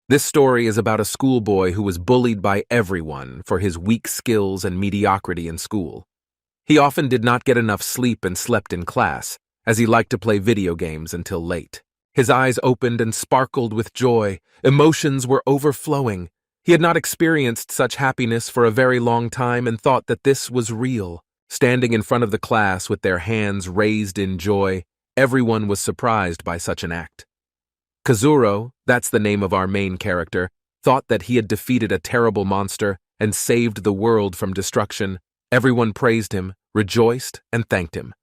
This story is about a schoolboy who was bullied by everyone for his weak skills and mediocrity in school. He often did not get enough sleep and slept in class, as he liked to play video games until late. His eyes opened and sparkled with joy. Emotions were overflowing. He had not experienced such happiness for a very long time and thought that this was real. Standing in front of the class with their hands raised in joy, everyone was surprised by such an act. Kazuro, that's the name of our main character, thought that he had defeated a terrible monster and saved the world from destruction. Everyone praised him, rejoiced, and thanked him.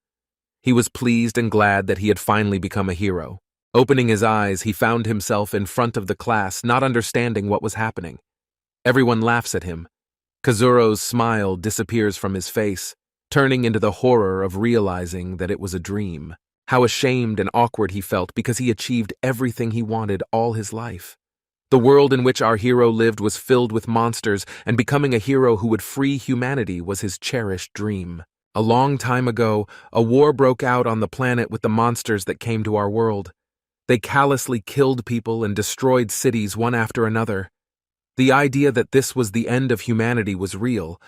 He was pleased and glad that he had finally become a hero. Opening his eyes, he found himself in front of the class, not understanding what was happening. Everyone laughs at him. Kazuro's smile disappears from his face, turning into the horror of realizing that it was a dream. How ashamed and awkward he felt because he achieved everything he wanted all his life. The world in which our hero lived was filled with monsters, and becoming a hero who would free humanity was his cherished dream. A long time ago, a war broke out on the planet with the monsters that came to our world. They callously killed people and destroyed cities one after another. The idea that this was the end of humanity was real,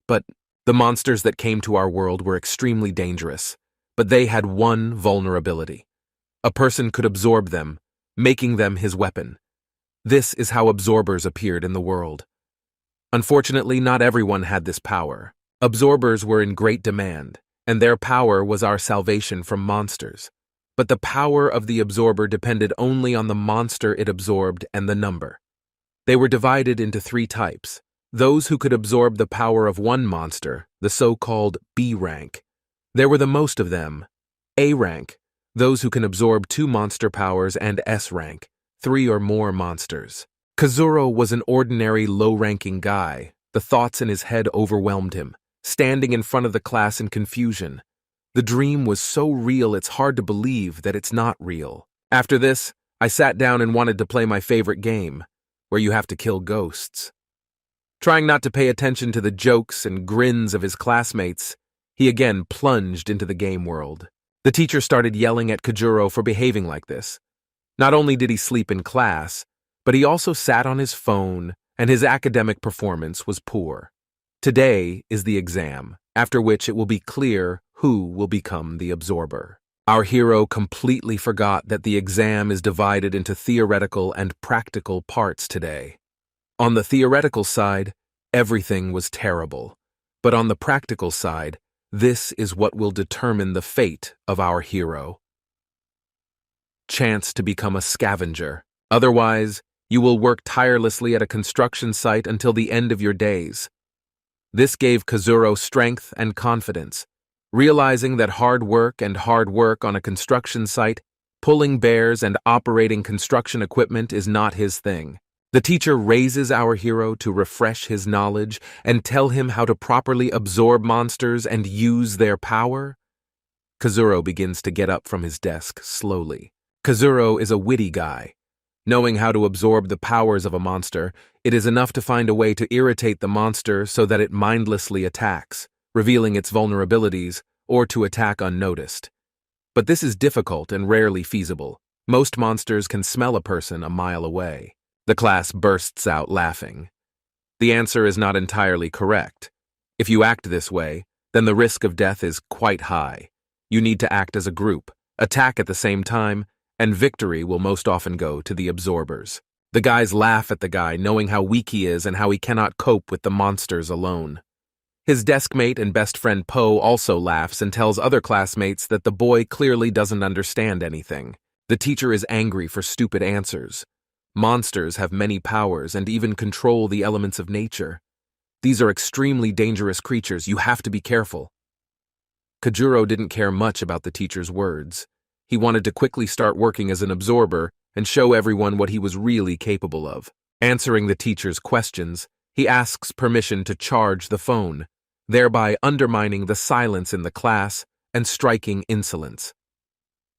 but the monsters that came to our world were extremely dangerous. But they had one vulnerability. A person could absorb them, making them his weapon. This is how absorbers appeared in the world. Unfortunately, not everyone had this power. Absorbers were in great demand, and their power was our salvation from monsters. But the power of the absorber depended only on the monster it absorbed and the number. They were divided into 3 types. Those who could absorb the power of one monster, the so-called B rank. There were the most of them. A rank, those who can absorb 2 monster powers, and S rank, 3 or more monsters. Kazuro was an ordinary low-ranking guy. The thoughts in his head overwhelmed him, standing in front of the class in confusion. The dream was so real it's hard to believe that it's not real. After this, I sat down and wanted to play my favorite game, where you have to kill ghosts. Trying not to pay attention to the jokes and grins of his classmates, he again plunged into the game world. The teacher started yelling at Kajuro for behaving like this. Not only did he sleep in class, but he also sat on his phone, and his academic performance was poor. Today is the exam, after which it will be clear who will become the absorber. Our hero completely forgot that the exam is divided into theoretical and practical parts today. On the theoretical side, everything was terrible, but on the practical side, this is what will determine the fate of our hero. Chance to become a scavenger. Otherwise, you will work tirelessly at a construction site until the end of your days. This gave Kazuro strength and confidence, realizing that hard work on a construction site, pulling bears and operating construction equipment is not his thing. The teacher raises our hero to refresh his knowledge and tell him how to properly absorb monsters and use their power. Kazuro begins to get up from his desk slowly. Kazuro is a witty guy. Knowing how to absorb the powers of a monster, it is enough to find a way to irritate the monster so that it mindlessly attacks, revealing its vulnerabilities, or to attack unnoticed. But this is difficult and rarely feasible. Most monsters can smell a person a mile away. The class bursts out laughing. The answer is not entirely correct. If you act this way, then the risk of death is quite high. You need to act as a group, attack at the same time, and victory will most often go to the absorbers. The guys laugh at the guy, knowing how weak he is and how he cannot cope with the monsters alone. His deskmate and best friend Poe also laughs and tells other classmates that the boy clearly doesn't understand anything. The teacher is angry for stupid answers. Monsters have many powers and even control the elements of nature. These are extremely dangerous creatures. You have to be careful. Kajuro didn't care much about the teacher's words. He wanted to quickly start working as an absorber and show everyone what he was really capable of. Answering the teacher's questions, he asks permission to charge the phone, thereby undermining the silence in the class and striking insolence.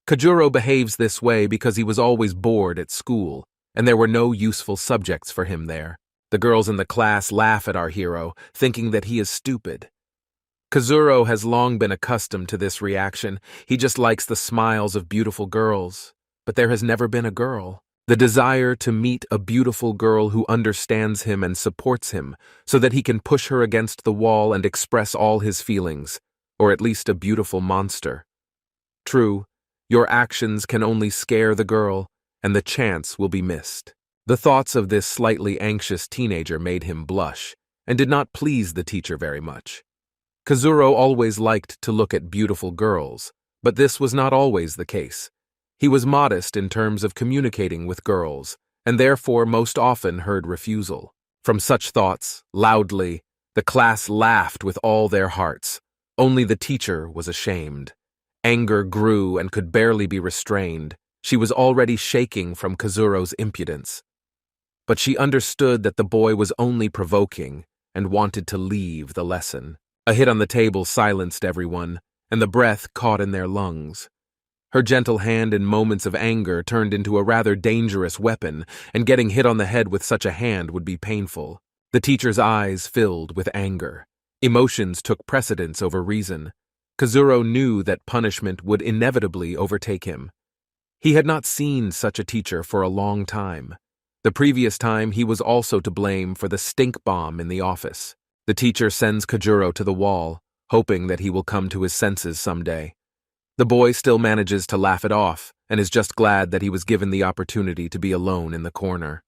Kajuro behaves this way because he was always bored at school, and there were no useful subjects for him there. The girls in the class laugh at our hero, thinking that he is stupid. Kazuro has long been accustomed to this reaction. He just likes the smiles of beautiful girls, but there has never been a girl. The desire to meet a beautiful girl who understands him and supports him so that he can push her against the wall and express all his feelings, or at least a beautiful monster. True, your actions can only scare the girl, and the chance will be missed. The thoughts of this slightly anxious teenager made him blush, and did not please the teacher very much. Kazuro always liked to look at beautiful girls, but this was not always the case. He was modest in terms of communicating with girls, and therefore most often heard refusal. From such thoughts, loudly, the class laughed with all their hearts. Only the teacher was ashamed. Anger grew and could barely be restrained. She was already shaking from Kazuro's impudence. But she understood that the boy was only provoking and wanted to leave the lesson. A hit on the table silenced everyone, and the breath caught in their lungs. Her gentle hand in moments of anger turned into a rather dangerous weapon, and getting hit on the head with such a hand would be painful. The teacher's eyes filled with anger. Emotions took precedence over reason. Kazuro knew that punishment would inevitably overtake him. He had not seen such a teacher for a long time. The previous time he was also to blame for the stink bomb in the office. The teacher sends Kazuro to the wall, hoping that he will come to his senses someday. The boy still manages to laugh it off and is just glad that he was given the opportunity to be alone in the corner.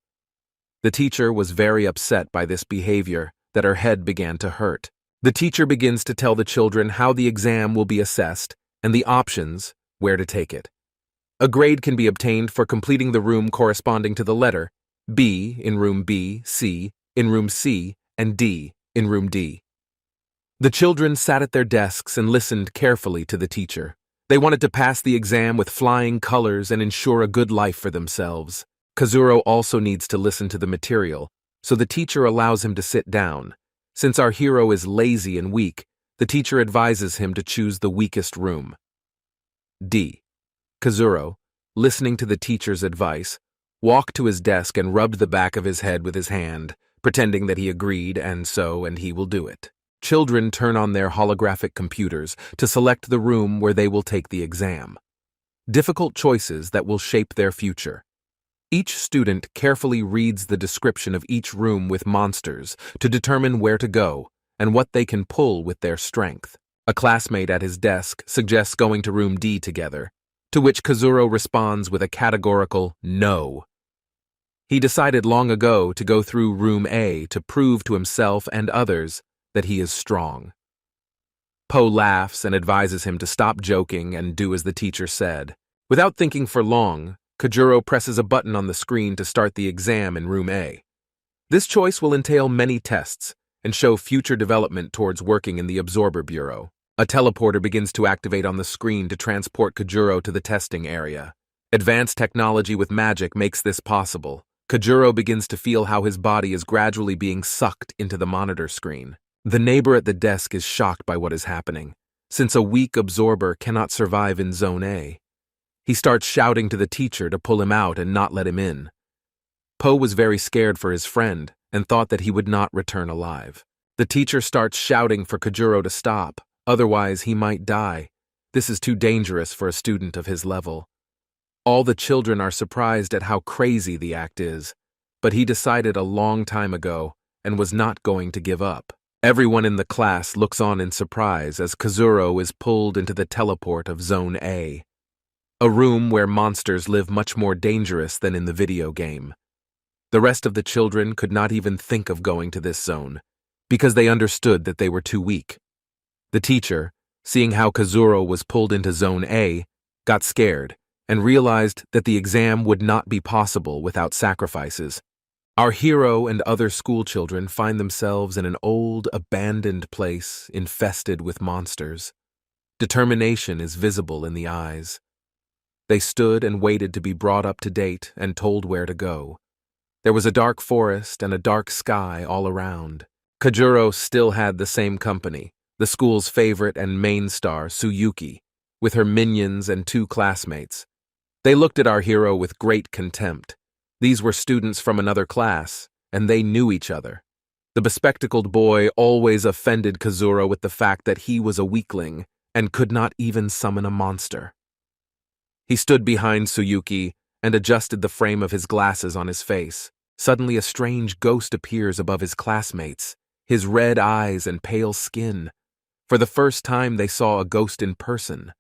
The teacher was very upset by this behavior that her head began to hurt. The teacher begins to tell the children how the exam will be assessed and the options where to take it. A grade can be obtained for completing the room corresponding to the letter B in room B, C in room C, and D in room D. The children sat at their desks and listened carefully to the teacher. They wanted to pass the exam with flying colors and ensure a good life for themselves. Kazuro also needs to listen to the material, so the teacher allows him to sit down. Since our hero is lazy and weak, the teacher advises him to choose the weakest room. D. Kazuro, listening to the teacher's advice, walked to his desk and rubbed the back of his head with his hand, pretending that he agreed and he will do it. Children turn on their holographic computers to select the room where they will take the exam. Difficult choices that will shape their future. Each student carefully reads the description of each room with monsters to determine where to go and what they can pull with their strength. A classmate at his desk suggests going to room D together, to which Kazuro responds with a categorical no. He decided long ago to go through room A to prove to himself and others that he is strong. Po laughs and advises him to stop joking and do as the teacher said. Without thinking for long, Kazuro presses a button on the screen to start the exam in room A. This choice will entail many tests and show future development towards working in the Absorber Bureau. A teleporter begins to activate on the screen to transport Kazuro to the testing area. Advanced technology with magic makes this possible. Kazuro begins to feel how his body is gradually being sucked into the monitor screen. The neighbor at the desk is shocked by what is happening, since a weak absorber cannot survive in Zone A. He starts shouting to the teacher to pull him out and not let him in. Po was very scared for his friend and thought that he would not return alive. The teacher starts shouting for Kazuro to stop, otherwise he might die. This is too dangerous for a student of his level. All the children are surprised at how crazy the act is, but he decided a long time ago and was not going to give up. Everyone in the class looks on in surprise as Kazuro is pulled into the teleport of Zone A, a room where monsters live much more dangerous than in the video game. The rest of the children could not even think of going to this zone, because they understood that they were too weak. The teacher, seeing how Kazuro was pulled into Zone A, got scared and realized that the exam would not be possible without sacrifices. Our hero and other schoolchildren find themselves in an old, abandoned place infested with monsters. Determination is visible in the eyes. They stood and waited to be brought up to date and told where to go. There was a dark forest and a dark sky all around. Kazuro still had the same company, the school's favorite and main star, Tsuyuki, with her minions and 2 classmates. They looked at our hero with great contempt. These were students from another class, and they knew each other. The bespectacled boy always offended Kazuro with the fact that he was a weakling and could not even summon a monster. He stood behind Tsuyuki and adjusted the frame of his glasses on his face. Suddenly a strange ghost appears above his classmates, his red eyes and pale skin. For the first time they saw a ghost in person.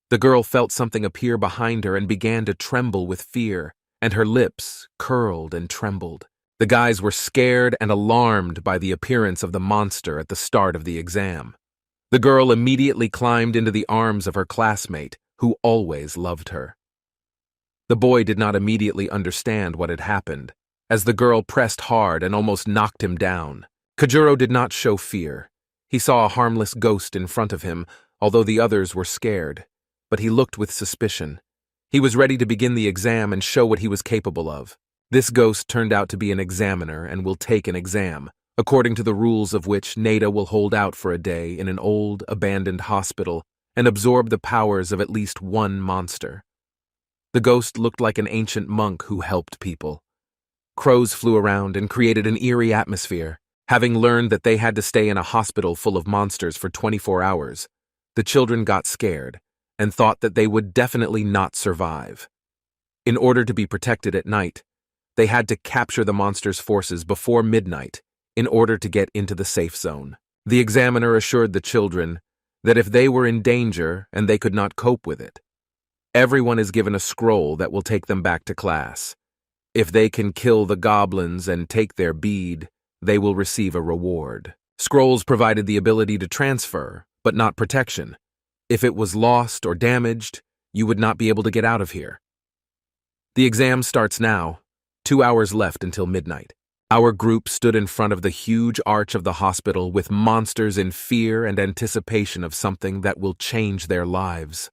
The girl felt something appear behind her and began to tremble with fear, and her lips curled and trembled. The guys were scared and alarmed by the appearance of the monster at the start of the exam. The girl immediately climbed into the arms of her classmate, who always loved her. The boy did not immediately understand what had happened, as the girl pressed hard and almost knocked him down. Kojuro did not show fear. He saw a harmless ghost in front of him, although the others were scared, but he looked with suspicion. He was ready to begin the exam and show what he was capable of. This ghost turned out to be an examiner and will take an exam, according to the rules of which Nada will hold out for a day in an old, abandoned hospital and absorb the powers of at least one monster. The ghost looked like an ancient monk who helped people. Crows flew around and created an eerie atmosphere. Having learned that they had to stay in a hospital full of monsters for 24 hours, the children got scared and thought that they would definitely not survive. In order to be protected at night, they had to capture the monster's forces before midnight in order to get into the safe zone. The examiner assured the children that if they were in danger and they could not cope with it, everyone is given a scroll that will take them back to class. If they can kill the goblins and take their bead, they will receive a reward. Scrolls provided the ability to transfer, but not protection. If it was lost or damaged, you would not be able to get out of here. The exam starts now, 2 hours left until midnight. Our group stood in front of the huge arch of the hospital with monsters in fear and anticipation of something that will change their lives.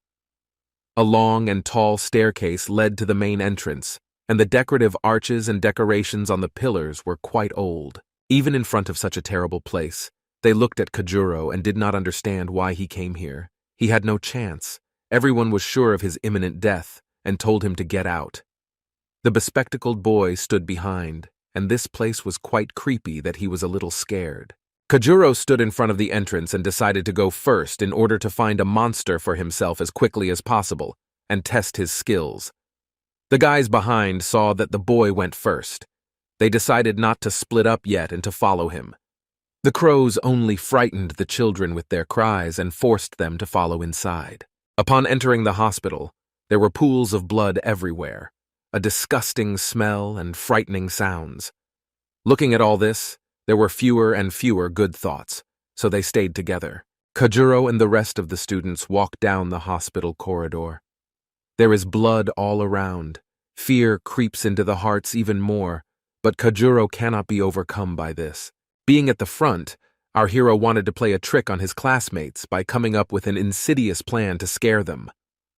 A long and tall staircase led to the main entrance, and the decorative arches and decorations on the pillars were quite old. Even in front of such a terrible place, they looked at Kojuro and did not understand why he came here. He had no chance. Everyone was sure of his imminent death and told him to get out. The bespectacled boy stood behind, and this place was quite creepy that he was a little scared. Kojuro stood in front of the entrance and decided to go first in order to find a monster for himself as quickly as possible and test his skills. The guys behind saw that the boy went first. They decided not to split up yet and to follow him. The crows only frightened the children with their cries and forced them to follow inside. Upon entering the hospital, there were pools of blood everywhere, a disgusting smell and frightening sounds. Looking at all this, there were fewer and fewer good thoughts, so they stayed together. Kojuro and the rest of the students walked down the hospital corridor. There is blood all around. Fear creeps into the hearts even more, but Kojuro cannot be overcome by this. Being at the front, our hero wanted to play a trick on his classmates by coming up with an insidious plan to scare them.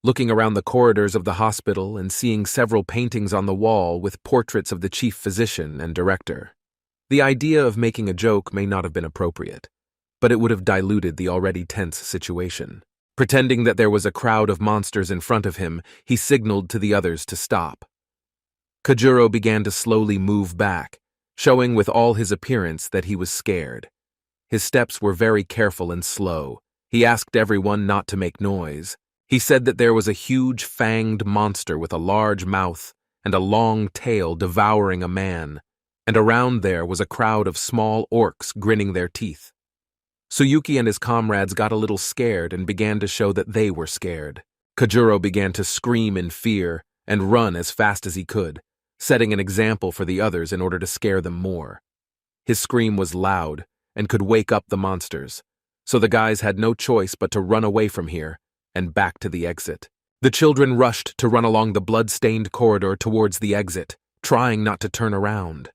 Looking around the corridors of the hospital and seeing several paintings on the wall with portraits of the chief physician and director. The idea of making a joke may not have been appropriate, but it would have diluted the already tense situation. Pretending that there was a crowd of monsters in front of him, he signaled to the others to stop. Kojuro began to slowly move back, showing with all his appearance that he was scared. His steps were very careful and slow. He asked everyone not to make noise. He said that there was a huge fanged monster with a large mouth and a long tail devouring a man, and around there was a crowd of small orcs grinning their teeth. Suyuki and his comrades got a little scared and began to show that they were scared. Kojuro began to scream in fear and run as fast as he could, setting an example for the others in order to scare them more. His scream was loud and could wake up the monsters, so the guys had no choice but to run away from here and back to the exit. The children rushed to run along the blood-stained corridor towards the exit, trying not to turn around.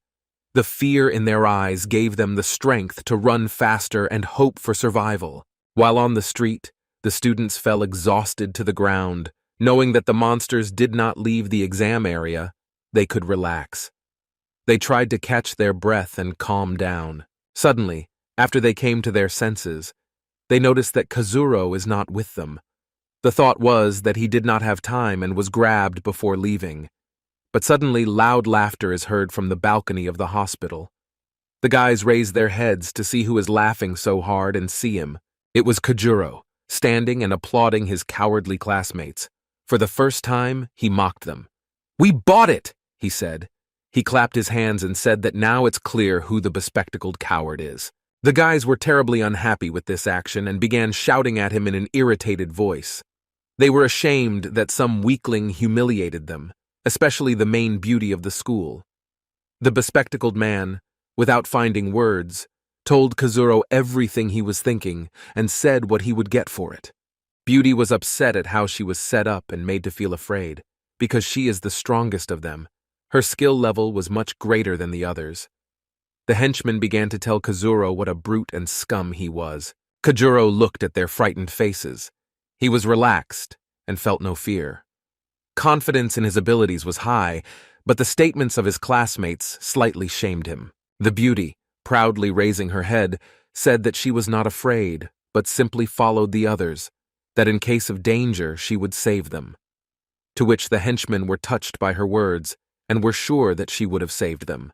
The fear in their eyes gave them the strength to run faster and hope for survival. While on the street, the students fell exhausted to the ground, knowing that the monsters did not leave the exam area. They could relax. They tried to catch their breath and calm down. Suddenly, after they came to their senses, they noticed that Kazuro is not with them. The thought was that he did not have time and was grabbed before leaving. But suddenly loud laughter is heard from the balcony of the hospital. The guys raise their heads to see who is laughing so hard and see him. It was Kojuro, standing and applauding his cowardly classmates. For the first time, he mocked them. "We bought it," he said. He clapped his hands and said that now it's clear who the bespectacled coward is. The guys were terribly unhappy with this action and began shouting at him in an irritated voice. They were ashamed that some weakling humiliated them, especially the main beauty of the school. The bespectacled man, without finding words, told Kazuro everything he was thinking and said what he would get for it. Beauty was upset at how she was set up and made to feel afraid, because she is the strongest of them. Her skill level was much greater than the others. The henchmen began to tell Kazuro what a brute and scum he was. Kazuro looked at their frightened faces. He was relaxed and felt no fear. Confidence in his abilities was high, but the statements of his classmates slightly shamed him. The beauty, proudly raising her head, said that she was not afraid, but simply followed the others, that in case of danger she would save them. To which the henchmen were touched by her words, and were sure that she would have saved them.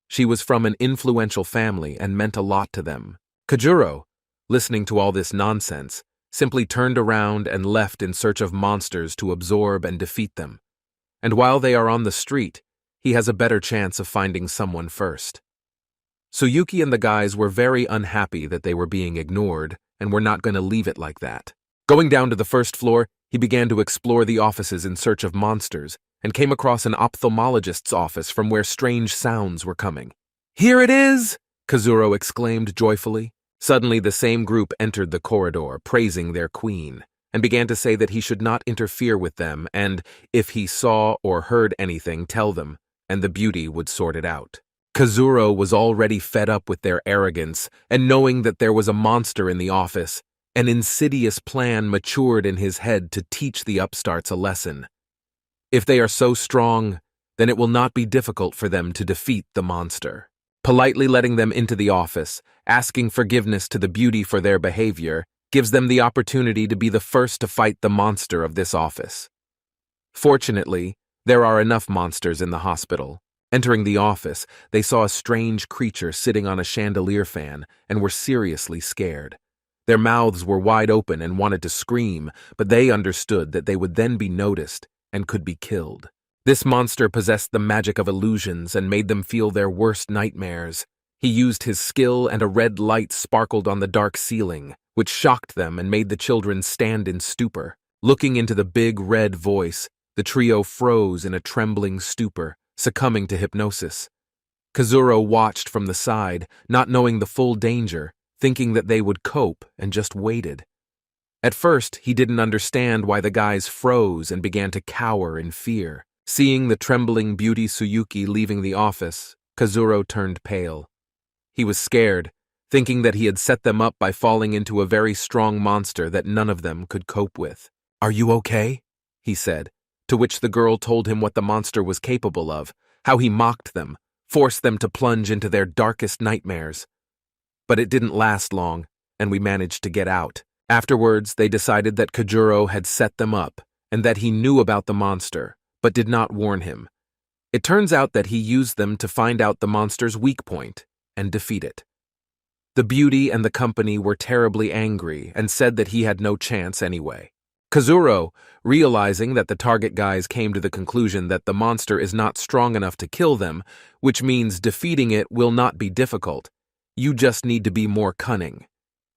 She was from an influential family and meant a lot to them. Kajuro, listening to all this nonsense, simply turned around and left in search of monsters to absorb and defeat them. And while they are on the street, he has a better chance of finding someone first. Suyuki and the guys were very unhappy that they were being ignored and were not going to leave it like that. Going down to the first floor, he began to explore the offices in search of monsters and came across an ophthalmologist's office from where strange sounds were coming. "Here it is!" Kazuro exclaimed joyfully. Suddenly the same group entered the corridor, praising their queen, and began to say that he should not interfere with them and, if he saw or heard anything, tell them, and the beauty would sort it out. Kazuro was already fed up with their arrogance, and knowing that there was a monster in the office, an insidious plan matured in his head to teach the upstarts a lesson. If they are so strong, then it will not be difficult for them to defeat the monster. Politely letting them into the office, asking forgiveness to the beauty for their behavior, gives them the opportunity to be the first to fight the monster of this office. Fortunately, there are enough monsters in the hospital. Entering the office, they saw a strange creature sitting on a chandelier fan and were seriously scared. Their mouths were wide open and wanted to scream, but they understood that they would then be noticed and could be killed. This monster possessed the magic of illusions and made them feel their worst nightmares. He used his skill and a red light sparkled on the dark ceiling, which shocked them and made the children stand in stupor. Looking into the big red voice, the trio froze in a trembling stupor, succumbing to hypnosis. Kazuro watched from the side, not knowing the full danger, thinking that they would cope, and just waited. At first, he didn't understand why the guys froze and began to cower in fear. Seeing the trembling beauty Suyuki leaving the office, Kazuro turned pale. He was scared, thinking that he had set them up by falling into a very strong monster that none of them could cope with. "Are you okay?" he said, to which the girl told him what the monster was capable of, how he mocked them, forced them to plunge into their darkest nightmares. But it didn't last long, and we managed to get out. Afterwards, they decided that Kajuro had set them up, and that he knew about the monster, but did not warn him. It turns out that he used them to find out the monster's weak point and defeat it. The beauty and the company were terribly angry and said that he had no chance anyway. Kazuro, realizing that the target guys came to the conclusion that the monster is not strong enough to kill them, which means defeating it will not be difficult. You just need to be more cunning.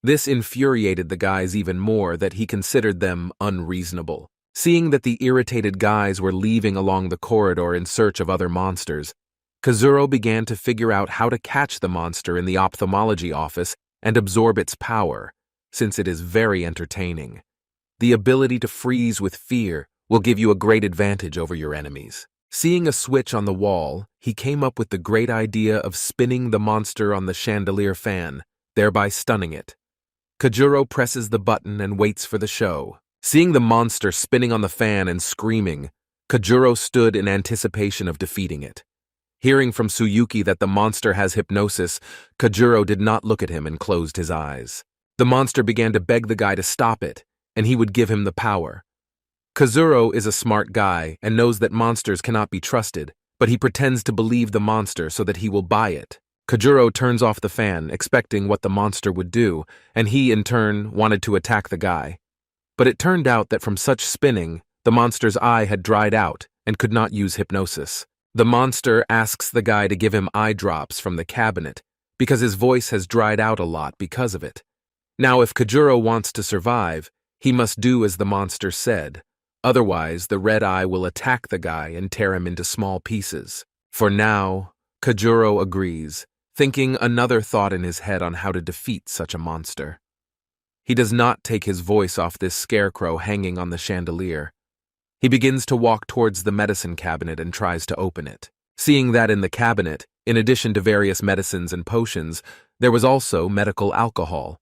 This infuriated the guys even more that he considered them unreasonable. Seeing that the irritated guys were leaving along the corridor in search of other monsters, Kazuro began to figure out how to catch the monster in the ophthalmology office and absorb its power, since it is very entertaining. The ability to freeze with fear will give you a great advantage over your enemies. Seeing a switch on the wall, he came up with the great idea of spinning the monster on the chandelier fan, thereby stunning it. Kajuro presses the button and waits for the show. Seeing the monster spinning on the fan and screaming, Kajuro stood in anticipation of defeating it. Hearing from Suyuki that the monster has hypnosis, Kajuro did not look at him and closed his eyes. The monster began to beg the guy to stop it, and he would give him the power. Kazuro is a smart guy and knows that monsters cannot be trusted, but he pretends to believe the monster so that he will buy it. Kajuro turns off the fan, expecting what the monster would do, and he, in turn, wanted to attack the guy. But it turned out that from such spinning, the monster's eye had dried out, and could not use hypnosis. The monster asks the guy to give him eye drops from the cabinet because his voice has dried out a lot because of it. Now, if Kajuro wants to survive, he must do as the monster said. Otherwise, the red eye will attack the guy and tear him into small pieces. For now, Kajuro agrees, thinking another thought in his head on how to defeat such a monster. He does not take his voice off this scarecrow hanging on the chandelier. He begins to walk towards the medicine cabinet and tries to open it. Seeing that in the cabinet, in addition to various medicines and potions, there was also medical alcohol.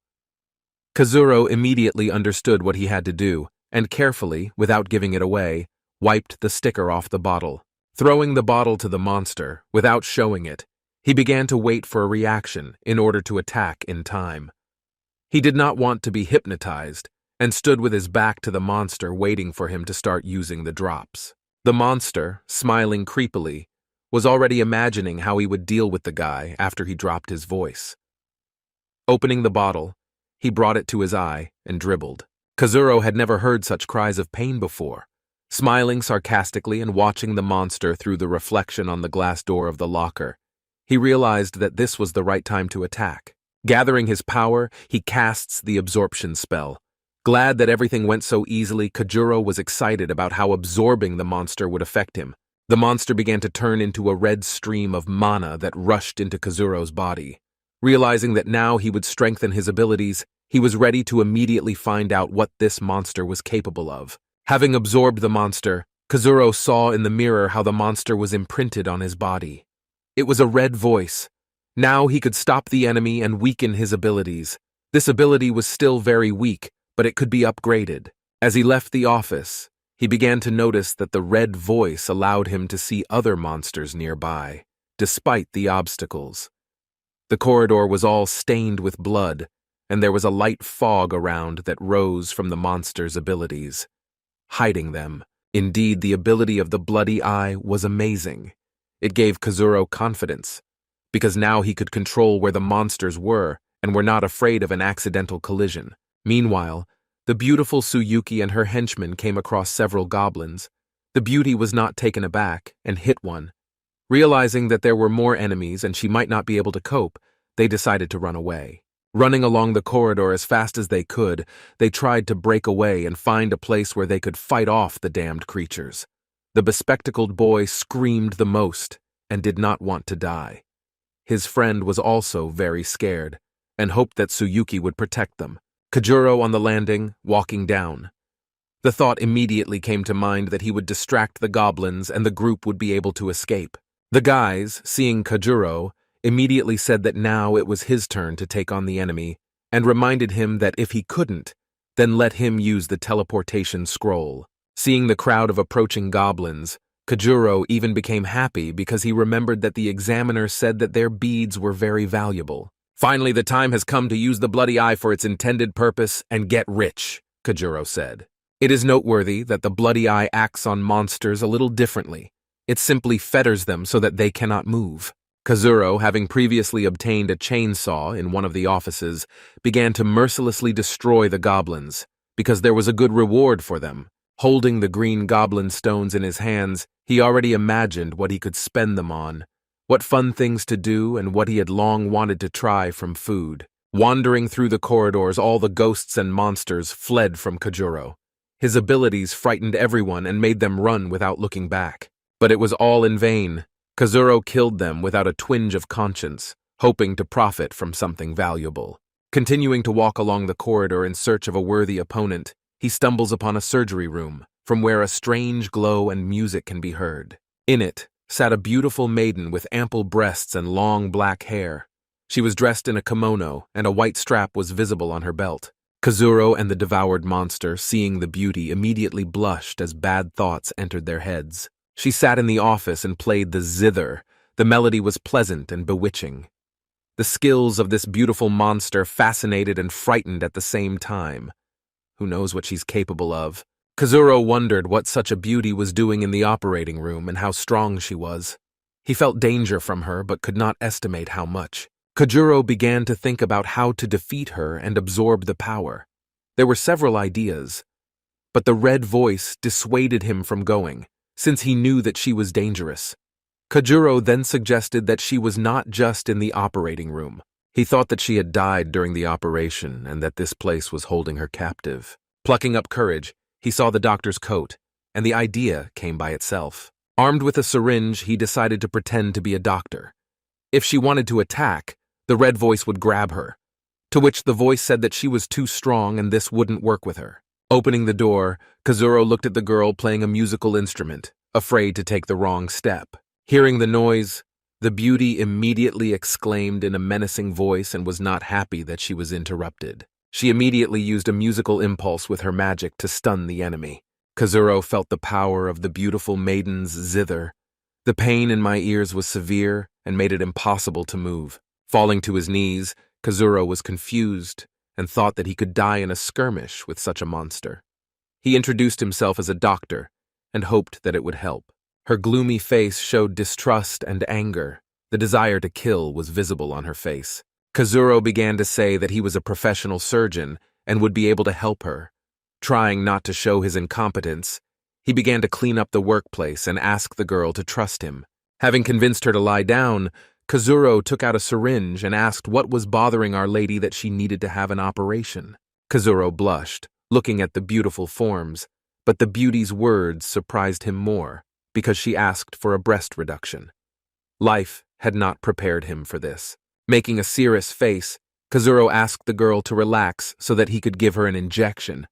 Kazuro immediately understood what he had to do, and carefully, without giving it away, wiped the sticker off the bottle. Throwing the bottle to the monster, without showing it, he began to wait for a reaction in order to attack in time. He did not want to be hypnotized, and stood with his back to the monster waiting for him to start using the drops. The monster, smiling creepily, was already imagining how he would deal with the guy after he dropped his voice. Opening the bottle, he brought it to his eye and dribbled. Kazuro had never heard such cries of pain before. Smiling sarcastically and watching the monster through the reflection on the glass door of the locker, he realized that this was the right time to attack. Gathering his power, he casts the absorption spell. Glad that everything went so easily, Kajuro was excited about how absorbing the monster would affect him. The monster began to turn into a red stream of mana that rushed into Kazuro's body. Realizing that now he would strengthen his abilities, he was ready to immediately find out what this monster was capable of. Having absorbed the monster, Kazuro saw in the mirror how the monster was imprinted on his body. It was a red voice. Now he could stop the enemy and weaken his abilities. This ability was still very weak, but it could be upgraded. As he left the office, he began to notice that the red voice allowed him to see other monsters nearby, despite the obstacles. The corridor was all stained with blood, and there was a light fog around that rose from the monster's abilities, hiding them. Indeed, the ability of the bloody eye was amazing. It gave Kazuro confidence, because now he could control where the monsters were and were not afraid of an accidental collision. Meanwhile, the beautiful Tsuyuki and her henchmen came across several goblins. The beauty was not taken aback and hit one. Realizing that there were more enemies and she might not be able to cope, they decided to run away. Running along the corridor as fast as they could, they tried to break away and find a place where they could fight off the damned creatures. The bespectacled boy screamed the most and did not want to die. His friend was also very scared and hoped that Tsuyuki would protect them. Kajuro on the landing, walking down. The thought immediately came to mind that he would distract the goblins and the group would be able to escape. The guys, seeing Kajuro, immediately said that now it was his turn to take on the enemy, and reminded him that if he couldn't, then let him use the teleportation scroll. Seeing the crowd of approaching goblins, Kajuro even became happy because he remembered that the examiner said that their beads were very valuable. Finally, the time has come to use the bloody eye for its intended purpose and get rich, Kajuro said. It is noteworthy that the bloody eye acts on monsters a little differently. It simply fetters them so that they cannot move. Kazuro, having previously obtained a chainsaw in one of the offices, began to mercilessly destroy the goblins, because there was a good reward for them. Holding the green goblin stones in his hands, he already imagined what he could spend them on, what fun things to do, and what he had long wanted to try from food. Wandering through the corridors, all the ghosts and monsters fled from Kajuro. His abilities frightened everyone and made them run without looking back. But it was all in vain. Kazuro killed them without a twinge of conscience, hoping to profit from something valuable. Continuing to walk along the corridor in search of a worthy opponent, he stumbles upon a surgery room, from where a strange glow and music can be heard. In it sat a beautiful maiden with ample breasts and long black hair. She was dressed in a kimono, and a white strap was visible on her belt. Kazuro and the devoured monster, seeing the beauty, immediately blushed as bad thoughts entered their heads. She sat in the office and played the zither. The melody was pleasant and bewitching. The skills of this beautiful monster fascinated and frightened at the same time. Who knows what she's capable of? Kazuro wondered what such a beauty was doing in the operating room and how strong she was. He felt danger from her but could not estimate how much. Kajuro began to think about how to defeat her and absorb the power. There were several ideas, but the red voice dissuaded him from going. since he knew that she was dangerous. Kajuro then suggested that she was not just in the operating room. He thought that she had died during the operation and that this place was holding her captive. Plucking up courage, he saw the doctor's coat, and the idea came by itself. Armed with a syringe, he decided to pretend to be a doctor. If she wanted to attack, the red voice would grab her, to which the voice said that she was too strong and this wouldn't work with her. Opening the door, Kazuro looked at the girl playing a musical instrument, afraid to take the wrong step. Hearing the noise, the beauty immediately exclaimed in a menacing voice and was not happy that she was interrupted. She immediately used a musical impulse with her magic to stun the enemy. Kazuro felt the power of the beautiful maiden's zither. The pain in my ears was severe and made it impossible to move. Falling to his knees, Kazuro was confused and thought that he could die in a skirmish with such a monster. He introduced himself as a doctor and hoped that it would help. Her gloomy face showed distrust and anger. The desire to kill was visible on her face. Kazuro began to say that he was a professional surgeon and would be able to help her. Trying not to show his incompetence, he began to clean up the workplace and ask the girl to trust him. Having convinced her to lie down, Kazuro took out a syringe and asked what was bothering Our Lady that she needed to have an operation. Kazuro blushed, looking at the beautiful forms, but the beauty's words surprised him more, because she asked for a breast reduction. Life had not prepared him for this. Making a serious face, Kazuro asked the girl to relax so that he could give her an injection.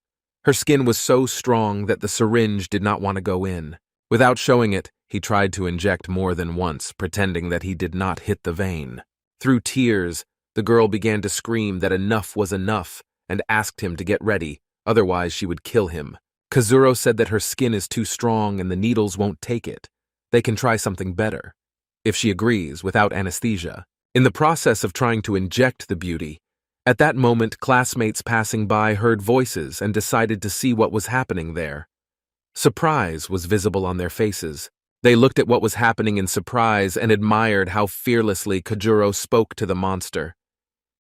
Her skin was so strong that the syringe did not want to go in. Without showing it, he tried to inject more than once, pretending that he did not hit the vein. Through tears, the girl began to scream that enough was enough and asked him to get ready, otherwise she would kill him. Kazuro said that her skin is too strong and the needles won't take it. They can try something better, if she agrees, without anesthesia. In the process of trying to inject the beauty, at that moment classmates passing by heard voices and decided to see what was happening there. Surprise was visible on their faces. They looked at what was happening in surprise and admired how fearlessly Kajuro spoke to the monster.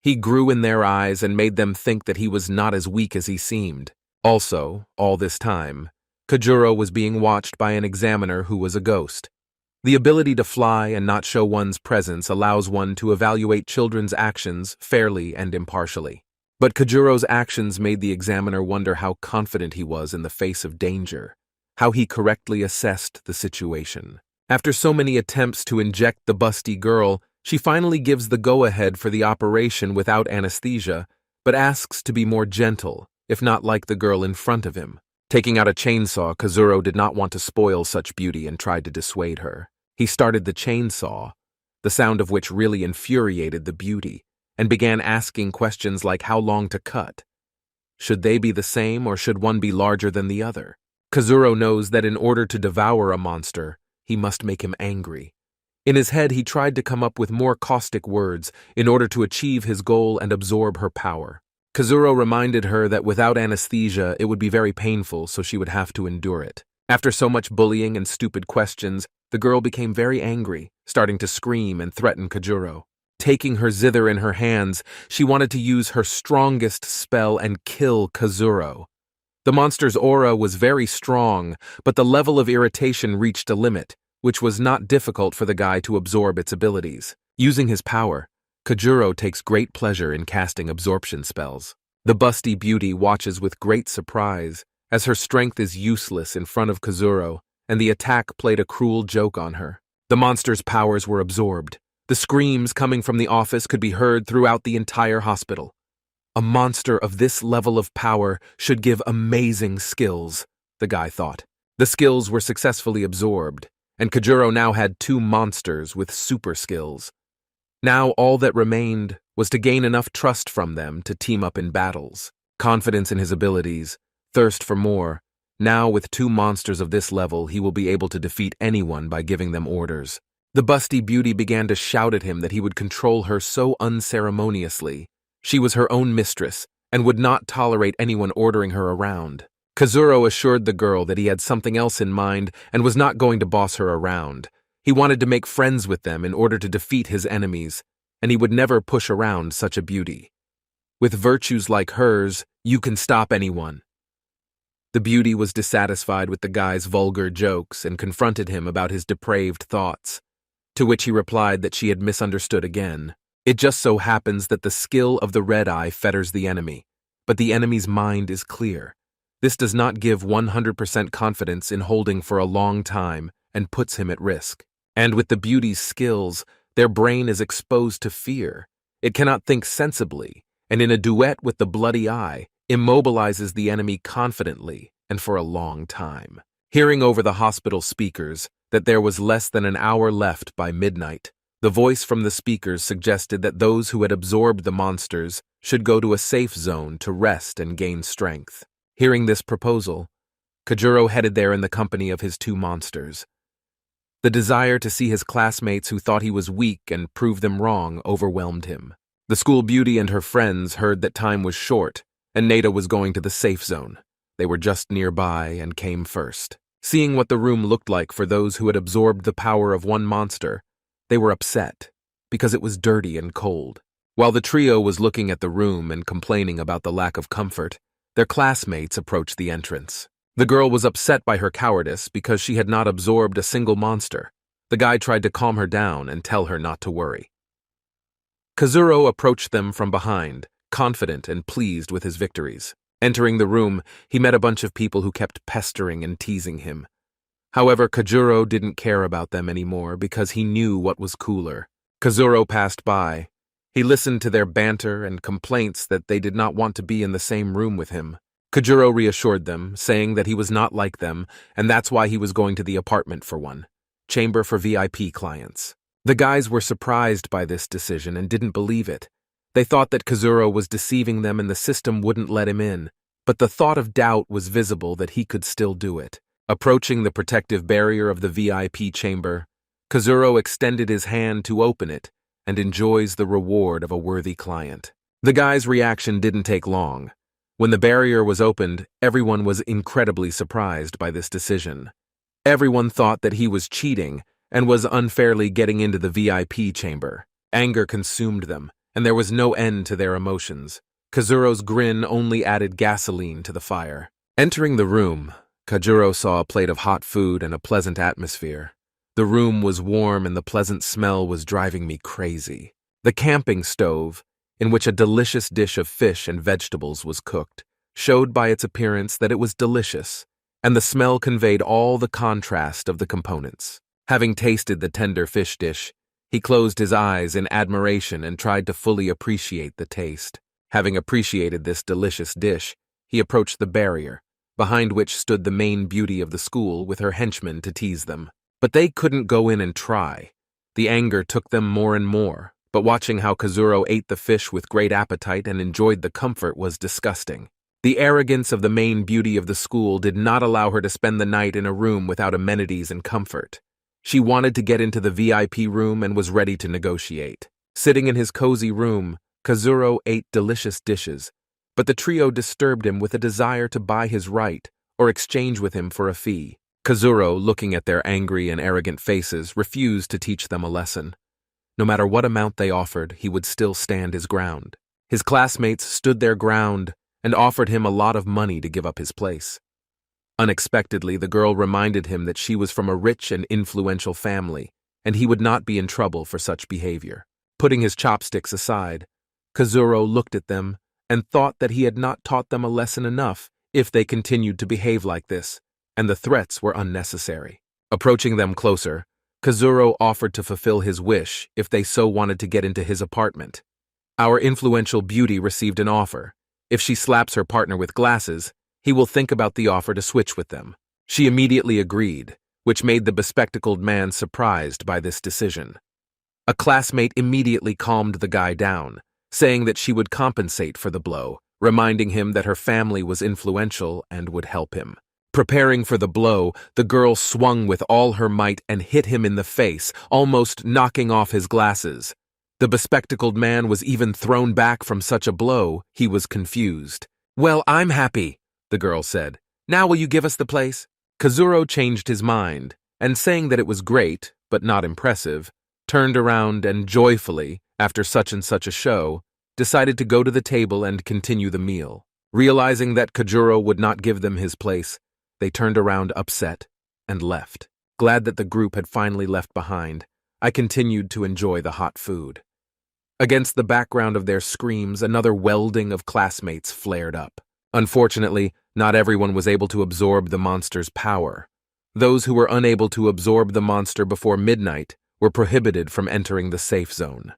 He grew in their eyes and made them think that he was not as weak as he seemed. Also, all this time, Kajuro was being watched by an examiner who was a ghost. The ability to fly and not show one's presence allows one to evaluate children's actions fairly and impartially. But Kajuro's actions made the examiner wonder how confident he was in the face of danger, how he correctly assessed the situation. After so many attempts to inject the busty girl, she finally gives the go-ahead for the operation without anesthesia, but asks to be more gentle, if not like the girl in front of him. Taking out a chainsaw, Kazuro did not want to spoil such beauty and tried to dissuade her. He started the chainsaw, the sound of which really infuriated the beauty, and began asking questions like how long to cut. Should they be the same or should one be larger than the other? Kazuro knows that in order to devour a monster, he must make him angry. In his head, he tried to come up with more caustic words in order to achieve his goal and absorb her power. Kazuro reminded her that without anesthesia, it would be very painful, so she would have to endure it. After so much bullying and stupid questions, the girl became very angry, starting to scream and threaten Kajuro. Taking her zither in her hands, she wanted to use her strongest spell and kill Kazuro. The monster's aura was very strong, but the level of irritation reached a limit, which was not difficult for the guy to absorb its abilities. Using his power, Kajuro takes great pleasure in casting absorption spells. The busty beauty watches with great surprise, as her strength is useless in front of Kazuro, and the attack played a cruel joke on her. The monster's powers were absorbed. The screams coming from the office could be heard throughout the entire hospital. A monster of this level of power should give amazing skills, the guy thought. The skills were successfully absorbed, and Kajuro now had two monsters with super skills. Now all that remained was to gain enough trust from them to team up in battles. Confidence in his abilities, thirst for more. Now with two monsters of this level, he will be able to defeat anyone by giving them orders. The busty beauty began to shout at him that he would control her so unceremoniously. She was her own mistress and would not tolerate anyone ordering her around. Kazuro assured the girl that he had something else in mind and was not going to boss her around. He wanted to make friends with them in order to defeat his enemies, and he would never push around such a beauty. With virtues like hers, you can stop anyone. The beauty was dissatisfied with the guy's vulgar jokes and confronted him about his depraved thoughts, to which he replied that she had misunderstood again. It just so happens that the skill of the red eye fetters the enemy, but the enemy's mind is clear. This does not give 100% confidence in holding for a long time and puts him at risk. And with the beauty's skills, their brain is exposed to fear. It cannot think sensibly, and in a duet with the bloody eye, immobilizes the enemy confidently and for a long time. Hearing over the hospital speakers that there was less than an hour left by midnight, the voice from the speakers suggested that those who had absorbed the monsters should go to a safe zone to rest and gain strength. Hearing this proposal, Kajuro headed there in the company of his two monsters. The desire to see his classmates who thought he was weak and prove them wrong overwhelmed him. The school beauty and her friends heard that time was short, and Nada was going to the safe zone. They were just nearby and came first. Seeing what the room looked like for those who had absorbed the power of one monster, they were upset, because it was dirty and cold. While the trio was looking at the room and complaining about the lack of comfort, their classmates approached the entrance. The girl was upset by her cowardice because she had not absorbed a single monster. The guy tried to calm her down and tell her not to worry. Kazuro approached them from behind, confident and pleased with his victories. Entering the room, he met a bunch of people who kept pestering and teasing him. However, Kajuro didn't care about them anymore because he knew what was cooler. Kazuro passed by. He listened to their banter and complaints that they did not want to be in the same room with him. Kajuro reassured them, saying that he was not like them, and that's why he was going to the apartment for one. Chamber for VIP clients. The guys were surprised by this decision and didn't believe it. They thought that Kazuro was deceiving them and the system wouldn't let him in, but the thought of doubt was visible that he could still do it. Approaching the protective barrier of the VIP chamber, Kazuro extended his hand to open it and enjoys the reward of a worthy client. The guy's reaction didn't take long. When the barrier was opened, everyone was incredibly surprised by this decision. Everyone thought that he was cheating and was unfairly getting into the VIP chamber. Anger consumed them, and there was no end to their emotions. Kazuro's grin only added gasoline to the fire. Entering the room, Kajuro saw a plate of hot food and a pleasant atmosphere. The room was warm and the pleasant smell was driving me crazy. The camping stove, in which a delicious dish of fish and vegetables was cooked, showed by its appearance that it was delicious, and the smell conveyed all the contrast of the components. Having tasted the tender fish dish, he closed his eyes in admiration and tried to fully appreciate the taste. Having appreciated this delicious dish, he approached the barrier, behind which stood the main beauty of the school with her henchmen to tease them. But they couldn't go in and try. The anger took them more and more, but watching how Kazuro ate the fish with great appetite and enjoyed the comfort was disgusting. The arrogance of the main beauty of the school did not allow her to spend the night in a room without amenities and comfort. She wanted to get into the VIP room and was ready to negotiate. Sitting in his cozy room, Kazuro ate delicious dishes, but the trio disturbed him with a desire to buy his right or exchange with him for a fee. Kazuro, looking at their angry and arrogant faces, refused to teach them a lesson. No matter what amount they offered, he would still stand his ground. His classmates stood their ground and offered him a lot of money to give up his place. Unexpectedly, the girl reminded him that she was from a rich and influential family, and he would not be in trouble for such behavior. Putting his chopsticks aside, Kazuro looked at them and thought that he had not taught them a lesson enough if they continued to behave like this, and the threats were unnecessary. Approaching them closer, Kazuro offered to fulfill his wish if they so wanted to get into his apartment. Our influential beauty received an offer. If she slaps her partner with glasses, he will think about the offer to switch with them. She immediately agreed, which made the bespectacled man surprised by this decision. A classmate immediately calmed the guy down, saying that she would compensate for the blow, reminding him that her family was influential and would help him. Preparing for the blow, the girl swung with all her might and hit him in the face, almost knocking off his glasses. The bespectacled man was even thrown back from such a blow, he was confused. "Well, I'm happy," the girl said. "Now will you give us the place?" Kazuro changed his mind, and saying that it was great, but not impressive, turned around and joyfully, after such and such a show, decided to go to the table and continue the meal. Realizing that Kajuro would not give them his place, they turned around upset and left. Glad that the group had finally left behind, I continued to enjoy the hot food. Against the background of their screams, another welding of classmates flared up. Unfortunately, not everyone was able to absorb the monster's power. Those who were unable to absorb the monster before midnight were prohibited from entering the safe zone.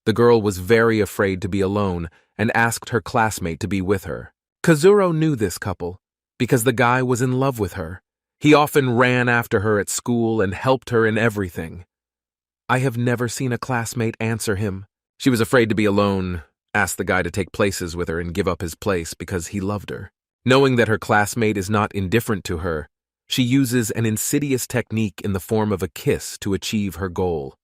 The girl was very afraid to be alone and asked her classmate to be with her. Kazuro knew this couple because the guy was in love with her. He often ran after her at school and helped her in everything. I have never seen a classmate answer him. She was afraid to be alone, asked the guy to take places with her and give up his place because he loved her. Knowing that her classmate is not indifferent to her, she uses an insidious technique in the form of a kiss to achieve her goal.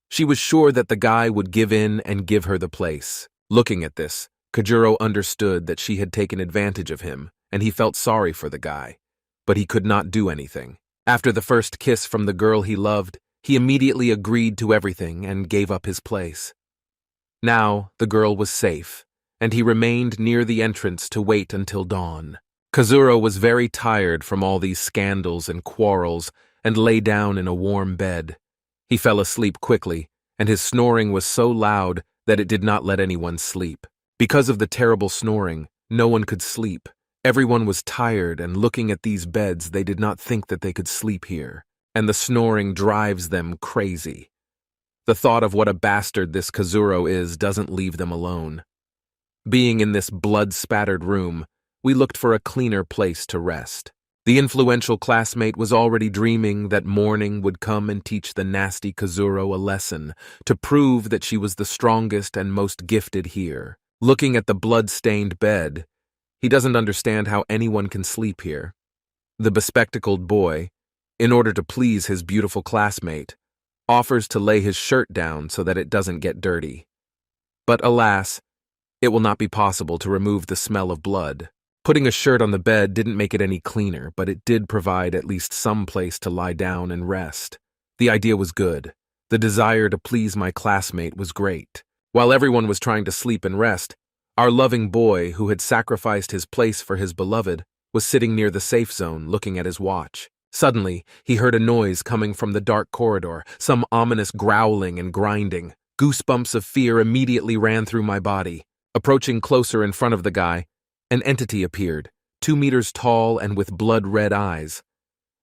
She was sure that the guy would give in and give her the place. Looking at this, Kajuro understood that she had taken advantage of him, and he felt sorry for the guy. But he could not do anything. After the first kiss from the girl he loved, he immediately agreed to everything and gave up his place. Now, the girl was safe, and he remained near the entrance to wait until dawn. Kazuro was very tired from all these scandals and quarrels and lay down in a warm bed. He fell asleep quickly, and his snoring was so loud that it did not let anyone sleep. Because of the terrible snoring, no one could sleep. Everyone was tired, and looking at these beds, they did not think that they could sleep here, and the snoring drives them crazy. The thought of what a bastard this Kazuro is doesn't leave them alone. Being in this blood-spattered room, we looked for a cleaner place to rest. The influential classmate was already dreaming that morning would come and teach the nasty Kazuro a lesson to prove that she was the strongest and most gifted here. Looking at the blood-stained bed, he doesn't understand how anyone can sleep here. The bespectacled boy, in order to please his beautiful classmate, offers to lay his shirt down so that it doesn't get dirty. But alas, it will not be possible to remove the smell of blood. Putting a shirt on the bed didn't make it any cleaner, but it did provide at least some place to lie down and rest. The idea was good. The desire to please my classmate was great. While everyone was trying to sleep and rest, our loving boy, who had sacrificed his place for his beloved, was sitting near the safe zone looking at his watch. Suddenly, he heard a noise coming from the dark corridor, some ominous growling and grinding. Goosebumps of fear immediately ran through my body. Approaching closer in front of the guy, an entity appeared, 2 meters tall and with blood-red eyes.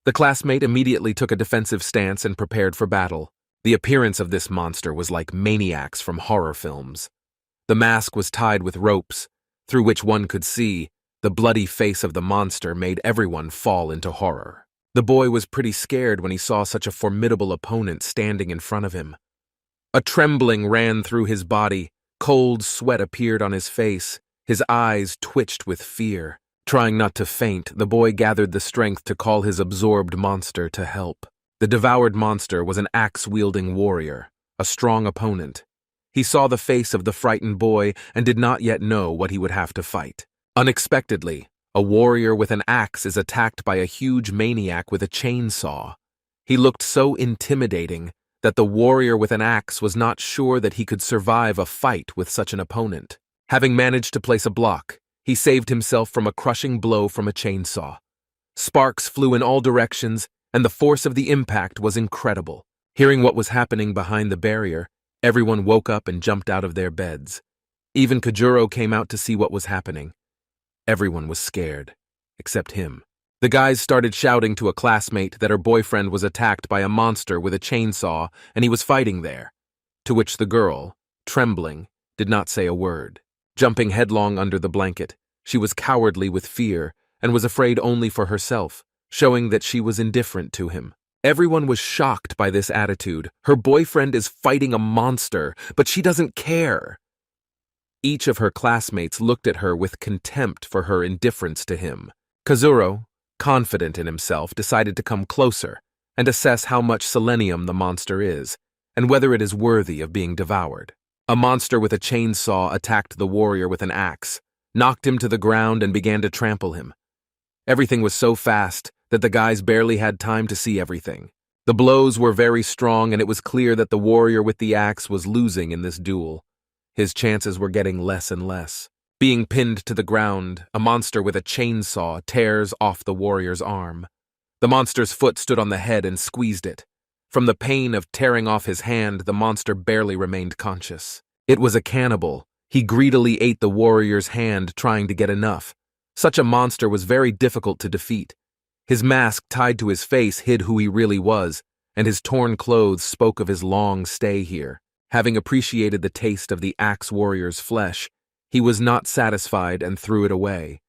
The classmate immediately took a defensive stance and prepared for battle. The appearance of this monster was like maniacs from horror films. The mask was tied with ropes, through which one could see. The bloody face of the monster made everyone fall into horror. The boy was pretty scared when he saw such a formidable opponent standing in front of him. A trembling ran through his body, cold sweat appeared on his face, his eyes twitched with fear. Trying not to faint, the boy gathered the strength to call his absorbed monster to help. The devoured monster was an axe-wielding warrior, a strong opponent. He saw the face of the frightened boy and did not yet know what he would have to fight. Unexpectedly, a warrior with an axe is attacked by a huge maniac with a chainsaw. He looked so intimidating that the warrior with an axe was not sure that he could survive a fight with such an opponent. Having managed to place a block, he saved himself from a crushing blow from a chainsaw. Sparks flew in all directions, and the force of the impact was incredible. Hearing what was happening behind the barrier, everyone woke up and jumped out of their beds. Even Kajuro came out to see what was happening. Everyone was scared, except him. The guys started shouting to a classmate that her boyfriend was attacked by a monster with a chainsaw and he was fighting there, to which the girl, trembling, did not say a word. Jumping headlong under the blanket, she was cowardly with fear and was afraid only for herself, showing that she was indifferent to him. Everyone was shocked by this attitude. Her boyfriend is fighting a monster, but she doesn't care. Each of her classmates looked at her with contempt for her indifference to him. Kazuro, confident in himself, decided to come closer and assess how much selenium the monster is and whether it is worthy of being devoured. A monster with a chainsaw attacked the warrior with an axe, knocked him to the ground and began to trample him. Everything was so fast that the guys barely had time to see everything. The blows were very strong and it was clear that the warrior with the axe was losing in this duel. His chances were getting less and less. Being pinned to the ground, a monster with a chainsaw tears off the warrior's arm. The monster's foot stood on the head and squeezed it. From the pain of tearing off his hand, the monster barely remained conscious. It was a cannibal. He greedily ate the warrior's hand, trying to get enough. Such a monster was very difficult to defeat. His mask tied to his face hid who he really was, and his torn clothes spoke of his long stay here. Having appreciated the taste of the axe warrior's flesh, he was not satisfied and threw it away.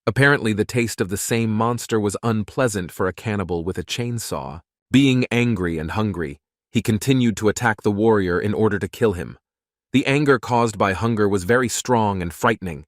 Apparently, the taste of the same monster was unpleasant for a cannibal with a chainsaw. Being angry and hungry, he continued to attack the warrior in order to kill him. The anger caused by hunger was very strong and frightening.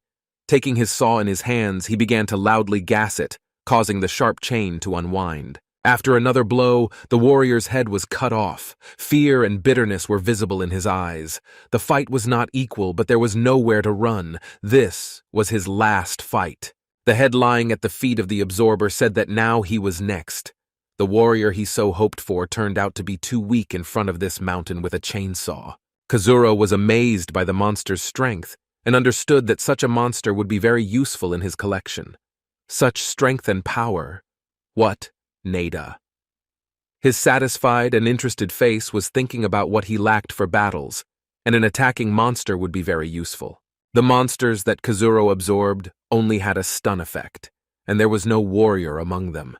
Taking his saw in his hands, he began to loudly gas it, causing the sharp chain to unwind. After another blow, the warrior's head was cut off. Fear and bitterness were visible in his eyes. The fight was not equal, but there was nowhere to run. This was his last fight. The head lying at the feet of the absorber said that now he was next. The warrior he so hoped for turned out to be too weak in front of this mountain with a chainsaw. Kazuro was amazed by the monster's strength and understood that such a monster would be very useful in his collection. Such strength and power. What? Nada. His satisfied and interested face was thinking about what he lacked for battles, and an attacking monster would be very useful. The monsters that Kazuro absorbed only had a stun effect, and there was no warrior among them.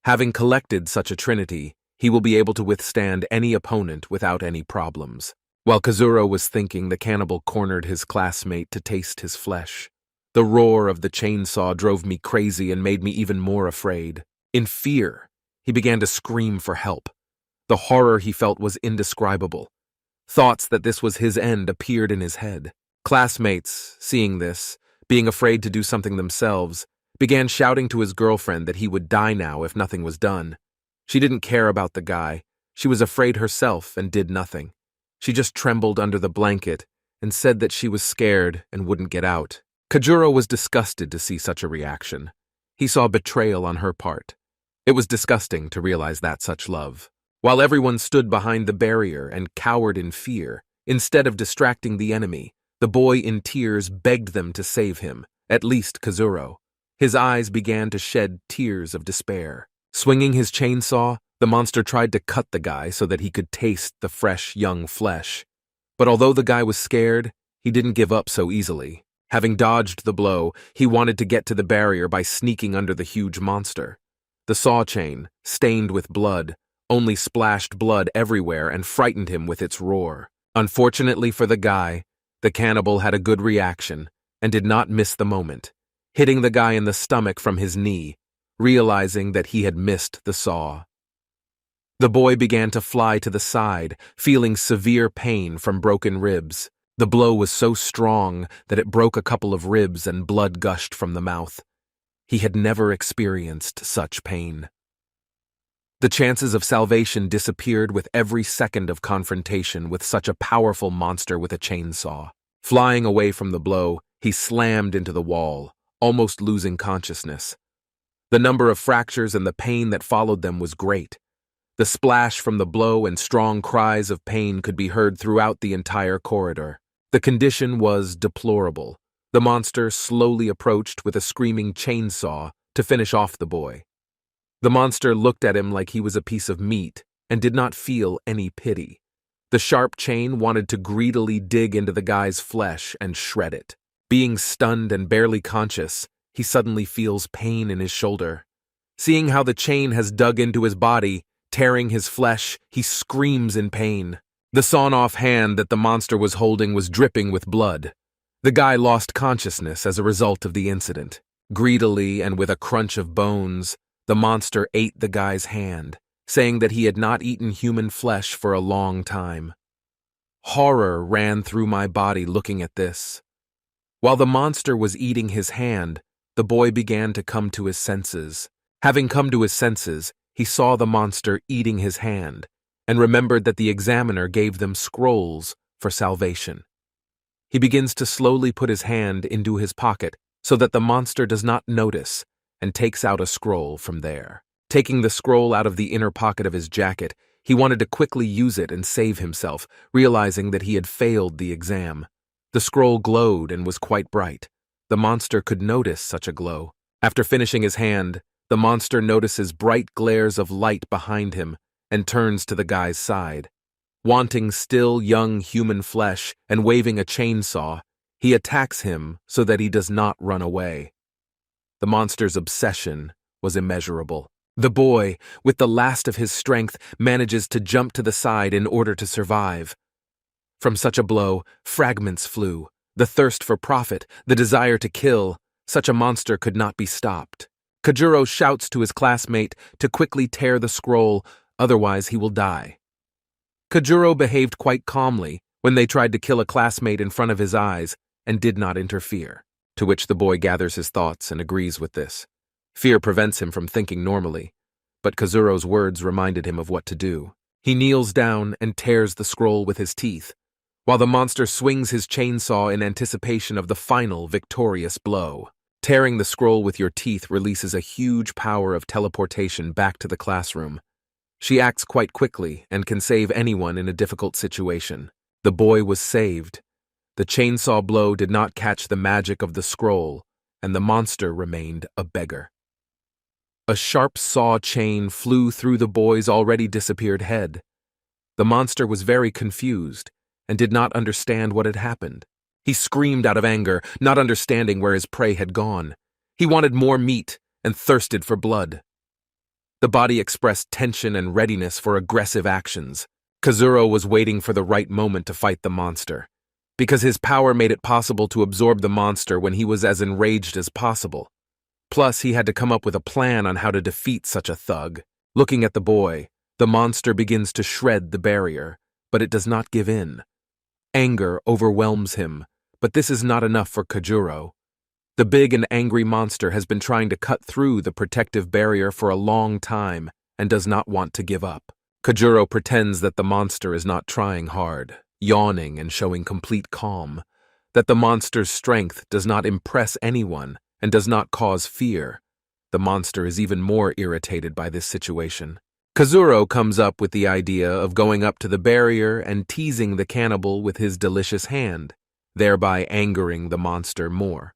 Having collected such a trinity, he will be able to withstand any opponent without any problems. While Kazuro was thinking, the cannibal cornered his classmate to taste his flesh. The roar of the chainsaw drove me crazy and made me even more afraid. In fear, he began to scream for help. The horror he felt was indescribable. Thoughts that this was his end appeared in his head. Classmates, seeing this, being afraid to do something themselves, began shouting to his girlfriend that he would die now if nothing was done. She didn't care about the guy. She was afraid herself and did nothing. She just trembled under the blanket and said that she was scared and wouldn't get out. Kajuro was disgusted to see such a reaction. He saw betrayal on her part. It was disgusting to realize that such love. While everyone stood behind the barrier and cowered in fear, instead of distracting the enemy, the boy in tears begged them to save him, at least Kazuro. His eyes began to shed tears of despair. Swinging his chainsaw, the monster tried to cut the guy so that he could taste the fresh, young flesh. But although the guy was scared, he didn't give up so easily. Having dodged the blow, he wanted to get to the barrier by sneaking under the huge monster. The saw chain, stained with blood, only splashed blood everywhere and frightened him with its roar. Unfortunately for the guy, the cannibal had a good reaction and did not miss the moment, hitting the guy in the stomach from his knee, realizing that he had missed the saw. The boy began to fly to the side, feeling severe pain from broken ribs. The blow was so strong that it broke a couple of ribs and blood gushed from the mouth. He had never experienced such pain. The chances of salvation disappeared with every second of confrontation with such a powerful monster with a chainsaw. Flying away from the blow, he slammed into the wall, almost losing consciousness. The number of fractures and the pain that followed them was great. The splash from the blow and strong cries of pain could be heard throughout the entire corridor. The condition was deplorable. The monster slowly approached with a screaming chainsaw to finish off the boy. The monster looked at him like he was a piece of meat and did not feel any pity. The sharp chain wanted to greedily dig into the guy's flesh and shred it. Being stunned and barely conscious, he suddenly feels pain in his shoulder. Seeing how the chain has dug into his body, tearing his flesh, he screams in pain. The sawn-off hand that the monster was holding was dripping with blood. The guy lost consciousness as a result of the incident. Greedily and with a crunch of bones, the monster ate the guy's hand, saying that he had not eaten human flesh for a long time. Horror ran through my body looking at this. While the monster was eating his hand, the boy began to come to his senses. Having come to his senses, he saw the monster eating his hand and remembered that the examiner gave them scrolls for salvation. He begins to slowly put his hand into his pocket so that the monster does not notice and takes out a scroll from there. Taking the scroll out of the inner pocket of his jacket, he wanted to quickly use it and save himself, realizing that he had failed the exam. The scroll glowed and was quite bright. The monster could notice such a glow. After finishing his hand, the monster notices bright glares of light behind him and turns to the guy's side. Wanting still young human flesh and waving a chainsaw, he attacks him so that he does not run away. The monster's obsession was immeasurable. The boy, with the last of his strength, manages to jump to the side in order to survive. From such a blow, fragments flew. The thirst for profit, the desire to kill, such a monster could not be stopped. Kojuro shouts to his classmate to quickly tear the scroll, otherwise he will die. Kojuro behaved quite calmly when they tried to kill a classmate in front of his eyes and did not interfere, to which the boy gathers his thoughts and agrees with this. Fear prevents him from thinking normally, but Kazuro's words reminded him of what to do. He kneels down and tears the scroll with his teeth, while the monster swings his chainsaw in anticipation of the final victorious blow. Tearing the scroll with your teeth releases a huge power of teleportation back to the classroom. She acts quite quickly and can save anyone in a difficult situation. The boy was saved. The chainsaw blow did not catch the magic of the scroll, and the monster remained a beggar. A sharp saw chain flew through the boy's already disappeared head. The monster was very confused and did not understand what had happened. He screamed out of anger, not understanding where his prey had gone. He wanted more meat and thirsted for blood. The body expressed tension and readiness for aggressive actions. Kazuro was waiting for the right moment to fight the monster, because his power made it possible to absorb the monster when he was as enraged as possible. Plus, he had to come up with a plan on how to defeat such a thug. Looking at the boy, the monster begins to shred the barrier, but it does not give in. Anger overwhelms him, but this is not enough for Kojuro. The big and angry monster has been trying to cut through the protective barrier for a long time and does not want to give up. Kojuro pretends that the monster is not trying hard, yawning and showing complete calm, that the monster's strength does not impress anyone and does not cause fear. The monster is even more irritated by this situation. Kazuro comes up with the idea of going up to the barrier and teasing the cannibal with his delicious hand, thereby angering the monster more.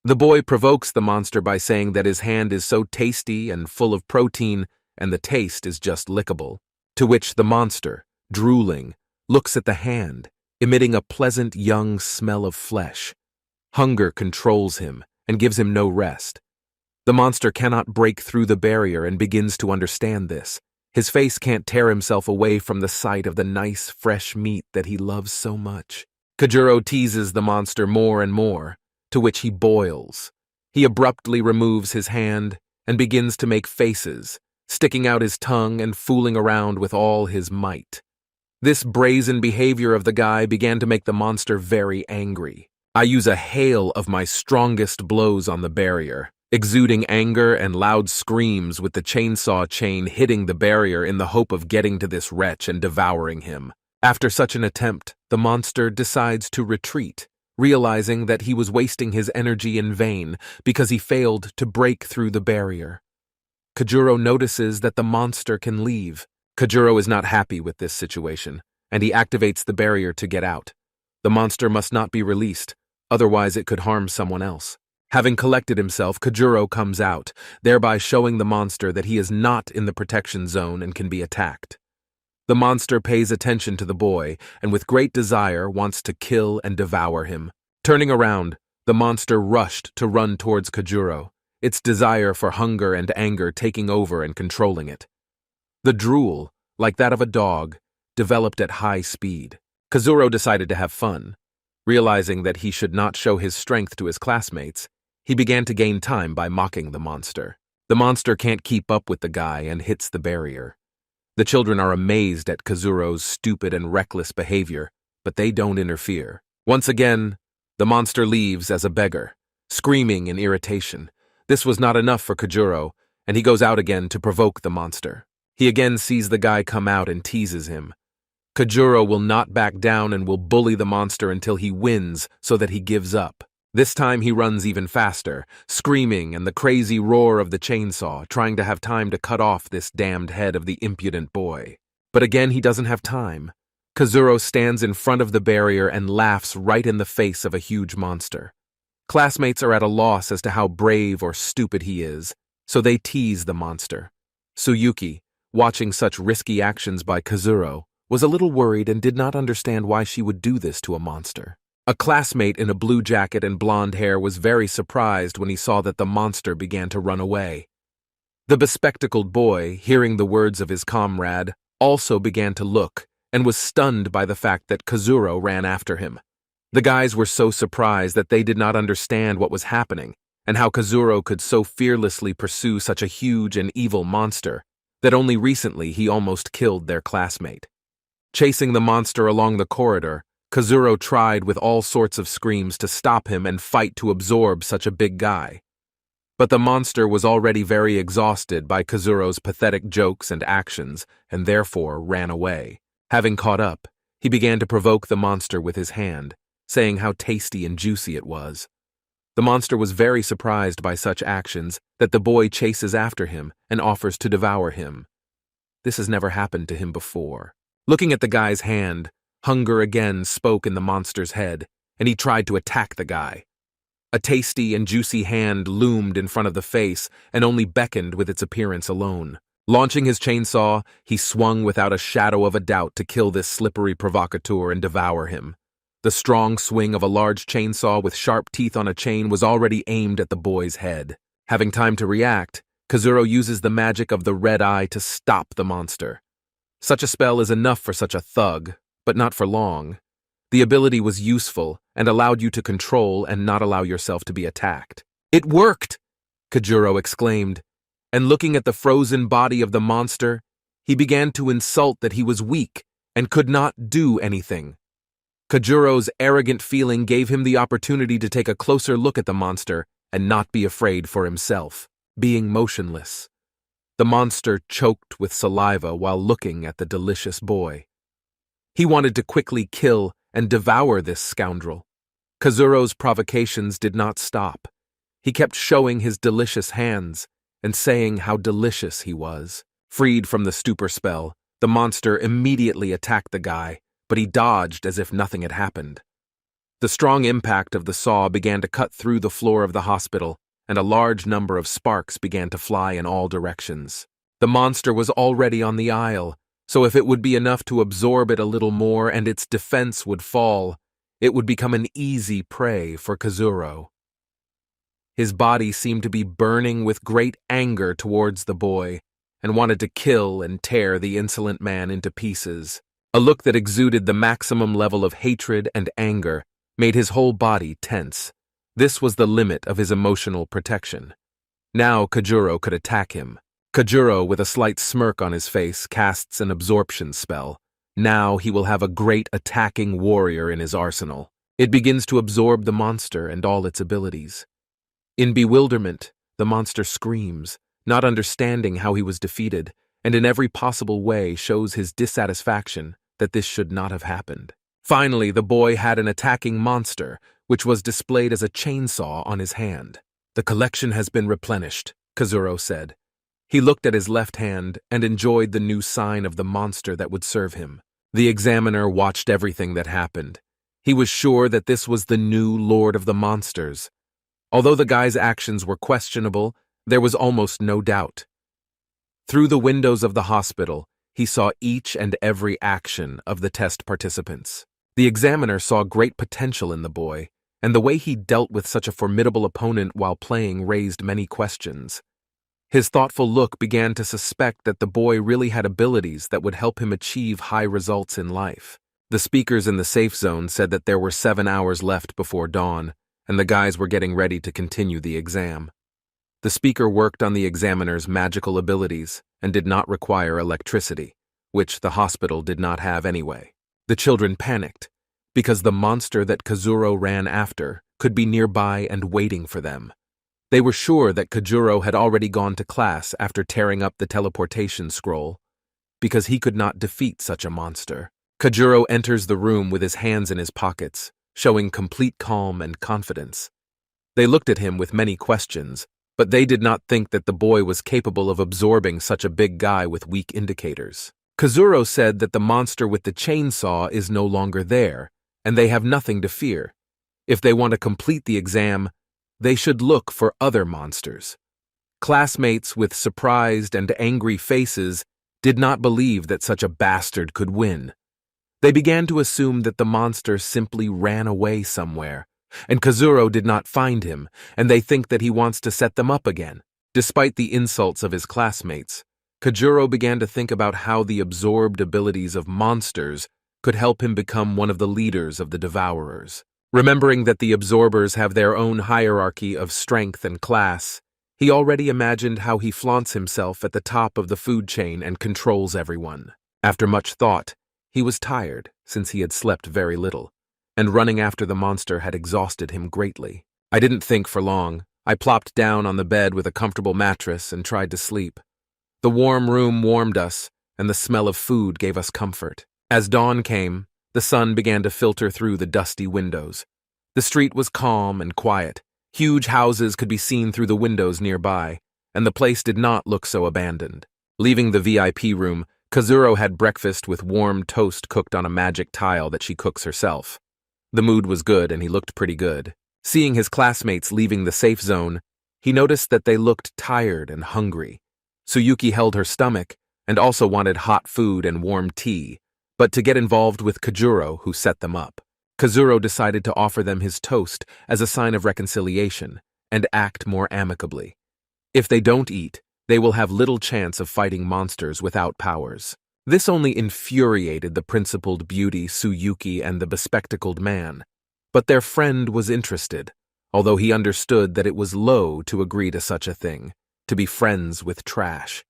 The boy provokes the monster by saying that his hand is so tasty and full of protein and the taste is just lickable, to which the monster, drooling, looks at the hand, emitting a pleasant young smell of flesh. Hunger controls him and gives him no rest. The monster cannot break through the barrier and begins to understand this. His face can't tear himself away from the sight of the nice, fresh meat that he loves so much. Kojuro teases the monster more and more, to which he boils. He abruptly removes his hand and begins to make faces, sticking out his tongue and fooling around with all his might. This brazen behavior of the guy began to make the monster very angry. I use a hail of my strongest blows on the barrier, exuding anger and loud screams with the chainsaw chain hitting the barrier in the hope of getting to this wretch and devouring him. After such an attempt, the monster decides to retreat, realizing that he was wasting his energy in vain because he failed to break through the barrier. Kojuro notices that the monster can leave. Kojuro is not happy with this situation, and he activates the barrier to get out. The monster must not be released, otherwise it could harm someone else. Having collected himself, Kojuro comes out, thereby showing the monster that he is not in the protection zone and can be attacked. The monster pays attention to the boy and with great desire wants to kill and devour him. Turning around, the monster rushed to run towards Kojuro, its desire for hunger and anger taking over and controlling it. The drool, like that of a dog, developed at high speed. Kazuro decided to have fun. Realizing that he should not show his strength to his classmates, he began to gain time by mocking the monster. The monster can't keep up with the guy and hits the barrier. The children are amazed at Kazuro's stupid and reckless behavior, but they don't interfere. Once again, the monster leaves as a beggar, screaming in irritation. This was not enough for Kojuro, and he goes out again to provoke the monster. He again sees the guy come out and teases him. Kojuro will not back down and will bully the monster until he wins so that he gives up. This time he runs even faster, screaming and the crazy roar of the chainsaw, trying to have time to cut off this damned head of the impudent boy. But again he doesn't have time. Kazuro stands in front of the barrier and laughs right in the face of a huge monster. Classmates are at a loss as to how brave or stupid he is, so they tease the monster. Tsuyuki, watching such risky actions by Kazuro, was a little worried and did not understand why she would do this to a monster. A classmate in a blue jacket and blonde hair was very surprised when he saw that the monster began to run away. The bespectacled boy, hearing the words of his comrade, also began to look and was stunned by the fact that Kazuro ran after him. The guys were so surprised that they did not understand what was happening and how Kazuro could so fearlessly pursue such a huge and evil monster that only recently he almost killed their classmate. Chasing the monster along the corridor, Kazuro tried with all sorts of screams to stop him and fight to absorb such a big guy. But the monster was already very exhausted by Kazuro's pathetic jokes and actions and therefore ran away. Having caught up, he began to provoke the monster with his hand, saying how tasty and juicy it was. The monster was very surprised by such actions that the boy chases after him and offers to devour him. This has never happened to him before. Looking at the guy's hand, hunger again spoke in the monster's head, and he tried to attack the guy. A tasty and juicy hand loomed in front of the face and only beckoned with its appearance alone. Launching his chainsaw, he swung without a shadow of a doubt to kill this slippery provocateur and devour him. The strong swing of a large chainsaw with sharp teeth on a chain was already aimed at the boy's head. Having time to react, Kazuro uses the magic of the red eye to stop the monster. Such a spell is enough for such a thug, but not for long. The ability was useful and allowed you to control and not allow yourself to be attacked. "It worked!" Kazuro exclaimed, and looking at the frozen body of the monster, he began to insult that he was weak and could not do anything. Kajuro's arrogant feeling gave him the opportunity to take a closer look at the monster and not be afraid for himself, being motionless. The monster choked with saliva while looking at the delicious boy. He wanted to quickly kill and devour this scoundrel. Kazuro's provocations did not stop. He kept showing his delicious hands and saying how delicious he was. Freed from the stupor spell, the monster immediately attacked the guy, but he dodged as if nothing had happened. The strong impact of the saw began to cut through the floor of the hospital, and a large number of sparks began to fly in all directions. The monster was already on the aisle, so if it would be enough to absorb it a little more and its defense would fall, it would become an easy prey for Kazuro. His body seemed to be burning with great anger towards the boy and wanted to kill and tear the insolent man into pieces. A look that exuded the maximum level of hatred and anger made his whole body tense. This was the limit of his emotional protection. Now Kazuro could attack him. Kazuro, with a slight smirk on his face, casts an absorption spell. Now he will have a great attacking warrior in his arsenal. It begins to absorb the monster and all its abilities. In bewilderment, the monster screams, not understanding how he was defeated, and in every possible way shows his dissatisfaction that this should not have happened. Finally, the boy had an attacking monster, which was displayed as a chainsaw on his hand. "The collection has been replenished," Kazuro said. He looked at his left hand and enjoyed the new sign of the monster that would serve him. The examiner watched everything that happened. He was sure that this was the new Lord of the Monsters. Although the guy's actions were questionable, there was almost no doubt. Through the windows of the hospital, he saw each and every action of the test participants. The examiner saw great potential in the boy, and the way he dealt with such a formidable opponent while playing raised many questions. His thoughtful look began to suspect that the boy really had abilities that would help him achieve high results in life. The speakers in the safe zone said that there were 7 hours left before dawn, and the guys were getting ready to continue the exam. The speaker worked on the examiner's magical abilities and did not require electricity, which the hospital did not have anyway. The children panicked, because the monster that Kazuro ran after could be nearby and waiting for them. They were sure that Kazuro had already gone to class after tearing up the teleportation scroll, because he could not defeat such a monster. Kazuro enters the room with his hands in his pockets, showing complete calm and confidence. They looked at him with many questions, but they did not think that the boy was capable of absorbing such a big guy with weak indicators. Kazuro said that the monster with the chainsaw is no longer there, and they have nothing to fear. If they want to complete the exam, they should look for other monsters. Classmates with surprised and angry faces did not believe that such a bastard could win. They began to assume that the monster simply ran away somewhere, and Kazuro did not find him, and they think that he wants to set them up again. Despite the insults of his classmates, Kazuro began to think about how the absorbed abilities of monsters could help him become one of the leaders of the Devourers. Remembering that the Absorbers have their own hierarchy of strength and class, he already imagined how he flaunts himself at the top of the food chain and controls everyone. After much thought, he was tired, since he had slept very little, and running after the monster had exhausted him greatly. I didn't think for long. I plopped down on the bed with a comfortable mattress and tried to sleep. The warm room warmed us, and the smell of food gave us comfort. As dawn came, the sun began to filter through the dusty windows. The street was calm and quiet. Huge houses could be seen through the windows nearby, and the place did not look so abandoned. Leaving the VIP room, Kazuro had breakfast with warm toast cooked on a magic tile that she cooks herself. The mood was good and he looked pretty good. Seeing his classmates leaving the safe zone, he noticed that they looked tired and hungry. Tsuyuki held her stomach and also wanted hot food and warm tea, but to get involved with Kazuro, who set them up. Kazuro decided to offer them his toast as a sign of reconciliation and act more amicably. If they don't eat, they will have little chance of fighting monsters without powers. This only infuriated the principled beauty Tsuyuki and the bespectacled man, but their friend was interested, although he understood that it was low to agree to such a thing, to be friends with trash.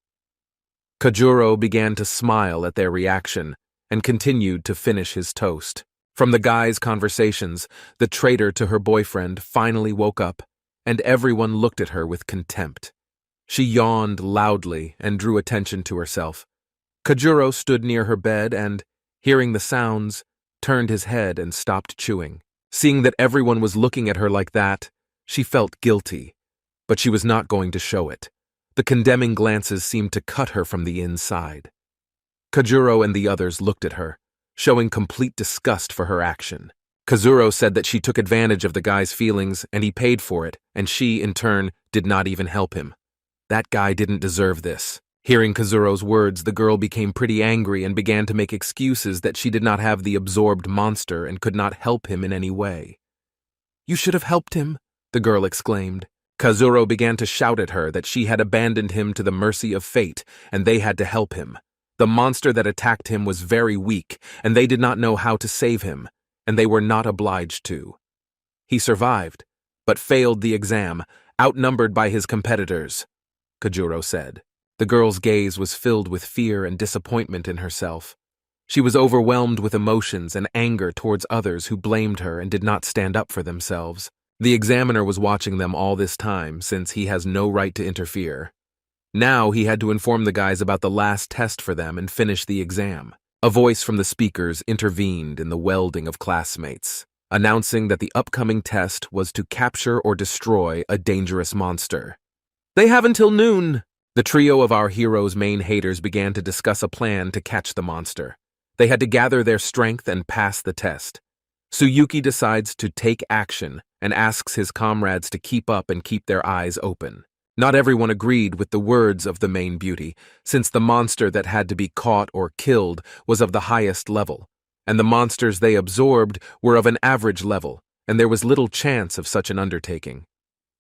Kazuro began to smile at their reaction and continued to finish his toast. From the guys' conversations, the traitor to her boyfriend finally woke up, and everyone looked at her with contempt. She yawned loudly and drew attention to herself. Kazuro stood near her bed and, hearing the sounds, turned his head and stopped chewing. Seeing that everyone was looking at her like that, she felt guilty, but she was not going to show it. The condemning glances seemed to cut her from the inside. Kazuro and the others looked at her, showing complete disgust for her action. Kazuro said that she took advantage of the guy's feelings and he paid for it, and she, in turn, did not even help him. That guy didn't deserve this. Hearing Kazuro's words, the girl became pretty angry and began to make excuses that she did not have the absorbed monster and could not help him in any way. "You should have helped him," the girl exclaimed. Kazuro began to shout at her that she had abandoned him to the mercy of fate and they had to help him. The monster that attacked him was very weak and they did not know how to save him, and they were not obliged to. He survived, but failed the exam, outnumbered by his competitors, Kazuro said. The girl's gaze was filled with fear and disappointment in herself. She was overwhelmed with emotions and anger towards others who blamed her and did not stand up for themselves. The examiner was watching them all this time, since he has no right to interfere. Now he had to inform the guys about the last test for them and finish the exam. A voice from the speakers intervened in the welding of classmates, announcing that the upcoming test was to capture or destroy a dangerous monster. "They have until noon." The trio of our hero's main haters began to discuss a plan to catch the monster. They had to gather their strength and pass the test. Tsuyuki decides to take action and asks his comrades to keep up and keep their eyes open. Not everyone agreed with the words of the main beauty, since the monster that had to be caught or killed was of the highest level, and the monsters they absorbed were of an average level, and there was little chance of such an undertaking.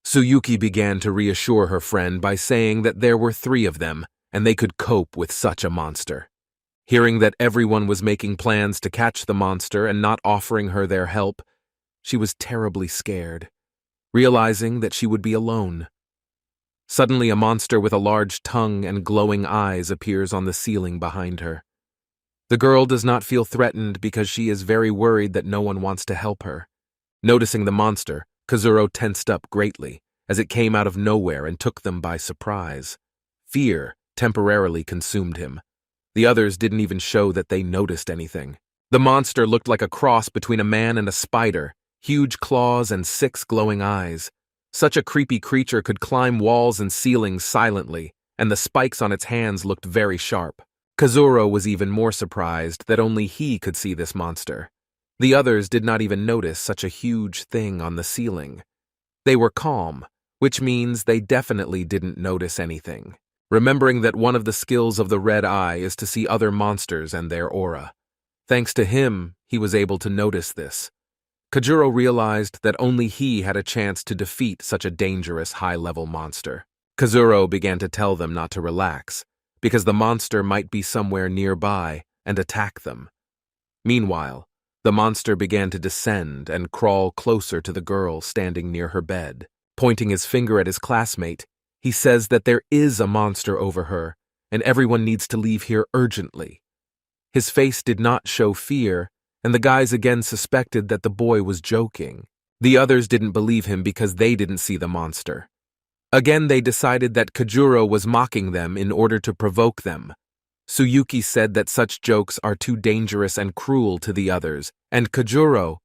Tsuyuki began to reassure her friend by saying that there were 3 of them, and they could cope with such a monster. Hearing that everyone was making plans to catch the monster and not offering her their help, she was terribly scared, realizing that she would be alone. Suddenly, a monster with a large tongue and glowing eyes appears on the ceiling behind her. The girl does not feel threatened because she is very worried that no one wants to help her. Noticing the monster, Kazuro tensed up greatly, as it came out of nowhere and took them by surprise. Fear temporarily consumed him. The others didn't even show that they noticed anything. The monster looked like a cross between a man and a spider, huge claws and 6 glowing eyes. Such a creepy creature could climb walls and ceilings silently, and the spikes on its hands looked very sharp. Kazuro was even more surprised that only he could see this monster. The others did not even notice such a huge thing on the ceiling. They were calm, which means they definitely didn't notice anything, remembering that one of the skills of the red eye is to see other monsters and their aura. Thanks to him, he was able to notice this. Kajuro realized that only he had a chance to defeat such a dangerous high-level monster. Kazuro began to tell them not to relax, because the monster might be somewhere nearby and attack them. Meanwhile, the monster began to descend and crawl closer to the girl standing near her bed. Pointing his finger at his classmate, he says that there is a monster over her, and everyone needs to leave here urgently. His face did not show fear, and the guys again suspected that the boy was joking. The others didn't believe him because they didn't see the monster. Again, they decided that Kajuro was mocking them in order to provoke them. Tsuyuki said that such jokes are too dangerous and cruel to the others, and Kajuro,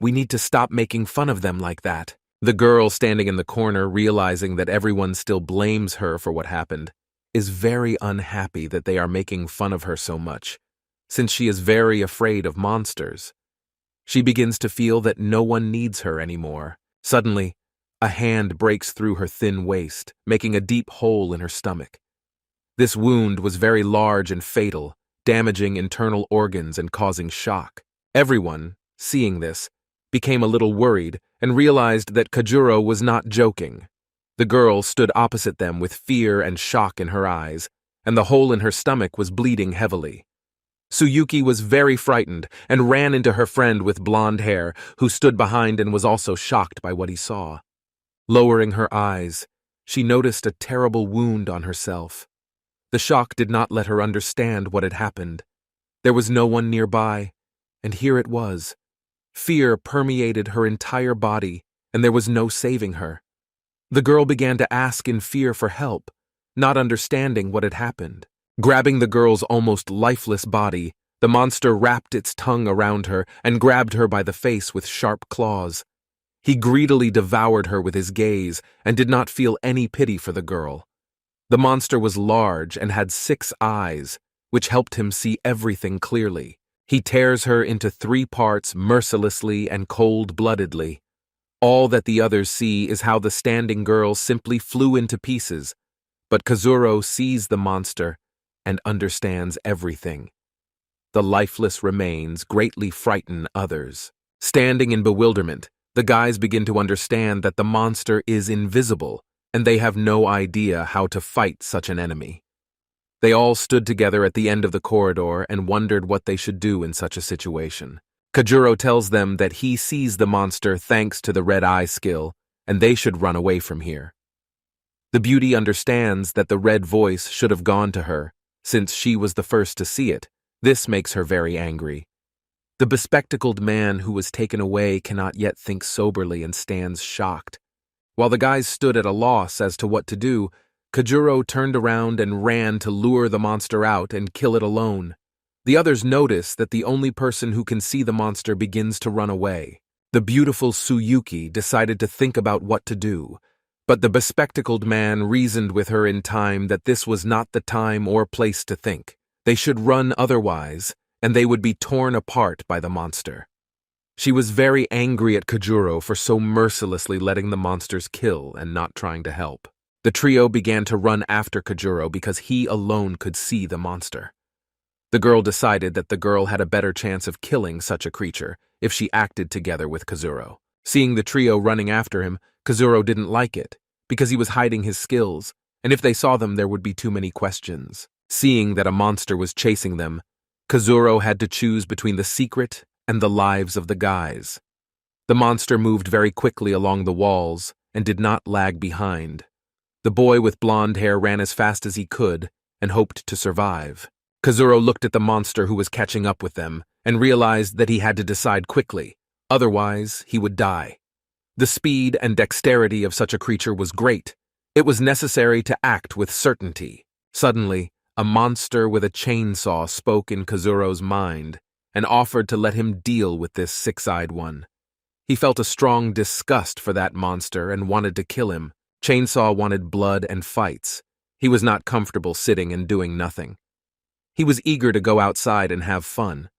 "We need to stop making fun of them like that." The girl standing in the corner, realizing that everyone still blames her for what happened, is very unhappy that they are making fun of her so much, since she is very afraid of monsters. She begins to feel that no one needs her anymore. Suddenly, a hand breaks through her thin waist, making a deep hole in her stomach. This wound was very large and fatal, damaging internal organs and causing shock. Everyone, seeing this, became a little worried and realized that Kajuro was not joking. The girl stood opposite them with fear and shock in her eyes, and the hole in her stomach was bleeding heavily. Tsuyuki was very frightened and ran into her friend with blonde hair, who stood behind and was also shocked by what he saw. Lowering her eyes, she noticed a terrible wound on herself. The shock did not let her understand what had happened. There was no one nearby, and here it was. Fear permeated her entire body, and there was no saving her. The girl began to ask in fear for help, not understanding what had happened. Grabbing the girl's almost lifeless body, the monster wrapped its tongue around her and grabbed her by the face with sharp claws. He greedily devoured her with his gaze and did not feel any pity for the girl. The monster was large and had 6 eyes, which helped him see everything clearly. He tears her into 3 parts mercilessly and cold-bloodedly. All that the others see is how the standing girl simply flew into pieces, but Kazuro sees the monster and understands everything. The lifeless remains greatly frighten others. Standing in bewilderment, the guys begin to understand that the monster is invisible, and they have no idea how to fight such an enemy. They all stood together at the end of the corridor and wondered what they should do in such a situation. Kajuro tells them that he sees the monster thanks to the red eye skill, and they should run away from here. The beauty understands that the red voice should have gone to her, since she was the first to see it. This makes her very angry. The bespectacled man who was taken away cannot yet think soberly and stands shocked. While the guys stood at a loss as to what to do, Kajuro turned around and ran to lure the monster out and kill it alone. The others notice that the only person who can see the monster begins to run away. The beautiful Tsuyuki decided to think about what to do, but the bespectacled man reasoned with her in time that this was not the time or place to think. They should run otherwise, and they would be torn apart by the monster. She was very angry at Kajuro for so mercilessly letting the monsters kill and not trying to help. The trio began to run after Kajuro because he alone could see the monster. The girl decided that the girl had a better chance of killing such a creature if she acted together with Kazuro. Seeing the trio running after him, Kazuro didn't like it, because he was hiding his skills, and if they saw them there would be too many questions. Seeing that a monster was chasing them, Kazuro had to choose between the secret and the lives of the guys. The monster moved very quickly along the walls and did not lag behind. The boy with blonde hair ran as fast as he could and hoped to survive. Kazuro looked at the monster who was catching up with them and realized that he had to decide quickly, otherwise he would die. The speed and dexterity of such a creature was great. It was necessary to act with certainty. Suddenly, a monster with a chainsaw spoke in Kazuro's mind and offered to let him deal with this 6-eyed one. He felt a strong disgust for that monster and wanted to kill him. Chainsaw wanted blood and fights. He was not comfortable sitting and doing nothing. He was eager to go outside and have fun.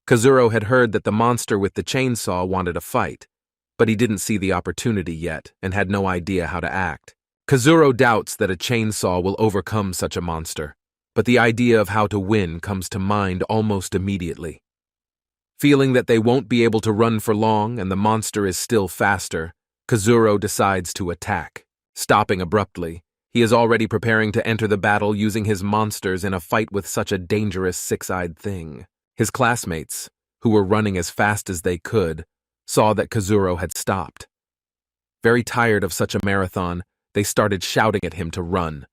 Kazuro had heard that the monster with the chainsaw wanted a fight, but he didn't see the opportunity yet and had no idea how to act. Kazuro doubts that a chainsaw will overcome such a monster, but the idea of how to win comes to mind almost immediately. Feeling that they won't be able to run for long and the monster is still faster, Kazuro decides to attack. Stopping abruptly, he is already preparing to enter the battle using his monsters in a fight with such a dangerous six-eyed thing. His classmates, who were running as fast as they could, saw that Kazuro had stopped. Very tired of such a marathon, they started shouting at him to run.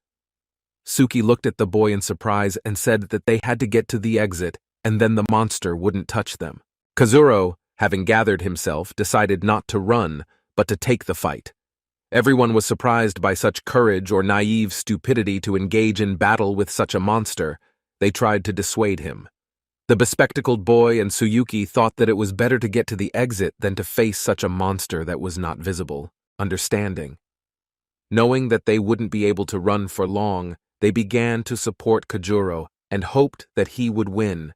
Suki looked at the boy in surprise and said that they had to get to the exit and then the monster wouldn't touch them. Kazuro, having gathered himself, decided not to run, but to take the fight. Everyone was surprised by such courage or naive stupidity to engage in battle with such a monster. They tried to dissuade him. The bespectacled boy and Tsuyuki thought that it was better to get to the exit than to face such a monster that was not visible. Understanding. Knowing that they wouldn't be able to run for long, they began to support Kazuro and hoped that he would win.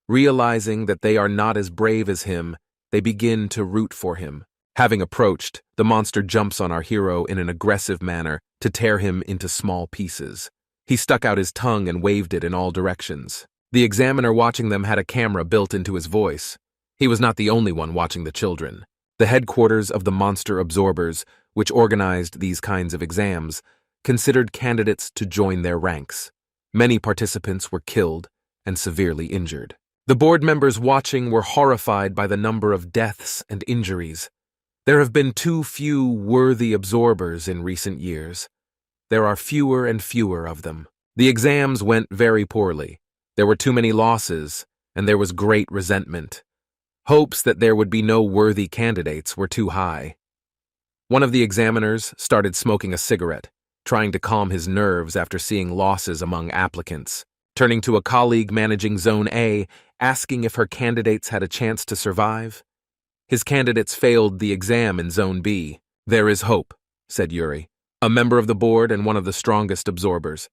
Realizing that they are not as brave as him, they begin to root for him. Having approached, the monster jumps on our hero in an aggressive manner to tear him into small pieces. He stuck out his tongue and waved it in all directions. The examiner watching them had a camera built into his voice. He was not the only one watching the children. The headquarters of the monster absorbers, which organized these kinds of exams, considered candidates to join their ranks. Many participants were killed and severely injured. The board members watching were horrified by the number of deaths and injuries. There have been too few worthy absorbers in recent years. There are fewer and fewer of them. The exams went very poorly. There were too many losses, and there was great resentment. Hopes that there would be no worthy candidates were too high. One of the examiners started smoking a cigarette, trying to calm his nerves after seeing losses among applicants. Turning to a colleague managing Zone A, asking if her candidates had a chance to survive. His candidates failed the exam in Zone B. "There is hope," said Yuri, a member of the board and one of the strongest absorbers.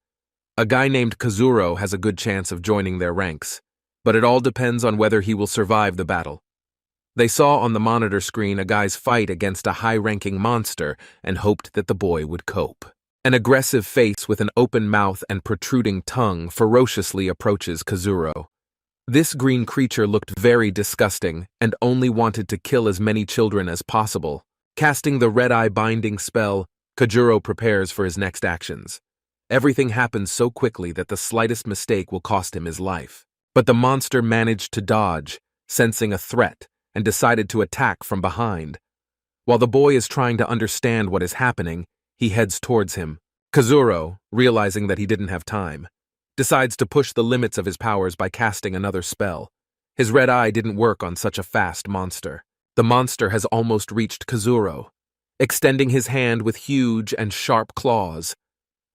"A guy named Kazuro has a good chance of joining their ranks, but it all depends on whether he will survive the battle." They saw on the monitor screen a guy's fight against a high-ranking monster and hoped that the boy would cope. An aggressive face with an open mouth and protruding tongue ferociously approaches Kazuro. This green creature looked very disgusting and only wanted to kill as many children as possible. Casting the red-eye binding spell, Kazuro prepares for his next actions. Everything happens so quickly that the slightest mistake will cost him his life. But the monster managed to dodge, sensing a threat, and decided to attack from behind. While the boy is trying to understand what is happening, he heads towards him. Kazuro, realizing that he didn't have time, decides to push the limits of his powers by casting another spell. His red eye didn't work on such a fast monster. The monster has almost reached Kazuro, extending his hand with huge and sharp claws.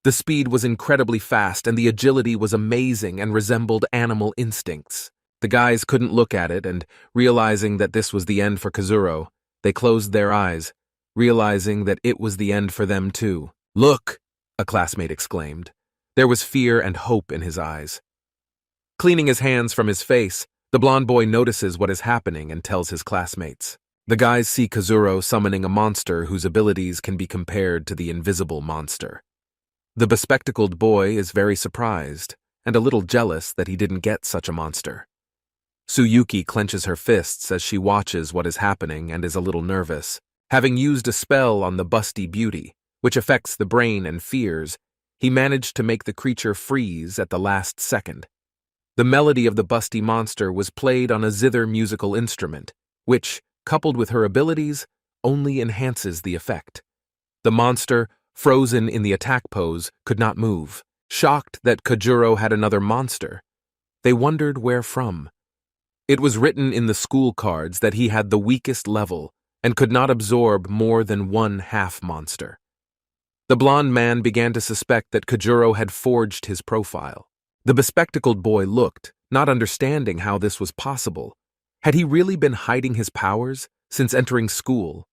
The speed was incredibly fast and the agility was amazing and resembled animal instincts. The guys couldn't look at it and, realizing that this was the end for Kazuro, they closed their eyes, realizing that it was the end for them too. "Look!" a classmate exclaimed. There was fear and hope in his eyes. Cleaning his hands from his face, the blond boy notices what is happening and tells his classmates. The guys see Kazuro summoning a monster whose abilities can be compared to the invisible monster. The bespectacled boy is very surprised and a little jealous that he didn't get such a monster. Tsuyuki clenches her fists as she watches what is happening and is a little nervous. Having used a spell on the busty beauty, which affects the brain and fears, he managed to make the creature freeze at the last second. The melody of the busty monster was played on a zither musical instrument, which, coupled with her abilities, only enhances the effect. The monster, frozen in the attack pose, could not move. Shocked that Kazuro had another monster, they wondered where from. It was written in the school cards that he had the weakest level and could not absorb more than one half monster. The blond man began to suspect that Kazuro had forged his profile. The bespectacled boy looked, not understanding how this was possible. Had he really been hiding his powers since entering school?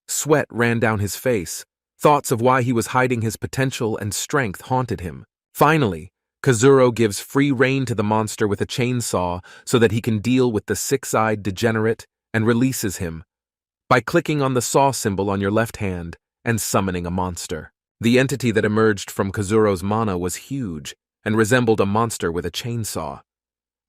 Sweat ran down his face. Thoughts of why he was hiding his potential and strength haunted him. Finally, Kazuro gives free rein to the monster with a chainsaw so that he can deal with the six-eyed degenerate and releases him by clicking on the saw symbol on your left hand and summoning a monster. The entity that emerged from Kazuro's mana was huge and resembled a monster with a chainsaw.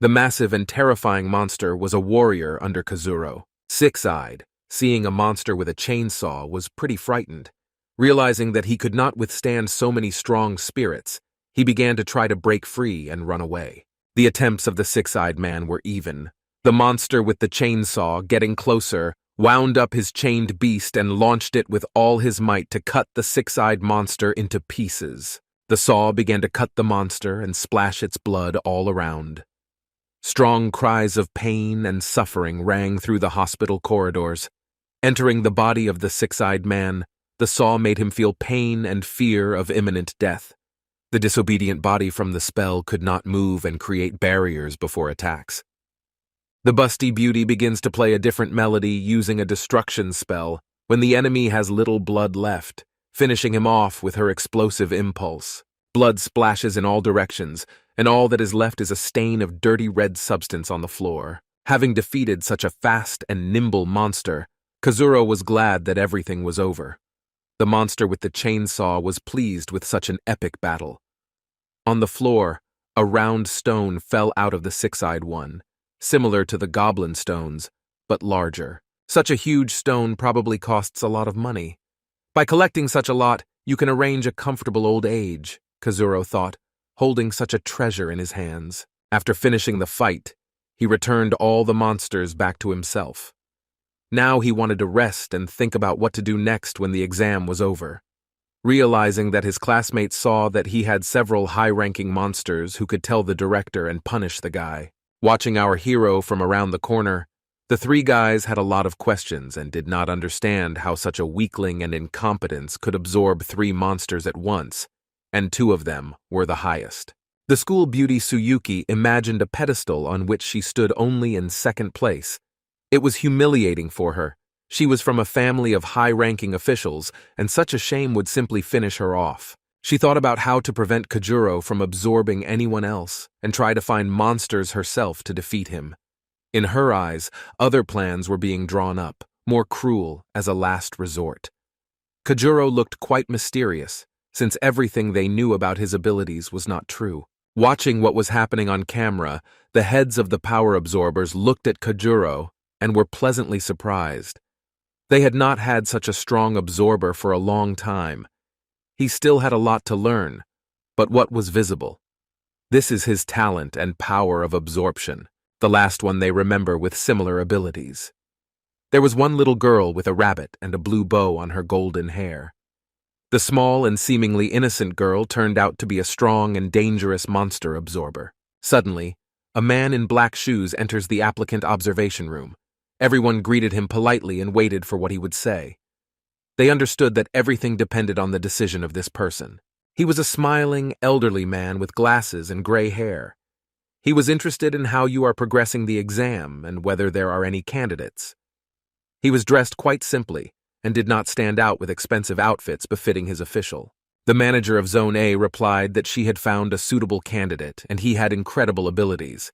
The massive and terrifying monster was a warrior under Kazuro. Six-eyed, seeing a monster with a chainsaw, was pretty frightened. Realizing that he could not withstand so many strong spirits, he began to try to break free and run away. The attempts of the six-eyed man were even. The monster with the chainsaw, getting closer, wound up his chained beast and launched it with all his might to cut the six-eyed monster into pieces. The saw began to cut the monster and splash its blood all around. Strong cries of pain and suffering rang through the hospital corridors. Entering the body of the six-eyed man, the saw made him feel pain and fear of imminent death. The disobedient body from the spell could not move and create barriers before attacks. The busty beauty begins to play a different melody using a destruction spell when the enemy has little blood left, finishing him off with her explosive impulse. Blood splashes in all directions, and all that is left is a stain of dirty red substance on the floor. Having defeated such a fast and nimble monster, Kazuro was glad that everything was over. The monster with the chainsaw was pleased with such an epic battle. On the floor, a round stone fell out of the six-eyed one, similar to the goblin stones, but larger. Such a huge stone probably costs a lot of money. By collecting such a lot, you can arrange a comfortable old age, Kazuro thought, holding such a treasure in his hands. After finishing the fight, he returned all the monsters back to himself. Now he wanted to rest and think about what to do next when the exam was over. Realizing that his classmates saw that he had several high-ranking monsters who could tell the director and punish the guy. Watching our hero from around the corner, the three guys had a lot of questions and did not understand how such a weakling and incompetence could absorb three monsters at once, and two of them were the highest. The school beauty Tsuyuki imagined a pedestal on which she stood only in second place. It was humiliating for her. She was from a family of high-ranking officials, and such a shame would simply finish her off. She thought about how to prevent Kajuro from absorbing anyone else and try to find monsters herself to defeat him. In her eyes, other plans were being drawn up, more cruel as a last resort. Kajuro looked quite mysterious, since everything they knew about his abilities was not true. Watching what was happening on camera, the heads of the power absorbers looked at Kajuro and were pleasantly surprised. They had not had such a strong absorber for a long time. He still had a lot to learn, but what was visible? This is his talent and power of absorption, the last one they remember with similar abilities. There was one little girl with a rabbit and a blue bow on her golden hair. The small and seemingly innocent girl turned out to be a strong and dangerous monster absorber. Suddenly, a man in black shoes enters the applicant observation room. Everyone greeted him politely and waited for what he would say. They understood that everything depended on the decision of this person. He was a smiling, elderly man with glasses and gray hair. He was interested in how you are progressing the exam and whether there are any candidates. He was dressed quite simply and did not stand out with expensive outfits befitting his official. The manager of Zone A replied that she had found a suitable candidate and he had incredible abilities,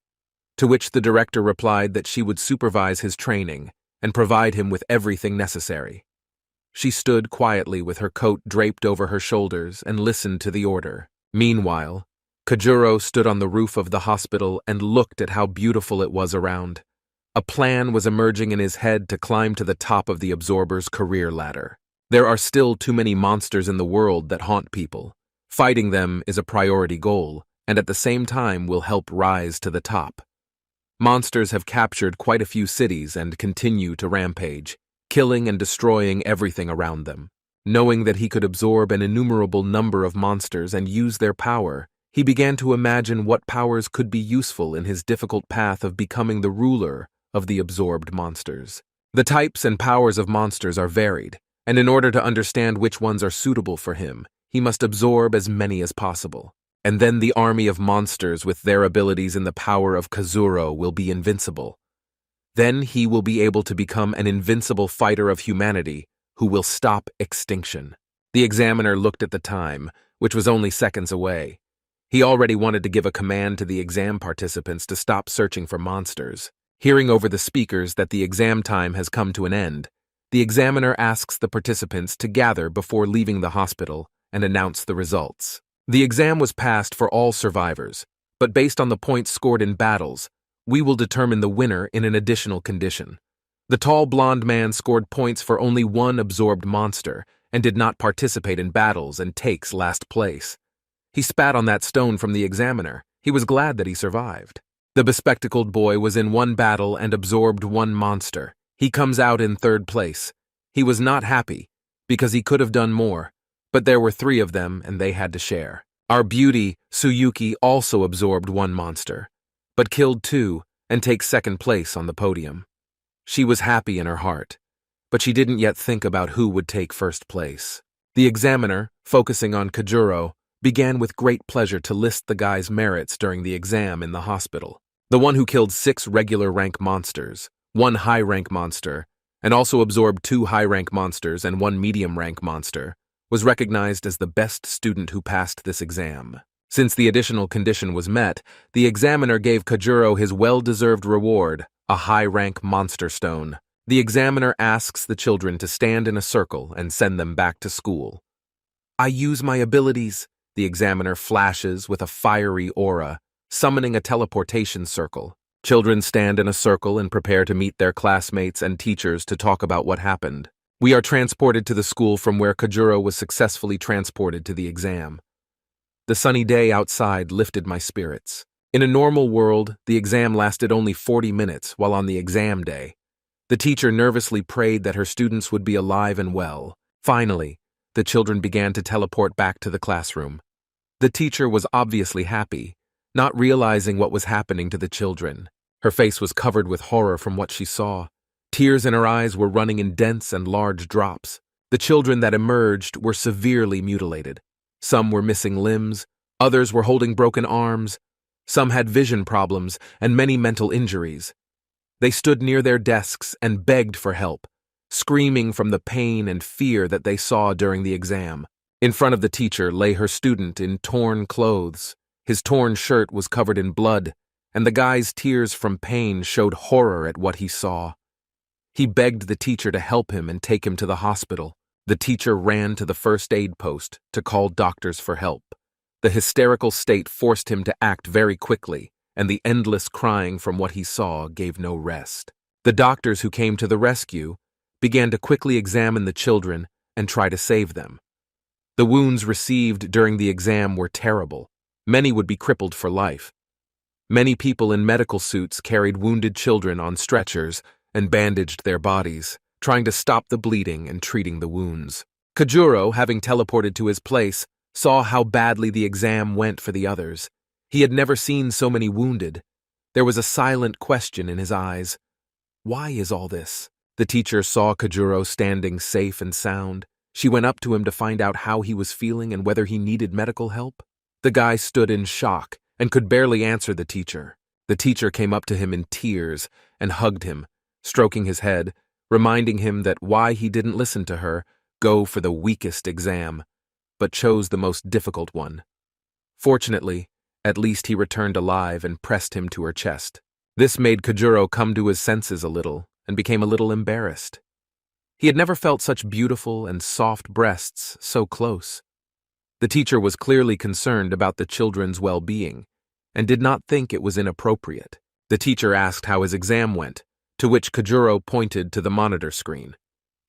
to which the director replied that she would supervise his training and provide him with everything necessary. She stood quietly with her coat draped over her shoulders and listened to the order. Meanwhile, Kajuro stood on the roof of the hospital and looked at how beautiful it was around. A plan was emerging in his head to climb to the top of the absorber's career ladder. There are still too many monsters in the world that haunt people. Fighting them is a priority goal, and at the same time will help rise to the top. Monsters have captured quite a few cities and continue to rampage, killing and destroying everything around them. Knowing that he could absorb an innumerable number of monsters and use their power, he began to imagine what powers could be useful in his difficult path of becoming the ruler of the absorbed monsters. The types and powers of monsters are varied, and in order to understand which ones are suitable for him, he must absorb as many as possible. And then the army of monsters with their abilities and the power of Kazuro will be invincible. Then he will be able to become an invincible fighter of humanity who will stop extinction. The examiner looked at the time, which was only seconds away. He already wanted to give a command to the exam participants to stop searching for monsters. Hearing over the speakers that the exam time has come to an end, the examiner asks the participants to gather before leaving the hospital and announce the results. The exam was passed for all survivors, but based on the points scored in battles, we will determine the winner in an additional condition. The tall blonde man scored points for only one absorbed monster and did not participate in battles and takes last place. He spat on that stone from the examiner. He was glad that he survived. The bespectacled boy was in one battle and absorbed one monster. He comes out in third place. He was not happy, because he could have done more, but there were 3 of them and they had to share. Our beauty, Tsuyuki, also absorbed one monster, but killed 2 and takes second place on the podium. She was happy in her heart, but she didn't yet think about who would take first place. The examiner, focusing on Kajuro, began with great pleasure to list the guy's merits during the exam in the hospital. The one who killed 6 regular rank monsters, 1 high rank monster, and also absorbed 2 high rank monsters and 1 medium rank monster, was recognized as the best student who passed this exam. Since the additional condition was met, the examiner gave Kajuro his well-deserved reward, a high-rank monster stone. The examiner asks the children to stand in a circle and send them back to school. I use my abilities, the examiner flashes with a fiery aura, summoning a teleportation circle. Children stand in a circle and prepare to meet their classmates and teachers to talk about what happened. We are transported to the school from where Kajuro was successfully transported to the exam. The sunny day outside lifted my spirits. In a normal world, the exam lasted only 40 minutes, while on the exam day, the teacher nervously prayed that her students would be alive and well. Finally, the children began to teleport back to the classroom. The teacher was obviously happy, not realizing what was happening to the children. Her face was covered with horror from what she saw. Tears in her eyes were running in dense and large drops. The children that emerged were severely mutilated. Some were missing limbs, others were holding broken arms, some had vision problems and many mental injuries. They stood near their desks and begged for help, screaming from the pain and fear that they saw during the exam. In front of the teacher lay her student in torn clothes. His torn shirt was covered in blood, and the guy's tears from pain showed horror at what he saw. He begged the teacher to help him and take him to the hospital. The teacher ran to the first aid post to call doctors for help. The hysterical state forced him to act very quickly, and the endless crying from what he saw gave no rest. The doctors who came to the rescue began to quickly examine the children and try to save them. The wounds received during the exam were terrible. Many would be crippled for life. Many people in medical suits carried wounded children on stretchers and bandaged their bodies, trying to stop the bleeding and treating the wounds. Kajuro, having teleported to his place, saw how badly the exam went for the others. He had never seen so many wounded. There was a silent question in his eyes. Why is all this? The teacher saw Kajuro standing safe and sound. She went up to him to find out how he was feeling and whether he needed medical help. The guy stood in shock and could barely answer the teacher. The teacher came up to him in tears and hugged him, stroking his head, reminding him that why he didn't listen to her, go for the weakest exam, but chose the most difficult one. Fortunately, at least he returned alive and pressed him to her chest. This made Kajuro come to his senses a little and became a little embarrassed. He had never felt such beautiful and soft breasts so close. The teacher was clearly concerned about the children's well-being and did not think it was inappropriate. The teacher asked how his exam went, to which Kajuro pointed to the monitor screen.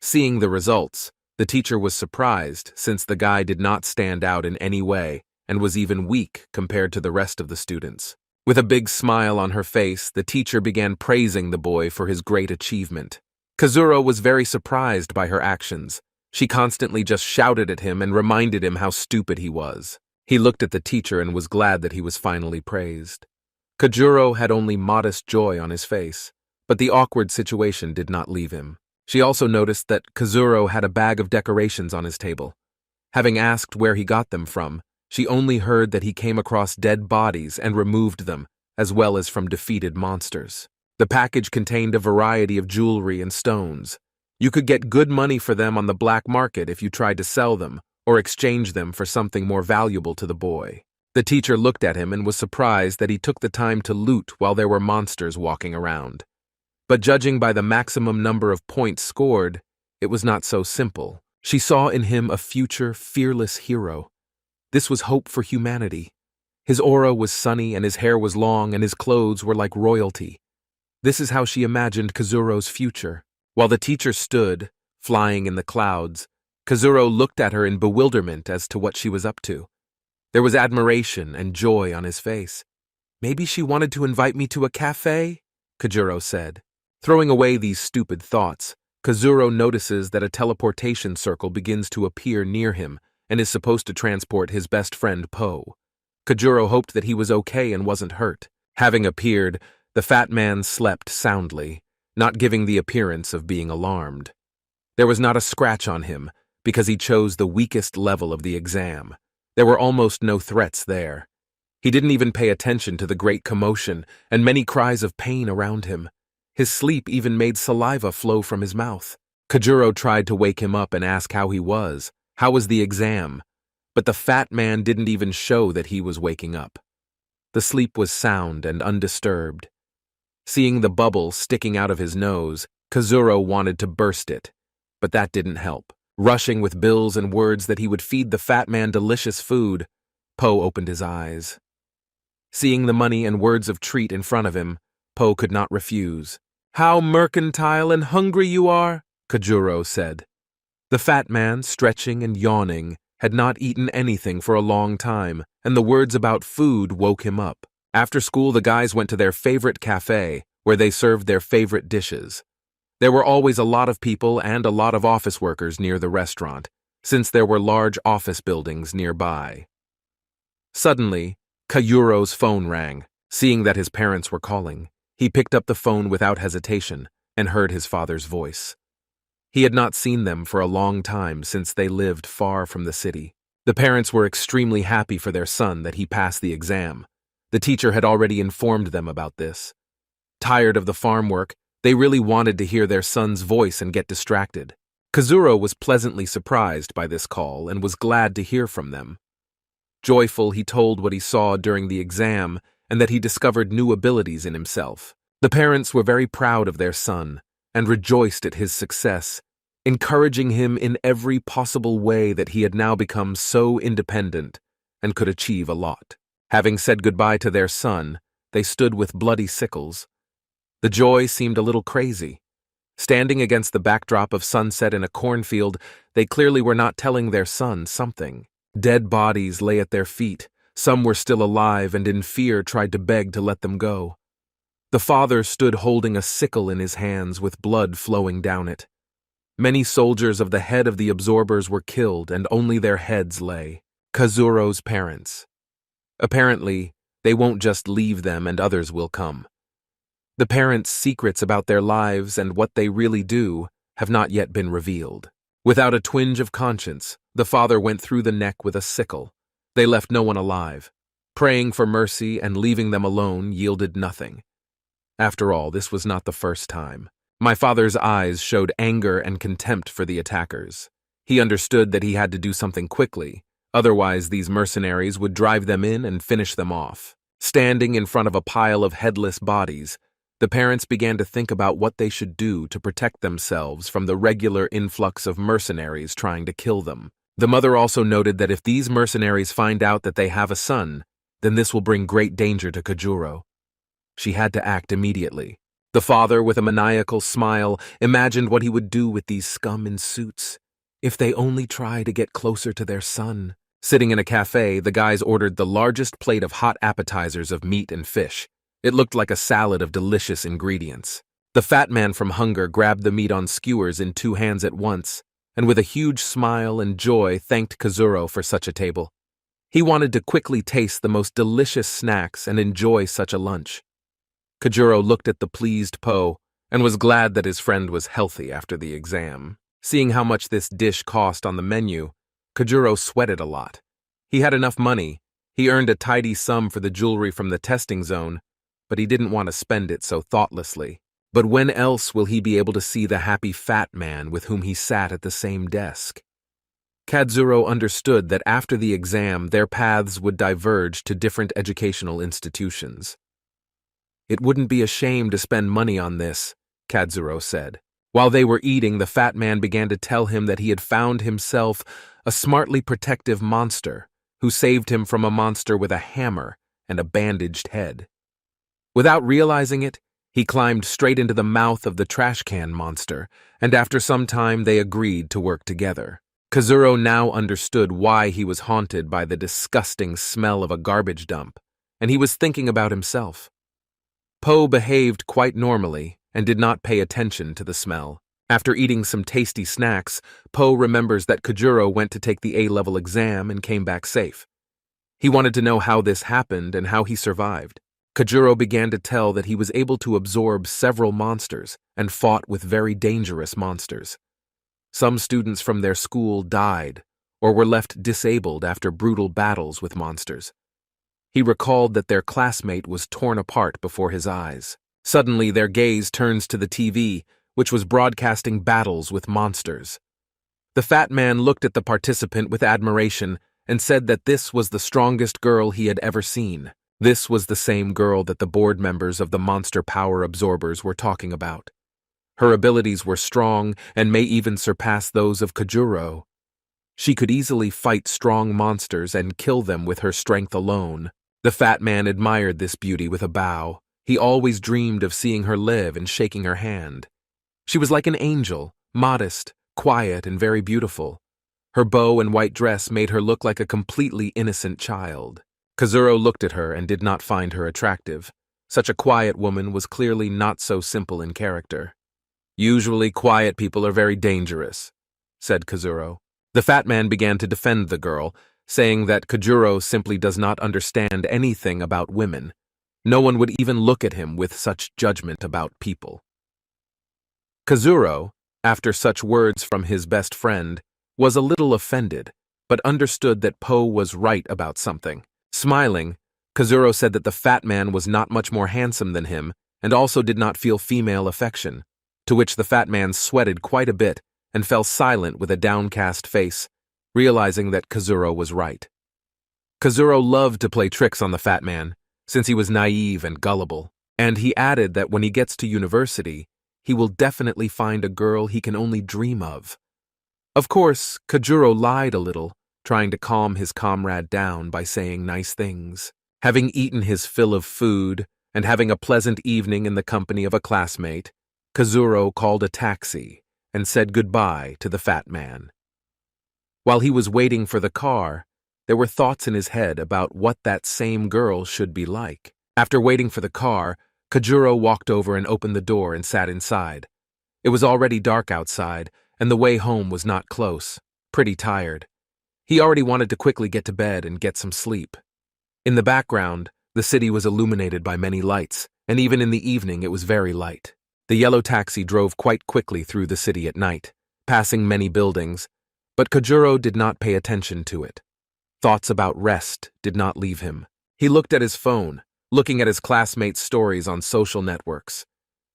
Seeing the results, the teacher was surprised since the guy did not stand out in any way and was even weak compared to the rest of the students. With a big smile on her face, the teacher began praising the boy for his great achievement. Kazuro was very surprised by her actions. She constantly just shouted at him and reminded him how stupid he was. He looked at the teacher and was glad that he was finally praised. Kajuro had only modest joy on his face, but the awkward situation did not leave him. She also noticed that Kazuro had a bag of decorations on his table. Having asked where he got them from, she only heard that he came across dead bodies and removed them, as well as from defeated monsters. The package contained a variety of jewelry and stones. You could get good money for them on the black market if you tried to sell them or exchange them for something more valuable to the boy. The teacher looked at him and was surprised that he took the time to loot while there were monsters walking around. But judging by the maximum number of points scored, it was not so simple. She saw in him a future, fearless hero. This was hope for humanity. His aura was sunny and his hair was long and his clothes were like royalty. This is how she imagined Kazuro's future. While the teacher stood, flying in the clouds, Kazuro looked at her in bewilderment as to what she was up to. There was admiration and joy on his face. "Maybe she wanted to invite me to a cafe?" Kazuro said. Throwing away these stupid thoughts, Kazuro notices that a teleportation circle begins to appear near him and is supposed to transport his best friend Po. Kazuro hoped that he was okay and wasn't hurt. Having appeared, the fat man slept soundly, not giving the appearance of being alarmed. There was not a scratch on him, because he chose the weakest level of the exam. There were almost no threats there. He didn't even pay attention to the great commotion and many cries of pain around him. His sleep even made saliva flow from his mouth. Kajuro tried to wake him up and ask how he was. How was the exam? But the fat man didn't even show that he was waking up. The sleep was sound and undisturbed. Seeing the bubble sticking out of his nose, Kazuro wanted to burst it, but that didn't help. Rushing with bills and words that he would feed the fat man delicious food, Po opened his eyes. Seeing the money and words of treat in front of him, Po could not refuse. "How mercantile and hungry you are," Kajuro said. The fat man, stretching and yawning, had not eaten anything for a long time, and the words about food woke him up. After school, the guys went to their favorite cafe, where they served their favorite dishes. There were always a lot of people and a lot of office workers near the restaurant, since there were large office buildings nearby. Suddenly, Kayuro's phone rang. Seeing that his parents were calling, he picked up the phone without hesitation and heard his father's voice. He had not seen them for a long time since they lived far from the city. The parents were extremely happy for their son that he passed the exam. The teacher had already informed them about this. Tired of the farm work, they really wanted to hear their son's voice and get distracted. Kazuro was pleasantly surprised by this call and was glad to hear from them. Joyful, he told what he saw during the exam and that he discovered new abilities in himself. The parents were very proud of their son and rejoiced at his success, encouraging him in every possible way that he had now become so independent and could achieve a lot. Having said goodbye to their son, they stood with bloody sickles. The joy seemed a little crazy. Standing against the backdrop of sunset in a cornfield, they clearly were not telling their son something. Dead bodies lay at their feet. Some were still alive and in fear tried to beg to let them go. The father stood holding a sickle in his hands with blood flowing down it. Many soldiers of the head of the absorbers were killed and only their heads lay. Kazuro's parents. Apparently, they won't just leave them and others will come. The parents' secrets about their lives and what they really do have not yet been revealed. Without a twinge of conscience, the father went through the neck with a sickle. They left no one alive. Praying for mercy and leaving them alone yielded nothing. After all, this was not the first time. My father's eyes showed anger and contempt for the attackers. He understood that he had to do something quickly, otherwise these mercenaries would drive them in and finish them off. Standing in front of a pile of headless bodies, the parents began to think about what they should do to protect themselves from the regular influx of mercenaries trying to kill them. The mother also noted that if these mercenaries find out that they have a son, then this will bring great danger to Kajuro. She had to act immediately. The father, with a maniacal smile, imagined what he would do with these scum in suits. If they only try to get closer to their son. Sitting in a cafe, the guys ordered the largest plate of hot appetizers of meat and fish. It looked like a salad of delicious ingredients. The fat man from hunger grabbed the meat on skewers in 2 hands at once, and with a huge smile and joy thanked Kazuro for such a table. He wanted to quickly taste the most delicious snacks and enjoy such a lunch. Kajuro looked at the pleased Po and was glad that his friend was healthy after the exam. Seeing how much this dish cost on the menu, Kajuro sweated a lot. He had enough money. He earned a tidy sum for the jewelry from the testing zone, but he didn't want to spend it so thoughtlessly. But when else will he be able to see the happy fat man with whom he sat at the same desk? Kazuro understood that after the exam, their paths would diverge to different educational institutions. "It wouldn't be a shame to spend money on this," Kazuro said. While they were eating, the fat man began to tell him that he had found himself a smartly protective monster who saved him from a monster with a hammer and a bandaged head. Without realizing it, he climbed straight into the mouth of the trash can monster, and after some time they agreed to work together. Kazuro now understood why he was haunted by the disgusting smell of a garbage dump, and he was thinking about himself. Poe behaved quite normally and did not pay attention to the smell. After eating some tasty snacks, Poe remembers that Kajuro went to take the A-level exam and came back safe. He wanted to know how this happened and how he survived. Kajuro began to tell that he was able to absorb several monsters and fought with very dangerous monsters. Some students from their school died or were left disabled after brutal battles with monsters. He recalled that their classmate was torn apart before his eyes. Suddenly, their gaze turns to the TV, which was broadcasting battles with monsters. The fat man looked at the participant with admiration and said that this was the strongest girl he had ever seen. This was the same girl that the board members of the monster power absorbers were talking about. Her abilities were strong and may even surpass those of Kajuro. She could easily fight strong monsters and kill them with her strength alone. The fat man admired this beauty with a bow. He always dreamed of seeing her live and shaking her hand. She was like an angel, modest, quiet, and very beautiful. Her bow and white dress made her look like a completely innocent child. Kazuro looked at her and did not find her attractive. Such a quiet woman was clearly not so simple in character. "Usually quiet people are very dangerous," said Kazuro. The fat man began to defend the girl, saying that Kajuro simply does not understand anything about women. No one would even look at him with such judgment about people. Kazuro, after such words from his best friend, was a little offended, but understood that Poe was right about something. Smiling, Kazuro said that the fat man was not much more handsome than him and also did not feel female affection, to which the fat man sweated quite a bit and fell silent with a downcast face, realizing that Kazuro was right. Kazuro loved to play tricks on the fat man, since he was naive and gullible, and he added that when he gets to university, he will definitely find a girl he can only dream of. Of course, Kajuro lied a little, trying to calm his comrade down by saying nice things. Having eaten his fill of food and having a pleasant evening in the company of a classmate, Kazuro called a taxi and said goodbye to the fat man. While he was waiting for the car, there were thoughts in his head about what that same girl should be like. After waiting for the car, Kajuro walked over and opened the door and sat inside. It was already dark outside, and the way home was not close. Pretty tired. He already wanted to quickly get to bed and get some sleep. In the background, the city was illuminated by many lights, and even in the evening it was very light. The yellow taxi drove quite quickly through the city at night, passing many buildings, but Kajuro did not pay attention to it. Thoughts about rest did not leave him. He looked at his phone, looking at his classmates' stories on social networks.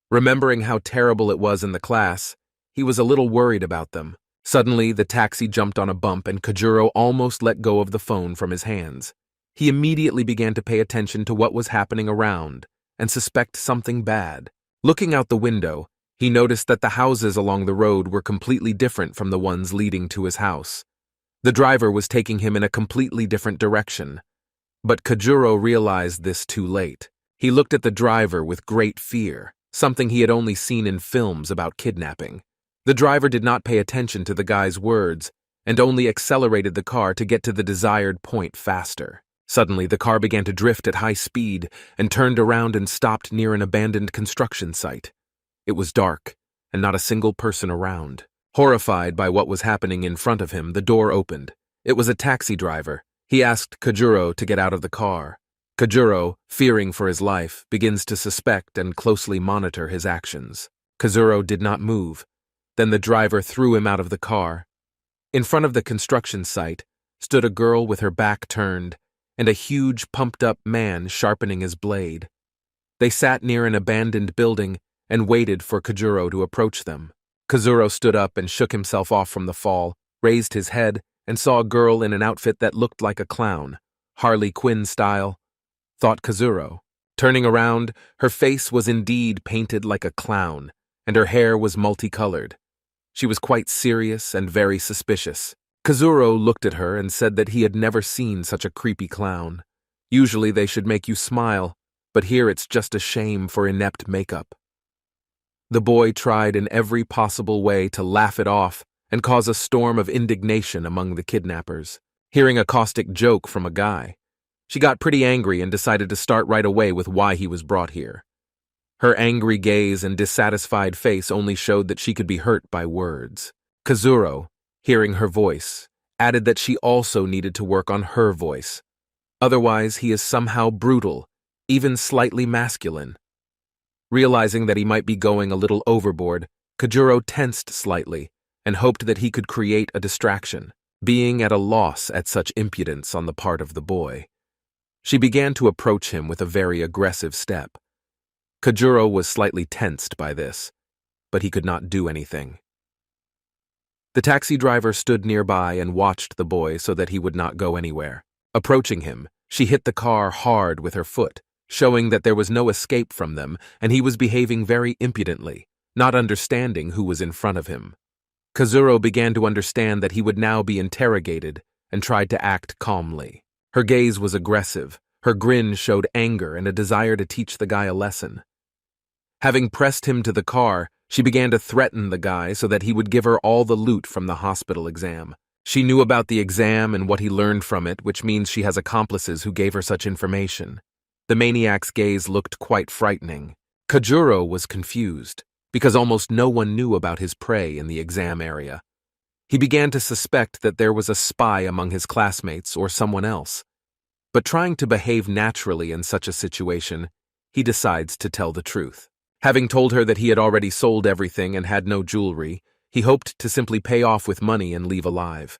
Remembering how terrible it was in the class, he was a little worried about them. Suddenly, the taxi jumped on a bump and Kajuro almost let go of the phone from his hands. He immediately began to pay attention to what was happening around and suspect something bad. Looking out the window, he noticed that the houses along the road were completely different from the ones leading to his house. The driver was taking him in a completely different direction. But Kajuro realized this too late. He looked at the driver with great fear, something he had only seen in films about kidnapping. The driver did not pay attention to the guy's words and only accelerated the car to get to the desired point faster. Suddenly, the car began to drift at high speed and turned around and stopped near an abandoned construction site. It was dark, and not a single person around. Horrified by what was happening in front of him, the door opened. It was a taxi driver. He asked Kajuro to get out of the car. Kajuro, fearing for his life, begins to suspect and closely monitor his actions. Kajuro did not move. Then the driver threw him out of the car. In front of the construction site stood a girl with her back turned and a huge pumped-up man sharpening his blade. They sat near an abandoned building and waited for Kajuro to approach them. Kajuro stood up and shook himself off from the fall, raised his head, and saw a girl in an outfit that looked like a clown, Harley Quinn style, thought Kazuro. Turning around, her face was indeed painted like a clown, and her hair was multicolored. She was quite serious and very suspicious. Kazuro looked at her and said that he had never seen such a creepy clown. Usually they should make you smile, but here it's just a shame for inept makeup. The boy tried in every possible way to laugh it off and cause a storm of indignation among the kidnappers. Hearing a caustic joke from a guy, she got pretty angry and decided to start right away with why he was brought here. Her angry gaze and dissatisfied face only showed that she could be hurt by words. Kazuro, hearing her voice, added that she also needed to work on her voice. Otherwise, he is somehow brutal, even slightly masculine. Realizing that he might be going a little overboard, Kazuro tensed slightly and hoped that he could create a distraction, being at a loss at such impudence on the part of the boy. She began to approach him with a very aggressive step. Kazuro was slightly tensed by this, but he could not do anything. The taxi driver stood nearby and watched the boy so that he would not go anywhere. Approaching him, she hit the car hard with her foot, showing that there was no escape from them, and he was behaving very impudently, not understanding who was in front of him. Kazuro began to understand that he would now be interrogated and tried to act calmly. Her gaze was aggressive, her grin showed anger and a desire to teach the guy a lesson. Having pressed him to the car, she began to threaten the guy so that he would give her all the loot from the hospital exam. She knew about the exam and what he learned from it, which means she has accomplices who gave her such information. The maniac's gaze looked quite frightening. Kazuro was confused, because almost no one knew about his prey in the exam area. He began to suspect that there was a spy among his classmates or someone else. But trying to behave naturally in such a situation, he decides to tell the truth. Having told her that he had already sold everything and had no jewelry, he hoped to simply pay off with money and leave alive.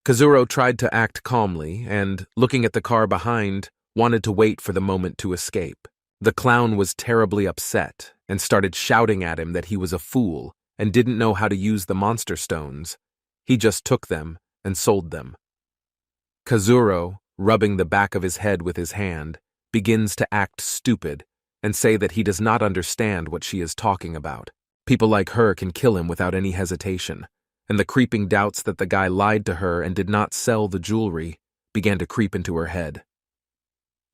Kazuro tried to act calmly and, looking at the car behind, wanted to wait for the moment to escape. The clown was terribly upset and started shouting at him that he was a fool and didn't know how to use the monster stones. He just took them and sold them. Kazuro, rubbing the back of his head with his hand, begins to act stupid and say that he does not understand what she is talking about. People like her can kill him without any hesitation, and the creeping doubts that the guy lied to her and did not sell the jewelry began to creep into her head.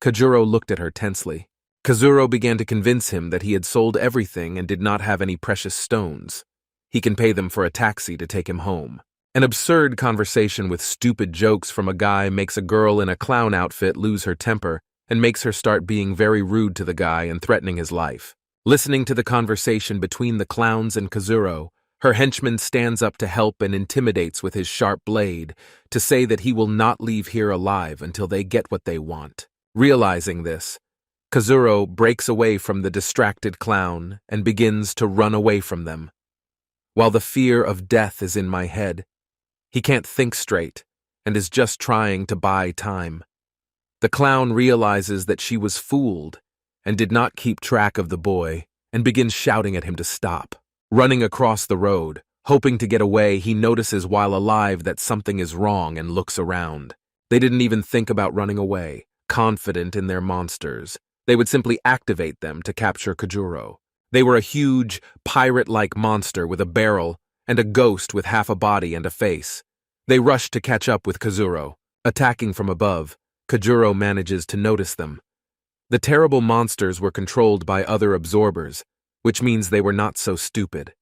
Kazuro looked at her tensely. Kazuro began to convince him that he had sold everything and did not have any precious stones. He can pay them for a taxi to take him home. An absurd conversation with stupid jokes from a guy makes a girl in a clown outfit lose her temper and makes her start being very rude to the guy and threatening his life. Listening to the conversation between the clowns and Kazuro, her henchman stands up to help and intimidates with his sharp blade to say that he will not leave here alive until they get what they want. Realizing this, Kazuro breaks away from the distracted clown and begins to run away from them. While the fear of death is in my head, he can't think straight and is just trying to buy time. The clown realizes that she was fooled and did not keep track of the boy and begins shouting at him to stop. Running across the road, hoping to get away, he notices while alive that something is wrong and looks around. They didn't even think about running away, confident in their monsters. They would simply activate them to capture Kazuro. They were a huge, pirate-like monster with a barrel and a ghost with half a body and a face. They rushed to catch up with Kazuro. Attacking from above, Kazuro manages to notice them. The terrible monsters were controlled by other absorbers, which means they were not so stupid.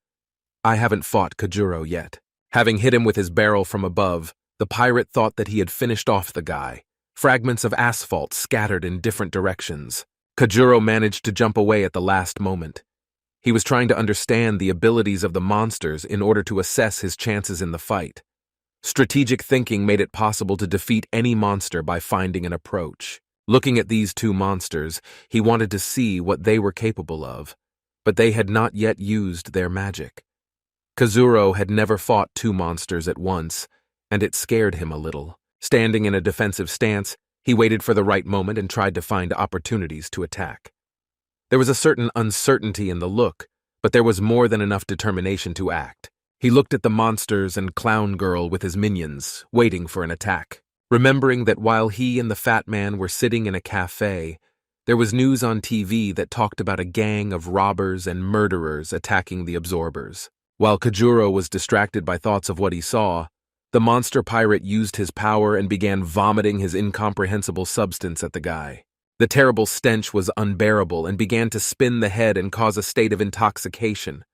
I haven't fought Kazuro yet. Having hit him with his barrel from above, the pirate thought that he had finished off the guy. Fragments of asphalt scattered in different directions. Kazuro managed to jump away at the last moment. He was trying to understand the abilities of the monsters in order to assess his chances in the fight. Strategic thinking made it possible to defeat any monster by finding an approach. Looking at these two monsters, he wanted to see what they were capable of, but they had not yet used their magic. Kazuro had never fought two monsters at once, and it scared him a little. Standing in a defensive stance, he waited for the right moment and tried to find opportunities to attack. There was a certain uncertainty in the look, but there was more than enough determination to act. He looked at the monsters and clown girl with his minions, waiting for an attack. Remembering that while he and the fat man were sitting in a cafe, there was news on TV that talked about a gang of robbers and murderers attacking the absorbers. While Kajuro was distracted by thoughts of what he saw, the monster pirate used his power and began vomiting his incomprehensible substance at the guy. The terrible stench was unbearable and began to spin the head and cause a state of intoxication.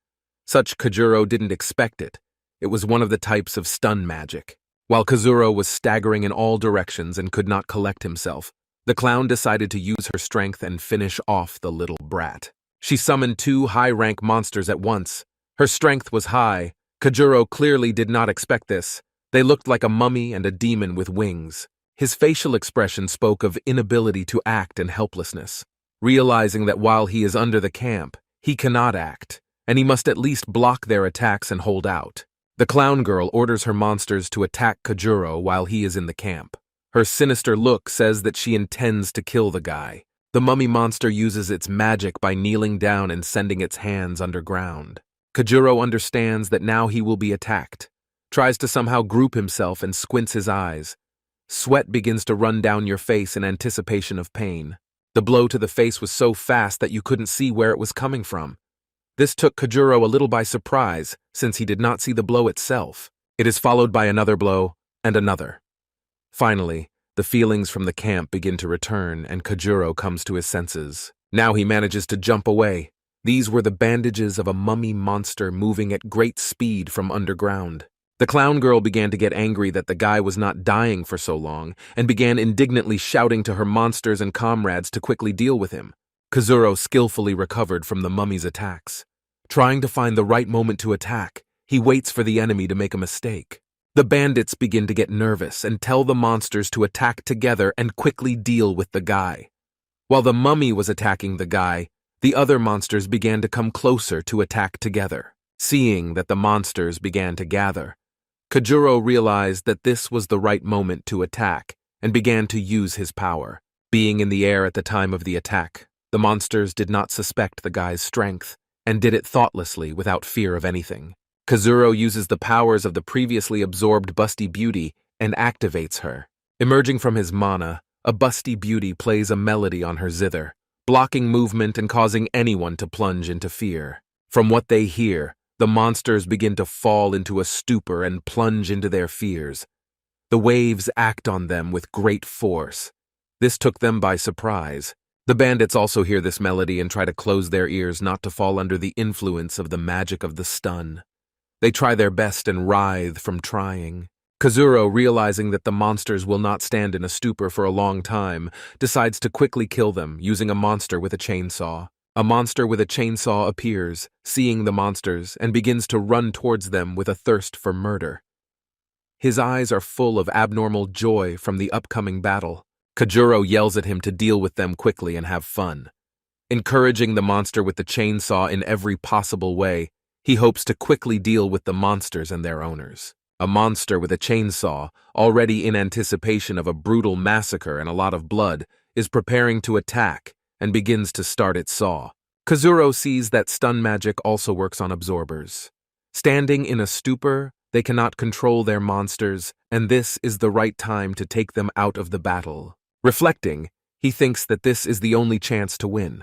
Such Kajuro didn't expect it. It was one of the types of stun magic. While Kazuro was staggering in all directions and could not collect himself, the clown decided to use her strength and finish off the little brat. She summoned 2 high-rank monsters at once. Her strength was high. Kajuro clearly did not expect this. They looked like a mummy and a demon with wings. His facial expression spoke of inability to act and helplessness. Realizing that while he is under the camp, he cannot act, and he must at least block their attacks and hold out. The clown girl orders her monsters to attack Kajuro while he is in the camp. Her sinister look says that she intends to kill the guy. The mummy monster uses its magic by kneeling down and sending its hands underground. Kajuro understands that now he will be attacked, tries to somehow group himself and squints his eyes. Sweat begins to run down your face in anticipation of pain. The blow to the face was so fast that you couldn't see where it was coming from. This took Kajuro a little by surprise, since he did not see the blow itself. It is followed by another blow, and another. Finally, the feelings from the camp begin to return, and Kajuro comes to his senses. Now he manages to jump away. These were the bandages of a mummy monster moving at great speed from underground. The clown girl began to get angry that the guy was not dying for so long, and began indignantly shouting to her monsters and comrades to quickly deal with him. Kazuro skillfully recovered from the mummy's attacks. Trying to find the right moment to attack, he waits for the enemy to make a mistake. The bandits begin to get nervous and tell the monsters to attack together and quickly deal with the guy. While the mummy was attacking the guy, the other monsters began to come closer to attack together. Seeing that the monsters began to gather, Kajuro realized that this was the right moment to attack and began to use his power. Being in the air at the time of the attack, the monsters did not suspect the guy's strength and did it thoughtlessly without fear of anything. Kazuro uses the powers of the previously absorbed Busty Beauty and activates her. Emerging from his mana, a Busty Beauty plays a melody on her zither, blocking movement and causing anyone to plunge into fear. From what they hear, the monsters begin to fall into a stupor and plunge into their fears. The waves act on them with great force. This took them by surprise. The bandits also hear this melody and try to close their ears not to fall under the influence of the magic of the stun. They try their best and writhe from trying. Kazuro, realizing that the monsters will not stand in a stupor for a long time, decides to quickly kill them using a monster with a chainsaw. A monster with a chainsaw appears, seeing the monsters, and begins to run towards them with a thirst for murder. His eyes are full of abnormal joy from the upcoming battle. Kajuro yells at him to deal with them quickly and have fun. Encouraging the monster with the chainsaw in every possible way, he hopes to quickly deal with the monsters and their owners. A monster with a chainsaw, already in anticipation of a brutal massacre and a lot of blood, is preparing to attack and begins to start its saw. Kazuro sees that stun magic also works on absorbers. Standing in a stupor, they cannot control their monsters, and this is the right time to take them out of the battle. Reflecting, he thinks that this is the only chance to win.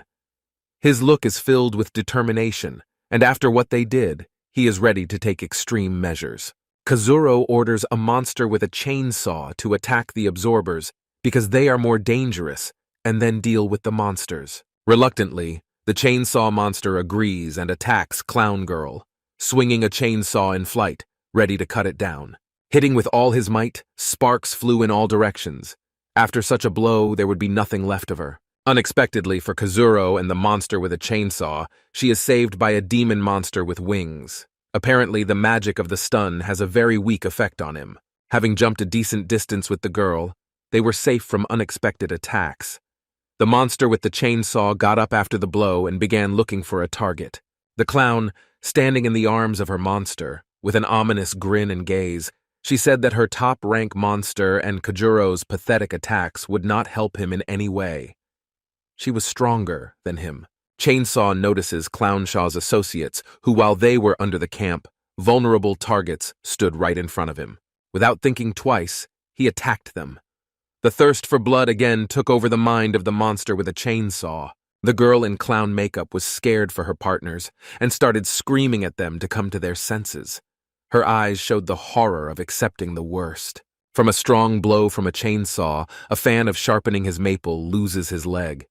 His look is filled with determination, and after what they did, he is ready to take extreme measures. Kazuro orders a monster with a chainsaw to attack the absorbers because they are more dangerous, and then deal with the monsters. Reluctantly, the chainsaw monster agrees and attacks Clown Girl, swinging a chainsaw in flight, ready to cut it down. Hitting with all his might, sparks flew in all directions. After such a blow, there would be nothing left of her. Unexpectedly for Kazuro and the monster with a chainsaw, she is saved by a demon monster with wings. Apparently, the magic of the stun has a very weak effect on him. Having jumped a decent distance with the girl, they were safe from unexpected attacks. The monster with the chainsaw got up after the blow and began looking for a target. The clown, standing in the arms of her monster, with an ominous grin and gaze, she said that her top-rank monster and Kajuro's pathetic attacks would not help him in any way. She was stronger than him. Chainsaw notices Clownshaw's associates, who while they were under the camp, Vulnerable targets stood right in front of him. Without thinking twice, he attacked them. The thirst for blood again took over the mind of the monster with a chainsaw. The girl in clown makeup was scared for her partners and started screaming at them to come to their senses. Her eyes showed the horror of accepting the worst. From a strong blow from a chainsaw, a fan of sharpening his maple loses his leg.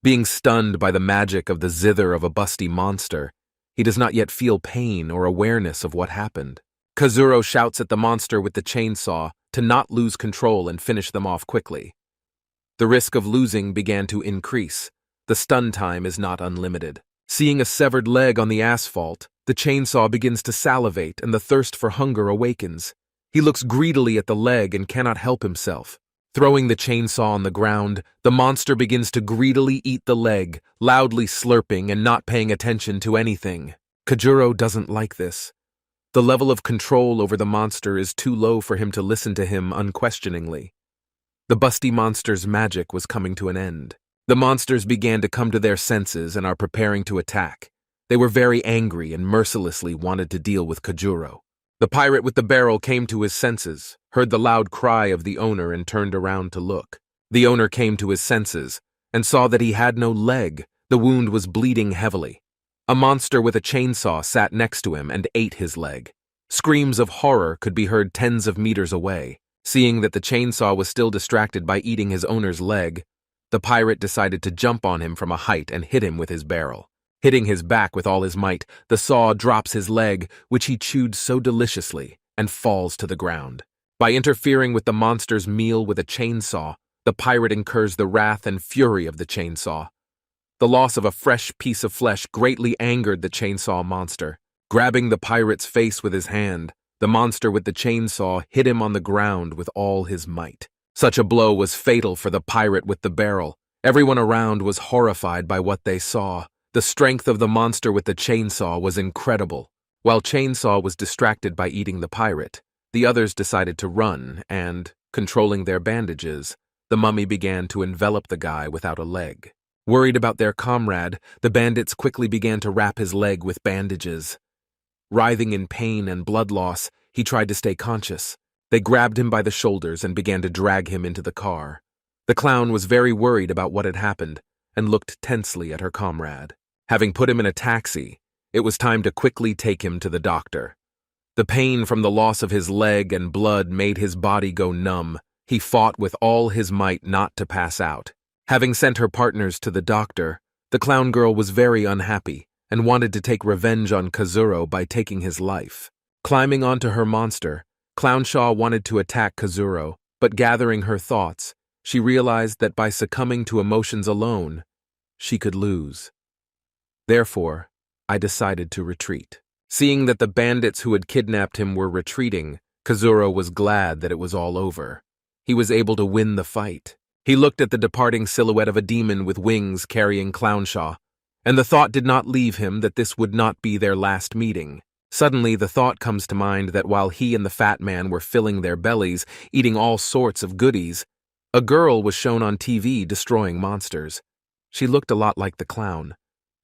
Being stunned by the magic of the zither of a busty monster, he does not yet feel pain or awareness of what happened. Kazuro shouts at the monster with the chainsaw to not lose control and finish them off quickly. The risk of losing began to increase. The stun time is not unlimited. Seeing a severed leg on the asphalt, the chainsaw begins to salivate and the thirst for hunger awakens. He looks greedily at the leg and cannot help himself. Throwing the chainsaw on the ground, the monster begins to greedily eat the leg, loudly slurping and not paying attention to anything. Kajuro doesn't like this. The level of control over the monster is too low for him to listen to him unquestioningly. The busty monster's magic was coming to an end. The monsters began to come to their senses and are preparing to attack. They were very angry and mercilessly wanted to deal with Kajuro. The pirate with the barrel came to his senses, heard the loud cry of the owner and turned around to look. The owner came to his senses and saw that he had no leg. The wound was bleeding heavily. A monster with a chainsaw sat next to him and ate his leg. Screams of horror could be heard tens of meters away. Seeing that the chainsaw was still distracted by eating his owner's leg, the pirate decided to jump on him from a height and hit him with his barrel. Hitting his back with all his might, the saw drops his leg, which he chewed so deliciously, and falls to the ground. By interfering with the monster's meal with a chainsaw, the pirate incurs the wrath and fury of the chainsaw. The loss of a fresh piece of flesh greatly angered the chainsaw monster. Grabbing the pirate's face with his hand, the monster with the chainsaw hit him on the ground with all his might. Such a blow was fatal for the pirate with the barrel. Everyone around was horrified by what they saw. The strength of the monster with the chainsaw was incredible. While Chainsaw was distracted by eating the pirate, the others decided to run and, controlling their bandages, the mummy began to envelop the guy without a leg. Worried about their comrade, the bandits quickly began to wrap his leg with bandages. Writhing in pain and blood loss, he tried to stay conscious. They grabbed him by the shoulders and began to drag him into the car. The clown was very worried about what had happened and looked tensely at her comrade. Having put him in a taxi, it was time to quickly take him to the doctor. The pain from the loss of his leg and blood made his body go numb. He fought with all his might not to pass out. Having sent her partners to the doctor, the clown girl was very unhappy and wanted to take revenge on Kazuro by taking his life. Climbing onto her monster, Clownshaw wanted to attack Kazuro, but gathering her thoughts, she realized that by succumbing to emotions alone, she could lose. Therefore, I decided to retreat. Seeing that the bandits who had kidnapped him were retreating, Kazuro was glad that it was all over. He was able to win the fight. He looked at the departing silhouette of a demon with wings carrying Clownshaw, and the thought did not leave him that this would not be their last meeting. Suddenly, the thought comes to mind that while he and the fat man were filling their bellies, eating all sorts of goodies, a girl was shown on TV destroying monsters. She looked a lot like the clown.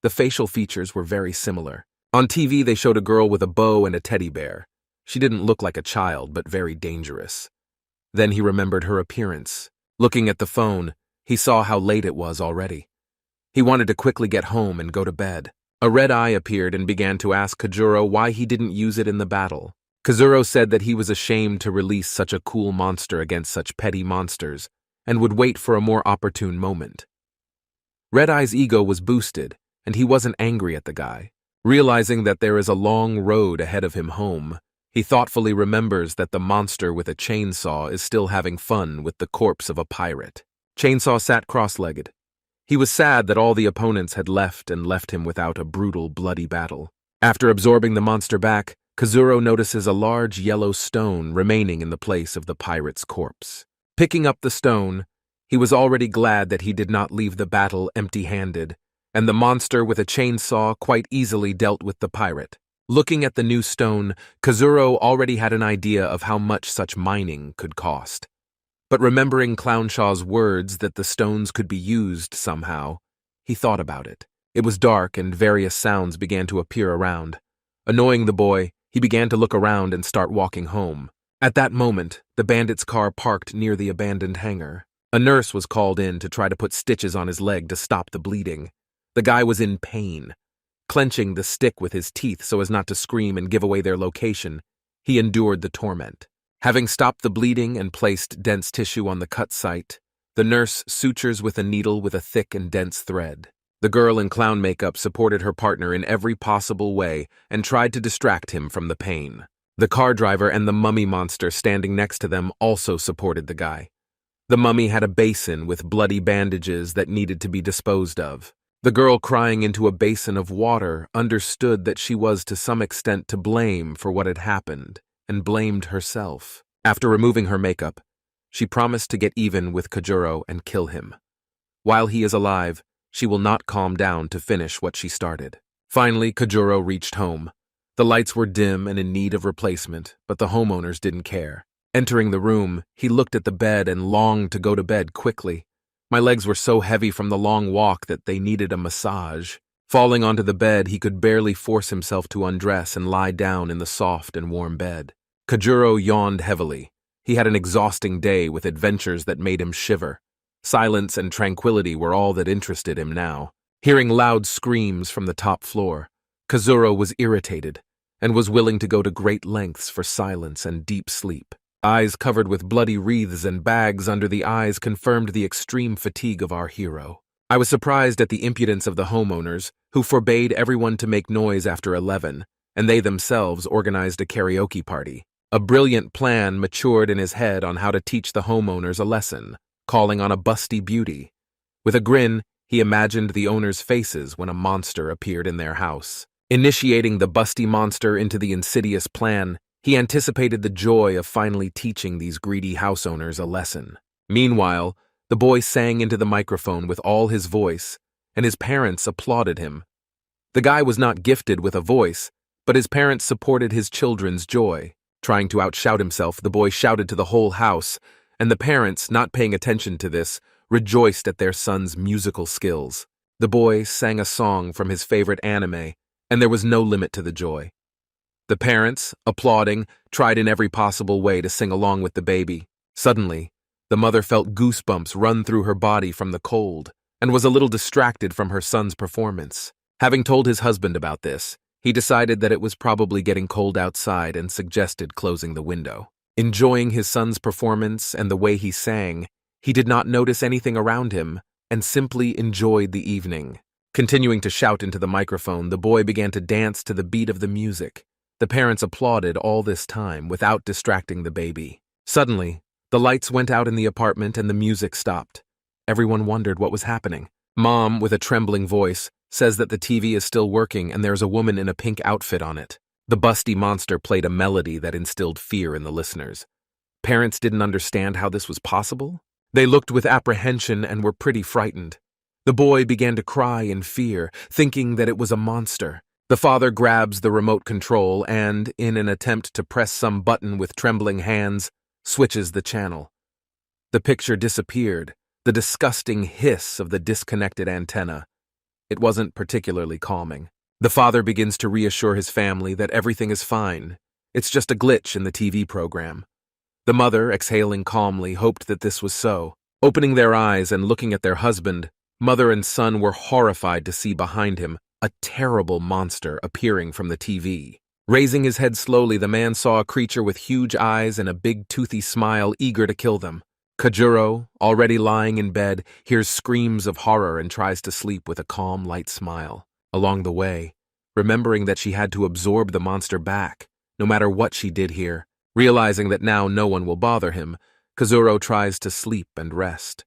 The facial features were very similar. On TV, they showed a girl with a bow and a teddy bear. She didn't look like a child, but very dangerous. Then he remembered her appearance. Looking at the phone, he saw how late it was already. He wanted to quickly get home and go to bed. A red eye appeared and began to ask Kajuro why he didn't use it in the battle. Kazuro said that he was ashamed to release such a cool monster against such petty monsters, and would wait for a more opportune moment. Red Eye's ego was boosted, and he wasn't angry at the guy. Realizing that there is a long road ahead of him home, he thoughtfully remembers that the monster with a chainsaw is still having fun with the corpse of a pirate. Chainsaw sat cross-legged. He was sad that all the opponents had left him without a brutal, bloody battle. After absorbing the monster back, Kazuro notices a large yellow stone remaining in the place of the pirate's corpse. Picking up the stone, he was already glad that he did not leave the battle empty-handed, and the monster with a chainsaw quite easily dealt with the pirate. Looking at the new stone, Kazuro already had an idea of how much such mining could cost. But remembering Clownshaw's words that the stones could be used somehow, he thought about it. It was dark and various sounds began to appear around. Annoying the boy, He began to look around and start walking home. At that moment, the bandit's car parked near the abandoned hangar. A nurse was called in to try to put stitches on his leg to stop the bleeding. The guy was in pain. Clenching the stick with his teeth so as not to scream and give away their location, he endured the torment. Having stopped the bleeding and placed dense tissue on the cut site, the nurse sutures with a needle with a thick and dense thread. The girl in clown makeup supported her partner in every possible way and tried to distract him from the pain. The car driver and the mummy monster standing next to them also supported the guy. The mummy had a basin with bloody bandages that needed to be disposed of. The girl crying into a basin of water understood that she was to some extent to blame for what had happened and blamed herself. After removing her makeup, she promised to get even with Kojuro and kill him. While he is alive, she will not calm down to finish what she started. Finally, Kojuro reached home. The lights were dim and in need of replacement, but the homeowners didn't care. Entering the room, he looked at the bed and longed to go to bed quickly. My legs were so heavy from the long walk that they needed a massage. Falling onto the bed, he could barely force himself to undress and lie down in the soft and warm bed. Kojuro yawned heavily. He had an exhausting day with adventures that made him shiver. Silence and tranquility were all that interested him now. Hearing loud screams from the top floor, Kojuro was irritated and was willing to go to great lengths for silence and deep sleep. Eyes covered with bloody wreaths and bags under the eyes confirmed the extreme fatigue of our hero. I was surprised at the impudence of the homeowners, who forbade everyone to make noise after 11, and they themselves organized a karaoke party. A brilliant plan matured in his head on how to teach the homeowners a lesson, calling on a busty beauty. With a grin, he imagined the owners' faces when a monster appeared in their house. Initiating the busty monster into the insidious plan, he anticipated the joy of finally teaching these greedy house owners a lesson. Meanwhile, the boy sang into the microphone with all his voice, and his parents applauded him. The guy was not gifted with a voice, but his parents supported his children's joy. Trying to outshout himself, the boy shouted to the whole house, and the parents, not paying attention to this, rejoiced at their son's musical skills. The boy sang a song from his favorite anime, and there was no limit to the joy. The parents, applauding, tried in every possible way to sing along with the baby. Suddenly, the mother felt goosebumps run through her body from the cold, and was a little distracted from her son's performance. Having told his husband about this, he decided that it was probably getting cold outside and suggested closing the window. Enjoying his son's performance and the way he sang, he did not notice anything around him and simply enjoyed the evening. Continuing to shout into the microphone, the boy began to dance to the beat of the music. The parents applauded all this time without distracting the baby. Suddenly, the lights went out in the apartment and the music stopped. Everyone wondered what was happening. Mom, with a trembling voice, says that the TV is still working and there's a woman in a pink outfit on it. The busty monster played a melody that instilled fear in the listeners. Parents didn't understand how this was possible. They looked with apprehension and were pretty frightened. The boy began to cry in fear, thinking that it was a monster. The father grabs the remote control and, in an attempt to press some button with trembling hands, switches the channel. The picture disappeared, the disgusting hiss of the disconnected antenna. It wasn't particularly calming. The father begins to reassure his family that everything is fine. It's just a glitch in the TV program. The mother, exhaling calmly, hoped that this was so. Opening their eyes and looking at their husband, mother and son were horrified to see behind him a terrible monster appearing from the TV. Raising his head slowly, the man saw a creature with huge eyes and a big toothy smile eager to kill them. Kojuro, already lying in bed, hears screams of horror and tries to sleep with a calm, light smile. Along the way, remembering that she had to absorb the monster back, no matter what she did here, realizing that now no one will bother him, Kojuro tries to sleep and rest.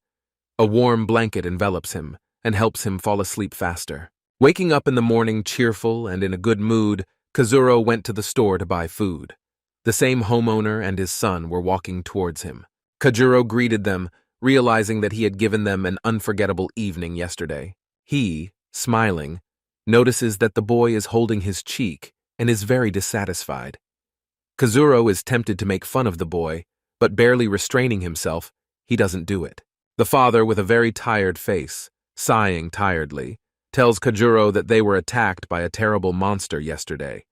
A warm blanket envelops him and helps him fall asleep faster. Waking up in the morning cheerful and in a good mood, Kojuro went to the store to buy food. The same homeowner and his son were walking towards him. Kojuro greeted them, realizing that he had given them an unforgettable evening yesterday. He, smiling, notices that the boy is holding his cheek and is very dissatisfied. Kojuro is tempted to make fun of the boy, but barely restraining himself, he doesn't do it. The father, with a very tired face, sighing tiredly, tells Kojuro that they were attacked by a terrible monster yesterday.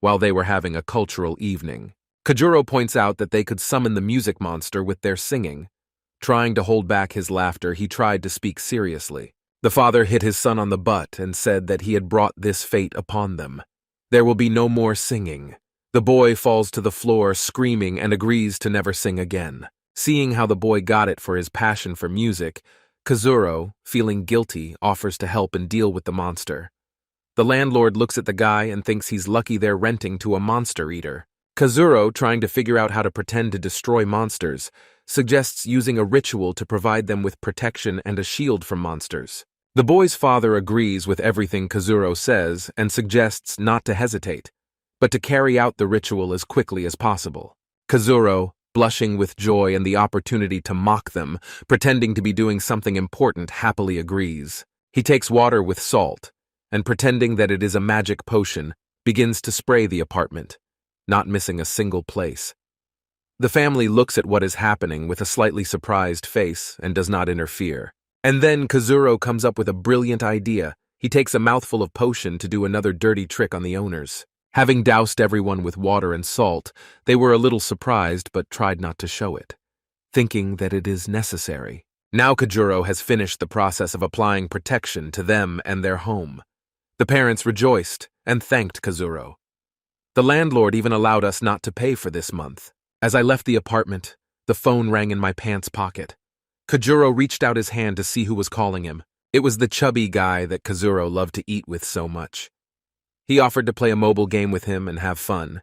while they were having a cultural evening. Kajuro points out that they could summon the music monster with their singing. Trying to hold back his laughter, he tried to speak seriously. The father hit his son on the butt and said that he had brought this fate upon them. There will be no more singing. The boy falls to the floor screaming and agrees to never sing again. Seeing how the boy got it for his passion for music, Kazuro, feeling guilty, offers to help and deal with the monster. The landlord looks at the guy and thinks he's lucky they're renting to a monster eater. Kazuro, trying to figure out how to pretend to destroy monsters, suggests using a ritual to provide them with protection and a shield from monsters. The boy's father agrees with everything Kazuro says and suggests not to hesitate, but to carry out the ritual as quickly as possible. Kazuro, blushing with joy and the opportunity to mock them, pretending to be doing something important, happily agrees. He takes water with salt, and pretending that it is a magic potion, begins to spray the apartment, not missing a single place. The family looks at what is happening with a slightly surprised face and does not interfere. And then Kazuro comes up with a brilliant idea. He takes a mouthful of potion to do another dirty trick on the owners. Having doused everyone with water and salt, they were a little surprised but tried not to show it, thinking that it is necessary. Now Kajuro has finished the process of applying protection to them and their home. The parents rejoiced and thanked Kazuro. The landlord even allowed us not to pay for this month. As I left the apartment, the phone rang in my pants pocket. Kajuro reached out his hand to see who was calling him. It was the chubby guy that Kazuro loved to eat with so much. He offered to play a mobile game with him and have fun.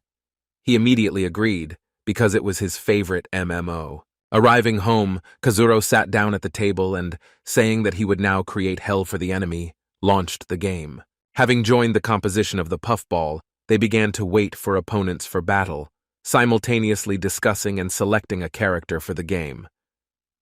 He immediately agreed, because it was his favorite MMO. Arriving home, Kazuro sat down at the table and, saying that he would now create hell for the enemy, launched the game. Having joined the composition of the puffball, they began to wait for opponents for battle, simultaneously discussing and selecting a character for the game.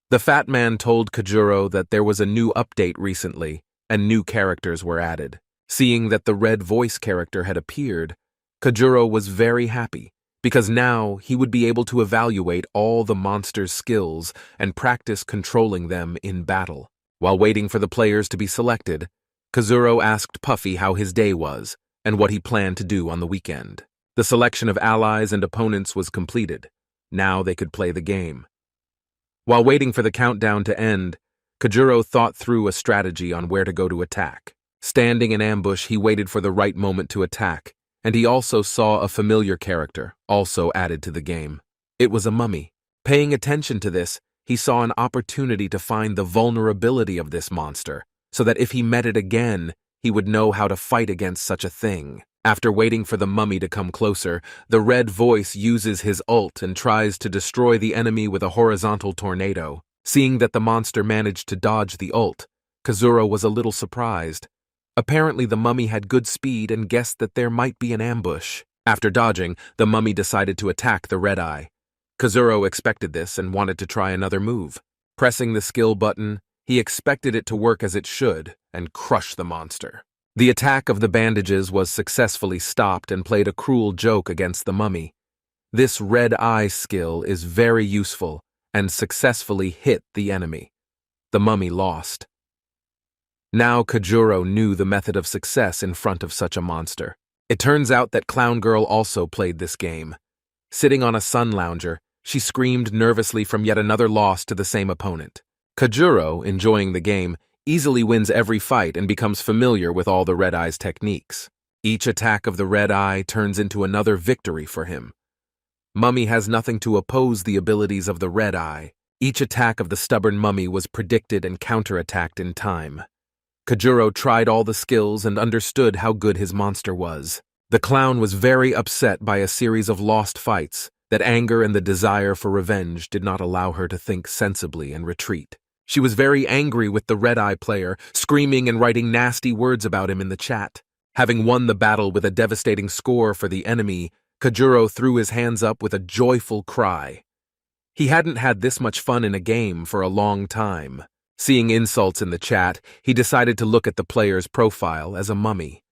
The fat man told Kajuro that there was a new update recently, and new characters were added. Seeing that the red voice character had appeared, Kajuro was very happy, because now he would be able to evaluate all the monsters' skills and practice controlling them in battle. While waiting for the players to be selected, Kazuro asked Puffy how his day was and what he planned to do on the weekend. The selection of allies and opponents was completed. Now they could play the game. While waiting for the countdown to end, Kajuro thought through a strategy on where to go to attack. Standing in ambush, he waited for the right moment to attack, and he also saw a familiar character, also added to the game. It was a mummy. Paying attention to this, he saw an opportunity to find the vulnerability of this monster, so that if he met it again, he would know how to fight against such a thing. After waiting for the mummy to come closer, the red voice uses his ult and tries to destroy the enemy with a horizontal tornado. Seeing that the monster managed to dodge the ult, Kazuro was a little surprised. Apparently the mummy had good speed and guessed that there might be an ambush. After dodging, the mummy decided to attack the red eye. Kazuro expected this and wanted to try another move. Pressing the skill button, he expected it to work as it should and crush the monster. The attack of the bandages was successfully stopped and played a cruel joke against the mummy. This red eye skill is very useful and successfully hit the enemy. The mummy lost. Now Kajuro knew the method of success in front of such a monster. It turns out that Clown Girl also played this game. Sitting on a sun lounger, she screamed nervously from yet another loss to the same opponent. Kajuro, enjoying the game, easily wins every fight and becomes familiar with all the Red Eye's techniques. Each attack of the Red Eye turns into another victory for him. Mummy has nothing to oppose the abilities of the Red Eye. Each attack of the stubborn mummy was predicted and counterattacked in time. Kajuro tried all the skills and understood how good his monster was. The clown was very upset by a series of lost fights, that anger and the desire for revenge did not allow her to think sensibly and retreat. She was very angry with the Red Eye player, screaming and writing nasty words about him in the chat. Having won the battle with a devastating score for the enemy, Kajuro threw his hands up with a joyful cry. He hadn't had this much fun in a game for a long time. Seeing insults in the chat, he decided to look at the player's profile as a mummy.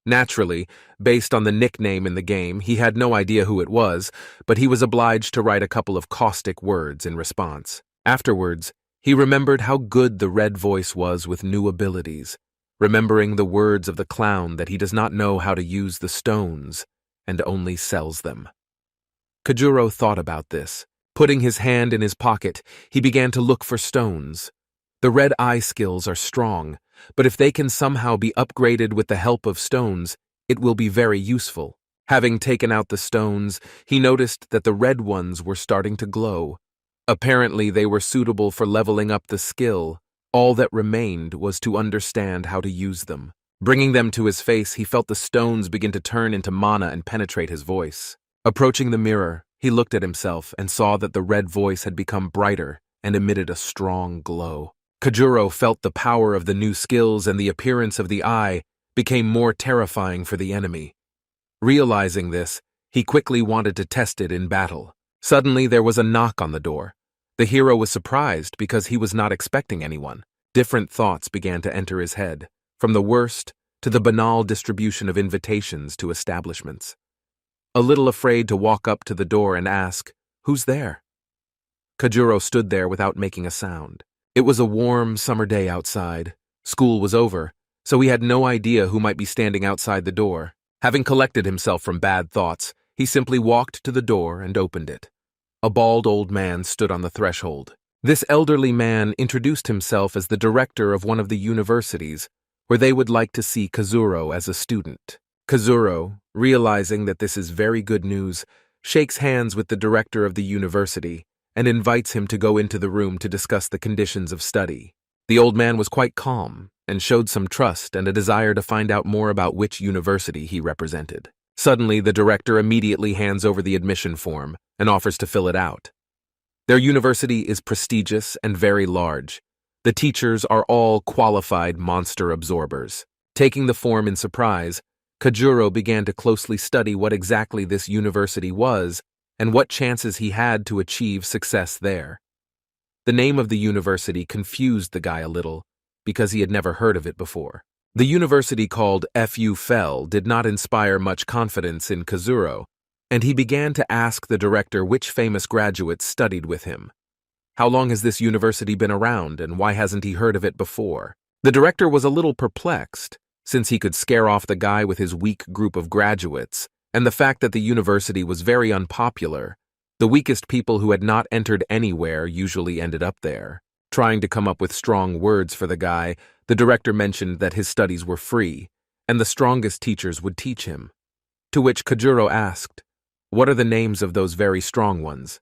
Naturally, based on the nickname in the game, he had no idea who it was, but he was obliged to write a couple of caustic words in response. Afterwards, he remembered how good the red voice was with new abilities, remembering the words of the clown that he does not know how to use the stones, and only sells them. Kajuro thought about this. Putting his hand in his pocket, he began to look for stones. The red eye skills are strong, but if they can somehow be upgraded with the help of stones, it will be very useful. Having taken out the stones, he noticed that the red ones were starting to glow. Apparently, they were suitable for leveling up the skill. All that remained was to understand how to use them. Bringing them to his face, he felt the stones begin to turn into mana and penetrate his voice. Approaching the mirror, he looked at himself and saw that the red voice had become brighter and emitted a strong glow. Kajuro felt the power of the new skills, and the appearance of the eye became more terrifying for the enemy. Realizing this, he quickly wanted to test it in battle. Suddenly, there was a knock on the door. The hero was surprised because he was not expecting anyone. Different thoughts began to enter his head, from the worst to the banal distribution of invitations to establishments. A little afraid to walk up to the door and ask, "Who's there?" Kajuro stood there without making a sound. It was a warm summer day outside. School was over, so he had no idea who might be standing outside the door. Having collected himself from bad thoughts, he simply walked to the door and opened it. A bald old man stood on the threshold. This elderly man introduced himself as the director of one of the universities, where they would like to see Kazuro as a student. Kazuro, realizing that this is very good news, shakes hands with the director of the university and invites him to go into the room to discuss the conditions of study. The old man was quite calm and showed some trust and a desire to find out more about which university he represented. Suddenly, the director immediately hands over the admission form and offers to fill it out. Their university is prestigious and very large. The teachers are all qualified monster absorbers. Taking the form in surprise, Kajuro began to closely study what exactly this university was and what chances he had to achieve success there. The name of the university confused the guy a little because he had never heard of it before. The university called FU Fell did not inspire much confidence in Kazuro, and he began to ask the director which famous graduates studied with him. How long has this university been around, and why hasn't he heard of it before? The director was a little perplexed, since he could scare off the guy with his weak group of graduates, and the fact that the university was very unpopular. The weakest people who had not entered anywhere usually ended up there. Trying to come up with strong words for the guy, the director mentioned that his studies were free, and the strongest teachers would teach him. To which Kajuro asked, "What are the names of those very strong ones?"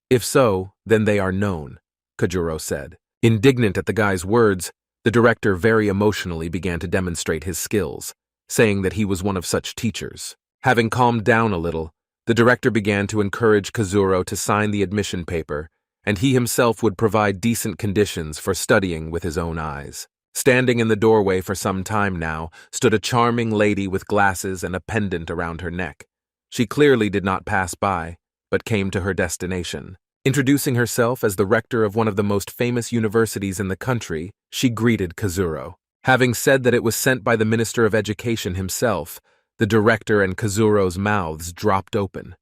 "If so, then they are known," Kajuro said. Indignant at the guy's words, the director very emotionally began to demonstrate his skills, saying that he was one of such teachers. Having calmed down a little, the director began to encourage Kazuro to sign the admission paper, and he himself would provide decent conditions for studying with his own eyes. Standing in the doorway for some time now stood a charming lady with glasses and a pendant around her neck. She clearly did not pass by, but came to her destination. Introducing herself as the rector of one of the most famous universities in the country, she greeted Kazuro. Having said that it was sent by the Minister of Education himself, the director and Kazuro's mouths dropped open.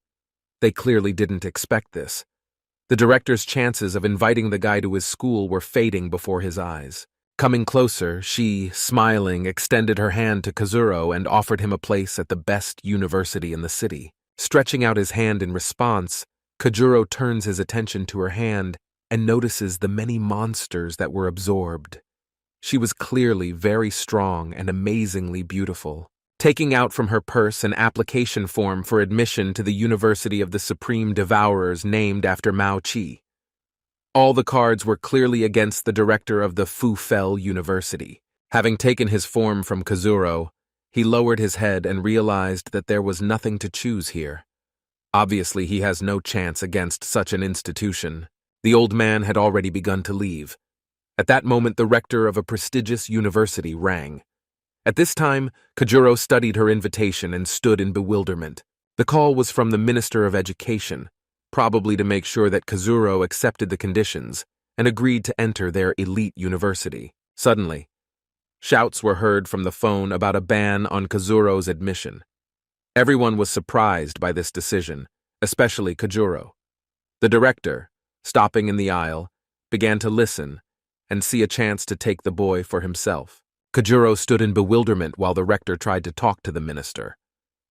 They clearly didn't expect this. The director's chances of inviting the guy to his school were fading before his eyes. Coming closer, she, smiling, extended her hand to Kazuro and offered him a place at the best university in the city. Stretching out his hand in response, Kajuro turns his attention to her hand and notices the many monsters that were absorbed. She was clearly very strong and amazingly beautiful. Taking out from her purse an application form for admission to the University of the Supreme Devourers named after Mao Qi. All the cards were clearly against the director of the Fu Fel University. Having taken his form from Kazuro, he lowered his head and realized that there was nothing to choose here. Obviously, he has no chance against such an institution. The old man had already begun to leave. At that moment, the rector of a prestigious university rang. At this time, Kajuro studied her invitation and stood in bewilderment. The call was from the Minister of Education, probably to make sure that Kazuro accepted the conditions and agreed to enter their elite university. Suddenly, shouts were heard from the phone about a ban on Kazuro's admission. Everyone was surprised by this decision, especially Kajuro. The director, stopping in the aisle, began to listen and see a chance to take the boy for himself. Kajuro stood in bewilderment while the rector tried to talk to the minister.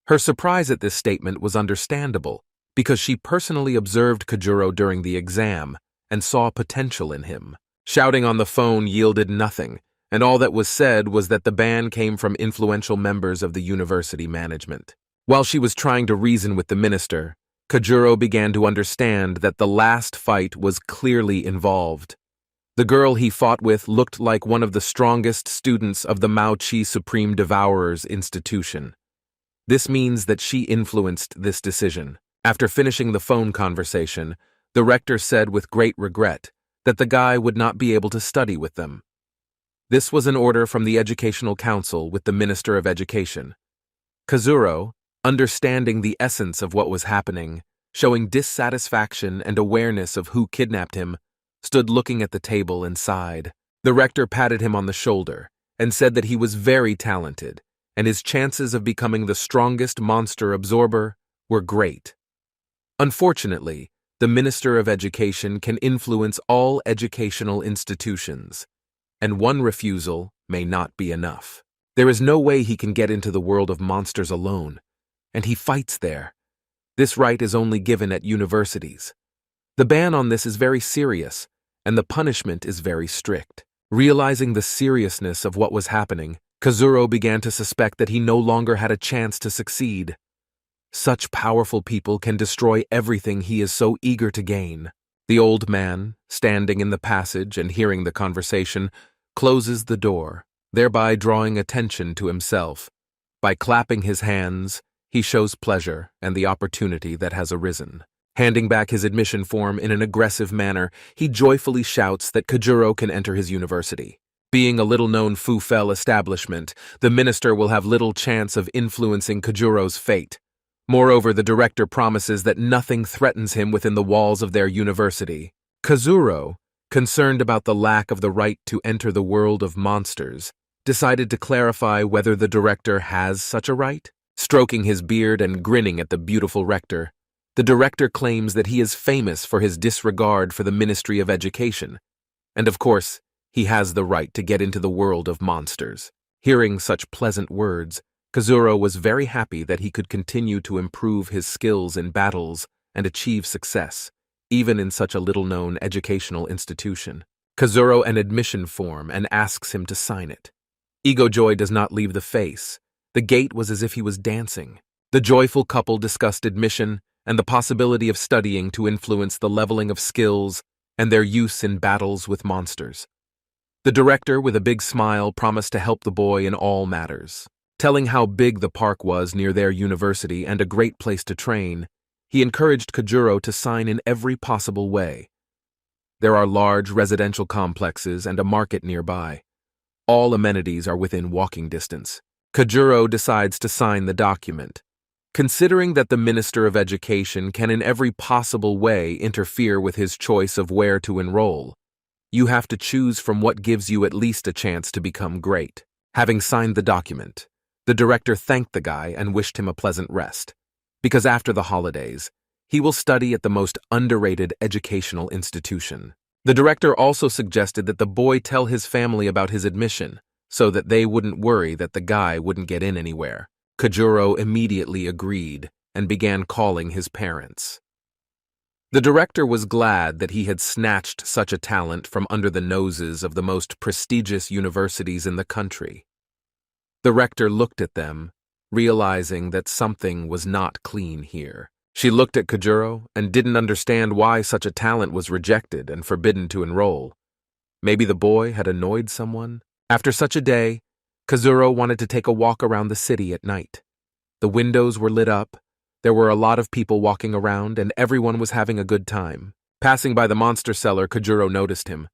Her surprise at this statement was understandable, because she personally observed Kojuro during the exam and saw potential in him. Shouting on the phone yielded nothing, and all that was said was that the ban came from influential members of the university management. While she was trying to reason with the minister, Kojuro began to understand that the last fight was clearly involved. The girl he fought with looked like one of the strongest students of the Mao-Chi Supreme Devourer's institution. This means that she influenced this decision. After finishing the phone conversation, the rector said with great regret that the guy would not be able to study with them. This was an order from the Educational Council with the Minister of Education. Kazuro, understanding the essence of what was happening, showing dissatisfaction and awareness of who kidnapped him, stood looking at the table and sighed. The rector patted him on the shoulder and said that he was very talented, and his chances of becoming the strongest monster absorber were great. Unfortunately, the Minister of Education can influence all educational institutions, and one refusal may not be enough. There is no way he can get into the world of monsters alone, and he fights there. This right is only given at universities. The ban on this is very serious, and the punishment is very strict. Realizing the seriousness of what was happening, Kazuro began to suspect that he no longer had a chance to succeed. Such powerful people can destroy everything he is so eager to gain. The old man, standing in the passage and hearing the conversation, closes the door, thereby drawing attention to himself. By clapping his hands, he shows pleasure and the opportunity that has arisen. Handing back his admission form in an aggressive manner, he joyfully shouts that Kojuro can enter his university. Being a little-known Fufel establishment, the minister will have little chance of influencing Kojuro's fate. Moreover, the director promises that nothing threatens him within the walls of their university. Kazuro, concerned about the lack of the right to enter the world of monsters, decided to clarify whether the director has such a right. Stroking his beard and grinning at the beautiful rector, the director claims that he is famous for his disregard for the Ministry of Education, and of course, he has the right to get into the world of monsters. Hearing such pleasant words, Kazuro was very happy that he could continue to improve his skills in battles and achieve success, even in such a little-known educational institution. Kazuro an admission form and asks him to sign it. Ego joy does not leave the face. The gait was as if he was dancing. The joyful couple discussed admission and the possibility of studying to influence the leveling of skills and their use in battles with monsters. The director, with a big smile, promised to help the boy in all matters. Telling how big the park was near their university and a great place to train, he encouraged Kojuro to sign in every possible way. There are large residential complexes and a market nearby. All amenities are within walking distance. Kojuro decides to sign the document. Considering that the Minister of Education can in every possible way interfere with his choice of where to enroll, you have to choose from what gives you at least a chance to become great. Having signed the document, the director thanked the guy and wished him a pleasant rest, because after the holidays, he will study at the most underrated educational institution. The director also suggested that the boy tell his family about his admission, so that they wouldn't worry that the guy wouldn't get in anywhere. Kojuro immediately agreed and began calling his parents. The director was glad that he had snatched such a talent from under the noses of the most prestigious universities in the country. The rector looked at them, realizing that something was not clean here. She looked at Kojuro and didn't understand why such a talent was rejected and forbidden to enroll. Maybe the boy had annoyed someone? After such a day, Kazuro wanted to take a walk around the city at night. The windows were lit up, there were a lot of people walking around, and everyone was having a good time. Passing by the monster seller, Kojuro noticed him.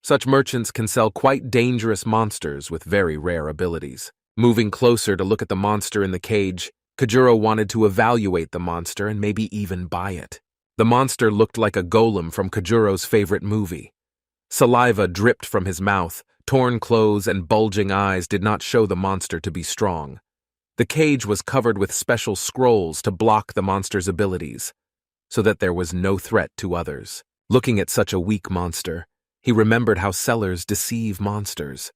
Such merchants can sell quite dangerous monsters with very rare abilities. Moving closer to look at the monster in the cage, Kojuro wanted to evaluate the monster and maybe even buy it. The monster looked like a golem from Kojuro's favorite movie. Saliva dripped from his mouth. Torn clothes and bulging eyes did not show the monster to be strong. The cage was covered with special scrolls to block the monster's abilities, so that there was no threat to others. Looking at such a weak monster, he remembered how sellers deceive monsters.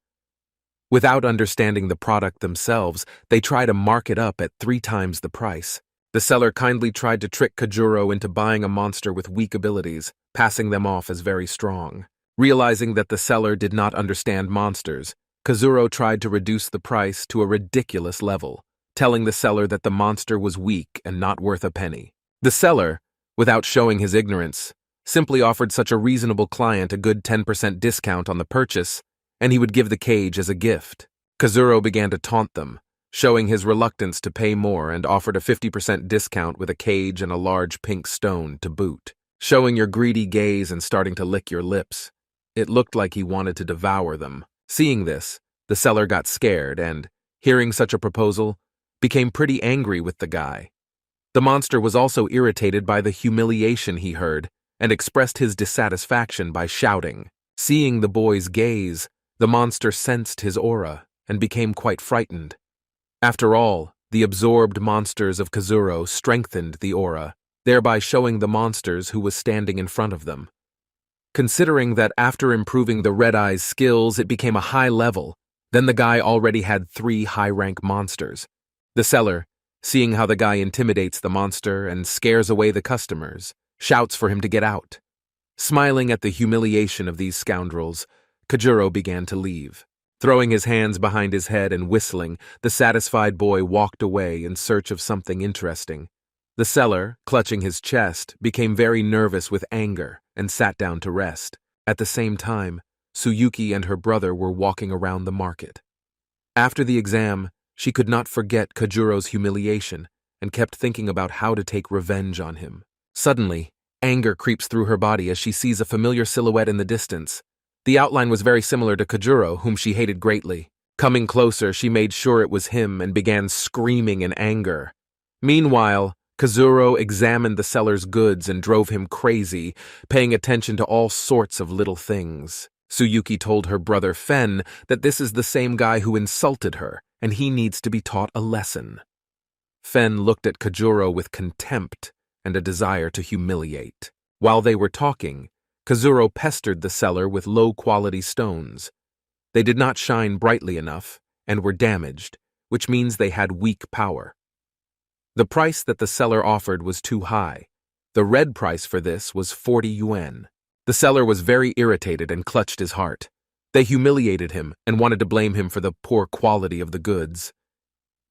Without understanding the product themselves, they try to mark it up at 3 times the price. The seller kindly tried to trick Kajuro into buying a monster with weak abilities, passing them off as very strong. Realizing that the seller did not understand monsters, Kazuro tried to reduce the price to a ridiculous level, telling the seller that the monster was weak and not worth a penny. The seller, without showing his ignorance, simply offered such a reasonable client a good 10% discount on the purchase, and he would give the cage as a gift. Kazuro began to taunt them, showing his reluctance to pay more, and offered a 50% discount with a cage and a large pink stone to boot. Showing your greedy gaze and starting to lick your lips. It looked like he wanted to devour them. Seeing this, the seller got scared and, hearing such a proposal, became pretty angry with the guy. The monster was also irritated by the humiliation he heard and expressed his dissatisfaction by shouting. Seeing the boy's gaze, the monster sensed his aura and became quite frightened. After all, the absorbed monsters of Kazuro strengthened the aura, thereby showing the monsters who was standing in front of them. Considering that after improving the Red Eye's skills it became a high level, then the guy already had 3 high-rank monsters. The seller, seeing how the guy intimidates the monster and scares away the customers, shouts for him to get out. Smiling at the humiliation of these scoundrels, Kajuro began to leave. Throwing his hands behind his head and whistling, the satisfied boy walked away in search of something interesting. The seller, clutching his chest, became very nervous with anger and sat down to rest. At the same time, Tsuyuki and her brother were walking around the market. After the exam, she could not forget Kajuro's humiliation and kept thinking about how to take revenge on him. Suddenly, anger creeps through her body as she sees a familiar silhouette in the distance. The outline was very similar to Kajuro, whom she hated greatly. Coming closer, she made sure it was him and began screaming in anger. Meanwhile, Kazuro examined the seller's goods and drove him crazy, paying attention to all sorts of little things. Tsuyuki told her brother Fen that this is the same guy who insulted her, and he needs to be taught a lesson. Fen looked at Kajuro with contempt and a desire to humiliate. While they were talking, Kazuro pestered the seller with low-quality stones. They did not shine brightly enough and were damaged, which means they had weak power. The price that the seller offered was too high. The red price for this was 40 yuan. The seller was very irritated and clutched his heart. They humiliated him and wanted to blame him for the poor quality of the goods.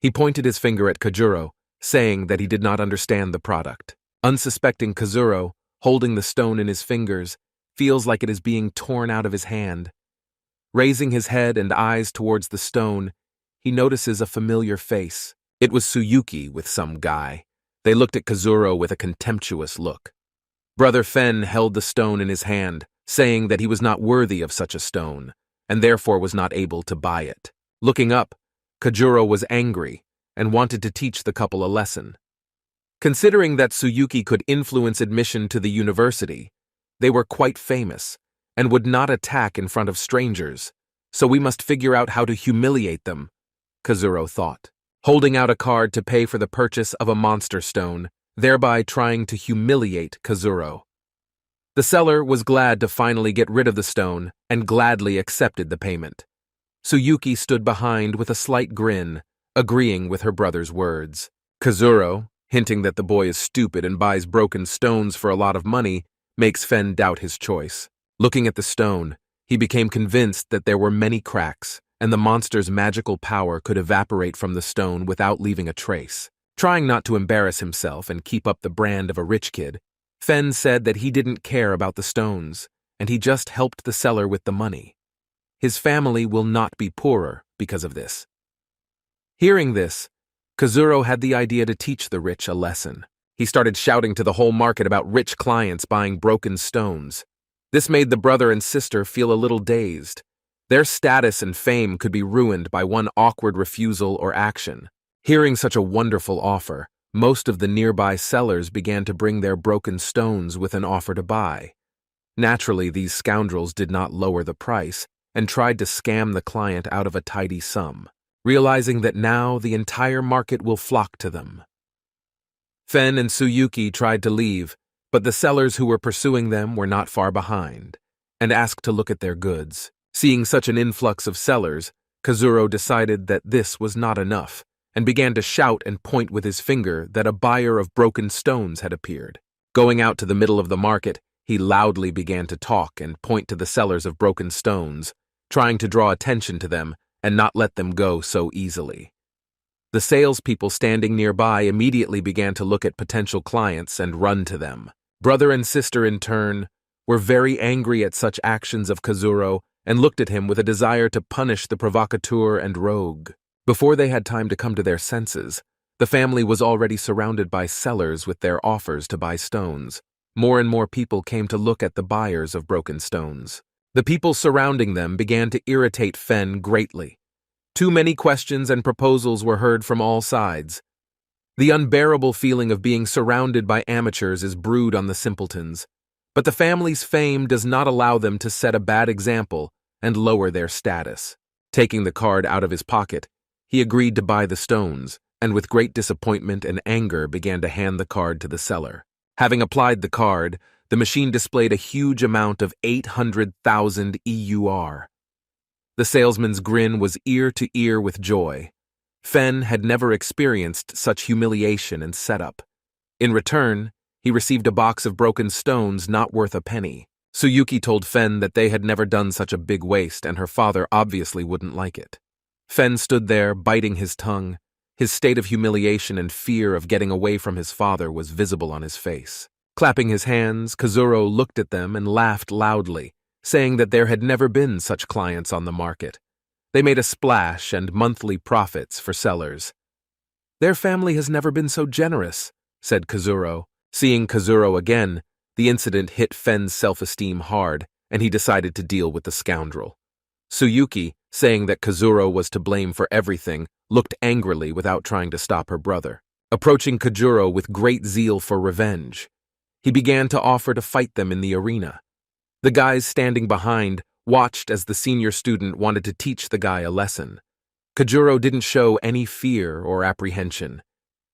He pointed his finger at Kajuro, saying that he did not understand the product. Unsuspecting Kazuro, holding the stone in his fingers, feels like it is being torn out of his hand. Raising his head and eyes towards the stone, he notices a familiar face. It was Tsuyuki with some guy. They looked at Kazuro with a contemptuous look. Brother Fen held the stone in his hand, saying that he was not worthy of such a stone, and therefore was not able to buy it. Looking up, Kajuro was angry and wanted to teach the couple a lesson. Considering that Tsuyuki could influence admission to the university, they were quite famous and would not attack in front of strangers, so we must figure out how to humiliate them, Kazuro thought, holding out a card to pay for the purchase of a monster stone, thereby trying to humiliate Kazuro. The seller was glad to finally get rid of the stone and gladly accepted the payment. Tsuyuki stood behind with a slight grin, agreeing with her brother's words. Kazuro, hinting that the boy is stupid and buys broken stones for a lot of money, makes Fen doubt his choice. Looking at the stone, he became convinced that there were many cracks, and the monster's magical power could evaporate from the stone without leaving a trace. Trying not to embarrass himself and keep up the brand of a rich kid, Fen said that he didn't care about the stones, and he just helped the seller with the money. His family will not be poorer because of this. Hearing this, Kazuro had the idea to teach the rich a lesson. He started shouting to the whole market about rich clients buying broken stones. This made the brother and sister feel a little dazed. Their status and fame could be ruined by one awkward refusal or action. Hearing such a wonderful offer, most of the nearby sellers began to bring their broken stones with an offer to buy. Naturally, these scoundrels did not lower the price and tried to scam the client out of a tidy sum, realizing that now the entire market will flock to them. Fen and Tsuyuki tried to leave, but the sellers who were pursuing them were not far behind, and asked to look at their goods. Seeing such an influx of sellers, Kazuro decided that this was not enough, and began to shout and point with his finger that a buyer of broken stones had appeared. Going out to the middle of the market, he loudly began to talk and point to the sellers of broken stones, trying to draw attention to them and not let them go so easily. The salespeople standing nearby immediately began to look at potential clients and run to them. Brother and sister, in turn, were very angry at such actions of Kazuro and looked at him with a desire to punish the provocateur and rogue. Before they had time to come to their senses, the family was already surrounded by sellers with their offers to buy stones. More and more people came to look at the buyers of broken stones. The people surrounding them began to irritate Fen greatly. Too many questions and proposals were heard from all sides. The unbearable feeling of being surrounded by amateurs is brewed on the simpletons, but the family's fame does not allow them to set a bad example and lower their status. Taking the card out of his pocket, he agreed to buy the stones, and with great disappointment and anger began to hand the card to the seller. Having applied the card, the machine displayed a huge amount of 800,000 EUR. The salesman's grin was ear to ear with joy. Fen had never experienced such humiliation and setup. In return, he received a box of broken stones not worth a penny. Tsuyuki told Fen that they had never done such a big waste and her father obviously wouldn't like it. Fen stood there, biting his tongue. His state of humiliation and fear of getting away from his father was visible on his face. Clapping his hands, Kazuro looked at them and laughed loudly, saying that there had never been such clients on the market. They made a splash and monthly profits for sellers. "Their family has never been so generous," said Kazuro. Seeing Kazuro again, the incident hit Fen's self-esteem hard, and he decided to deal with the scoundrel. Tsuyuki, saying that Kazuro was to blame for everything, looked angrily without trying to stop her brother. Approaching Kazuro with great zeal for revenge, he began to offer to fight them in the arena. The guys standing behind watched as the senior student wanted to teach the guy a lesson. Kazuro didn't show any fear or apprehension.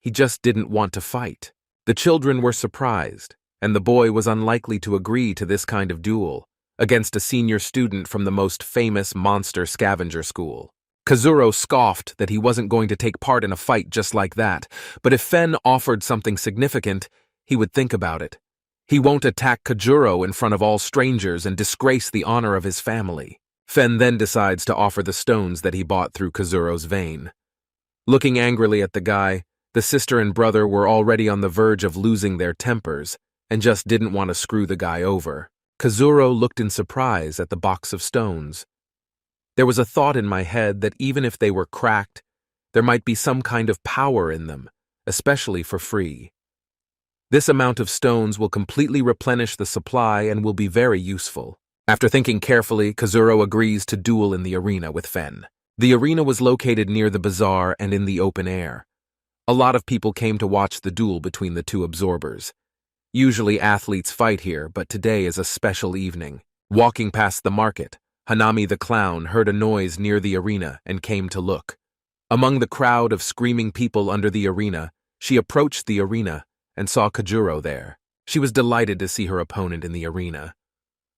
He just didn't want to fight. The children were surprised, and the boy was unlikely to agree to this kind of duel against a senior student from the most famous monster scavenger school. Kazuro scoffed that he wasn't going to take part in a fight just like that, but if Fen offered something significant, he would think about it. He won't attack Kazuro in front of all strangers and disgrace the honor of his family. Fen then decides to offer the stones that he bought through Kazuro's vein. Looking angrily at the guy, the sister and brother were already on the verge of losing their tempers and just didn't want to screw the guy over. Kazuro looked in surprise at the box of stones. There was a thought in my head that even if they were cracked, there might be some kind of power in them, especially for free. This amount of stones will completely replenish the supply and will be very useful. After thinking carefully, Kazuro agrees to duel in the arena with Fen. The arena was located near the bazaar and in the open air. A lot of people came to watch the duel between the two absorbers. Usually athletes fight here, but today is a special evening. Walking past the market, Hanami the clown heard a noise near the arena and came to look. Among the crowd of screaming people under the arena, she approached the arena and saw Kazuro there. She was delighted to see her opponent in the arena.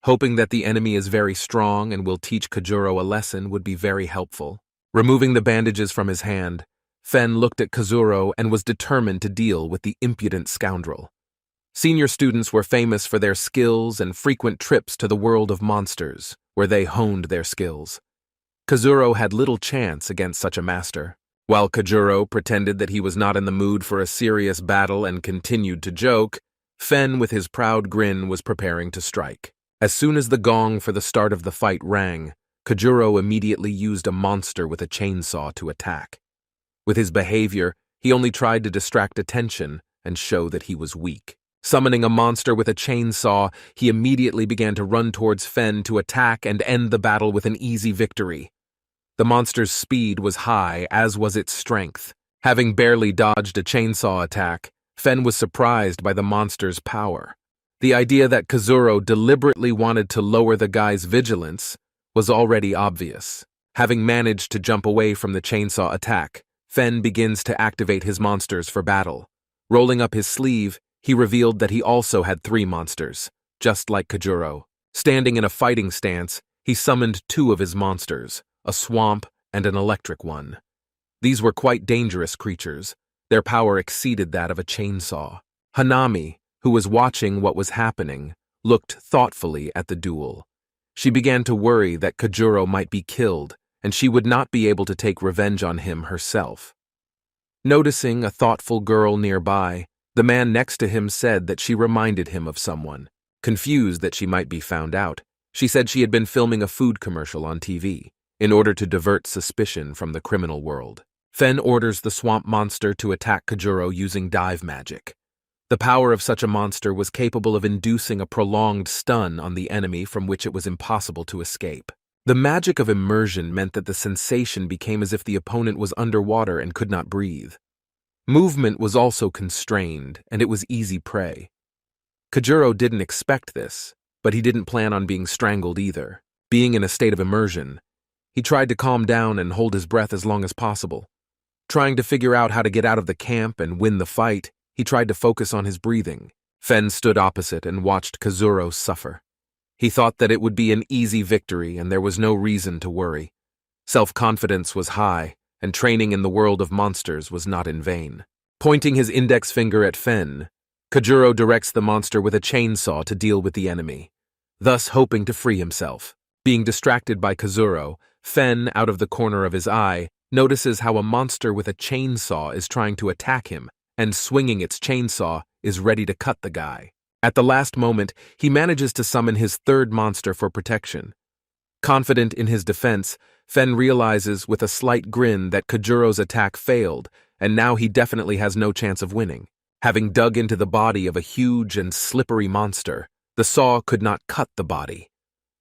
Hoping that the enemy is very strong and will teach Kazuro a lesson would be very helpful. Removing the bandages from his hand, Fen looked at Kazuro and was determined to deal with the impudent scoundrel. Senior students were famous for their skills and frequent trips to the world of monsters, where they honed their skills. Kazuro had little chance against such a master. While Kazuro pretended that he was not in the mood for a serious battle and continued to joke, Fen, with his proud grin, was preparing to strike. As soon as the gong for the start of the fight rang, Kazuro immediately used a monster with a chainsaw to attack. With his behavior, he only tried to distract attention and show that he was weak. Summoning a monster with a chainsaw, he immediately began to run towards Fen to attack and end the battle with an easy victory. The monster's speed was high, as was its strength. Having barely dodged a chainsaw attack, Fen was surprised by the monster's power. The idea that Kazuro deliberately wanted to lower the guy's vigilance was already obvious. Having managed to jump away from the chainsaw attack, Fen begins to activate his monsters for battle. Rolling up his sleeve, he revealed that he also had 3 monsters, just like Kazuro. Standing in a fighting stance, he summoned 2 of his monsters, a swamp and an electric one. These were quite dangerous creatures. Their power exceeded that of a chainsaw. Hanami, who was watching what was happening, looked thoughtfully at the duel. She began to worry that Kajuro might be killed, and she would not be able to take revenge on him herself. Noticing a thoughtful girl nearby, the man next to him said that she reminded him of someone. Confused that she might be found out, she said she had been filming a food commercial on TV, in order to divert suspicion from the criminal world. Fen orders the swamp monster to attack Kajuro using dive magic. The power of such a monster was capable of inducing a prolonged stun on the enemy from which it was impossible to escape. The magic of immersion meant that the sensation became as if the opponent was underwater and could not breathe. Movement was also constrained, and it was easy prey. Kajuro didn't expect this, but he didn't plan on being strangled either. Being in a state of immersion, he tried to calm down and hold his breath as long as possible. Trying to figure out how to get out of the camp and win the fight, he tried to focus on his breathing. Fen stood opposite and watched Kazuro suffer. He thought that it would be an easy victory and there was no reason to worry. Self-confidence was high, and training in the world of monsters was not in vain. Pointing his index finger at Fen, Kajuro directs the monster with a chainsaw to deal with the enemy, thus hoping to free himself. Being distracted by Kazuro, Fen, out of the corner of his eye, notices how a monster with a chainsaw is trying to attack him, and swinging its chainsaw is ready to cut the guy. At the last moment, he manages to summon his third monster for protection. Confident in his defense, Fen realizes with a slight grin that Kajuro's attack failed, and now he definitely has no chance of winning. Having dug into the body of a huge and slippery monster, the saw could not cut the body.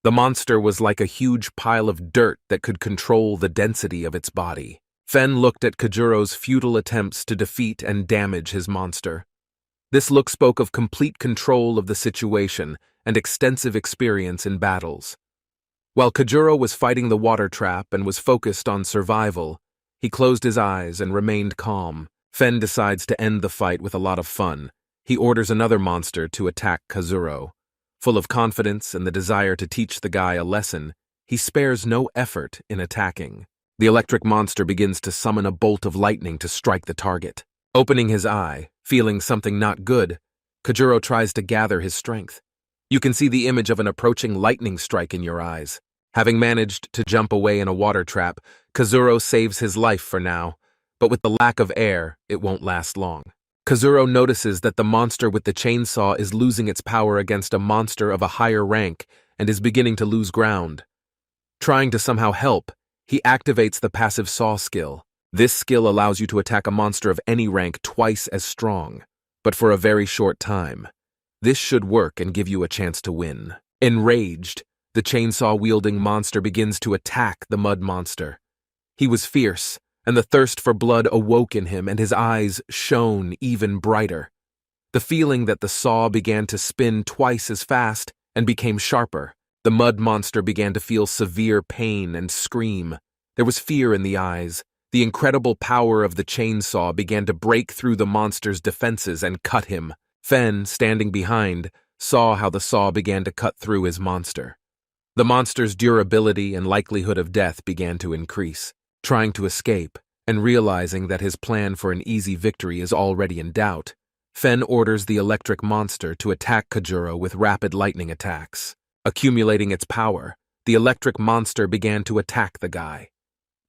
The monster was like a huge pile of dirt that could control the density of its body. Fen looked at Kajuro's futile attempts to defeat and damage his monster. This look spoke of complete control of the situation and extensive experience in battles. While Kajuro was fighting the water trap and was focused on survival, he closed his eyes and remained calm. Fen decides to end the fight with a lot of fun. He orders another monster to attack Kazuro. Full of confidence and the desire to teach the guy a lesson, he spares no effort in attacking. The electric monster begins to summon a bolt of lightning to strike the target. Opening his eye, feeling something not good, Kajuro tries to gather his strength. You can see the image of an approaching lightning strike in your eyes. Having managed to jump away in a water trap, Kazuro saves his life for now, but with the lack of air, it won't last long. Kazuro notices that the monster with the chainsaw is losing its power against a monster of a higher rank and is beginning to lose ground. Trying to somehow help, he activates the passive saw skill. This skill allows you to attack a monster of any rank twice as strong, but for a very short time. This should work and give you a chance to win. Enraged, the chainsaw-wielding monster begins to attack the mud monster. He was fierce, and the thirst for blood awoke in him and his eyes shone even brighter. The feeling that the saw began to spin twice as fast and became sharper. The mud monster began to feel severe pain and scream. There was fear in the eyes. The incredible power of the chainsaw began to break through the monster's defenses and cut him. Fen, standing behind, saw how the saw began to cut through his monster. The monster's durability and likelihood of death began to increase. Trying to escape, and realizing that his plan for an easy victory is already in doubt, Fen orders the electric monster to attack Kajuro with rapid lightning attacks. Accumulating its power, the electric monster began to attack the guy.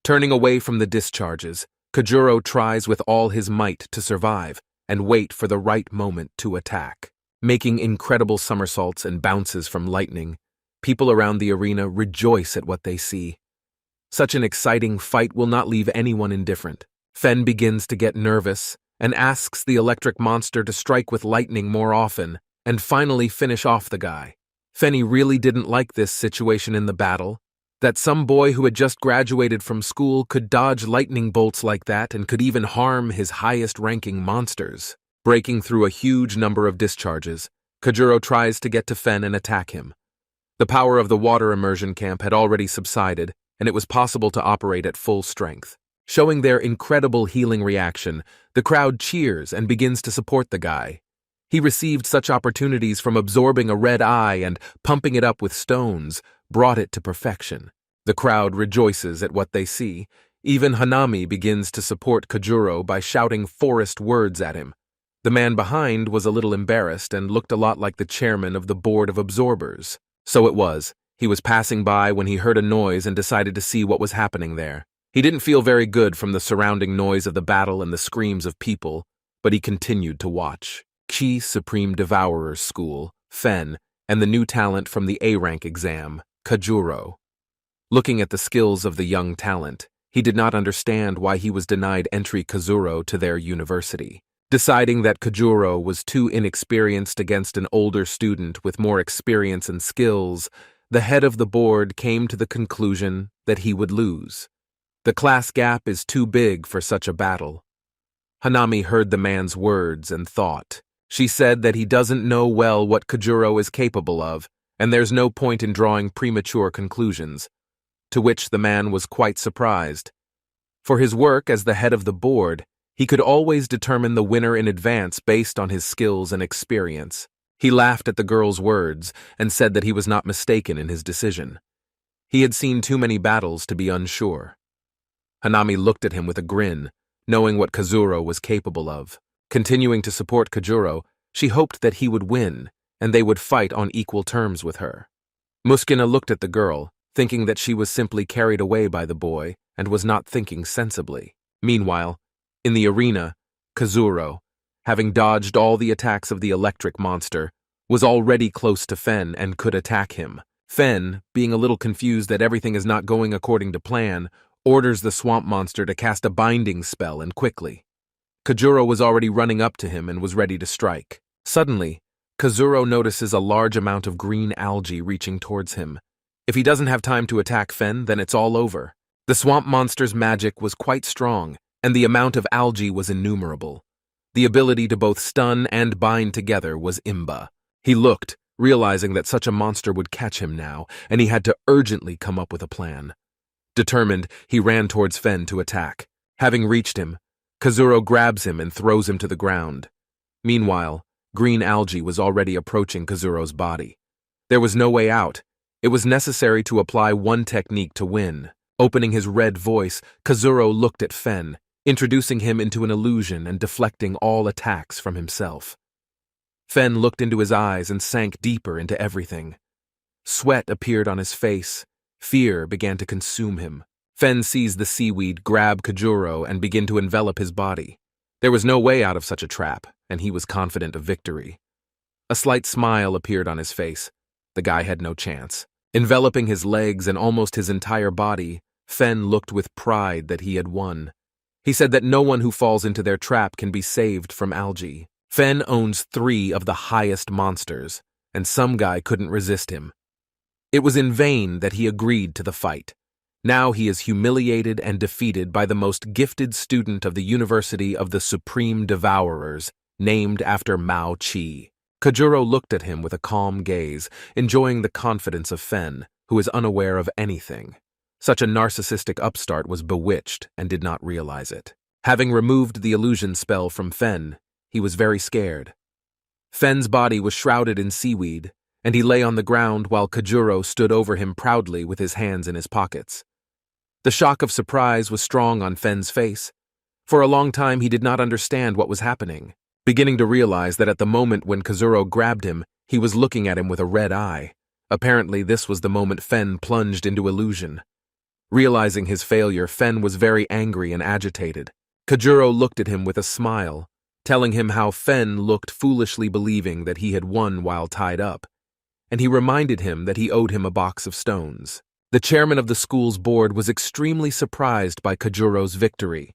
Turning away from the discharges, Kajuro tries with all his might to survive and wait for the right moment to attack. Making incredible somersaults and bounces from lightning, people around the arena rejoice at what they see. Such an exciting fight will not leave anyone indifferent. Fen begins to get nervous and asks the electric monster to strike with lightning more often and finally finish off the guy. Fenny really didn't like this situation in the battle, that some boy who had just graduated from school could dodge lightning bolts like that and could even harm his highest-ranking monsters. Breaking through a huge number of discharges, Kajuro tries to get to Fen and attack him. The power of the water immersion camp had already subsided, and it was possible to operate at full strength. Showing their incredible healing reaction, the crowd cheers and begins to support the guy. He received such opportunities from absorbing a red eye and pumping it up with stones, brought it to perfection. The crowd rejoices at what they see. Even Hanami begins to support Kajuro by shouting forest words at him. The man behind was a little embarrassed and looked a lot like the chairman of the board of absorbers. So it was. He was passing by when he heard a noise and decided to see what was happening there. He didn't feel very good from the surrounding noise of the battle and the screams of people, but he continued to watch. Chi Supreme Devourer's School, Fen, and the new talent from the A-rank exam, Kajuro. Looking at the skills of the young talent, he did not understand why he was denied entry Kazuro to their university. Deciding that Kajuro was too inexperienced against an older student with more experience and skills, the head of the board came to the conclusion that he would lose. The class gap is too big for such a battle. Hanami heard the man's words and thought. She said that he doesn't know well what Kajuro is capable of, and there's no point in drawing premature conclusions. To which the man was quite surprised. For his work as the head of the board, he could always determine the winner in advance based on his skills and experience. He laughed at the girl's words and said that he was not mistaken in his decision. He had seen too many battles to be unsure. Hanami looked at him with a grin, knowing what Kazuro was capable of. Continuing to support Kajuro, she hoped that he would win, and they would fight on equal terms with her. Muskina looked at the girl, thinking that she was simply carried away by the boy and was not thinking sensibly. Meanwhile, in the arena, Kazuro, having dodged all the attacks of the electric monster, was already close to Fen and could attack him. Fen, being a little confused that everything is not going according to plan, orders the swamp monster to cast a binding spell and quickly. Kajuro was already running up to him and was ready to strike. Suddenly, Kazuro notices a large amount of green algae reaching towards him. If he doesn't have time to attack Fen, then it's all over. The swamp monster's magic was quite strong, and the amount of algae was innumerable. The ability to both stun and bind together was Imba. He looked, realizing that such a monster would catch him now, and he had to urgently come up with a plan. Determined, he ran towards Fen to attack. Having reached him, Kazuro grabs him and throws him to the ground. Meanwhile, green algae was already approaching Kazuro's body. There was no way out. It was necessary to apply one technique to win. Opening his red voice, Kazuro looked at Fen, introducing him into an illusion and deflecting all attacks from himself. Fen looked into his eyes and sank deeper into everything. Sweat appeared on his face. Fear began to consume him. Fen seized the seaweed, grabbed Kajuro, and began to envelop his body. There was no way out of such a trap, and he was confident of victory. A slight smile appeared on his face. The guy had no chance. Enveloping his legs and almost his entire body, Fen looked with pride that he had won. He said that no one who falls into their trap can be saved from algae. Fen owns 3 of the highest monsters, and some guy couldn't resist him. It was in vain that he agreed to the fight. Now he is humiliated and defeated by the most gifted student of the University of the Supreme Devourers, named after Mao Qi. Kajuro looked at him with a calm gaze, enjoying the confidence of Fen, who is unaware of anything. Such a narcissistic upstart was bewitched and did not realize it. Having removed the illusion spell from Fen, he was very scared. Fen's body was shrouded in seaweed, and he lay on the ground while Kajuro stood over him proudly with his hands in his pockets. The shock of surprise was strong on Fen's face. For a long time he did not understand what was happening, beginning to realize that at the moment when Kazuro grabbed him, he was looking at him with a red eye. Apparently this was the moment Fen plunged into illusion. Realizing his failure, Fen was very angry and agitated. Kajuro looked at him with a smile, telling him how Fen looked foolishly believing that he had won while tied up, and he reminded him that he owed him a box of stones. The chairman of the school's board was extremely surprised by Kajuro's victory.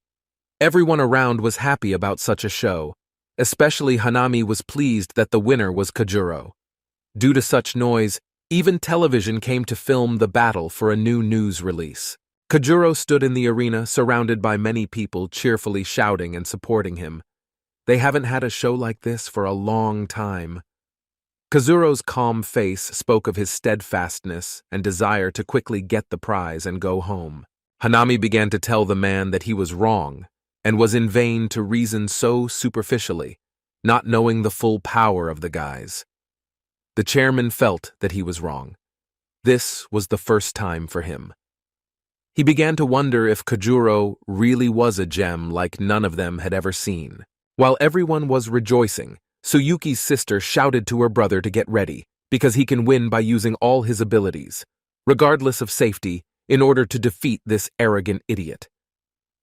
Everyone around was happy about such a show. Especially Hanami was pleased that the winner was Kajuro. Due to such noise, even television came to film the battle for a new news release. Kajuro stood in the arena surrounded by many people cheerfully shouting and supporting him. They haven't had a show like this for a long time. Kazuro's calm face spoke of his steadfastness and desire to quickly get the prize and go home. Hanami began to tell the man that he was wrong, and was in vain to reason so superficially, not knowing the full power of the guys. The chairman felt that he was wrong. This was the first time for him. He began to wonder if Kojuro really was a gem like none of them had ever seen. While everyone was rejoicing, Suyuki's sister shouted to her brother to get ready, because he can win by using all his abilities, regardless of safety, in order to defeat this arrogant idiot.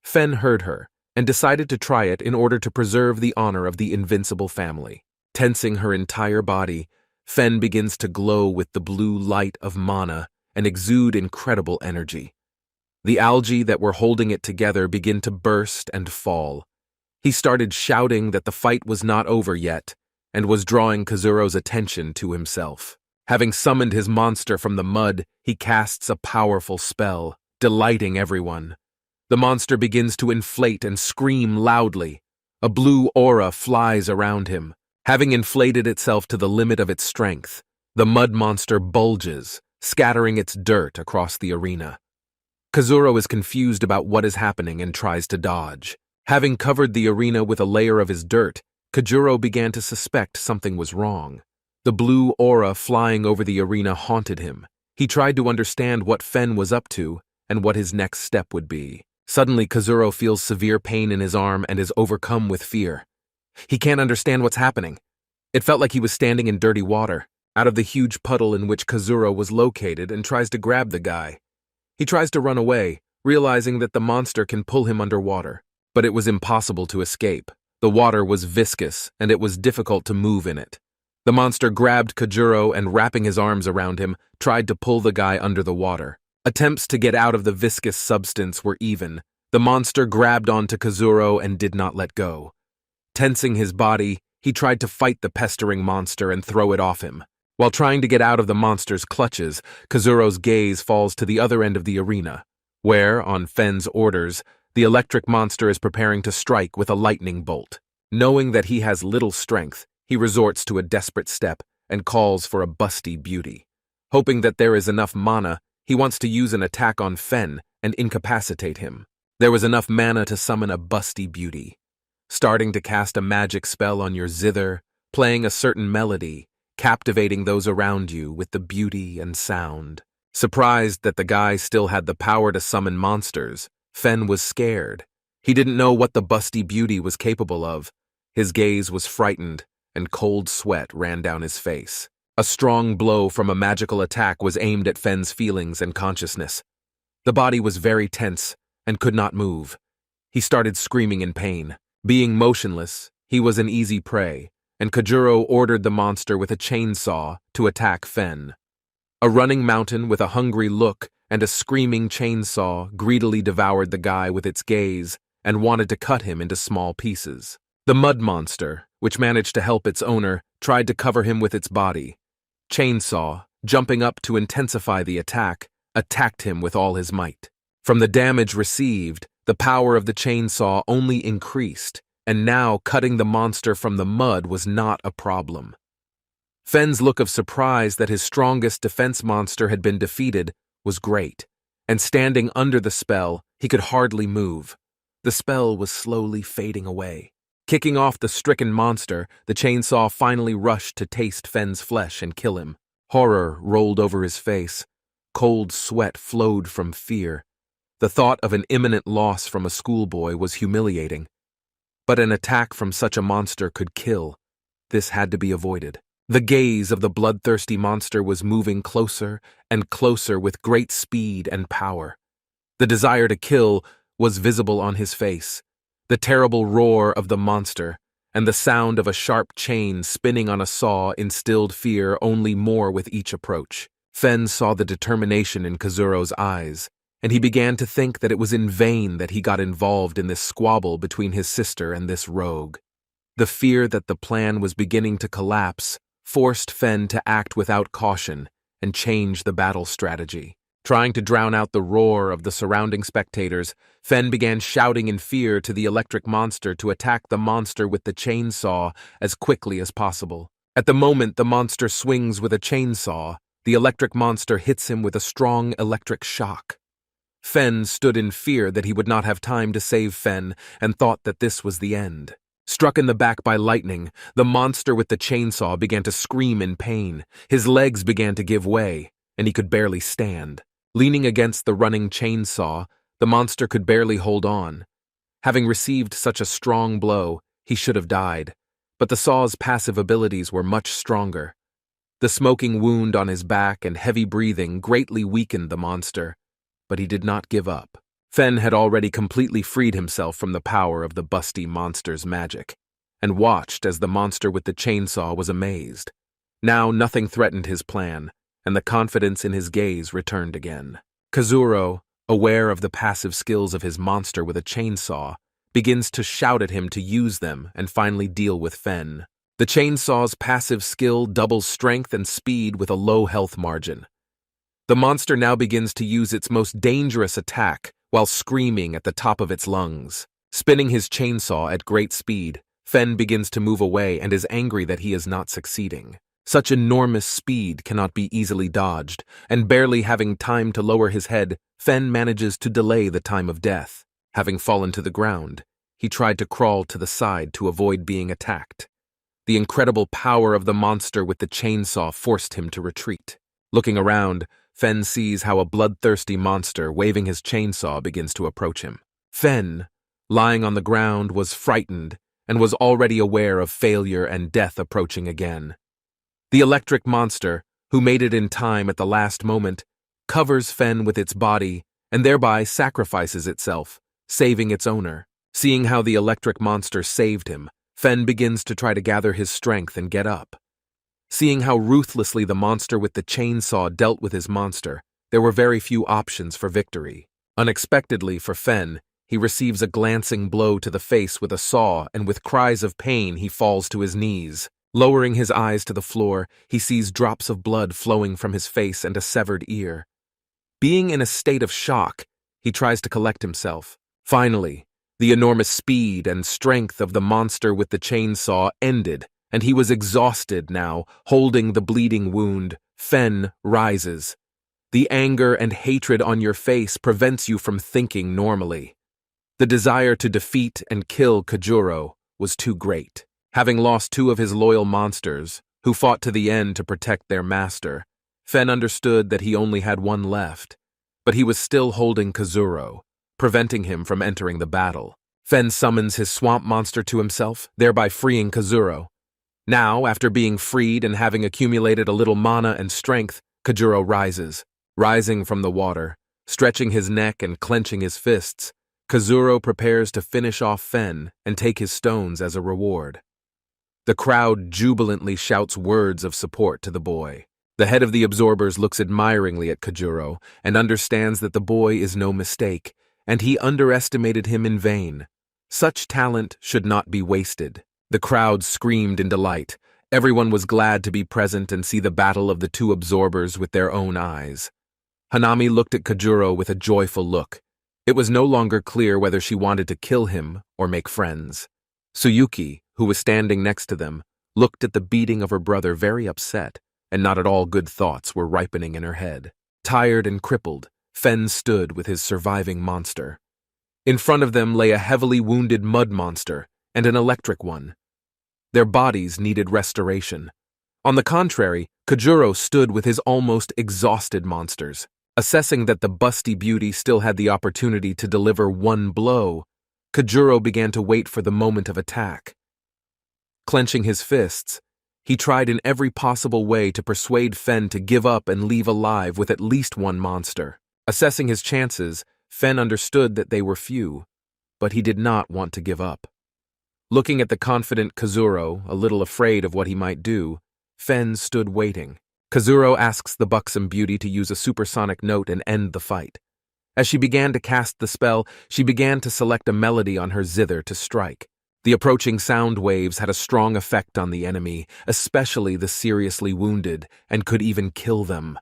Fen heard her, and decided to try it in order to preserve the honor of the invincible family. Tensing her entire body, Fen begins to glow with the blue light of mana and exude incredible energy. The algae that were holding it together begin to burst and fall. He started shouting that the fight was not over yet, and was drawing Kazuro's attention to himself. Having summoned his monster from the mud, he casts a powerful spell, delighting everyone. The monster begins to inflate and scream loudly. A blue aura flies around him. Having inflated itself to the limit of its strength, the mud monster bulges, scattering its dirt across the arena. Kazuro is confused about what is happening and tries to dodge. Having covered the arena with a layer of his dirt, Kojuro began to suspect something was wrong. The blue aura flying over the arena haunted him. He tried to understand what Fen was up to and what his next step would be. Suddenly, Kazuro feels severe pain in his arm and is overcome with fear. He can't understand what's happening. It felt like he was standing in dirty water, out of the huge puddle in which Kazuro was located, and tries to grab the guy. He tries to run away, realizing that the monster can pull him underwater. But it was impossible to escape. The water was viscous, and it was difficult to move in it. The monster grabbed Kojuro and, wrapping his arms around him, tried to pull the guy under the water. Attempts to get out of the viscous substance were even. The monster grabbed onto Kazuro and did not let go. Tensing his body, he tried to fight the pestering monster and throw it off him. While trying to get out of the monster's clutches, Kazuro's gaze falls to the other end of the arena, where, on Fen's orders, the electric monster is preparing to strike with a lightning bolt. Knowing that he has little strength, he resorts to a desperate step and calls for a busty beauty. Hoping that there is enough mana, he wants to use an attack on Fen and incapacitate him. There was enough mana to summon a busty beauty. Starting to cast a magic spell on your zither, playing a certain melody, captivating those around you with the beauty and sound. Surprised that the guy still had the power to summon monsters, Fen was scared. He didn't know what the busty beauty was capable of. His gaze was frightened, and cold sweat ran down his face. A strong blow from a magical attack was aimed at Fen's feelings and consciousness. The body was very tense and could not move. He started screaming in pain. Being motionless, he was an easy prey, and Kojuro ordered the monster with a chainsaw to attack Fen. A running mountain with a hungry look and a screaming chainsaw greedily devoured the guy with its gaze and wanted to cut him into small pieces. The mud monster, which managed to help its owner, tried to cover him with its body. Chainsaw, jumping up to intensify the attack, attacked him with all his might. From the damage received, the power of the chainsaw only increased, and now cutting the monster from the mud was not a problem. Fen's look of surprise that his strongest defense monster had been defeated was great, and standing under the spell, he could hardly move. The spell was slowly fading away. Kicking off the stricken monster, the chainsaw finally rushed to taste Fen's flesh and kill him. Horror rolled over his face. Cold sweat flowed from fear. The thought of an imminent loss from a schoolboy was humiliating. But an attack from such a monster could kill. This had to be avoided. The gaze of the bloodthirsty monster was moving closer and closer with great speed and power. The desire to kill was visible on his face. The terrible roar of the monster and the sound of a sharp chain spinning on a saw instilled fear only more with each approach. Fen saw the determination in Kazuro's eyes, and he began to think that it was in vain that he got involved in this squabble between his sister and this rogue. The fear that the plan was beginning to collapse forced Fen to act without caution and change the battle strategy. Trying to drown out the roar of the surrounding spectators, Fen began shouting in fear to the electric monster to attack the monster with the chainsaw as quickly as possible. At the moment the monster swings with a chainsaw, the electric monster hits him with a strong electric shock. Fen stood in fear that he would not have time to save Fen and thought that this was the end. Struck in the back by lightning, the monster with the chainsaw began to scream in pain. His legs began to give way, and he could barely stand. Leaning against the running chainsaw, the monster could barely hold on. Having received such a strong blow, he should have died, but the saw's passive abilities were much stronger. The smoking wound on his back and heavy breathing greatly weakened the monster, but he did not give up. Fen had already completely freed himself from the power of the busty monster's magic, and watched as the monster with the chainsaw was amazed. Now nothing threatened his plan, and the confidence in his gaze returned again. Kazuro, aware of the passive skills of his monster with a chainsaw, begins to shout at him to use them and finally deal with Fen. The chainsaw's passive skill doubles strength and speed with a low health margin. The monster now begins to use its most dangerous attack while screaming at the top of its lungs. Spinning his chainsaw at great speed, Fen begins to move away and is angry that he is not succeeding. Such enormous speed cannot be easily dodged, and barely having time to lower his head, Fen manages to delay the time of death. Having fallen to the ground, he tried to crawl to the side to avoid being attacked. The incredible power of the monster with the chainsaw forced him to retreat. Looking around, Fen sees how a bloodthirsty monster waving his chainsaw begins to approach him. Fen, lying on the ground, was frightened and was already aware of failure and death approaching again. The electric monster, who made it in time at the last moment, covers Fen with its body and thereby sacrifices itself, saving its owner. Seeing how the electric monster saved him, Fen begins to try to gather his strength and get up. Seeing how ruthlessly the monster with the chainsaw dealt with his monster, there were very few options for victory. Unexpectedly for Fen, he receives a glancing blow to the face with a saw, and with cries of pain he falls to his knees. Lowering his eyes to the floor, he sees drops of blood flowing from his face and a severed ear. Being in a state of shock, he tries to collect himself. Finally, the enormous speed and strength of the monster with the chainsaw ended, and he was exhausted now, holding the bleeding wound. Fen rises. The anger and hatred on your face prevents you from thinking normally. The desire to defeat and kill Kajuro was too great. Having lost two of his loyal monsters, who fought to the end to protect their master, Fen understood that he only had one left, but he was still holding Kazuro, preventing him from entering the battle. Fen summons his swamp monster to himself, thereby freeing Kazuro. Now, after being freed and having accumulated a little mana and strength, Kajuro rises. Rising from the water, stretching his neck and clenching his fists, Kazuro prepares to finish off Fen and take his stones as a reward. The crowd jubilantly shouts words of support to the boy. The head of the absorbers looks admiringly at Kajuro and understands that the boy is no mistake, and he underestimated him in vain. Such talent should not be wasted. The crowd screamed in delight. Everyone was glad to be present and see the battle of the two absorbers with their own eyes. Hanami looked at Kajuro with a joyful look. It was no longer clear whether she wanted to kill him or make friends. Tsuyuki, who was standing next to them, looked at the beating of her brother very upset, and not at all good thoughts were ripening in her head. Tired and crippled, Fen stood with his surviving monster. In front of them lay a heavily wounded mud monster and an electric one. Their bodies needed restoration. On the contrary, Kajuro stood with his almost exhausted monsters. Assessing that the busty beauty still had the opportunity to deliver one blow, Kajuro began to wait for the moment of attack. Clenching his fists, he tried in every possible way to persuade Fen to give up and leave alive with at least one monster. Assessing his chances, Fen understood that they were few, but he did not want to give up. Looking at the confident Kazuro, a little afraid of what he might do, Fen stood waiting. Kazuro asks the buxom beauty to use a supersonic note and end the fight. As she began to cast the spell, she began to select a melody on her zither to strike. The approaching sound waves had a strong effect on the enemy, especially the seriously wounded, and could even kill them.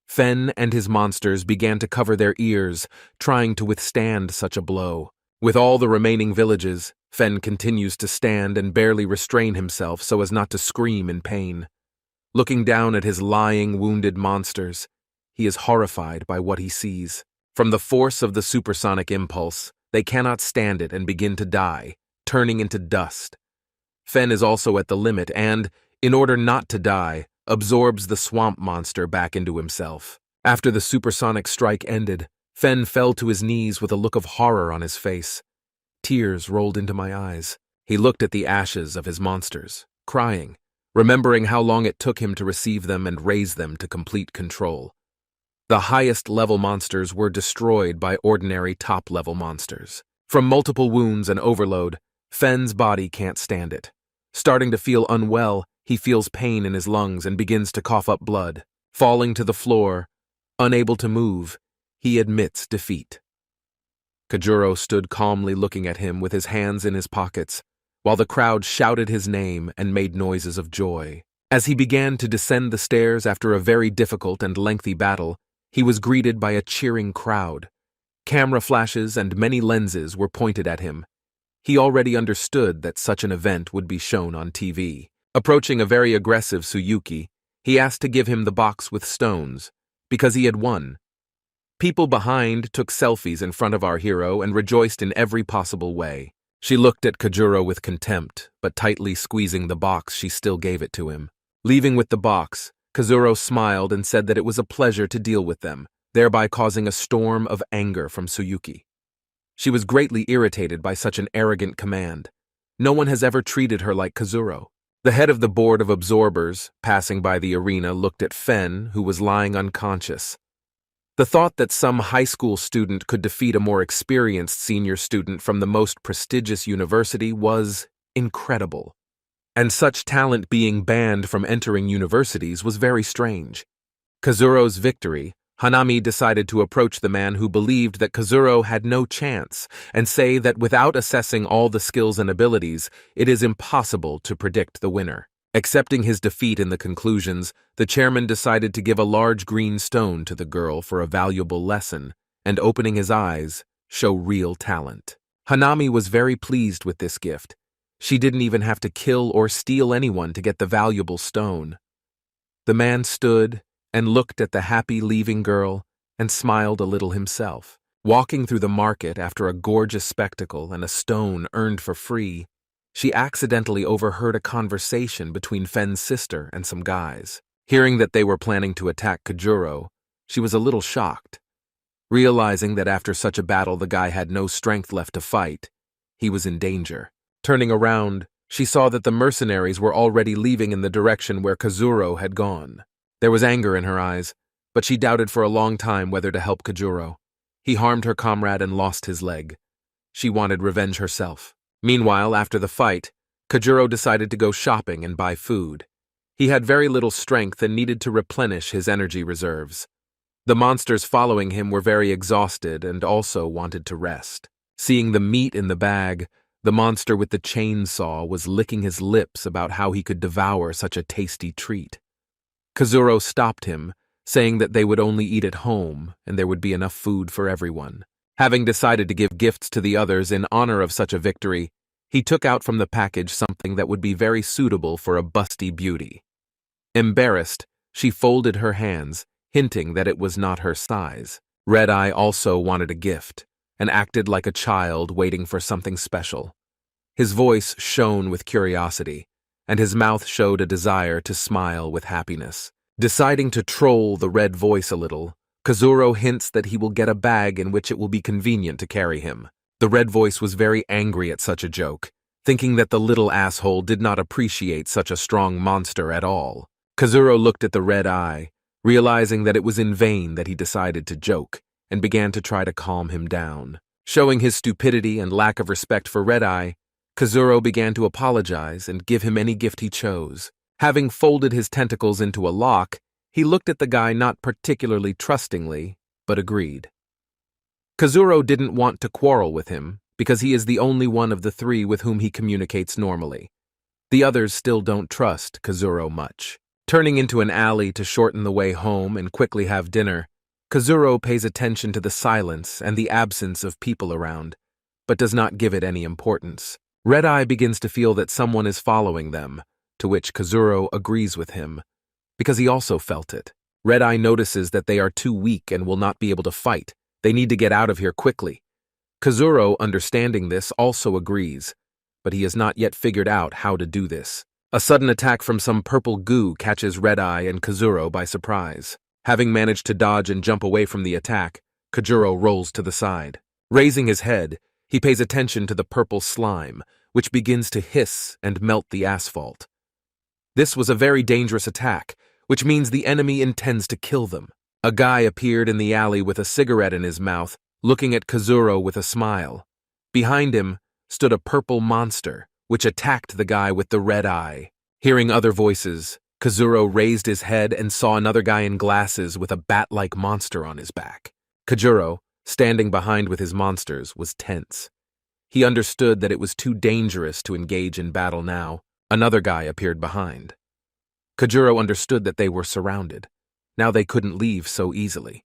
Fen and his monsters began to cover their ears, trying to withstand such a blow. With all the remaining villages, Fen continues to stand and barely restrain himself so as not to scream in pain. Looking down at his lying, wounded monsters, he is horrified by what he sees. From the force of the supersonic impulse, they cannot stand it and begin to die, turning into dust. Fen is also at the limit and, in order not to die, absorbs the swamp monster back into himself. After the supersonic strike ended, Fen fell to his knees with a look of horror on his face. Tears rolled into my eyes. He looked at the ashes of his monsters, crying, remembering how long it took him to receive them and raise them to complete control. The highest-level monsters were destroyed by ordinary top-level monsters. From multiple wounds and overload, Fen's body can't stand it. Starting to feel unwell, he feels pain in his lungs and begins to cough up blood. Falling to the floor, unable to move, he admits defeat. Kajuro stood calmly looking at him with his hands in his pockets, while the crowd shouted his name and made noises of joy. As he began to descend the stairs after a very difficult and lengthy battle, he was greeted by a cheering crowd. Camera flashes and many lenses were pointed at him. He already understood that such an event would be shown on TV. Approaching a very aggressive Tsuyuki, he asked to give him the box with stones, because he had won. People behind took selfies in front of our hero and rejoiced in every possible way. She looked at Kajuro with contempt, but tightly squeezing the box, she still gave it to him. Leaving with the box, Kazuro smiled and said that it was a pleasure to deal with them, thereby causing a storm of anger from Tsuyuki. She was greatly irritated by such an arrogant command. No one has ever treated her like Kazuro. The head of the board of absorbers, passing by the arena, looked at Fen, who was lying unconscious. The thought that some high school student could defeat a more experienced senior student from the most prestigious university was incredible. And such talent being banned from entering universities was very strange. Kazuro's victory, Hanami decided to approach the man who believed that Kazuro had no chance and say that without assessing all the skills and abilities, it is impossible to predict the winner. Accepting his defeat in the conclusions, the chairman decided to give a large green stone to the girl for a valuable lesson, and opening his eyes, show real talent. Hanami was very pleased with this gift. She didn't even have to kill or steal anyone to get the valuable stone. The man stood and looked at the happy leaving girl and smiled a little himself. Walking through the market after a gorgeous spectacle and a stone earned for free, she accidentally overheard a conversation between Fen's sister and some guys. Hearing that they were planning to attack Kajuro, she was a little shocked. Realizing that after such a battle the guy had no strength left to fight, he was in danger. Turning around, she saw that the mercenaries were already leaving in the direction where Kazuro had gone. There was anger in her eyes, but she doubted for a long time whether to help Kajuro. He harmed her comrade and lost his leg. She wanted revenge herself. Meanwhile, after the fight, Kajuro decided to go shopping and buy food. He had very little strength and needed to replenish his energy reserves. The monsters following him were very exhausted and also wanted to rest. Seeing the meat in the bag, the monster with the chainsaw was licking his lips about how he could devour such a tasty treat. Kazuro stopped him, saying that they would only eat at home and there would be enough food for everyone. Having decided to give gifts to the others in honor of such a victory, he took out from the package something that would be very suitable for a busty beauty. Embarrassed, she folded her hands, hinting that it was not her size. Red Eye also wanted a gift, and acted like a child waiting for something special. His voice shone with curiosity, and his mouth showed a desire to smile with happiness. Deciding to troll the red voice a little, Kazuro hints that he will get a bag in which it will be convenient to carry him. The red voice was very angry at such a joke, thinking that the little asshole did not appreciate such a strong monster at all. Kazuro looked at the red eye, realizing that it was in vain that he decided to joke, and began to try to calm him down. Showing his stupidity and lack of respect for Red Eye, Kazuro began to apologize and give him any gift he chose. Having folded his tentacles into a lock, he looked at the guy not particularly trustingly, but agreed. Kazuro didn't want to quarrel with him, because he is the only one of the three with whom he communicates normally. The others still don't trust Kazuro much. Turning into an alley to shorten the way home and quickly have dinner, Kazuro pays attention to the silence and the absence of people around, but does not give it any importance. Red Eye begins to feel that someone is following them, to which Kazuro agrees with him, because he also felt it. Red Eye notices that they are too weak and will not be able to fight. They need to get out of here quickly. Kazuro, understanding this, also agrees, but he has not yet figured out how to do this. A sudden attack from some purple goo catches Red Eye and Kazuro by surprise. Having managed to dodge and jump away from the attack, Kojuro rolls to the side. Raising his head, he pays attention to the purple slime, which begins to hiss and melt the asphalt. This was a very dangerous attack, which means the enemy intends to kill them. A guy appeared in the alley with a cigarette in his mouth, looking at Kojuro with a smile. Behind him stood a purple monster, which attacked the guy with the red eye. Hearing other voices, Kojuro raised his head and saw another guy in glasses with a bat-like monster on his back. Kojuro, standing behind with his monsters, was tense. He understood that it was too dangerous to engage in battle now. Another guy appeared behind. Kojuro understood that they were surrounded. Now they couldn't leave so easily.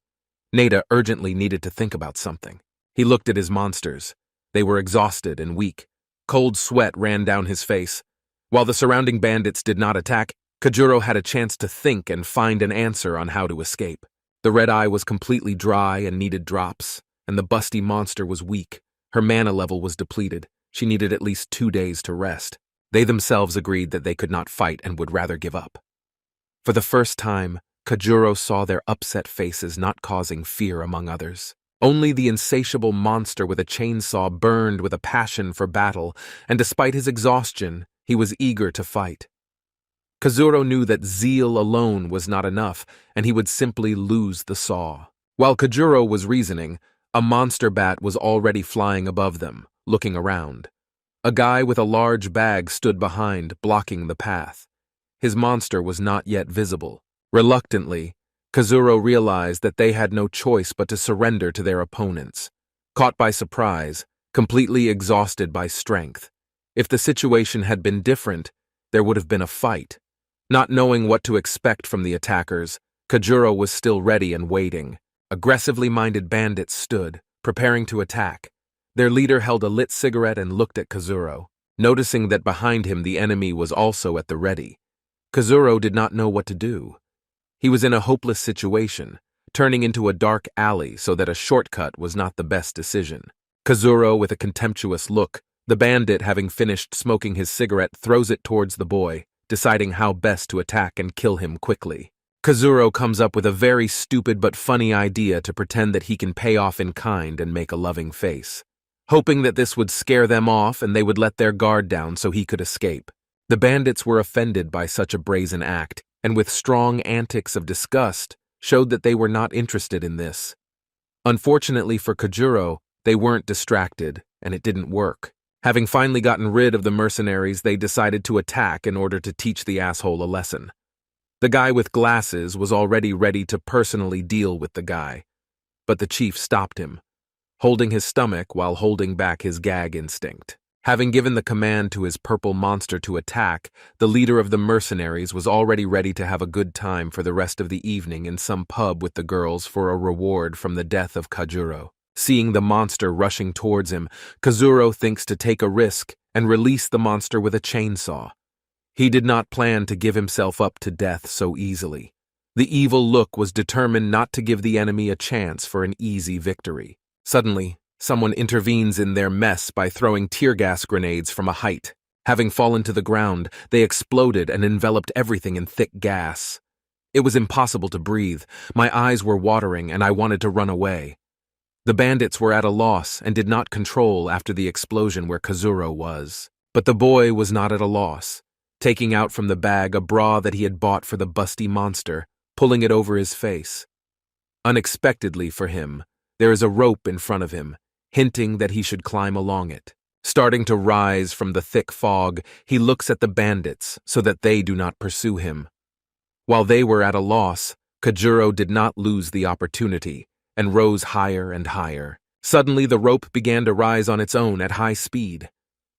Nada urgently needed to think about something. He looked at his monsters. They were exhausted and weak. Cold sweat ran down his face. While the surrounding bandits did not attack, Kojuro had a chance to think and find an answer on how to escape. The red eye was completely dry and needed drops, and the busty monster was weak. Her mana level was depleted. She needed at least 2 days to rest. They themselves agreed that they could not fight and would rather give up. For the first time, Kojuro saw their upset faces not causing fear among others. Only the insatiable monster with a chainsaw burned with a passion for battle, and despite his exhaustion, he was eager to fight. Kojuro knew that zeal alone was not enough, and he would simply lose the saw. While Kojuro was reasoning, a monster bat was already flying above them, looking around. A guy with a large bag stood behind, blocking the path. His monster was not yet visible. Reluctantly, Kojuro realized that they had no choice but to surrender to their opponents. Caught by surprise, completely exhausted by strength. If the situation had been different, there would have been a fight. Not knowing what to expect from the attackers, Kojuro was still ready and waiting. Aggressively minded bandits stood, preparing to attack. Their leader held a lit cigarette and looked at Kojuro, noticing that behind him the enemy was also at the ready. Kojuro did not know what to do. He was in a hopeless situation, turning into a dark alley so that a shortcut was not the best decision. Kojuro, with a contemptuous look, the bandit having finished smoking his cigarette, throws it towards the boy, deciding how best to attack and kill him quickly. Kojuro comes up with a very stupid but funny idea to pretend that he can pay off in kind and make a loving face, hoping that this would scare them off and they would let their guard down so he could escape. The bandits were offended by such a brazen act, and with strong antics of disgust, showed that they were not interested in this. Unfortunately for Kojuro, they weren't distracted, and it didn't work. Having finally gotten rid of the mercenaries, they decided to attack in order to teach the asshole a lesson. The guy with glasses was already ready to personally deal with the guy, but the chief stopped him, holding his stomach while holding back his gag instinct. Having given the command to his purple monster to attack, the leader of the mercenaries was already ready to have a good time for the rest of the evening in some pub with the girls for a reward from the death of Kojuro. Seeing the monster rushing towards him, Kojuro thinks to take a risk and release the monster with a chainsaw. He did not plan to give himself up to death so easily. The evil look was determined not to give the enemy a chance for an easy victory. Suddenly, someone intervenes in their mess by throwing tear gas grenades from a height. Having fallen to the ground, they exploded and enveloped everything in thick gas. It was impossible to breathe. My eyes were watering and I wanted to run away. The bandits were at a loss and did not control after the explosion where Kojuro was. But the boy was not at a loss, taking out from the bag a bra that he had bought for the busty monster, pulling it over his face. Unexpectedly for him, there is a rope in front of him, hinting that he should climb along it. Starting to rise from the thick fog, he looks at the bandits so that they do not pursue him. While they were at a loss, Kojuro did not lose the opportunity and rose higher and higher. Suddenly the rope began to rise on its own at high speed.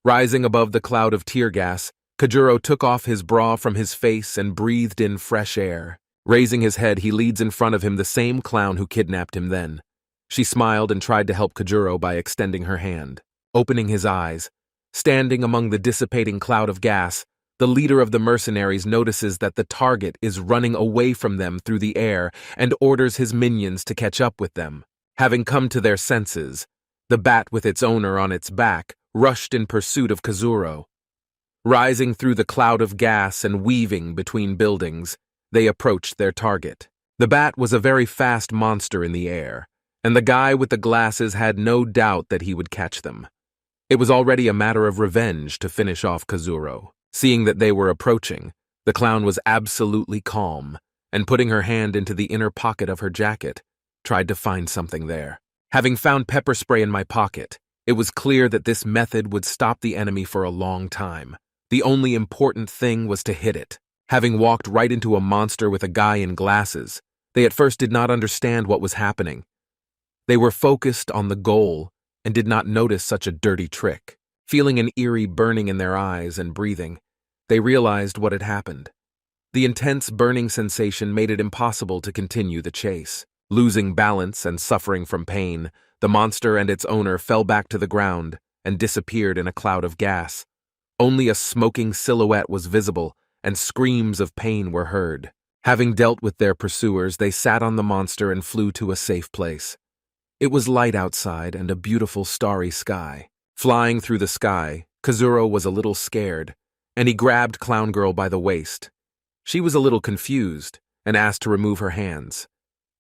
Rising above the cloud of tear gas, Kojuro took off his bra from his face and breathed in fresh air. Raising his head, he leads in front of him the same clown who kidnapped him then. She smiled and tried to help Kojuro by extending her hand. Opening his eyes, standing among the dissipating cloud of gas, the leader of the mercenaries notices that the target is running away from them through the air and orders his minions to catch up with them. Having come to their senses, the bat with its owner on its back rushed in pursuit of Kojuro. Rising through the cloud of gas and weaving between buildings, they approached their target. The bat was a very fast monster in the air, and the guy with the glasses had no doubt that he would catch them. It was already a matter of revenge to finish off Kazuro. Seeing that they were approaching, the clown was absolutely calm, and putting her hand into the inner pocket of her jacket, tried to find something there. Having found pepper spray in my pocket, it was clear that this method would stop the enemy for a long time. The only important thing was to hit it. Having walked right into a monster with a guy in glasses, they at first did not understand what was happening. They were focused on the goal and did not notice such a dirty trick. Feeling an eerie burning in their eyes and breathing, they realized what had happened. The intense burning sensation made it impossible to continue the chase. Losing balance and suffering from pain, the monster and its owner fell back to the ground and disappeared in a cloud of gas. Only a smoking silhouette was visible, and screams of pain were heard. Having dealt with their pursuers, they sat on the monster and flew to a safe place. It was light outside and a beautiful starry sky. Flying through the sky, Kazuro was a little scared, and he grabbed Clown Girl by the waist. She was a little confused and asked to remove her hands.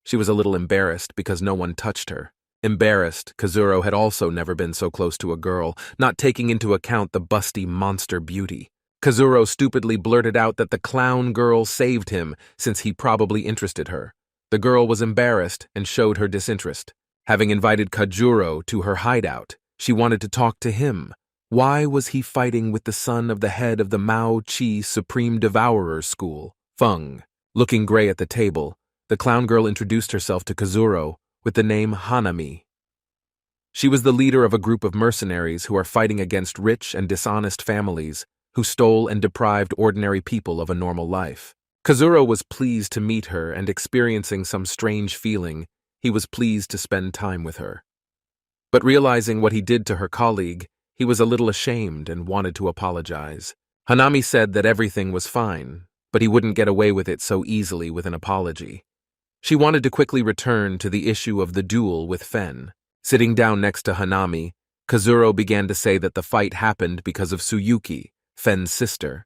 She was a little embarrassed because no one touched her. Embarrassed, Kazuro had also never been so close to a girl, not taking into account the busty monster beauty. Kazuro stupidly blurted out that the Clown Girl saved him since he probably interested her. The girl was embarrassed and showed her disinterest. Having invited Kazuro to her hideout, she wanted to talk to him. Why was he fighting with the son of the head of the Mao Chi Supreme Devourers School, Feng? Looking gray at the table, the Clown Girl introduced herself to Kazuro with the name Hanami. She was the leader of a group of mercenaries who are fighting against rich and dishonest families who stole and deprived ordinary people of a normal life. Kazuro was pleased to meet her, and experiencing some strange feeling, he was pleased to spend time with her. But realizing what he did to her colleague, he was a little ashamed and wanted to apologize. Hanami said that everything was fine, but he wouldn't get away with it so easily with an apology. She wanted to quickly return to the issue of the duel with Fen. Sitting down next to Hanami, Kazuro began to say that the fight happened because of Tsuyuki, Fen's sister.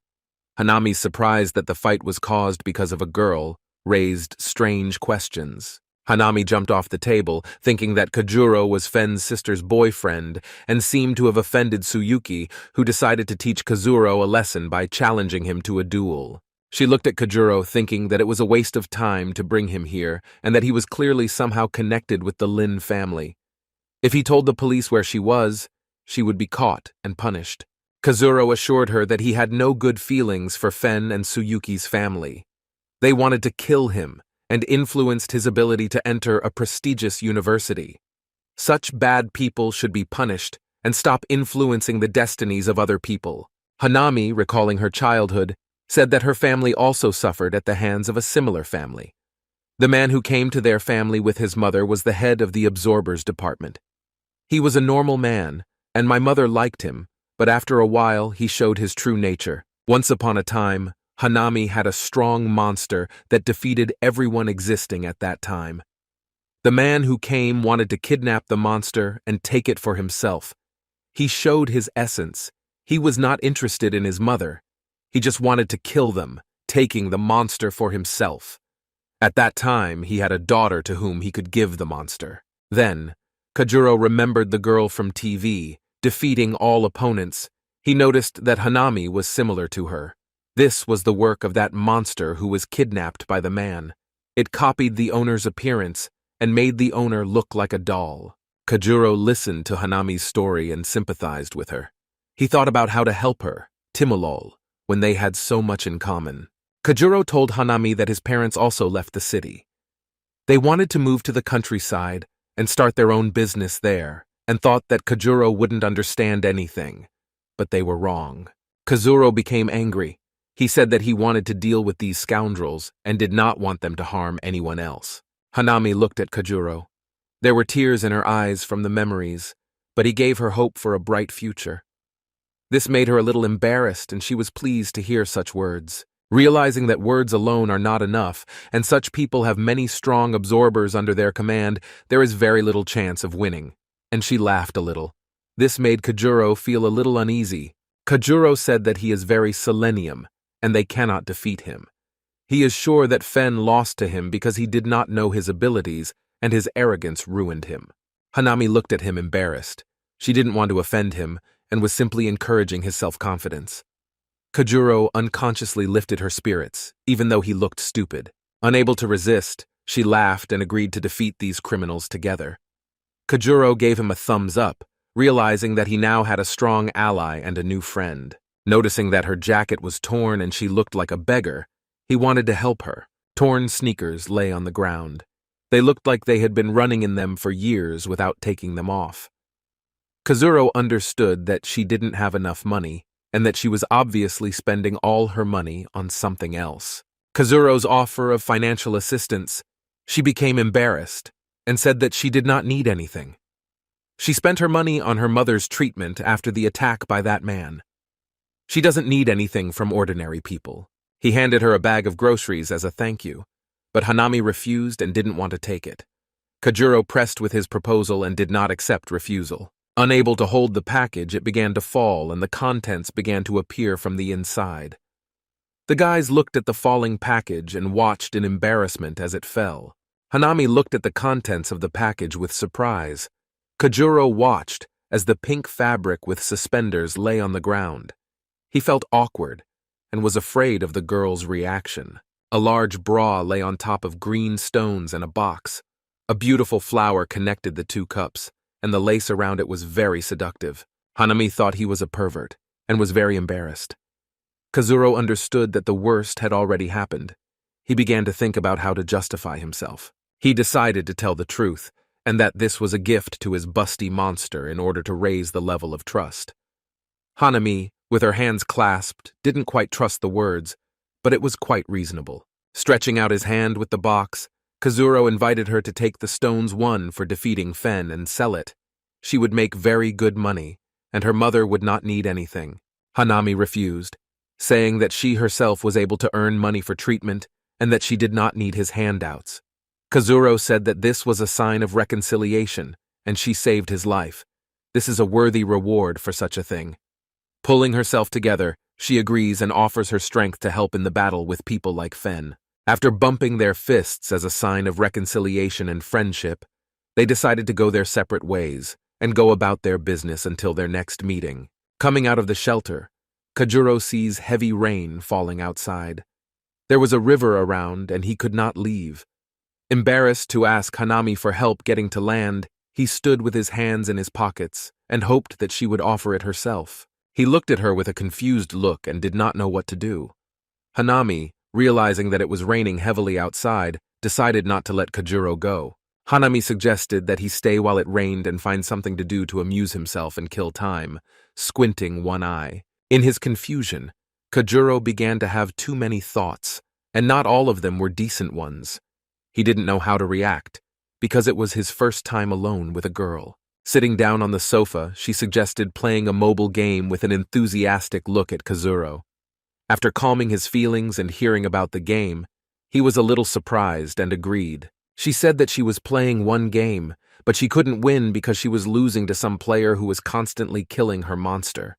Hanami's surprise that the fight was caused because of a girl raised strange questions. Hanami jumped off the table, thinking that Kazuro was Fen's sister's boyfriend, and seemed to have offended Tsuyuki, who decided to teach Kazuro a lesson by challenging him to a duel. She looked at Kazuro, thinking that it was a waste of time to bring him here, and that he was clearly somehow connected with the Lin family. If he told the police where she was, she would be caught and punished. Kazuro assured her that he had no good feelings for Fen and Tsuyuki's family. They wanted to kill him, and influenced his ability to enter a prestigious university. Such bad people should be punished and stop influencing the destinies of other people. Hanami, recalling her childhood, said that her family also suffered at the hands of a similar family. The man who came to their family with his mother was the head of the absorbers department. He was a normal man, and my mother liked him, but after a while he showed his true nature. Once upon a time, Hanami had a strong monster that defeated everyone existing at that time. The man who came wanted to kidnap the monster and take it for himself. He showed his essence. He was not interested in his mother. He just wanted to kill them, taking the monster for himself. At that time, he had a daughter to whom he could give the monster. Then, Kazuro remembered the girl from TV, defeating all opponents. He noticed that Hanami was similar to her. This was the work of that monster who was kidnapped by the man. It copied the owner's appearance and made the owner look like a doll. Kazuro listened to Hanami's story and sympathized with her. He thought about how to help her, Timolol, when they had so much in common. Kazuro told Hanami that his parents also left the city. They wanted to move to the countryside and start their own business there, and thought that Kazuro wouldn't understand anything. But they were wrong. Kazuro became angry. He said that he wanted to deal with these scoundrels and did not want them to harm anyone else. Hanami looked at Kazuro. There were tears in her eyes from the memories, but he gave her hope for a bright future. This made her a little embarrassed, and she was pleased to hear such words. Realizing that words alone are not enough, and such people have many strong absorbers under their command, there is very little chance of winning. And she laughed a little. This made Kazuro feel a little uneasy. Kazuro said that he is very selenium, and they cannot defeat him. He is sure that Fen lost to him because he did not know his abilities and his arrogance ruined him. Hanami looked at him embarrassed. She didn't want to offend him and was simply encouraging his self-confidence. Kajuro unconsciously lifted her spirits, even though he looked stupid. Unable to resist, she laughed and agreed to defeat these criminals together. Kajuro gave him a thumbs up, realizing that he now had a strong ally and a new friend. Noticing that her jacket was torn and she looked like a beggar, he wanted to help her. Torn sneakers lay on the ground. They looked like they had been running in them for years without taking them off. Kazuro understood that she didn't have enough money and that she was obviously spending all her money on something else. Kazuro's offer of financial assistance, she became embarrassed and said that she did not need anything. She spent her money on her mother's treatment after the attack by that man. She doesn't need anything from ordinary people. He handed her a bag of groceries as a thank you, but Hanami refused and didn't want to take it. Kajuro pressed with his proposal and did not accept refusal. Unable to hold the package, it began to fall and the contents began to appear from the inside. The guys looked at the falling package and watched in embarrassment as it fell. Hanami looked at the contents of the package with surprise. Kajuro watched as the pink fabric with suspenders lay on the ground. He felt awkward and was afraid of the girl's reaction. A large bra lay on top of green stones and a box. A beautiful flower connected the two cups, and the lace around it was very seductive. Hanami thought he was a pervert and was very embarrassed. Kazuro understood that the worst had already happened. He began to think about how to justify himself. He decided to tell the truth, and that this was a gift to his busty monster in order to raise the level of trust. Hanami, with her hands clasped, didn't quite trust the words, but it was quite reasonable. Stretching out his hand with the box, Kazuro invited her to take the stones won for defeating Fen and sell it. She would make very good money, and her mother would not need anything. Hanami refused, saying that she herself was able to earn money for treatment and that she did not need his handouts. Kazuro said that this was a sign of reconciliation, and she saved his life. This is a worthy reward for such a thing. Pulling herself together, she agrees and offers her strength to help in the battle with people like Fen. After bumping their fists as a sign of reconciliation and friendship, they decided to go their separate ways and go about their business until their next meeting. Coming out of the shelter, Kajuro sees heavy rain falling outside. There was a river around and he could not leave. Embarrassed to ask Hanami for help getting to land, he stood with his hands in his pockets and hoped that she would offer it herself. He looked at her with a confused look and did not know what to do. Hanami, realizing that it was raining heavily outside, decided not to let Kajuro go. Hanami suggested that he stay while it rained and find something to do to amuse himself and kill time, squinting one eye. In his confusion, Kajuro began to have too many thoughts, and not all of them were decent ones. He didn't know how to react, because it was his first time alone with a girl. Sitting down on the sofa, she suggested playing a mobile game with an enthusiastic look at Kazuro. After calming his feelings and hearing about the game, he was a little surprised and agreed. She said that she was playing one game, but she couldn't win because she was losing to some player who was constantly killing her monster.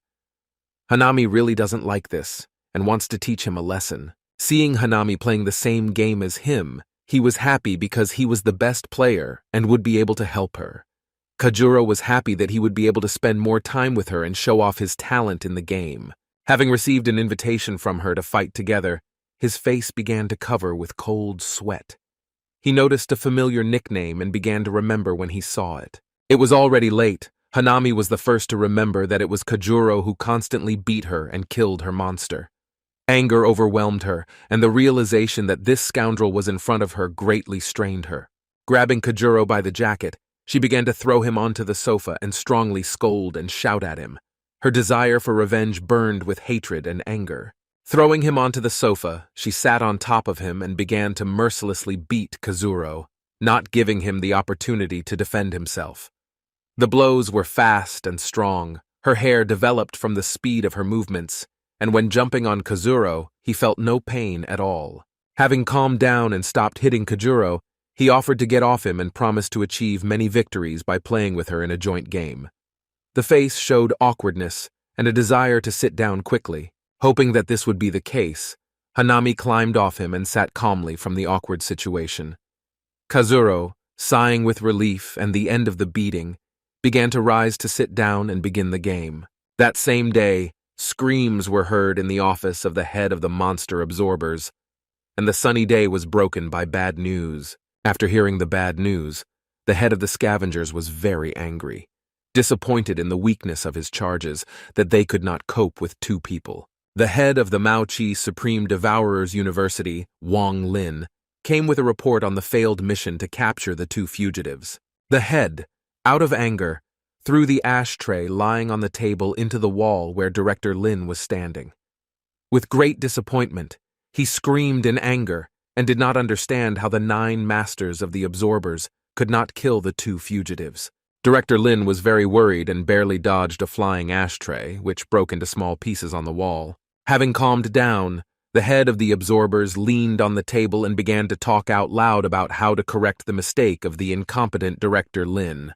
Hanami really doesn't like this and wants to teach him a lesson. Seeing Hanami playing the same game as him, he was happy because he was the best player and would be able to help her. Kajuro was happy that he would be able to spend more time with her and show off his talent in the game. Having received an invitation from her to fight together, his face began to cover with cold sweat. He noticed a familiar nickname and began to remember when he saw it. It was already late. Hanami was the first to remember that it was Kajuro who constantly beat her and killed her monster. Anger overwhelmed her, and the realization that this scoundrel was in front of her greatly strained her. Grabbing Kajuro by the jacket, she began to throw him onto the sofa and strongly scold and shout at him. Her desire for revenge burned with hatred and anger. Throwing him onto the sofa, she sat on top of him and began to mercilessly beat Kazuro, not giving him the opportunity to defend himself. The blows were fast and strong. Her hair developed from the speed of her movements, and when jumping on Kazuro, he felt no pain at all. Having calmed down and stopped hitting Kajuro, he offered to get off him and promised to achieve many victories by playing with her in a joint game. The face showed awkwardness and a desire to sit down quickly. Hoping that this would be the case, Hanami climbed off him and sat calmly from the awkward situation. Kazuro, sighing with relief and the end of the beating, began to rise to sit down and begin the game. That same day, screams were heard in the office of the head of the monster absorbers, and the sunny day was broken by bad news. After hearing the bad news, the head of the scavengers was very angry, disappointed in the weakness of his charges, that they could not cope with two people. The head of the Maochi Supreme Devourers University, Wang Lin, came with a report on the failed mission to capture the two fugitives. The head, out of anger, threw the ashtray lying on the table into the wall where Director Lin was standing. With great disappointment, he screamed in anger and did not understand how the 9 masters of the absorbers could not kill the two fugitives. Director Lin was very worried and barely dodged a flying ashtray, which broke into small pieces on the wall. Having calmed down, the head of the absorbers leaned on the table and began to talk out loud about how to correct the mistake of the incompetent Director Lin.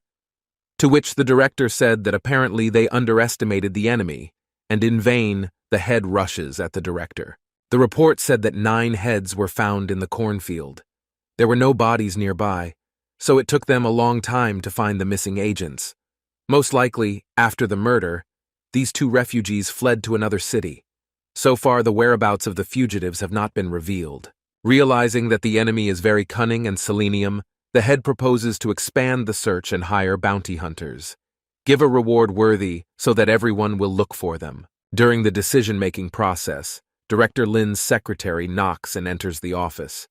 To which the director said that apparently they underestimated the enemy, and in vain the head rushes at the director. The report said that 9 heads were found in the cornfield. There were no bodies nearby, so it took them a long time to find the missing agents. Most likely, after the murder, these 2 refugees fled to another city. So far, the whereabouts of the fugitives have not been revealed. Realizing that the enemy is very cunning and selenium, the head proposes to expand the search and hire bounty hunters. Give a reward worthy so that everyone will look for them. During the decision-making process, Director Lin's secretary knocks and enters the office.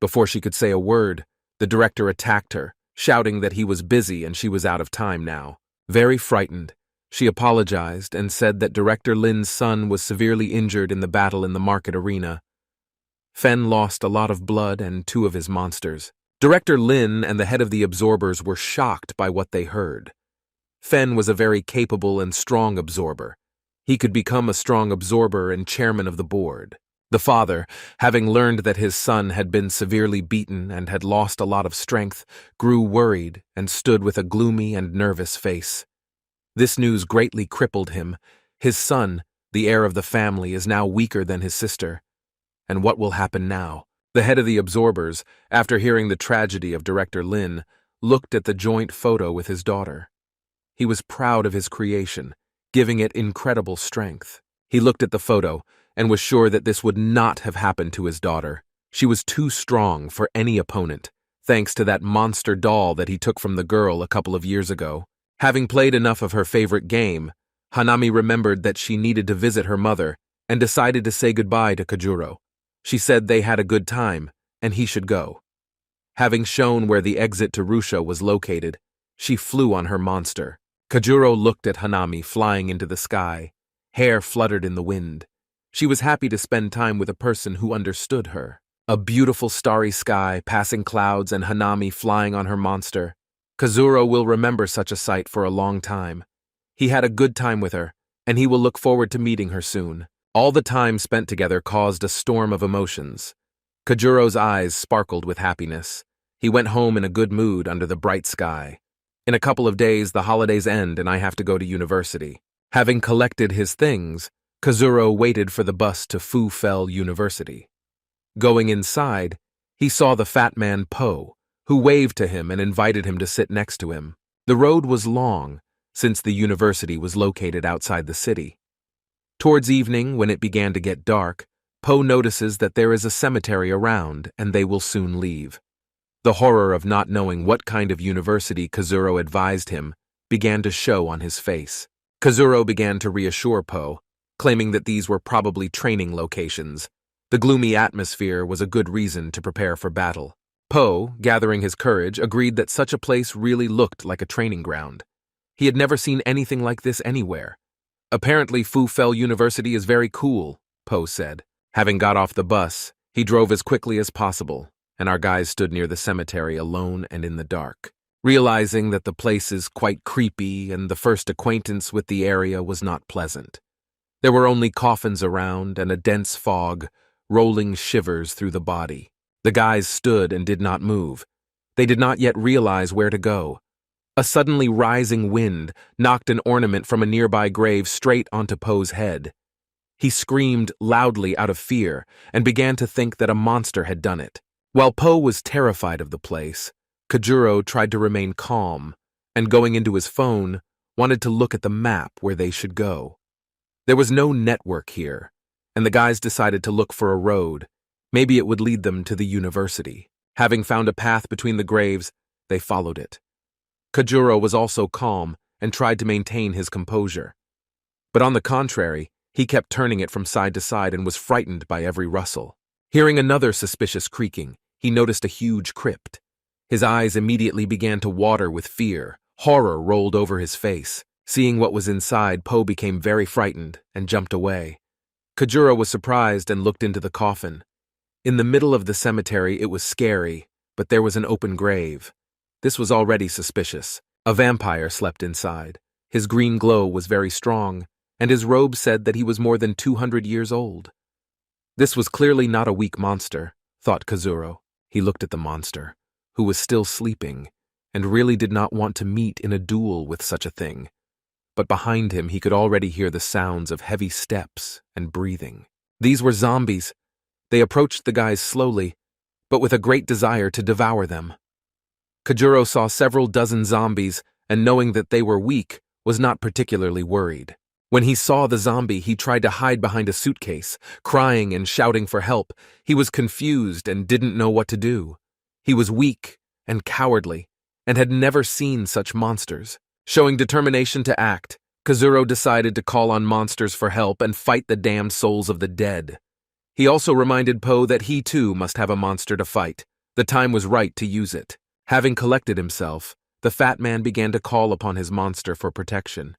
Before she could say a word, the director attacked her, shouting that he was busy and she was out of time now. Very frightened, she apologized and said that Director Lin's son was severely injured in the battle in the market arena. Fen lost a lot of blood and 2 of his monsters. Director Lin and the head of the absorbers were shocked by what they heard. Fen was a very capable and strong absorber. He could become a strong absorber and chairman of the board. The father, having learned that his son had been severely beaten and had lost a lot of strength, grew worried and stood with a gloomy and nervous face. This news greatly crippled him. His son, the heir of the family, is now weaker than his sister. And what will happen now? The head of the absorbers, after hearing the tragedy of Director Lin, looked at the joint photo with his daughter. He was proud of his creation, giving it incredible strength. He looked at the photo and was sure that this would not have happened to his daughter. She was too strong for any opponent, thanks to that monster doll that he took from the girl a couple of years ago. Having played enough of her favorite game, Hanami remembered that she needed to visit her mother and decided to say goodbye to Kajuro. She said they had a good time, and he should go. Having shown where the exit to Rusha was located, she flew on her monster. Kajuro looked at Hanami flying into the sky. Hair fluttered in the wind. She was happy to spend time with a person who understood her. A beautiful starry sky, passing clouds, and Hanami flying on her monster. Kazuro will remember such a sight for a long time. He had a good time with her, and he will look forward to meeting her soon. All the time spent together caused a storm of emotions. Kajuro's eyes sparkled with happiness. He went home in a good mood under the bright sky. In a couple of days, the holidays end and I have to go to university. Having collected his things, Kazuro waited for the bus to Fu Fel University. Going inside, he saw the fat man Po, who waved to him and invited him to sit next to him. The road was long, since the university was located outside the city. Towards evening, when it began to get dark, Po notices that there is a cemetery around and they will soon leave. The horror of not knowing what kind of university Kazuro advised him began to show on his face. Kazuro began to reassure Po, claiming that these were probably training locations. The gloomy atmosphere was a good reason to prepare for battle. Po, gathering his courage, agreed that such a place really looked like a training ground. He had never seen anything like this anywhere. Apparently, Fu Fel University is very cool, Po said. Having got off the bus, he drove as quickly as possible, and our guys stood near the cemetery alone and in the dark. Realizing that the place is quite creepy and the first acquaintance with the area was not pleasant. There were only coffins around and a dense fog, rolling shivers through the body. The guys stood and did not move. They did not yet realize where to go. A suddenly rising wind knocked an ornament from a nearby grave straight onto Po's head. He screamed loudly out of fear and began to think that a monster had done it. While Po was terrified of the place, Kajuro tried to remain calm and, going into his phone, wanted to look at the map where they should go. There was no network here, and the guys decided to look for a road. Maybe it would lead them to the university. Having found a path between the graves, they followed it. Kajuro was also calm and tried to maintain his composure. But on the contrary, he kept turning it from side to side and was frightened by every rustle. Hearing another suspicious creaking, he noticed a huge crypt. His eyes immediately began to water with fear. Horror rolled over his face. Seeing what was inside, Po became very frightened and jumped away. Kajuro was surprised and looked into the coffin. In the middle of the cemetery, it was scary, but there was an open grave. This was already suspicious. A vampire slept inside. His green glow was very strong, and his robe said that he was more than 200 years old. This was clearly not a weak monster, thought Kazuro. He looked at the monster, who was still sleeping, and really did not want to meet in a duel with such a thing. But behind him he could already hear the sounds of heavy steps and breathing. These were zombies. They approached the guys slowly, but with a great desire to devour them. Kajuro saw several dozen zombies, and knowing that they were weak, was not particularly worried. When he saw the zombie, he tried to hide behind a suitcase, crying and shouting for help. He was confused and didn't know what to do. He was weak and cowardly, and had never seen such monsters. Showing determination to act, Kazuro decided to call on monsters for help and fight the damned souls of the dead. He also reminded Po that he too must have a monster to fight. The time was right to use it. Having collected himself, the fat man began to call upon his monster for protection.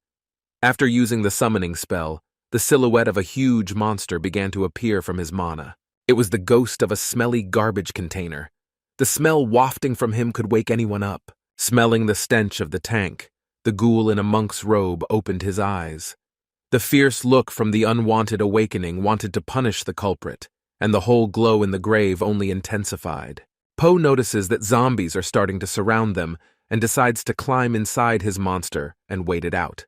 After using the summoning spell, the silhouette of a huge monster began to appear from his mana. It was the ghost of a smelly garbage container. The smell wafting from him could wake anyone up. Smelling the stench of the tank, the ghoul in a monk's robe opened his eyes. The fierce look from the unwanted awakening wanted to punish the culprit, and the whole glow in the grave only intensified. Po notices that zombies are starting to surround them and decides to climb inside his monster and wait it out.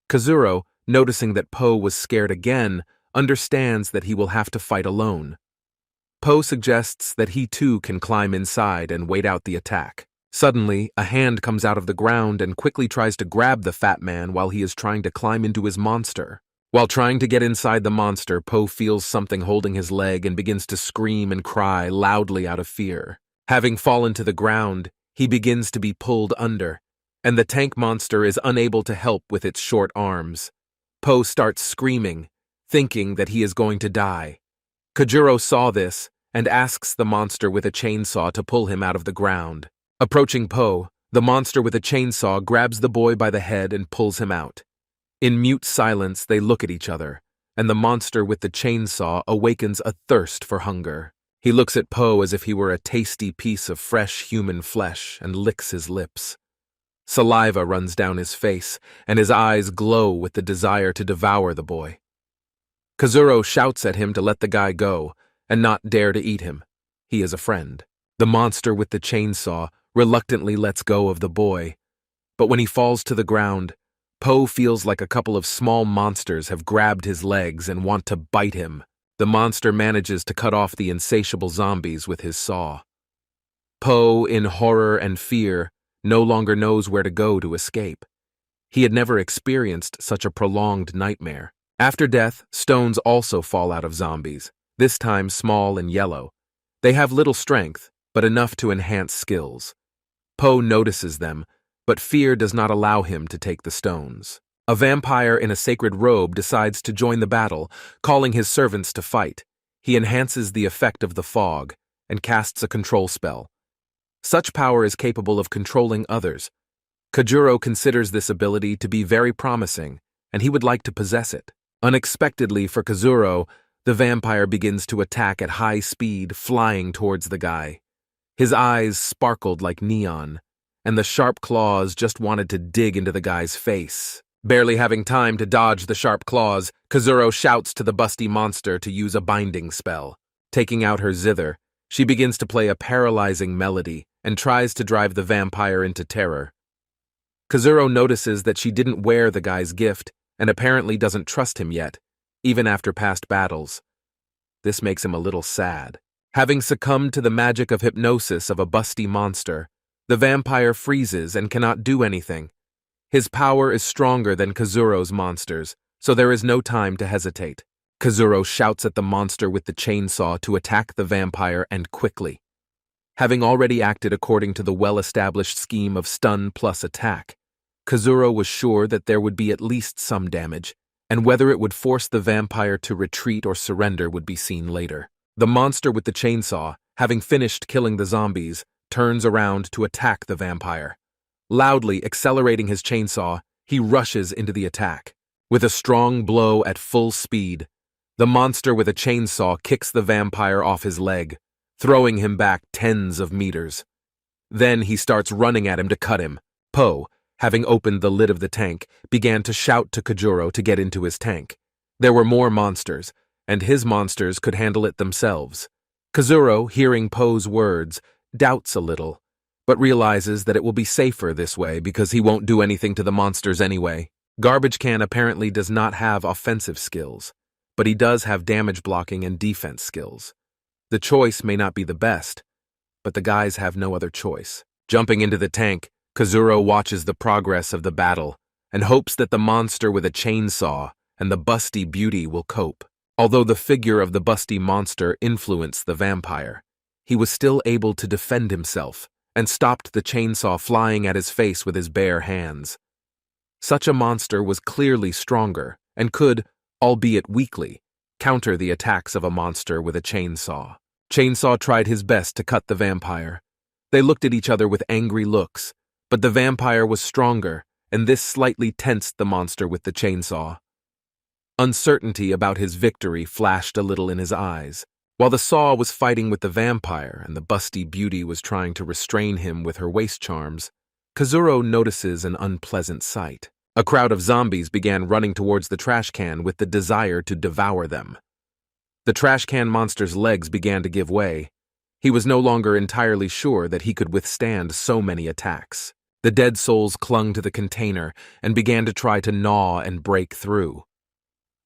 Kazuro, noticing that Po was scared again, understands that he will have to fight alone. Po suggests that he too can climb inside and wait out the attack. Suddenly, a hand comes out of the ground and quickly tries to grab the fat man while he is trying to climb into his monster. While trying to get inside the monster, Po feels something holding his leg and begins to scream and cry loudly out of fear. Having fallen to the ground, he begins to be pulled under, and the tank monster is unable to help with its short arms. Po starts screaming, thinking that he is going to die. Kajuro saw this and asks the monster with a chainsaw to pull him out of the ground. Approaching Po, the monster with a chainsaw grabs the boy by the head and pulls him out. In mute silence, they look at each other, and the monster with the chainsaw awakens a thirst for hunger. He looks at Po as if he were a tasty piece of fresh human flesh and licks his lips. Saliva runs down his face, and his eyes glow with the desire to devour the boy. Kazuro shouts at him to let the guy go and not dare to eat him. He is a friend. The monster with the chainsaw reluctantly lets go of the boy, but when he falls to the ground, Po feels like a couple of small monsters have grabbed his legs and want to bite him. The monster manages to cut off the insatiable zombies with his saw. Po, in horror and fear, no longer knows where to go to escape. He had never experienced such a prolonged nightmare. After death, stones also fall out of zombies, this time small and yellow. They have little strength, but enough to enhance skills. Po notices them, but fear does not allow him to take the stones. A vampire in a sacred robe decides to join the battle, calling his servants to fight. He enhances the effect of the fog and casts a control spell. Such power is capable of controlling others. Kajuro considers this ability to be very promising, and he would like to possess it. Unexpectedly for Kazuro, the vampire begins to attack at high speed, flying towards the guy. His eyes sparkled like neon, and the sharp claws just wanted to dig into the guy's face. Barely having time to dodge the sharp claws, Kazuro shouts to the busty monster to use a binding spell. Taking out her zither, she begins to play a paralyzing melody and tries to drive the vampire into terror. Kazuro notices that she didn't wear the guy's gift and apparently doesn't trust him yet. even after past battles. This makes him a little sad. Having succumbed to the magic of hypnosis of a busty monster, the vampire freezes and cannot do anything. His power is stronger than Kazuro's monsters, so there is no time to hesitate. Kazuro shouts at the monster with the chainsaw to attack the vampire, and quickly. Having already acted according to the well-established scheme of stun plus attack, Kazuro was sure that there would be at least some damage, and whether it would force the vampire to retreat or surrender would be seen later. The monster with the chainsaw, having finished killing the zombies, turns around to attack the vampire. Loudly accelerating his chainsaw, he rushes into the attack. With a strong blow at full speed, the monster with a chainsaw kicks the vampire off his leg, throwing him back tens of meters. Then he starts running at him to cut him. Poe, having opened the lid of the tank, began to shout to Kajuro to get into his tank. There were more monsters, and his monsters could handle it themselves. Kazuro, hearing Poe's words, doubts a little, but realizes that it will be safer this way because he won't do anything to the monsters anyway. Garbage Can apparently does not have offensive skills, but he does have damage blocking and defense skills. The choice may not be the best, but the guys have no other choice. Jumping into the tank, Kazuro watches the progress of the battle and hopes that the monster with a chainsaw and the busty beauty will cope. Although the figure of the busty monster influenced the vampire, he was still able to defend himself and stopped the chainsaw flying at his face with his bare hands. Such a monster was clearly stronger and could, albeit weakly, counter the attacks of a monster with a chainsaw. Chainsaw tried his best to cut the vampire. They looked at each other with angry looks, but the vampire was stronger, and this slightly tensed the monster with the chainsaw. Uncertainty about his victory flashed a little in his eyes. While the saw was fighting with the vampire and the busty beauty was trying to restrain him with her waist charms, Kazuro notices an unpleasant sight. A crowd of zombies began running towards the trash can with the desire to devour them. The trash can monster's legs began to give way. He was no longer entirely sure that he could withstand so many attacks. The dead souls clung to the container and began to try to gnaw and break through.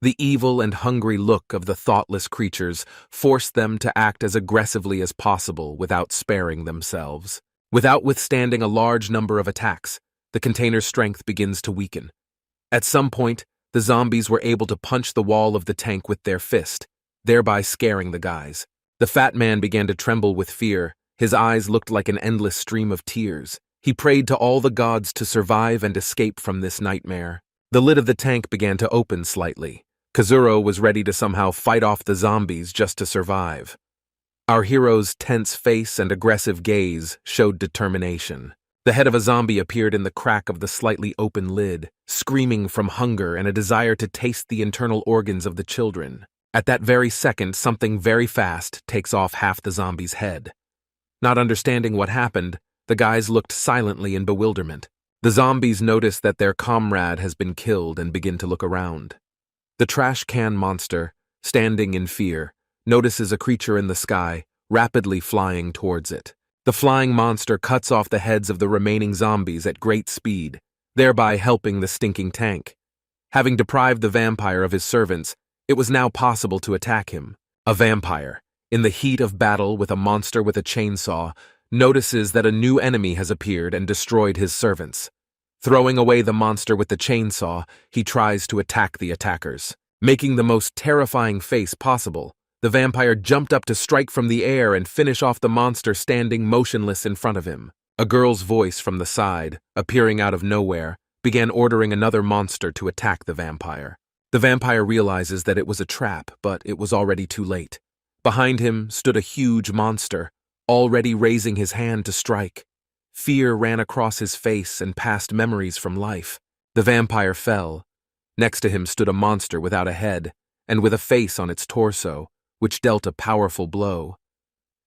The evil and hungry look of the thoughtless creatures forced them to act as aggressively as possible without sparing themselves. Without withstanding a large number of attacks, the container's strength begins to weaken. At some point, the zombies were able to punch the wall of the tank with their fist, thereby scaring the guys. The fat man began to tremble with fear. His eyes looked like an endless stream of tears. He prayed to all the gods to survive and escape from this nightmare. The lid of the tank began to open slightly. Kazuro was ready to somehow fight off the zombies just to survive. Our hero's tense face and aggressive gaze showed determination. The head of a zombie appeared in the crack of the slightly open lid, screaming from hunger and a desire to taste the internal organs of the children. At that very second, something very fast takes off half the zombie's head. Not understanding what happened, the guys looked silently in bewilderment. The zombies notice that their comrade has been killed and begin to look around. The trash can monster, standing in fear, notices a creature in the sky, rapidly flying towards it. The flying monster cuts off the heads of the remaining zombies at great speed, thereby helping the stinking tank. Having deprived the vampire of his servants, it was now possible to attack him. A vampire, in the heat of battle with a monster with a chainsaw, notices that a new enemy has appeared and destroyed his servants. Throwing away the monster with the chainsaw, he tries to attack the attackers. Making the most terrifying face possible, the vampire jumped up to strike from the air and finish off the monster standing motionless in front of him. A girl's voice from the side, appearing out of nowhere, began ordering another monster to attack the vampire. The vampire realizes that it was a trap, but it was already too late. Behind him stood a huge monster, already raising his hand to strike. Fear ran across his face and past memories from life. The vampire fell. Next to him stood a monster without a head, and with a face on its torso, which dealt a powerful blow.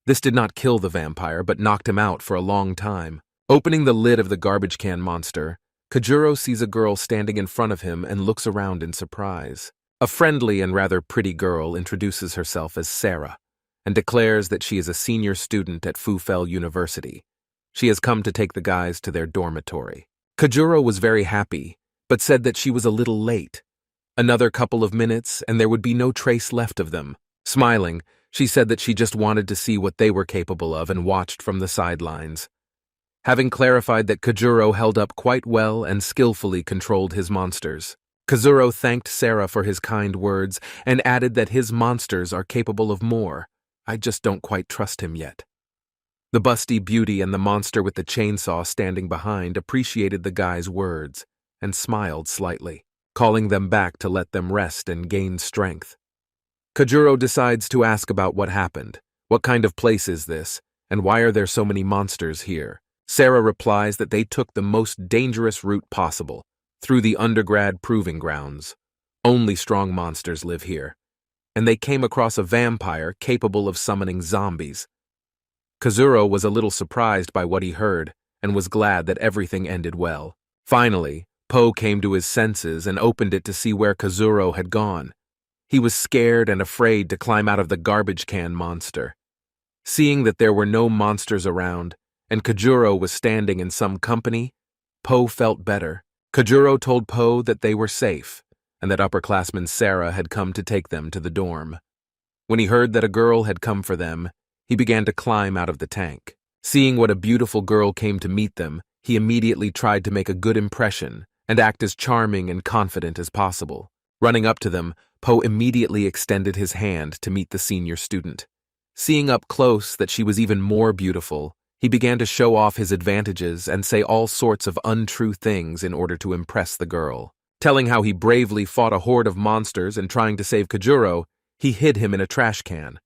This did not kill the vampire, but knocked him out for a long time. Opening the lid of the garbage can monster, Kajuro sees a girl standing in front of him and looks around in surprise. A friendly and rather pretty girl introduces herself as Sarah, and declares that she is a senior student at Fufel University. She has come to take the guys to their dormitory. Kajuro was very happy, but said that she was a little late. Another couple of minutes, and there would be no trace left of them. Smiling, she said that she just wanted to see what they were capable of and watched from the sidelines. Having clarified that Kajuro held up quite well and skillfully controlled his monsters, Kazuro thanked Sarah for his kind words and added that his monsters are capable of more. I just don't quite trust him yet. The busty beauty and the monster with the chainsaw standing behind appreciated the guy's words and smiled slightly, calling them back to let them rest and gain strength. Kajuro decides to ask about what happened. What kind of place is this, and why are there so many monsters here? Sarah replies that they took the most dangerous route possible, through the undergrad proving grounds. Only strong monsters live here, and they came across a vampire capable of summoning zombies. Kazuro was a little surprised by what he heard and was glad that everything ended well. Finally, Po came to his senses and opened it to see where Kazuro had gone. He was scared and afraid to climb out of the garbage can monster. Seeing that there were no monsters around, and Kajuro was standing in some company, Po felt better. Kajuro told Po that they were safe, and that upperclassman Sarah had come to take them to the dorm. When he heard that a girl had come for them, he began to climb out of the tank. Seeing what a beautiful girl came to meet them, he immediately tried to make a good impression and act as charming and confident as possible. Running up to them, Po immediately extended his hand to meet the senior student. Seeing up close that she was even more beautiful, he began to show off his advantages and say all sorts of untrue things in order to impress the girl. Telling how he bravely fought a horde of monsters and trying to save Kajuro, he hid him in a trash can.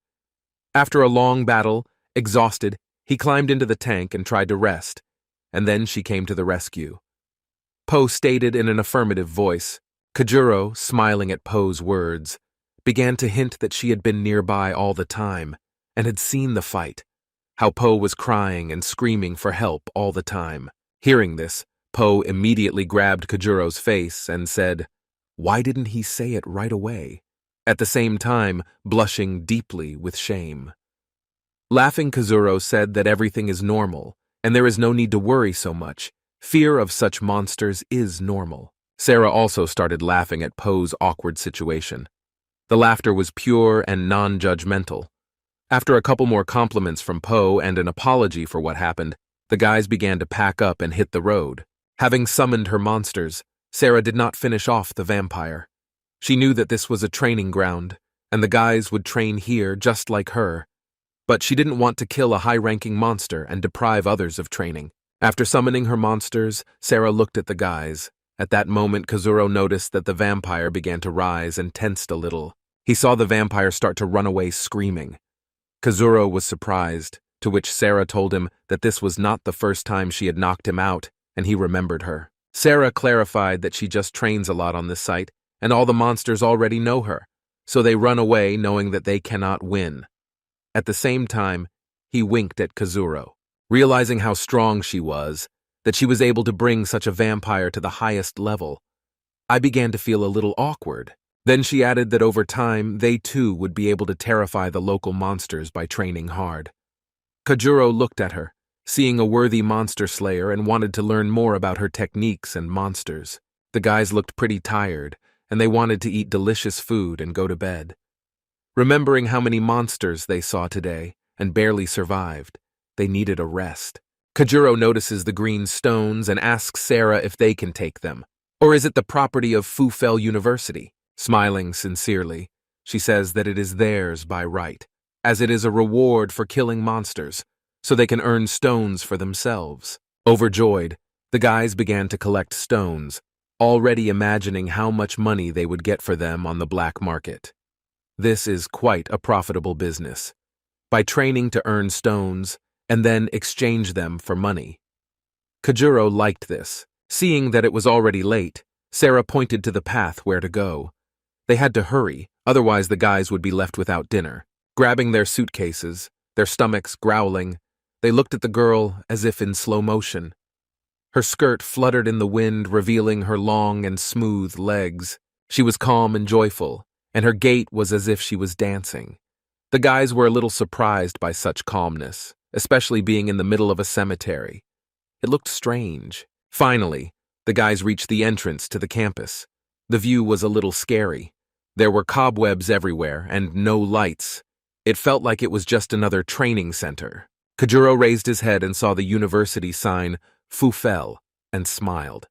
After a long battle, exhausted, he climbed into the tank and tried to rest, and then she came to the rescue. Po stated in an affirmative voice. Kajuro, smiling at Po's words, began to hint that she had been nearby all the time and had seen the fight, how Po was crying and screaming for help all the time. Hearing this, Po immediately grabbed Kajuro's face and said, "Why didn't he say it right away?" At the same time, blushing deeply with shame. Laughing, Kazuro said that everything is normal, and there is no need to worry so much. Fear of such monsters is normal. Sarah also started laughing at Po's awkward situation. The laughter was pure and non-judgmental. After a couple more compliments from Po and an apology for what happened, the guys began to pack up and hit the road. Having summoned her monsters, Sarah did not finish off the vampire. She knew that this was a training ground, and the guys would train here just like her. But she didn't want to kill a high-ranking monster and deprive others of training. After summoning her monsters, Sarah looked at the guys. At that moment, Kazuro noticed that the vampire began to rise and tensed a little. He saw the vampire start to run away screaming. Kazuro was surprised, to which Sarah told him that this was not the first time she had knocked him out, and he remembered her. Sarah clarified that she just trains a lot on this site, and all the monsters already know her, so they run away knowing that they cannot win. At the same time, he winked at Kazuro. Realizing how strong she was, that she was able to bring such a vampire to the highest level, I began to feel a little awkward. Then she added that over time, they too would be able to terrify the local monsters by training hard. Kajuro looked at her, seeing a worthy monster slayer, and wanted to learn more about her techniques and monsters. The guys looked pretty tired, and they wanted to eat delicious food and go to bed. Remembering how many monsters they saw today and barely survived, they needed a rest. Kajuro notices the green stones and asks Sarah if they can take them. Or is it the property of Fufel University? Smiling sincerely, she says that it is theirs by right, as it is a reward for killing monsters, so they can earn stones for themselves. Overjoyed, the guys began to collect stones, already imagining how much money they would get for them on the black market. This is quite a profitable business. By training to earn stones, and then exchange them for money. Kajuro liked this. Seeing that it was already late, Sarah pointed to the path where to go. They had to hurry, otherwise the guys would be left without dinner. Grabbing their suitcases, their stomachs growling, they looked at the girl as if in slow motion. Her skirt fluttered in the wind, revealing her long and smooth legs. She was calm and joyful, and her gait was as if she was dancing. The guys were a little surprised by such calmness, especially being in the middle of a cemetery. It looked strange. Finally, the guys reached the entrance to the campus. The view was a little scary. There were cobwebs everywhere and no lights. It felt like it was just another training center. Kojuro raised his head and saw the university sign, Fufel, and smiled.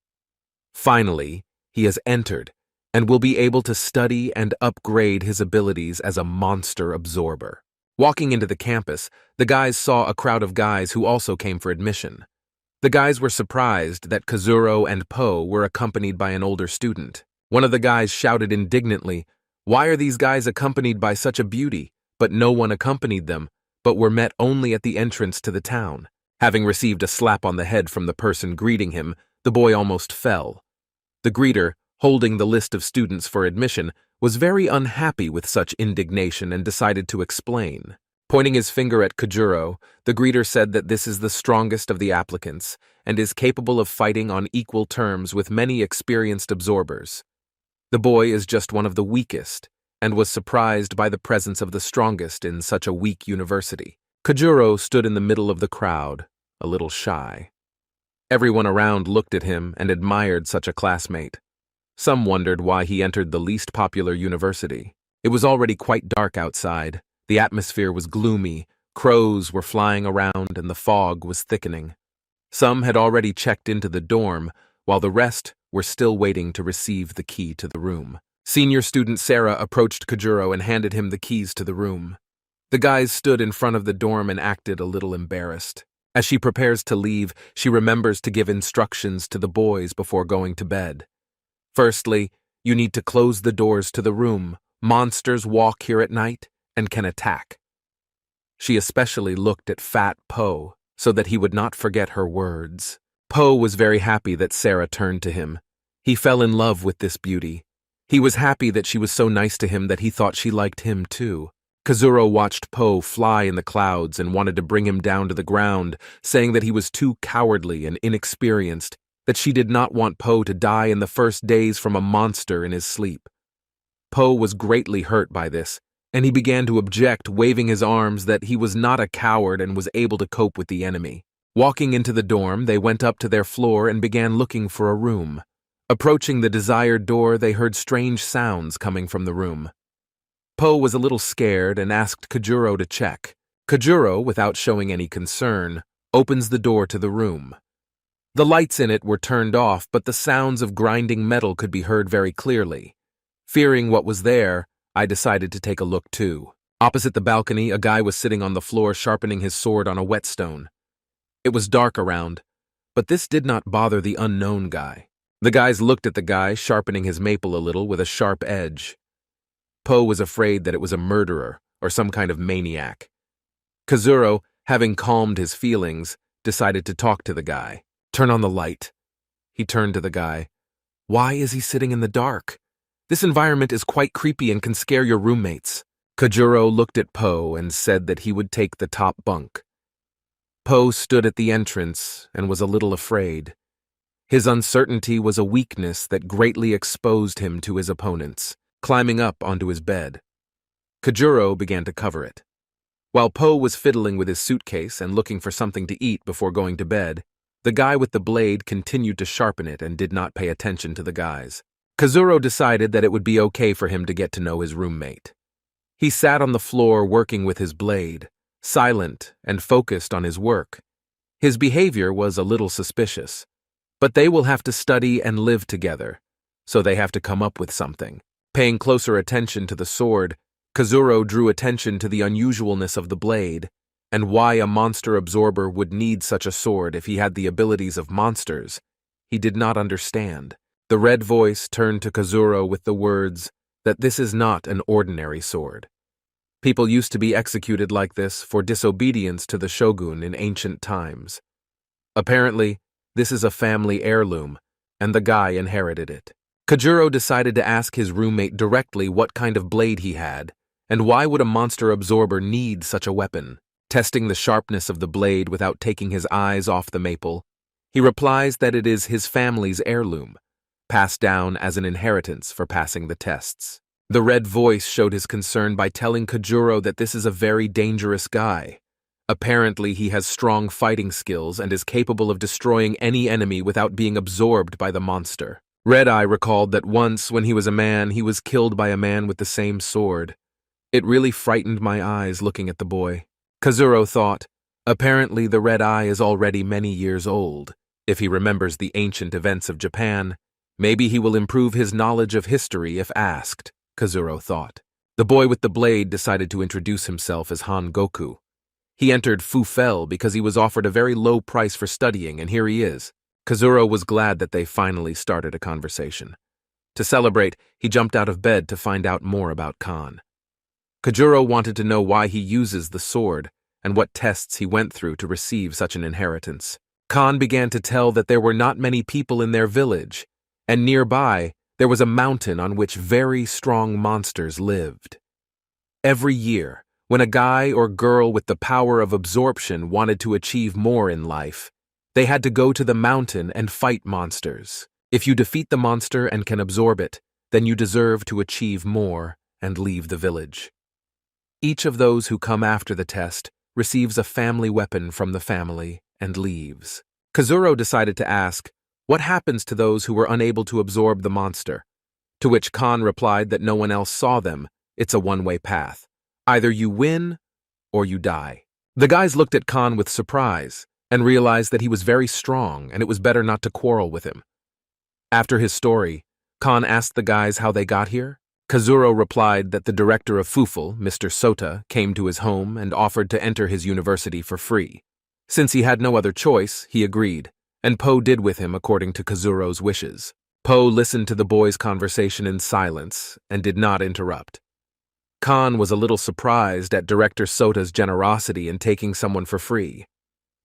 Finally, he has entered and will be able to study and upgrade his abilities as a monster absorber. Walking into the campus, the guys saw a crowd of guys who also came for admission. The guys were surprised that Kazuro and Po were accompanied by an older student. One of the guys shouted indignantly, "Why are these guys accompanied by such a beauty?" But no one accompanied them, but were met only at the entrance to the town. Having received a slap on the head from the person greeting him, the boy almost fell. The greeter, holding the list of students for admission, was very unhappy with such indignation and decided to explain. Pointing his finger at Kojuro, the greeter said that this is the strongest of the applicants and is capable of fighting on equal terms with many experienced absorbers. The boy is just one of the weakest and was surprised by the presence of the strongest in such a weak university. Kojuro stood in the middle of the crowd, a little shy. Everyone around looked at him and admired such a classmate. Some wondered why he entered the least popular university. It was already quite dark outside. The atmosphere was gloomy, crows were flying around, and the fog was thickening. Some had already checked into the dorm, while the rest were still waiting to receive the key to the room. Senior student Sarah approached Kojuro and handed him the keys to the room. The guys stood in front of the dorm and acted a little embarrassed. As she prepares to leave, she remembers to give instructions to the boys before going to bed. Firstly, you need to close the doors to the room. Monsters walk here at night and can attack. She especially looked at Fat Po so that he would not forget her words. Po was very happy that Sarah turned to him. He fell in love with this beauty. He was happy that she was so nice to him that he thought she liked him too. Kazuro watched Po fly in the clouds and wanted to bring him down to the ground, saying that he was too cowardly and inexperienced, that she did not want Po to die in the first days from a monster in his sleep. Po was greatly hurt by this, and he began to object, waving his arms that he was not a coward and was able to cope with the enemy. Walking into the dorm, they went up to their floor and began looking for a room. Approaching the desired door, they heard strange sounds coming from the room. Po was a little scared and asked Kojuro to check. Kojuro, without showing any concern, opens the door to the room. The lights in it were turned off, but the sounds of grinding metal could be heard very clearly. Fearing what was there, I decided to take a look too. Opposite the balcony, a guy was sitting on the floor sharpening his sword on a whetstone. It was dark around, but this did not bother the unknown guy. The guys looked at the guy sharpening his maple a little with a sharp edge. Po was afraid that it was a murderer or some kind of maniac. Kazuro, having calmed his feelings, decided to talk to the guy. "Turn on the light." He turned to the guy. "Why is he sitting in the dark? This environment is quite creepy and can scare your roommates." Kojuro looked at Po and said that he would take the top bunk. Po stood at the entrance and was a little afraid. His uncertainty was a weakness that greatly exposed him to his opponents. Climbing up onto his bed, Kojuro began to cover it. While Po was fiddling with his suitcase and looking for something to eat before going to bed, the guy with the blade continued to sharpen it and did not pay attention to the guys. Kazuro decided that it would be okay for him to get to know his roommate. He sat on the floor working with his blade, silent and focused on his work. His behavior was a little suspicious. But they will have to study and live together, so they have to come up with something. Paying closer attention to the sword, Kazuro drew attention to the unusualness of the blade, and why a monster absorber would need such a sword if he had the abilities of monsters. He did not understand. The red voice turned to Kazuro with the words that this is not an ordinary sword. People used to be executed like this for disobedience to the shogun in ancient times. Apparently, this is a family heirloom, and the guy inherited it. Kojuro decided to ask his roommate directly what kind of blade he had, and why would a monster absorber need such a weapon. Testing the sharpness of the blade without taking his eyes off the maple, he replies that it is his family's heirloom, passed down as an inheritance for passing the tests. The red voice showed his concern by telling Kojuro that this is a very dangerous guy. Apparently, he has strong fighting skills and is capable of destroying any enemy without being absorbed by the monster. Red Eye recalled that once, when he was a man, he was killed by a man with the same sword. It really frightened my eyes looking at the boy. Kazuro thought, apparently the Red Eye is already many years old. If he remembers the ancient events of Japan, maybe he will improve his knowledge of history if asked, Kazuro thought. The boy with the blade decided to introduce himself as Han Goku. He entered Fufel because he was offered a very low price for studying, and here he is. Kazuro was glad that they finally started a conversation. To celebrate, he jumped out of bed to find out more about Khan. Kazuro wanted to know why he uses the sword and what tests he went through to receive such an inheritance. Khan began to tell that there were not many people in their village, and nearby there was a mountain on which very strong monsters lived. Every year, when a guy or girl with the power of absorption wanted to achieve more in life, they had to go to the mountain and fight monsters. If you defeat the monster and can absorb it, then you deserve to achieve more and leave the village. Each of those who come after the test receives a family weapon from the family and leaves. Kazuro decided to ask, what happens to those who were unable to absorb the monster? To which Khan replied that no one else saw them. It's a one-way path. Either you win or you die. The guys looked at Khan with surprise and realized that he was very strong and it was better not to quarrel with him. After his story, Khan asked the guys how they got here. Kazuro replied that the director of Fufel, Mr. Sota, came to his home and offered to enter his university for free. Since he had no other choice, he agreed, and Po did with him according to Kazuro's wishes. Po listened to the boys' conversation in silence and did not interrupt. Khan was a little surprised at Director Sota's generosity in taking someone for free.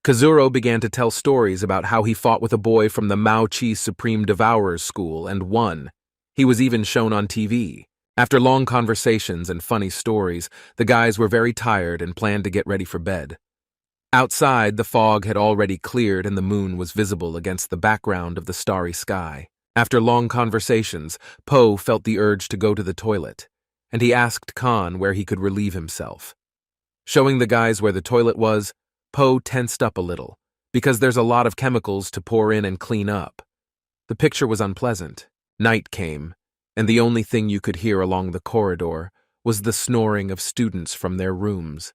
Kazuro began to tell stories about how he fought with a boy from the Mao Chi Supreme Devourers School and won. He was even shown on TV. After long conversations and funny stories, the guys were very tired and planned to get ready for bed. Outside, the fog had already cleared and the moon was visible against the background of the starry sky. After long conversations, Po felt the urge to go to the toilet, and he asked Khan where he could relieve himself. Showing the guys where the toilet was, Po tensed up a little, because there's a lot of chemicals to pour in and clean up. The picture was unpleasant. Night came, and the only thing you could hear along the corridor was the snoring of students from their rooms.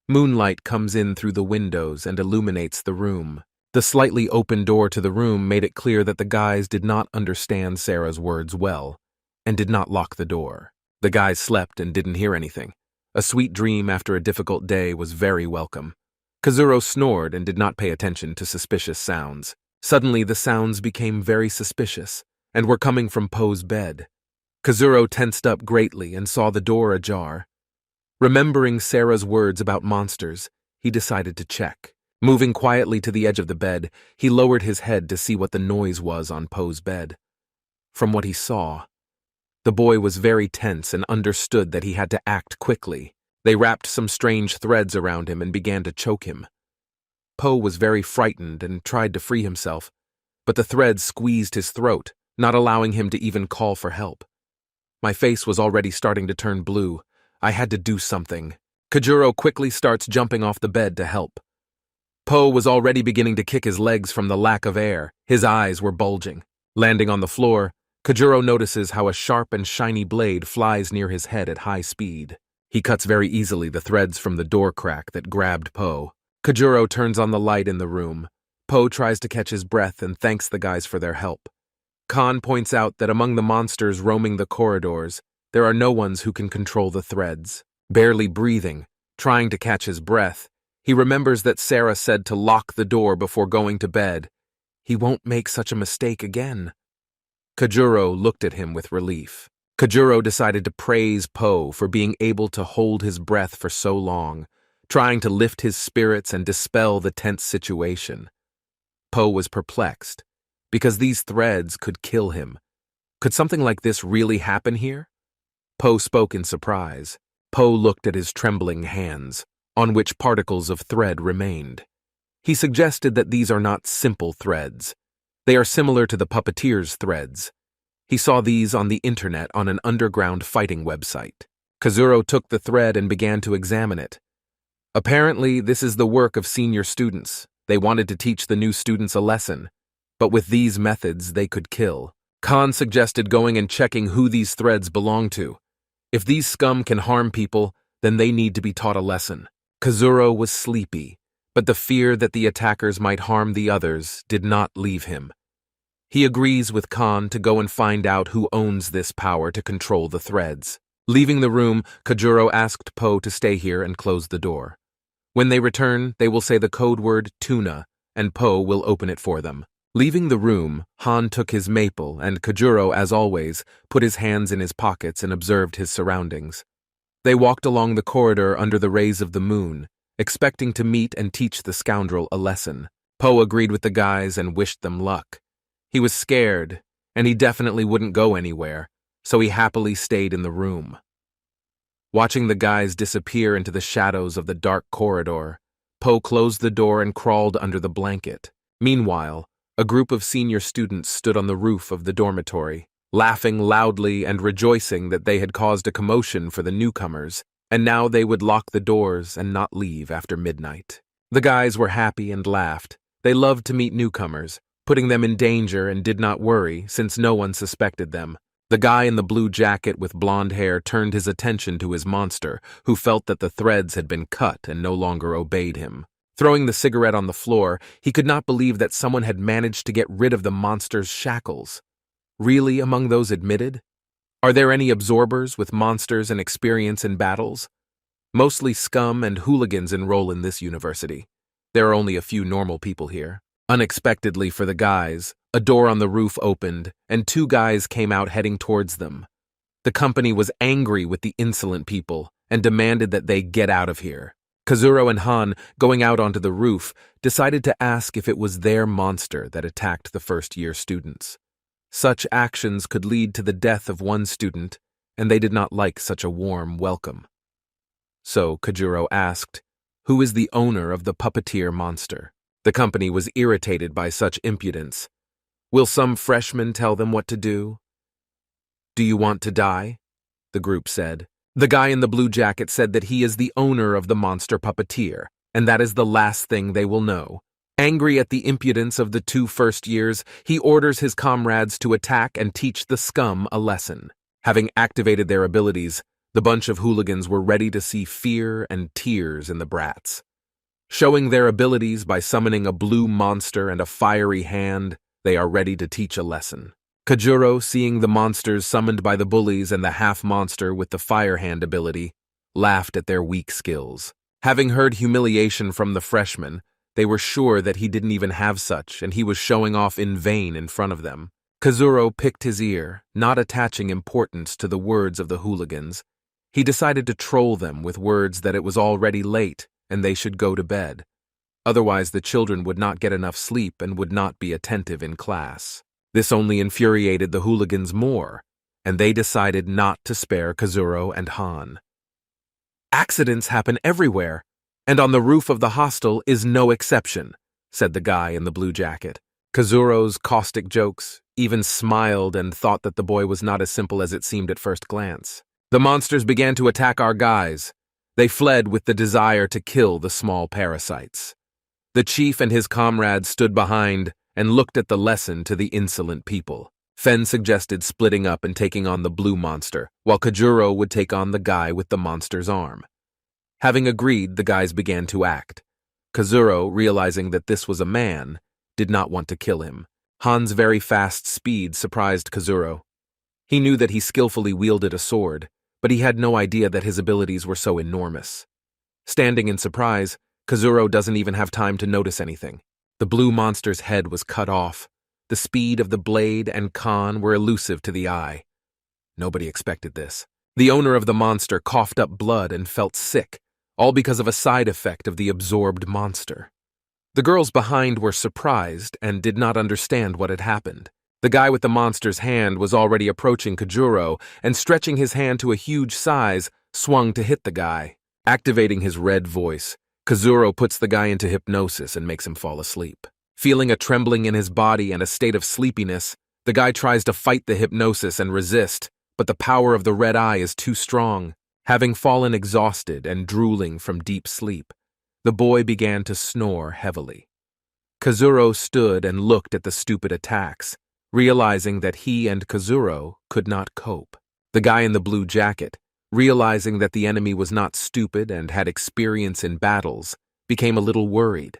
Moonlight comes in through the windows and illuminates the room. The slightly open door to the room made it clear that the guys did not understand Sarah's words well, and did not lock the door. The guys slept and didn't hear anything. A sweet dream after a difficult day was very welcome. Kazuro snored and did not pay attention to suspicious sounds. Suddenly the sounds became very suspicious, and were coming from Po's bed. Kazuro tensed up greatly and saw the door ajar. Remembering Sarah's words about monsters, he decided to check. Moving quietly to the edge of the bed, he lowered his head to see what the noise was on Po's bed. From what he saw, the boy was very tense and understood that he had to act quickly. They wrapped some strange threads around him and began to choke him. Po was very frightened and tried to free himself, but the threads squeezed his throat, not allowing him to even call for help. My face was already starting to turn blue. I had to do something. Kazuro quickly starts jumping off the bed to help. Po was already beginning to kick his legs from the lack of air. His eyes were bulging. Landing on the floor, Kazuro notices how a sharp and shiny blade flies near his head at high speed. He cuts very easily the threads from the door crack that grabbed Po. Kazuro turns on the light in the room. Po tries to catch his breath and thanks the guys for their help. Khan points out that among the monsters roaming the corridors, there are no ones who can control the threads. Barely breathing, trying to catch his breath, he remembers that Sarah said to lock the door before going to bed. He won't make such a mistake again. Kazuro looked at him with relief. Kazuro decided to praise Po for being able to hold his breath for so long, trying to lift his spirits and dispel the tense situation. Po was perplexed, because these threads could kill him. Could something like this really happen here? Po spoke in surprise. Po looked at his trembling hands, on which particles of thread remained. He suggested that these are not simple threads. They are similar to the puppeteer's threads. He saw these on the internet on an underground fighting website. Kazuro took the thread and began to examine it. Apparently, this is the work of senior students. They wanted to teach the new students a lesson, but with these methods they could kill. Khan suggested going and checking who these threads belong to. If these scum can harm people, then they need to be taught a lesson. Kazuro was sleepy, but the fear that the attackers might harm the others did not leave him. He agrees with Khan to go and find out who owns this power to control the threads. Leaving the room, Kajuro asked Po to stay here and close the door. When they return, they will say the code word tuna, and Po will open it for them. Leaving the room, Han took his maple, and Kajuro, as always, put his hands in his pockets and observed his surroundings. They walked along the corridor under the rays of the moon, expecting to meet and teach the scoundrel a lesson. Po agreed with the guys and wished them luck. He was scared, and he definitely wouldn't go anywhere, so he happily stayed in the room. Watching the guys disappear into the shadows of the dark corridor, Po closed the door and crawled under the blanket. Meanwhile, a group of senior students stood on the roof of the dormitory, laughing loudly and rejoicing that they had caused a commotion for the newcomers, and now they would lock the doors and not leave after midnight. The guys were happy and laughed. They loved to meet newcomers, putting them in danger, and did not worry since no one suspected them. The guy in the blue jacket with blonde hair turned his attention to his monster, who felt that the threads had been cut and no longer obeyed him. Throwing the cigarette on the floor, he could not believe that someone had managed to get rid of the monster's shackles. Really among those admitted? Are there any absorbers with monsters and experience in battles? Mostly scum and hooligans enroll in this university. There are only a few normal people here. Unexpectedly for the guys, a door on the roof opened, and two guys came out heading towards them. The company was angry with the insolent people and demanded that they get out of here. Kazuro and Han, going out onto the roof, decided to ask if it was their monster that attacked the first-year students. Such actions could lead to the death of one student, and they did not like such a warm welcome. So Kajuro asked, "Who is the owner of the puppeteer monster?" The company was irritated by such impudence. "Will some freshman tell them what to do?" "Do you want to die?" the group said. The guy in the blue jacket said that he is the owner of the monster puppeteer, and that is the last thing they will know. Angry at the impudence of the two first years, he orders his comrades to attack and teach the scum a lesson. Having activated their abilities, the bunch of hooligans were ready to see fear and tears in the brats. Showing their abilities by summoning a blue monster and a fiery hand, they are ready to teach a lesson. Kajuro, seeing the monsters summoned by the bullies and the half-monster with the fire hand ability, laughed at their weak skills. Having heard humiliation from the freshmen, they were sure that he didn't even have such, and he was showing off in vain in front of them. Kazuro picked his ear, not attaching importance to the words of the hooligans. He decided to troll them with words that it was already late and they should go to bed. Otherwise, the children would not get enough sleep and would not be attentive in class. This only infuriated the hooligans more, and they decided not to spare Kazuro and Han. "Accidents happen everywhere, and on the roof of the hostel is no exception," said the guy in the blue jacket. Kazuro's caustic jokes even smiled and thought that the boy was not as simple as it seemed at first glance. "The monsters began to attack our guys. They fled with the desire to kill the small parasites." The chief and his comrades stood behind and looked at the lesson to the insolent people. Fen suggested splitting up and taking on the blue monster, while Kajuro would take on the guy with the monster's arm. Having agreed, the guys began to act. Kazuro, realizing that this was a man, did not want to kill him. Han's very fast speed surprised Kazuro. He knew that he skillfully wielded a sword, but he had no idea that his abilities were so enormous. Standing in surprise, Kazuro doesn't even have time to notice anything. The blue monster's head was cut off. The speed of the blade and Khan were elusive to the eye. Nobody expected this. The owner of the monster coughed up blood and felt sick, all because of a side effect of the absorbed monster. The girls behind were surprised and did not understand what had happened. The guy with the monster's hand was already approaching Kajuro and, stretching his hand to a huge size, swung to hit the guy. Activating his red voice, Kazuro puts the guy into hypnosis and makes him fall asleep. Feeling a trembling in his body and a state of sleepiness, the guy tries to fight the hypnosis and resist, but the power of the red eye is too strong. Having fallen exhausted and drooling from deep sleep, the boy began to snore heavily. Kazuro stood and looked at the stupid attacks, realizing that he and Kazuro could not cope. The guy in the blue jacket, realizing that the enemy was not stupid and had experience in battles, became a little worried.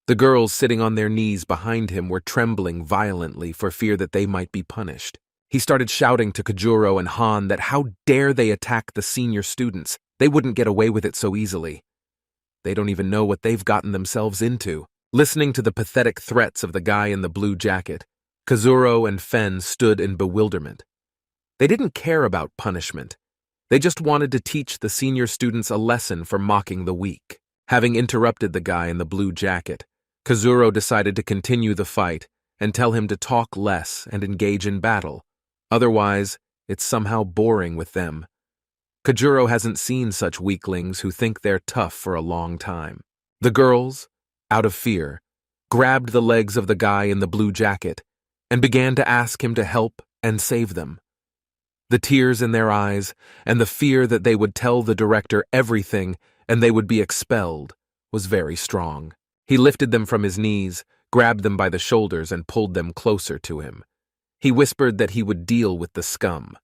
The girls sitting on their knees behind him were trembling violently for fear that they might be punished. He started shouting to Kajuro and Han that how dare they attack the senior students. They wouldn't get away with it so easily. They don't even know what they've gotten themselves into. Listening to the pathetic threats of the guy in the blue jacket, Kazuro and Fen stood in bewilderment. They didn't care about punishment. They just wanted to teach the senior students a lesson for mocking the weak. Having interrupted the guy in the blue jacket, Kazuro decided to continue the fight and tell him to talk less and engage in battle. Otherwise, it's somehow boring with them. Kajuro hasn't seen such weaklings who think they're tough for a long time. The girls, out of fear, grabbed the legs of the guy in the blue jacket and began to ask him to help and save them. The tears in their eyes and the fear that they would tell the director everything and they would be expelled was very strong. He lifted them from his knees, grabbed them by the shoulders, and pulled them closer to him. He whispered that he would deal with the scum.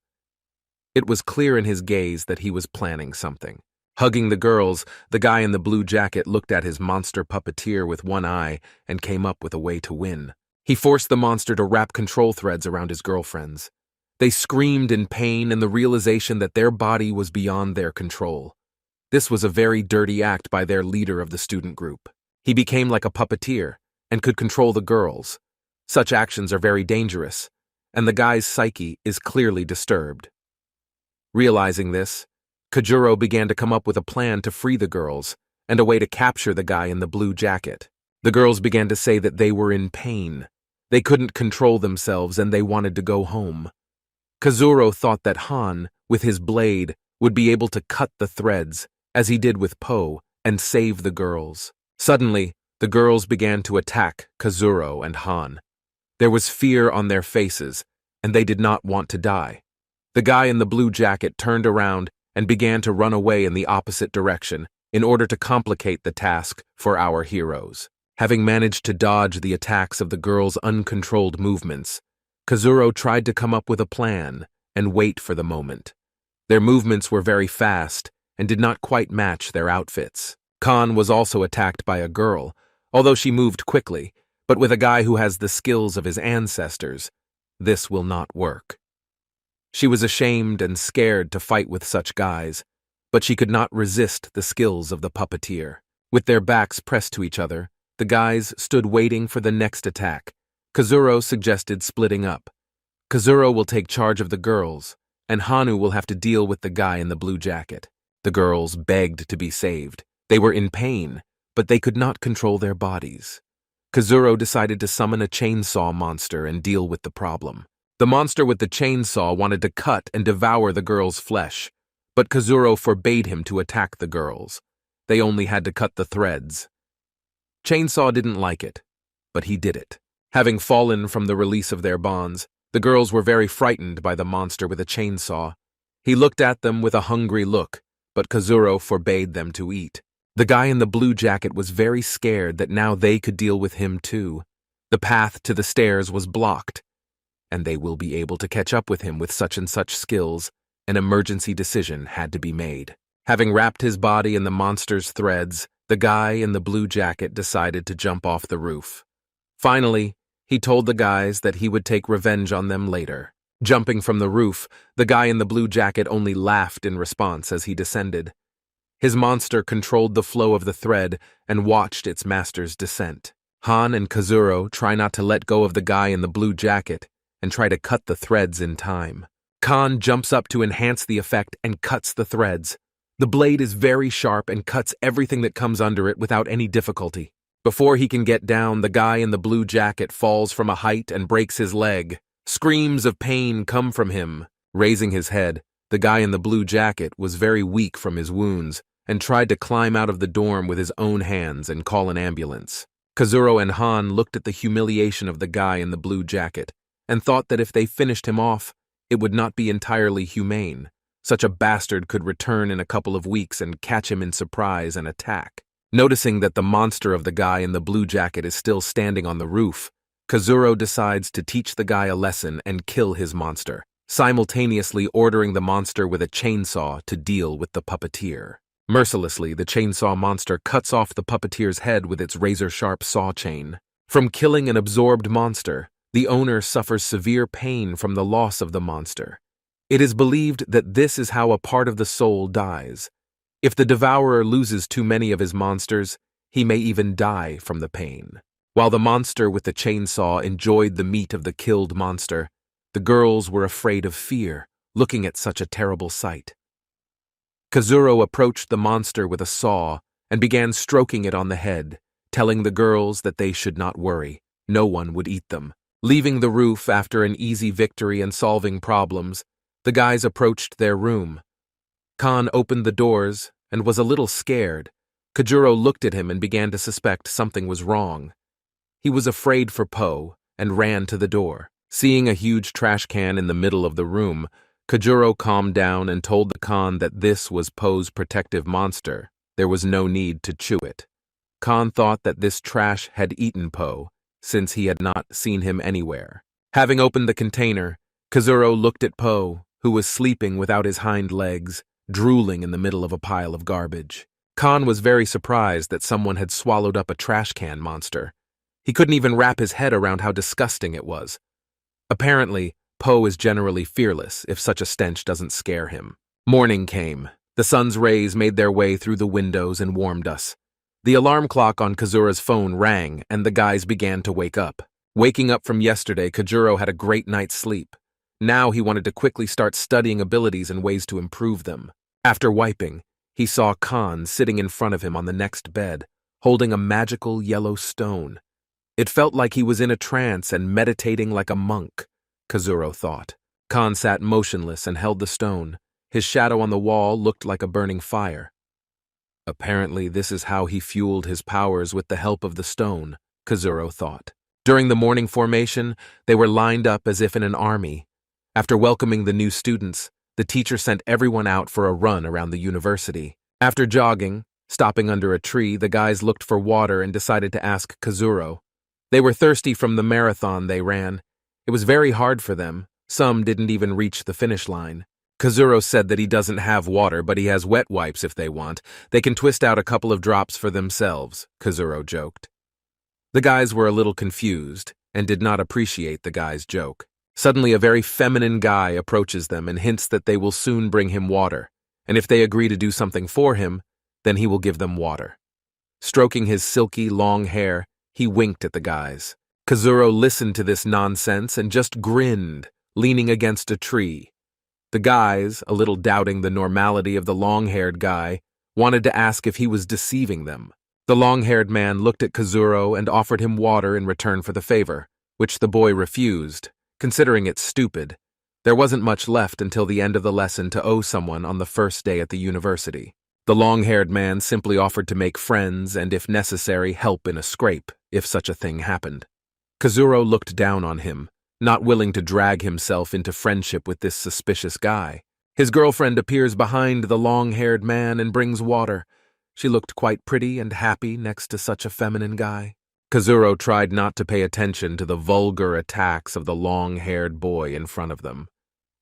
It was clear in his gaze that he was planning something. Hugging the girls, the guy in the blue jacket looked at his monster puppeteer with one eye and came up with a way to win. He forced the monster to wrap control threads around his girlfriends. They screamed in pain and the realization that their body was beyond their control. This was a very dirty act by their leader of the student group. He became like a puppeteer and could control the girls. Such actions are very dangerous, and the guy's psyche is clearly disturbed. Realizing this, Kajuro began to come up with a plan to free the girls and a way to capture the guy in the blue jacket. The girls began to say that they were in pain. They couldn't control themselves and they wanted to go home. Kazuro thought that Han, with his blade, would be able to cut the threads, as he did with Po, and save the girls. Suddenly, the girls began to attack Kazuro and Han. There was fear on their faces, and they did not want to die. The guy in the blue jacket turned around and began to run away in the opposite direction in order to complicate the task for our heroes. Having managed to dodge the attacks of the girls' uncontrolled movements, Kazuro tried to come up with a plan and wait for the moment. Their movements were very fast and did not quite match their outfits. Khan was also attacked by a girl, although she moved quickly, but with a guy who has the skills of his ancestors, this will not work. She was ashamed and scared to fight with such guys, but she could not resist the skills of the puppeteer. With their backs pressed to each other, the guys stood waiting for the next attack. Kazuro suggested splitting up. Kazuro will take charge of the girls, and Hanu will have to deal with the guy in the blue jacket. The girls begged to be saved. They were in pain, but they could not control their bodies. Kazuro decided to summon a chainsaw monster and deal with the problem. The monster with the chainsaw wanted to cut and devour the girls' flesh, but Kazuro forbade him to attack the girls. They only had to cut the threads. Chainsaw didn't like it, but he did it. Having fallen from the release of their bonds, the girls were very frightened by the monster with a chainsaw. He looked at them with a hungry look, but Kazuro forbade them to eat. The guy in the blue jacket was very scared that now they could deal with him too. The path to the stairs was blocked, and they will be able to catch up with him with such and such skills. An emergency decision had to be made. Having wrapped his body in the monster's threads, the guy in the blue jacket decided to jump off the roof. Finally, he told the guys that he would take revenge on them later. Jumping from the roof, the guy in the blue jacket only laughed in response as he descended. His monster controlled the flow of the thread and watched its master's descent. Han and Kazuro try not to let go of the guy in the blue jacket and try to cut the threads in time. Khan jumps up to enhance the effect and cuts the threads. The blade is very sharp and cuts everything that comes under it without any difficulty. Before he can get down, the guy in the blue jacket falls from a height and breaks his leg. Screams of pain come from him. Raising his head, the guy in the blue jacket was very weak from his wounds and tried to climb out of the dorm with his own hands and call an ambulance. Kazuro and Han looked at the humiliation of the guy in the blue jacket and thought that if they finished him off, it would not be entirely humane. Such a bastard could return in a couple of weeks and catch him in surprise and attack. Noticing that the monster of the guy in the blue jacket is still standing on the roof, Kazuro decides to teach the guy a lesson and kill his monster, simultaneously ordering the monster with a chainsaw to deal with the puppeteer. Mercilessly, the chainsaw monster cuts off the puppeteer's head with its razor-sharp saw chain. From killing an absorbed monster, the owner suffers severe pain from the loss of the monster. It is believed that this is how a part of the soul dies. If the devourer loses too many of his monsters, he may even die from the pain. While the monster with the chainsaw enjoyed the meat of the killed monster, the girls were afraid of fear, looking at such a terrible sight. Kazuro approached the monster with a saw and began stroking it on the head, telling the girls that they should not worry, no one would eat them. Leaving the roof after an easy victory and solving problems, the guys approached their room. Khan opened the doors and was a little scared. Kajuro looked at him and began to suspect something was wrong. He was afraid for Po and ran to the door. Seeing a huge trash can in the middle of the room, Kajuro calmed down and told the Khan that this was Po's protective monster. There was no need to chew it. Khan thought that this trash had eaten Po, since he had not seen him anywhere. Having opened the container, Kazuro looked at Po, who was sleeping without his hind legs, drooling in the middle of a pile of garbage. Khan was very surprised that someone had swallowed up a trash can monster. He couldn't even wrap his head around how disgusting it was. Apparently, Po is generally fearless if such a stench doesn't scare him. Morning came. The sun's rays made their way through the windows and warmed us. The alarm clock on Kazura's phone rang, and the guys began to wake up. Waking up from yesterday, Kajuro had a great night's sleep. Now he wanted to quickly start studying abilities and ways to improve them. After wiping, he saw Khan sitting in front of him on the next bed, holding a magical yellow stone. It felt like he was in a trance and meditating like a monk, Kazuro thought. Khan sat motionless and held the stone. His shadow on the wall looked like a burning fire. Apparently, this is how he fueled his powers with the help of the stone, Kazuro thought. During the morning formation, they were lined up as if in an army. After welcoming the new students, the teacher sent everyone out for a run around the university. After jogging, stopping under a tree, the guys looked for water and decided to ask Kazuro. They were thirsty from the marathon they ran. It was very hard for them. Some didn't even reach the finish line. Kazuro said that he doesn't have water, but he has wet wipes if they want. They can twist out a couple of drops for themselves, Kazuro joked. The guys were a little confused and did not appreciate the guy's joke. Suddenly, a very feminine guy approaches them and hints that they will soon bring him water, and if they agree to do something for him, then he will give them water. Stroking his silky, long hair, he winked at the guys. Kazuro listened to this nonsense and just grinned, leaning against a tree. The guys, a little doubting the normality of the long-haired guy, wanted to ask if he was deceiving them. The long-haired man looked at Kazuro and offered him water in return for the favor, which the boy refused, considering it stupid. There wasn't much left until the end of the lesson to owe someone on the first day at the university. The long-haired man simply offered to make friends and, if necessary, help in a scrape, if such a thing happened. Kazuro looked down on him, not willing to drag himself into friendship with this suspicious guy. His girlfriend appears behind the long-haired man and brings water. She looked quite pretty and happy next to such a feminine guy. Kazuro tried not to pay attention to the vulgar attacks of the long-haired boy in front of them.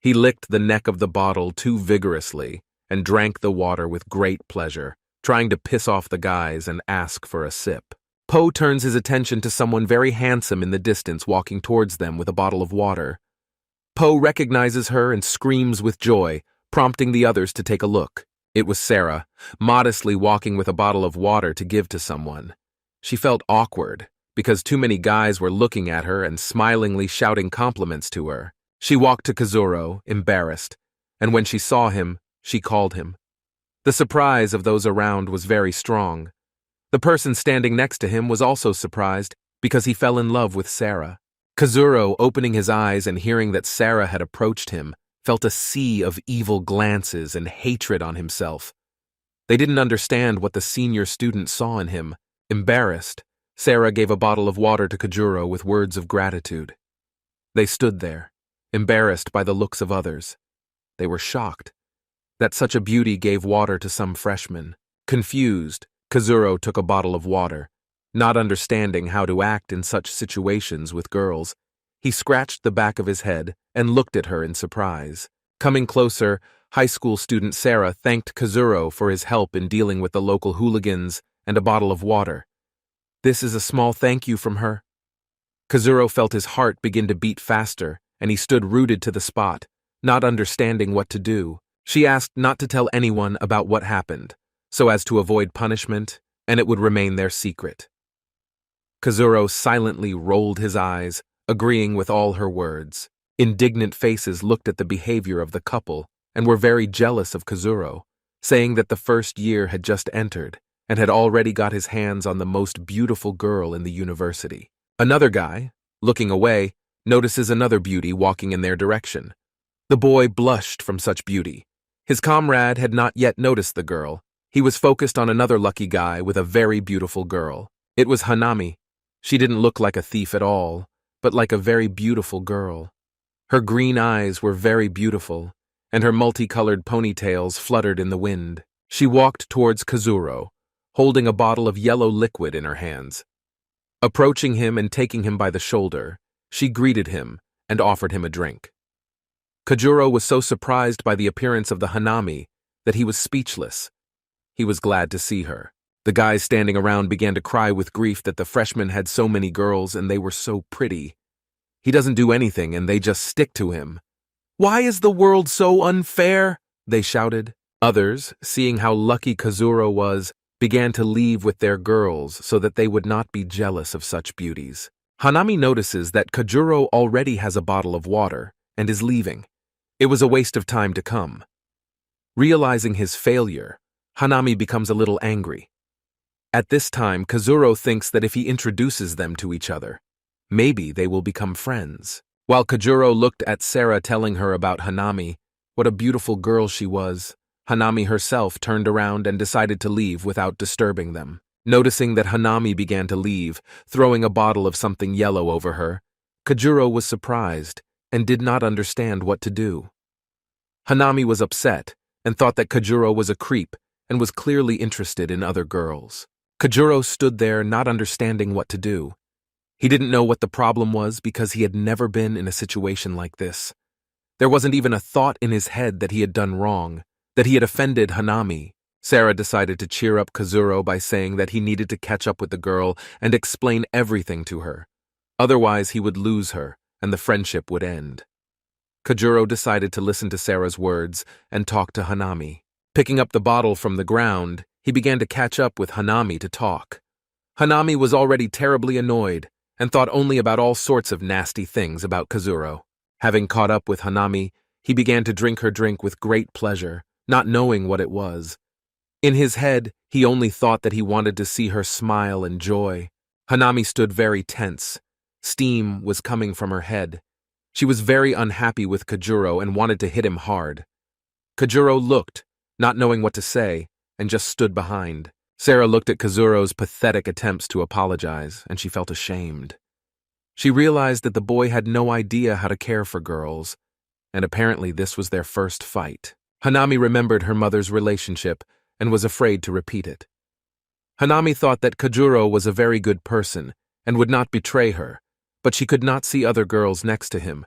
He licked the neck of the bottle too vigorously and drank the water with great pleasure, trying to piss off the guys and ask for a sip. Po turns his attention to someone very handsome in the distance walking towards them with a bottle of water. Po recognizes her and screams with joy, prompting the others to take a look. It was Sarah, modestly walking with a bottle of water to give to someone. She felt awkward, because too many guys were looking at her and smilingly shouting compliments to her. She walked to Kazuro, embarrassed, and when she saw him, she called him. The surprise of those around was very strong. The person standing next to him was also surprised because he fell in love with Sarah. Kazuro, opening his eyes and hearing that Sarah had approached him, felt a sea of evil glances and hatred on himself. They didn't understand what the senior student saw in him. Embarrassed, Sarah gave a bottle of water to Kajuro with words of gratitude. They stood there, embarrassed by the looks of others. They were shocked that such a beauty gave water to some freshman. Confused, Kazuro took a bottle of water. Not understanding how to act in such situations with girls, he scratched the back of his head and looked at her in surprise. Coming closer, high school student Sarah thanked Kazuro for his help in dealing with the local hooligans and a bottle of water. This is a small thank you from her. Kazuro felt his heart begin to beat faster, and he stood rooted to the spot, not understanding what to do. She asked not to tell anyone about what happened, so as to avoid punishment, and it would remain their secret. Kazuro silently rolled his eyes, agreeing with all her words. Indignant faces looked at the behavior of the couple and were very jealous of Kazuro, saying that the first year had just entered and had already got his hands on the most beautiful girl in the university. Another guy, looking away, notices another beauty walking in their direction. The boy blushed from such beauty. His comrade had not yet noticed the girl. He was focused on another lucky guy with a very beautiful girl. It was Hanami. She didn't look like a thief at all, but like a very beautiful girl. Her green eyes were very beautiful, and her multicolored ponytails fluttered in the wind. She walked towards Kazuro, holding a bottle of yellow liquid in her hands. Approaching him and taking him by the shoulder, she greeted him and offered him a drink. Kazuro was so surprised by the appearance of the Hanami that he was speechless. He was glad to see her. The guys standing around began to cry with grief that the freshman had so many girls and they were so pretty. He doesn't do anything and they just stick to him. "Why is the world so unfair?" they shouted. Others, seeing how lucky Kazuro was, began to leave with their girls so that they would not be jealous of such beauties. Hanami notices that Kazuro already has a bottle of water and is leaving. It was a waste of time to come. Realizing his failure, Hanami becomes a little angry. At this time, Kazuro thinks that if he introduces them to each other, maybe they will become friends. While Kazuro looked at Sarah telling her about Hanami, what a beautiful girl she was, Hanami herself turned around and decided to leave without disturbing them. Noticing that Hanami began to leave, throwing a bottle of something yellow over her, Kazuro was surprised and did not understand what to do. Hanami was upset and thought that Kazuro was a creep and was clearly interested in other girls. Kazuro stood there not understanding what to do. He didn't know what the problem was because he had never been in a situation like this. There wasn't even a thought in his head that he had done wrong, that he had offended Hanami. Sarah decided to cheer up Kazuro by saying that he needed to catch up with the girl and explain everything to her. Otherwise, he would lose her and the friendship would end. Kazuro decided to listen to Sarah's words and talk to Hanami. Picking up the bottle from the ground, he began to catch up with Hanami to talk. Hanami was already terribly annoyed and thought only about all sorts of nasty things about Kazuro. Having caught up with Hanami, he began to drink her drink with great pleasure, not knowing what it was. In his head, he only thought that he wanted to see her smile and joy. Hanami stood very tense. Steam was coming from her head. She was very unhappy with Kazuro and wanted to hit him hard. Kazuro looked, not knowing what to say, and just stood behind. Sarah looked at Kazuro's pathetic attempts to apologize, and she felt ashamed. She realized that the boy had no idea how to care for girls, and apparently this was their first fight. Hanami remembered her mother's relationship and was afraid to repeat it. Hanami thought that Kazuro was a very good person and would not betray her, but she could not see other girls next to him.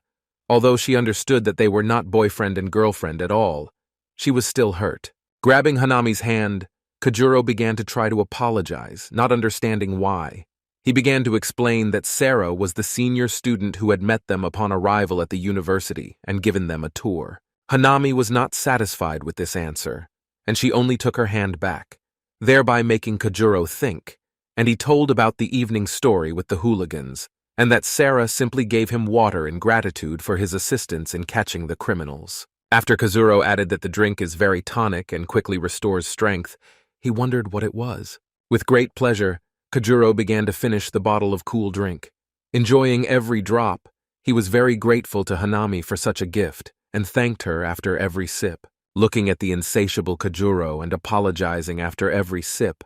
Although she understood that they were not boyfriend and girlfriend at all, she was still hurt. Grabbing Hanami's hand, Kazuro began to try to apologize, not understanding why. He began to explain that Sarah was the senior student who had met them upon arrival at the university and given them a tour. Hanami was not satisfied with this answer, and she only took her hand back, thereby making Kazuro think, and he told about the evening story with the hooligans, and that Sarah simply gave him water in gratitude for his assistance in catching the criminals. After Kazuro added that the drink is very tonic and quickly restores strength, he wondered what it was. With great pleasure, Kazuro began to finish the bottle of cool drink. Enjoying every drop, he was very grateful to Hanami for such a gift and thanked her after every sip. Looking at the insatiable Kazuro and apologizing after every sip,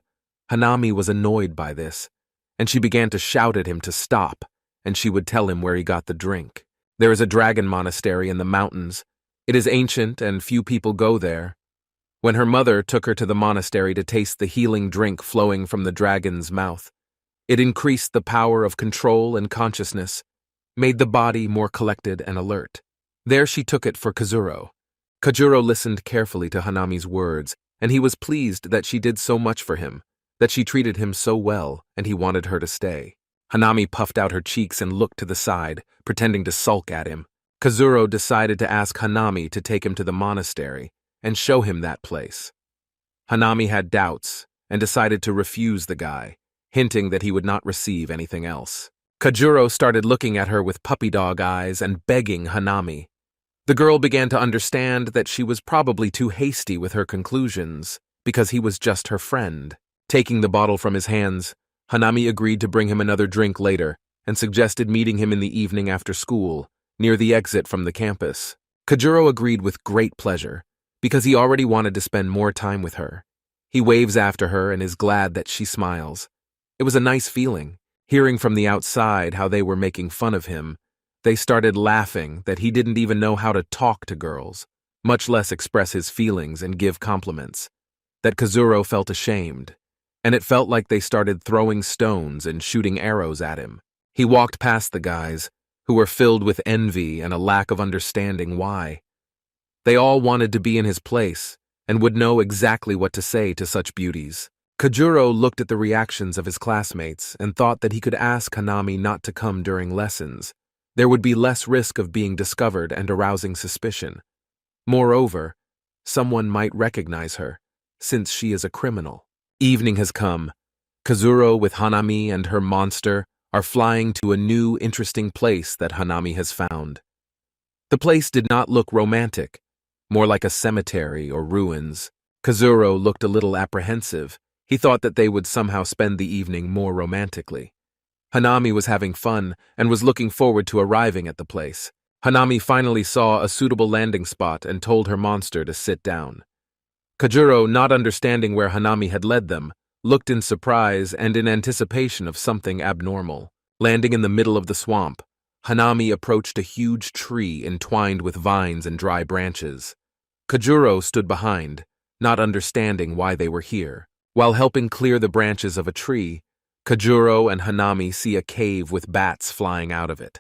Hanami was annoyed by this, and she began to shout at him to stop, and she would tell him where he got the drink. There is a dragon monastery in the mountains. It is ancient and few people go there. When her mother took her to the monastery to taste the healing drink flowing from the dragon's mouth, It increased the power of control and consciousness, made the body more collected and alert. There she took it for Kazuro. Kajuro listened carefully to Hanami's words, and he was pleased that she did so much for him, that she treated him so well, and he wanted her to stay. Hanami puffed out her cheeks and looked to the side, pretending to sulk at him. Kazuro decided to ask Hanami to take him to the monastery and show him that place. Hanami had doubts and decided to refuse the guy, hinting that he would not receive anything else. Kajuro started looking at her with puppy dog eyes and begging Hanami. The girl began to understand that she was probably too hasty with her conclusions because he was just her friend. Taking the bottle from his hands, Hanami agreed to bring him another drink later and suggested meeting him in the evening after school, near the exit from the campus. Kajuro agreed with great pleasure because he already wanted to spend more time with her. He waves after her and is glad that she smiles. It was a nice feeling, hearing from the outside how they were making fun of him. They started laughing that he didn't even know how to talk to girls, much less express his feelings and give compliments. That Kazuro felt ashamed, and it felt like they started throwing stones and shooting arrows at him. He walked past the guys, who were filled with envy and a lack of understanding why. They all wanted to be in his place and would know exactly what to say to such beauties. Kajuro looked at the reactions of his classmates and thought that he could ask Hanami not to come during lessons. There would be less risk of being discovered and arousing suspicion. Moreover, someone might recognize her, since she is a criminal. Evening has come. Kazuro with Hanami and her monster are flying to a new, interesting place that Hanami has found. The place did not look romantic, more like a cemetery or ruins. Kazuro looked a little apprehensive. He thought that they would somehow spend the evening more romantically. Hanami was having fun and was looking forward to arriving at the place. Hanami finally saw a suitable landing spot and told her monster to sit down. Kajuro, not understanding where Hanami had led them, looked in surprise and in anticipation of something abnormal. Landing in the middle of the swamp, Hanami approached a huge tree entwined with vines and dry branches. Kajuro stood behind, not understanding why they were here. While helping clear the branches of a tree, Kajuro and Hanami see a cave with bats flying out of it.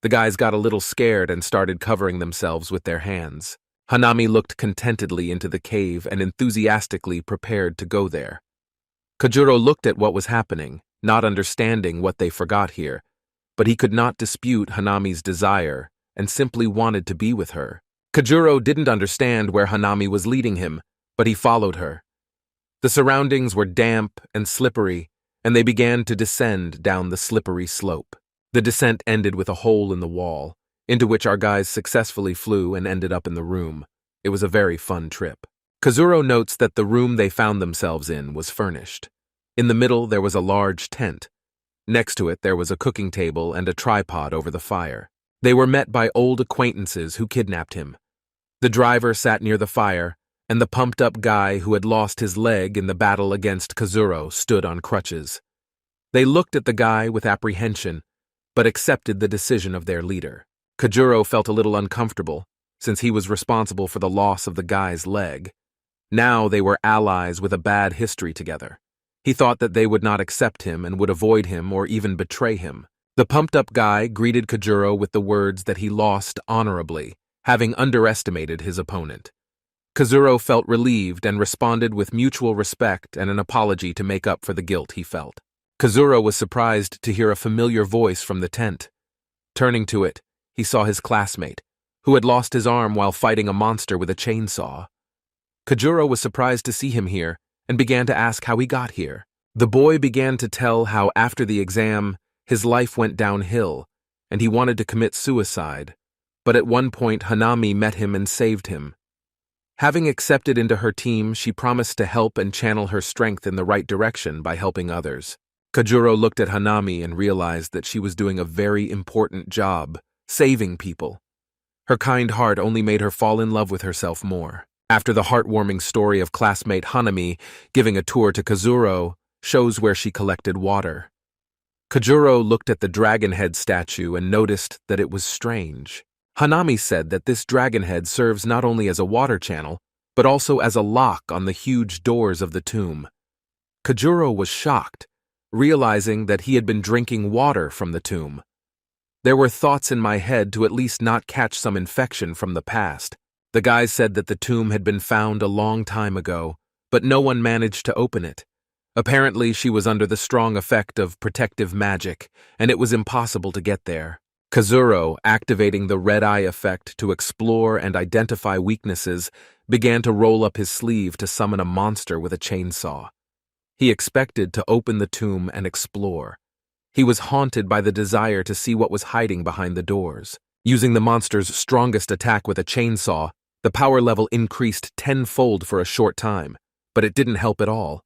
The guys got a little scared and started covering themselves with their hands. Hanami looked contentedly into the cave and enthusiastically prepared to go there. Kajuro looked at what was happening, not understanding what they forgot here, but he could not dispute Hanami's desire and simply wanted to be with her. Kajuro didn't understand where Hanami was leading him, but he followed her. The surroundings were damp and slippery, and they began to descend down the slippery slope. The descent ended with a hole in the wall, into which our guys successfully flew and ended up in the room. It was a very fun trip. Kazuro notes that the room they found themselves in was furnished. In the middle there was a large tent. Next to it there was a cooking table and a tripod over the fire. They were met by old acquaintances who kidnapped him. The driver sat near the fire, and the pumped-up guy who had lost his leg in the battle against Kazuro stood on crutches. They looked at the guy with apprehension, but accepted the decision of their leader. Kajuro felt a little uncomfortable, since he was responsible for the loss of the guy's leg. Now they were allies with a bad history together. He thought that they would not accept him and would avoid him or even betray him. The pumped-up guy greeted Kajuro with the words that he lost honorably, having underestimated his opponent. Kazuro felt relieved and responded with mutual respect and an apology to make up for the guilt he felt. Kazuro was surprised to hear a familiar voice from the tent. Turning to it, he saw his classmate, who had lost his arm while fighting a monster with a chainsaw. Kajuro was surprised to see him here and began to ask how he got here. The boy began to tell how after the exam, his life went downhill and he wanted to commit suicide, but at one point Hanami met him and saved him. Having accepted into her team, she promised to help and channel her strength in the right direction by helping others. Kajuro looked at Hanami and realized that she was doing a very important job, saving people. Her kind heart only made her fall in love with herself more. After the heartwarming story of classmate Hanami giving a tour to Kazuro shows where she collected water. Kajuro looked at the dragon head statue and noticed that it was strange. Hanami said that this dragon head serves not only as a water channel, but also as a lock on the huge doors of the tomb. Kajuro was shocked, realizing that he had been drinking water from the tomb. There were thoughts in my head to at least not catch some infection from the past. The guys said that the tomb had been found a long time ago, but no one managed to open it. Apparently, she was under the strong effect of protective magic, and it was impossible to get there. Kazuro, activating the red eye effect to explore and identify weaknesses, began to roll up his sleeve to summon a monster with a chainsaw. He expected to open the tomb and explore. He was haunted by the desire to see what was hiding behind the doors. Using the monster's strongest attack with a chainsaw, the power level increased tenfold for a short time, but it didn't help at all.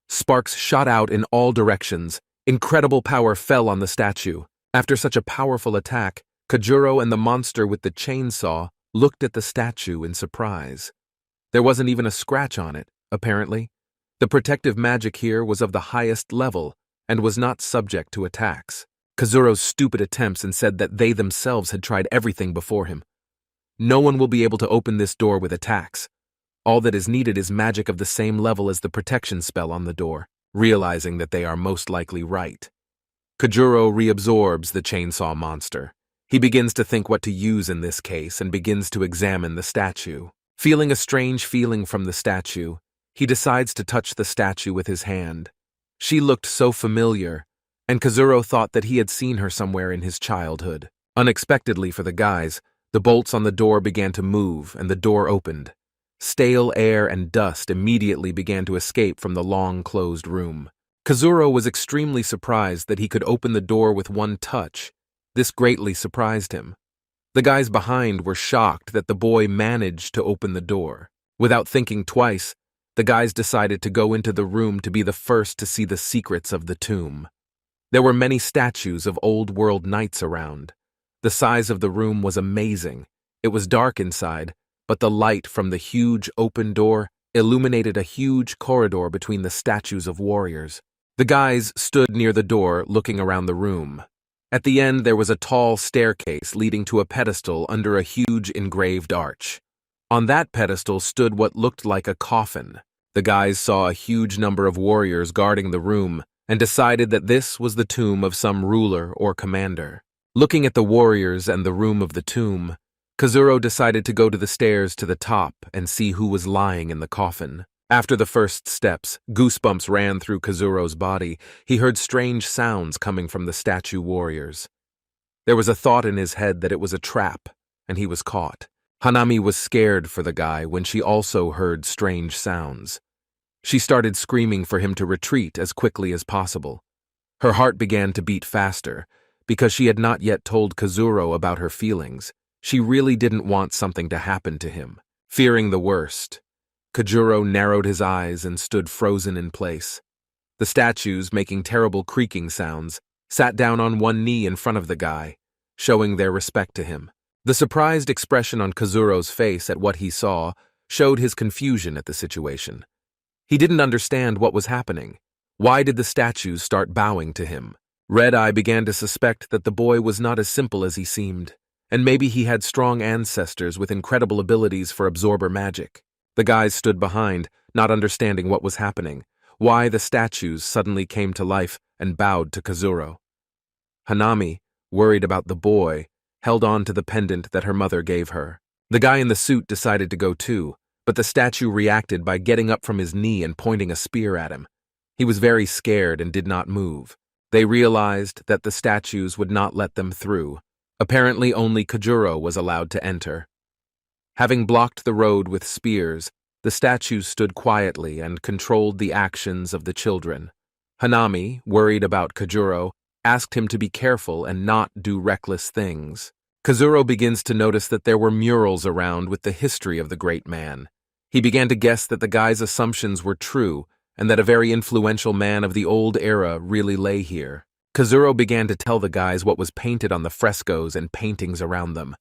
Sparks shot out in all directions. Incredible power fell on the statue. After such a powerful attack, Kajuro and the monster with the chainsaw looked at the statue in surprise. There wasn't even a scratch on it, apparently. The protective magic here was of the highest level and was not subject to attacks. Kazuro's stupid attempts and said that they themselves had tried everything before him. No one will be able to open this door with attacks. All that is needed is magic of the same level as the protection spell on the door, realizing that they are most likely right. Kajuro reabsorbs the chainsaw monster. He begins to think what to use in this case and begins to examine the statue. Feeling a strange feeling from the statue, he decides to touch the statue with his hand. She looked so familiar, and Kazuro thought that he had seen her somewhere in his childhood. Unexpectedly for the guys, the bolts on the door began to move and the door opened. Stale air and dust immediately began to escape from the long closed room. Kazuro was extremely surprised that he could open the door with one touch. This greatly surprised him. The guys behind were shocked that the boy managed to open the door. Without thinking twice, the guys decided to go into the room to be the first to see the secrets of the tomb. There were many statues of old-world knights around. The size of the room was amazing. It was dark inside, but the light from the huge open door illuminated a huge corridor between the statues of warriors. The guys stood near the door looking around the room. At the end there was a tall staircase leading to a pedestal under a huge engraved arch. On that pedestal stood what looked like a coffin. The guys saw a huge number of warriors guarding the room and decided that this was the tomb of some ruler or commander. Looking at the warriors and the room of the tomb, Kazuro decided to go to the stairs to the top and see who was lying in the coffin. After the first steps, goosebumps ran through Kazuro's body. He heard strange sounds coming from the statue warriors. There was a thought in his head that it was a trap, and he was caught. Hanami was scared for the guy when she also heard strange sounds. She started screaming for him to retreat as quickly as possible. Her heart began to beat faster, because she had not yet told Kazuro about her feelings. She really didn't want something to happen to him. Fearing the worst, Kajuro narrowed his eyes and stood frozen in place. The statues, making terrible creaking sounds, sat down on one knee in front of the guy, showing their respect to him. The surprised expression on Kazuro's face at what he saw showed his confusion at the situation. He didn't understand what was happening. Why did the statues start bowing to him? Red Eye began to suspect that the boy was not as simple as he seemed, and maybe he had strong ancestors with incredible abilities for absorber magic. The guys stood behind, not understanding what was happening, why the statues suddenly came to life and bowed to Kazuro. Hanami, worried about the boy, held on to the pendant that her mother gave her. The guy in the suit decided to go too, but the statue reacted by getting up from his knee and pointing a spear at him. He was very scared and did not move. They realized that the statues would not let them through. Apparently only Kajuro was allowed to enter. Having blocked the road with spears, the statues stood quietly and controlled the actions of the children. Hanami, worried about Kajuro, asked him to be careful and not do reckless things. Kazuro begins to notice that there were murals around with the history of the great man. He began to guess that the guy's assumptions were true and that a very influential man of the old era really lay here. Kazuro began to tell the guys what was painted on the frescoes and paintings around them.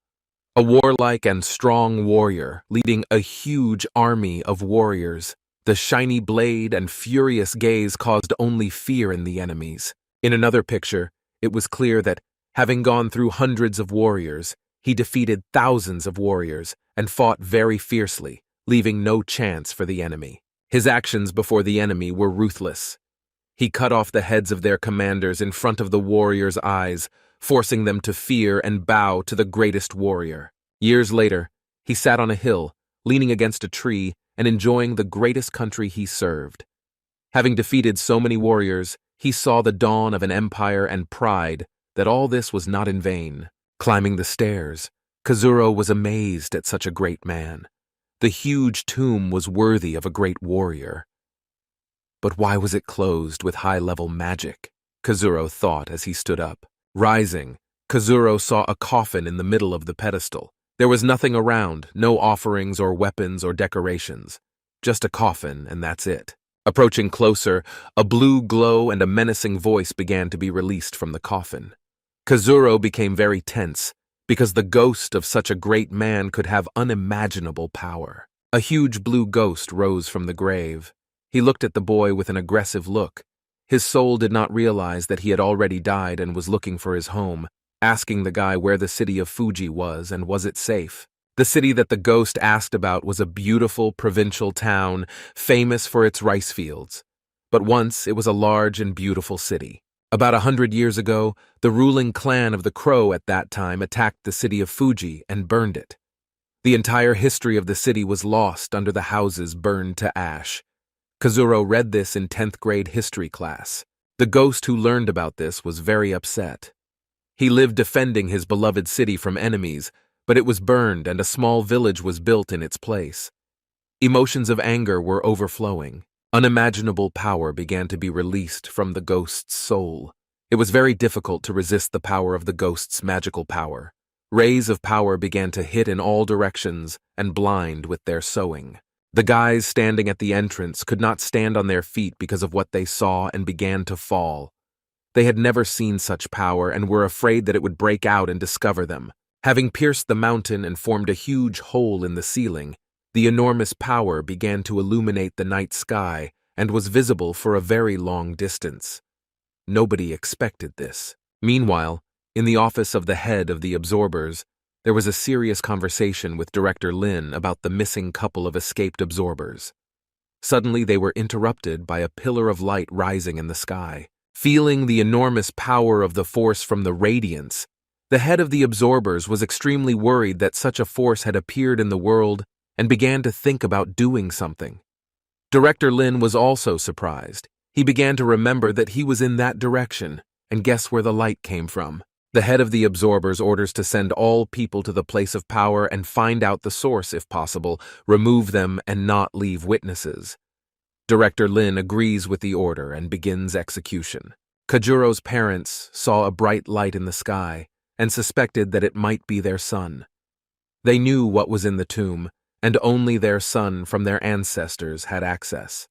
A warlike and strong warrior leading a huge army of warriors. The shiny blade and furious gaze caused only fear in the enemies. In another picture, it was clear that, having gone through hundreds of warriors, he defeated thousands of warriors and fought very fiercely, leaving no chance for the enemy. His actions before the enemy were ruthless. He cut off the heads of their commanders in front of the warriors' eyes, forcing them to fear and bow to the greatest warrior. Years later, he sat on a hill, leaning against a tree and enjoying the greatest country he served. Having defeated so many warriors, he saw the dawn of an empire and pride that all this was not in vain. Climbing the stairs, Kazuro was amazed at such a great man. The huge tomb was worthy of a great warrior. But why was it closed with high-level magic? Kazuro thought as he stood up. Rising, Kazuro saw a coffin in the middle of the pedestal. There was nothing around, no offerings or weapons or decorations. Just a coffin, and that's it. Approaching closer, a blue glow and a menacing voice began to be released from the coffin. Kazuro became very tense, because the ghost of such a great man could have unimaginable power. A huge blue ghost rose from the grave. He looked at the boy with an aggressive look. His soul did not realize that he had already died and was looking for his home, asking the guy where the city of Fuji was and was it safe. The city that the ghost asked about was a beautiful provincial town, famous for its rice fields. But once it was a large and beautiful city. About 100 years ago, the ruling clan of the Crow at that time attacked the city of Fuji and burned it. The entire history of the city was lost under the houses burned to ash. Kazuro read this in 10th grade history class. The ghost who learned about this was very upset. He lived defending his beloved city from enemies, but it was burned and a small village was built in its place. Emotions of anger were overflowing. Unimaginable power began to be released from the ghost's soul. It was very difficult to resist the power of the ghost's magical power. Rays of power began to hit in all directions and blind with their sowing. The guys standing at the entrance could not stand on their feet because of what they saw and began to fall. They had never seen such power and were afraid that it would break out and discover them. Having pierced the mountain and formed a huge hole in the ceiling, the enormous power began to illuminate the night sky and was visible for a very long distance. Nobody expected this. Meanwhile, in the office of the head of the absorbers, there was a serious conversation with Director Lin about the missing couple of escaped absorbers. Suddenly they were interrupted by a pillar of light rising in the sky. Feeling the enormous power of the force from the radiance, the head of the absorbers was extremely worried that such a force had appeared in the world and began to think about doing something. Director Lin was also surprised. He began to remember that he was in that direction, and guess where the light came from? The head of the absorbers orders to send all people to the place of power and find out the source if possible, remove them and not leave witnesses. Director Lin agrees with the order and begins execution. Kajuro's parents saw a bright light in the sky and suspected that it might be their son. They knew what was in the tomb, and only their son from their ancestors had access.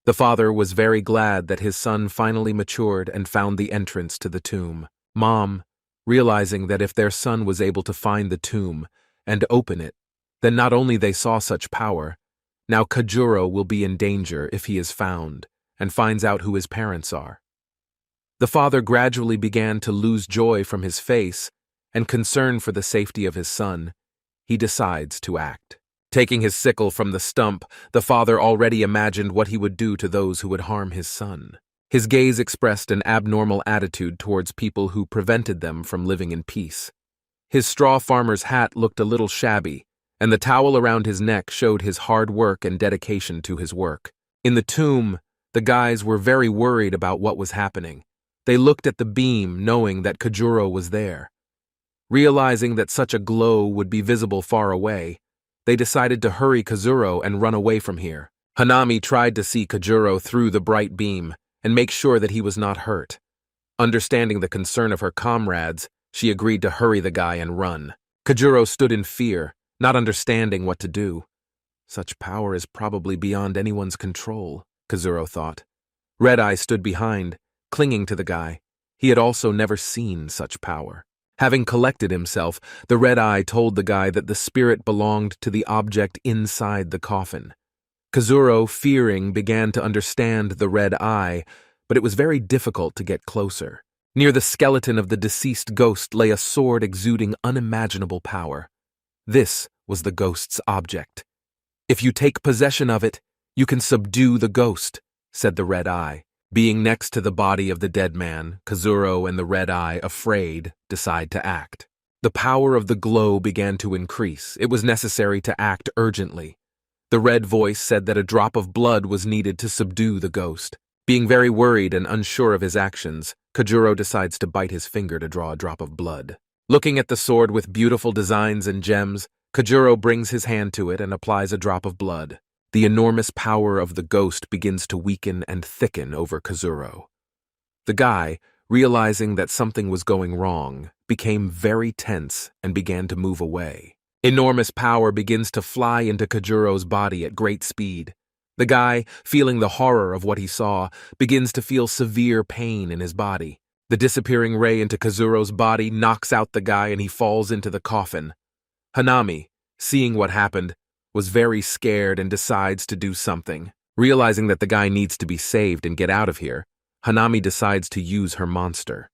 The father was very glad that his son finally matured and found the entrance to the tomb. Mom, realizing that if their son was able to find the tomb and open it, then not only they saw such power, now Kajuro will be in danger if he is found and finds out who his parents are. The father gradually began to lose joy from his face, and concern for the safety of his son, he decides to act. Taking his sickle from the stump, the father already imagined what he would do to those who would harm his son. His gaze expressed an abnormal attitude towards people who prevented them from living in peace. His straw farmer's hat looked a little shabby, and the towel around his neck showed his hard work and dedication to his work. In the tomb, the guys were very worried about what was happening. They looked at the beam, knowing that Kajuro was there. Realizing that such a glow would be visible far away, they decided to hurry Kazuro and run away from here. Hanami tried to see Kajuro through the bright beam and make sure that he was not hurt. Understanding the concern of her comrades, she agreed to hurry the guy and run. Kajuro stood in fear, not understanding what to do. Such power is probably beyond anyone's control, Kazuro thought. Red Eye stood behind, clinging to the guy. He had also never seen such power. Having collected himself, the Red Eye told the guy that the spirit belonged to the object inside the coffin. Kazuro, fearing, began to understand the Red Eye, but it was very difficult to get closer. Near the skeleton of the deceased ghost lay a sword exuding unimaginable power. This was the ghost's object. If you take possession of it, you can subdue the ghost, said the Red Eye. Being next to the body of the dead man, Kazuro and the Red Eye, afraid, decide to act. The power of the glow began to increase. It was necessary to act urgently. The red voice said that a drop of blood was needed to subdue the ghost. Being very worried and unsure of his actions, Kajuro decides to bite his finger to draw a drop of blood. Looking at the sword with beautiful designs and gems, Kajuro brings his hand to it and applies a drop of blood. The enormous power of the ghost begins to weaken and thicken over Kazuro. The guy, realizing that something was going wrong, became very tense and began to move away. Enormous power begins to fly into Kajuro's body at great speed. The guy, feeling the horror of what he saw, begins to feel severe pain in his body. The disappearing ray into Kazuro's body knocks out the guy and he falls into the coffin. Hanami, seeing what happened, was very scared and decides to do something. Realizing that the guy needs to be saved and get out of here, Hanami decides to use her monster.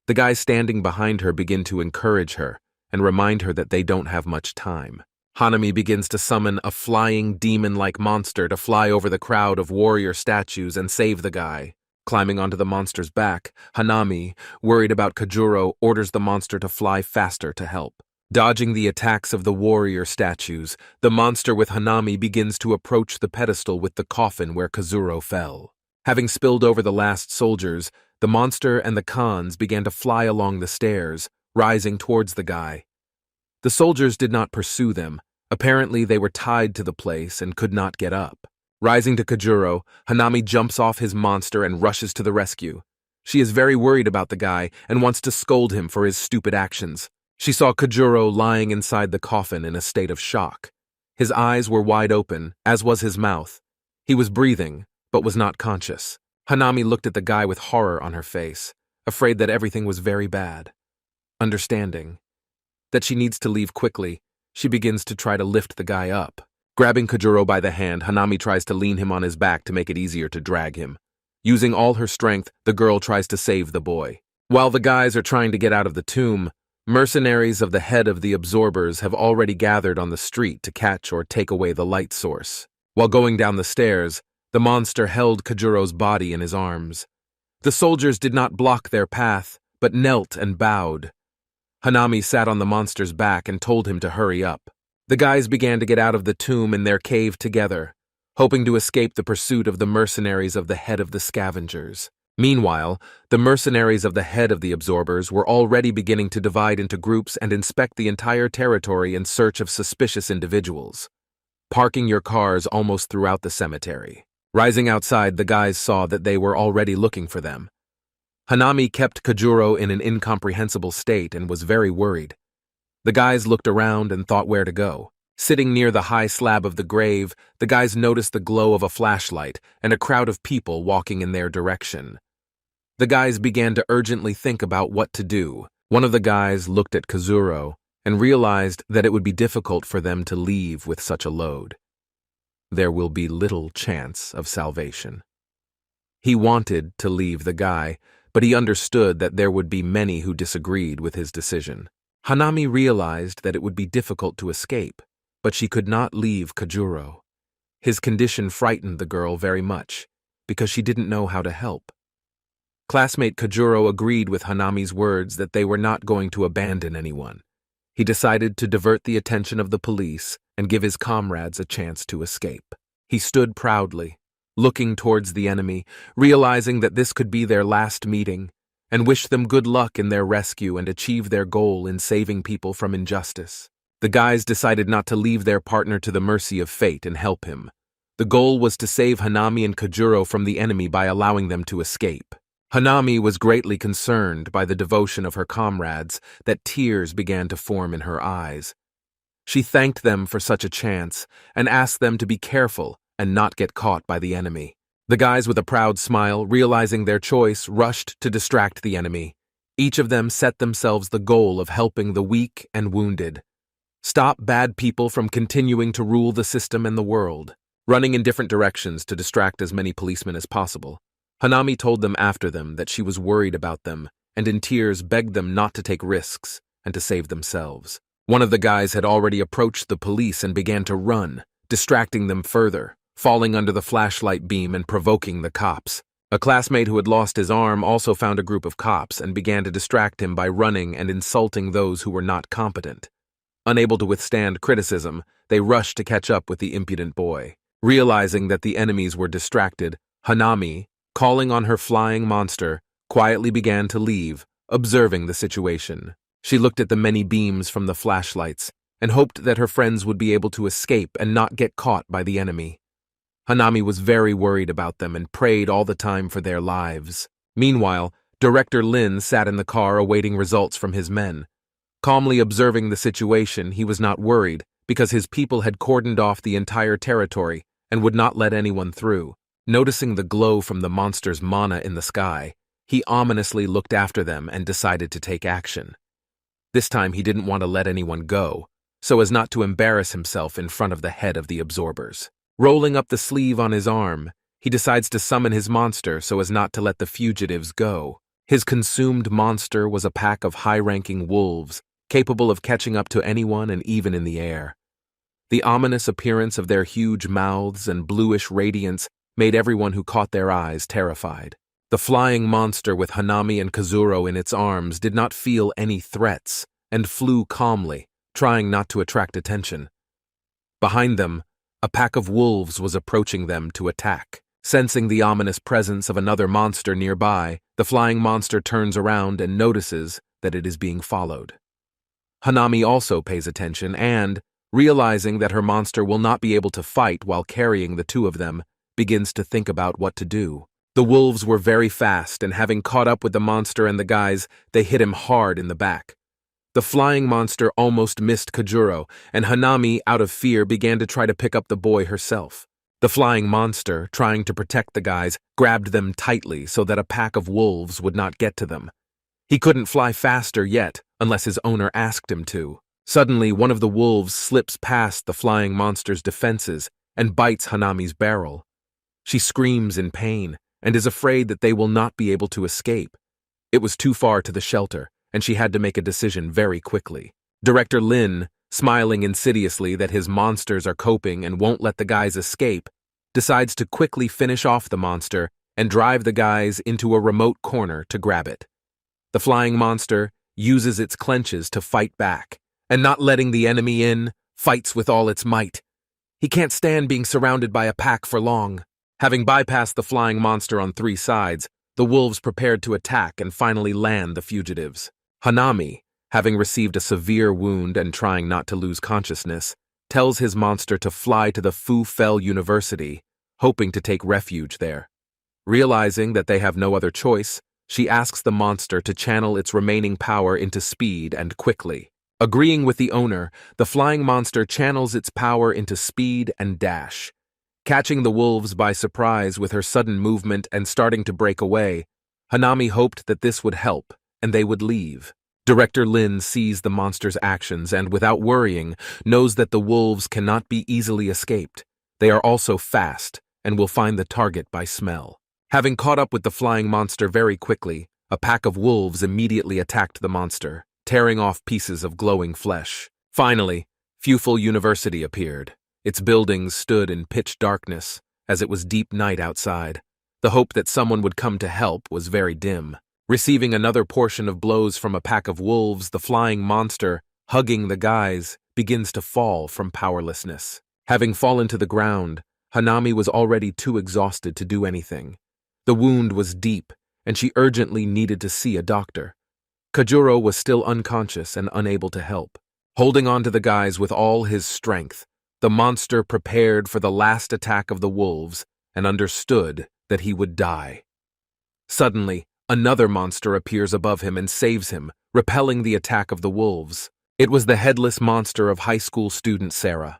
The guys standing behind her begin to encourage her and remind her that they don't have much time. Hanami begins to summon a flying demon-like monster to fly over the crowd of warrior statues and save the guy. Climbing onto the monster's back, Hanami, worried about Kajuro, orders the monster to fly faster to help. Dodging the attacks of the warrior statues, the monster with Hanami begins to approach the pedestal with the coffin where Kazuro fell. Having spilled over the last soldiers, the monster and the Khans began to fly along the stairs, rising towards the guy. The soldiers did not pursue them. Apparently they were tied to the place and could not get up. Rising to Kajuro, Hanami jumps off his monster and rushes to the rescue. She is very worried about the guy and wants to scold him for his stupid actions. She saw Kajuro lying inside the coffin in a state of shock. His eyes were wide open, as was his mouth. He was breathing, but was not conscious. Hanami looked at the guy with horror on her face, afraid that everything was very bad. Understanding that she needs to leave quickly, she begins to try to lift the guy up. Grabbing Kajuro by the hand, Hanami tries to lean him on his back to make it easier to drag him. Using all her strength, the girl tries to save the boy. While the guys are trying to get out of the tomb, mercenaries of the head of the absorbers have already gathered on the street to catch or take away the light source. While going down the stairs, the monster held Kajuro's body in his arms. The soldiers did not block their path, but knelt and bowed. Hanami sat on the monster's back and told him to hurry up. The guys began to get out of the tomb in their cave together, hoping to escape the pursuit of the mercenaries of the head of the scavengers. Meanwhile, the mercenaries of the head of the absorbers were already beginning to divide into groups and inspect the entire territory in search of suspicious individuals, parking your cars almost throughout the cemetery. Rising outside, the guys saw that they were already looking for them. Hanami kept Kajuro in an incomprehensible state and was very worried. The guys looked around and thought where to go. Sitting near the high slab of the grave, the guys noticed the glow of a flashlight and a crowd of people walking in their direction. The guys began to urgently think about what to do. One of the guys looked at Kazuro and realized that it would be difficult for them to leave with such a load. There will be little chance of salvation. He wanted to leave the guy, but he understood that there would be many who disagreed with his decision. Hanami realized that it would be difficult to escape, but she could not leave Kajuro. His condition frightened the girl very much, because she didn't know how to help. Classmate Kajuro agreed with Hanami's words that they were not going to abandon anyone. He decided to divert the attention of the police and give his comrades a chance to escape. He stood proudly, looking towards the enemy, realizing that this could be their last meeting, and wished them good luck in their rescue and achieve their goal in saving people from injustice. The guys decided not to leave their partner to the mercy of fate and help him. The goal was to save Hanami and Kajuro from the enemy by allowing them to escape. Hanami was greatly concerned by the devotion of her comrades that tears began to form in her eyes. She thanked them for such a chance and asked them to be careful and not get caught by the enemy. The guys with a proud smile, realizing their choice, rushed to distract the enemy. Each of them set themselves the goal of helping the weak and wounded. Stop bad people from continuing to rule the system and the world. Running in different directions to distract as many policemen as possible, Hanami told them after them that she was worried about them and in tears begged them not to take risks and to save themselves. One of the guys had already approached the police and began to run, distracting them further, falling under the flashlight beam and provoking the cops. A classmate who had lost his arm also found a group of cops and began to distract him by running and insulting those who were not competent. Unable to withstand criticism, they rushed to catch up with the impudent boy. Realizing that the enemies were distracted, Hanami, calling on her flying monster, quietly began to leave, observing the situation. She looked at the many beams from the flashlights and hoped that her friends would be able to escape and not get caught by the enemy. Hanami was very worried about them and prayed all the time for their lives. Meanwhile, Director Lin sat in the car awaiting results from his men. Calmly observing the situation, he was not worried because his people had cordoned off the entire territory and would not let anyone through. Noticing the glow from the monster's mana in the sky, he ominously looked after them and decided to take action. This time he didn't want to let anyone go, so as not to embarrass himself in front of the head of the absorbers. Rolling up the sleeve on his arm, he decides to summon his monster so as not to let the fugitives go. His consumed monster was a pack of high-ranking wolves, capable of catching up to anyone and even in the air. The ominous appearance of their huge mouths and bluish radiance made everyone who caught their eyes terrified. The flying monster with Hanami and Kazuro in its arms did not feel any threats and flew calmly, trying not to attract attention. Behind them, a pack of wolves was approaching them to attack. Sensing the ominous presence of another monster nearby, the flying monster turns around and notices that it is being followed. Hanami also pays attention and, realizing that her monster will not be able to fight while carrying the two of them, begins to think about what to do. The wolves were very fast, and having caught up with the monster and the guys, they hit him hard in the back. The flying monster almost missed Kajuro, and Hanami, out of fear, began to try to pick up the boy herself. The flying monster, trying to protect the guys, grabbed them tightly so that a pack of wolves would not get to them. He couldn't fly faster yet, unless his owner asked him to. Suddenly, one of the wolves slips past the flying monster's defenses and bites Hanami's barrel. She screams in pain and is afraid that they will not be able to escape. It was too far to the shelter, and she had to make a decision very quickly. Director Lin, smiling insidiously that his monsters are coping and won't let the guys escape, decides to quickly finish off the monster and drive the guys into a remote corner to grab it. The flying monster uses its clenches to fight back, and not letting the enemy in, fights with all its might. He can't stand being surrounded by a pack for long. Having bypassed the flying monster on 3 sides, the wolves prepared to attack and finally land the fugitives. Hanami, having received a severe wound and trying not to lose consciousness, tells his monster to fly to the Fu Fel University, hoping to take refuge there. Realizing that they have no other choice, she asks the monster to channel its remaining power into speed and quickly. Agreeing with the owner, the flying monster channels its power into speed and dash. Catching the wolves by surprise with her sudden movement and starting to break away, Hanami hoped that this would help and they would leave. Director Lin sees the monster's actions and, without worrying, knows that the wolves cannot be easily escaped. They are also fast and will find the target by smell. Having caught up with the flying monster very quickly, a pack of wolves immediately attacked the monster, tearing off pieces of glowing flesh. Finally, Fu Fel University appeared. Its buildings stood in pitch darkness, as it was deep night outside. The hope that someone would come to help was very dim. Receiving another portion of blows from a pack of wolves, the flying monster, hugging the guys, begins to fall from powerlessness. Having fallen to the ground, Hanami was already too exhausted to do anything. The wound was deep, and she urgently needed to see a doctor. Kajuro was still unconscious and unable to help. Holding on to the guys with all his strength, the monster prepared for the last attack of the wolves and understood that he would die. Suddenly, another monster appears above him and saves him, repelling the attack of the wolves. It was the headless monster of high school student Sarah.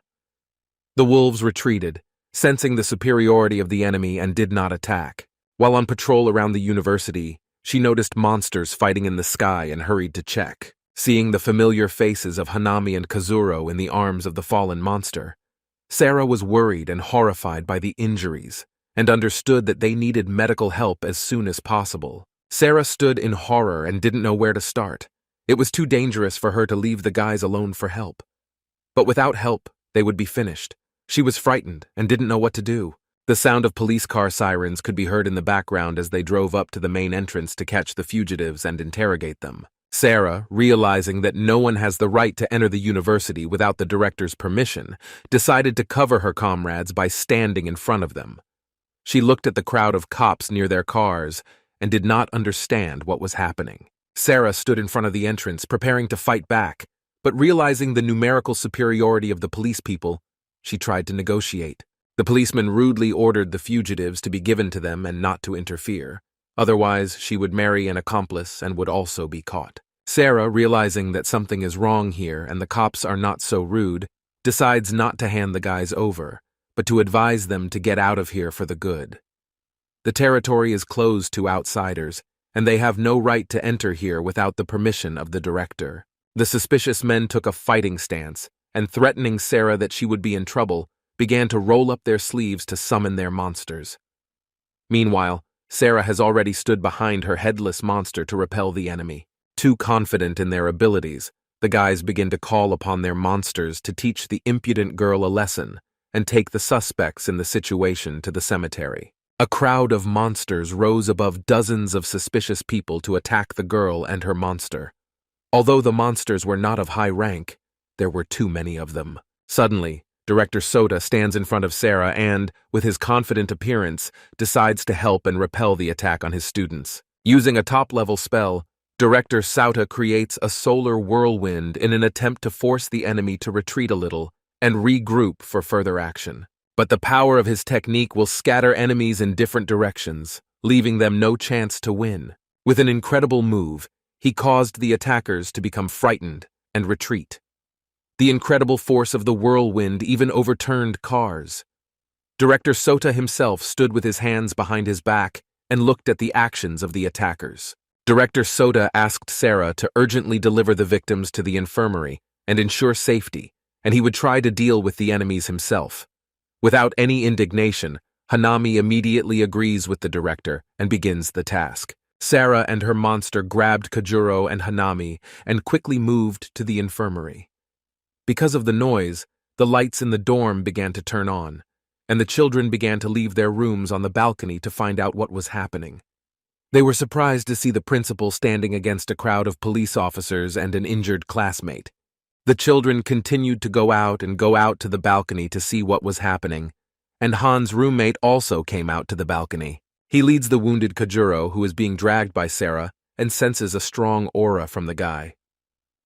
The wolves retreated, sensing the superiority of the enemy, and did not attack. While on patrol around the university, she noticed monsters fighting in the sky and hurried to check. Seeing the familiar faces of Hanami and Kazuro in the arms of the fallen monster, Sarah was worried and horrified by the injuries and understood that they needed medical help as soon as possible. Sarah stood in horror and didn't know where to start. It was too dangerous for her to leave the guys alone for help. But without help, they would be finished. She was frightened and didn't know what to do. The sound of police car sirens could be heard in the background as they drove up to the main entrance to catch the fugitives and interrogate them. Sarah, realizing that no one has the right to enter the university without the director's permission, decided to cover her comrades by standing in front of them. She looked at the crowd of cops near their cars and did not understand what was happening. Sarah stood in front of the entrance, preparing to fight back, but realizing the numerical superiority of the police people, she tried to negotiate. The policeman rudely ordered the fugitives to be given to them and not to interfere. Otherwise, she would marry an accomplice and would also be caught. Sarah, realizing that something is wrong here and the cops are not so rude, decides not to hand the guys over, but to advise them to get out of here for the good. The territory is closed to outsiders, and they have no right to enter here without the permission of the director. The suspicious men took a fighting stance, and threatening Sarah that she would be in trouble, began to roll up their sleeves to summon their monsters. Meanwhile, Sarah has already stood behind her headless monster to repel the enemy. Too confident in their abilities, the guys begin to call upon their monsters to teach the impudent girl a lesson and take the suspects in the situation to the cemetery. A crowd of monsters rose above dozens of suspicious people to attack the girl and her monster. Although the monsters were not of high rank, there were too many of them. Suddenly, Director Sota stands in front of Sarah and, with his confident appearance, decides to help and repel the attack on his students. Using a top-level spell, Director Sota creates a solar whirlwind in an attempt to force the enemy to retreat a little and regroup for further action. But the power of his technique will scatter enemies in different directions, leaving them no chance to win. With an incredible move, he caused the attackers to become frightened and retreat. The incredible force of the whirlwind even overturned cars. Director Sota himself stood with his hands behind his back and looked at the actions of the attackers. Director Sota asked Sarah to urgently deliver the victims to the infirmary and ensure safety, and he would try to deal with the enemies himself. Without any indignation, Hanami immediately agrees with the director and begins the task. Sarah and her monster grabbed Kajuro and Hanami and quickly moved to the infirmary. Because of the noise, the lights in the dorm began to turn on, and the children began to leave their rooms on the balcony to find out what was happening. They were surprised to see the principal standing against a crowd of police officers and an injured classmate. The children continued to go out to the balcony to see what was happening, and Han's roommate also came out to the balcony. He leads the wounded Kajuro, who is being dragged by Sarah, and senses a strong aura from the guy.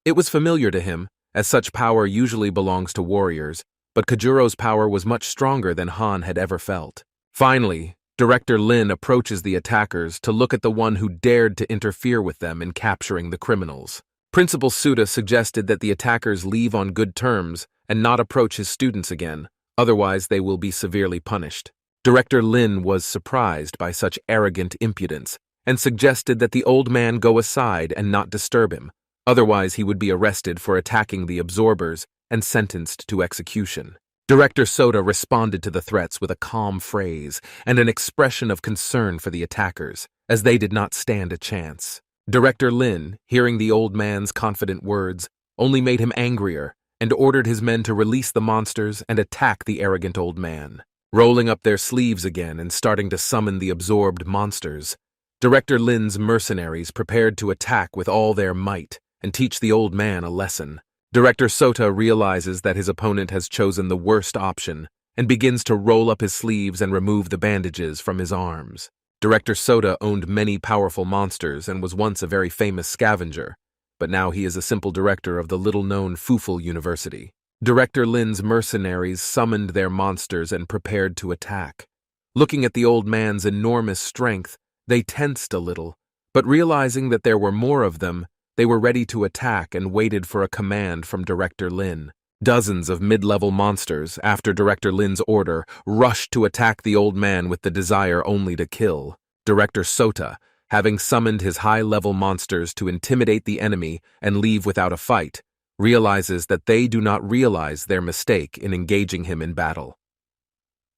It was familiar to him, as such power usually belongs to warriors, but Kajuro's power was much stronger than Han had ever felt. Finally, Director Lin approaches the attackers to look at the one who dared to interfere with them in capturing the criminals. Principal Suda suggested that the attackers leave on good terms and not approach his students again, otherwise they will be severely punished. Director Lin was surprised by such arrogant impudence and suggested that the old man go aside and not disturb him. Otherwise, he would be arrested for attacking the absorbers and sentenced to execution. Director Sota responded to the threats with a calm phrase and an expression of concern for the attackers, as they did not stand a chance. Director Lin, hearing the old man's confident words, only made him angrier and ordered his men to release the monsters and attack the arrogant old man. Rolling up their sleeves again and starting to summon the absorbed monsters, Director Lin's mercenaries prepared to attack with all their might and teach the old man a lesson. Director Sota realizes that his opponent has chosen the worst option and begins to roll up his sleeves and remove the bandages from his arms. Director Sota owned many powerful monsters and was once a very famous scavenger, but now he is a simple director of the little-known Fuful University. Director Lin's mercenaries summoned their monsters and prepared to attack. Looking at the old man's enormous strength, they tensed a little, but realizing that there were more of them, they were ready to attack and waited for a command from Director Lin. Dozens of mid-level monsters, after Director Lin's order, rushed to attack the old man with the desire only to kill. Director Sota, having summoned his high-level monsters to intimidate the enemy and leave without a fight, realizes that they do not realize their mistake in engaging him in battle.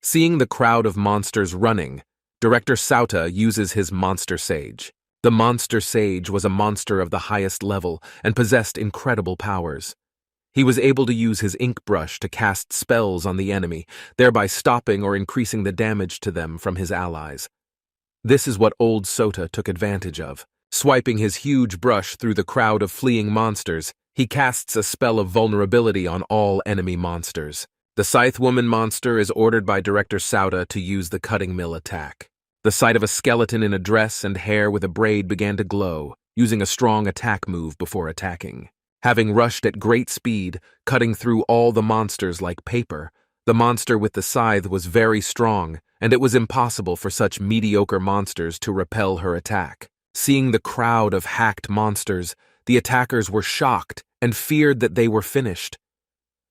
Seeing the crowd of monsters running, Director Sota uses his Monster Sage. The Monster Sage was a monster of the highest level and possessed incredible powers. He was able to use his ink brush to cast spells on the enemy, thereby stopping or increasing the damage to them from his allies. This is what old Sota took advantage of. Swiping his huge brush through the crowd of fleeing monsters, he casts a spell of vulnerability on all enemy monsters. The Scythe Woman monster is ordered by Director Sota to use the cutting mill attack. The sight of a skeleton in a dress and hair with a braid began to glow, using a strong attack move before attacking. Having rushed at great speed, cutting through all the monsters like paper, the monster with the scythe was very strong, and it was impossible for such mediocre monsters to repel her attack. Seeing the crowd of hacked monsters, the attackers were shocked and feared that they were finished.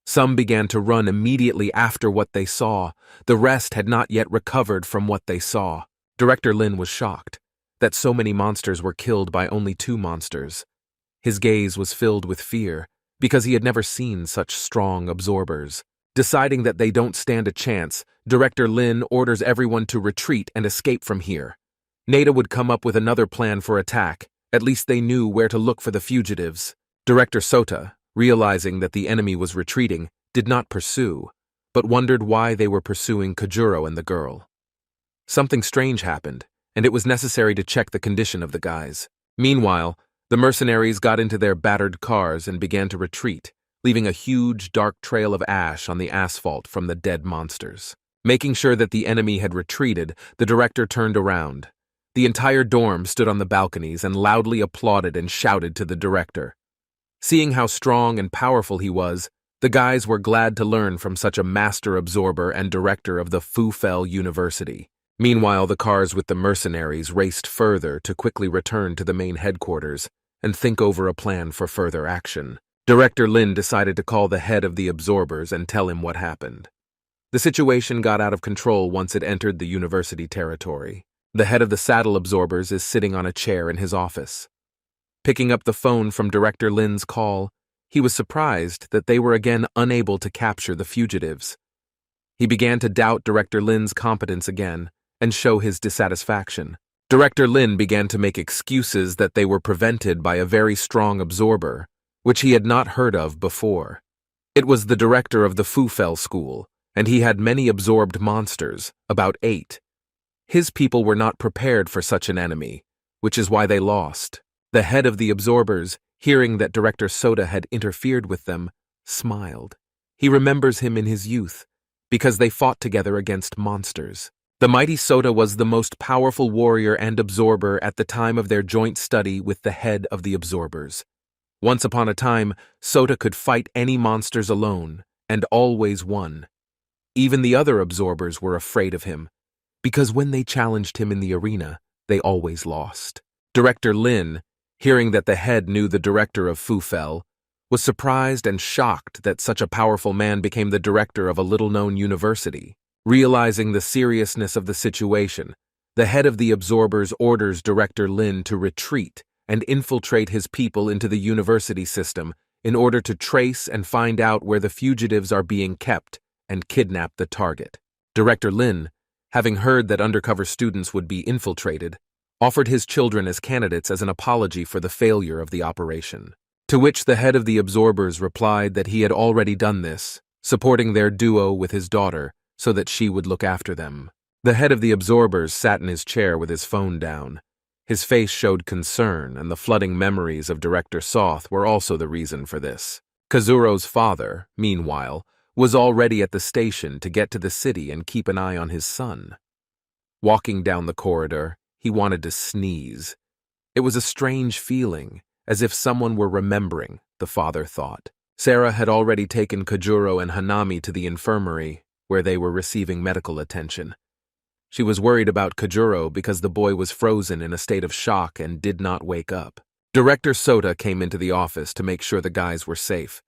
Some began to run immediately after what they saw. The rest had not yet recovered from what they saw. Director Lin was shocked that so many monsters were killed by only 2 monsters. His gaze was filled with fear because he had never seen such strong absorbers. Deciding that they don't stand a chance, Director Lin orders everyone to retreat and escape from here. Nada would come up with another plan for attack. At least they knew where to look for the fugitives. Director Sota, realizing that the enemy was retreating, did not pursue, but wondered why they were pursuing Kojuro and the girl. Something strange happened, and it was necessary to check the condition of the guys. Meanwhile, the mercenaries got into their battered cars and began to retreat, leaving a huge dark trail of ash on the asphalt from the dead monsters. Making sure that the enemy had retreated, the director turned around. The entire dorm stood on the balconies and loudly applauded and shouted to the director. Seeing how strong and powerful he was, the guys were glad to learn from such a master absorber and director of the Fufel University. Meanwhile, the cars with the mercenaries raced further to quickly return to the main headquarters and think over a plan for further action. Director Lin decided to call the head of the absorbers and tell him what happened. The situation got out of control once it entered the university territory. The head of the saddle absorbers is sitting on a chair in his office. Picking up the phone from Director Lin's call, he was surprised that they were again unable to capture the fugitives. He began to doubt Director Lin's competence again and show his dissatisfaction. Director Lin began to make excuses that they were prevented by a very strong absorber, which he had not heard of before. It was the director of the Fufel school, and he had many absorbed monsters, about 8. His people were not prepared for such an enemy, which is why they lost. The head of the absorbers, hearing that Director Sota had interfered with them, smiled. He remembers him in his youth, because they fought together against monsters. The mighty Sota was the most powerful warrior and absorber at the time of their joint study with the head of the absorbers. Once upon a time, Sota could fight any monsters alone, and always won. Even the other absorbers were afraid of him, because when they challenged him in the arena, they always lost. Director Lin, hearing that the head knew the director of Fufel, was surprised and shocked that such a powerful man became the director of a little-known university. Realizing the seriousness of the situation, the head of the absorbers orders Director Lin to retreat and infiltrate his people into the university system in order to trace and find out where the fugitives are being kept and kidnap the target. Director Lin, having heard that undercover students would be infiltrated, offered his children as candidates as an apology for the failure of the operation. To which the head of the absorbers replied that he had already done this, supporting their duo with his daughter so that she would look after them. The head of the absorbers sat in his chair with his phone down. His face showed concern, and the flooding memories of Director Soth were also the reason for this. Kazuro's father, meanwhile, was already at the station to get to the city and keep an eye on his son. Walking down the corridor, he wanted to sneeze. It was a strange feeling, as if someone were remembering, the father thought. Sarah had already taken Kojuro and Hanami to the infirmary, where they were receiving medical attention. She was worried about Kojuro because the boy was frozen in a state of shock and did not wake up. Director Sota came into the office to make sure the guys were safe.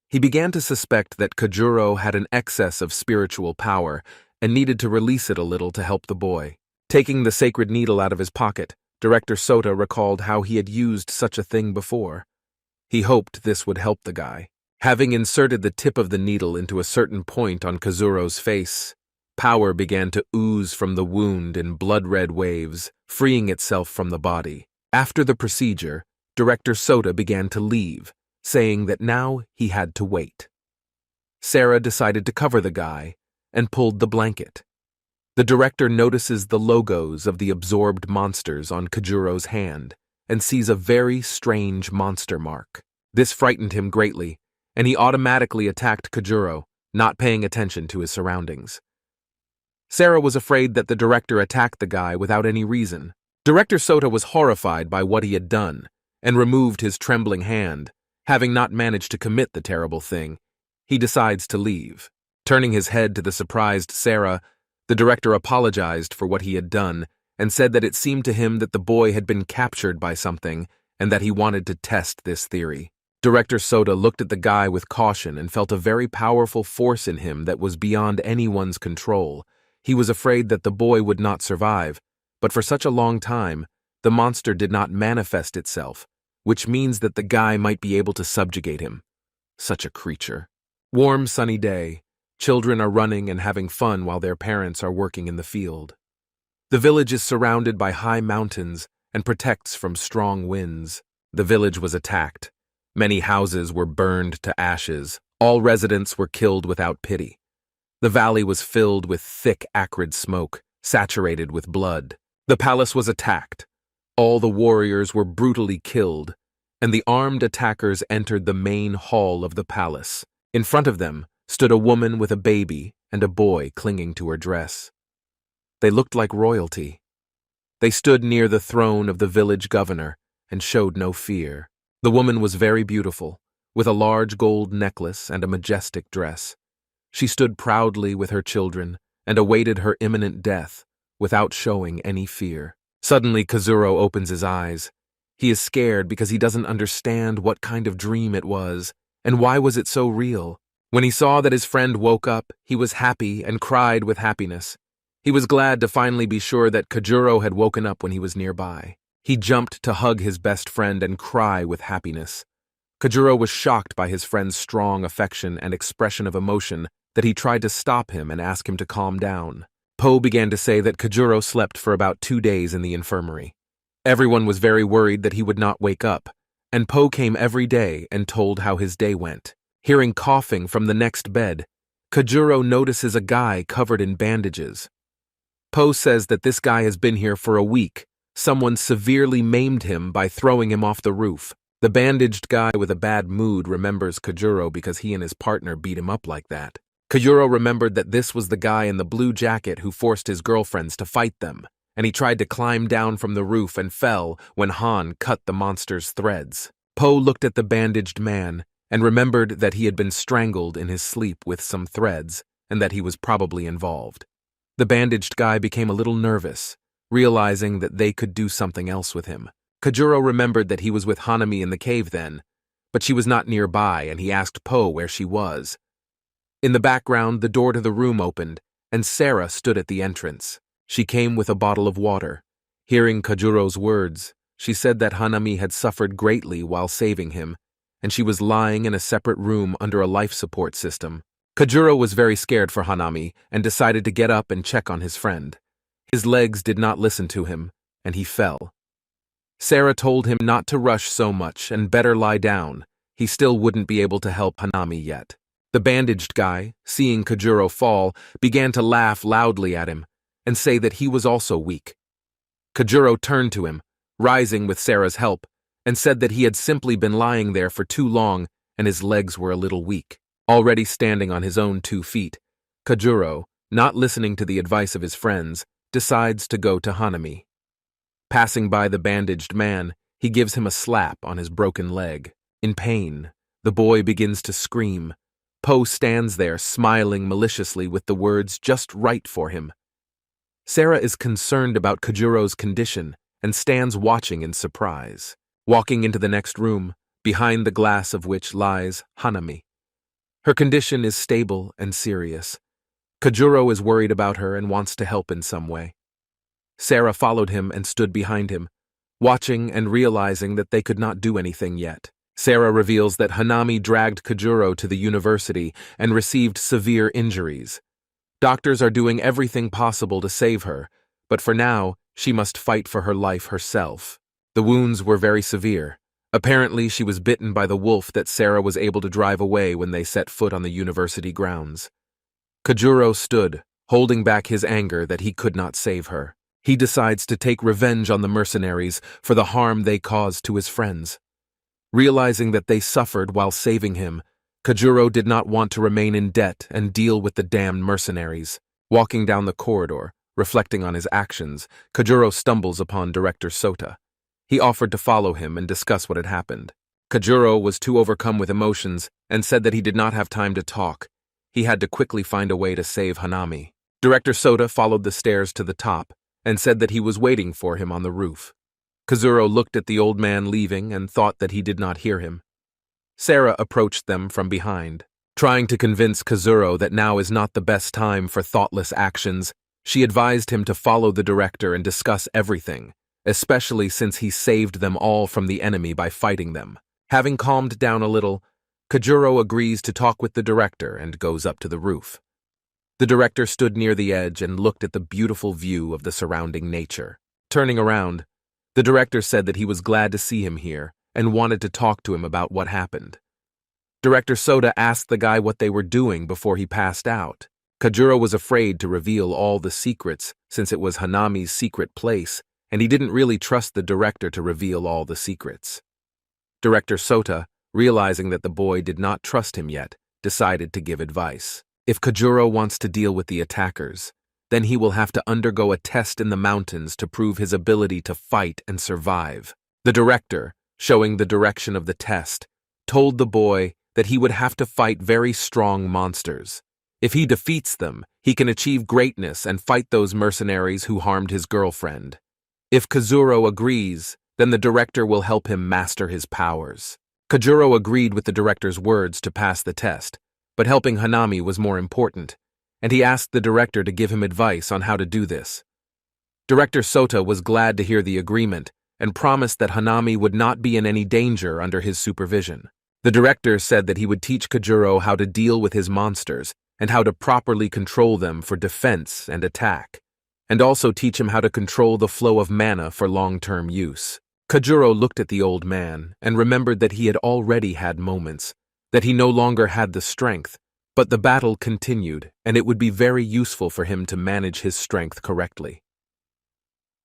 He began to suspect that Kojuro had an excess of spiritual power and needed to release it a little to help the boy. Taking the sacred needle out of his pocket, Director Sota recalled how he had used such a thing before. He hoped this would help the guy. Having inserted the tip of the needle into a certain point on Kazuro's face, power began to ooze from the wound in blood-red waves, freeing itself from the body. After the procedure, Director Sota began to leave, saying that now he had to wait. Sarah decided to cover the guy and pulled the blanket. The director notices the logos of the absorbed monsters on Kojuro's hand and sees a very strange monster mark. This frightened him greatly, and he automatically attacked Kojuro, not paying attention to his surroundings. Sarah was afraid that the director attacked the guy without any reason. Director Sota was horrified by what he had done and removed his trembling hand. Having not managed to commit the terrible thing, he decides to leave. Turning his head to the surprised Sarah, the director apologized for what he had done and said that it seemed to him that the boy had been captured by something and that he wanted to test this theory. Director Sota looked at the guy with caution and felt a very powerful force in him that was beyond anyone's control. He was afraid that the boy would not survive, but for such a long time, the monster did not manifest itself, which means that the guy might be able to subjugate him. Such a creature. Warm, sunny day. Children are running and having fun while their parents are working in the field. The village is surrounded by high mountains and protects from strong winds. The village was attacked. Many houses were burned to ashes. All residents were killed without pity. The valley was filled with thick, acrid smoke, saturated with blood. The palace was attacked. All the warriors were brutally killed, and the armed attackers entered the main hall of the palace. In front of them stood a woman with a baby and a boy clinging to her dress. They looked like royalty. They stood near the throne of the village governor and showed no fear. The woman was very beautiful, with a large gold necklace and a majestic dress. She stood proudly with her children and awaited her imminent death without showing any fear. Suddenly, Kazuro opens his eyes. He is scared because he doesn't understand what kind of dream it was, and why was it so real. When he saw that his friend woke up, he was happy and cried with happiness. He was glad to finally be sure that Kojuro had woken up when he was nearby. He jumped to hug his best friend and cry with happiness. Kojuro was shocked by his friend's strong affection and expression of emotion that he tried to stop him and ask him to calm down. Po began to say that Kojuro slept for about 2 days in the infirmary. Everyone was very worried that he would not wake up, and Po came every day and told how his day went. Hearing coughing from the next bed, Kojuro notices a guy covered in bandages. Po says that this guy has been here for a week. Someone severely maimed him by throwing him off the roof. The bandaged guy with a bad mood remembers Kojuro because he and his partner beat him up like that. Kojuro remembered that this was the guy in the blue jacket who forced his girlfriends to fight them, and he tried to climb down from the roof and fell when Han cut the monster's threads. Po looked at the bandaged man and remembered that he had been strangled in his sleep with some threads and that he was probably involved. The bandaged guy became a little nervous, realizing that they could do something else with him. Kojuro remembered that he was with Hanami in the cave then, but she was not nearby, and he asked Po where she was. In the background, the door to the room opened, and Sarah stood at the entrance. She came with a bottle of water. Hearing Kojuro's words, she said that Hanami had suffered greatly while saving him, and she was lying in a separate room under a life support system. Kojuro was very scared for Hanami and decided to get up and check on his friend. His legs did not listen to him, and he fell. Sarah told him not to rush so much and better lie down. He still wouldn't be able to help Hanami yet. The bandaged guy, seeing Kojuro fall, began to laugh loudly at him and say that he was also weak. Kojuro turned to him, rising with Sarah's help, and said that he had simply been lying there for too long and his legs were a little weak. Already standing on his own 2 feet, Kojuro, not listening to the advice of his friends, decides to go to Hanami. Passing by the bandaged man, he gives him a slap on his broken leg. In pain, the boy begins to scream. Po stands there, smiling maliciously with the words just right for him. Sarah is concerned about Kojuro's condition and stands watching in surprise. Walking into the next room, behind the glass of which lies Hanami. Her condition is stable and serious. Kojuro is worried about her and wants to help in some way. Sarah followed him and stood behind him, watching and realizing that they could not do anything yet. Sarah reveals that Hanami dragged Kojuro to the university and received severe injuries. Doctors are doing everything possible to save her, but for now, she must fight for her life herself. The wounds were very severe. Apparently, she was bitten by the wolf that Sarah was able to drive away when they set foot on the university grounds. Kajuro stood, holding back his anger that he could not save her. He decides to take revenge on the mercenaries for the harm they caused to his friends. Realizing that they suffered while saving him, Kajuro did not want to remain in debt and deal with the damned mercenaries. Walking down the corridor, reflecting on his actions, Kajuro stumbles upon Director Sota. He offered to follow him and discuss what had happened. Kajuro was too overcome with emotions and said that he did not have time to talk. He had to quickly find a way to save Hanami. Director Sota followed the stairs to the top and said that he was waiting for him on the roof. Kazuro looked at the old man leaving and thought that he did not hear him. Sarah approached them from behind. Trying to convince Kazuro that now is not the best time for thoughtless actions, she advised him to follow the director and discuss everything, especially since he saved them all from the enemy by fighting them. Having calmed down a little, Kajuro agrees to talk with the director and goes up to the roof. The director stood near the edge and looked at the beautiful view of the surrounding nature. Turning around, the director said that he was glad to see him here and wanted to talk to him about what happened. Director Sota asked the guy what they were doing before he passed out. Kajuro was afraid to reveal all the secrets since it was Hanami's secret place, and he didn't really trust the director to reveal all the secrets. Director Sota, realizing that the boy did not trust him yet, decided to give advice. If Kajuro wants to deal with the attackers, then he will have to undergo a test in the mountains to prove his ability to fight and survive. The director, showing the direction of the test, told the boy that he would have to fight very strong monsters. If he defeats them, he can achieve greatness and fight those mercenaries who harmed his girlfriend. If Kazuro agrees, then the director will help him master his powers. Kajuro agreed with the director's words to pass the test, but helping Hanami was more important, and he asked the director to give him advice on how to do this. Director Sota was glad to hear the agreement and promised that Hanami would not be in any danger under his supervision. The director said that he would teach Kajuro how to deal with his monsters and how to properly control them for defense and attack, and also teach him how to control the flow of mana for long-term use. Kajuro looked at the old man and remembered that he had already had moments, that he no longer had the strength, but the battle continued, and it would be very useful for him to manage his strength correctly.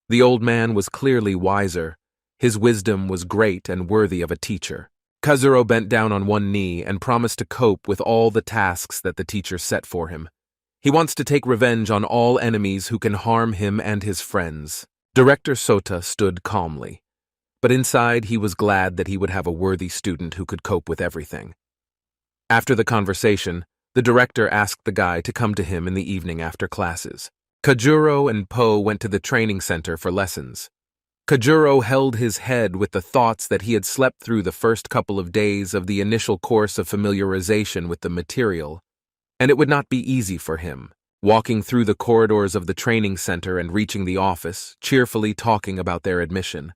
The old man was clearly wiser. His wisdom was great and worthy of a teacher. Kazuro bent down on one knee and promised to cope with all the tasks that the teacher set for him. He wants to take revenge on all enemies who can harm him and his friends. Director Sota stood calmly, but inside he was glad that he would have a worthy student who could cope with everything. After the conversation, the director asked the guy to come to him in the evening after classes. Kajuro and Po went to the training center for lessons. Kajuro held his head with the thoughts that he had slept through the first couple of days of the initial course of familiarization with the material, and it would not be easy for him, walking through the corridors of the training center and reaching the office, cheerfully talking about their admission.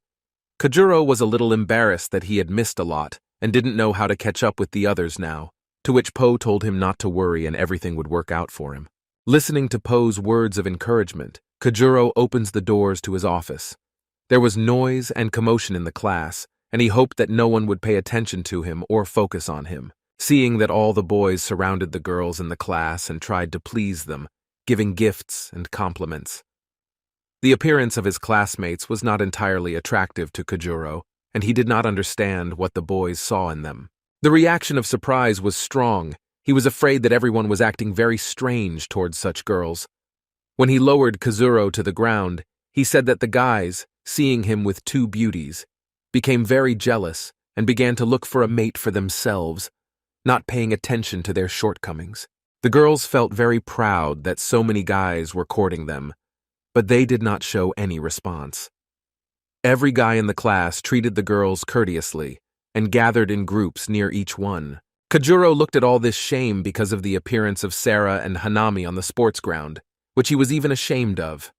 Kajuro was a little embarrassed that he had missed a lot and didn't know how to catch up with the others now, to which Po told him not to worry and everything would work out for him. Listening to Po's words of encouragement, Kajuro opens the doors to his office. There was noise and commotion in the class, and he hoped that no one would pay attention to him or focus on him, seeing that all the boys surrounded the girls in the class and tried to please them, giving gifts and compliments. The appearance of his classmates was not entirely attractive to Kajuro, and he did not understand what the boys saw in them. The reaction of surprise was strong. He was afraid that everyone was acting very strange towards such girls. When he lowered Kazuro to the ground, he said that the guys, seeing him with two beauties, became very jealous and began to look for a mate for themselves, not paying attention to their shortcomings. The girls felt very proud that so many guys were courting them, but they did not show any response. Every guy in the class treated the girls courteously and gathered in groups near each one. Kajuro looked at all this shame because of the appearance of Sarah and Hanami on the sports ground, which he was even ashamed of.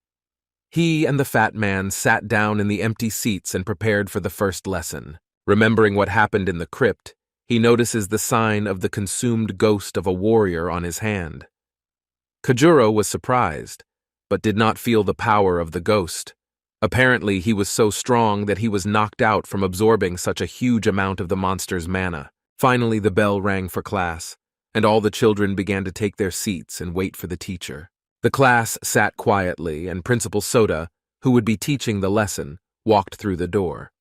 He and the fat man sat down in the empty seats and prepared for the first lesson. Remembering what happened in the crypt, he notices the sign of the consumed ghost of a warrior on his hand. Kajuro was surprised, but did not feel the power of the ghost. Apparently, he was so strong that he was knocked out from absorbing such a huge amount of the monster's mana. Finally, the bell rang for class, and all the children began to take their seats and wait for the teacher. The class sat quietly, and Principal Soda, who would be teaching the lesson, walked through the door.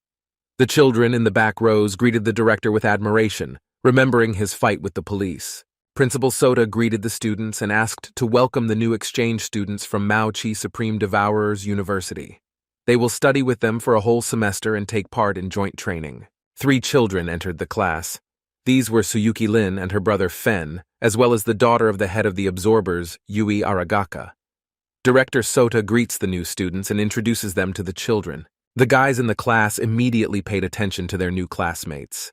The children in the back rows greeted the director with admiration, remembering his fight with the police. Principal Soda greeted the students and asked to welcome the new exchange students from Mao Chi Supreme Devourers University. They will study with them for a whole semester and take part in joint training. 3 children entered the class. These were Tsuyuki Lin and her brother Fen, as well as the daughter of the head of the Absorbers, Yui Aragaka. Director Sota greets the new students and introduces them to the children. The guys in the class immediately paid attention to their new classmates.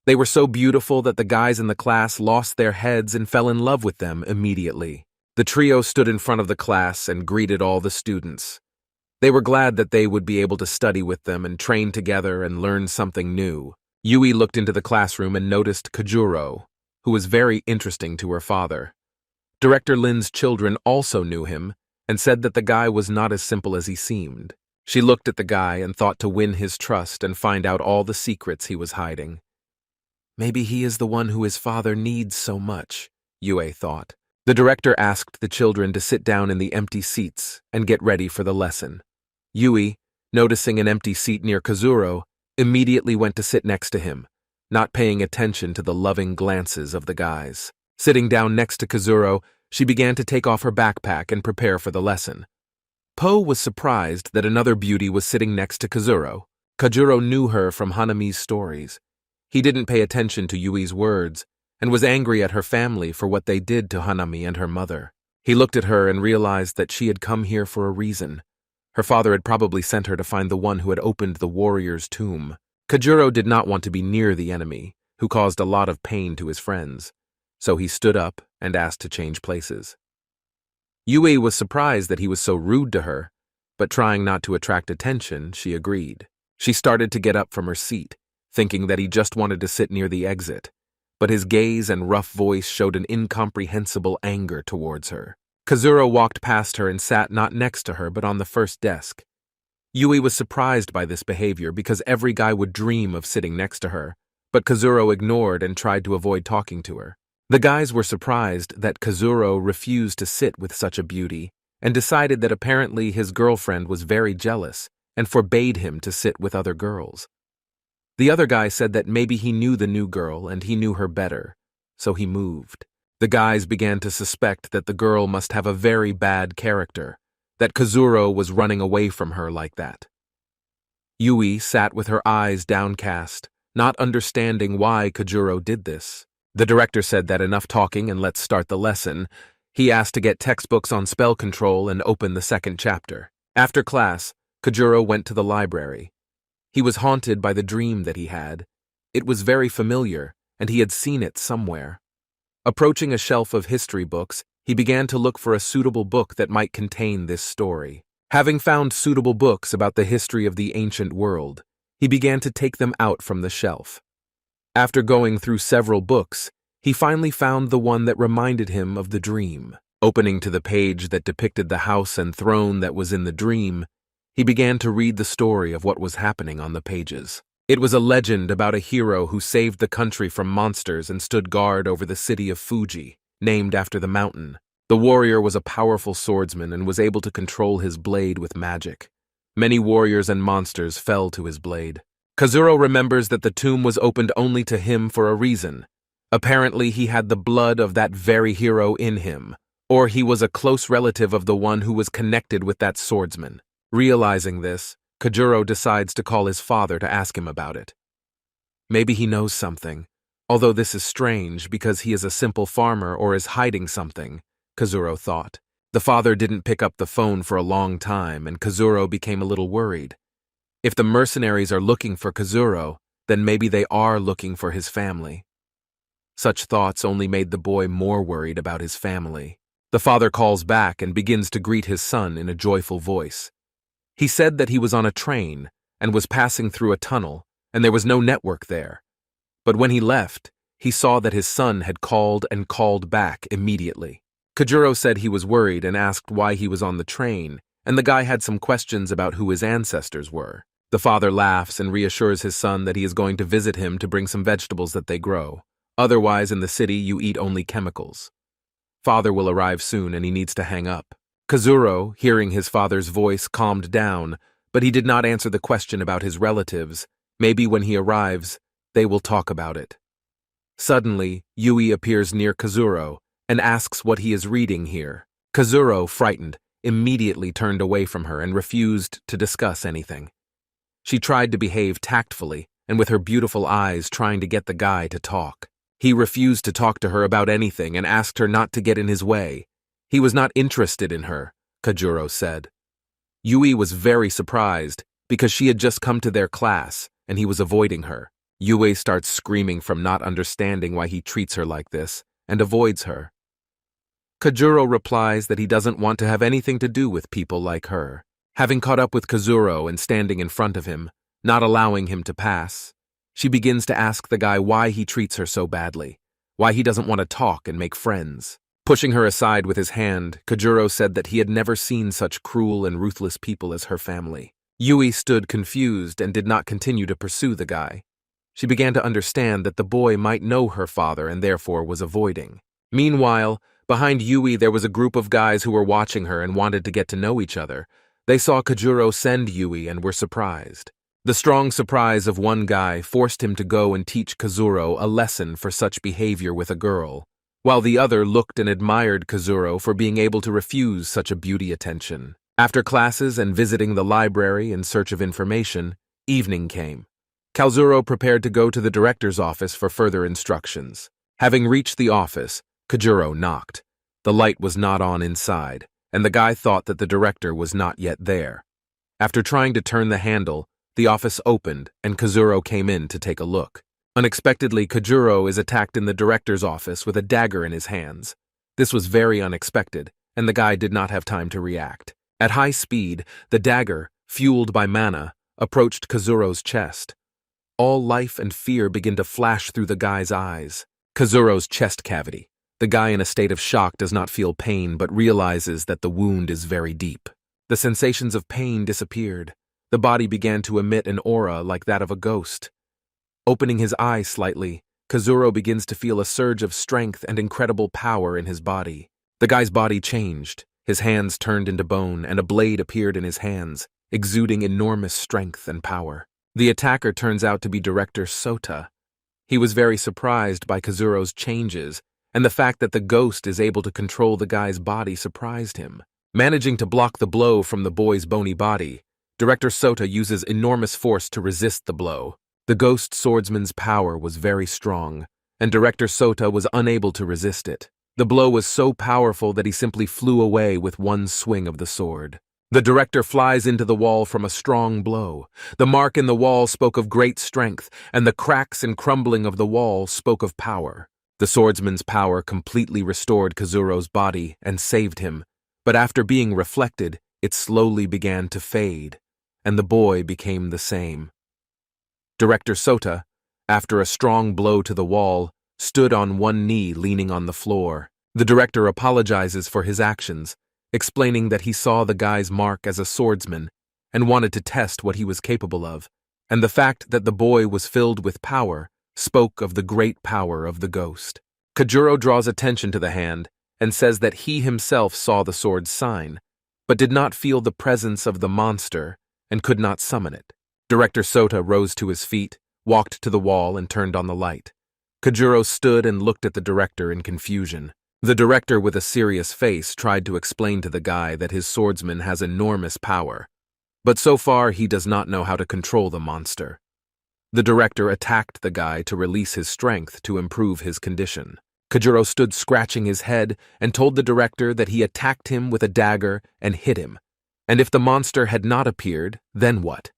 They were so beautiful that the guys in the class lost their heads and fell in love with them immediately. The trio stood in front of the class and greeted all the students. They were glad that they would be able to study with them and train together and learn something new. Yui looked into the classroom and noticed Kajuro, who was very interesting to her father. Director Lin's children also knew him and said that the guy was not as simple as he seemed. She looked at the guy and thought to win his trust and find out all the secrets he was hiding. Maybe he is the one who his father needs so much, Yui thought. The director asked the children to sit down in the empty seats and get ready for the lesson. Yui, noticing an empty seat near Kazuro, immediately went to sit next to him, not paying attention to the loving glances of the guys. Sitting down next to Kazuro, she began to take off her backpack and prepare for the lesson. Po was surprised that another beauty was sitting next to Kazuro. Kajuro knew her from Hanami's stories. He didn't pay attention to Yui's words and was angry at her family for what they did to Hanami and her mother. He looked at her and realized that she had come here for a reason. Her father had probably sent her to find the one who had opened the warrior's tomb. Kajuro did not want to be near the enemy, who caused a lot of pain to his friends, so he stood up and asked to change places. Yui was surprised that he was so rude to her, but trying not to attract attention, she agreed. She started to get up from her seat, thinking that he just wanted to sit near the exit, but his gaze and rough voice showed an incomprehensible anger towards her. Kazuro walked past her and sat not next to her but on the first desk. Yui was surprised by this behavior because every guy would dream of sitting next to her, but Kazuro ignored and tried to avoid talking to her. The guys were surprised that Kazuro refused to sit with such a beauty and decided that apparently his girlfriend was very jealous and forbade him to sit with other girls. The other guy said that maybe he knew the new girl and he knew her better, so he moved. The guys began to suspect that the girl must have a very bad character, that Kazuro was running away from her like that. Yui sat with her eyes downcast, not understanding why Kajuro did this. The director said that enough talking and let's start the lesson. He asked to get textbooks on spell control and open the second chapter. After class, Kajuro went to the library. He was haunted by the dream that he had. It was very familiar, and he had seen it somewhere. Approaching a shelf of history books, he began to look for a suitable book that might contain this story. Having found suitable books about the history of the ancient world, he began to take them out from the shelf. After going through several books, he finally found the one that reminded him of the dream. Opening to the page that depicted the house and throne that was in the dream, he began to read the story of what was happening on the pages. It was a legend about a hero who saved the country from monsters and stood guard over the city of Fuji, named after the mountain. The warrior was a powerful swordsman and was able to control his blade with magic. Many warriors and monsters fell to his blade. Kazuro remembers that the tomb was opened only to him for a reason. Apparently he had the blood of that very hero in him, or he was a close relative of the one who was connected with that swordsman. Realizing this, Kajuro decides to call his father to ask him about it. Maybe he knows something, although this is strange because he is a simple farmer or is hiding something, Kazuro thought. The father didn't pick up the phone for a long time and Kazuro became a little worried. If the mercenaries are looking for Kazuro, then maybe they are looking for his family. Such thoughts only made the boy more worried about his family. The father calls back and begins to greet his son in a joyful voice. He said that he was on a train and was passing through a tunnel, and there was no network there. But when he left, he saw that his son had called and called back immediately. Kajuro said he was worried and asked why he was on the train, and the guy had some questions about who his ancestors were. The father laughs and reassures his son that he is going to visit him to bring some vegetables that they grow. Otherwise, in the city, you eat only chemicals. Father will arrive soon and he needs to hang up. Kazuro, hearing his father's voice, calmed down, but he did not answer the question about his relatives. Maybe when he arrives, they will talk about it. Suddenly, Yui appears near Kazuro and asks what he is reading here. Kazuro, frightened, immediately turned away from her and refused to discuss anything. She tried to behave tactfully and with her beautiful eyes trying to get the guy to talk. He refused to talk to her about anything and asked her not to get in his way. He was not interested in her, Kajuro said. Yui was very surprised because she had just come to their class and he was avoiding her. Yui starts screaming from not understanding why he treats her like this and avoids her. Kajuro replies that he doesn't want to have anything to do with people like her. Having caught up with Kazuro and standing in front of him, not allowing him to pass, she begins to ask the guy why he treats her so badly, why he doesn't want to talk and make friends. Pushing her aside with his hand, Kajuro said that he had never seen such cruel and ruthless people as her family. Yui stood confused and did not continue to pursue the guy. She began to understand that the boy might know her father and therefore was avoiding. Meanwhile, behind Yui there was a group of guys who were watching her and wanted to get to know each other. They saw Kajuro send Yui and were surprised. The strong surprise of one guy forced him to go and teach Kazuro a lesson for such behavior with a girl, while the other looked and admired Kazuro for being able to refuse such a beauty attention. After classes and visiting the library in search of information, evening came. Kazuro prepared to go to the director's office for further instructions. Having reached the office, Kajuro knocked. The light was not on inside, and the guy thought that the director was not yet there. After trying to turn the handle, the office opened and Kazuro came in to take a look. Unexpectedly, Kajuro is attacked in the director's office with a dagger in his hands. This was very unexpected, and the guy did not have time to react. At high speed, the dagger, fueled by mana, approached Kazuro's chest. All life and fear begin to flash through the guy's eyes. Kazuro's chest cavity. The guy in a state of shock does not feel pain but realizes that the wound is very deep. The sensations of pain disappeared. The body began to emit an aura like that of a ghost. Opening his eyes slightly, Kazuro begins to feel a surge of strength and incredible power in his body. The guy's body changed. His hands turned into bone and a blade appeared in his hands, exuding enormous strength and power. The attacker turns out to be Director Sota. He was very surprised by Kazuro's changes, and the fact that the ghost is able to control the guy's body surprised him. Managing to block the blow from the boy's bony body, Director Sota uses enormous force to resist the blow. The ghost swordsman's power was very strong, and Director Sota was unable to resist it. The blow was so powerful that he simply flew away with one swing of the sword. The director flies into the wall from a strong blow. The mark in the wall spoke of great strength, and the cracks and crumbling of the wall spoke of power. The swordsman's power completely restored Kazuro's body and saved him, but after being reflected, it slowly began to fade, and the boy became the same. Director Sota, after a strong blow to the wall, stood on one knee leaning on the floor. The director apologizes for his actions, explaining that he saw the guy's mark as a swordsman and wanted to test what he was capable of, and the fact that the boy was filled with power spoke of the great power of the ghost. Kajuro draws attention to the hand and says that he himself saw the sword's sign, but did not feel the presence of the monster and could not summon it. Director Sota rose to his feet, walked to the wall, and turned on the light. Kajuro stood and looked at the director in confusion. The director, with a serious face, tried to explain to the guy that his swordsman has enormous power, but so far he does not know how to control the monster. The director attacked the guy to release his strength to improve his condition. Kajuro stood scratching his head and told the director that he attacked him with a dagger and hit him, and if the monster had not appeared, then what?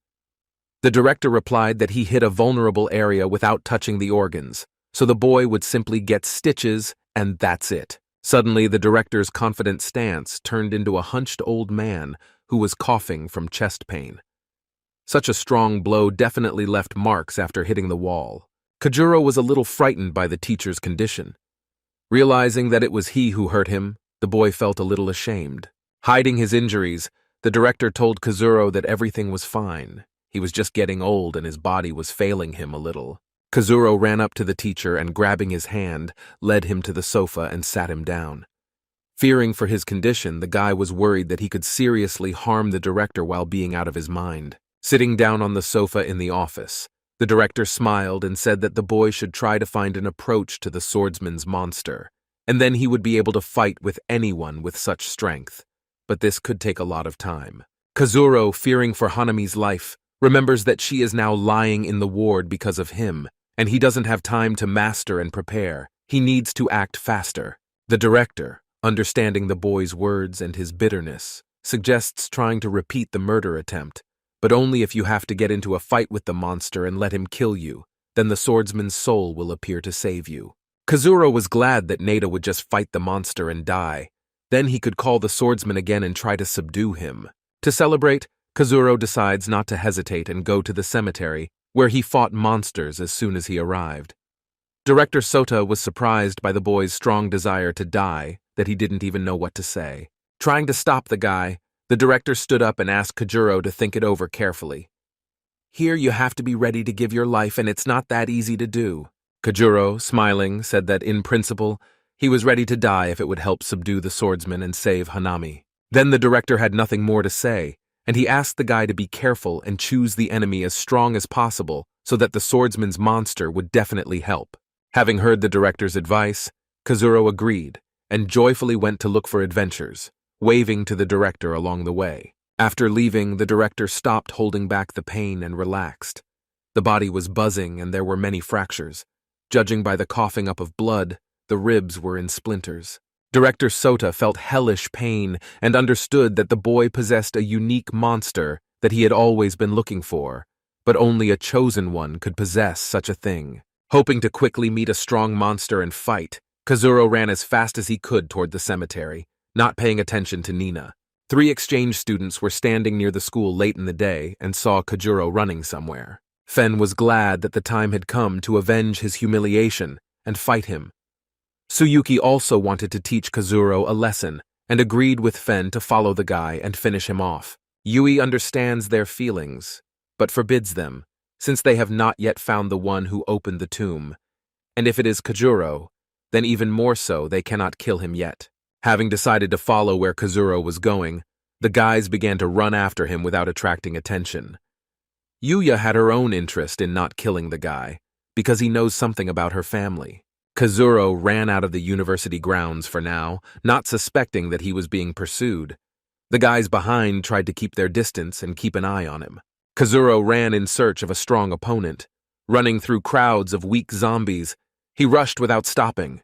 The director replied that he hit a vulnerable area without touching the organs, so the boy would simply get stitches and that's it. Suddenly, the director's confident stance turned into a hunched old man who was coughing from chest pain. Such a strong blow definitely left marks after hitting the wall. Kajuro was a little frightened by the teacher's condition. Realizing that it was he who hurt him, the boy felt a little ashamed. Hiding his injuries, The director told Kazuro that everything was fine. He was just getting old and his body was failing him a little. Kazuro ran up to the teacher and, grabbing his hand, led him to the sofa and sat him down. Fearing for his condition, the guy was worried that he could seriously harm the director while being out of his mind. Sitting down on the sofa in the office, the director smiled and said that the boy should try to find an approach to the swordsman's monster, and then he would be able to fight with anyone with such strength. But this could take a lot of time. Kazuro, fearing for Hanami's life, remembers that she is now lying in the ward because of him, and he doesn't have time to master and prepare. He needs to act faster. The director, understanding the boy's words and his bitterness, suggests trying to repeat the murder attempt, but only if you have to get into a fight with the monster and let him kill you. Then the swordsman's soul will appear to save you. Kazuro was glad that Nada would just fight the monster and die. Then he could call the swordsman again and try to subdue him. To celebrate, Kazuro decides not to hesitate and go to the cemetery, where he fought monsters as soon as he arrived. Director Sota was surprised by the boy's strong desire to die that he didn't even know what to say. Trying to stop the guy, the director stood up and asked Kajuro to think it over carefully. Here you have to be ready to give your life, and it's not that easy to do. Kajuro, smiling, said that in principle, he was ready to die if it would help subdue the swordsman and save Hanami. Then the director had nothing more to say, and he asked the guy to be careful and choose the enemy as strong as possible so that the swordsman's monster would definitely help. Having heard the director's advice, Kazuro agreed and joyfully went to look for adventures, waving to the director along the way. After leaving, the director stopped holding back the pain and relaxed. The body was buzzing and there were many fractures. Judging by the coughing up of blood, the ribs were in splinters. Director Sota felt hellish pain and understood that the boy possessed a unique monster that he had always been looking for, but only a chosen one could possess such a thing. Hoping to quickly meet a strong monster and fight, Kazuro ran as fast as he could toward the cemetery, not paying attention to Nina. 3 exchange students were standing near the school late in the day and saw Kajuro running somewhere. Fen was glad that the time had come to avenge his humiliation and fight him. Tsuyuki also wanted to teach Kazuro a lesson and agreed with Fen to follow the guy and finish him off. Yui understands their feelings, but forbids them, since they have not yet found the one who opened the tomb. And if it is Kajuro, then even more so they cannot kill him yet. Having decided to follow where Kazuro was going, the guys began to run after him without attracting attention. Yuya had her own interest in not killing the guy, because he knows something about her family. Kazuro ran out of the university grounds for now, not suspecting that he was being pursued. The guys behind tried to keep their distance and keep an eye on him. Kazuro ran in search of a strong opponent. Running through crowds of weak zombies, he rushed without stopping.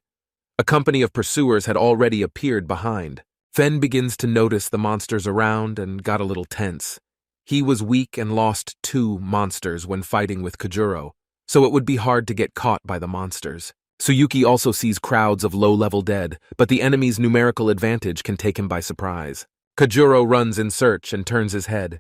A company of pursuers had already appeared behind. Fen begins to notice the monsters around and got a little tense. He was weak and lost 2 monsters when fighting with Kajuro, so it would be hard to get caught by the monsters. Tsuyuki also sees crowds of low-level dead, but the enemy's numerical advantage can take him by surprise. Kajuro runs in search and turns his head.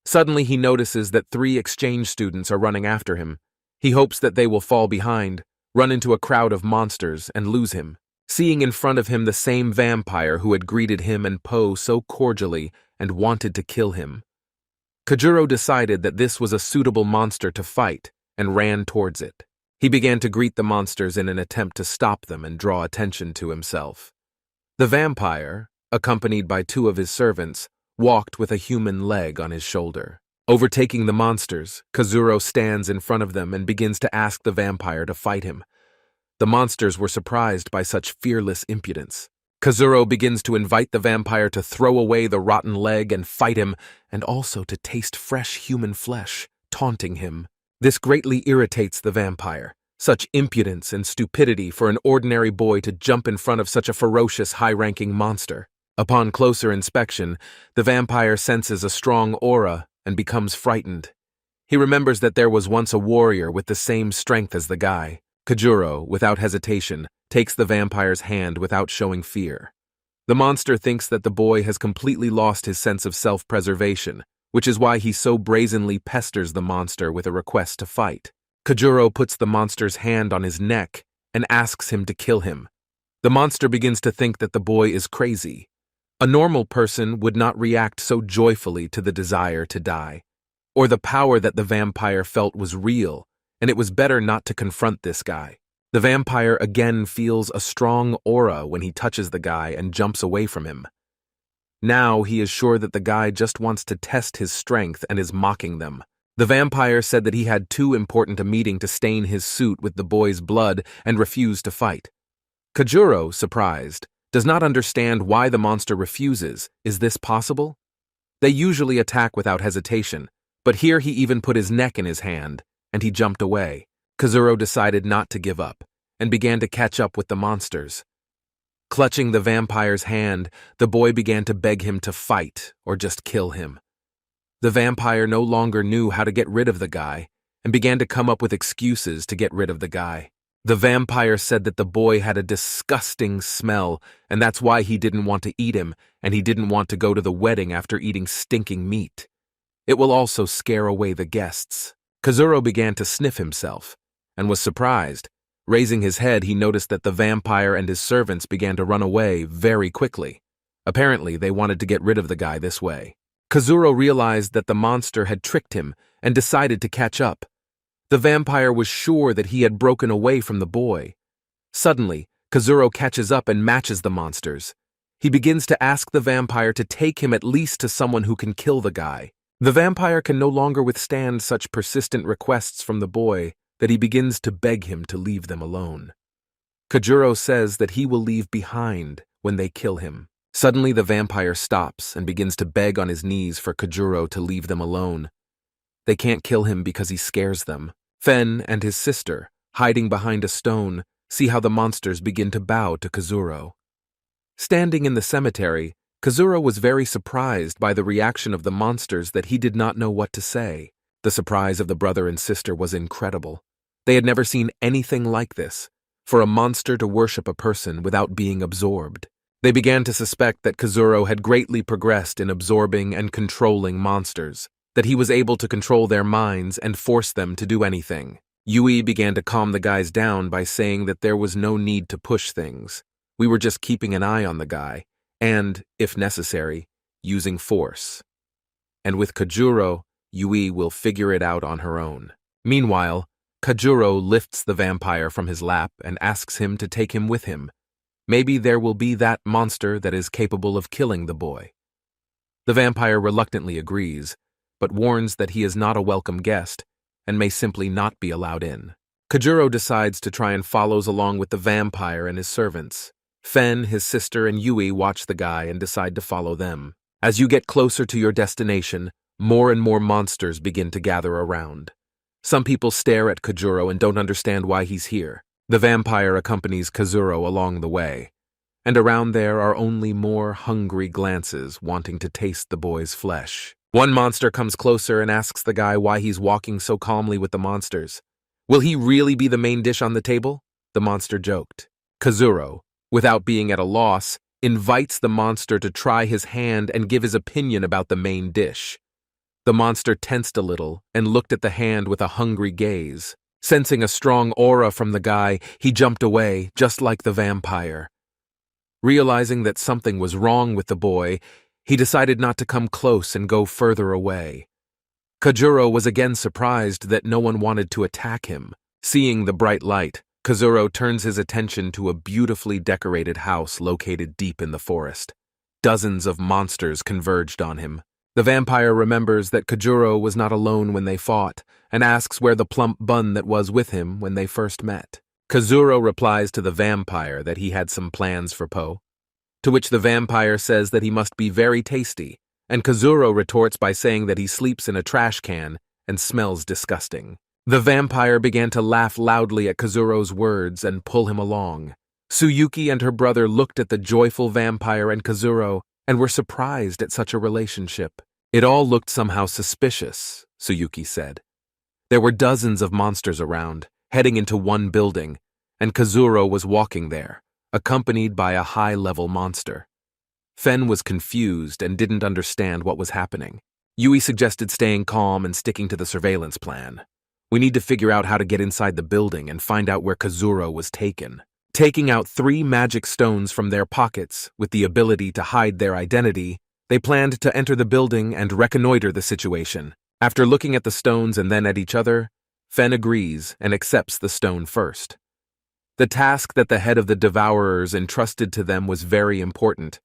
Suddenly he notices that 3 exchange students are running after him. He hopes that they will fall behind, run into a crowd of monsters, and lose him. Seeing in front of him the same vampire who had greeted him and Po so cordially and wanted to kill him, Kajuro decided that this was a suitable monster to fight and ran towards it. He began to greet the monsters in an attempt to stop them and draw attention to himself. The vampire, accompanied by 2 of his servants, walked with a human leg on his shoulder. Overtaking the monsters, Kazuro stands in front of them and begins to ask the vampire to fight him. The monsters were surprised by such fearless impudence. Kazuro begins to invite the vampire to throw away the rotten leg and fight him, and also to taste fresh human flesh, taunting him. This greatly irritates the vampire. Such impudence and stupidity for an ordinary boy to jump in front of such a ferocious, high-ranking monster. Upon closer inspection, the vampire senses a strong aura and becomes frightened. He remembers that there was once a warrior with the same strength as the guy. Kajuro, without hesitation, takes the vampire's hand without showing fear. The monster thinks that the boy has completely lost his sense of self-preservation, which is why he so brazenly pesters the monster with a request to fight. Kajuro puts the monster's hand on his neck and asks him to kill him. The monster begins to think that the boy is crazy. A normal person would not react so joyfully to the desire to die, or the power that the vampire felt was real, and it was better not to confront this guy. The vampire again feels a strong aura when he touches the guy and jumps away from him. Now he is sure that the guy just wants to test his strength and is mocking them. The vampire said that he had too important a meeting to stain his suit with the boy's blood and refused to fight. Kajuro, surprised, does not understand why the monster refuses. Is this possible? They usually attack without hesitation, but here he even put his neck in his hand, and he jumped away. Kazuro decided not to give up, and began to catch up with the monsters. Clutching the vampire's hand, the boy began to beg him to fight or just kill him. The vampire no longer knew how to get rid of the guy, and began to come up with excuses to get rid of the guy. The vampire said that the boy had a disgusting smell, and that's why he didn't want to eat him, and he didn't want to go to the wedding after eating stinking meat. It will also scare away the guests. Kazuro began to sniff himself, and was surprised. Raising his head, he noticed that the vampire and his servants began to run away very quickly. Apparently, they wanted to get rid of the guy this way. Kazuro realized that the monster had tricked him and decided to catch up. The vampire was sure that he had broken away from the boy. Suddenly, Kazuro catches up and matches the monsters. He begins to ask the vampire to take him at least to someone who can kill the guy. The vampire can no longer withstand such persistent requests from the boy that he begins to beg him to leave them alone. Kajuro says that he will leave behind when they kill him. Suddenly, the vampire stops and begins to beg on his knees for Kajuro to leave them alone. They can't kill him because he scares them. Fen and his sister, hiding behind a stone, see how the monsters begin to bow to Kazuro. Standing in the cemetery, Kazuro was very surprised by the reaction of the monsters that he did not know what to say. The surprise of the brother and sister was incredible. They had never seen anything like this, for a monster to worship a person without being absorbed. They began to suspect that Kazuro had greatly progressed in absorbing and controlling monsters, that he was able to control their minds and force them to do anything. Yui began to calm the guys down by saying that there was no need to push things. We were just keeping an eye on the guy, and, if necessary, using force. And with Kajuro, Yui will figure it out on her own. Meanwhile, Kajuro lifts the vampire from his lap and asks him to take him with him. Maybe there will be that monster that is capable of killing the boy. The vampire reluctantly agrees, but warns that he is not a welcome guest and may simply not be allowed in. Kajuro decides to try and follows along with the vampire and his servants. Fen, his sister, and Yui watch the guy and decide to follow them. As you get closer to your destination, more and more monsters begin to gather around. Some people stare at Kajuro and don't understand why he's here. The vampire accompanies Kazuro along the way, and around there are only more hungry glances wanting to taste the boy's flesh. One monster comes closer and asks the guy why he's walking so calmly with the monsters. Will he really be the main dish on the table? The monster joked. Kazuro, without being at a loss, invites the monster to try his hand and give his opinion about the main dish. The monster tensed a little and looked at the hand with a hungry gaze. Sensing a strong aura from the guy, he jumped away, just like the vampire. Realizing that something was wrong with the boy, he decided not to come close and go further away. Kajuro was again surprised that no one wanted to attack him. Seeing the bright light, Kazuro turns his attention to a beautifully decorated house located deep in the forest. Dozens of monsters converged on him. The vampire remembers that Kajuro was not alone when they fought, and asks where the plump bun that was with him when they first met. Kazuro replies to the vampire that he had some plans for Po, to which the vampire says that he must be very tasty, and Kazuro retorts by saying that he sleeps in a trash can and smells disgusting. The vampire began to laugh loudly at Kazuro's words and pull him along. Tsuyuki and her brother looked at the joyful vampire and Kazuro and were surprised at such a relationship. It all looked somehow suspicious, Tsuyuki said. There were dozens of monsters around, heading into one building, and Kazuro was walking there, accompanied by a high-level monster. Fen was confused and didn't understand what was happening. Yui suggested staying calm and sticking to the surveillance plan. We need to figure out how to get inside the building and find out where Kazuro was taken. Taking out 3 magic stones from their pockets with the ability to hide their identity, they planned to enter the building and reconnoiter the situation. After looking at the stones and then at each other, Fen agrees and accepts the stone first. The task that the head of the Devourers entrusted to them was very important,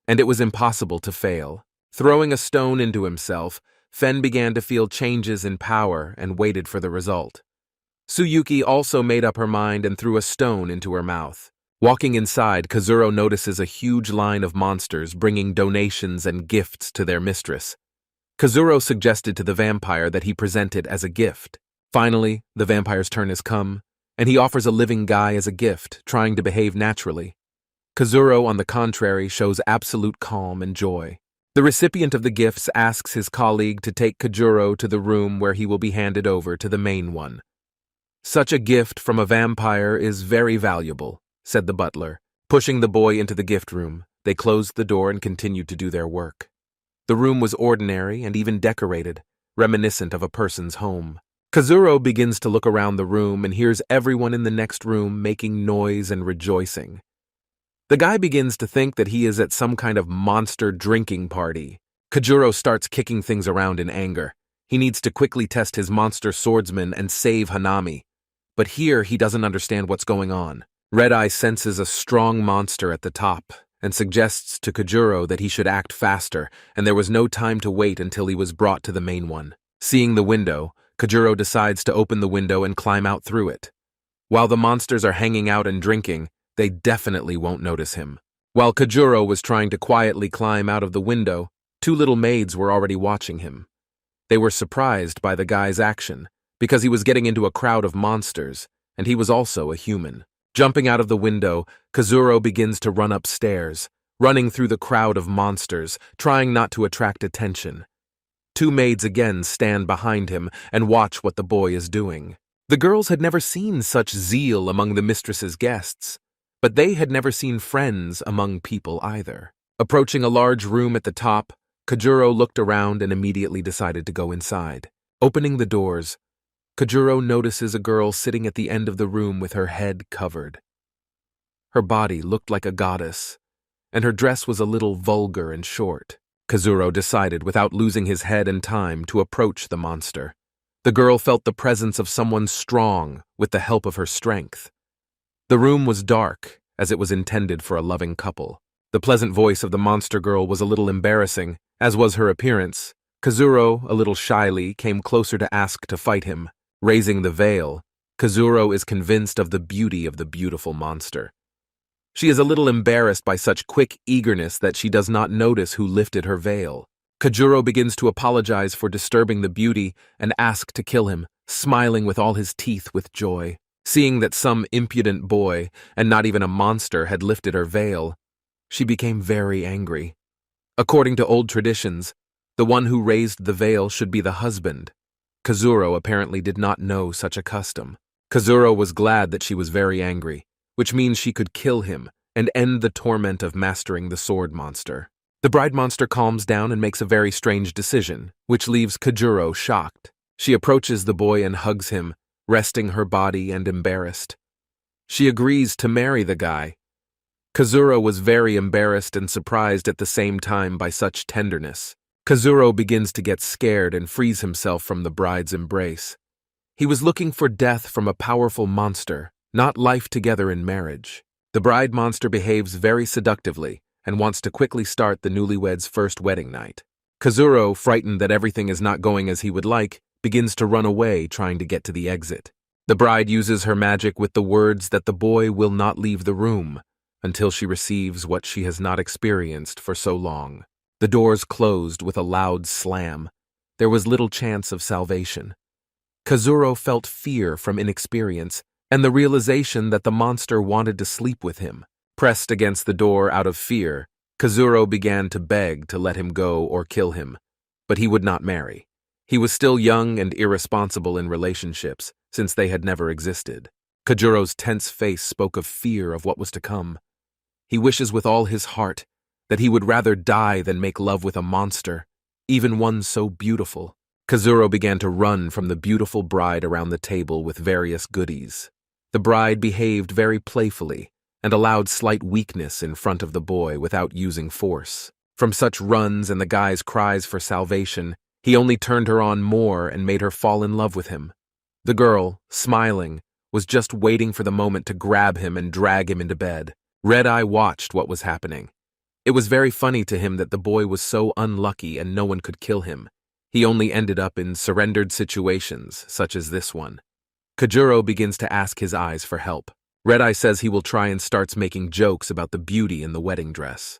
and it was impossible to fail. Throwing a stone into himself, Fen began to feel changes in power and waited for the result. Tsuyuki also made up her mind and threw a stone into her mouth. Walking inside, Kazuro notices a huge line of monsters bringing donations and gifts to their mistress. Kazuro suggested to the vampire that he present it as a gift. Finally, the vampire's turn has come, and he offers a living guy as a gift, trying to behave naturally. Kazuro, on the contrary, shows absolute calm and joy. The recipient of the gifts asks his colleague to take Kazuro to the room where he will be handed over to the main one. "Such a gift from a vampire is very valuable," said the butler. Pushing the boy into the gift room, they closed the door and continued to do their work. The room was ordinary and even decorated, reminiscent of a person's home. Kazuro begins to look around the room and hears everyone in the next room making noise and rejoicing. The guy begins to think that he is at some kind of monster drinking party. Kazuro starts kicking things around in anger. He needs to quickly test his monster swordsman and save Hanami. But here he doesn't understand what's going on. Red Eye senses a strong monster at the top and suggests to Kazuro that he should act faster, and there was no time to wait until he was brought to the main one. Seeing the window, Kazuro decides to open the window and climb out through it. While the monsters are hanging out and drinking, they definitely won't notice him. While Kazuro was trying to quietly climb out of the window, 2 little maids were already watching him. They were surprised by the guy's action, because he was getting into a crowd of monsters, and he was also a human. Jumping out of the window, Kazuro begins to run upstairs, running through the crowd of monsters, trying not to attract attention. 2 maids again stand behind him and watch what the boy is doing. The girls had never seen such zeal among the mistress's guests, but they had never seen friends among people either. Approaching a large room at the top, Kazuro looked around and immediately decided to go inside. Opening the doors, Kazuro notices a girl sitting at the end of the room with her head covered. Her body looked like a goddess, and her dress was a little vulgar and short. Kazuro decided, without losing his head and time, to approach the monster. The girl felt the presence of someone strong with the help of her strength. The room was dark, as it was intended for a loving couple. The pleasant voice of the monster girl was a little embarrassing, as was her appearance. Kazuro, a little shyly, came closer to ask to fight him. Raising the veil, Kazuro is convinced of the beauty of the beautiful monster. She is a little embarrassed by such quick eagerness that she does not notice who lifted her veil. Kazuro begins to apologize for disturbing the beauty and ask to kill him, smiling with all his teeth with joy. Seeing that some impudent boy, and not even a monster, had lifted her veil, she became very angry. According to old traditions, the one who raised the veil should be the husband. Kazuro apparently did not know such a custom. Kazuro was glad that she was very angry, which means she could kill him and end the torment of mastering the sword monster. The bride monster calms down and makes a very strange decision, which leaves Kazuro shocked. She approaches the boy and hugs him, resting her body and embarrassed. She agrees to marry the guy. Kazuro was very embarrassed and surprised at the same time by such tenderness. Kazuro begins to get scared and frees himself from the bride's embrace. He was looking for death from a powerful monster, not life together in marriage. The bride monster behaves very seductively and wants to quickly start the newlyweds' first wedding night. Kazuro, frightened that everything is not going as he would like, begins to run away, trying to get to the exit. The bride uses her magic with the words that the boy will not leave the room until she receives what she has not experienced for so long. The doors closed with a loud slam. There was little chance of salvation. Kazuro felt fear from inexperience and the realization that the monster wanted to sleep with him. Pressed against the door out of fear, Kazuro began to beg to let him go or kill him, but he would not marry. He was still young and irresponsible in relationships, since they had never existed. Kazuro's tense face spoke of fear of what was to come. He wishes with all his heart that he would rather die than make love with a monster, even one so beautiful. Kazuro began to run from the beautiful bride around the table with various goodies. The bride behaved very playfully, and allowed slight weakness in front of the boy without using force. From such runs and the guy's cries for salvation, he only turned her on more and made her fall in love with him. The girl, smiling, was just waiting for the moment to grab him and drag him into bed. Red Eye watched what was happening. It was very funny to him that the boy was so unlucky and no one could kill him. He only ended up in surrendered situations, such as this one. Kajuro begins to ask his eyes for help. Red Eye says he will try and starts making jokes about the beauty in the wedding dress.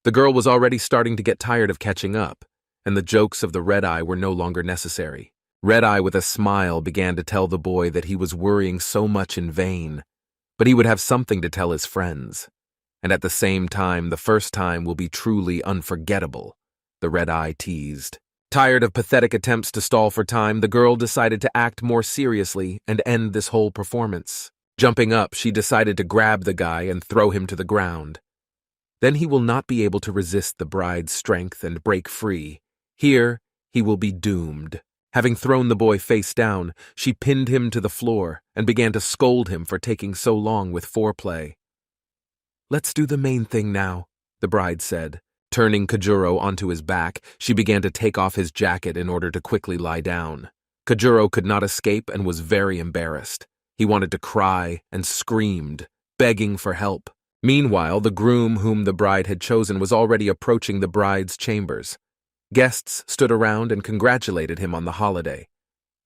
The girl was already starting to get tired of catching up, and the jokes of the Red Eye were no longer necessary. Red Eye, with a smile, began to tell the boy that he was worrying so much in vain, but he would have something to tell his friends. And at the same time, the first time will be truly unforgettable, the Red Eye teased. Tired of pathetic attempts to stall for time, the girl decided to act more seriously and end this whole performance. Jumping up, she decided to grab the guy and throw him to the ground. Then he will not be able to resist the bride's strength and break free. Here, he will be doomed. Having thrown the boy face down, she pinned him to the floor and began to scold him for taking so long with foreplay. "Let's do the main thing now," the bride said. Turning Kajuro onto his back, she began to take off his jacket in order to quickly lie down. Kajuro could not escape and was very embarrassed. He wanted to cry and screamed, begging for help. Meanwhile, the groom whom the bride had chosen was already approaching the bride's chambers. Guests stood around and congratulated him on the holiday.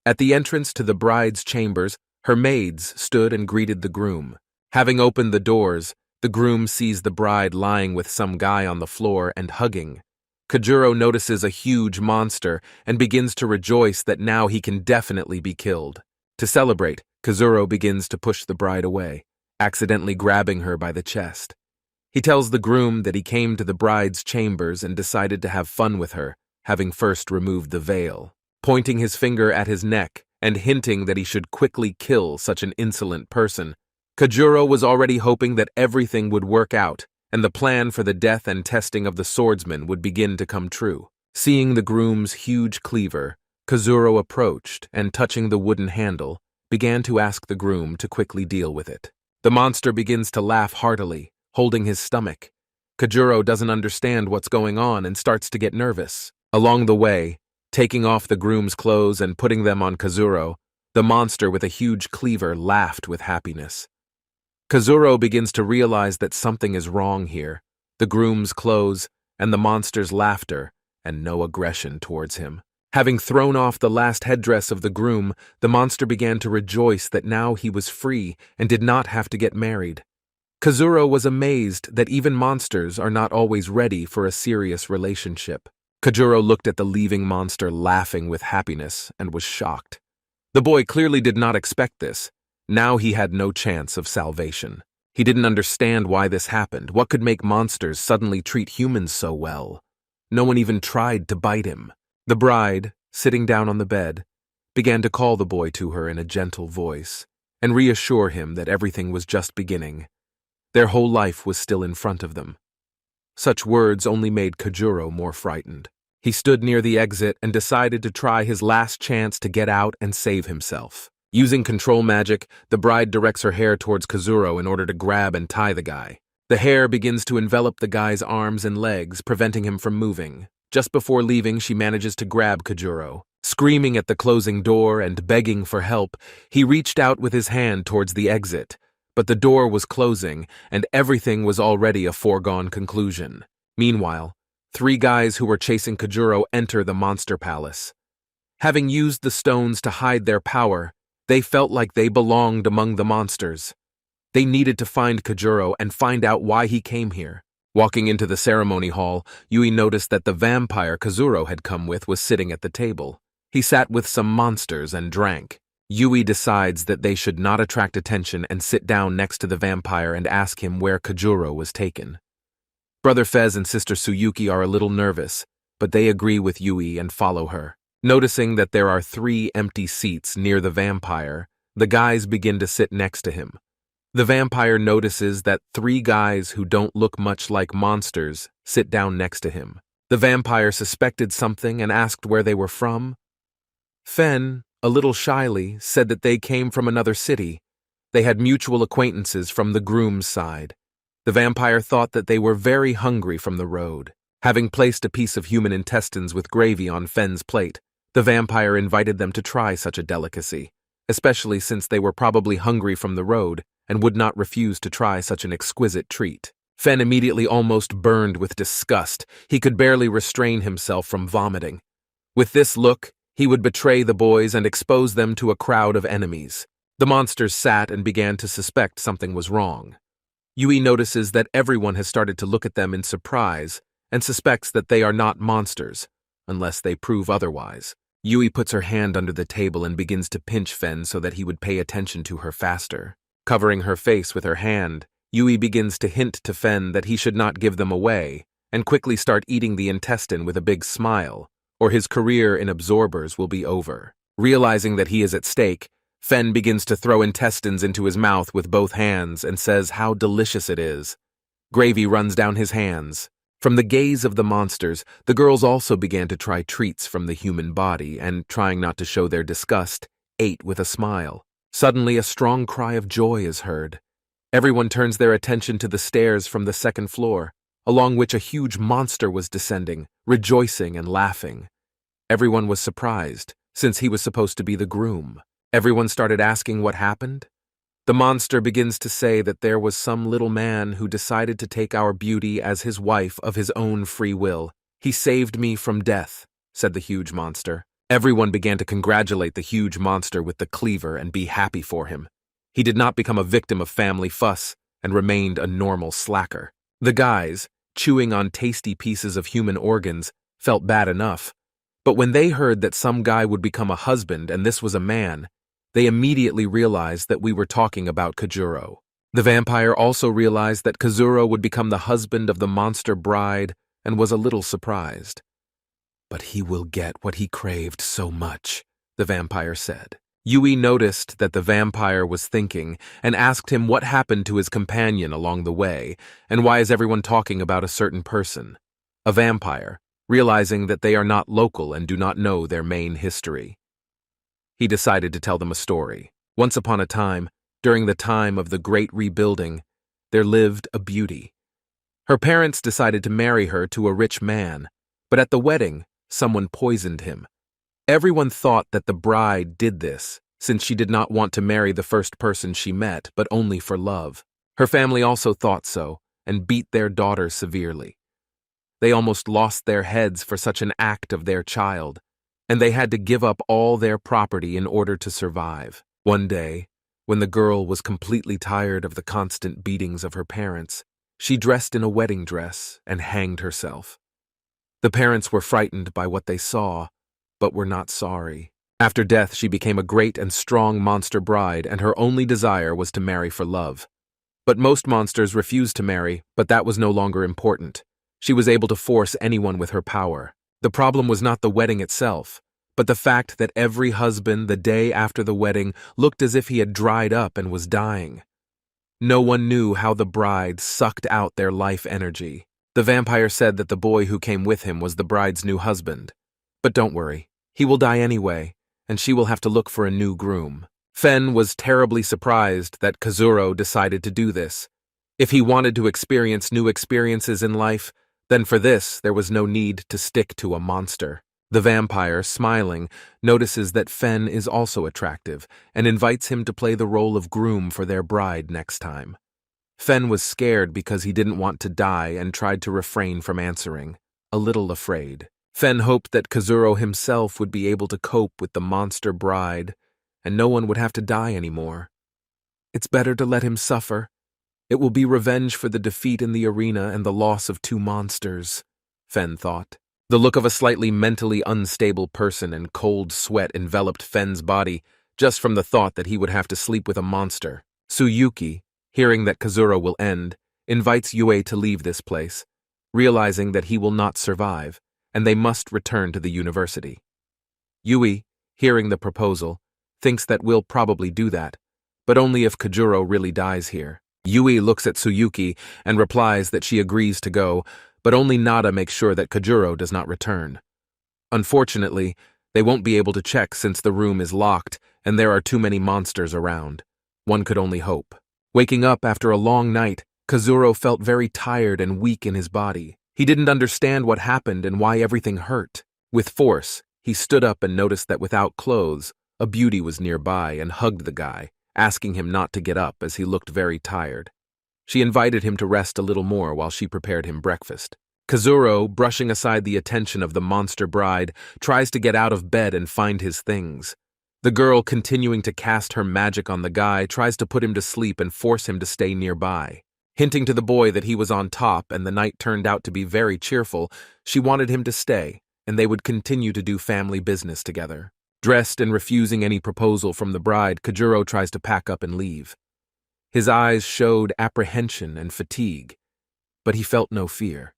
At the entrance to the bride's chambers, her maids stood and greeted the groom. Having opened the doors, the groom sees the bride lying with some guy on the floor and hugging. Kajuro notices a huge monster and begins to rejoice that now he can definitely be killed. To celebrate, Kajuro begins to push the bride away, accidentally grabbing her by the chest. He tells the groom that he came to the bride's chambers and decided to have fun with her, having first removed the veil. Pointing his finger at his neck and hinting that he should quickly kill such an insolent person, Kajuro was already hoping that everything would work out and the plan for the death and testing of the swordsman would begin to come true. Seeing the groom's huge cleaver, Kajuro approached and, touching the wooden handle, began to ask the groom to quickly deal with it. The monster begins to laugh heartily, holding his stomach. Kajuro doesn't understand what's going on and starts to get nervous. Along the way, taking off the groom's clothes and putting them on Kajuro, the monster with a huge cleaver laughed with happiness. Kajuro begins to realize that something is wrong here. The groom's clothes and the monster's laughter, and no aggression towards him. Having thrown off the last headdress of the groom, the monster began to rejoice that now he was free and did not have to get married. Kajuro was amazed that even monsters are not always ready for a serious relationship. Kajuro looked at the leaving monster laughing with happiness and was shocked. The boy clearly did not expect this. Now he had no chance of salvation. He didn't understand why this happened. What could make monsters suddenly treat humans so well? No one even tried to bite him. The bride, sitting down on the bed, began to call the boy to her in a gentle voice and reassure him that everything was just beginning. Their whole life was still in front of them. Such words only made Kajuro more frightened. He stood near the exit and decided to try his last chance to get out and save himself. Using control magic, the bride directs her hair towards Kajuro in order to grab and tie the guy. The hair begins to envelop the guy's arms and legs, preventing him from moving. Just before leaving, she manages to grab Kajuro. Screaming at the closing door and begging for help, he reached out with his hand towards the exit, but the door was closing and everything was already a foregone conclusion. Meanwhile, 3 guys who were chasing Kajuro enter the monster palace. Having used the stones to hide their power, they felt like they belonged among the monsters. They needed to find Kajuro and find out why he came here. Walking into the ceremony hall, Yui noticed that the vampire Kajuro had come with was sitting at the table. He sat with some monsters and drank. Yui decides that they should not attract attention and sit down next to the vampire and ask him where Kajuro was taken. Brother Fez and Sister Tsuyuki are a little nervous, but they agree with Yui and follow her. Noticing that there are 3 empty seats near the vampire, the guys begin to sit next to him. The vampire notices that 3 guys who don't look much like monsters sit down next to him. The vampire suspected something and asked where they were from. Fen, a little shyly, said that they came from another city, They had mutual acquaintances from the groom's side. The vampire thought that they were very hungry from the road. Having placed a piece of human intestines with gravy on Fen's plate, the vampire invited them to try such a delicacy, especially since they were probably hungry from the road and would not refuse to try such an exquisite treat. Fen immediately almost burned with disgust. He could barely restrain himself from vomiting. With this look, he would betray the boys and expose them to a crowd of enemies. The monsters sat and began to suspect something was wrong. Yui notices that everyone has started to look at them in surprise and suspects that they are not monsters, unless they prove otherwise. Yui puts her hand under the table and begins to pinch Fen so that he would pay attention to her faster. Covering her face with her hand, Yui begins to hint to Fen that he should not give them away and quickly start eating the intestine with a big smile, or his career in absorbers will be over. Realizing that he is at stake, Fen begins to throw intestines into his mouth with both hands and says how delicious it is. Gravy runs down his hands. From the gaze of the monsters, the girls also began to try treats from the human body and, trying not to show their disgust, ate with a smile. Suddenly, a strong cry of joy is heard. Everyone turns their attention to the stairs from the second floor, along which a huge monster was descending, rejoicing and laughing. Everyone was surprised, since he was supposed to be the groom. Everyone started asking what happened. The monster begins to say that there was some little man who decided to take our beauty as his wife of his own free will. He saved me from death, said the huge monster. Everyone began to congratulate the huge monster with the cleaver and be happy for him. He did not become a victim of family fuss and remained a normal slacker. The guys, chewing on tasty pieces of human organs, felt bad enough. But when they heard that some guy would become a husband and this was a man, they immediately realized that we were talking about Kajuro. The vampire also realized that Kazuro would become the husband of the monster bride and was a little surprised. But he will get what he craved so much, the vampire said. Yui noticed that the vampire was thinking and asked him what happened to his companion along the way and why is everyone talking about a certain person. A vampire, realizing that they are not local and do not know their main history. He decided to tell them a story. Once upon a time, during the time of the Great Rebuilding, there lived a beauty. Her parents decided to marry her to a rich man, but at the wedding, someone poisoned him. Everyone thought that the bride did this, since she did not want to marry the first person she met, but only for love. Her family also thought so, and beat their daughter severely. They almost lost their heads for such an act of their child, and they had to give up all their property in order to survive. One day, when the girl was completely tired of the constant beatings of her parents, she dressed in a wedding dress and hanged herself. The parents were frightened by what they saw, but were not sorry. After death, she became a great and strong monster bride, and her only desire was to marry for love. But most monsters refused to marry, but that was no longer important. She was able to force anyone with her power. The problem was not the wedding itself, but the fact that every husband the day after the wedding looked as if he had dried up and was dying. No one knew how the bride sucked out their life energy. The vampire said that the boy who came with him was the bride's new husband. But don't worry, he will die anyway, and she will have to look for a new groom. Fen was terribly surprised that Kazuro decided to do this. If he wanted to experience new experiences in life, then for this there was no need to stick to a monster. The vampire, smiling, notices that Fen is also attractive and invites him to play the role of groom for their bride next time. Fen was scared because he didn't want to die and tried to refrain from answering, a little afraid. Fen hoped that Kazuro himself would be able to cope with the monster bride, and no one would have to die anymore. It's better to let him suffer. It will be revenge for the defeat in the arena and the loss of 2 monsters, Fen thought. The look of a slightly mentally unstable person and cold sweat enveloped Fen's body just from the thought that he would have to sleep with a monster. Tsuyuki, hearing that Kazuro will end, invites Yue to leave this place, realizing that he will not survive, and they must return to the university. Yui, hearing the proposal, thinks that we'll probably do that, but only if Kajuro really dies here. Yui looks at Tsuyuki and replies that she agrees to go, but only Nada makes sure that Kajuro does not return. Unfortunately, they won't be able to check since the room is locked and there are too many monsters around. One could only hope. Waking up after a long night, Kazuro felt very tired and weak in his body. He didn't understand what happened and why everything hurt. With force, he stood up and noticed that without clothes, a beauty was nearby and hugged the guy, asking him not to get up as he looked very tired. She invited him to rest a little more while she prepared him breakfast. Kazuro, brushing aside the attention of the monster bride, tries to get out of bed and find his things. The girl, continuing to cast her magic on the guy, tries to put him to sleep and force him to stay nearby. Hinting to the boy that he was on top and the night turned out to be very cheerful, she wanted him to stay, and they would continue to do family business together. Dressed and refusing any proposal from the bride, Kajuro tries to pack up and leave. His eyes showed apprehension and fatigue, but he felt no fear.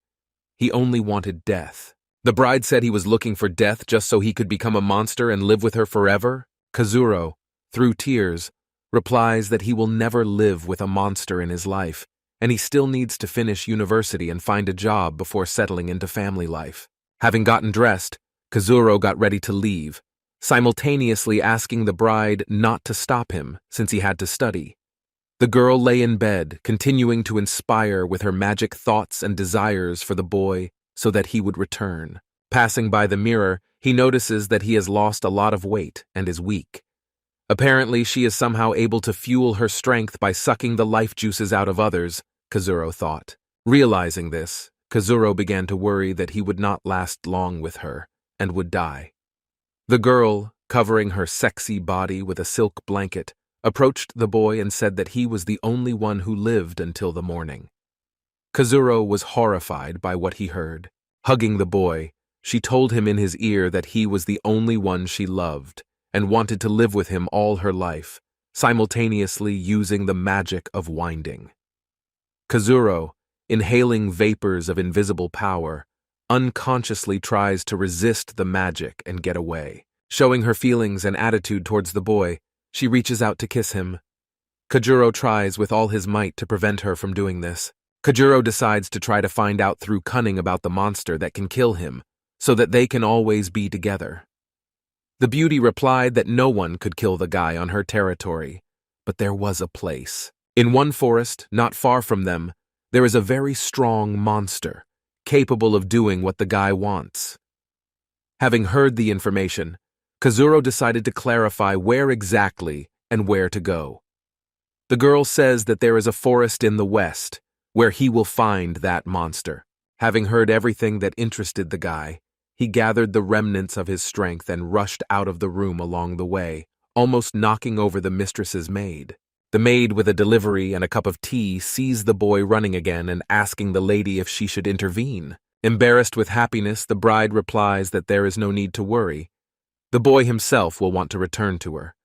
He only wanted death. The bride said he was looking for death just so he could become a monster and live with her forever. Kazuro, through tears, replies that he will never live with a monster in his life, and he still needs to finish university and find a job before settling into family life. Having gotten dressed, Kazuro got ready to leave, simultaneously asking the bride not to stop him since he had to study. The girl lay in bed, continuing to inspire with her magic thoughts and desires for the boy so that he would return. Passing by the mirror, he notices that he has lost a lot of weight and is weak. Apparently, she is somehow able to fuel her strength by sucking the life juices out of others, Kazuro thought. Realizing this, Kazuro began to worry that he would not last long with her and would die. The girl, covering her sexy body with a silk blanket, approached the boy and said that he was the only one who lived until the morning. Kazuro was horrified by what he heard. Hugging the boy, she told him in his ear that he was the only one she loved and wanted to live with him all her life, simultaneously using the magic of winding. Kazuro, inhaling vapors of invisible power, unconsciously tries to resist the magic and get away. Showing her feelings and attitude towards the boy, she reaches out to kiss him. Kajuro tries with all his might to prevent her from doing this. Kajuro decides to try to find out through cunning about the monster that can kill him, so that they can always be together. The beauty replied that no one could kill the guy on her territory, but there was a place. In one forest, not far from them, there is a very strong monster, capable of doing what the guy wants. Having heard the information, Kazuro decided to clarify where exactly and where to go. The girl says that there is a forest in the west, where he will find that monster. Having heard everything that interested the guy, he gathered the remnants of his strength and rushed out of the room along the way, almost knocking over the mistress's maid. The maid with a delivery and a cup of tea sees the boy running again and asking the lady if she should intervene. Embarrassed with happiness, the bride replies that there is no need to worry. The boy himself will want to return to her.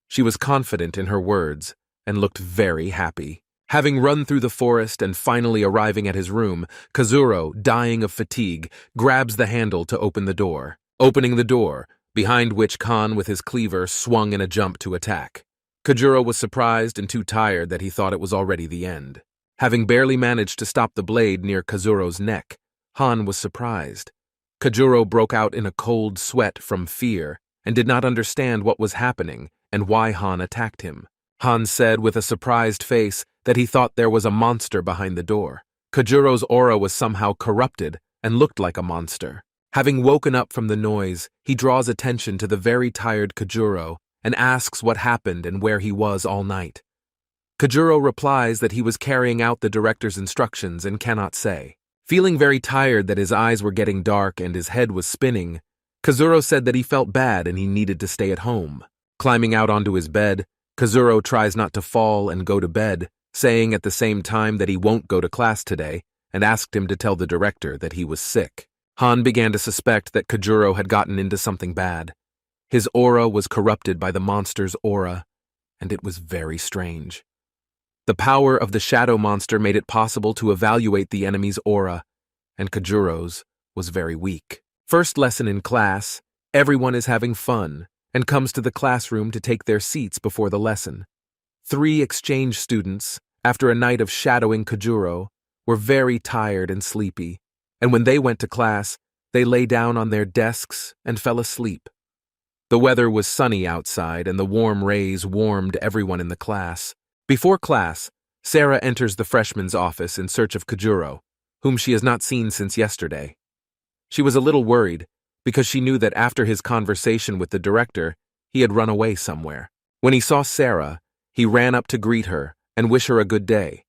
She was confident in her words and looked very happy. Having run through the forest and finally arriving at his room, Kazuro, dying of fatigue, grabs the handle to open the door. Opening the door, behind which Khan with his cleaver swung in a jump to attack. Kajuro was surprised and too tired that he thought it was already the end. Having barely managed to stop the blade near Kazuro's neck, Han was surprised. Kajuro broke out in a cold sweat from fear and did not understand what was happening and why Han attacked him. Han said with a surprised face that he thought there was a monster behind the door. Kajuro's aura was somehow corrupted and looked like a monster. Having woken up from the noise, he draws attention to the very tired Kajuro and asks what happened and where he was all night. Kajuro replies that he was carrying out the director's instructions and cannot say. Feeling very tired that his eyes were getting dark and his head was spinning, Kazuro said that he felt bad and he needed to stay at home. Climbing out onto his bed, Kazuro tries not to fall and go to bed, saying at the same time that he won't go to class today, and asked him to tell the director that he was sick. Han began to suspect that Kajuro had gotten into something bad. His aura was corrupted by the monster's aura, and it was very strange. The power of the shadow monster made it possible to evaluate the enemy's aura, and Kajuro's was very weak. First lesson in class, everyone is having fun and comes to the classroom to take their seats before the lesson. 3 exchange students, after a night of shadowing Kajuro, were very tired and sleepy, and when they went to class, they lay down on their desks and fell asleep. The weather was sunny outside, and the warm rays warmed everyone in the class. Before class, Sarah enters the freshman's office in search of Kajuro, whom she has not seen since yesterday. She was a little worried, because she knew that after his conversation with the director, he had run away somewhere. When he saw Sarah, he ran up to greet her and wish her a good day.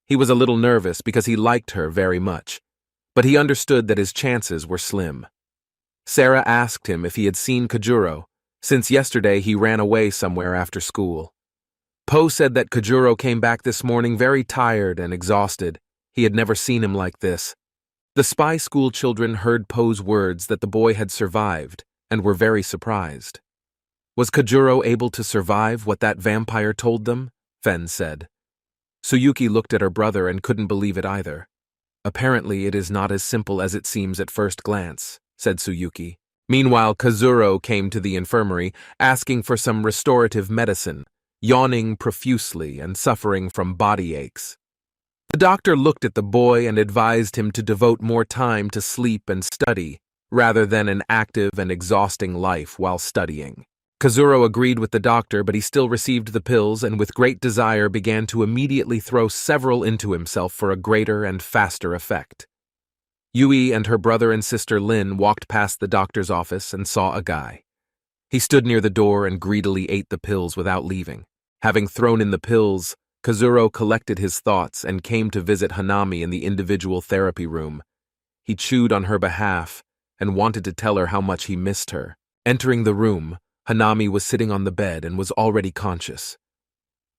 He was a little nervous because he liked her very much, but he understood that his chances were slim. Sarah asked him if he had seen Kajuro, since yesterday he ran away somewhere after school. Poe said that Kajuro came back this morning very tired and exhausted. He had never seen him like this. The spy school children heard Poe's words that the boy had survived and were very surprised. Was Kajuro able to survive what that vampire told them? Fen said. Tsuyuki looked at her brother and couldn't believe it either. Apparently it is not as simple as it seems at first glance, said Tsuyuki. Meanwhile, Kazuro came to the infirmary, asking for some restorative medicine, yawning profusely and suffering from body aches. The doctor looked at the boy and advised him to devote more time to sleep and study, rather than an active and exhausting life while studying. Kazuro agreed with the doctor, but he still received the pills and with great desire began to immediately throw several into himself for a greater and faster effect. Yui and her brother and sister Lin walked past the doctor's office and saw a guy. He stood near the door and greedily ate the pills without leaving. Having thrown in the pills, Kazuro collected his thoughts and came to visit Hanami in the individual therapy room. He chewed on her behalf and wanted to tell her how much he missed her. Entering the room, Hanami was sitting on the bed and was already conscious.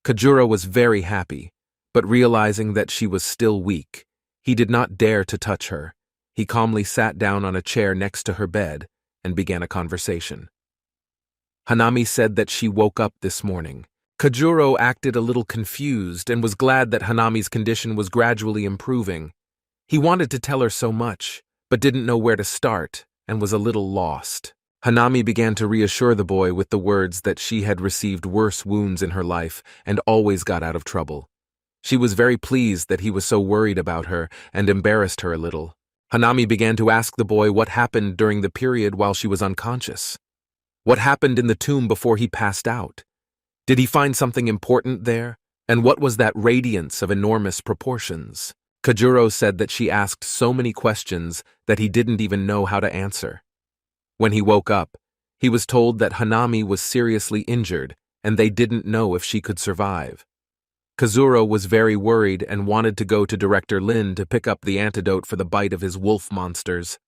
Kajuro was very happy, but realizing that she was still weak, he did not dare to touch her. He calmly sat down on a chair next to her bed and began a conversation. Hanami said that she woke up this morning. Kajuro acted a little confused and was glad that Hanami's condition was gradually improving. He wanted to tell her so much, but didn't know where to start and was a little lost. Hanami began to reassure the boy with the words that she had received worse wounds in her life and always got out of trouble. She was very pleased that he was so worried about her and embarrassed her a little. Hanami began to ask the boy what happened during the period while she was unconscious. What happened in the tomb before he passed out? Did he find something important there? And what was that radiance of enormous proportions? Kajuro said that she asked so many questions that he didn't even know how to answer. When he woke up, he was told that Hanami was seriously injured and they didn't know if she could survive. Kazuro was very worried and wanted to go to Director Lin to pick up the antidote for the bite of his wolf monsters.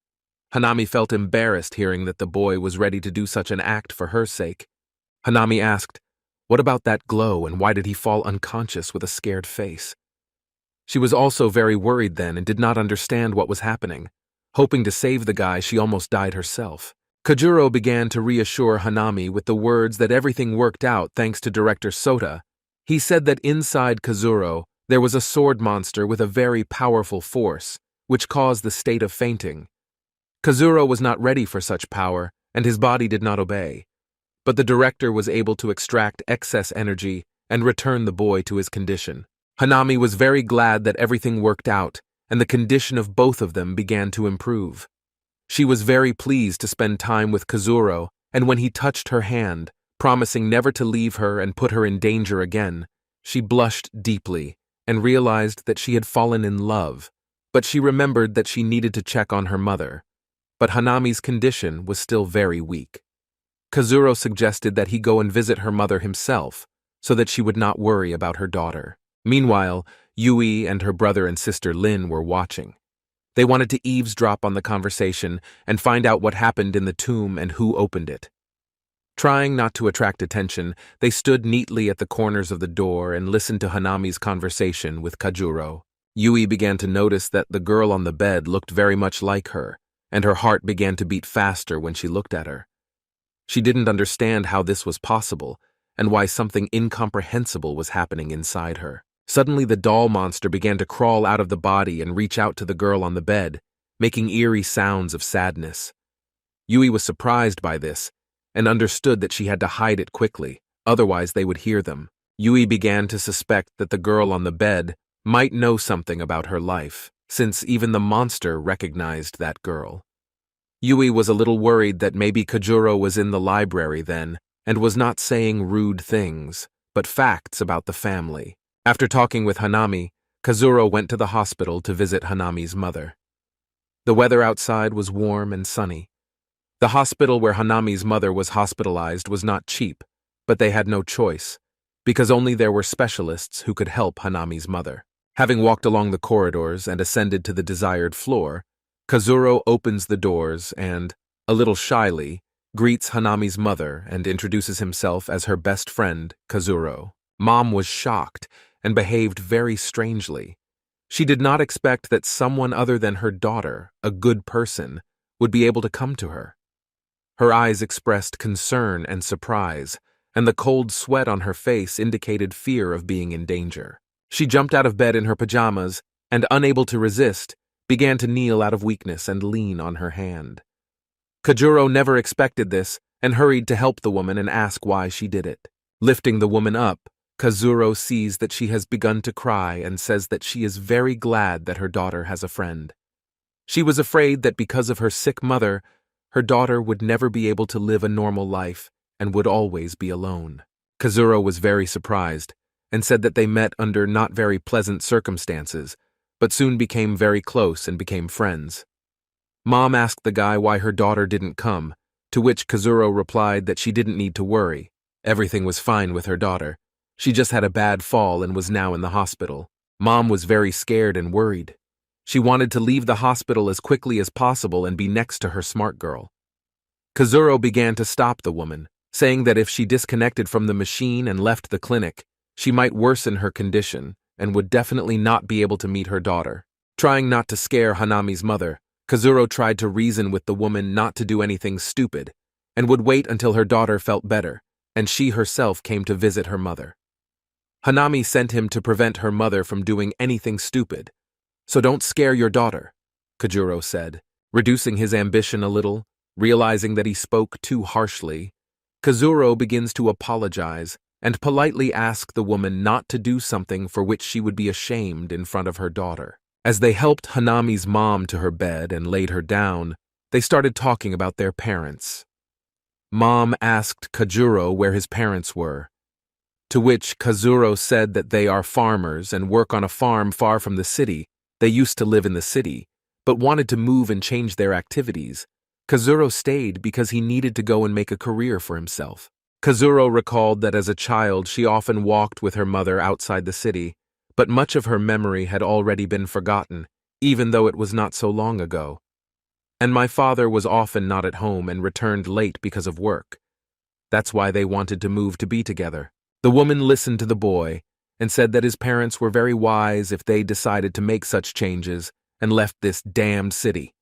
Hanami felt embarrassed hearing that the boy was ready to do such an act for her sake. Hanami asked, "What about that glow and why did he fall unconscious with a scared face?" She was also very worried then and did not understand what was happening. Hoping to save the guy, she almost died herself. Kajuro began to reassure Hanami with the words that everything worked out thanks to Director Sota. He said that inside Kazuro, there was a sword monster with a very powerful force, which caused the state of fainting. Kazuro was not ready for such power, and his body did not obey. But the director was able to extract excess energy and return the boy to his condition. Hanami was very glad that everything worked out, and the condition of both of them began to improve. She was very pleased to spend time with Kazuro, and when he touched her hand, promising never to leave her and put her in danger again, she blushed deeply and realized that she had fallen in love, but she remembered that she needed to check on her mother. But Hanami's condition was still very weak. Kazuro suggested that he go and visit her mother himself, so that she would not worry about her daughter. Meanwhile, Yui and her brother and sister Lin were watching. They wanted to eavesdrop on the conversation and find out what happened in the tomb and who opened it. Trying not to attract attention, they stood neatly at the corners of the door and listened to Hanami's conversation with Kajuro. Yui began to notice that the girl on the bed looked very much like her, and her heart began to beat faster when she looked at her. She didn't understand how this was possible, and why something incomprehensible was happening inside her. Suddenly the doll monster began to crawl out of the body and reach out to the girl on the bed, making eerie sounds of sadness. Yui was surprised by this, and understood that she had to hide it quickly, otherwise they would hear them. Yui began to suspect that the girl on the bed might know something about her life, since even the monster recognized that girl. Yui was a little worried that maybe Kajuro was in the library then and was not saying rude things, but facts about the family. After talking with Hanami, Kazuro went to the hospital to visit Hanami's mother. The weather outside was warm and sunny. The hospital where Hanami's mother was hospitalized was not cheap, but they had no choice, because only there were specialists who could help Hanami's mother. Having walked along the corridors and ascended to the desired floor, Kazuro opens the doors and, a little shyly, greets Hanami's mother and introduces himself as her best friend, Kazuro. Mom was shocked and behaved very strangely. She did not expect that someone other than her daughter, a good person, would be able to come to her. Her eyes expressed concern and surprise, and the cold sweat on her face indicated fear of being in danger. She jumped out of bed in her pajamas and, unable to resist, began to kneel out of weakness and lean on her hand. Kajuro never expected this and hurried to help the woman and ask why she did it. Lifting the woman up, Kazuro sees that she has begun to cry and says that she is very glad that her daughter has a friend. She was afraid that because of her sick mother, her daughter would never be able to live a normal life and would always be alone. Kazuro was very surprised and said that they met under not very pleasant circumstances, but soon became very close and became friends. Mom asked the guy why her daughter didn't come, to which Kazuro replied that she didn't need to worry. Everything was fine with her daughter. She just had a bad fall and was now in the hospital. Mom was very scared and worried. She wanted to leave the hospital as quickly as possible and be next to her smart girl. Kazuro began to stop the woman, saying that if she disconnected from the machine and left the clinic, she might worsen her condition and would definitely not be able to meet her daughter. Trying not to scare Hanami's mother, Kazuro tried to reason with the woman not to do anything stupid and would wait until her daughter felt better and she herself came to visit her mother. Hanami sent him to prevent her mother from doing anything stupid. "So don't scare your daughter," Kajuro said. Reducing his ambition a little, realizing that he spoke too harshly, Kazuro begins to apologize and politely ask the woman not to do something for which she would be ashamed in front of her daughter. As they helped Hanami's mom to her bed and laid her down, they started talking about their parents. Mom asked Kajuro where his parents were, to which Kazuro said that they are farmers and work on a farm far from the city. They used to live in the city, but wanted to move and change their activities. Kazuro stayed because he needed to go and make a career for himself. Kazuro recalled that as a child she often walked with her mother outside the city, but much of her memory had already been forgotten, even though it was not so long ago. And my father was often not at home and returned late because of work. That's why they wanted to move to be together. The woman listened to the boy and said that his parents were very wise if they decided to make such changes and left this damned city.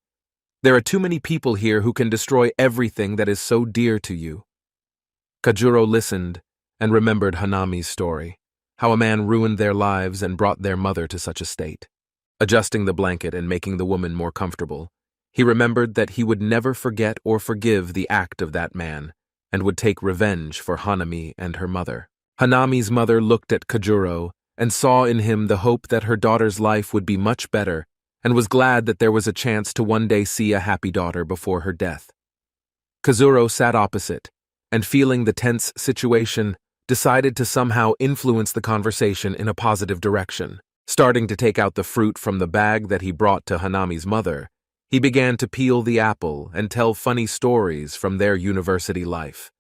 There are too many people here who can destroy everything that is so dear to you. Kajuro listened and remembered Hanami's story, how a man ruined their lives and brought their mother to such a state. Adjusting the blanket and making the woman more comfortable, he remembered that he would never forget or forgive the act of that man and would take revenge for Hanami and her mother. Hanami's mother looked at Kajuro and saw in him the hope that her daughter's life would be much better and was glad that there was a chance to one day see a happy daughter before her death. Kazuro sat opposite and, feeling the tense situation, decided to somehow influence the conversation in a positive direction. Starting to take out the fruit from the bag that he brought to Hanami's mother, he began to peel the apple and tell funny stories from their university life.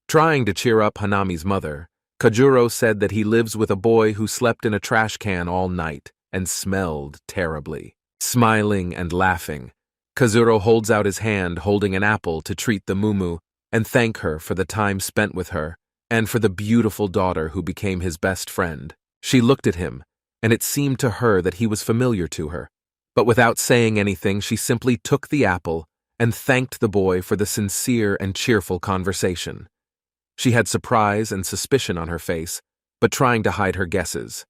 Trying to cheer up Hanami's mother, Kajuro said that he lives with a boy who slept in a trash can all night and smelled terribly. Smiling and laughing, Kazuro holds out his hand holding an apple to treat the mumu and thank her for the time spent with her and for the beautiful daughter who became his best friend. She looked at him, and it seemed to her that he was familiar to her, but without saying anything she simply took the apple and thanked the boy for the sincere and cheerful conversation. She had surprise and suspicion on her face, but trying to hide her guesses.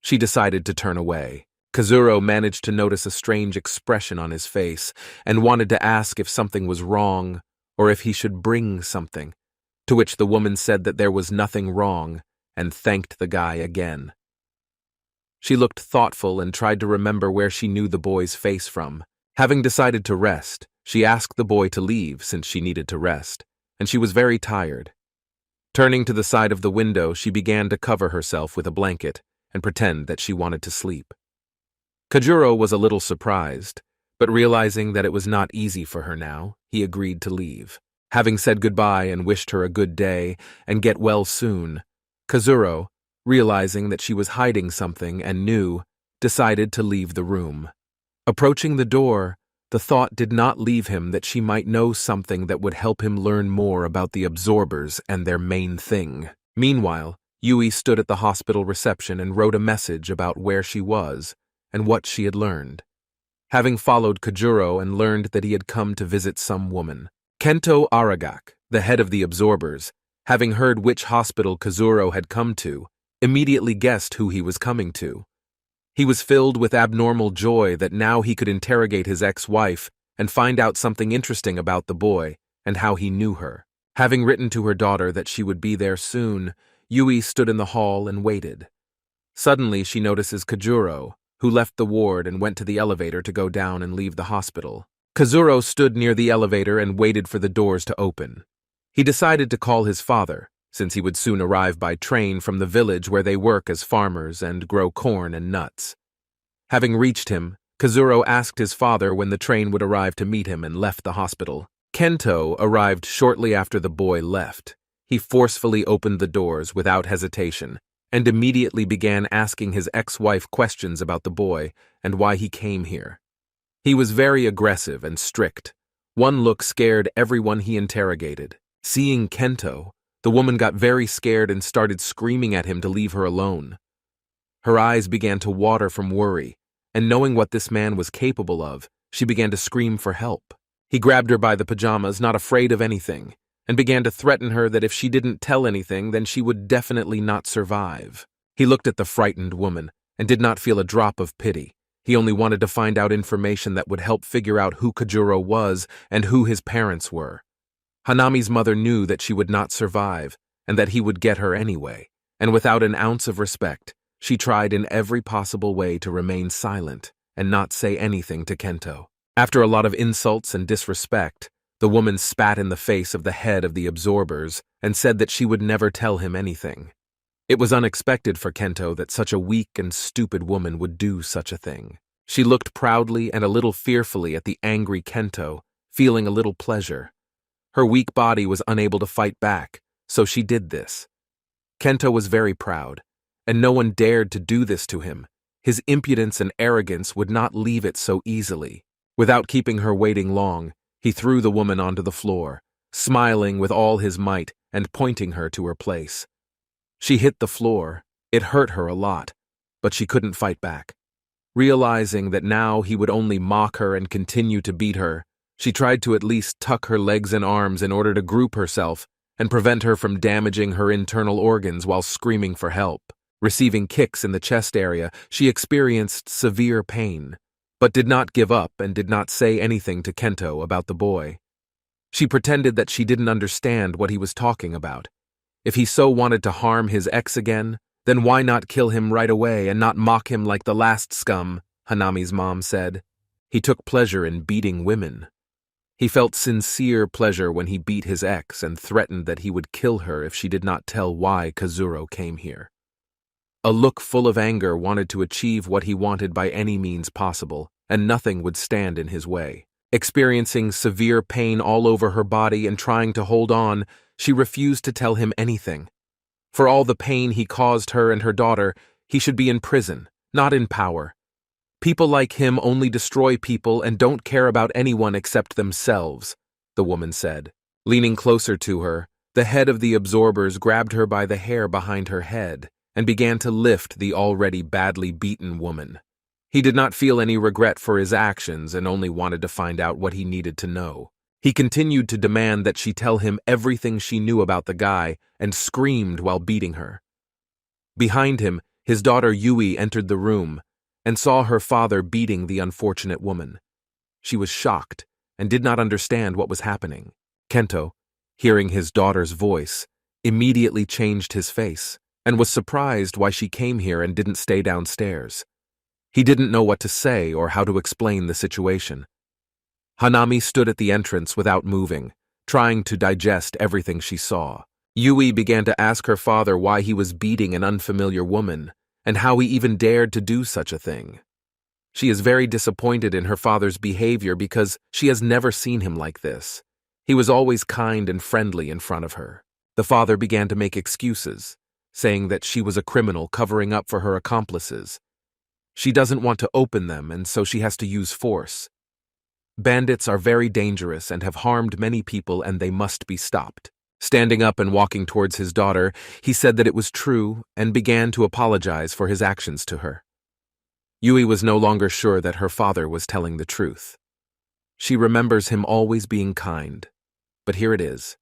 She decided to turn away. Kazuro managed to notice a strange expression on his face and wanted to ask if something was wrong or if he should bring something, to which the woman said that there was nothing wrong and thanked the guy again. She looked thoughtful and tried to remember where she knew the boy's face from. Having decided to rest, She asked the boy to leave since she needed to rest, and she was very tired. Turning to the side of the window, she began to cover herself with a blanket and pretend that she wanted to sleep. Kajuro was a little surprised, but realizing that it was not easy for her now, he agreed to leave. Having said goodbye and wished her a good day and get well soon, Kazuro, realizing that she was hiding something and knew, decided to leave the room. Approaching the door, the thought did not leave him that she might know something that would help him learn more about the absorbers and their main thing. Meanwhile, Yui stood at the hospital reception and wrote a message about where she was and what she had learned. Having followed Kajuro and learned that he had come to visit some woman. Kento Aragak, the head of the absorbers, having heard which hospital Kazuro had come to, immediately guessed who he was coming to. He was filled with abnormal joy that now he could interrogate his ex-wife and find out something interesting about the boy and how he knew her. Having written to her daughter that she would be there soon, Yui stood in the hall and waited. Suddenly she notices Kajuro, who left the ward and went to the elevator to go down and leave the hospital. Kazuro stood near the elevator and waited for the doors to open. He decided to call his father, since he would soon arrive by train from the village where they work as farmers and grow corn and nuts. Having reached him, Kazuro asked his father when the train would arrive to meet him and left the hospital. Kento arrived shortly after the boy left. He forcefully opened the doors without hesitation and immediately began asking his ex-wife questions about the boy and why he came here. He was very aggressive and strict. One look scared everyone he interrogated. Seeing Kento, the woman got very scared and started screaming at him to leave her alone. Her eyes began to water from worry, and knowing what this man was capable of, she began to scream for help. He grabbed her by the pajamas, not afraid of anything, and began to threaten her that if she didn't tell anything, then she would definitely not survive. He looked at the frightened woman and did not feel a drop of pity. He only wanted to find out information that would help figure out who Kajuro was and who his parents were. Hanami's mother knew that she would not survive and that he would get her anyway, and without an ounce of respect, she tried in every possible way to remain silent and not say anything to Kento. After a lot of insults and disrespect, the woman spat in the face of the head of the absorbers and said that she would never tell him anything. It was unexpected for Kento that such a weak and stupid woman would do such a thing. She looked proudly and a little fearfully at the angry Kento, feeling a little pleasure. Her weak body was unable to fight back, so she did this. Kento was very proud, and no one dared to do this to him. His impudence and arrogance would not leave it so easily. Without keeping her waiting long, he threw the woman onto the floor, smiling with all his might and pointing her to her place. She hit the floor. It hurt her a lot, but she couldn't fight back. Realizing that now he would only mock her and continue to beat her, she tried to at least tuck her legs and arms in order to group herself and prevent her from damaging her internal organs while screaming for help. Receiving kicks in the chest area, she experienced severe pain, but did not give up and did not say anything to Kento about the boy. She pretended that she didn't understand what he was talking about. If he so wanted to harm his ex again, then why not kill him right away and not mock him like the last scum, Hanami's mom said. He took pleasure in beating women. He felt sincere pleasure when he beat his ex and threatened that he would kill her if she did not tell why Kazuro came here. A look full of anger wanted to achieve what he wanted by any means possible, and nothing would stand in his way. Experiencing severe pain all over her body and trying to hold on, she refused to tell him anything. For all the pain he caused her and her daughter, he should be in prison, not in power. People like him only destroy people and don't care about anyone except themselves, the woman said. Leaning closer to her, the head of the absorbers grabbed her by the hair behind her head and began to lift the already badly beaten woman. He did not feel any regret for his actions and only wanted to find out what he needed to know. He continued to demand that she tell him everything she knew about the guy and screamed while beating her. Behind him, his daughter Yui entered the room and saw her father beating the unfortunate woman. She was shocked and did not understand what was happening. Kento, hearing his daughter's voice, immediately changed his face and was surprised why she came here and didn't stay downstairs. He didn't know what to say or how to explain the situation. Hanami stood at the entrance without moving, trying to digest everything she saw. Yui began to ask her father why he was beating an unfamiliar woman, and how he even dared to do such a thing. She is very disappointed in her father's behavior because she has never seen him like this. He was always kind and friendly in front of her. The father began to make excuses, saying that she was a criminal covering up for her accomplices. She doesn't want to open them, and so she has to use force. Bandits are very dangerous and have harmed many people, and they must be stopped. Standing up and walking towards his daughter, he said that it was true and began to apologize for his actions to her. Yui was no longer sure that her father was telling the truth. She remembers him always being kind, but here it is,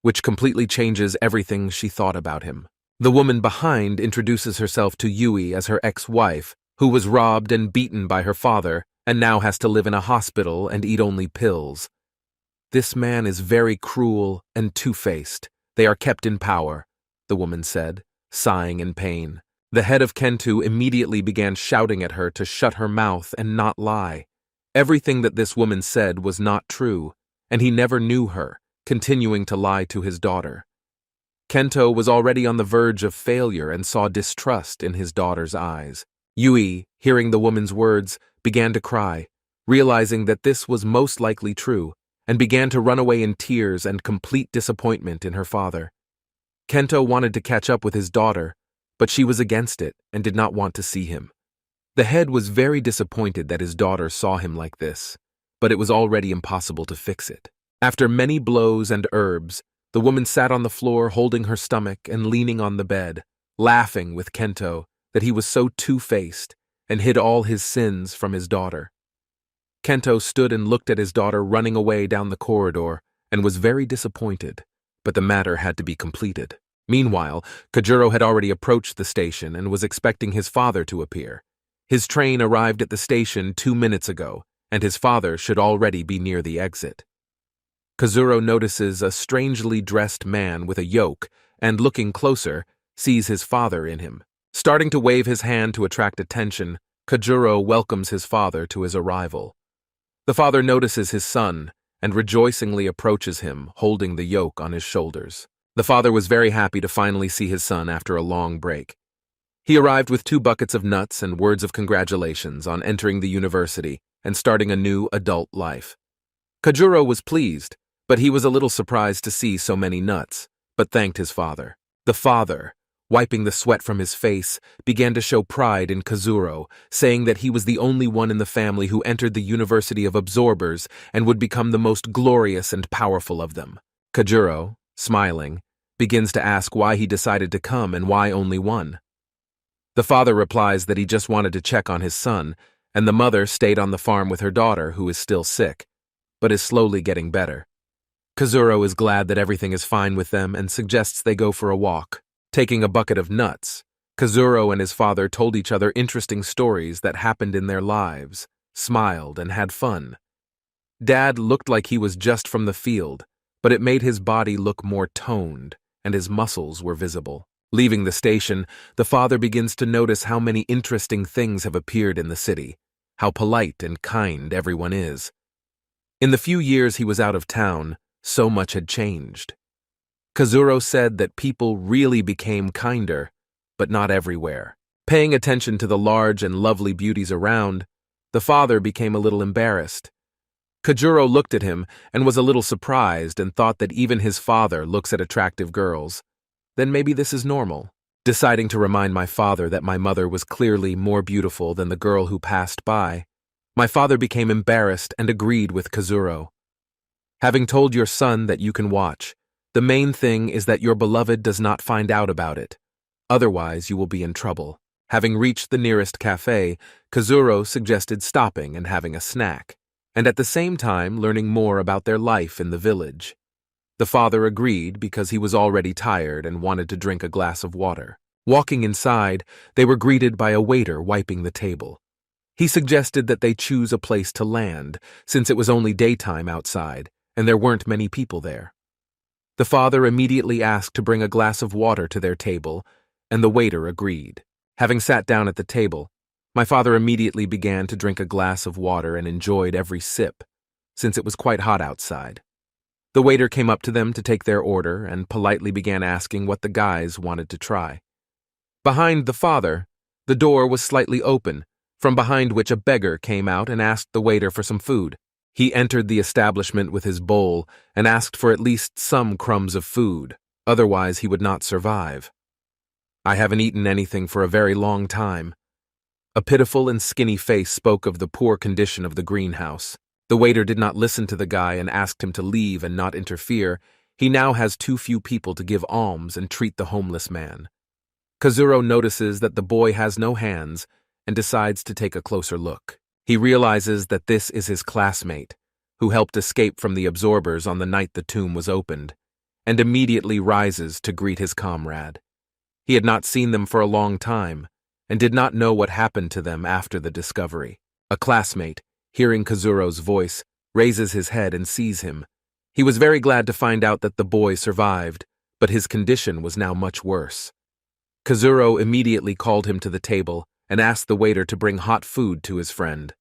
which completely changes everything she thought about him. The woman behind introduces herself to Yui as her ex-wife, who was robbed and beaten by her father and now has to live in a hospital and eat only pills. This man is very cruel and two-faced. They are kept in power, the woman said, sighing in pain. The head of Kentu immediately began shouting at her to shut her mouth and not lie. Everything that this woman said was not true, and he never knew her, continuing to lie to his daughter. Kento was already on the verge of failure and saw distrust in his daughter's eyes. Yui, hearing the woman's words, began to cry, realizing that this was most likely true, and began to run away in tears and complete disappointment in her father. Kento wanted to catch up with his daughter, but she was against it and did not want to see him. The head was very disappointed that his daughter saw him like this, but it was already impossible to fix it. After many blows and herbs, the woman sat on the floor holding her stomach and leaning on the bed, laughing with Kento that he was so two-faced and hid all his sins from his daughter. Kento stood and looked at his daughter running away down the corridor and was very disappointed, but the matter had to be completed. Meanwhile, Kajuro had already approached the station and was expecting his father to appear. His train arrived at the station 2 minutes ago, and his father should already be near the exit. Kazuro notices a strangely dressed man with a yoke and, looking closer, sees his father in him. Starting to wave his hand to attract attention, Kajuro welcomes his father to his arrival. The father notices his son and rejoicingly approaches him, holding the yoke on his shoulders. The father was very happy to finally see his son after a long break. He arrived with 2 buckets of nuts and words of congratulations on entering the university and starting a new adult life. Kajuro was pleased, but he was a little surprised to see so many nuts, but thanked his father. The father, wiping the sweat from his face, began to show pride in Kazuro, saying that he was the only one in the family who entered the University of Absorbers and would become the most glorious and powerful of them. Kajuro, smiling, begins to ask why he decided to come and why only one. The father replies that he just wanted to check on his son, and the mother stayed on the farm with her daughter, who is still sick, but is slowly getting better. Kazuro is glad that everything is fine with them and suggests they go for a walk. Taking a bucket of nuts, Kazuro and his father told each other interesting stories that happened in their lives, smiled, and had fun. Dad looked like he was just from the field, but it made his body look more toned, and his muscles were visible. Leaving the station, the father begins to notice how many interesting things have appeared in the city, how polite and kind everyone is. In the few years he was out of town, so much had changed. Kazuro said that people really became kinder, but not everywhere. Paying attention to the large and lovely beauties around, the father became a little embarrassed. Kajuro looked at him and was a little surprised and thought that even his father looks at attractive girls. Then maybe this is normal. Deciding to remind my father that my mother was clearly more beautiful than the girl who passed by, my father became embarrassed and agreed with Kazuro. Having told your son that you can watch, the main thing is that your beloved does not find out about it. Otherwise, you will be in trouble. Having reached the nearest cafe, Kazuro suggested stopping and having a snack, and at the same time learning more about their life in the village. The father agreed because he was already tired and wanted to drink a glass of water. Walking inside, they were greeted by a waiter wiping the table. He suggested that they choose a place to land, since it was only daytime outside, and there weren't many people there. The father immediately asked to bring a glass of water to their table, and the waiter agreed. Having sat down at the table, my father immediately began to drink a glass of water and enjoyed every sip. since it was quite hot outside. The waiter came up to them to take their order and politely began asking what the guys wanted to try. Behind the father, the door was slightly open, from behind which a beggar came out and asked the waiter for some food. He entered the establishment with his bowl and asked for at least some crumbs of food, otherwise he would not survive. "I haven't eaten anything for a very long time." A pitiful and skinny face spoke of the poor condition of the greenhouse. The waiter did not listen to the guy and asked him to leave and not interfere. He now has too few people to give alms and treat the homeless man. Kazuro notices that the boy has no hands and decides to take a closer look. He realizes that this is his classmate, who helped escape from the absorbers on the night the tomb was opened, and immediately rises to greet his comrade. He had not seen them for a long time, and did not know what happened to them after the discovery. A classmate, hearing Kazuro's voice, raises his head and sees him. He was very glad to find out that the boy survived, but his condition was now much worse. Kazuro immediately called him to the table and asked the waiter to bring hot food to his friend.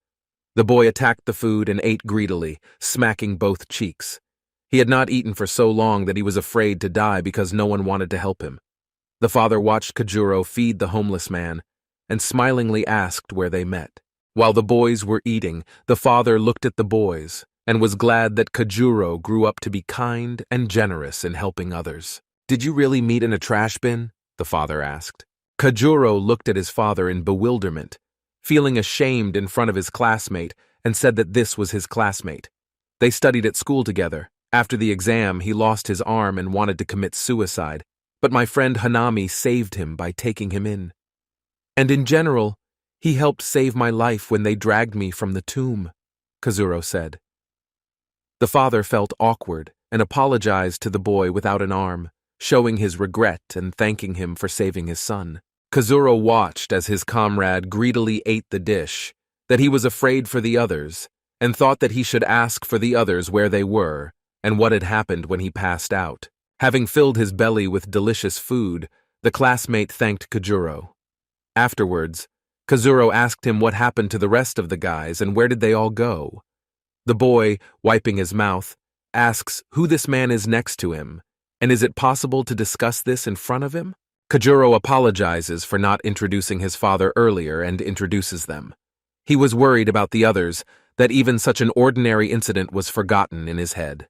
The boy attacked the food and ate greedily, smacking both cheeks. He had not eaten for so long that he was afraid to die because no one wanted to help him. The father watched Kajuro feed the homeless man and smilingly asked where they met. While the boys were eating, the father looked at the boys and was glad that Kajuro grew up to be kind and generous in helping others. "Did you really meet in a trash bin?" the father asked. Kajuro looked at his father in bewilderment, feeling ashamed in front of his classmate, and said that this was his classmate. They studied at school together. After the exam, he lost his arm and wanted to commit suicide, but my friend Hanami saved him by taking him in. And in general, he helped save my life when they dragged me from the tomb, Kazuro said. The father felt awkward and apologized to the boy without an arm, showing his regret and thanking him for saving his son. Kazuro watched as his comrade greedily ate the dish, that he was afraid for the others, and thought that he should ask for the others where they were and what had happened when he passed out. Having filled his belly with delicious food, the classmate thanked Kajuro. Afterwards, Kazuro asked him what happened to the rest of the guys and where did they all go. The boy, wiping his mouth, asks who this man is next to him, and is it possible to discuss this in front of him? Kajuro apologizes for not introducing his father earlier and introduces them. He was worried about the others, that even such an ordinary incident was forgotten in his head.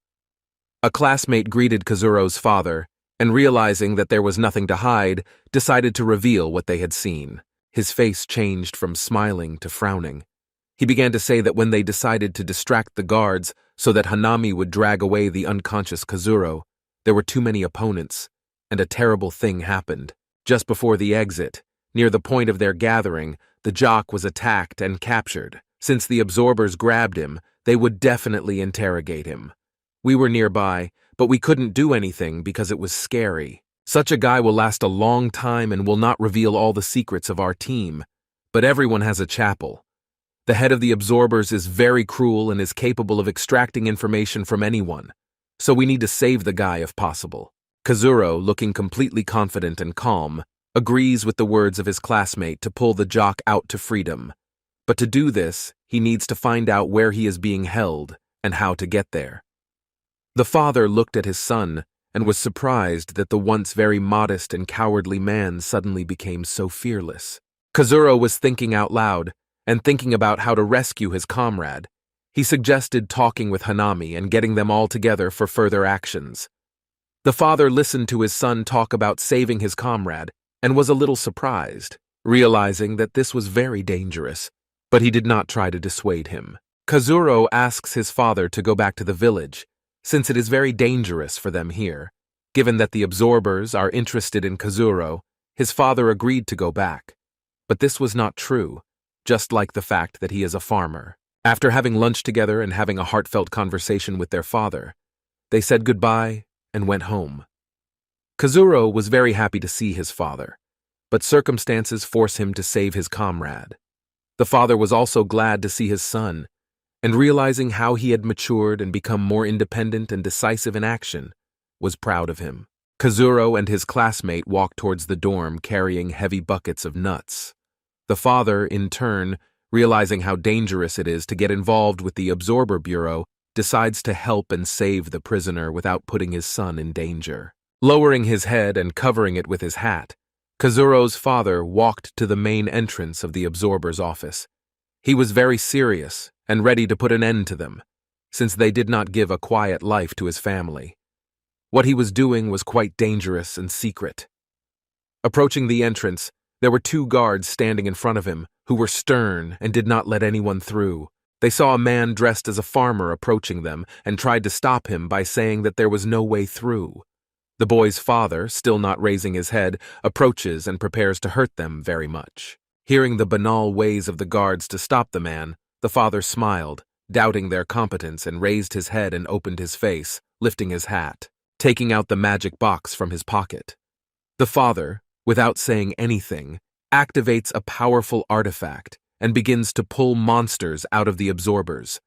A classmate greeted Kazuro's father, and realizing that there was nothing to hide, decided to reveal what they had seen. His face changed from smiling to frowning. He began to say that when they decided to distract the guards so that Hanami would drag away the unconscious Kazuro, there were too many opponents, and a terrible thing happened. Just before the exit, near the point of their gathering, the jock was attacked and captured. Since the absorbers grabbed him, they would definitely interrogate him. We were nearby, but we couldn't do anything because it was scary. Such a guy will last a long time and will not reveal all the secrets of our team. But everyone has a chapel. The head of the absorbers is very cruel and is capable of extracting information from anyone, so we need to save the guy if possible. Kazuro, looking completely confident and calm, agrees with the words of his classmate to pull the jock out to freedom. But to do this, he needs to find out where he is being held and how to get there. The father looked at his son and was surprised that the once very modest and cowardly man suddenly became so fearless. Kazuro was thinking out loud and thinking about how to rescue his comrade. He suggested talking with Hanami and getting them all together for further actions. The father listened to his son talk about saving his comrade and was a little surprised, realizing that this was very dangerous, but he did not try to dissuade him. Kazuro asks his father to go back to the village, since it is very dangerous for them here. Given that the absorbers are interested in Kazuro, his father agreed to go back. But this was not true, just like the fact that he is a farmer. After having lunch together and having a heartfelt conversation with their father, they said goodbye and went home. Kazuro was very happy to see his father, but circumstances force him to save his comrade. The father was also glad to see his son, and realizing how he had matured and become more independent and decisive in action, was proud of him. Kazuro and his classmate walked towards the dorm carrying heavy buckets of nuts. The father, in turn, realizing how dangerous it is to get involved with the Absorber Bureau, decides to help and save the prisoner without putting his son in danger. Lowering his head and covering it with his hat, Kazuro's father walked to the main entrance of the Absorber's office. He was very serious and ready to put an end to them, since they did not give a quiet life to his family. What he was doing was quite dangerous and secret. Approaching the entrance, there were 2 guards standing in front of him who were stern and did not let anyone through. They saw a man dressed as a farmer approaching them and tried to stop him by saying that there was no way through. The boy's father, still not raising his head, approaches and prepares to hurt them very much. Hearing the banal ways of the guards to stop the man, the father smiled, doubting their competence, and raised his head and opened his face, lifting his hat, taking out the magic box from his pocket. The father, without saying anything, activates a powerful artifact and begins to pull monsters out of the absorbers.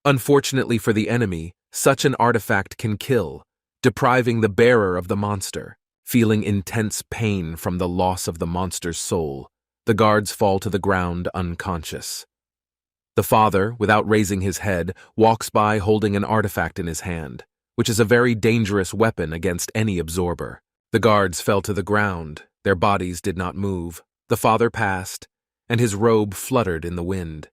Unfortunately for the enemy, such an artifact can kill, depriving the bearer of the monster. Feeling intense pain from the loss of the monster's soul, the guards fall to the ground unconscious. The father, without raising his head, walks by holding an artifact in his hand, which is a very dangerous weapon against any absorber. The guards fell to the ground, their bodies did not move. The father passed, and his robe fluttered in the wind.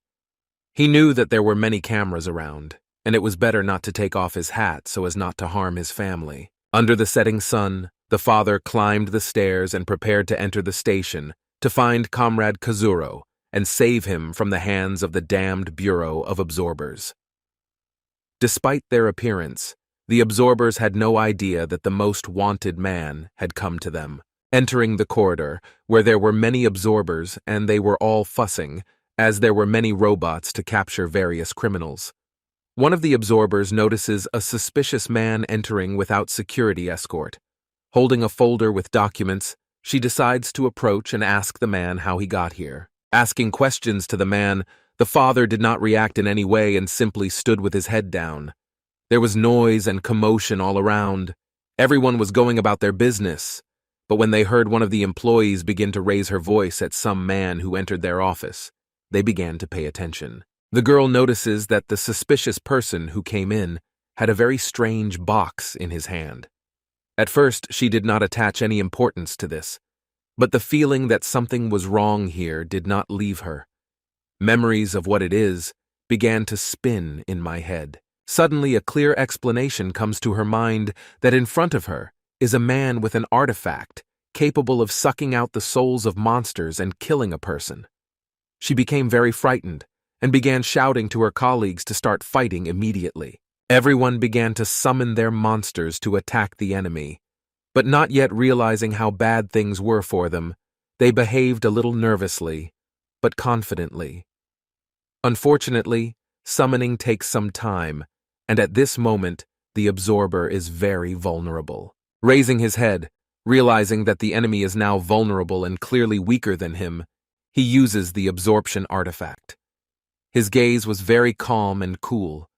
He knew that there were many cameras around, and it was better not to take off his hat so as not to harm his family. Under the setting sun, the father climbed the stairs and prepared to enter the station to find Comrade Kazuro and save him from the hands of the damned Bureau of Absorbers. Despite their appearance, the absorbers had no idea that the most wanted man had come to them. Entering the corridor, where there were many absorbers and they were all fussing, as there were many robots to capture various criminals. One of the absorbers notices a suspicious man entering without security escort. Holding a folder with documents, she decides to approach and ask the man how he got here. Asking questions to the man, the father did not react in any way and simply stood with his head down. There was noise and commotion all around. Everyone was going about their business. But when they heard one of the employees begin to raise her voice at some man who entered their office, they began to pay attention. The girl notices that the suspicious person who came in had a very strange box in his hand. At first, she did not attach any importance to this, but the feeling that something was wrong here did not leave her. Memories of what it is began to spin in my head. Suddenly, a clear explanation comes to her mind that in front of her is a man with an artifact capable of sucking out the souls of monsters and killing a person. She became very frightened and began shouting to her colleagues to start fighting immediately. Everyone began to summon their monsters to attack the enemy, but not yet realizing how bad things were for them, they behaved a little nervously, but confidently. Unfortunately, summoning takes some time, and at this moment, the absorber is very vulnerable. Raising his head, realizing that the enemy is now vulnerable and clearly weaker than him, he uses the absorption artifact. His gaze was very calm and cool.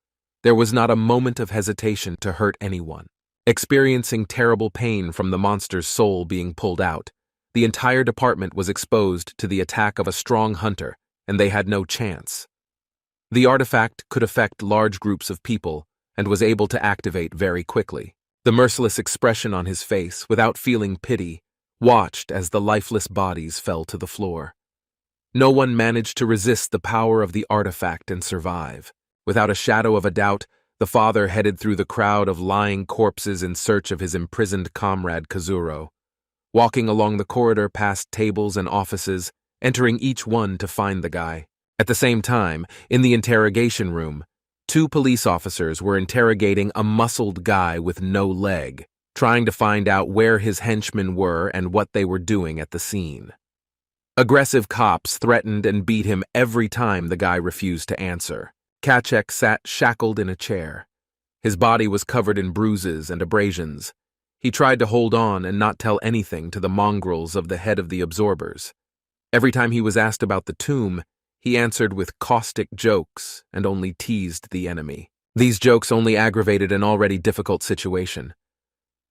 There was not a moment of hesitation to hurt anyone. Experiencing terrible pain from the monster's soul being pulled out, the entire department was exposed to the attack of a strong hunter, and they had no chance. The artifact could affect large groups of people and was able to activate very quickly. The merciless expression on his face, without feeling pity, watched as the lifeless bodies fell to the floor. No one managed to resist the power of the artifact and survive. Without a shadow of a doubt, the father headed through the crowd of lying corpses in search of his imprisoned comrade Kazuro. Walking along the corridor past tables and offices, entering each one to find the guy. At the same time, in the interrogation room, 2 police officers were interrogating a muscled guy with no leg, trying to find out where his henchmen were and what they were doing at the scene. Aggressive cops threatened and beat him every time the guy refused to answer. Kachek sat shackled in a chair. His body was covered in bruises and abrasions. He tried to hold on and not tell anything to the mongrels of the head of the absorbers. Every time he was asked about the tomb, he answered with caustic jokes and only teased the enemy. These jokes only aggravated an already difficult situation.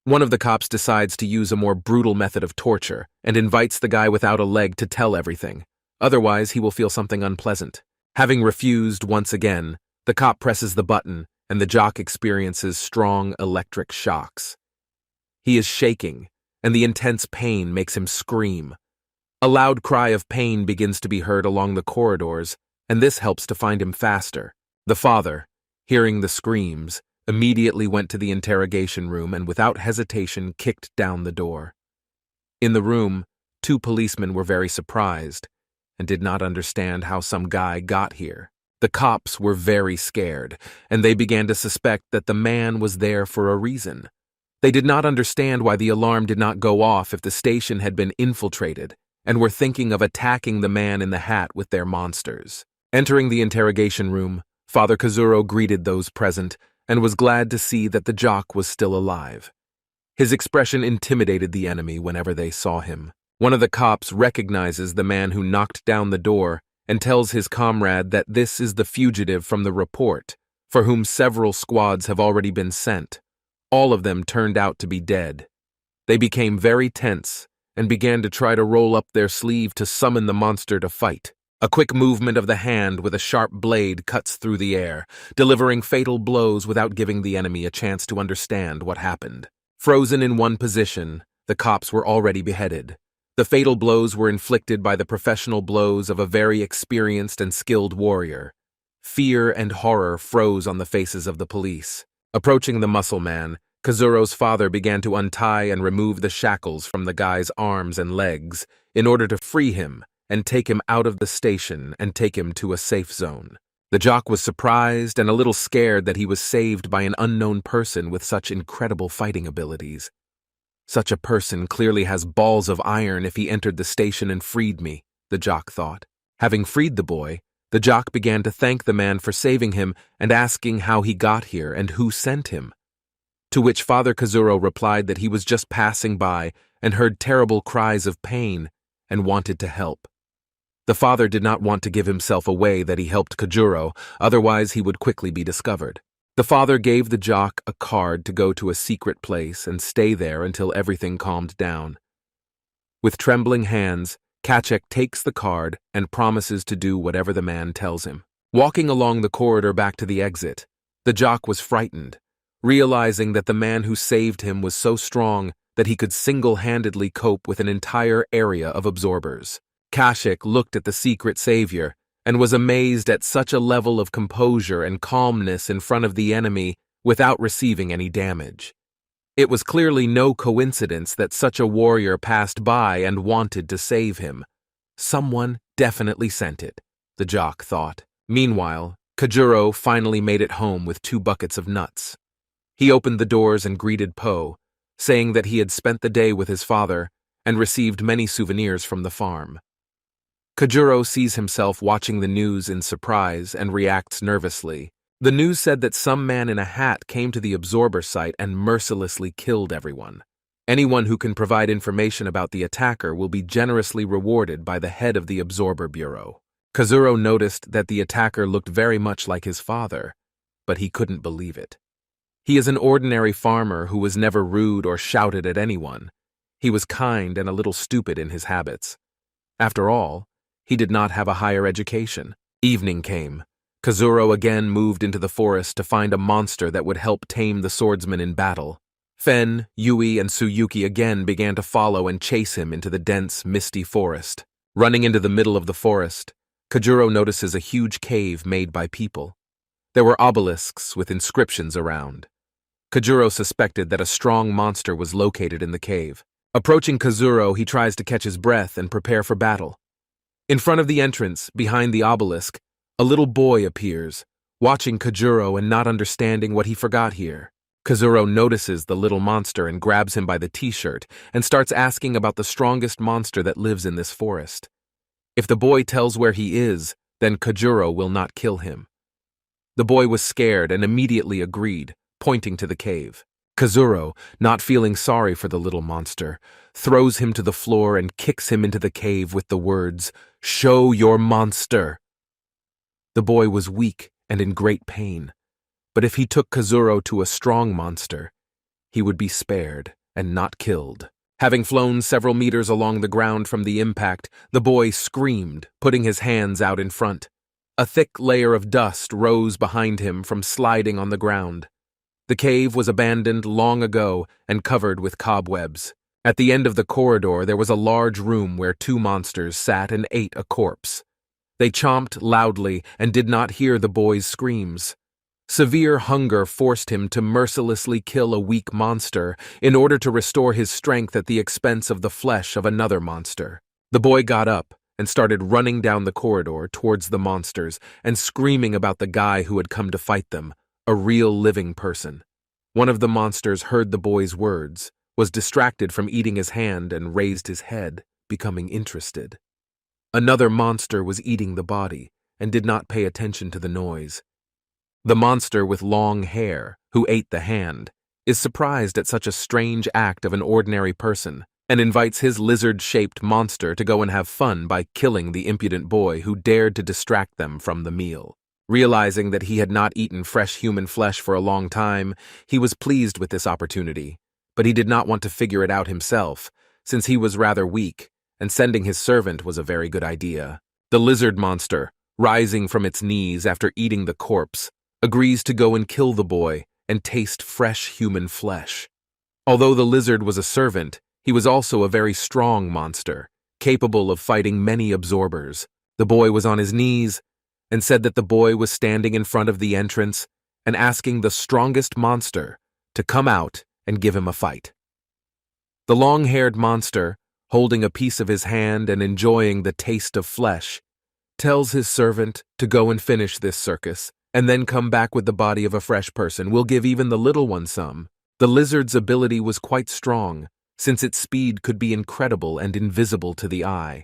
One of the cops decides to use a more brutal method of torture and invites the guy without a leg to tell everything. Otherwise, he will feel something unpleasant. Having refused once again, the cop presses the button and the jock experiences strong electric shocks. He is shaking, and the intense pain makes him scream. A loud cry of pain begins to be heard along the corridors, and this helps to find him faster. The father, hearing the screams, immediately went to the interrogation room and without hesitation kicked down the door. In the room, 2 policemen were very surprised and did not understand how some guy got here. The cops were very scared, and they began to suspect that the man was there for a reason. They did not understand why the alarm did not go off if the station had been infiltrated, and were thinking of attacking the man in the hat with their monsters. Entering the interrogation room, Father Kazuro greeted those present and was glad to see that the jock was still alive. His expression intimidated the enemy whenever they saw him. One of the cops recognizes the man who knocked down the door and tells his comrade that this is the fugitive from the report, for whom several squads have already been sent. All of them turned out to be dead. They became very tense and began to try to roll up their sleeve to summon the monster to fight. A quick movement of the hand with a sharp blade cuts through the air, delivering fatal blows without giving the enemy a chance to understand what happened. Frozen in one position, the cops were already beheaded. The fatal blows were inflicted by the professional blows of a very experienced and skilled warrior. Fear and horror froze on the faces of the police. Approaching the muscle man, Kazuro's father began to untie and remove the shackles from the guy's arms and legs in order to free him and take him out of the station and take him to a safe zone. The jock was surprised and a little scared that he was saved by an unknown person with such incredible fighting abilities. Such a person clearly has balls of iron if he entered the station and freed me, the jock thought. Having freed the boy, the jock began to thank the man for saving him and asking how he got here and who sent him. To which Father Kazuro replied that he was just passing by and heard terrible cries of pain and wanted to help. The father did not want to give himself away that he helped Kajuro, otherwise he would quickly be discovered. The father gave the jock a card to go to a secret place and stay there until everything calmed down. With trembling hands, Kachek takes the card and promises to do whatever the man tells him. Walking along the corridor back to the exit, the jock was frightened, realizing that the man who saved him was so strong that he could single-handedly cope with an entire area of absorbers. Kachek looked at the secret savior and was amazed at such a level of composure and calmness in front of the enemy without receiving any damage. It was clearly no coincidence that such a warrior passed by and wanted to save him. Someone definitely sent it, the jock thought. Meanwhile, Kajuro finally made it home with 2 buckets of nuts. He opened the doors and greeted Po, saying that he had spent the day with his father and received many souvenirs from the farm. Kajuro sees himself watching the news in surprise and reacts nervously. The news said that some man in a hat came to the absorber site and mercilessly killed everyone. Anyone who can provide information about the attacker will be generously rewarded by the head of the absorber bureau. Kazuro noticed that the attacker looked very much like his father, but he couldn't believe it. He is an ordinary farmer who was never rude or shouted at anyone. He was kind and a little stupid in his habits. After all, he did not have a higher education. Evening came. Kazuro again moved into the forest to find a monster that would help tame the swordsman in battle. Fen, Yui, and Tsuyuki again began to follow and chase him into the dense, misty forest. Running into the middle of the forest, Kajuro notices a huge cave made by people. There were obelisks with inscriptions around. Kajuro suspected that a strong monster was located in the cave. Approaching Kazuro, he tries to catch his breath and prepare for battle. In front of the entrance, behind the obelisk, a little boy appears, watching Kajuro and not understanding what he forgot here. Kazuro notices the little monster and grabs him by the t-shirt and starts asking about the strongest monster that lives in this forest. If the boy tells where he is, then Kajuro will not kill him. The boy was scared and immediately agreed, pointing to the cave. Kazuro, not feeling sorry for the little monster, throws him to the floor and kicks him into the cave with the words, "Show your monster." The boy was weak and in great pain, but if he took Kazuro to a strong monster, he would be spared and not killed. Having flown several meters along the ground from the impact, the boy screamed, putting his hands out in front. A thick layer of dust rose behind him from sliding on the ground. The cave was abandoned long ago and covered with cobwebs. At the end of the corridor there was a large room where two monsters sat and ate a corpse. They chomped loudly and did not hear the boy's screams. Severe hunger forced him to mercilessly kill a weak monster in order to restore his strength at the expense of the flesh of another monster. The boy got up and started running down the corridor towards the monsters and screaming about the guy who had come to fight them, a real living person. One of the monsters heard the boy's words, was distracted from eating his hand, and raised his head, becoming interested. Another monster was eating the body and did not pay attention to the noise. The monster with long hair, who ate the hand, is surprised at such a strange act of an ordinary person and invites his lizard-shaped monster to go and have fun by killing the impudent boy who dared to distract them from the meal. Realizing that he had not eaten fresh human flesh for a long time, he was pleased with this opportunity, but he did not want to figure it out himself, since he was rather weak, and sending his servant was a very good idea. The lizard monster, rising from its knees after eating the corpse, agrees to go and kill the boy and taste fresh human flesh. Although the lizard was a servant, he was also a very strong monster, capable of fighting many absorbers. The boy was on his knees and said that the boy was standing in front of the entrance and asking the strongest monster to come out and give him a fight. The long-haired monster, holding a piece of his hand and enjoying the taste of flesh, tells his servant to go and finish this circus and then come back with the body of a fresh person. Will give even the little one some. The lizard's ability was quite strong, since its speed could be incredible and invisible to the eye.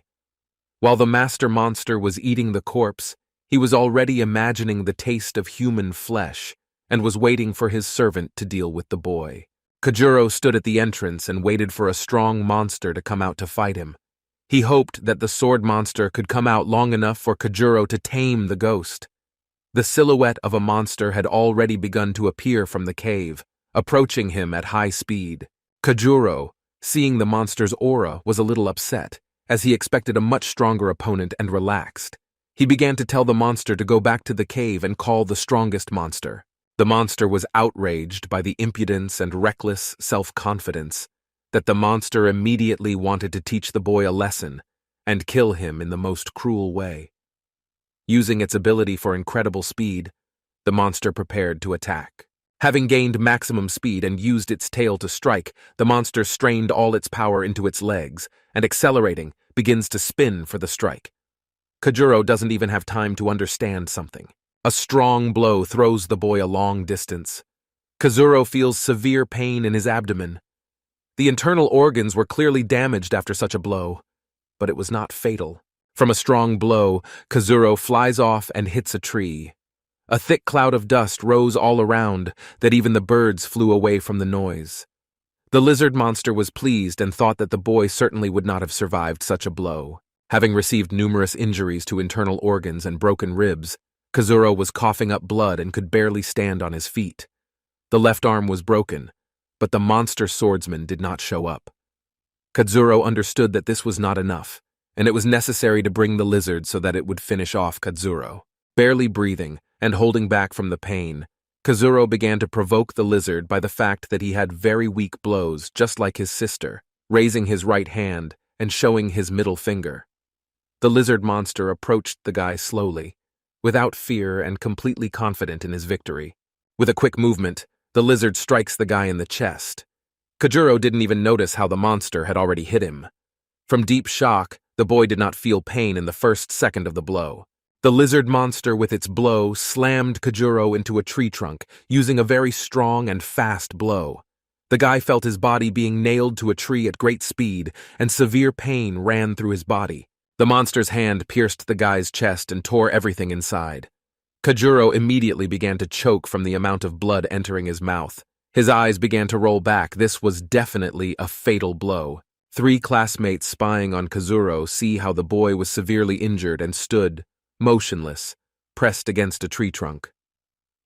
While the master monster was eating the corpse, he was already imagining the taste of human flesh and was waiting for his servant to deal with the boy. Kajuro stood at the entrance and waited for a strong monster to come out to fight him. He hoped that the sword monster could come out long enough for Kajuro to tame the ghost. The silhouette of a monster had already begun to appear from the cave, approaching him at high speed. Kajuro, seeing the monster's aura, was a little upset, as he expected a much stronger opponent, and relaxed. He began to tell the monster to go back to the cave and call the strongest monster. The monster was outraged by the impudence and reckless self-confidence that the monster immediately wanted to teach the boy a lesson and kill him in the most cruel way. Using its ability for incredible speed, the monster prepared to attack. Having gained maximum speed and used its tail to strike, the monster strained all its power into its legs and, accelerating, begins to spin for the strike. Kajuro doesn't even have time to understand something. A strong blow throws the boy a long distance. Kajuro feels severe pain in his abdomen. The internal organs were clearly damaged after such a blow, but it was not fatal. From a strong blow, Kajuro flies off and hits a tree. A thick cloud of dust rose all around, that even the birds flew away from the noise. The lizard monster was pleased and thought that the boy certainly would not have survived such a blow. Having received numerous injuries to internal organs and broken ribs, Kajuro was coughing up blood and could barely stand on his feet. The left arm was broken, but the monster swordsman did not show up. Kajuro understood that this was not enough, and it was necessary to bring the lizard so that it would finish off Kajuro. Barely breathing and holding back from the pain, Kajuro began to provoke the lizard by the fact that he had very weak blows, just like his sister, raising his right hand and showing his middle finger. The lizard monster approached the guy slowly, without fear and completely confident in his victory. With a quick movement, the lizard strikes the guy in the chest. Kajuro didn't even notice how the monster had already hit him. From deep shock, the boy did not feel pain in the first second of the blow. The lizard monster with its blow slammed Kajuro into a tree trunk, using a very strong and fast blow. The guy felt his body being nailed to a tree at great speed, and severe pain ran through his body. The monster's hand pierced the guy's chest and tore everything inside. Kajuro immediately began to choke from the amount of blood entering his mouth. His eyes began to roll back. This was definitely a fatal blow. 3 classmates spying on Kajuro see how the boy was severely injured and stood, motionless, pressed against a tree trunk.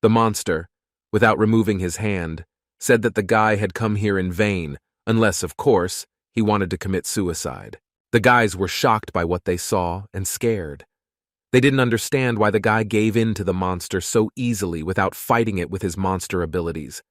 The monster, without removing his hand, said that the guy had come here in vain, unless, of course, he wanted to commit suicide. The guys were shocked by what they saw and scared. They didn't understand why the guy gave in to the monster so easily without fighting it with his monster abilities.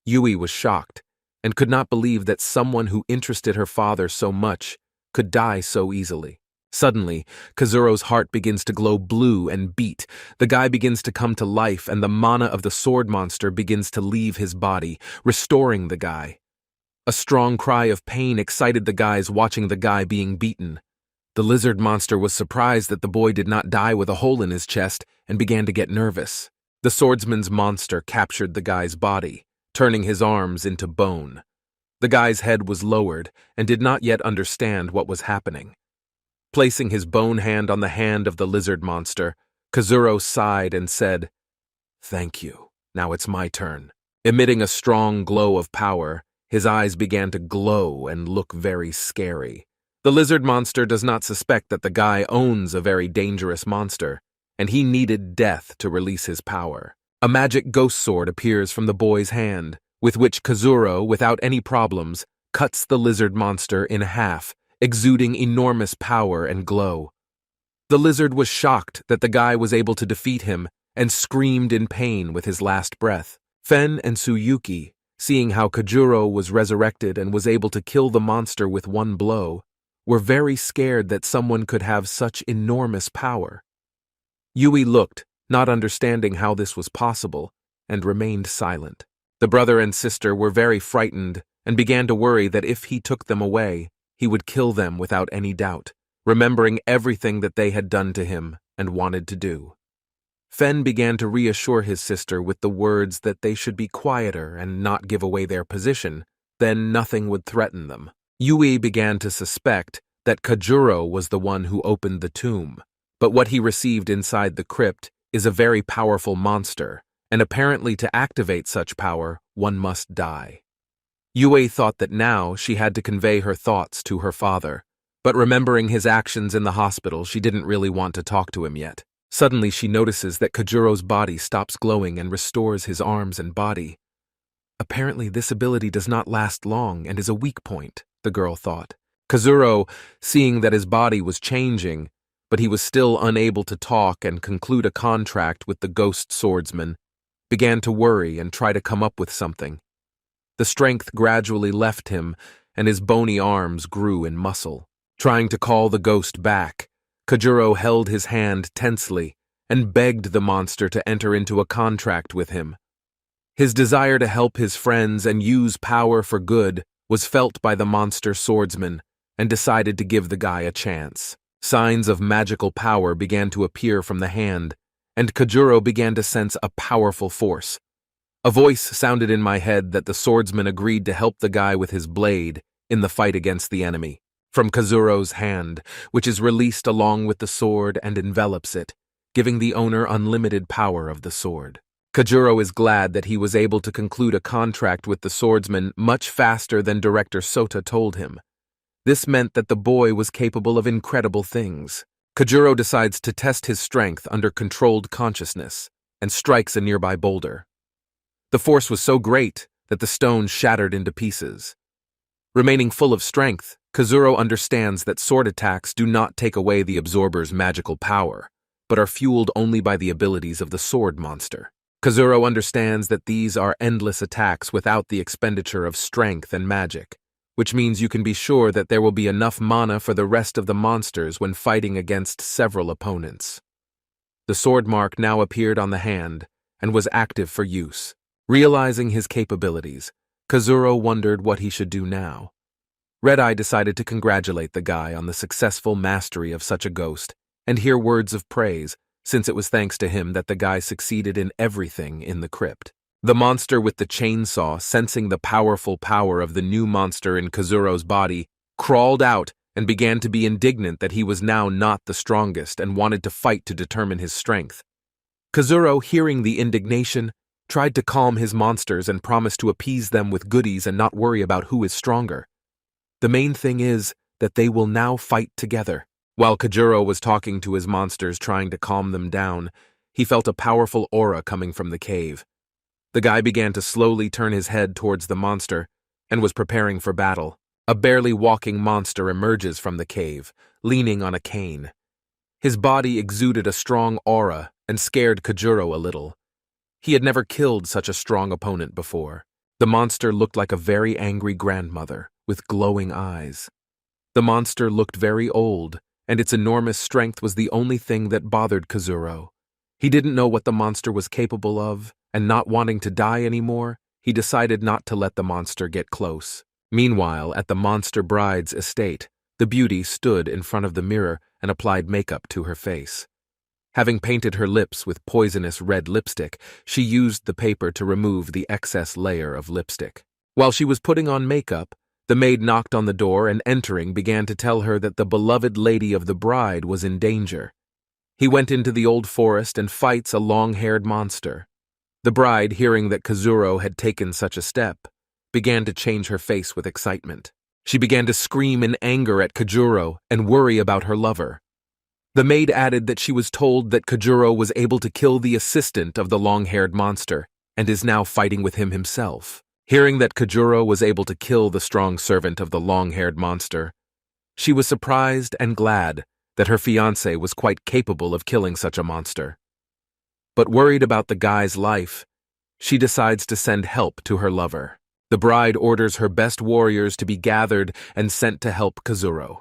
Yui was shocked and could not believe that someone who interested her father so much could die so easily. Suddenly, Kazuro's heart begins to glow blue and beat. The guy begins to come to life, and the mana of the sword monster begins to leave his body, restoring the guy. A strong cry of pain excited the guys watching the guy being beaten. The lizard monster was surprised that the boy did not die with a hole in his chest and began to get nervous. The swordsman's monster captured the guy's body, turning his arms into bone. The guy's head was lowered and did not yet understand what was happening. Placing his bone hand on the hand of the lizard monster, Kazuro sighed and said, "Thank you. Now it's my turn." Emitting a strong glow of power, his eyes began to glow and look very scary. The lizard monster does not suspect that the guy owns a very dangerous monster, and he needed death to release his power. A magic ghost sword appears from the boy's hand, with which Kazuro, without any problems, cuts the lizard monster in half, exuding enormous power and glow. The lizard was shocked that the guy was able to defeat him and screamed in pain with his last breath. Fen and Tsuyuki, seeing how Kajuro was resurrected and was able to kill the monster with one blow, were very scared that someone could have such enormous power. Yui looked, not understanding how this was possible, and remained silent. The brother and sister were very frightened and began to worry that if he took them away, he would kill them without any doubt, remembering everything that they had done to him and wanted to do. Fen began to reassure his sister with the words that they should be quieter and not give away their position, then nothing would threaten them. Yui began to suspect that Kajuro was the one who opened the tomb, but what he received inside the crypt is a very powerful monster, and apparently to activate such power, one must die. Yui thought that now she had to convey her thoughts to her father, but remembering his actions in the hospital, she didn't really want to talk to him yet. Suddenly she notices that Kajuro's body stops glowing and restores his arms and body. Apparently this ability does not last long and is a weak point, the girl thought. Kazuro, seeing that his body was changing, but he was still unable to talk and conclude a contract with the ghost swordsman, began to worry and try to come up with something. The strength gradually left him, and his bony arms grew in muscle. Trying to call the ghost back, Kajuro held his hand tensely and begged the monster to enter into a contract with him. His desire to help his friends and use power for good was felt by the monster swordsman and decided to give the guy a chance. Signs of magical power began to appear from the hand, and Kajuro began to sense a powerful force. A voice sounded in my head that the swordsman agreed to help the guy with his blade in the fight against the enemy. From Kazuro's hand, which is released along with the sword and envelops it, giving the owner unlimited power of the sword. Kajuro is glad that he was able to conclude a contract with the swordsman much faster than Director Sota told him. This meant that the boy was capable of incredible things. Kajuro decides to test his strength under controlled consciousness and strikes a nearby boulder. The force was so great that the stone shattered into pieces. Remaining full of strength, Kazuro understands that sword attacks do not take away the absorber's magical power, but are fueled only by the abilities of the sword monster. Kazuro understands that these are endless attacks without the expenditure of strength and magic, which means you can be sure that there will be enough mana for the rest of the monsters when fighting against several opponents. The sword mark now appeared on the hand and was active for use. Realizing his capabilities, Kazuro wondered what he should do now. Red-Eye decided to congratulate the guy on the successful mastery of such a ghost and hear words of praise, since it was thanks to him that the guy succeeded in everything in the crypt. The monster with the chainsaw, sensing the powerful power of the new monster in Kazuro's body, crawled out and began to be indignant that he was now not the strongest and wanted to fight to determine his strength. Kazuro, hearing the indignation, tried to calm his monsters and promised to appease them with goodies and not worry about who is stronger. The main thing is that they will now fight together. While Kajuro was talking to his monsters trying to calm them down, he felt a powerful aura coming from the cave. The guy began to slowly turn his head towards the monster and was preparing for battle. A barely walking monster emerges from the cave, leaning on a cane. His body exuded a strong aura and scared Kajuro a little. He had never killed such a strong opponent before. The monster looked like a very angry grandmother, with glowing eyes. The monster looked very old, and its enormous strength was the only thing that bothered Kazuro. He didn't know what the monster was capable of, and not wanting to die anymore, he decided not to let the monster get close. Meanwhile, at the monster bride's estate, the beauty stood in front of the mirror and applied makeup to her face. Having painted her lips with poisonous red lipstick, she used the paper to remove the excess layer of lipstick. While she was putting on makeup, the maid knocked on the door and entering began to tell her that the beloved lady of the bride was in danger. He went into the old forest and fights a long-haired monster. The bride, hearing that Kazuro had taken such a step, began to change her face with excitement. She began to scream in anger at Kajuro and worry about her lover. The maid added that she was told that Kajuro was able to kill the assistant of the long-haired monster and is now fighting with him himself. Hearing that Kajuro was able to kill the strong servant of the long-haired monster, she was surprised and glad that her fiancé was quite capable of killing such a monster. But worried about the guy's life, she decides to send help to her lover. The bride orders her best warriors to be gathered and sent to help Kazuro.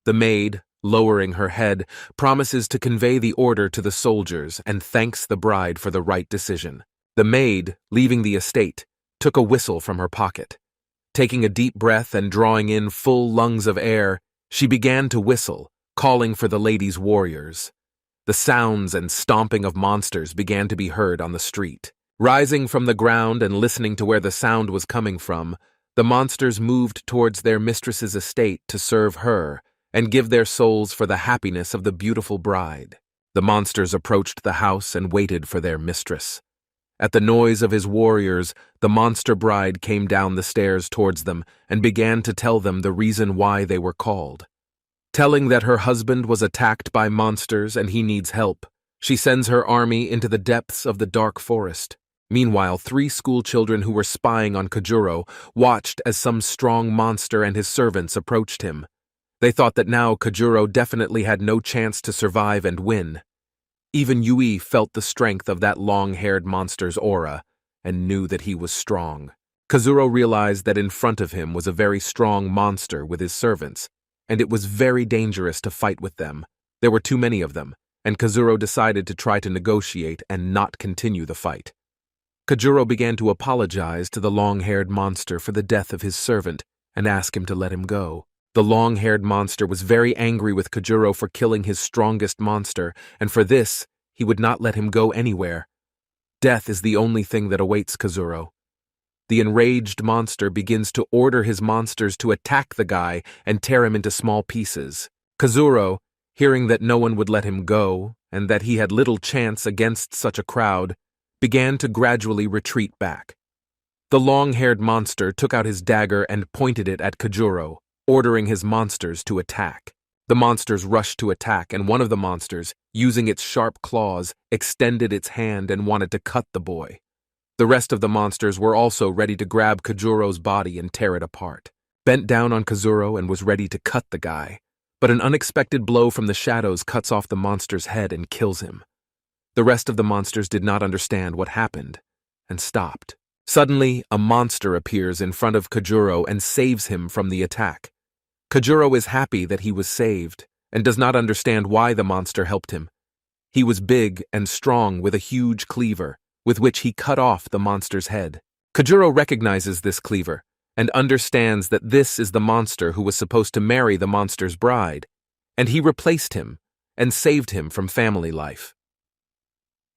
The maid, lowering her head, promises to convey the order to the soldiers and thanks the bride for the right decision. The maid, leaving the estate, took a whistle from her pocket. Taking a deep breath and drawing in full lungs of air, she began to whistle, calling for the lady's warriors. The sounds and stomping of monsters began to be heard on the street. Rising from the ground and listening to where the sound was coming from, the monsters moved towards their mistress's estate to serve her and give their souls for the happiness of the beautiful bride. The monsters approached the house and waited for their mistress. At the noise of his warriors, the monster bride came down the stairs towards them and began to tell them the reason why they were called. Telling that her husband was attacked by monsters and he needs help, she sends her army into the depths of the dark forest. Meanwhile, 3 school children who were spying on Kajuro watched as some strong monster and his servants approached him. They thought that now Kajuro definitely had no chance to survive and win. Even Yui felt the strength of that long-haired monster's aura and knew that he was strong. Kazuro realized that in front of him was a very strong monster with his servants, and it was very dangerous to fight with them. There were too many of them, and Kazuro decided to try to negotiate and not continue the fight. Kajuro began to apologize to the long-haired monster for the death of his servant and ask him to let him go. The long-haired monster was very angry with Kajuro for killing his strongest monster, and for this, he would not let him go anywhere. Death is the only thing that awaits Kazuro. The enraged monster begins to order his monsters to attack the guy and tear him into small pieces. Kazuro, hearing that no one would let him go and that he had little chance against such a crowd, began to gradually retreat back. The long-haired monster took out his dagger and pointed it at Kajuro, ordering his monsters to attack. The monsters rushed to attack, and one of the monsters, using its sharp claws, extended its hand and wanted to cut the boy. The rest of the monsters were also ready to grab Kajuro's body and tear it apart. Bent down on Kazuro and was ready to cut the guy, but an unexpected blow from the shadows cuts off the monster's head and kills him. The rest of the monsters did not understand what happened and stopped. Suddenly, a monster appears in front of Kajuro and saves him from the attack. Kajuro is happy that he was saved and does not understand why the monster helped him. He was big and strong with a huge cleaver, with which he cut off the monster's head. Kajuro recognizes this cleaver and understands that this is the monster who was supposed to marry the monster's bride, and he replaced him and saved him from family life.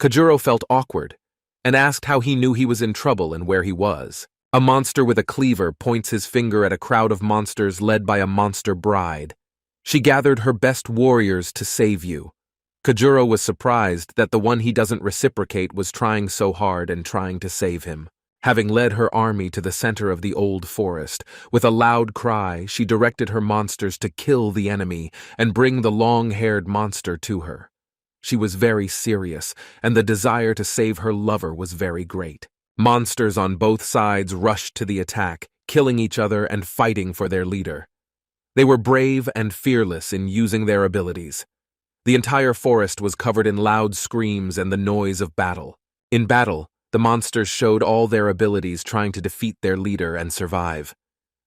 Kajuro felt awkward and asked how he knew he was in trouble and where he was. A monster with a cleaver points his finger at a crowd of monsters led by a monster bride. She gathered her best warriors to save you. Kajuro was surprised that the one he doesn't reciprocate was trying so hard and trying to save him. Having led her army to the center of the old forest, with a loud cry, she directed her monsters to kill the enemy and bring the long-haired monster to her. She was very serious, and the desire to save her lover was very great. Monsters on both sides rushed to the attack, killing each other and fighting for their leader. They were brave and fearless in using their abilities. The entire forest was covered in loud screams and the noise of battle. In battle, the monsters showed all their abilities trying to defeat their leader and survive.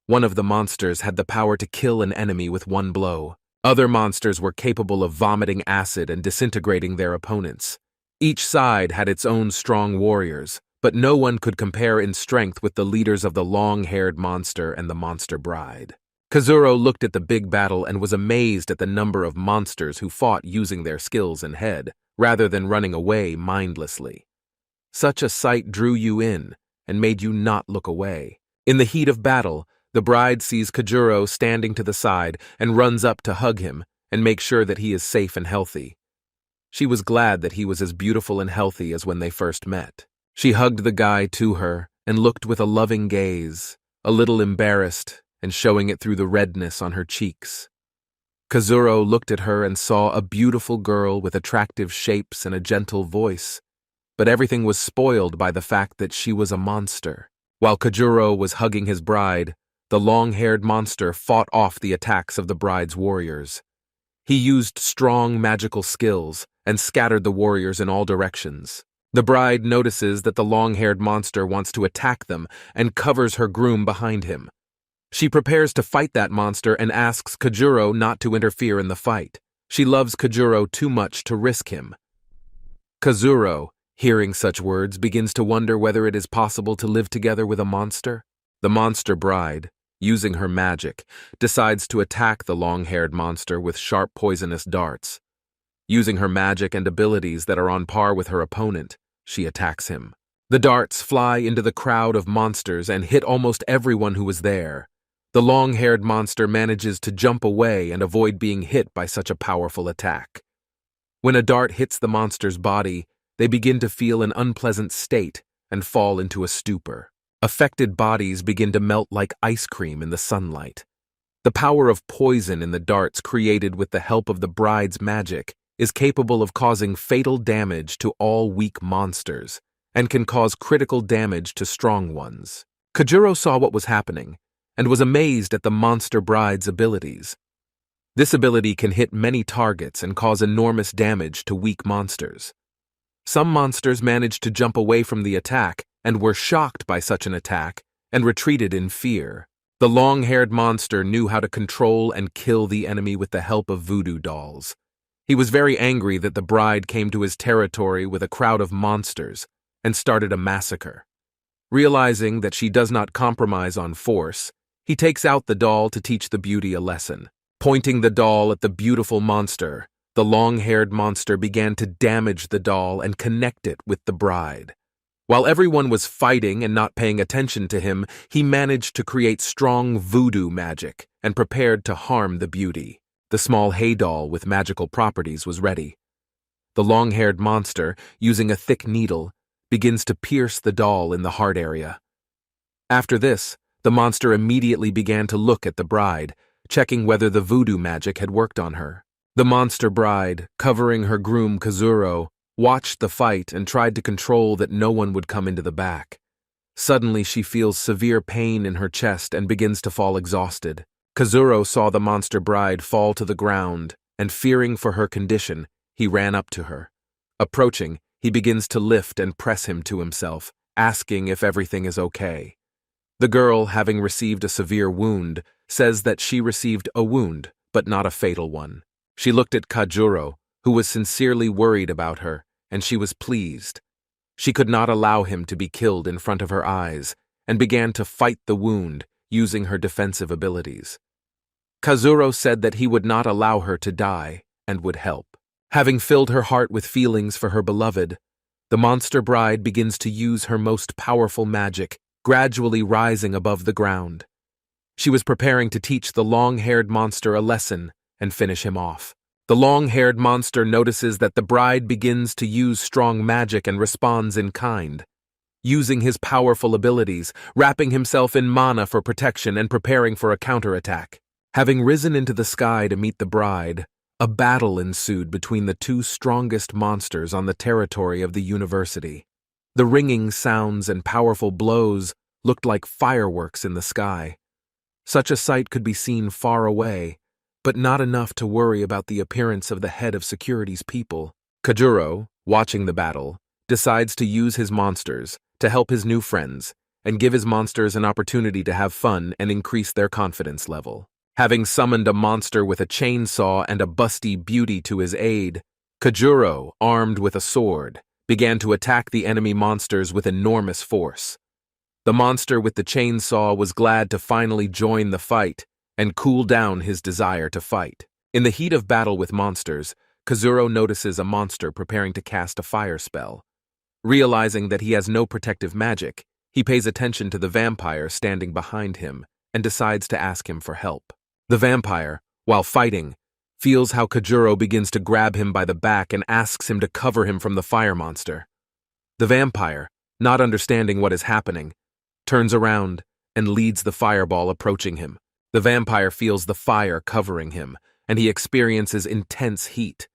One of the monsters had the power to kill an enemy with one blow. Other monsters were capable of vomiting acid and disintegrating their opponents. Each side had its own strong warriors, but no one could compare in strength with the leaders of the long-haired monster and the monster bride. Kazuro looked at the big battle and was amazed at the number of monsters who fought using their skills and head, rather than running away mindlessly. Such a sight drew you in and made you not look away. In the heat of battle, the bride sees Kajuro standing to the side and runs up to hug him and make sure that he is safe and healthy. She was glad that he was as beautiful and healthy as when they first met. She hugged the guy to her and looked with a loving gaze, a little embarrassed and showing it through the redness on her cheeks. Kazuro looked at her and saw a beautiful girl with attractive shapes and a gentle voice, but everything was spoiled by the fact that she was a monster. While Kajuro was hugging his bride, the long-haired monster fought off the attacks of the bride's warriors. He used strong magical skills and scattered the warriors in all directions. The bride notices that the long-haired monster wants to attack them and covers her groom behind him. She prepares to fight that monster and asks Kajuro not to interfere in the fight. She loves Kajuro too much to risk him. Kazuro, hearing such words, begins to wonder whether it is possible to live together with a monster. The monster bride, using her magic, decides to attack the long-haired monster with sharp poisonous darts. Using her magic and abilities that are on par with her opponent, she attacks him. The darts fly into the crowd of monsters and hit almost everyone who was there. The long-haired monster manages to jump away and avoid being hit by such a powerful attack. When a dart hits the monster's body, they begin to feel an unpleasant state and fall into a stupor. Affected bodies begin to melt like ice cream in the sunlight. The power of poison in the darts created with the help of the bride's magic is capable of causing fatal damage to all weak monsters and can cause critical damage to strong ones. Kajuro saw what was happening and was amazed at the monster bride's abilities. This ability can hit many targets and cause enormous damage to weak monsters. Some monsters managed to jump away from the attack and were shocked by such an attack and retreated in fear. The long-haired monster knew how to control and kill the enemy with the help of voodoo dolls. He was very angry that the bride came to his territory with a crowd of monsters and started a massacre. Realizing that she does not compromise on force, he takes out the doll to teach the beauty a lesson. Pointing the doll at the beautiful monster, the long-haired monster began to damage the doll and connect it with the bride. While everyone was fighting and not paying attention to him, he managed to create strong voodoo magic and prepared to harm the beauty. The small hay doll with magical properties was ready. The long-haired monster, using a thick needle, begins to pierce the doll in the heart area. After this, the monster immediately began to look at the bride, checking whether the voodoo magic had worked on her. The monster bride, covering her groom Kazuro, watched the fight and tried to control that no one would come into the back. Suddenly she feels severe pain in her chest and begins to fall exhausted. Kazuro saw the monster bride fall to the ground, and fearing for her condition, he ran up to her. Approaching, he begins to lift and press him to himself, asking if everything is okay. The girl, having received a severe wound, says that she received a wound, but not a fatal one. She looked at Kajuro, who was sincerely worried about her, and she was pleased. She could not allow him to be killed in front of her eyes, and began to fight the wound, using her defensive abilities. Kazuro said that he would not allow her to die, and would help. Having filled her heart with feelings for her beloved, the monster bride begins to use her most powerful magic, gradually rising above the ground. She was preparing to teach the long-haired monster a lesson and finish him off. The long-haired monster notices that the bride begins to use strong magic and responds in kind. Using his powerful abilities, wrapping himself in mana for protection and preparing for a counterattack. Having risen into the sky to meet the bride, a battle ensued between the two strongest monsters on the territory of the university. The ringing sounds and powerful blows looked like fireworks in the sky. Such a sight could be seen far away, but not enough to worry about the appearance of the head of security's people. Kajuro, watching the battle, decides to use his monsters to help his new friends and give his monsters an opportunity to have fun and increase their confidence level. Having summoned a monster with a chainsaw and a busty beauty to his aid, Kajuro, armed with a sword, began to attack the enemy monsters with enormous force. The monster with the chainsaw was glad to finally join the fight and cool down his desire to fight. In the heat of battle with monsters, Kazuro notices a monster preparing to cast a fire spell. Realizing that he has no protective magic, he pays attention to the vampire standing behind him and decides to ask him for help. The vampire, while fighting, feels how Kajuro begins to grab him by the back and asks him to cover him from the fire monster. The vampire, not understanding what is happening, turns around and leads the fireball approaching him. The vampire feels the fire covering him, and he experiences intense heat.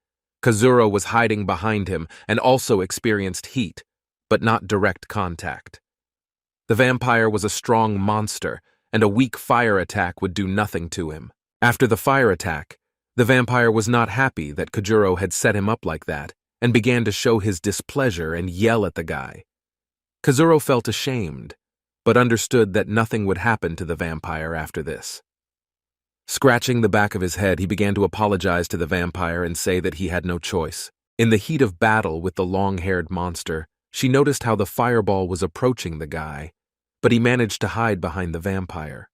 Kazuro was hiding behind him and also experienced heat, but not direct contact. The vampire was a strong monster, and a weak fire attack would do nothing to him. After the fire attack, the vampire was not happy that Kajuro had set him up like that, and began to show his displeasure and yell at the guy. Kazuro felt ashamed, but understood that nothing would happen to the vampire after this. Scratching the back of his head, he began to apologize to the vampire and say that he had no choice. In the heat of battle with the long-haired monster, she noticed how the fireball was approaching the guy, but he managed to hide behind the vampire.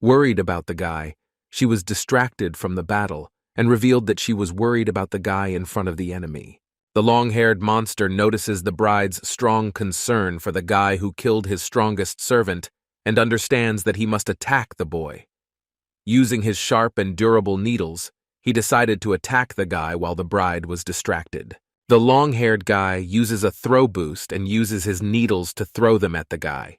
Worried about the guy, she was distracted from the battle and revealed that she was worried about the guy in front of the enemy. The long-haired monster notices the bride's strong concern for the guy who killed his strongest servant and understands that he must attack the boy. Using his sharp and durable needles, he decided to attack the guy while the bride was distracted. The long-haired guy uses a throw boost and uses his needles to throw them at the guy.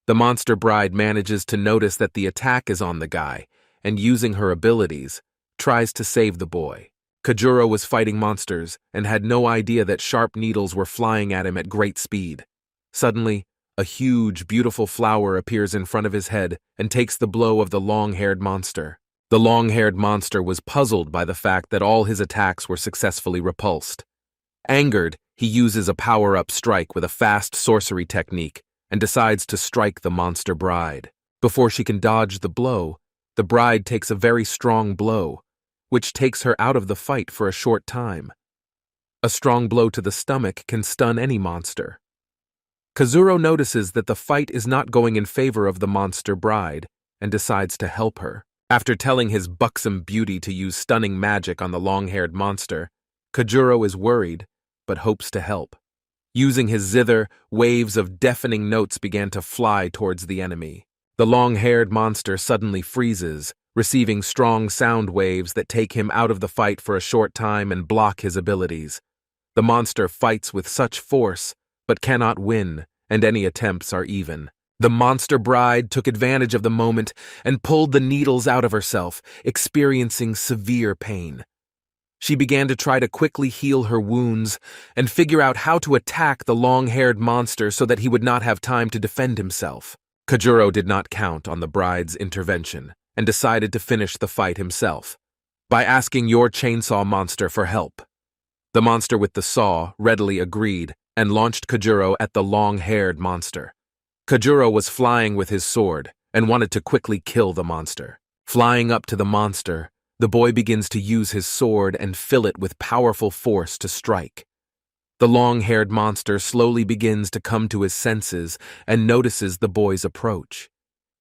The monster bride manages to notice that the attack is on the guy, and using her abilities, tries to save the boy. Kajuro was fighting monsters and had no idea that sharp needles were flying at him at great speed. Suddenly, a huge, beautiful flower appears in front of his head and takes the blow of the long-haired monster. The long-haired monster was puzzled by the fact that all his attacks were successfully repulsed. Angered, he uses a power-up strike with a fast sorcery technique and decides to strike the monster bride. Before she can dodge the blow, the bride takes a very strong blow, which takes her out of the fight for a short time. A strong blow to the stomach can stun any monster. Kazuro notices that the fight is not going in favor of the monster bride and decides to help her. After telling his buxom beauty to use stunning magic on the long-haired monster, Kajuro is worried but hopes to help. Using his zither, waves of deafening notes began to fly towards the enemy. The long-haired monster suddenly freezes, receiving strong sound waves that take him out of the fight for a short time and block his abilities. The monster fights with such force, but cannot win, and any attempts are even. The monster bride took advantage of the moment and pulled the needles out of herself, experiencing severe pain. She began to try to quickly heal her wounds and figure out how to attack the long-haired monster so that he would not have time to defend himself. Kajuro did not count on the bride's intervention and decided to finish the fight himself by asking your chainsaw monster for help. The monster with the saw readily agreed and launched Kajuro at the long-haired monster. Kajuro was flying with his sword and wanted to quickly kill the monster. Flying up to the monster, the boy begins to use his sword and fill it with powerful force to strike. The long-haired monster slowly begins to come to his senses and notices the boy's approach.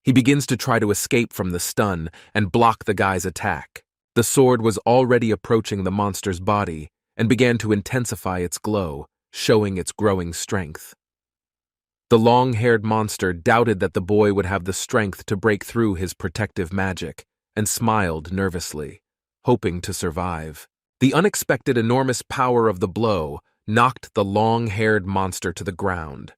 He begins to try to escape from the stun and block the guy's attack. The sword was already approaching the monster's body and began to intensify its glow, showing its growing strength. The long-haired monster doubted that the boy would have the strength to break through his protective magic and smiled nervously, hoping to survive. The unexpected enormous power of the blow knocked the long-haired monster to the ground.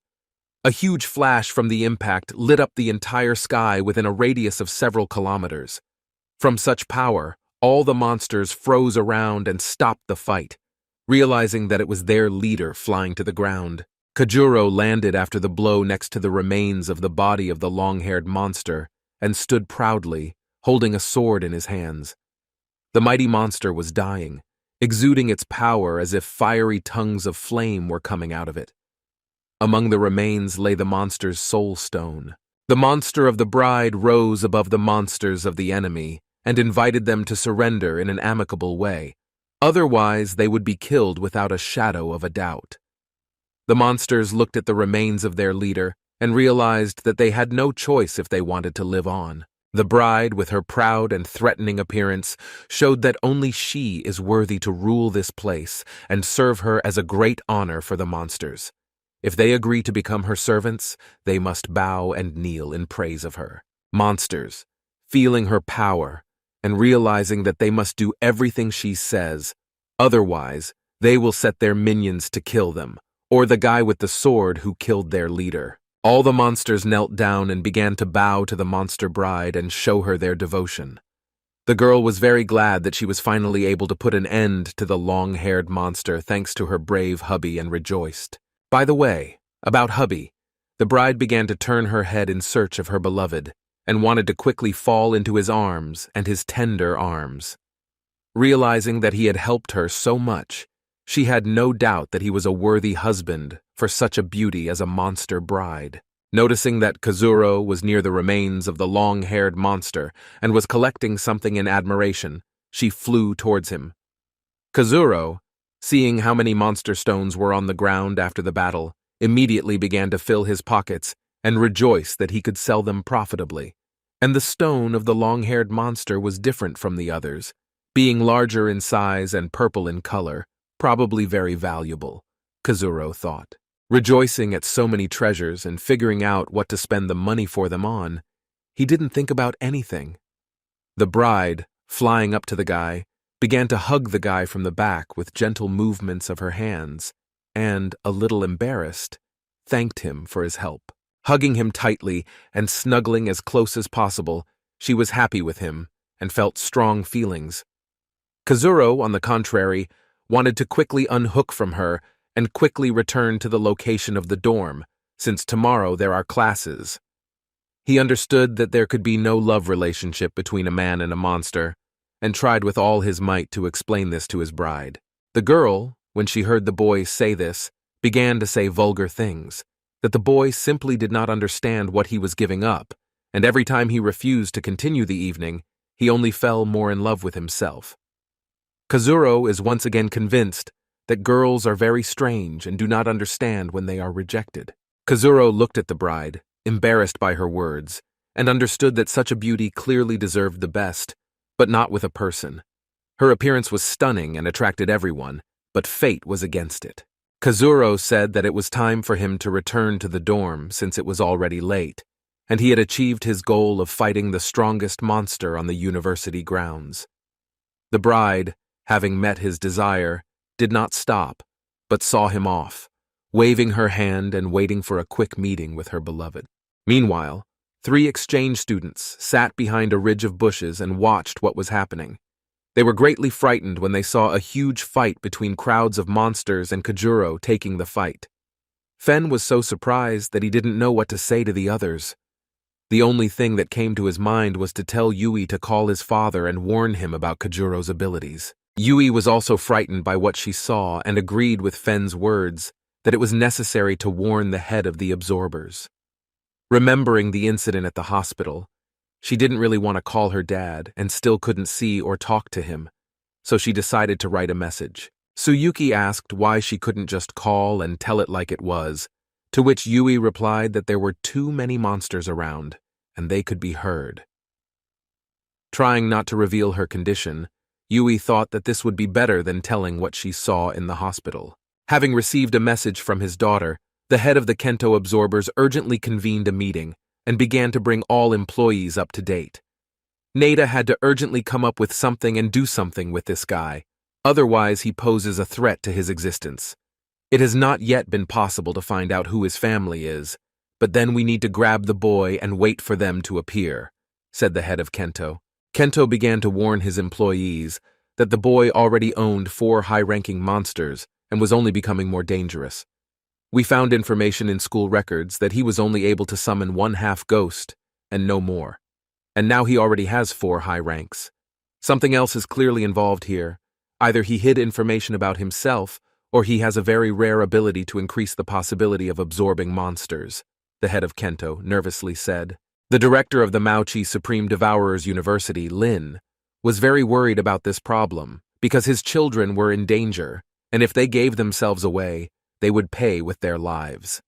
A huge flash from the impact lit up the entire sky within a radius of several kilometers. From such power, all the monsters froze around and stopped the fight, realizing that it was their leader flying to the ground. Kajuro landed after the blow next to the remains of the body of the long-haired monster and stood proudly, holding a sword in his hands. The mighty monster was dying, exuding its power as if fiery tongues of flame were coming out of it. Among the remains lay the monster's soul stone. The monster of the bride rose above the monsters of the enemy and invited them to surrender in an amicable way. Otherwise, they would be killed without a shadow of a doubt. The monsters looked at the remains of their leader and realized that they had no choice if they wanted to live on. The bride, with her proud and threatening appearance, showed that only she is worthy to rule this place and serve her as a great honor for the monsters. If they agree to become her servants, they must bow and kneel in praise of her. Monsters, feeling her power and realizing that they must do everything she says, otherwise they will set their minions to kill them, or the guy with the sword who killed their leader. All the monsters knelt down and began to bow to the monster bride and show her their devotion. The girl was very glad that she was finally able to put an end to the long-haired monster thanks to her brave hubby, and rejoiced. By the way, about hubby, the bride began to turn her head in search of her beloved and wanted to quickly fall into his arms and his tender arms. Realizing that he had helped her so much, she had no doubt that he was a worthy husband for such a beauty as a monster bride. Noticing that Kazuro was near the remains of the long-haired monster and was collecting something in admiration, she flew towards him. Kazuro, seeing how many monster stones were on the ground after the battle, immediately began to fill his pockets and rejoice that he could sell them profitably. And the stone of the long-haired monster was different from the others, being larger in size and purple in color, probably very valuable, Kazuro thought. Rejoicing at so many treasures and figuring out what to spend the money for them on, he didn't think about anything. The bride, flying up to the guy, began to hug the guy from the back with gentle movements of her hands, and, a little embarrassed, thanked him for his help. Hugging him tightly and snuggling as close as possible, she was happy with him and felt strong feelings. Kazuro, on the contrary, wanted to quickly unhook from her and quickly return to the location of the dorm, since tomorrow there are classes. He understood that there could be no love relationship between a man and a monster, and tried with all his might to explain this to his bride. The girl, when she heard the boy say this, began to say vulgar things, that the boy simply did not understand what he was giving up, and every time he refused to continue the evening, he only fell more in love with himself. Kazuro is once again convinced that girls are very strange and do not understand when they are rejected. Kazuro looked at the bride, embarrassed by her words, and understood that such a beauty clearly deserved the best, but not with a person. Her appearance was stunning and attracted everyone, but fate was against it. Kazuro said that it was time for him to return to the dorm since it was already late, and he had achieved his goal of fighting the strongest monster on the university grounds. The bride, having met his desire, did not stop, but saw him off, waving her hand and waiting for a quick meeting with her beloved. Meanwhile, 3 exchange students sat behind a ridge of bushes and watched what was happening. They were greatly frightened when they saw a huge fight between crowds of monsters and Kazuro taking the fight. Fen was so surprised that he didn't know what to say to the others. The only thing that came to his mind was to tell Yui to call his father and warn him about Kajuro's abilities. Yui was also frightened by what she saw and agreed with Fen's words that it was necessary to warn the head of the absorbers. Remembering the incident at the hospital, she didn't really want to call her dad and still couldn't see or talk to him, so she decided to write a message. Tsuyuki asked why she couldn't just call and tell it like it was, to which Yui replied that there were too many monsters around, and they could be heard. Trying not to reveal her condition, Yui thought that this would be better than telling what she saw in the hospital. Having received a message from his daughter, the head of the Kento absorbers urgently convened a meeting and began to bring all employees up to date. Nada had to urgently come up with something and do something with this guy, otherwise he poses a threat to his existence. It has not yet been possible to find out who his family is, but then we need to grab the boy and wait for them to appear, said the head of Kento. Kento began to warn his employees that the boy already owned 4 high-ranking monsters and was only becoming more dangerous. We found information in school records that he was only able to summon 1/2 ghost and no more, and now he already has 4 high ranks. Something else is clearly involved here. Either he hid information about himself, or he has a very rare ability to increase the possibility of absorbing monsters, the head of Kento nervously said. The director of the Maochi Supreme Devourers University, Lin, was very worried about this problem because his children were in danger, and if they gave themselves away, they would pay with their lives.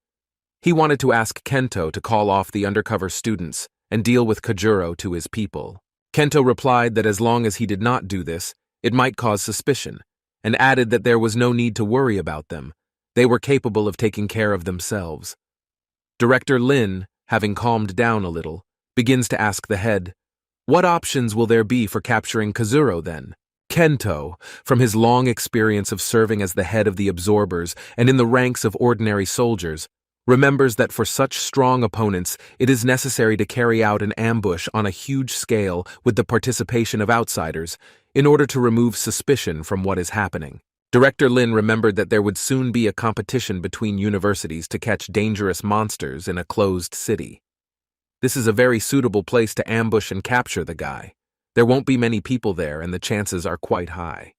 He wanted to ask Kento to call off the undercover students and deal with Kojuro to his people. Kento replied that as long as he did not do this, it might cause suspicion, and added that there was no need to worry about them. They were capable of taking care of themselves. Director Lin, having calmed down a little, begins to ask the head, "What options will there be for capturing Kojuro then?" Kento, from his long experience of serving as the head of the absorbers and in the ranks of ordinary soldiers, remembers that for such strong opponents it is necessary to carry out an ambush on a huge scale with the participation of outsiders in order to remove suspicion from what is happening. Director Lin remembered that there would soon be a competition between universities to catch dangerous monsters in a closed city. This is a very suitable place to ambush and capture the guy. There won't be many people there and the chances are quite high.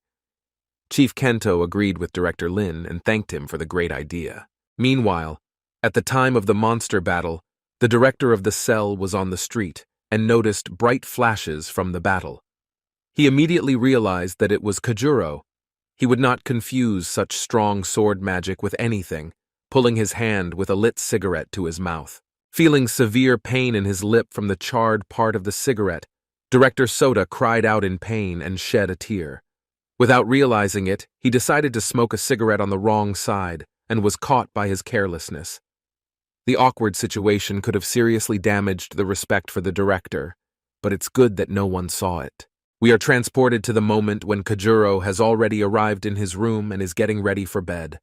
Chief Kento agreed with Director Lin and thanked him for the great idea. Meanwhile, at the time of the monster battle, the director of the cell was on the street and noticed bright flashes from the battle. He immediately realized that it was Kojuro. He would not confuse such strong sword magic with anything, pulling his hand with a lit cigarette to his mouth. Feeling severe pain in his lip from the charred part of the cigarette, Director Soda cried out in pain and shed a tear. Without realizing it, he decided to smoke a cigarette on the wrong side and was caught by his carelessness. The awkward situation could have seriously damaged the respect for the director, but it's good that no one saw it. We are transported to the moment when Kojuro has already arrived in his room and is getting ready for bed.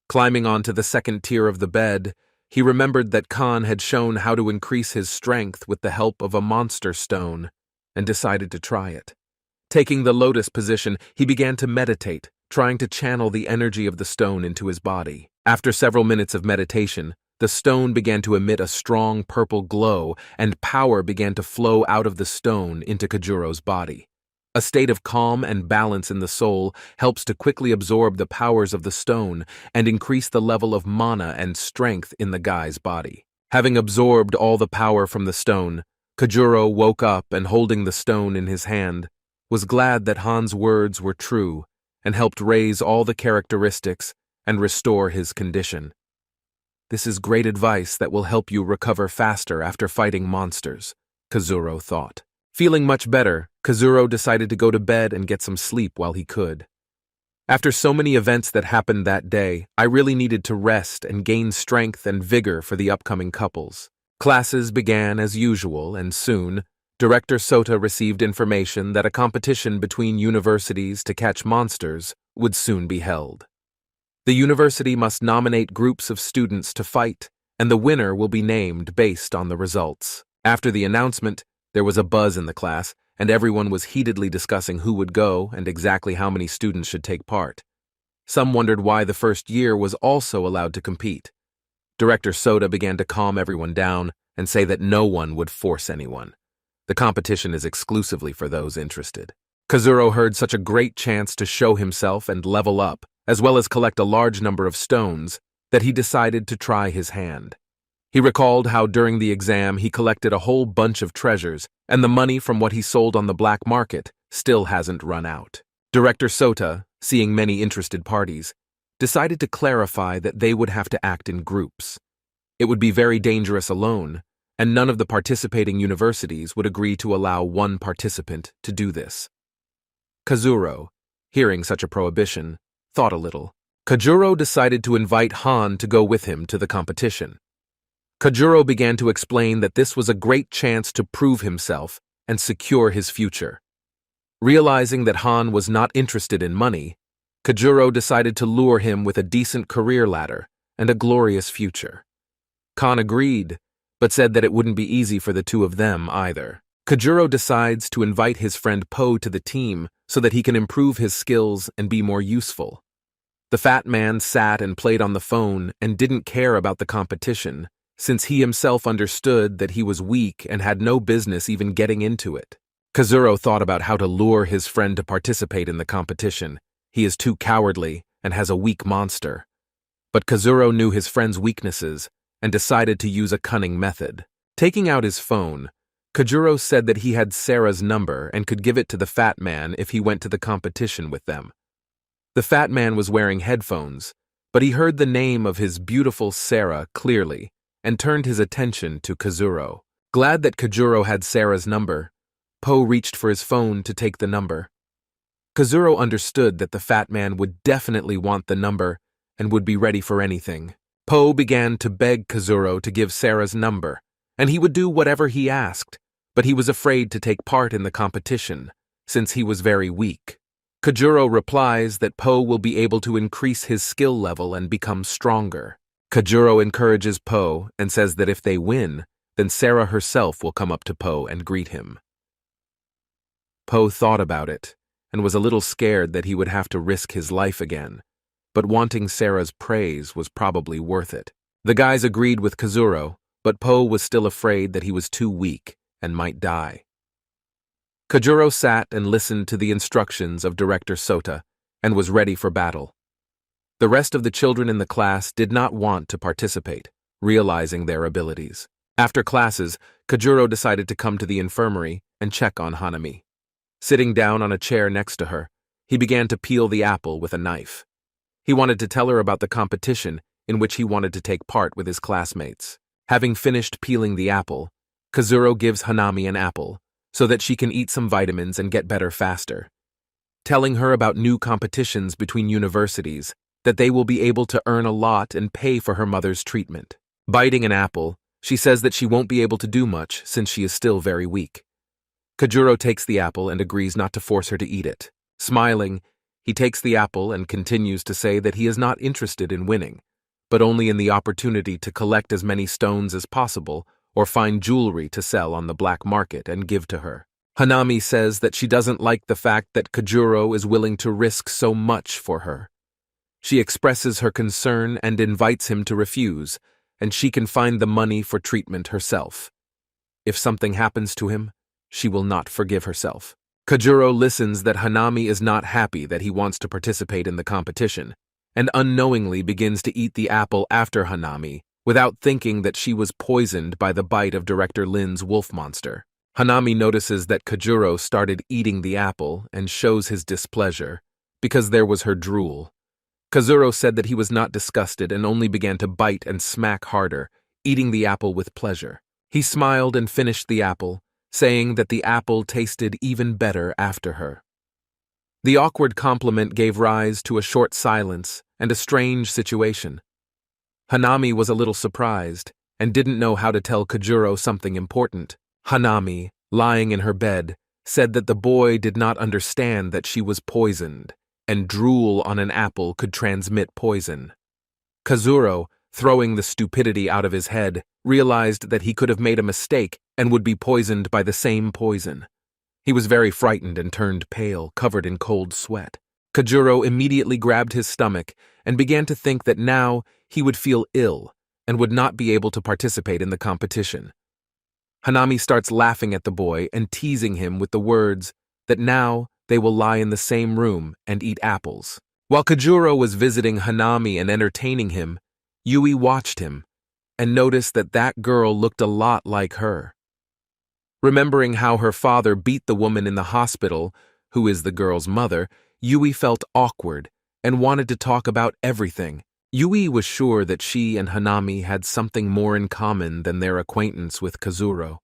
Climbing onto the second tier of the bed, he remembered that Khan had shown how to increase his strength with the help of a monster stone, and decided to try it. Taking the lotus position, he began to meditate, trying to channel the energy of the stone into his body. After several minutes of meditation, the stone began to emit a strong purple glow, and power began to flow out of the stone into Kojuro's body. A state of calm and balance in the soul helps to quickly absorb the powers of the stone and increase the level of mana and strength in the guy's body. Having absorbed all the power from the stone, Kojuro woke up and, holding the stone in his hand, was glad that Han's words were true and helped raise all the characteristics and restore his condition. This is great advice that will help you recover faster after fighting monsters, Kojuro thought. Feeling much better, Kojuro decided to go to bed and get some sleep while he could. After so many events that happened that day, I really needed to rest and gain strength and vigor for the upcoming couples. Classes began as usual, and soon, Director Sota received information that a competition between universities to catch monsters would soon be held. The university must nominate groups of students to fight, and the winner will be named based on the results. After the announcement, there was a buzz in the class, and everyone was heatedly discussing who would go and exactly how many students should take part. Some wondered why the first year was also allowed to compete. Director Soda began to calm everyone down and say that no one would force anyone. The competition is exclusively for those interested. Kojuro heard such a great chance to show himself and level up, as well as collect a large number of stones, that he decided to try his hand. He recalled how during the exam he collected a whole bunch of treasures, and the money from what he sold on the black market still hasn't run out. Director Sota, seeing many interested parties, decided to clarify that they would have to act in groups. It would be very dangerous alone, and none of the participating universities would agree to allow one participant to do this. Kojuro, hearing such a prohibition, thought a little. Kojuro decided to invite Han to go with him to the competition. Kojuro began to explain that this was a great chance to prove himself and secure his future. Realizing that Han was not interested in money, Kojuro decided to lure him with a decent career ladder and a glorious future. Khan agreed, but said that it wouldn't be easy for the two of them either. Kojuro decides to invite his friend Po to the team so that he can improve his skills and be more useful. The fat man sat and played on the phone and didn't care about the competition, since he himself understood that he was weak and had no business even getting into it. Kazuro thought about how to lure his friend to participate in the competition. He is too cowardly and has a weak monster. But Kazuro knew his friend's weaknesses and decided to use a cunning method. Taking out his phone, Kazuro said that he had Sarah's number and could give it to the fat man if he went to the competition with them. The fat man was wearing headphones, but he heard the name of his beautiful Sarah clearly and turned his attention to Kazuro. Glad that Kazuro had Sarah's number, Poe reached for his phone to take the number. Kazuro understood that the fat man would definitely want the number and would be ready for anything. Poe began to beg Kazuro to give Sarah's number, and he would do whatever he asked, but he was afraid to take part in the competition, since he was very weak. Kazuro replies that Poe will be able to increase his skill level and become stronger. Kazuro encourages Poe and says that if they win, then Sarah herself will come up to Poe and greet him. Poe thought about it and was a little scared that he would have to risk his life again, but wanting Sarah's praise was probably worth it. The guys agreed with Kazuro, but Poe was still afraid that he was too weak and might die. Kazuro sat and listened to the instructions of Director Sota and was ready for battle. The rest of the children in the class did not want to participate, realizing their abilities. After classes, Kazuro decided to come to the infirmary and check on Hanami. Sitting down on a chair next to her, he began to peel the apple with a knife. He wanted to tell her about the competition in which he wanted to take part with his classmates. Having finished peeling the apple, Kazuro gives Hanami an apple so that she can eat some vitamins and get better faster, telling her about new competitions between universities, that they will be able to earn a lot and pay for her mother's treatment. Biting an apple, she says that she won't be able to do much since she is still very weak. Kazuro takes the apple and agrees not to force her to eat it. Smiling, he takes the apple and continues to say that he is not interested in winning, but only in the opportunity to collect as many stones as possible or find jewelry to sell on the black market and give to her. Hanami says that she doesn't like the fact that Kazuro is willing to risk so much for her. She expresses her concern and invites him to refuse, and she can find the money for treatment herself. If something happens to him, she will not forgive herself. Kazuro listens that Hanami is not happy that he wants to participate in the competition, and unknowingly begins to eat the apple after Hanami, without thinking that she was poisoned by the bite of Director Lin's wolf monster. Hanami notices that Kazuro started eating the apple and shows his displeasure, because there was her drool. Kazuro said that he was not disgusted and only began to bite and smack harder, eating the apple with pleasure. He smiled and finished the apple, saying that the apple tasted even better after her. The awkward compliment gave rise to a short silence and a strange situation. Hanami was a little surprised and didn't know how to tell Kazuro something important. Hanami, lying in her bed, said that the boy did not understand that she was poisoned, and drool on an apple could transmit poison. Kazuro, throwing the stupidity out of his head, realized that he could have made a mistake and would be poisoned by the same poison. He was very frightened and turned pale, covered in cold sweat. Kazuro immediately grabbed his stomach and began to think that now he would feel ill and would not be able to participate in the competition. Hanami starts laughing at the boy and teasing him with the words that now they will lie in the same room and eat apples. While Kazuro was visiting Hanami and entertaining him, Yui watched him and noticed that that girl looked a lot like her. Remembering how her father beat the woman in the hospital, who is the girl's mother, Yui felt awkward and wanted to talk about everything. Yui was sure that she and Hanami had something more in common than their acquaintance with Kazuro.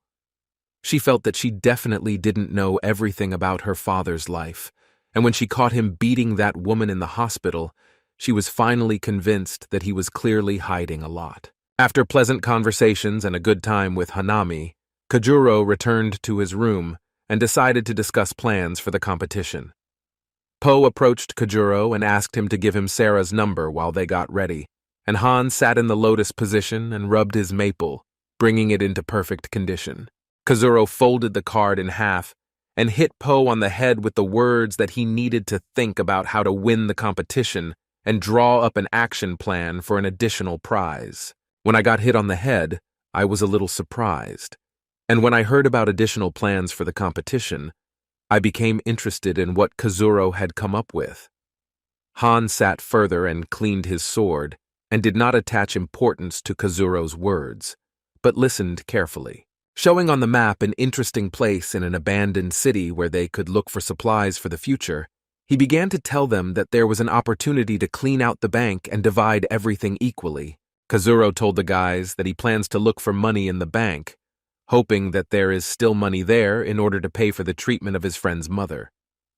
She felt that she definitely didn't know everything about her father's life, and when she caught him beating that woman in the hospital, she was finally convinced that he was clearly hiding a lot. After pleasant conversations and a good time with Hanami, Kazuro returned to his room and decided to discuss plans for the competition. Poe approached Kazuro and asked him to give him Sarah's number while they got ready, and Han sat in the lotus position and rubbed his maple, bringing it into perfect condition. Kazuro folded the card in half and hit Poe on the head with the words that he needed to think about how to win the competition and draw up an action plan for an additional prize. When I got hit on the head, I was a little surprised. And when I heard about additional plans for the competition, I became interested in what Kazuro had come up with. Han sat further and cleaned his sword, and did not attach importance to Kazuro's words, but listened carefully. Showing on the map an interesting place in an abandoned city where they could look for supplies for the future, he began to tell them that there was an opportunity to clean out the bank and divide everything equally. Kazuro told the guys that he plans to look for money in the bank, hoping that there is still money there in order to pay for the treatment of his friend's mother.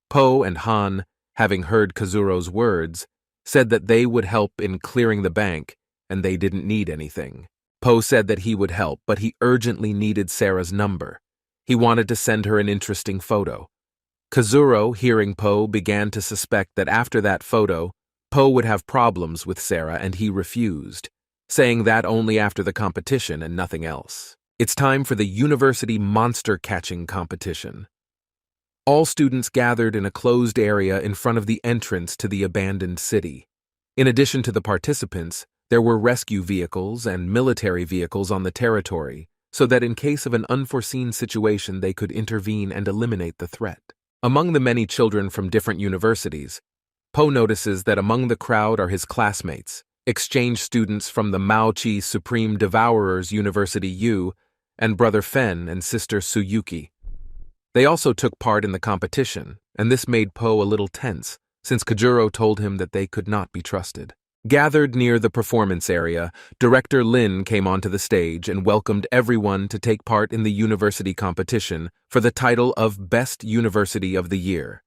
Po and Han, having heard Kazuro's words, said that they would help in clearing the bank and they didn't need anything. Po said that he would help, but he urgently needed Sarah's number. He wanted to send her an interesting photo. Kazuro, hearing Po, began to suspect that after that photo, Po would have problems with Sarah, and he refused, saying that only after the competition and nothing else. It's time for the university monster catching competition. All students gathered in a closed area in front of the entrance to the abandoned city. In addition to the participants, there were rescue vehicles and military vehicles on the territory, so that in case of an unforeseen situation they could intervene and eliminate the threat. Among the many children from different universities, Po notices that among the crowd are his classmates, exchange students from the Maochi Supreme Devourers University U, and brother Fen and sister Suyuki. They also took part in the competition, and this made Po a little tense, since Kajuro told him that they could not be trusted. Gathered near the performance area, Director Lin came onto the stage and welcomed everyone to take part in the university competition for the title of Best University of the Year.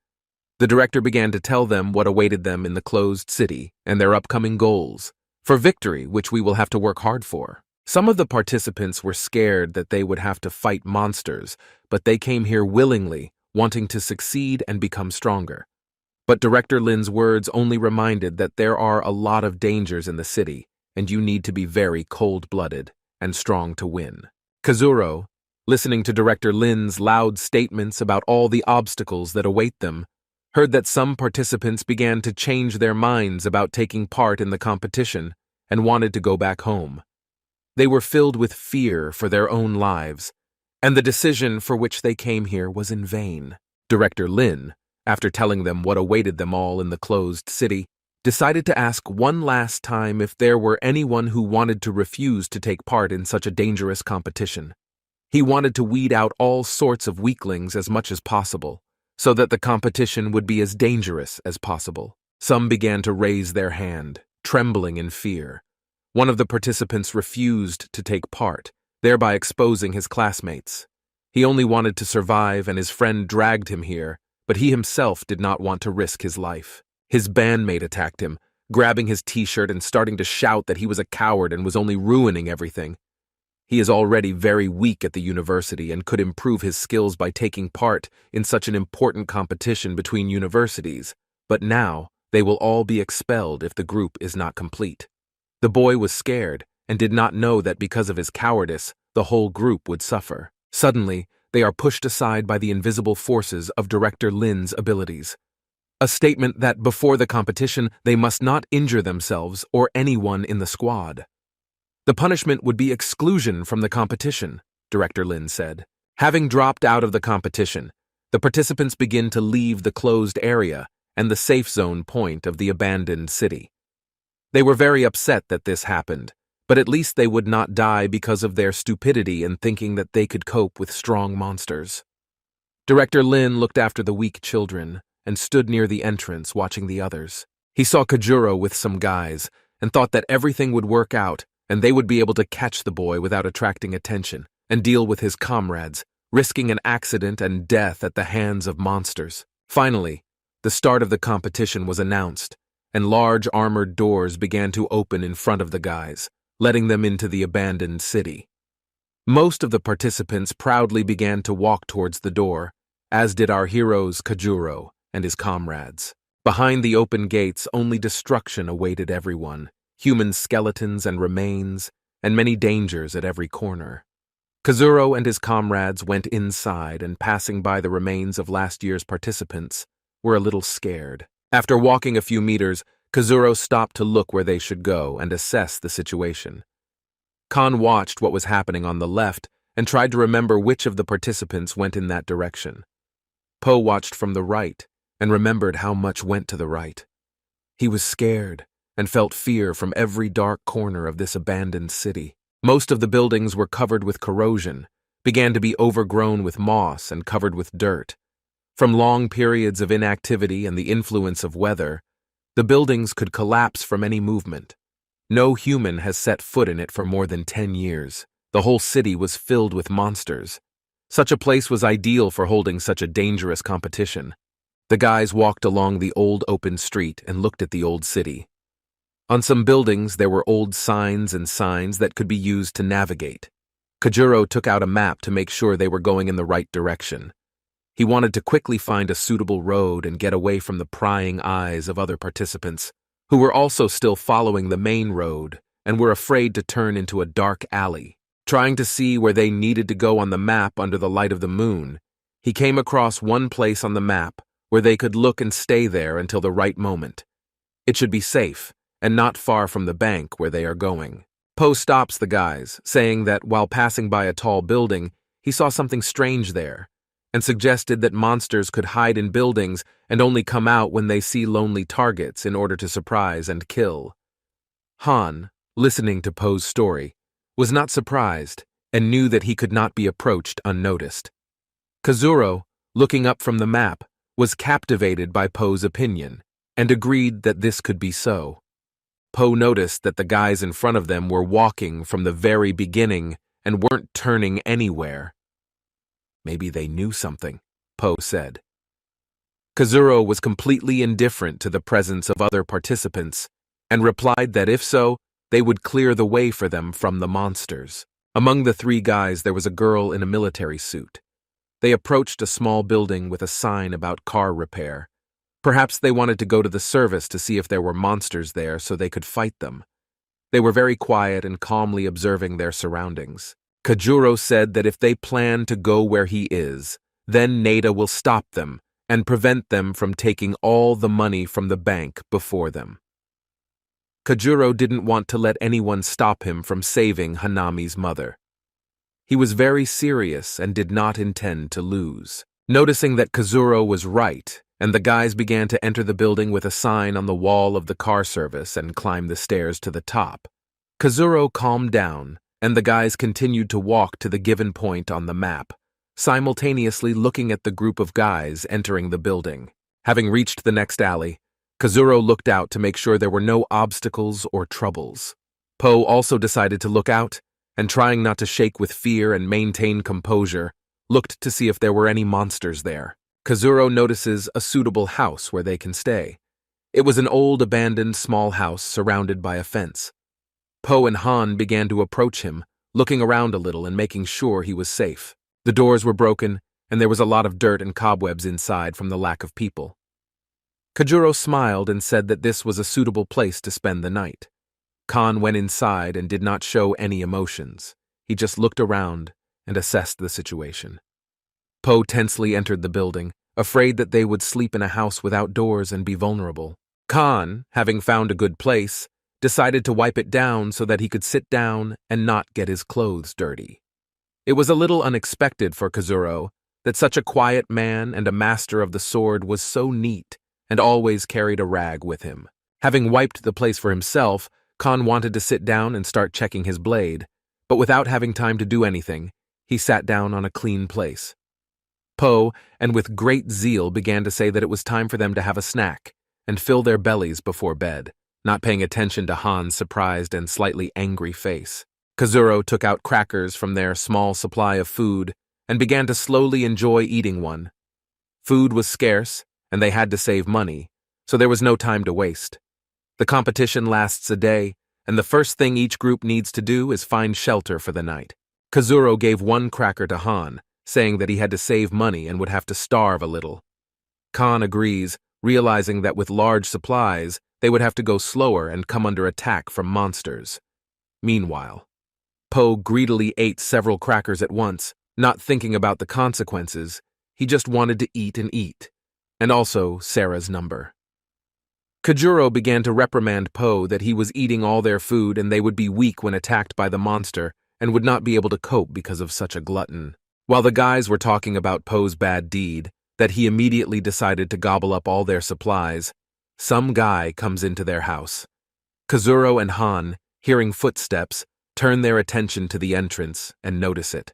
The director began to tell them what awaited them in the closed city and their upcoming goals, for victory which we will have to work hard for. Some of the participants were scared that they would have to fight monsters, but they came here willingly, wanting to succeed and become stronger. But Director Lin's words only reminded that there are a lot of dangers in the city, and you need to be very cold-blooded and strong to win. Kazuro, listening to Director Lin's loud statements about all the obstacles that await them, heard that some participants began to change their minds about taking part in the competition and wanted to go back home. They were filled with fear for their own lives, and the decision for which they came here was in vain. Director Lin, after telling them what awaited them all in the closed city, decided to ask one last time if there were anyone who wanted to refuse to take part in such a dangerous competition. He wanted to weed out all sorts of weaklings as much as possible, so that the competition would be as dangerous as possible. Some began to raise their hand, trembling in fear. One of the participants refused to take part, thereby exposing his classmates. He only wanted to survive, and his friend dragged him here, but he himself did not want to risk his life. His bandmate attacked him, grabbing his t-shirt and starting to shout that he was a coward and was only ruining everything. He is already very weak at the university and could improve his skills by taking part in such an important competition between universities, but now they will all be expelled if the group is not complete. The boy was scared and did not know that because of his cowardice, the whole group would suffer. Suddenly, they are pushed aside by the invisible forces of Director Lin's abilities. A statement that before the competition they must not injure themselves or anyone in the squad. The punishment would be exclusion from the competition, Director Lin said. Having dropped out of the competition, the participants begin to leave the closed area and the safe zone point of the abandoned city. They were very upset that this happened, but at least they would not die because of their stupidity in thinking that they could cope with strong monsters. Director Lin looked after the weak children and stood near the entrance watching the others. He saw Kajuro with some guys and thought that everything would work out and they would be able to catch the boy without attracting attention and deal with his comrades, risking an accident and death at the hands of monsters. Finally, the start of the competition was announced, and large armored doors began to open in front of the guys, letting them into the abandoned city. Most of the participants proudly began to walk towards the door, as did our heroes Kajuro and his comrades. Behind the open gates, only destruction awaited everyone, human skeletons and remains, and many dangers at every corner. Kazuro and his comrades went inside, and passing by the remains of last year's participants, were a little scared. After walking a few meters, Kazuro stopped to look where they should go and assess the situation. Khan watched what was happening on the left and tried to remember which of the participants went in that direction. Po watched from the right and remembered how much went to the right. He was scared and felt fear from every dark corner of this abandoned city. Most of the buildings were covered with corrosion, began to be overgrown with moss and covered with dirt. From long periods of inactivity and the influence of weather, the buildings could collapse from any movement. No human has set foot in it for more than 10 years. The whole city was filled with monsters. Such a place was ideal for holding such a dangerous competition. The guys walked along the old open street and looked at the old city. On some buildings there were old signs that could be used to navigate. Kajuro took out a map to make sure they were going in the right direction. He wanted to quickly find a suitable road and get away from the prying eyes of other participants, who were also still following the main road and were afraid to turn into a dark alley. Trying to see where they needed to go on the map under the light of the moon, he came across one place on the map where they could look and stay there until the right moment. It should be safe and not far from the bank where they are going. Po stops the guys, saying that while passing by a tall building, he saw something strange there, and suggested that monsters could hide in buildings and only come out when they see lonely targets in order to surprise and kill. Han, listening to Po's story, was not surprised and knew that he could not be approached unnoticed. Kazuro, looking up from the map, was captivated by Po's opinion and agreed that this could be so. Po noticed that the guys in front of them were walking from the very beginning and weren't turning anywhere. Maybe they knew something, Po said. Kazuro was completely indifferent to the presence of other participants and replied that if so, they would clear the way for them from the monsters. Among the three guys there was a girl in a military suit. They approached a small building with a sign about car repair. Perhaps they wanted to go to the service to see if there were monsters there so they could fight them. They were very quiet and calmly observing their surroundings. Kajuro said that if they plan to go where he is, then Nada will stop them and prevent them from taking all the money from the bank before them. Kajuro didn't want to let anyone stop him from saving Hanami's mother. He was very serious and did not intend to lose. Noticing that Kazuro was right, and the guys began to enter the building with a sign on the wall of the car service and climb the stairs to the top, Kazuro calmed down, and the guys continued to walk to the given point on the map, simultaneously looking at the group of guys entering the building. Having reached the next alley, Kazuro looked out to make sure there were no obstacles or troubles. Po also decided to look out, and trying not to shake with fear and maintain composure, looked to see if there were any monsters there. Kazuro notices a suitable house where they can stay. It was an old abandoned small house surrounded by a fence. Po and Han began to approach him, looking around a little and making sure he was safe. The doors were broken, and there was a lot of dirt and cobwebs inside from the lack of people. Kajuro smiled and said that this was a suitable place to spend the night. Khan went inside and did not show any emotions. He just looked around and assessed the situation. Po tensely entered the building, afraid that they would sleep in a house without doors and be vulnerable. Khan, having found a good place, decided to wipe it down so that he could sit down and not get his clothes dirty. It was a little unexpected for Kazuro that such a quiet man and a master of the sword was so neat and always carried a rag with him. Having wiped the place for himself, Khan wanted to sit down and start checking his blade, but without having time to do anything, he sat down on a clean place. Po, and with great zeal, began to say that it was time for them to have a snack and fill their bellies before bed, not paying attention to Han's surprised and slightly angry face. Kazuro took out crackers from their small supply of food and began to slowly enjoy eating one. Food was scarce, and they had to save money, so there was no time to waste. The competition lasts a day, and the first thing each group needs to do is find shelter for the night. Kazuro gave one cracker to Han, saying that he had to save money and would have to starve a little. Khan agrees, realizing that with large supplies, they would have to go slower and come under attack from monsters. Meanwhile, Po greedily ate several crackers at once, not thinking about the consequences. He just wanted to eat, and also Sarah's number. Kajuro began to reprimand Po that he was eating all their food and they would be weak when attacked by the monster and would not be able to cope because of such a glutton. While the guys were talking about Poe's bad deed, that he immediately decided to gobble up all their supplies, some guy comes into their house. Kazuro and Han, hearing footsteps, turn their attention to the entrance and notice it.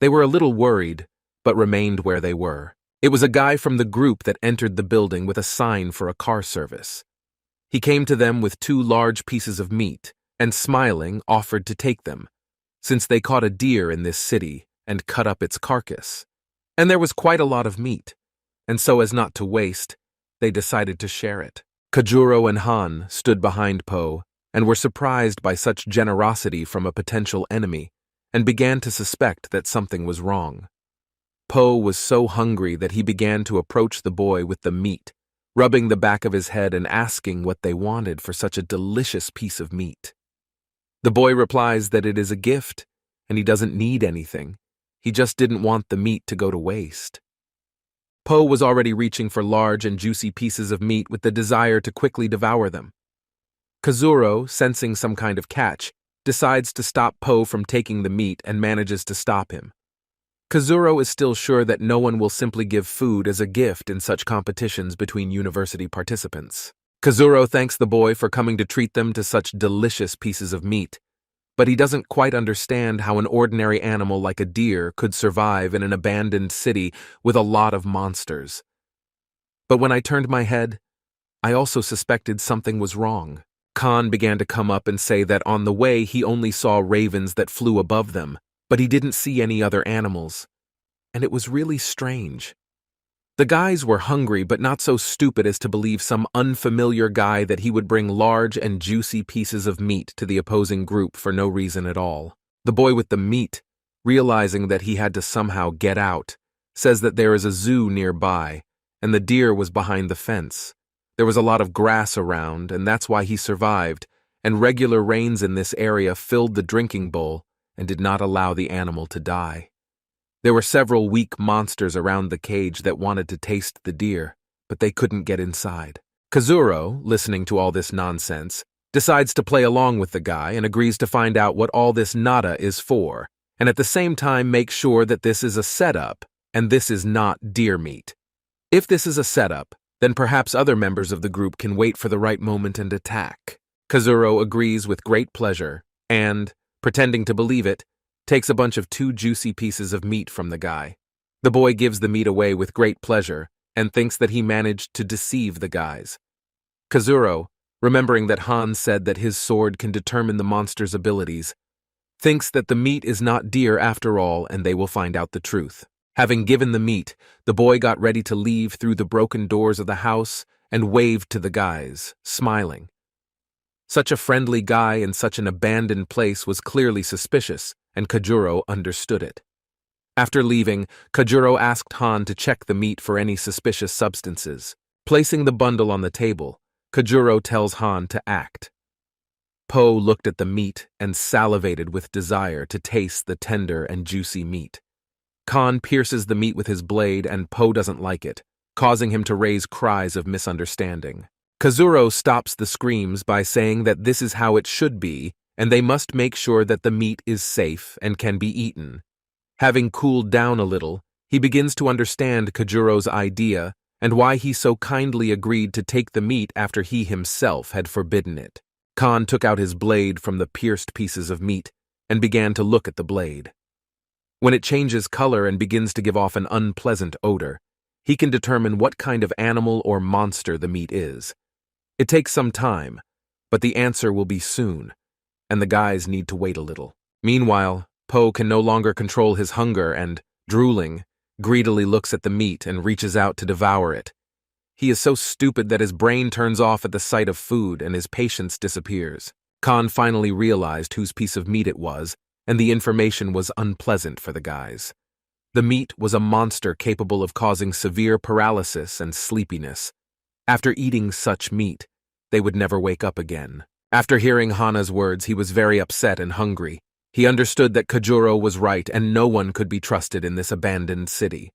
They were a little worried, but remained where they were. It was a guy from the group that entered the building with a sign for a car service. He came to them with 2 large pieces of meat, and smiling, offered to take them, since they caught a deer in this city and cut up its carcass. And there was quite a lot of meat, and so as not to waste, they decided to share it. Kajuro and Han stood behind Poe and were surprised by such generosity from a potential enemy, and began to suspect that something was wrong. Poe was so hungry that he began to approach the boy with the meat, rubbing the back of his head and asking what they wanted for such a delicious piece of meat. The boy replies that it is a gift, and he doesn't need anything. He just didn't want the meat to go to waste. Poe was already reaching for large and juicy pieces of meat with the desire to quickly devour them. Kazuro, sensing some kind of catch, decides to stop Poe from taking the meat and manages to stop him. Kazuro is still sure that no one will simply give food as a gift in such competitions between university participants. Kazuro thanks the boy for coming to treat them to such delicious pieces of meat, but he doesn't quite understand how an ordinary animal like a deer could survive in an abandoned city with a lot of monsters. But when I turned my head, I also suspected something was wrong. Khan began to come up and say that on the way he only saw ravens that flew above them, but he didn't see any other animals, and it was really strange. The guys were hungry but not so stupid as to believe some unfamiliar guy that he would bring large and juicy pieces of meat to the opposing group for no reason at all. The boy with the meat, realizing that he had to somehow get out, says that there is a zoo nearby, and the deer was behind the fence. There was a lot of grass around, and that's why he survived, and regular rains in this area filled the drinking bowl and did not allow the animal to die. There were several weak monsters around the cage that wanted to taste the deer, but they couldn't get inside. Kazuro, listening to all this nonsense, decides to play along with the guy and agrees to find out what all this nada is for, and at the same time make sure that this is a setup and this is not deer meat. If this is a setup, then perhaps other members of the group can wait for the right moment and attack. Kazuro agrees with great pleasure and, pretending to believe it, takes a bunch of 2 juicy pieces of meat from the guy. The boy gives the meat away with great pleasure and thinks that he managed to deceive the guys. Kazuro, remembering that Han said that his sword can determine the monster's abilities, thinks that the meat is not deer after all and they will find out the truth. Having given the meat, the boy got ready to leave through the broken doors of the house and waved to the guys, smiling. Such a friendly guy in such an abandoned place was clearly suspicious, and Kajuro understood it. After leaving, Kajuro asked Han to check the meat for any suspicious substances. Placing the bundle on the table, Kajuro tells Han to act. Poe looked at the meat and salivated with desire to taste the tender and juicy meat. Khan pierces the meat with his blade and Poe doesn't like it, causing him to raise cries of misunderstanding. Kazuro stops the screams by saying that this is how it should be, and they must make sure that the meat is safe and can be eaten. Having cooled down a little, he begins to understand Kajuro's idea and why he so kindly agreed to take the meat after he himself had forbidden it. Khan took out his blade from the pierced pieces of meat and began to look at the blade. When it changes color and begins to give off an unpleasant odor, he can determine what kind of animal or monster the meat is. It takes some time, but the answer will be soon, and the guys need to wait a little. Meanwhile, Poe can no longer control his hunger and, drooling, greedily looks at the meat and reaches out to devour it. He is so stupid that his brain turns off at the sight of food and his patience disappears. Khan finally realized whose piece of meat it was, and the information was unpleasant for the guys. The meat was a monster capable of causing severe paralysis and sleepiness. After eating such meat, they would never wake up again. After hearing Hana's words, he was very upset and hungry. He understood that Kajuro was right and no one could be trusted in this abandoned city.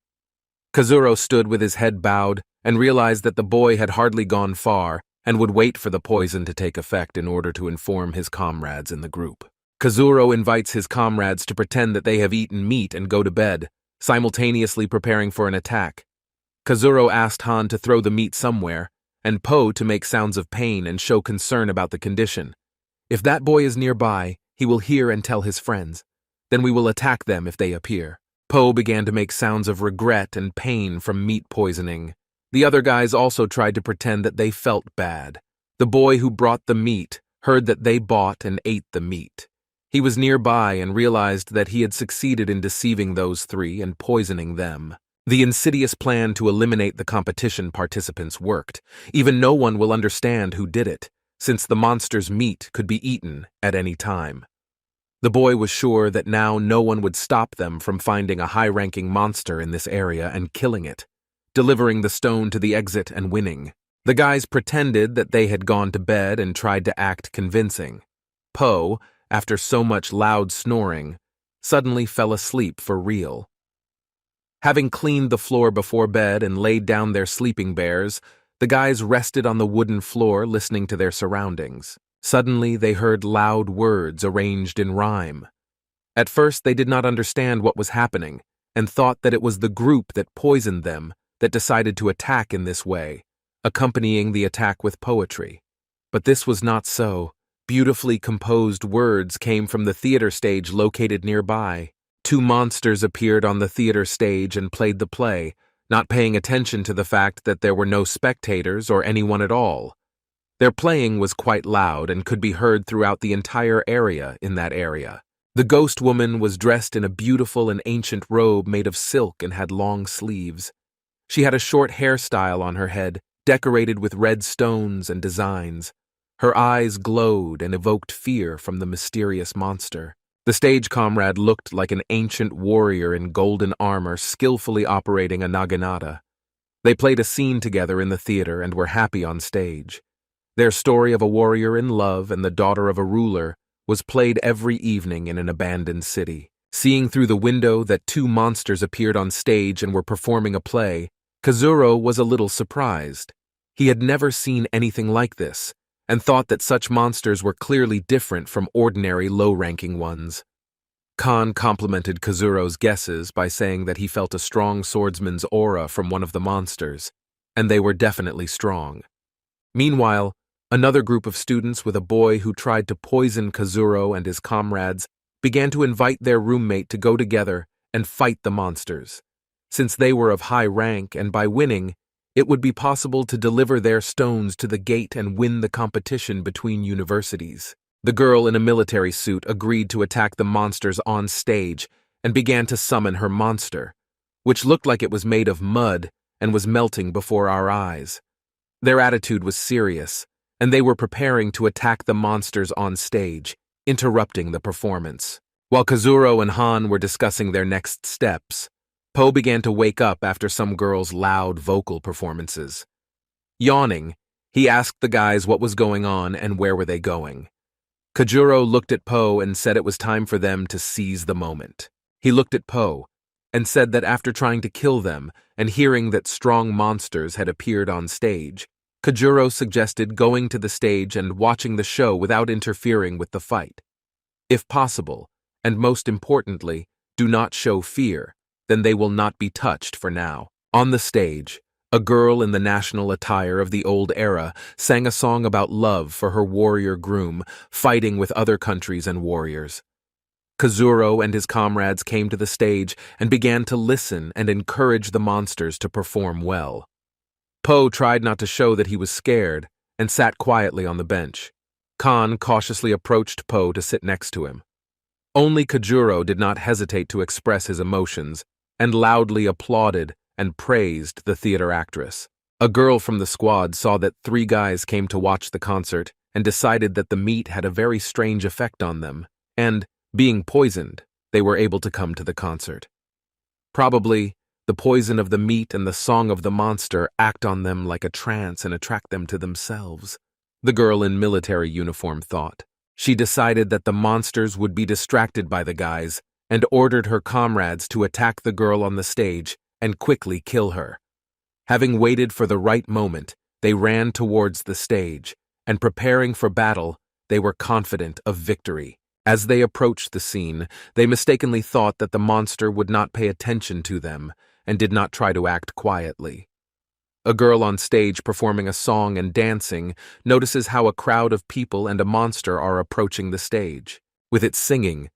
Kazuro stood with his head bowed and realized that the boy had hardly gone far and would wait for the poison to take effect in order to inform his comrades in the group. Kazuro invites his comrades to pretend that they have eaten meat and go to bed, simultaneously preparing for an attack. Kazuro asked Han to throw the meat somewhere, and Po to make sounds of pain and show concern about the condition. If that boy is nearby, he will hear and tell his friends. Then we will attack them if they appear. Po began to make sounds of regret and pain from meat poisoning. The other guys also tried to pretend that they felt bad. The boy who brought the meat heard that they bought and ate the meat. He was nearby and realized that he had succeeded in deceiving those three and poisoning them. The insidious plan to eliminate the competition participants worked. Even no one will understand who did it, since the monster's meat could be eaten at any time. The boy was sure that now no one would stop them from finding a high-ranking monster in this area and killing it, delivering the stone to the exit and winning. The guys pretended that they had gone to bed and tried to act convincing. Po, after so much loud snoring, suddenly fell asleep for real. Having cleaned the floor before bed and laid down their sleeping bears, the guys rested on the wooden floor listening to their surroundings. Suddenly, they heard loud words arranged in rhyme. At first, they did not understand what was happening and thought that it was the group that poisoned them that decided to attack in this way, accompanying the attack with poetry. But this was not so. Beautifully composed words came from the theater stage located nearby. Two monsters appeared on the theater stage and played the play, not paying attention to the fact that there were no spectators or anyone at all. Their playing was quite loud and could be heard throughout the entire area in that area. The ghost woman was dressed in a beautiful and ancient robe made of silk and had long sleeves. She had a short hairstyle on her head, decorated with red stones and designs. Her eyes glowed and evoked fear from the mysterious monster. The stage comrade looked like an ancient warrior in golden armor skillfully operating a naginata. They played a scene together in the theater and were happy on stage. Their story of a warrior in love and the daughter of a ruler was played every evening in an abandoned city. Seeing through the window that two monsters appeared on stage and were performing a play, Kazuro was a little surprised. He had never seen anything like this, and thought that such monsters were clearly different from ordinary low-ranking ones. Khan complimented Kazuro's guesses by saying that he felt a strong swordsman's aura from one of the monsters, and they were definitely strong. Meanwhile, another group of students with a boy who tried to poison Kazuro and his comrades began to invite their roommate to go together and fight the monsters. Since they were of high rank and by winning, it would be possible to deliver their stones to the gate and win the competition between universities. The girl in a military suit agreed to attack the monsters on stage and began to summon her monster, which looked like it was made of mud and was melting before our eyes. Their attitude was serious, and they were preparing to attack the monsters on stage, interrupting the performance. While Kazuro and Han were discussing their next steps, Po began to wake up after some girls' loud vocal performances. Yawning, he asked the guys what was going on and where were they going. Kajuro looked at Po and said it was time for them to seize the moment. He looked at Po and said that after trying to kill them and hearing that strong monsters had appeared on stage, Kajuro suggested going to the stage and watching the show without interfering with the fight. If possible, and most importantly, do not show fear, then they will not be touched for now. On the stage, a girl in the national attire of the old era sang a song about love for her warrior groom, fighting with other countries and warriors. Kazuro and his comrades came to the stage and began to listen and encourage the monsters to perform well. Po tried not to show that he was scared and sat quietly on the bench. Khan cautiously approached Po to sit next to him. Only Kajuro did not hesitate to express his emotions and loudly applauded and praised the theater actress. A girl from the squad saw that three guys came to watch the concert and decided that the meat had a very strange effect on them, and, being poisoned, they were able to come to the concert. Probably, the poison of the meat and the song of the monster act on them like a trance and attract them to themselves, the girl in military uniform thought. She decided that the monsters would be distracted by the guys and ordered her comrades to attack the girl on the stage and quickly kill her. Having waited for the right moment, they ran towards the stage, and preparing for battle, they were confident of victory. As they approached the scene, they mistakenly thought that the monster would not pay attention to them and did not try to act quietly. A girl on stage performing a song and dancing notices how a crowd of people and a monster are approaching the stage. With its singing,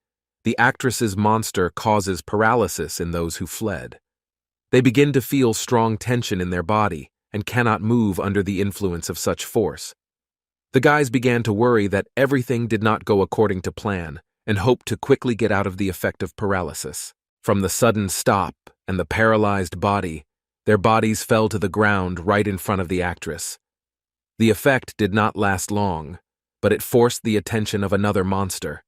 the actress's monster causes paralysis in those who fled. They begin to feel strong tension in their body and cannot move under the influence of such force. The guys began to worry that everything did not go according to plan and hoped to quickly get out of the effect of paralysis. From the sudden stop and the paralyzed body, their bodies fell to the ground right in front of the actress. The effect did not last long, but it forced the attention of another monster.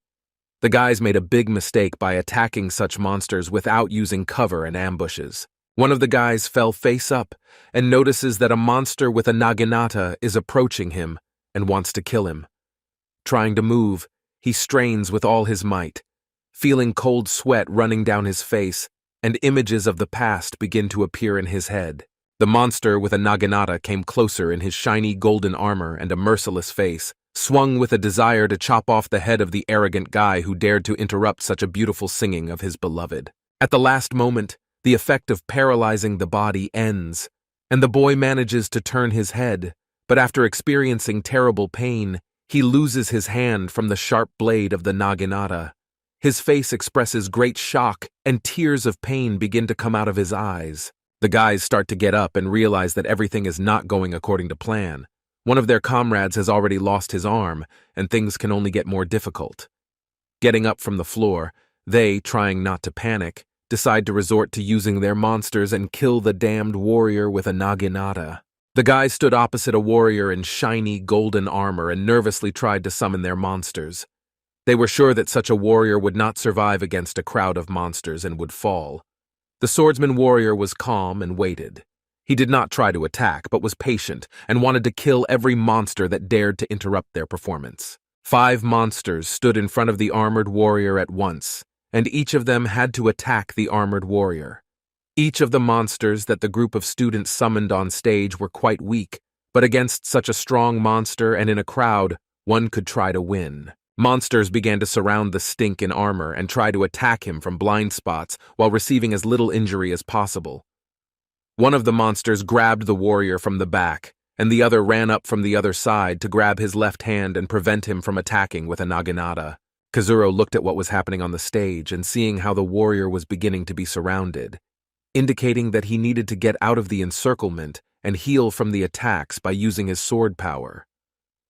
The guys made a big mistake by attacking such monsters without using cover and ambushes. One of the guys fell face up and notices that a monster with a naginata is approaching him and wants to kill him. Trying to move, he strains with all his might, feeling cold sweat running down his face, and images of the past begin to appear in his head. The monster with a naginata came closer in his shiny golden armor and a merciless face, swung with a desire to chop off the head of the arrogant guy who dared to interrupt such a beautiful singing of his beloved. At the last moment, the effect of paralyzing the body ends, and the boy manages to turn his head, but after experiencing terrible pain, he loses his hand from the sharp blade of the naginata. His face expresses great shock, and tears of pain begin to come out of his eyes. The guys start to get up and realize that everything is not going according to plan. One of their comrades has already lost his arm, and things can only get more difficult. Getting up from the floor, they, trying not to panic, decide to resort to using their monsters and kill the damned warrior with a naginata. The guys stood opposite a warrior in shiny golden armor and nervously tried to summon their monsters. They were sure that such a warrior would not survive against a crowd of monsters and would fall. The swordsman warrior was calm and waited. He did not try to attack, but was patient and wanted to kill every monster that dared to interrupt their performance. 5 monsters stood in front of the armored warrior at once, and each of them had to attack the armored warrior. Each of the monsters that the group of students summoned on stage were quite weak, but against such a strong monster and in a crowd, one could try to win. Monsters began to surround the stink in armor and try to attack him from blind spots while receiving as little injury as possible. One of the monsters grabbed the warrior from the back, and the other ran up from the other side to grab his left hand and prevent him from attacking with a naginata. Kazuro looked at what was happening on the stage and seeing how the warrior was beginning to be surrounded, indicating that he needed to get out of the encirclement and heal from the attacks by using his sword power.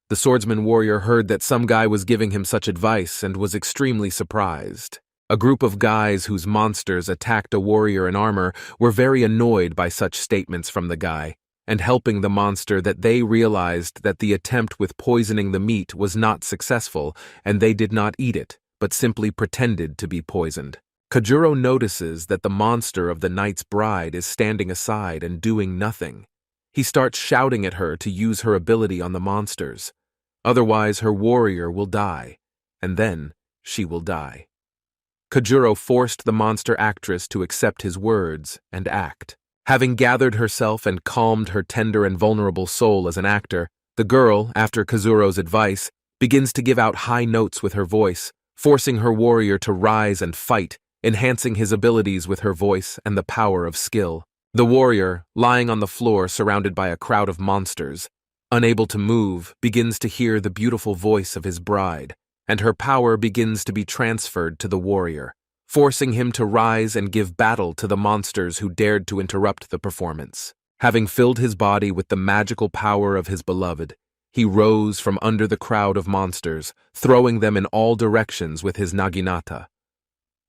The swordsman warrior heard that some guy was giving him such advice and was extremely surprised. A group of guys whose monsters attacked a warrior in armor were very annoyed by such statements from the guy, and helping the monster that they realized that the attempt with poisoning the meat was not successful and they did not eat it, but simply pretended to be poisoned. Kajuro notices that the monster of the knight's bride is standing aside and doing nothing. He starts shouting at her to use her ability on the monsters. Otherwise, her warrior will die, and then she will die. Kajuro forced the monster actress to accept his words and act. Having gathered herself and calmed her tender and vulnerable soul as an actor, the girl, after Kazuro's advice, begins to give out high notes with her voice, forcing her warrior to rise and fight, enhancing his abilities with her voice and the power of skill. The warrior, lying on the floor surrounded by a crowd of monsters, unable to move, begins to hear the beautiful voice of his bride, and her power begins to be transferred to the warrior, forcing him to rise and give battle to the monsters who dared to interrupt the performance. Having filled his body with the magical power of his beloved, he rose from under the crowd of monsters, throwing them in all directions with his naginata.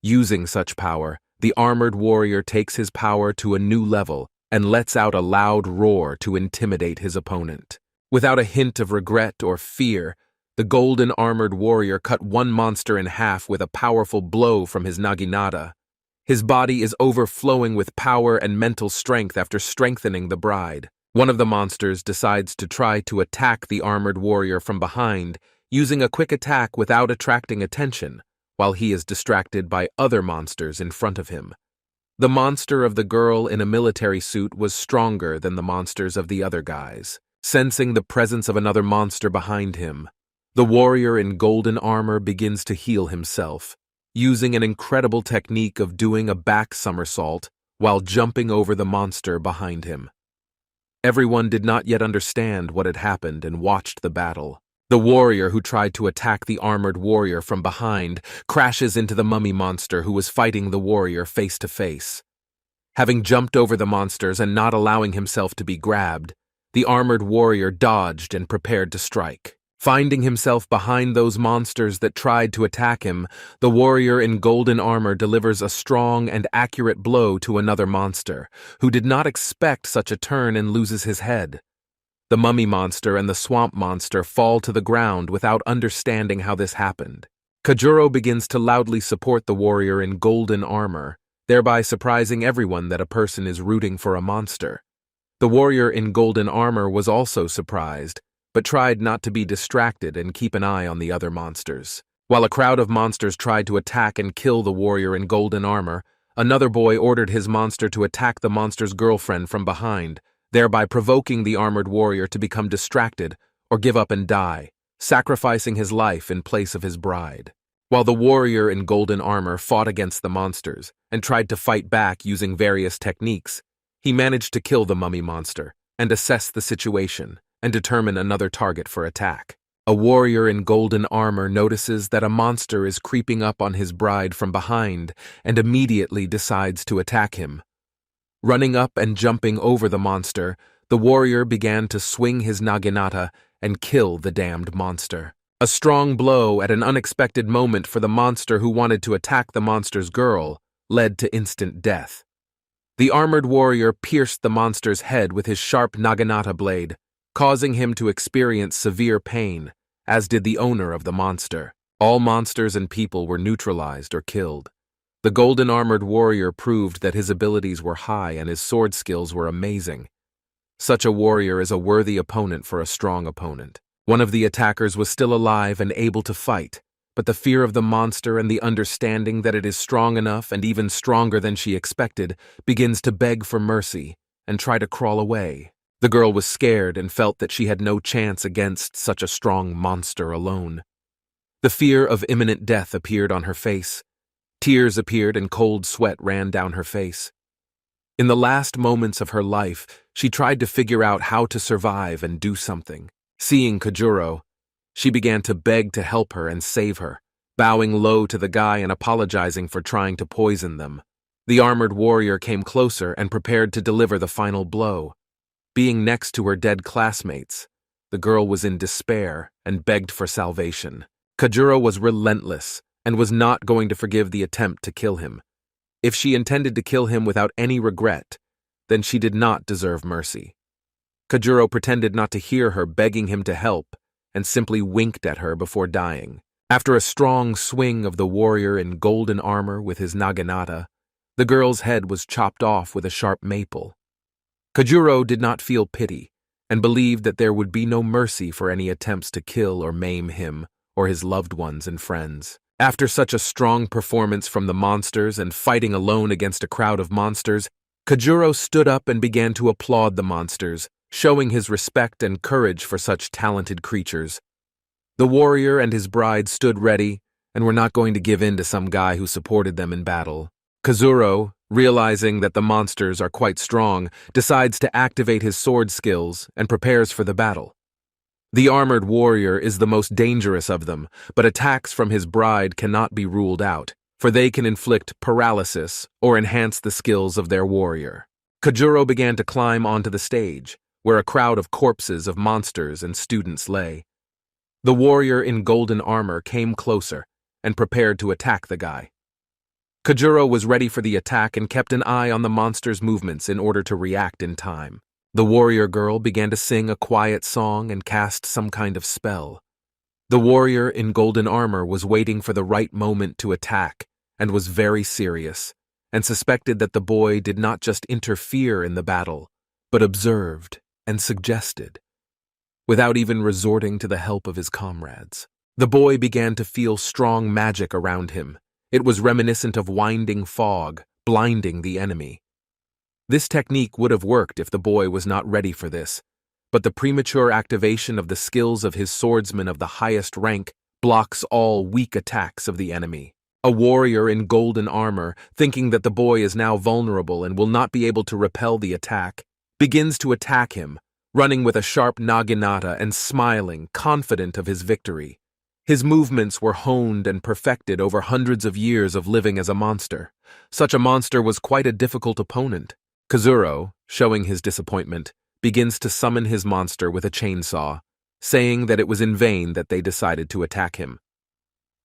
Using such power, the armored warrior takes his power to a new level and lets out a loud roar to intimidate his opponent. Without a hint of regret or fear, the golden armored warrior cut one monster in half with a powerful blow from his naginata. His body is overflowing with power and mental strength after strengthening the bride. One of the monsters decides to try to attack the armored warrior from behind, using a quick attack without attracting attention, while he is distracted by other monsters in front of him. The monster of the girl in a military suit was stronger than the monsters of the other guys. Sensing the presence of another monster behind him, The warrior in golden armor begins to heal himself, using an incredible technique of doing a back somersault while jumping over the monster behind him. Everyone did not yet understand what had happened and watched the battle. The warrior who tried to attack the armored warrior from behind crashes into the mummy monster who was fighting the warrior face to face. Having jumped over the monsters and not allowing himself to be grabbed, the armored warrior dodged and prepared to strike. Finding himself behind those monsters that tried to attack him, the warrior in golden armor delivers a strong and accurate blow to another monster, who did not expect such a turn and loses his head. The mummy monster and the swamp monster fall to the ground without understanding how this happened. Kajuro begins to loudly support the warrior in golden armor, thereby surprising everyone that a person is rooting for a monster. The warrior in golden armor was also surprised, but tried not to be distracted and keep an eye on the other monsters. While a crowd of monsters tried to attack and kill the warrior in golden armor, another boy ordered his monster to attack the monster's girlfriend from behind, thereby provoking the armored warrior to become distracted or give up and die, sacrificing his life in place of his bride. While the warrior in golden armor fought against the monsters and tried to fight back using various techniques, he managed to kill the mummy monster and assess the situation and determine another target for attack. A warrior in golden armor notices that a monster is creeping up on his bride from behind and immediately decides to attack him. Running up and jumping over the monster, the warrior began to swing his naginata and kill the damned monster. A strong blow at an unexpected moment for the monster who wanted to attack the monster's girl led to instant death. The armored warrior pierced the monster's head with his sharp naginata blade, causing him to experience severe pain, as did the owner of the monster. All monsters and people were neutralized or killed. The golden armored warrior proved that his abilities were high and his sword skills were amazing. Such a warrior is a worthy opponent for a strong opponent. One of the attackers was still alive and able to fight, but the fear of the monster and the understanding that it is strong enough and even stronger than she expected begins to beg for mercy and try to crawl away. The girl was scared and felt that she had no chance against such a strong monster alone. The fear of imminent death appeared on her face. Tears appeared and cold sweat ran down her face. In the last moments of her life, she tried to figure out how to survive and do something. Seeing Kajuro, she began to beg to help her and save her, bowing low to the guy and apologizing for trying to poison them. The armored warrior came closer and prepared to deliver the final blow. Being next to her dead classmates, the girl was in despair and begged for salvation. Kajuro was relentless and was not going to forgive the attempt to kill him. If she intended to kill him without any regret, then she did not deserve mercy. Kajuro pretended not to hear her begging him to help and simply winked at her before dying. After a strong swing of the warrior in golden armor with his naginata, the girl's head was chopped off with a sharp maple. Kajuro did not feel pity and believed that there would be no mercy for any attempts to kill or maim him or his loved ones and friends. After such a strong performance from the monsters and fighting alone against a crowd of monsters, Kajuro stood up and began to applaud the monsters, showing his respect and courage for such talented creatures. The warrior and his bride stood ready and were not going to give in to some guy who supported them in battle. Kazuro, realizing that the monsters are quite strong, decides to activate his sword skills and prepares for the battle. The armored warrior is the most dangerous of them, but attacks from his bride cannot be ruled out, for they can inflict paralysis or enhance the skills of their warrior. Kajuro began to climb onto the stage, where a crowd of corpses of monsters and students lay. The warrior in golden armor came closer and prepared to attack the guy. Kajuro was ready for the attack and kept an eye on the monster's movements in order to react in time. The warrior girl began to sing a quiet song and cast some kind of spell. The warrior in golden armor was waiting for the right moment to attack and was very serious, and suspected that the boy did not just interfere in the battle, but observed and suggested, without even resorting to the help of his comrades. The boy began to feel strong magic around him. It was reminiscent of winding fog, blinding the enemy. This technique would have worked if the boy was not ready for this, but the premature activation of the skills of his swordsman of the highest rank blocks all weak attacks of the enemy. A warrior in golden armor, thinking that the boy is now vulnerable and will not be able to repel the attack, begins to attack him, running with a sharp naginata and smiling, confident of his victory. His movements were honed and perfected over hundreds of years of living as a monster. Such a monster was quite a difficult opponent. Kazuro, showing his disappointment, begins to summon his monster with a chainsaw, saying that it was in vain that they decided to attack him.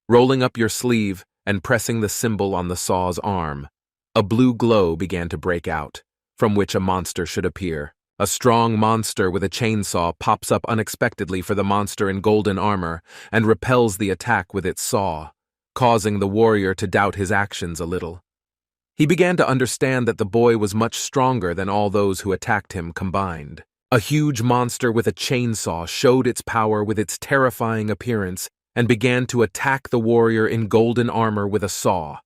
Rolling up your sleeve and pressing the symbol on the saw's arm, a blue glow began to break out, from which a monster should appear. A strong monster with a chainsaw pops up unexpectedly for the monster in golden armor and repels the attack with its saw, causing the warrior to doubt his actions a little. He began to understand that the boy was much stronger than all those who attacked him combined. A huge monster with a chainsaw showed its power with its terrifying appearance and began to attack the warrior in golden armor with a saw.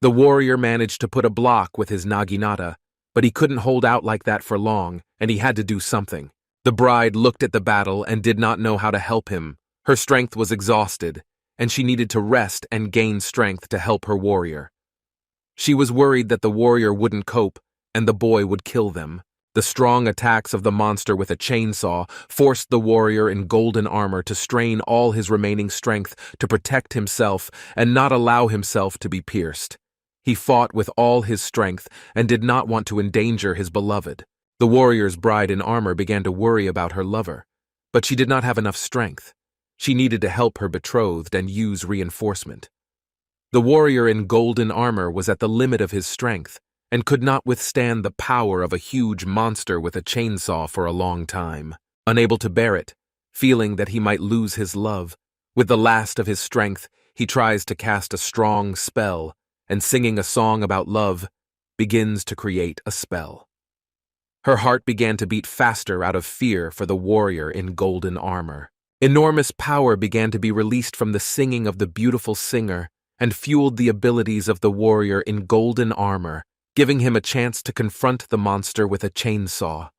The warrior managed to put a block with his naginata, but he couldn't hold out like that for long, and he had to do something. The bride looked at the battle and did not know how to help him. Her strength was exhausted, and she needed to rest and gain strength to help her warrior. She was worried that the warrior wouldn't cope, and the boy would kill them. The strong attacks of the monster with a chainsaw forced the warrior in golden armor to strain all his remaining strength to protect himself and not allow himself to be pierced. He fought with all his strength and did not want to endanger his beloved. The warrior's bride in armor began to worry about her lover, but she did not have enough strength. She needed to help her betrothed and use reinforcement. The warrior in golden armor was at the limit of his strength and could not withstand the power of a huge monster with a chainsaw for a long time. Unable to bear it, feeling that he might lose his love, with the last of his strength, he tries to cast a strong spell, and singing a song about love, begins to create a spell. Her heart began to beat faster out of fear for the warrior in golden armor. Enormous power began to be released from the singing of the beautiful singer and fueled the abilities of the warrior in golden armor, giving him a chance to confront the monster with a chainsaw.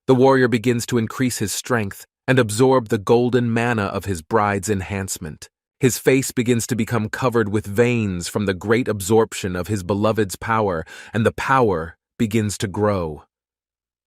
The warrior begins to increase his strength and absorb the golden mana of his bride's enhancement. His face begins to become covered with veins from the great absorption of his beloved's power, and the power begins to grow.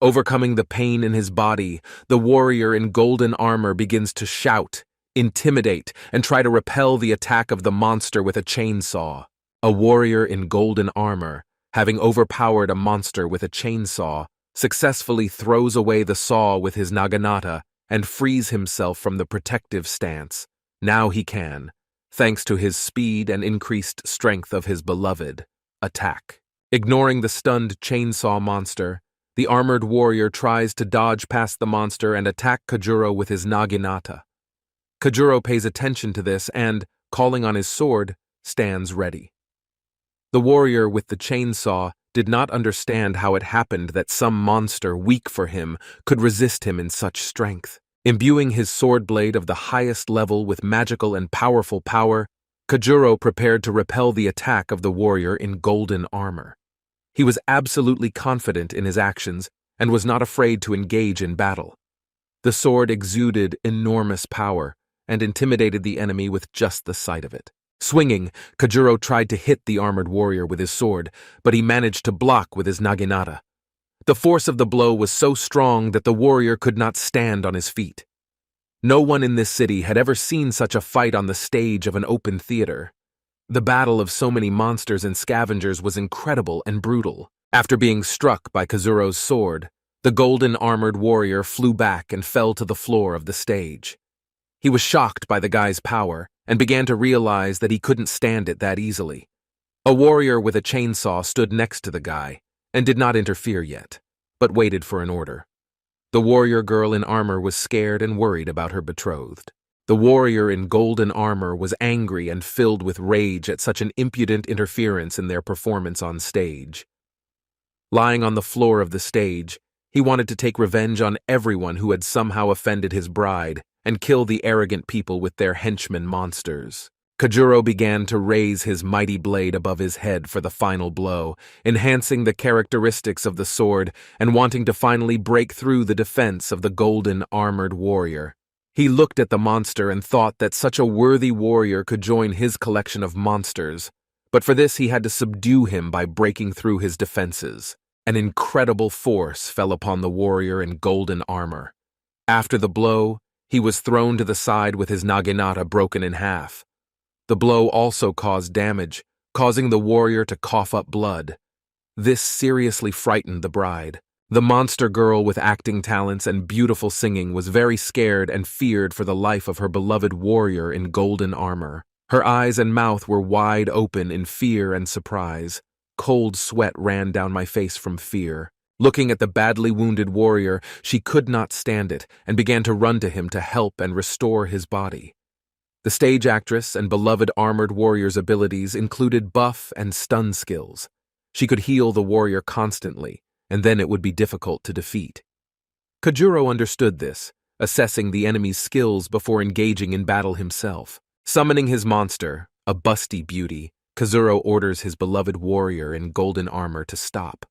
Overcoming the pain in his body, the warrior in golden armor begins to shout, intimidate, and try to repel the attack of the monster with a chainsaw. A warrior in golden armor, having overpowered a monster with a chainsaw, successfully throws away the saw with his naginata and frees himself from the protective stance. Now he can, thanks to his speed and increased strength of his beloved, attack. Ignoring the stunned chainsaw monster, the armored warrior tries to dodge past the monster and attack Kajuro with his naginata. Kajuro pays attention to this and, calling on his sword, stands ready. The warrior with the chainsaw did not understand how it happened that some monster weak for him could resist him in such strength. Imbuing his sword blade of the highest level with magical and powerful power, Kajuro prepared to repel the attack of the warrior in golden armor. He was absolutely confident in his actions and was not afraid to engage in battle. The sword exuded enormous power and intimidated the enemy with just the sight of it. Swinging, Kajuro tried to hit the armored warrior with his sword, but he managed to block with his naginata. The force of the blow was so strong that the warrior could not stand on his feet. No one in this city had ever seen such a fight on the stage of an open theater. The battle of so many monsters and scavengers was incredible and brutal. After being struck by Kazuro's sword, the golden-armored warrior flew back and fell to the floor of the stage. He was shocked by the guy's power and began to realize that he couldn't stand it that easily. A warrior with a chainsaw stood next to the guy and did not interfere yet, but waited for an order. The warrior girl in armor was scared and worried about her betrothed. The warrior in golden armor was angry and filled with rage at such an impudent interference in their performance on stage. Lying on the floor of the stage, he wanted to take revenge on everyone who had somehow offended his bride and kill the arrogant people with their henchmen monsters. Kajuro began to raise his mighty blade above his head for the final blow, enhancing the characteristics of the sword and wanting to finally break through the defense of the golden armored warrior. He looked at the monster and thought that such a worthy warrior could join his collection of monsters, but for this he had to subdue him by breaking through his defenses. An incredible force fell upon the warrior in golden armor. After the blow, he was thrown to the side with his naginata broken in half. The blow also caused damage, causing the warrior to cough up blood. This seriously frightened the bride. The monster girl with acting talents and beautiful singing was very scared and feared for the life of her beloved warrior in golden armor. Her eyes and mouth were wide open in fear and surprise. Cold sweat ran down my face from fear. Looking at the badly wounded warrior, she could not stand it and began to run to him to help and restore his body. The stage actress and beloved armored warrior's abilities included buff and stun skills. She could heal the warrior constantly, and then it would be difficult to defeat. Kajuro understood this, assessing the enemy's skills before engaging in battle himself. Summoning his monster, a busty beauty, Kajuro orders his beloved warrior in golden armor to stop.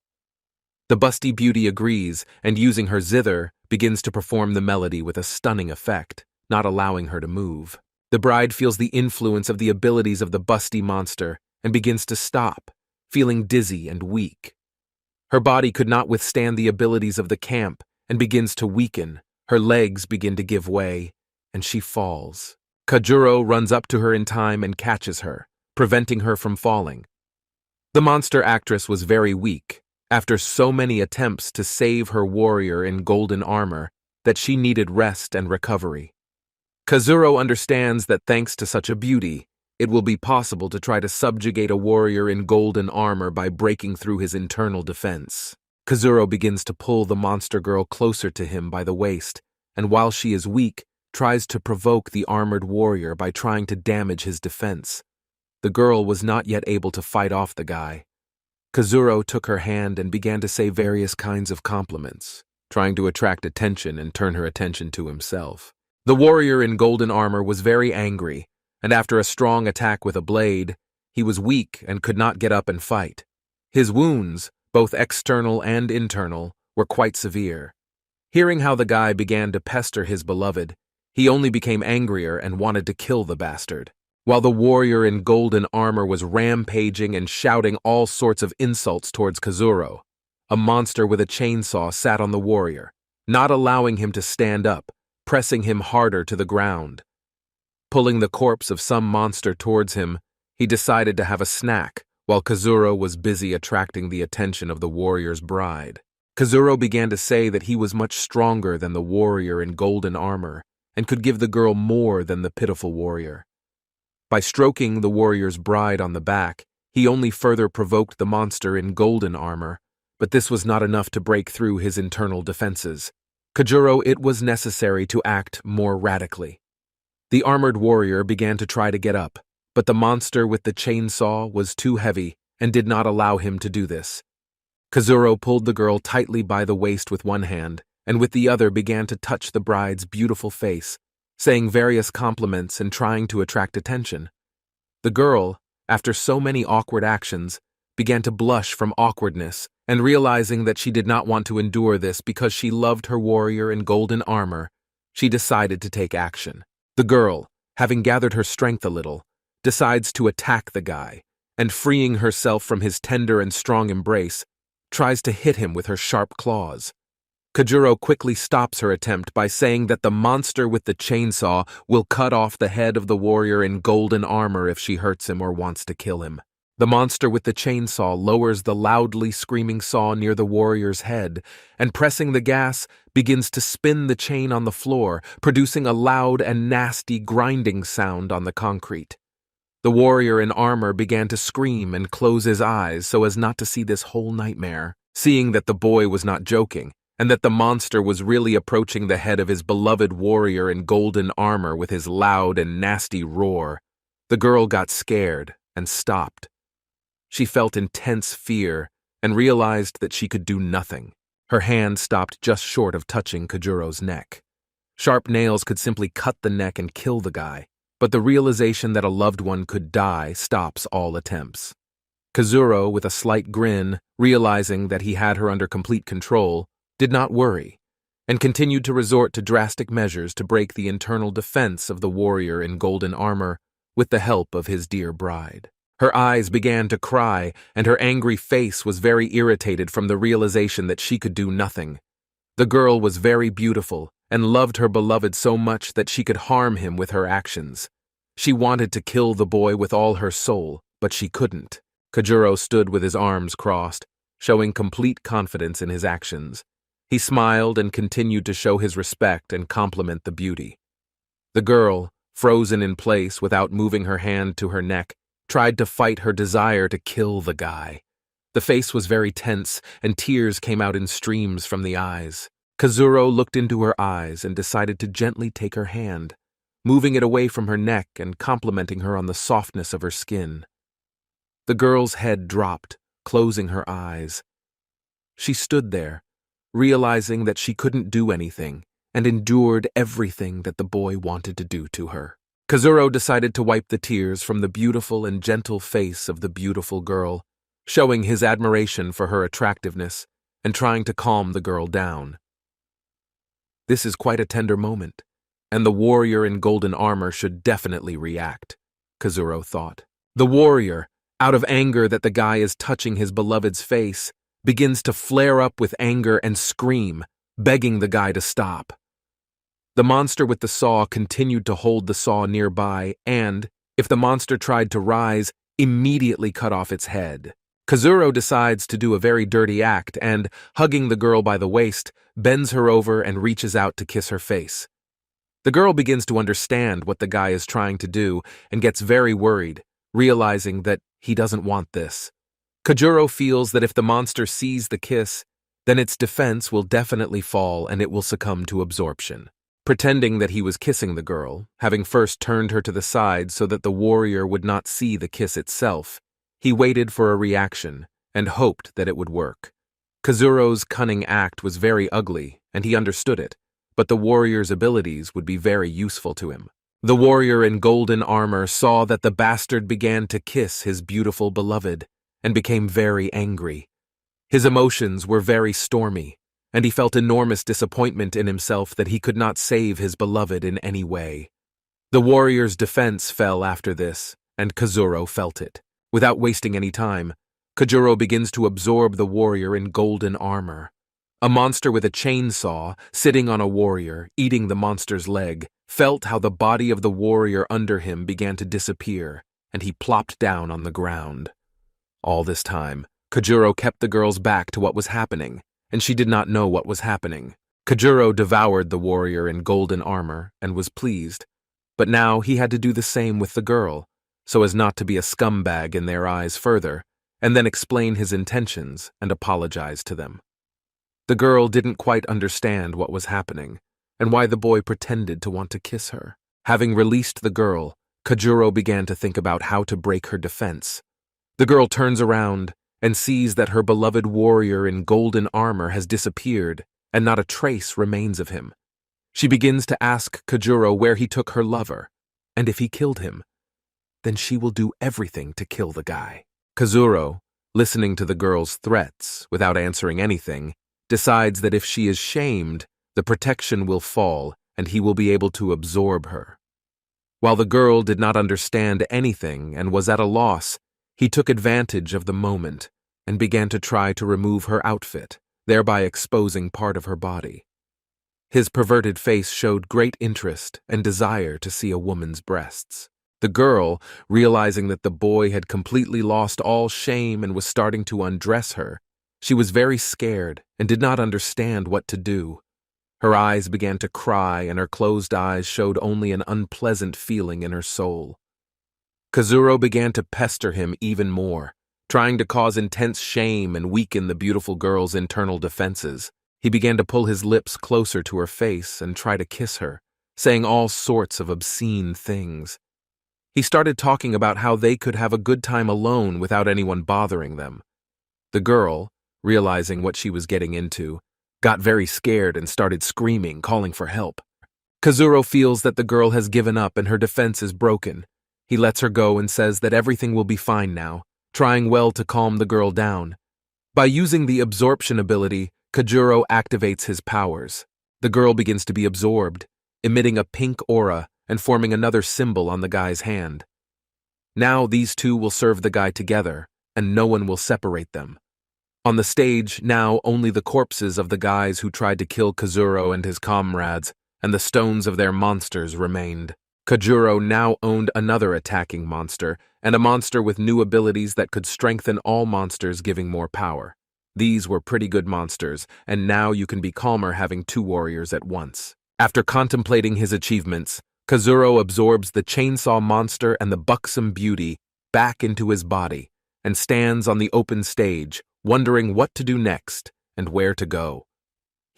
The busty beauty agrees and, using her zither, begins to perform the melody with a stunning effect, not allowing her to move. The bride feels the influence of the abilities of the busty monster and begins to stop, feeling dizzy and weak. Her body could not withstand the abilities of the camp and begins to weaken. Her legs begin to give way, and she falls. Kajuro runs up to her in time and catches her, preventing her from falling. The monster actress was very weak, after so many attempts to save her warrior in golden armor, that she needed rest and recovery. Kajuro understands that thanks to such a beauty, it will be possible to try to subjugate a warrior in golden armor by breaking through his internal defense. Kajuro begins to pull the monster girl closer to him by the waist, and while she is weak, tries to provoke the armored warrior by trying to damage his defense. The girl was not yet able to fight off the guy. Kajuro took her hand and began to say various kinds of compliments, trying to attract attention and turn her attention to himself. The warrior in golden armor was very angry, and after a strong attack with a blade, he was weak and could not get up and fight. His wounds, both external and internal, were quite severe. Hearing how the guy began to pester his beloved, he only became angrier and wanted to kill the bastard. While the warrior in golden armor was rampaging and shouting all sorts of insults towards Kajuro, a monster with a chainsaw sat on the warrior, not allowing him to stand up, pressing him harder to the ground. Pulling the corpse of some monster towards him, he decided to have a snack while Kajuro was busy attracting the attention of the warrior's bride. Kajuro began to say that he was much stronger than the warrior in golden armor and could give the girl more than the pitiful warrior. By stroking the warrior's bride on the back, he only further provoked the monster in golden armor, but this was not enough to break through his internal defenses. Kajuro, it was necessary to act more radically. The armored warrior began to try to get up, but the monster with the chainsaw was too heavy and did not allow him to do this. Kajuro pulled the girl tightly by the waist with one hand, and with the other began to touch the bride's beautiful face, saying various compliments and trying to attract attention. The girl, after so many awkward actions, began to blush from awkwardness, and realizing that she did not want to endure this because she loved her warrior in golden armor, she decided to take action. The girl, having gathered her strength a little, decides to attack the guy, and freeing herself from his tender and strong embrace, tries to hit him with her sharp claws. Kajuro quickly stops her attempt by saying that the monster with the chainsaw will cut off the head of the warrior in golden armor if she hurts him or wants to kill him. The monster with the chainsaw lowers the loudly screaming saw near the warrior's head, and pressing the gas, begins to spin the chain on the floor, producing a loud and nasty grinding sound on the concrete. The warrior in armor began to scream and close his eyes so as not to see this whole nightmare. Seeing that the boy was not joking, and that the monster was really approaching the head of his beloved warrior in golden armor with his loud and nasty roar, the girl got scared and stopped. She felt intense fear and realized that she could do nothing. Her hand stopped just short of touching Kajuro's neck. Sharp nails could simply cut the neck and kill the guy, but the realization that a loved one could die stops all attempts. Kazuro, with a slight grin, realizing that he had her under complete control, did not worry, and continued to resort to drastic measures to break the internal defense of the warrior in golden armor with the help of his dear bride. Her eyes began to cry, and her angry face was very irritated from the realization that she could do nothing. The girl was very beautiful and loved her beloved so much that she could harm him with her actions. She wanted to kill the boy with all her soul, but she couldn't. Kajuro stood with his arms crossed, showing complete confidence in his actions. He smiled and continued to show his respect and compliment the beauty. The girl, frozen in place without moving her hand to her neck, tried to fight her desire to kill the guy. The face was very tense, and tears came out in streams from the eyes. Kazuro looked into her eyes and decided to gently take her hand, moving it away from her neck and complimenting her on the softness of her skin. The girl's head dropped, closing her eyes. She stood there, realizing that she couldn't do anything, and endured everything that the boy wanted to do to her. Kazuro decided to wipe the tears from the beautiful and gentle face of the beautiful girl, showing his admiration for her attractiveness and trying to calm the girl down. This is quite a tender moment, and the warrior in golden armor should definitely react, Kazuro thought. The warrior, out of anger that the guy is touching his beloved's face, begins to flare up with anger and scream, begging the guy to stop. The monster with the saw continued to hold the saw nearby and, if the monster tried to rise, immediately cut off its head. Kazuro decides to do a very dirty act and, hugging the girl by the waist, bends her over and reaches out to kiss her face. The girl begins to understand what the guy is trying to do and gets very worried, realizing that he doesn't want this. Kajuro feels that if the monster sees the kiss, then its defense will definitely fall and it will succumb to absorption. Pretending that he was kissing the girl, having first turned her to the side so that the warrior would not see the kiss itself, he waited for a reaction and hoped that it would work. Kazuro's cunning act was very ugly, and he understood it, but the warrior's abilities would be very useful to him. The warrior in golden armor saw that the bastard began to kiss his beautiful beloved, and became very angry. His emotions were very stormy, and he felt enormous disappointment in himself that he could not save his beloved in any way. The warrior's defense fell after this, and Kazuro felt it. Without wasting any time, Kajuro begins to absorb the warrior in golden armor. A monster with a chainsaw, sitting on a warrior, eating the monster's leg, felt how the body of the warrior under him began to disappear, and he plopped down on the ground. All this time, Kajuro kept the girl's back to what was happening, and she did not know what was happening. Kajuro devoured the warrior in golden armor and was pleased, but now he had to do the same with the girl, so as not to be a scumbag in their eyes further, and then explain his intentions and apologize to them. The girl didn't quite understand what was happening, and why the boy pretended to want to kiss her. Having released the girl, Kajuro began to think about how to break her defense. The girl turns around and sees that her beloved warrior in golden armor has disappeared, and not a trace remains of him. She begins to ask Kajuro where he took her lover, and if he killed him, then she will do everything to kill the guy. Kazuro, listening to the girl's threats without answering anything, decides that if she is shamed, the protection will fall and he will be able to absorb her. While the girl did not understand anything and was at a loss, he took advantage of the moment and began to try to remove her outfit, thereby exposing part of her body. His perverted face showed great interest and desire to see a woman's breasts. The girl, realizing that the boy had completely lost all shame and was starting to undress her, she was very scared and did not understand what to do. Her eyes began to cry and her closed eyes showed only an unpleasant feeling in her soul. Kazuro began to pester him even more, trying to cause intense shame and weaken the beautiful girl's internal defenses. He began to pull his lips closer to her face and try to kiss her, saying all sorts of obscene things. He started talking about how they could have a good time alone without anyone bothering them. The girl, realizing what she was getting into, got very scared and started screaming, calling for help. Kazuro feels that the girl has given up and her defense is broken. He lets her go and says that everything will be fine now, trying well to calm the girl down. By using the absorption ability, Kajuro activates his powers. The girl begins to be absorbed, emitting a pink aura and forming another symbol on the guy's hand. Now these two will serve the guy together, and no one will separate them. On the stage, now only the corpses of the guys who tried to kill Kazuro and his comrades, and the stones of their monsters remained. Kajuro now owned another attacking monster, and a monster with new abilities that could strengthen all monsters, giving more power. These were pretty good monsters, and now you can be calmer having two warriors at once. After contemplating his achievements, Kazuro absorbs the chainsaw monster and the buxom beauty back into his body, and stands on the open stage, wondering what to do next and where to go.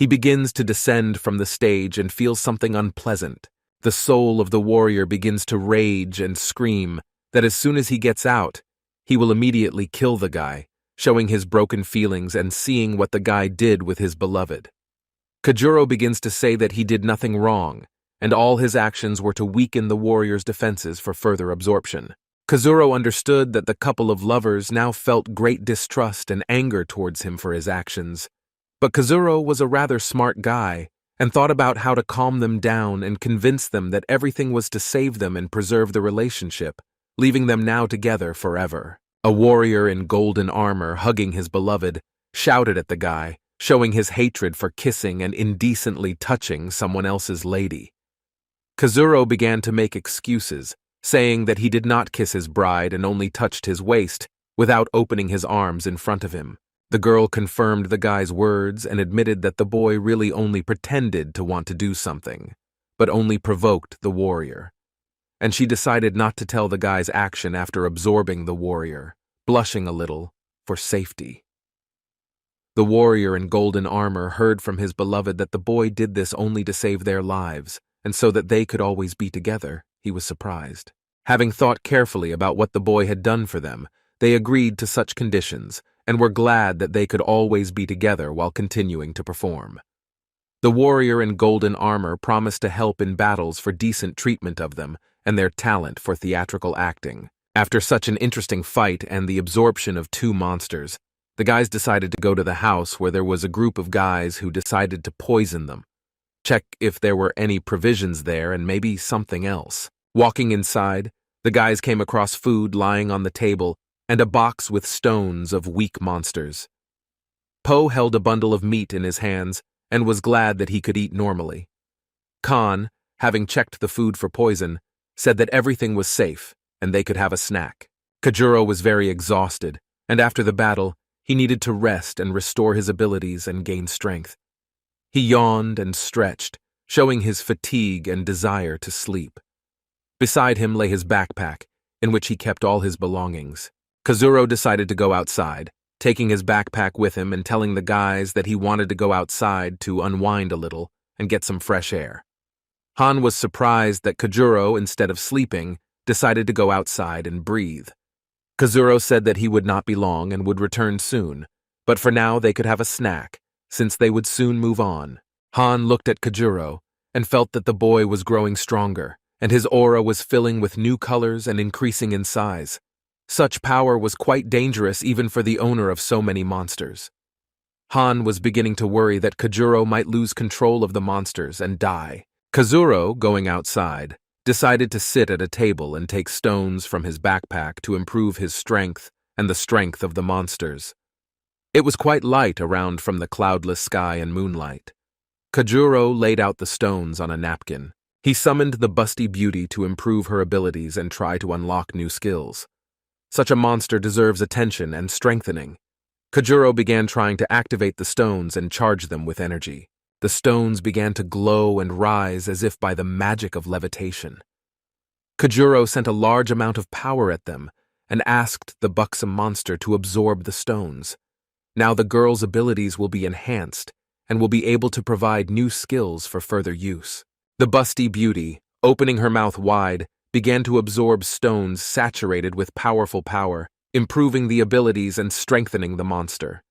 He begins to descend from the stage and feels something unpleasant. The soul of the warrior begins to rage and scream that as soon as he gets out, he will immediately kill the guy, showing his broken feelings and seeing what the guy did with his beloved. Kajuro begins to say that he did nothing wrong, and all his actions were to weaken the warrior's defenses for further absorption. Kazuro understood that the couple of lovers now felt great distrust and anger towards him for his actions. But Kazuro was a rather smart guy and thought about how to calm them down and convince them that everything was to save them and preserve the relationship, leaving them now together forever. A warrior in golden armor hugging his beloved shouted at the guy, showing his hatred for kissing and indecently touching someone else's lady. Kazuro began to make excuses, saying that he did not kiss his bride and only touched his waist without opening his arms in front of him. The girl confirmed the guy's words and admitted that the boy really only pretended to want to do something, but only provoked the warrior. And she decided not to tell the guy's action after absorbing the warrior, blushing a little for safety. The warrior in golden armor heard from his beloved that the boy did this only to save their lives, and so that they could always be together. He was surprised. Having thought carefully about what the boy had done for them, they agreed to such conditions, and were glad that they could always be together while continuing to perform. The warrior in golden armor promised to help in battles for decent treatment of them and their talent for theatrical acting. After such an interesting fight and the absorption of two monsters, the guys decided to go to the house where there was a group of guys who decided to poison them. Check if there were any provisions there and maybe something else. Walking inside, the guys came across food lying on the table and a box with stones of weak monsters. Poe held a bundle of meat in his hands and was glad that he could eat normally. Khan, having checked the food for poison, said that everything was safe and they could have a snack. Kajuro was very exhausted, and after the battle, he needed to rest and restore his abilities and gain strength. He yawned and stretched, showing his fatigue and desire to sleep. Beside him lay his backpack, in which he kept all his belongings. Kazuro decided to go outside, taking his backpack with him and telling the guys that he wanted to go outside to unwind a little and get some fresh air. Han was surprised that Kajuro, instead of sleeping, decided to go outside and breathe. Kazuro said that he would not be long and would return soon, but for now they could have a snack, since they would soon move on. Han looked at Kajuro and felt that the boy was growing stronger, and his aura was filling with new colors and increasing in size. Such power was quite dangerous even for the owner of so many monsters. Han was beginning to worry that Kajuro might lose control of the monsters and die. Kazuro, going outside, decided to sit at a table and take stones from his backpack to improve his strength and the strength of the monsters. It was quite light around from the cloudless sky and moonlight. Kajuro laid out the stones on a napkin. He summoned the busty beauty to improve her abilities and try to unlock new skills. Such a monster deserves attention and strengthening. Kajuro began trying to activate the stones and charge them with energy. The stones began to glow and rise as if by the magic of levitation. Kajuro sent a large amount of power at them and asked the buxom monster to absorb the stones. Now the girl's abilities will be enhanced and will be able to provide new skills for further use. The busty beauty, opening her mouth wide, began to absorb stones saturated with powerful power, improving the abilities and strengthening the monster.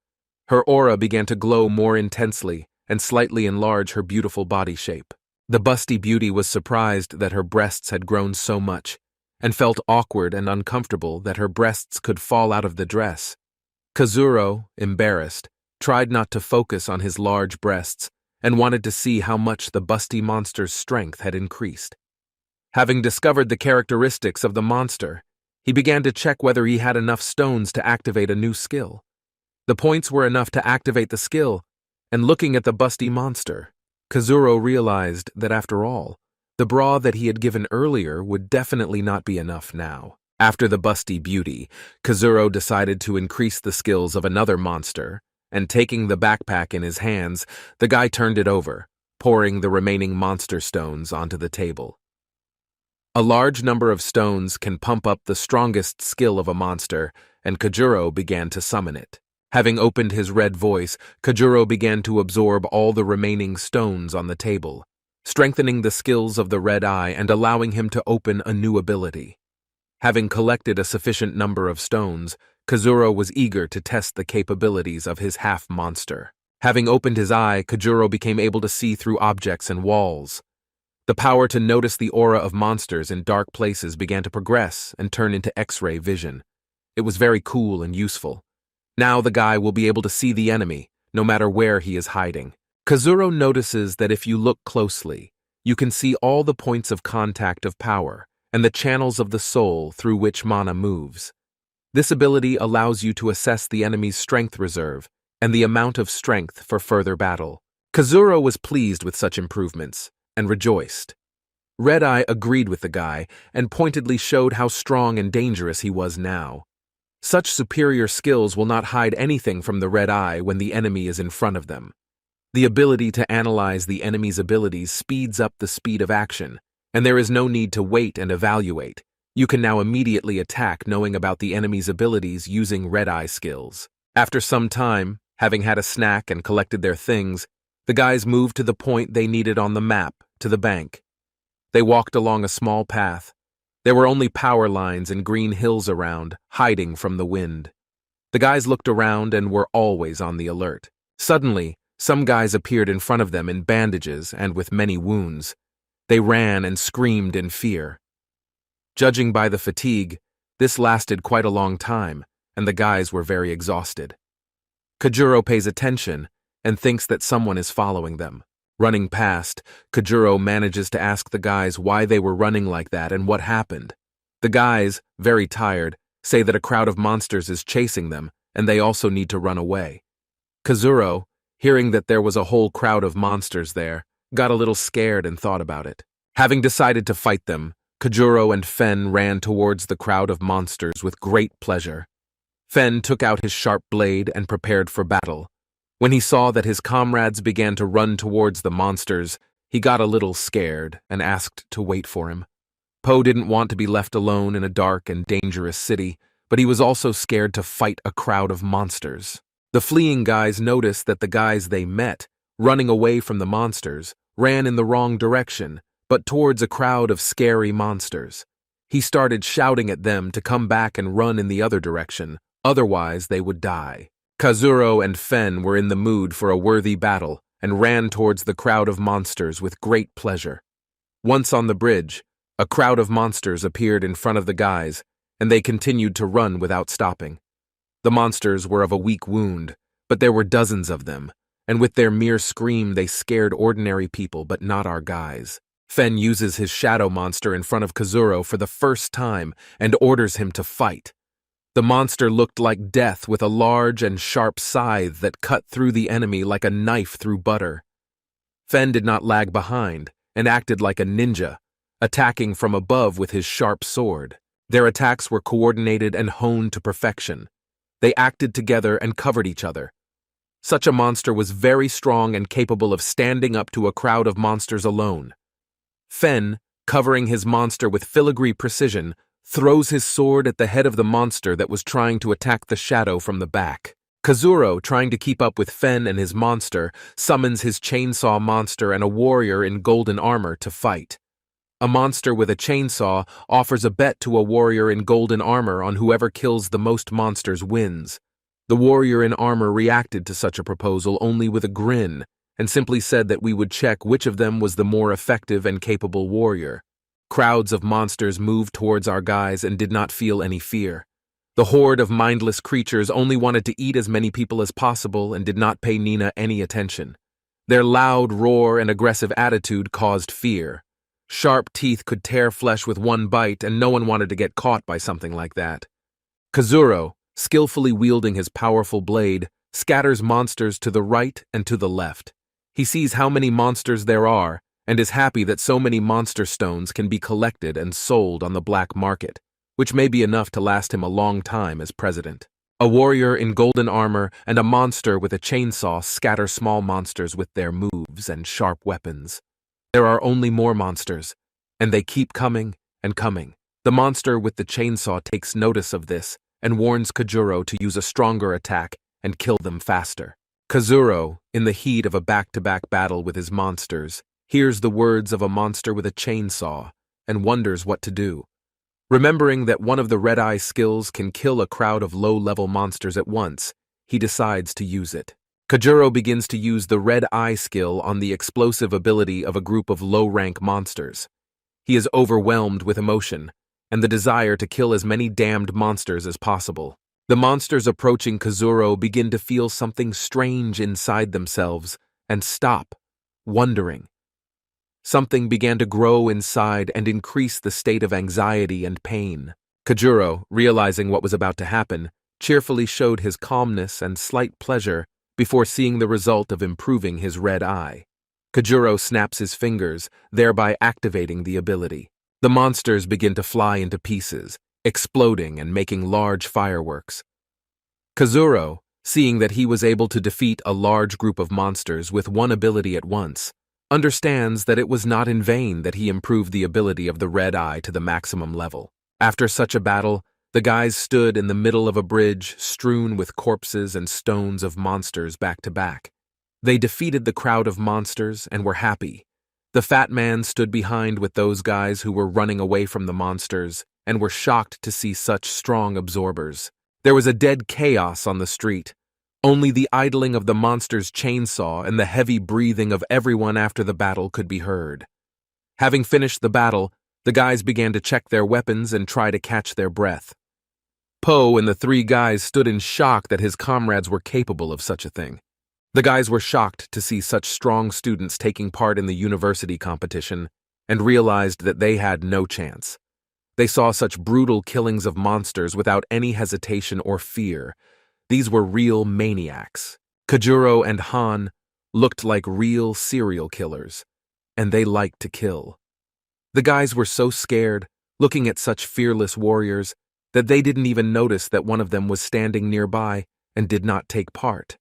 Her aura began to glow more intensely and slightly enlarge her beautiful body shape. The busty beauty was surprised that her breasts had grown so much, and felt awkward and uncomfortable that her breasts could fall out of the dress. Kazuro, embarrassed, tried not to focus on his large breasts and wanted to see how much the busty monster's strength had increased. Having discovered the characteristics of the monster, he began to check whether he had enough stones to activate a new skill. The points were enough to activate the skill, and looking at the busty monster, Kazuro realized that after all, the bra that he had given earlier would definitely not be enough now. After the busty beauty, Kazuro decided to increase the skills of another monster, and taking the backpack in his hands, the guy turned it over, pouring the remaining monster stones onto the table. A large number of stones can pump up the strongest skill of a monster, and Kazuro began to summon it. Having opened his red voice, Kazuro began to absorb all the remaining stones on the table, strengthening the skills of the red eye and allowing him to open a new ability. Having collected a sufficient number of stones, Kazuro was eager to test the capabilities of his half-monster. Having opened his eye, Kazuro became able to see through objects and walls. The power to notice the aura of monsters in dark places began to progress and turn into X-ray vision. It was very cool and useful. Now the guy will be able to see the enemy, no matter where he is hiding. Kazuro notices that if you look closely, you can see all the points of contact of power and the channels of the soul through which mana moves. This ability allows you to assess the enemy's strength reserve and the amount of strength for further battle. Kazuro was pleased with such improvements and rejoiced. Red Eye agreed with the guy and pointedly showed how strong and dangerous he was now. Such superior skills will not hide anything from the Red Eye when the enemy is in front of them. The ability to analyze the enemy's abilities speeds up the speed of action, and there is no need to wait and evaluate. You can now immediately attack knowing about the enemy's abilities using Red Eye skills. After some time, having had a snack and collected their things, the guys moved to the point they needed on the map, to the bank. They walked along a small path. There were only power lines and green hills around, hiding from the wind. The guys looked around and were always on the alert. Suddenly, some guys appeared in front of them in bandages and with many wounds. They ran and screamed in fear. Judging by the fatigue, this lasted quite a long time, and the guys were very exhausted. Kazuro pays attention and thinks that someone is following them. Running past, Kazuro manages to ask the guys why they were running like that and what happened. The guys, very tired, say that a crowd of monsters is chasing them and they also need to run away. Kazuro, hearing that there was a whole crowd of monsters there, got a little scared and thought about it. Having decided to fight them, Kazuro and Fen ran towards the crowd of monsters with great pleasure. Fen took out his sharp blade and prepared for battle. When he saw that his comrades began to run towards the monsters, he got a little scared and asked to wait for him. Poe didn't want to be left alone in a dark and dangerous city, but he was also scared to fight a crowd of monsters. The fleeing guys noticed that the guys they met, running away from the monsters, ran in the wrong direction, but towards a crowd of scary monsters. He started shouting at them to come back and run in the other direction, otherwise they would die. Kazuro and Fen were in the mood for a worthy battle and ran towards the crowd of monsters with great pleasure. Once on the bridge, a crowd of monsters appeared in front of the guys, and they continued to run without stopping. The monsters were of a weak wound, but there were dozens of them, and with their mere scream they scared ordinary people but not our guys. Fen uses his shadow monster in front of Kazuro for the first time and orders him to fight. The monster looked like death with a large and sharp scythe that cut through the enemy like a knife through butter. Fen did not lag behind and acted like a ninja, attacking from above with his sharp sword. Their attacks were coordinated and honed to perfection. They acted together and covered each other. Such a monster was very strong and capable of standing up to a crowd of monsters alone. Fen, covering his monster with filigree precision, throws his sword at the head of the monster that was trying to attack the shadow from the back. Kazuro, trying to keep up with Fen and his monster, summons his chainsaw monster and a warrior in golden armor to fight. A monster with a chainsaw offers a bet to a warrior in golden armor on whoever kills the most monsters wins. The warrior in armor reacted to such a proposal only with a grin and simply said that we would check which of them was the more effective and capable warrior. Crowds of monsters moved towards our guys and did not feel any fear. The horde of mindless creatures only wanted to eat as many people as possible and did not pay Nina any attention. Their loud roar and aggressive attitude caused fear. Sharp teeth could tear flesh with one bite, and no one wanted to get caught by something like that. Kazuro, skillfully wielding his powerful blade, scatters monsters to the right and to the left. He sees how many monsters there are and is happy that so many monster stones can be collected and sold on the black market, which may be enough to last him a long time as president. A warrior in golden armor and a monster with a chainsaw scatter small monsters with their moves and sharp weapons. There are only more monsters, and they keep coming and coming. The monster with the chainsaw takes notice of this and warns Kazuro to use a stronger attack and kill them faster. Kazuro, in the heat of a back-to-back battle with his monsters, hears the words of a monster with a chainsaw and wonders what to do. Remembering that one of the red-eye skills can kill a crowd of low-level monsters at once, he decides to use it. Kazuro begins to use the red-eye skill on the explosive ability of a group of low-rank monsters. He is overwhelmed with emotion and the desire to kill as many damned monsters as possible. The monsters approaching Kazuro begin to feel something strange inside themselves and stop, wondering. Something began to grow inside and increase the state of anxiety and pain. Kazuro, realizing what was about to happen, cheerfully showed his calmness and slight pleasure before seeing the result of improving his red eye. Kazuro snaps his fingers, thereby activating the ability. The monsters begin to fly into pieces, exploding and making large fireworks. Kazuro, seeing that he was able to defeat a large group of monsters with one ability at once, understands that it was not in vain that he improved the ability of the red eye to the maximum level. After such a battle, the guys stood in the middle of a bridge strewn with corpses and stones of monsters back to back. They defeated the crowd of monsters and were happy. The fat man stood behind with those guys who were running away from the monsters and were shocked to see such strong absorbers. There was a dead chaos on the street. Only the idling of the monster's chainsaw and the heavy breathing of everyone after the battle could be heard. Having finished the battle, the guys began to check their weapons and try to catch their breath. Poe and the three guys stood in shock that his comrades were capable of such a thing. The guys were shocked to see such strong students taking part in the university competition and realized that they had no chance. They saw such brutal killings of monsters without any hesitation or fear. These were real maniacs. Kazuro and Han looked like real serial killers, and they liked to kill. The guys were so scared, looking at such fearless warriors, that they didn't even notice that one of them was standing nearby and did not take part.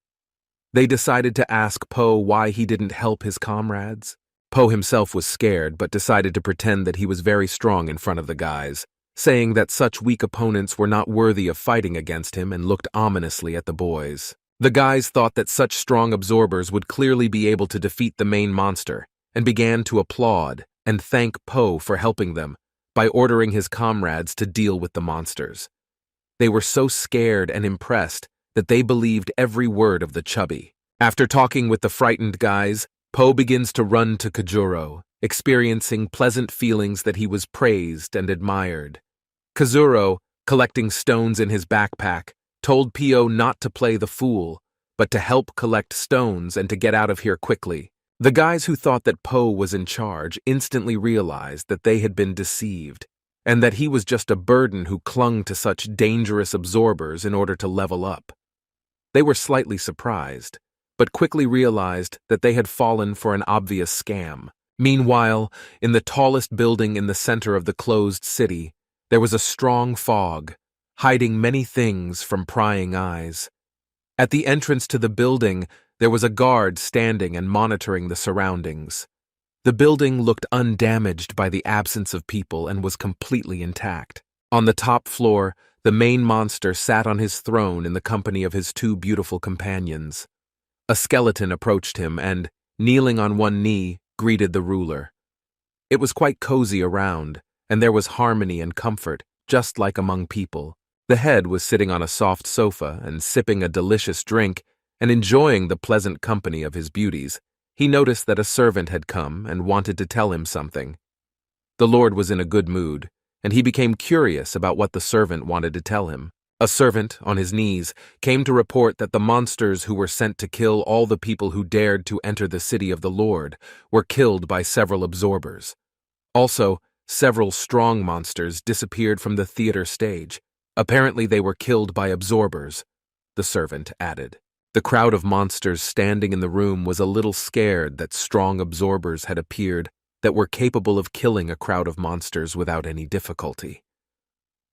They decided to ask Poe why he didn't help his comrades. Poe himself was scared, but decided to pretend that he was very strong in front of the guys, saying that such weak opponents were not worthy of fighting against him and looked ominously at the boys. The guys thought that such strong absorbers would clearly be able to defeat the main monster, and began to applaud and thank Poe for helping them by ordering his comrades to deal with the monsters. They were so scared and impressed that they believed every word of the chubby. After talking with the frightened guys, Poe begins to run to Kazuro, experiencing pleasant feelings that he was praised and admired. Kazuro, collecting stones in his backpack, told Pio not to play the fool, but to help collect stones and to get out of here quickly. The guys who thought that Poe was in charge instantly realized that they had been deceived, and that he was just a burden who clung to such dangerous absorbers in order to level up. They were slightly surprised, but quickly realized that they had fallen for an obvious scam. Meanwhile, in the tallest building in the center of the closed city, there was a strong fog, hiding many things from prying eyes. At the entrance to the building, there was a guard standing and monitoring the surroundings. The building looked undamaged by the absence of people and was completely intact. On the top floor, the main monster sat on his throne in the company of his two beautiful companions. A skeleton approached him and, kneeling on one knee, greeted the ruler. It was quite cozy around, and there was harmony and comfort, just like among people. The head was sitting on a soft sofa and sipping a delicious drink and enjoying the pleasant company of his beauties. He noticed that a servant had come and wanted to tell him something. The Lord was in a good mood, and he became curious about what the servant wanted to tell him. A servant, on his knees, came to report that the monsters who were sent to kill all the people who dared to enter the city of the Lord were killed by several absorbers. Also, several strong monsters disappeared from the theater stage. Apparently they were killed by absorbers, the servant added. The crowd of monsters standing in the room was a little scared that strong absorbers had appeared that were capable of killing a crowd of monsters without any difficulty.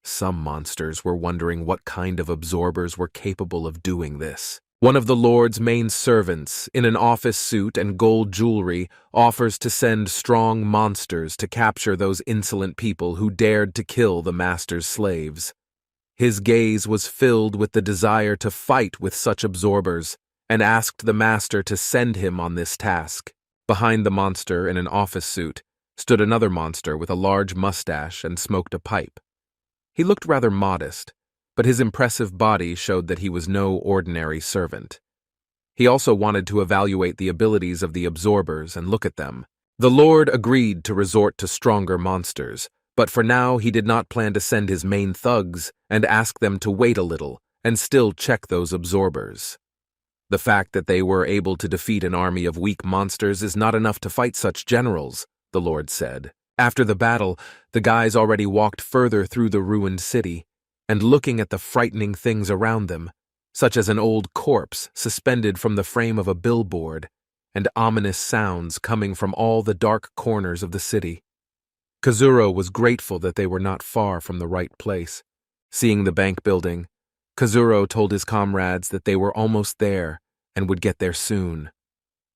Some monsters were wondering what kind of absorbers were capable of doing this. One of the Lord's main servants, in an office suit and gold jewelry, offers to send strong monsters to capture those insolent people who dared to kill the master's slaves. His gaze was filled with the desire to fight with such absorbers, and asked the master to send him on this task. Behind the monster in an office suit stood another monster with a large mustache and smoked a pipe. He looked rather modest, but his impressive body showed that he was no ordinary servant. He also wanted to evaluate the abilities of the absorbers and look at them. The Lord agreed to resort to stronger monsters, but for now he did not plan to send his main thugs and ask them to wait a little and still check those absorbers. The fact that they were able to defeat an army of weak monsters is not enough to fight such generals, the Lord said. After the battle, the guys already walked further through the ruined city, and looking at the frightening things around them, such as an old corpse suspended from the frame of a billboard, and ominous sounds coming from all the dark corners of the city. Kazuro was grateful that they were not far from the right place. Seeing the bank building, Kazuro told his comrades that they were almost there and would get there soon.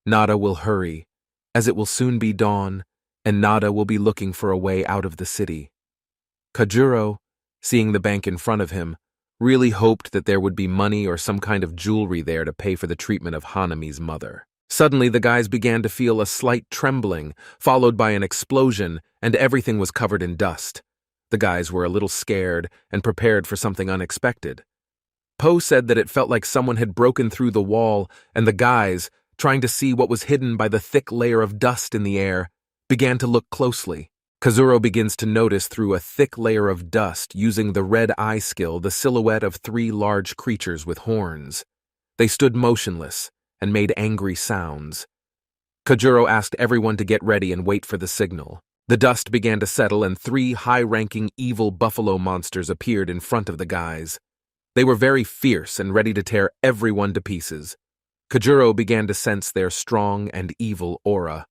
Nada will hurry, as it will soon be dawn, and Nada will be looking for a way out of the city. Kajuro, seeing the bank in front of him, really hoped that there would be money or some kind of jewelry there to pay for the treatment of Hanami's mother. Suddenly the guys began to feel a slight trembling, followed by an explosion, and everything was covered in dust. The guys were a little scared and prepared for something unexpected. Poe said that it felt like someone had broken through the wall, and the guys, trying to see what was hidden by the thick layer of dust in the air, began to look closely. Kazuro begins to notice through a thick layer of dust, using the red eye skill, the silhouette of 3 large creatures with horns. They stood motionless and made angry sounds. Kajuro asked everyone to get ready and wait for the signal. The dust began to settle and 3 high-ranking evil buffalo monsters appeared in front of the guys. They were very fierce and ready to tear everyone to pieces. Kajuro began to sense their strong and evil aura.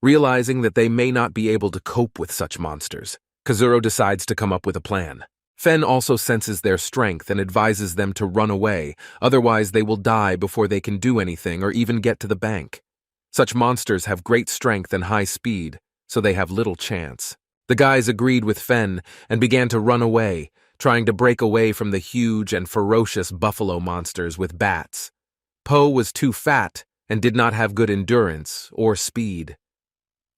Realizing that they may not be able to cope with such monsters, Kazuro decides to come up with a plan. Fen also senses their strength and advises them to run away, otherwise they will die before they can do anything or even get to the bank. Such monsters have great strength and high speed, so they have little chance. The guys agreed with Fen and began to run away, trying to break away from the huge and ferocious buffalo monsters with bats. Poe was too fat and did not have good endurance or speed.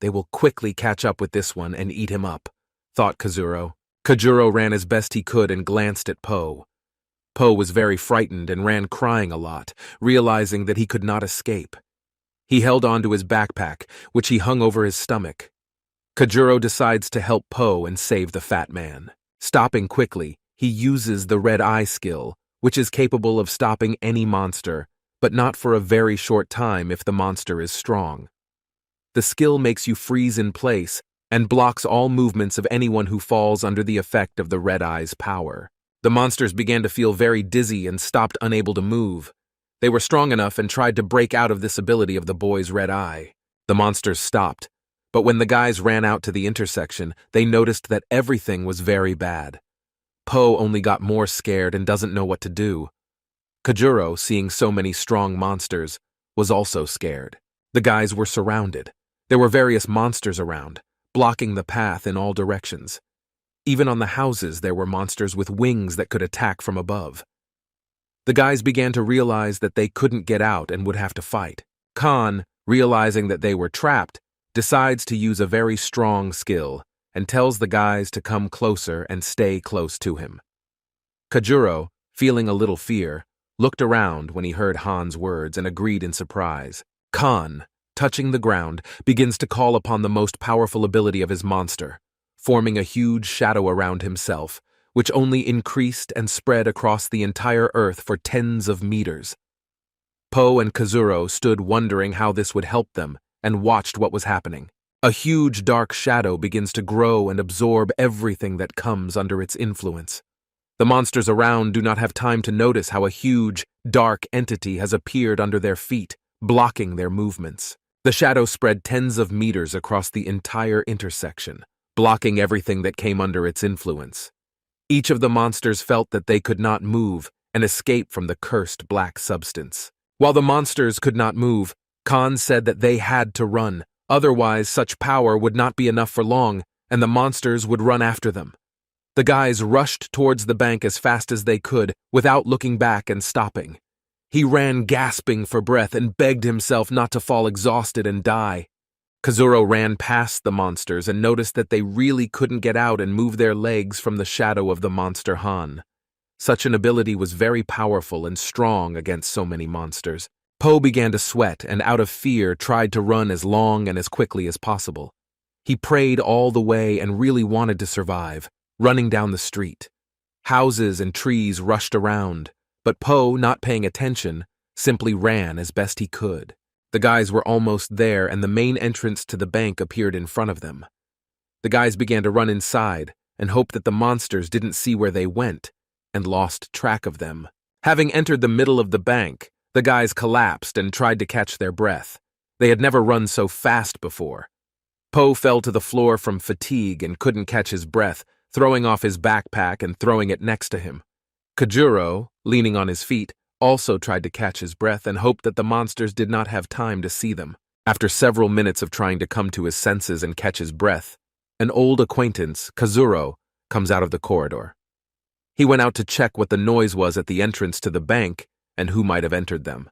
They will quickly catch up with this one and eat him up, thought Kazuro. Kajuro ran as best he could and glanced at Poe. Poe was very frightened and ran crying a lot, realizing that he could not escape. He held on to his backpack, which he hung over his stomach. Kajuro decides to help Poe and save the fat man. Stopping quickly, he uses the red eye skill, which is capable of stopping any monster, but not for a very short time if the monster is strong. The skill makes you freeze in place and blocks all movements of anyone who falls under the effect of the red eye's power. The monsters began to feel very dizzy and stopped unable to move. They were strong enough and tried to break out of this ability of the boy's red eye. The monsters stopped, but when the guys ran out to the intersection, they noticed that everything was very bad. Poe only got more scared and doesn't know what to do. Kajuro, seeing so many strong monsters, was also scared. The guys were surrounded. There were various monsters around, blocking the path in all directions. Even on the houses there were monsters with wings that could attack from above. The guys began to realize that they couldn't get out and would have to fight. Khan, realizing that they were trapped, decides to use a very strong skill and tells the guys to come closer and stay close to him. Kajuro, feeling a little fear, looked around when he heard Han's words and agreed in surprise. Khan, touching the ground, begins to call upon the most powerful ability of his monster, forming a huge shadow around himself, which only increased and spread across the entire earth for tens of meters. Po and Kazuro stood wondering how this would help them and watched what was happening. A huge dark shadow begins to grow and absorb everything that comes under its influence. The monsters around do not have time to notice how a huge, dark entity has appeared under their feet, blocking their movements. The shadow spread tens of meters across the entire intersection, blocking everything that came under its influence. Each of the monsters felt that they could not move and escape from the cursed black substance. While the monsters could not move, Khan said that they had to run, otherwise such power would not be enough for long, and the monsters would run after them. The guys rushed towards the bank as fast as they could, without looking back and stopping. He ran gasping for breath and begged himself not to fall exhausted and die. Kazuro ran past the monsters and noticed that they really couldn't get out and move their legs from the shadow of the monster Han. Such an ability was very powerful and strong against so many monsters. Po began to sweat and out of fear tried to run as long and as quickly as possible. He prayed all the way and really wanted to survive, running down the street. Houses and trees rushed around, but Po, not paying attention, simply ran as best he could. The guys were almost there and the main entrance to the bank appeared in front of them. The guys began to run inside and hoped that the monsters didn't see where they went and lost track of them. Having entered the middle of the bank, the guys collapsed and tried to catch their breath. They had never run so fast before. Po fell to the floor from fatigue and couldn't catch his breath, throwing off his backpack and throwing it next to him. Kajuro, leaning on his feet, also tried to catch his breath and hoped that the monsters did not have time to see them. After several minutes of trying to come to his senses and catch his breath, an old acquaintance, Kazuro, comes out of the corridor. He went out to check what the noise was at the entrance to the bank and who might have entered them.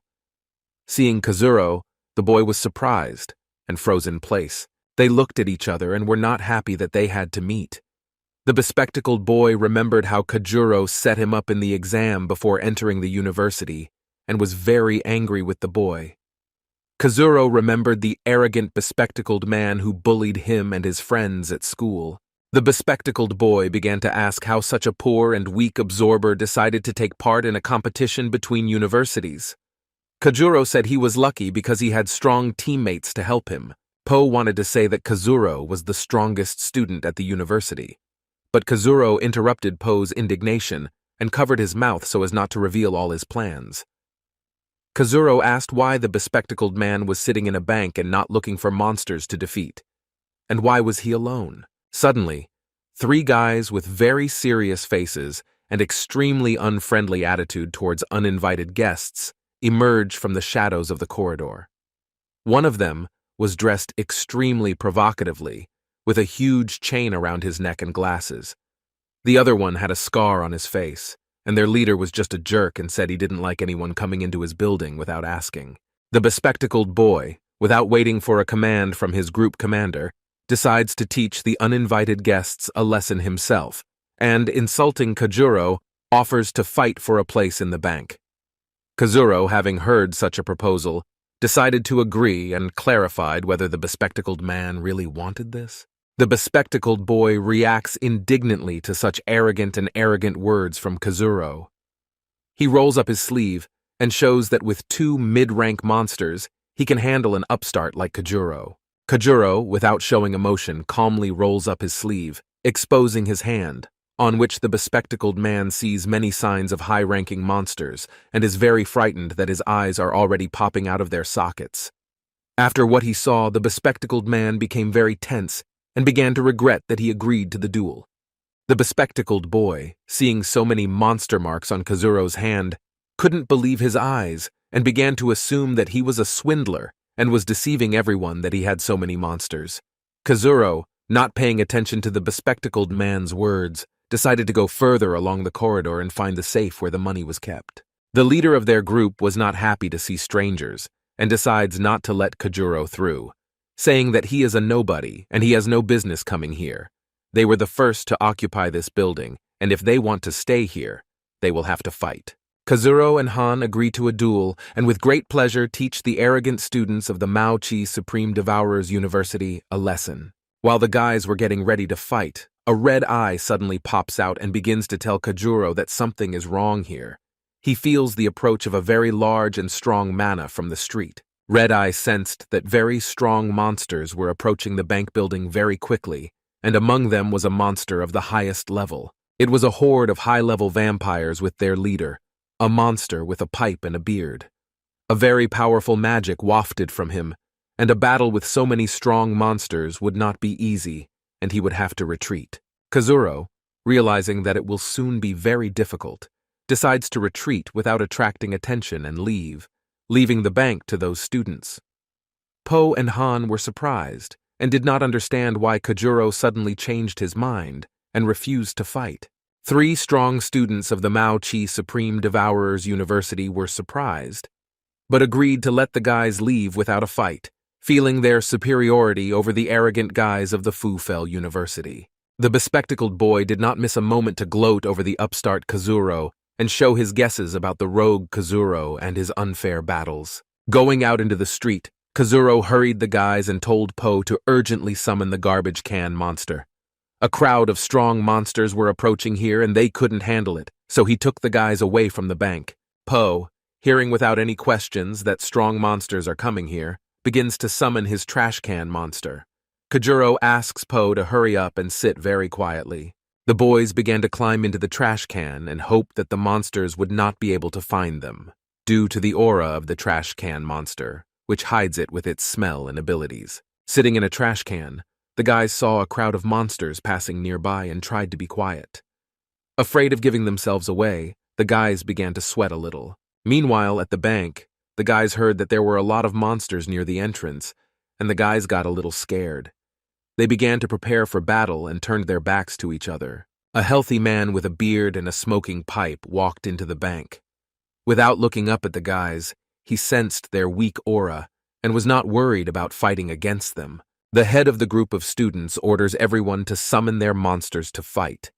Seeing Kazuro, the boy was surprised and froze in place. They looked at each other and were not happy that they had to meet. The bespectacled boy remembered how Kajuro set him up in the exam before entering the university and was very angry with the boy. Kazuro remembered the arrogant bespectacled man who bullied him and his friends at school. The bespectacled boy began to ask how such a poor and weak absorber decided to take part in a competition between universities. Kajuro said he was lucky because he had strong teammates to help him. Po wanted to say that Kazuro was the strongest student at the university. But Kazuro interrupted Po's indignation and covered his mouth so as not to reveal all his plans. Kazuro asked why the bespectacled man was sitting in a bank and not looking for monsters to defeat. And why was he alone? Suddenly, 3 guys with very serious faces and extremely unfriendly attitude towards uninvited guests emerged from the shadows of the corridor. One of them was dressed extremely provocatively, with a huge chain around his neck and glasses. The other one had a scar on his face, and their leader was just a jerk and said he didn't like anyone coming into his building without asking. The bespectacled boy, without waiting for a command from his group commander, decides to teach the uninvited guests a lesson himself, and, insulting Kajuro, offers to fight for a place in the bank. Kazuro, having heard such a proposal, decided to agree and clarified whether the bespectacled man really wanted this. The bespectacled boy reacts indignantly to such arrogant words from Kazuro. He rolls up his sleeve and shows that with 2 mid-rank monsters, he can handle an upstart like Kajuro. Kajuro, without showing emotion, calmly rolls up his sleeve, exposing his hand, on which the bespectacled man sees many signs of high-ranking monsters and is very frightened that his eyes are already popping out of their sockets. After what he saw, the bespectacled man became very tense and began to regret that he agreed to the duel. The bespectacled boy, seeing so many monster marks on Kazuro's hand, couldn't believe his eyes and began to assume that he was a swindler and was deceiving everyone that he had so many monsters. Kazuro, not paying attention to the bespectacled man's words, decided to go further along the corridor and find the safe where the money was kept. The leader of their group was not happy to see strangers and decides not to let Kajuro through, saying that he is a nobody and he has no business coming here. They were the first to occupy this building, and if they want to stay here, they will have to fight. Kazuro and Han agree to a duel and with great pleasure teach the arrogant students of the Mao Chi Supreme Devourers University a lesson. While the guys were getting ready to fight, a red eye suddenly pops out and begins to tell Kajuro that something is wrong here. He feels the approach of a very large and strong mana from the street. Red Eye sensed that very strong monsters were approaching the bank building very quickly, and among them was a monster of the highest level. It was a horde of high-level vampires with their leader, a monster with a pipe and a beard. A very powerful magic wafted from him, and a battle with so many strong monsters would not be easy, and he would have to retreat. Kazuro, realizing that it will soon be very difficult, decides to retreat without attracting attention and leave, leaving the bank to those students. Po and Han were surprised and did not understand why Kajuro suddenly changed his mind and refused to fight. 3 strong students of the Mao Chi Supreme Devourers University were surprised, but agreed to let the guys leave without a fight, feeling their superiority over the arrogant guys of the Fufel University. The bespectacled boy did not miss a moment to gloat over the upstart Kazuro and show his guesses about the rogue Kazuro and his unfair battles. Going out into the street, Kazuro hurried the guys and told Po to urgently summon the garbage can monster. A crowd of strong monsters were approaching here and they couldn't handle it, so he took the guys away from the bank. Po, hearing without any questions that strong monsters are coming here, begins to summon his trash can monster. Kajuro asks Po to hurry up and sit very quietly. The boys began to climb into the trash can and hoped that the monsters would not be able to find them, due to the aura of the trash can monster, which hides it with its smell and abilities. Sitting in a trash can, the guys saw a crowd of monsters passing nearby and tried to be quiet. Afraid of giving themselves away, the guys began to sweat a little. Meanwhile, at the bank, the guys heard that there were a lot of monsters near the entrance, and the guys got a little scared. They began to prepare for battle and turned their backs to each other. A healthy man with a beard and a smoking pipe walked into the bank. Without looking up at the guys, he sensed their weak aura and was not worried about fighting against them. The head of the group of students orders everyone to summon their monsters to fight.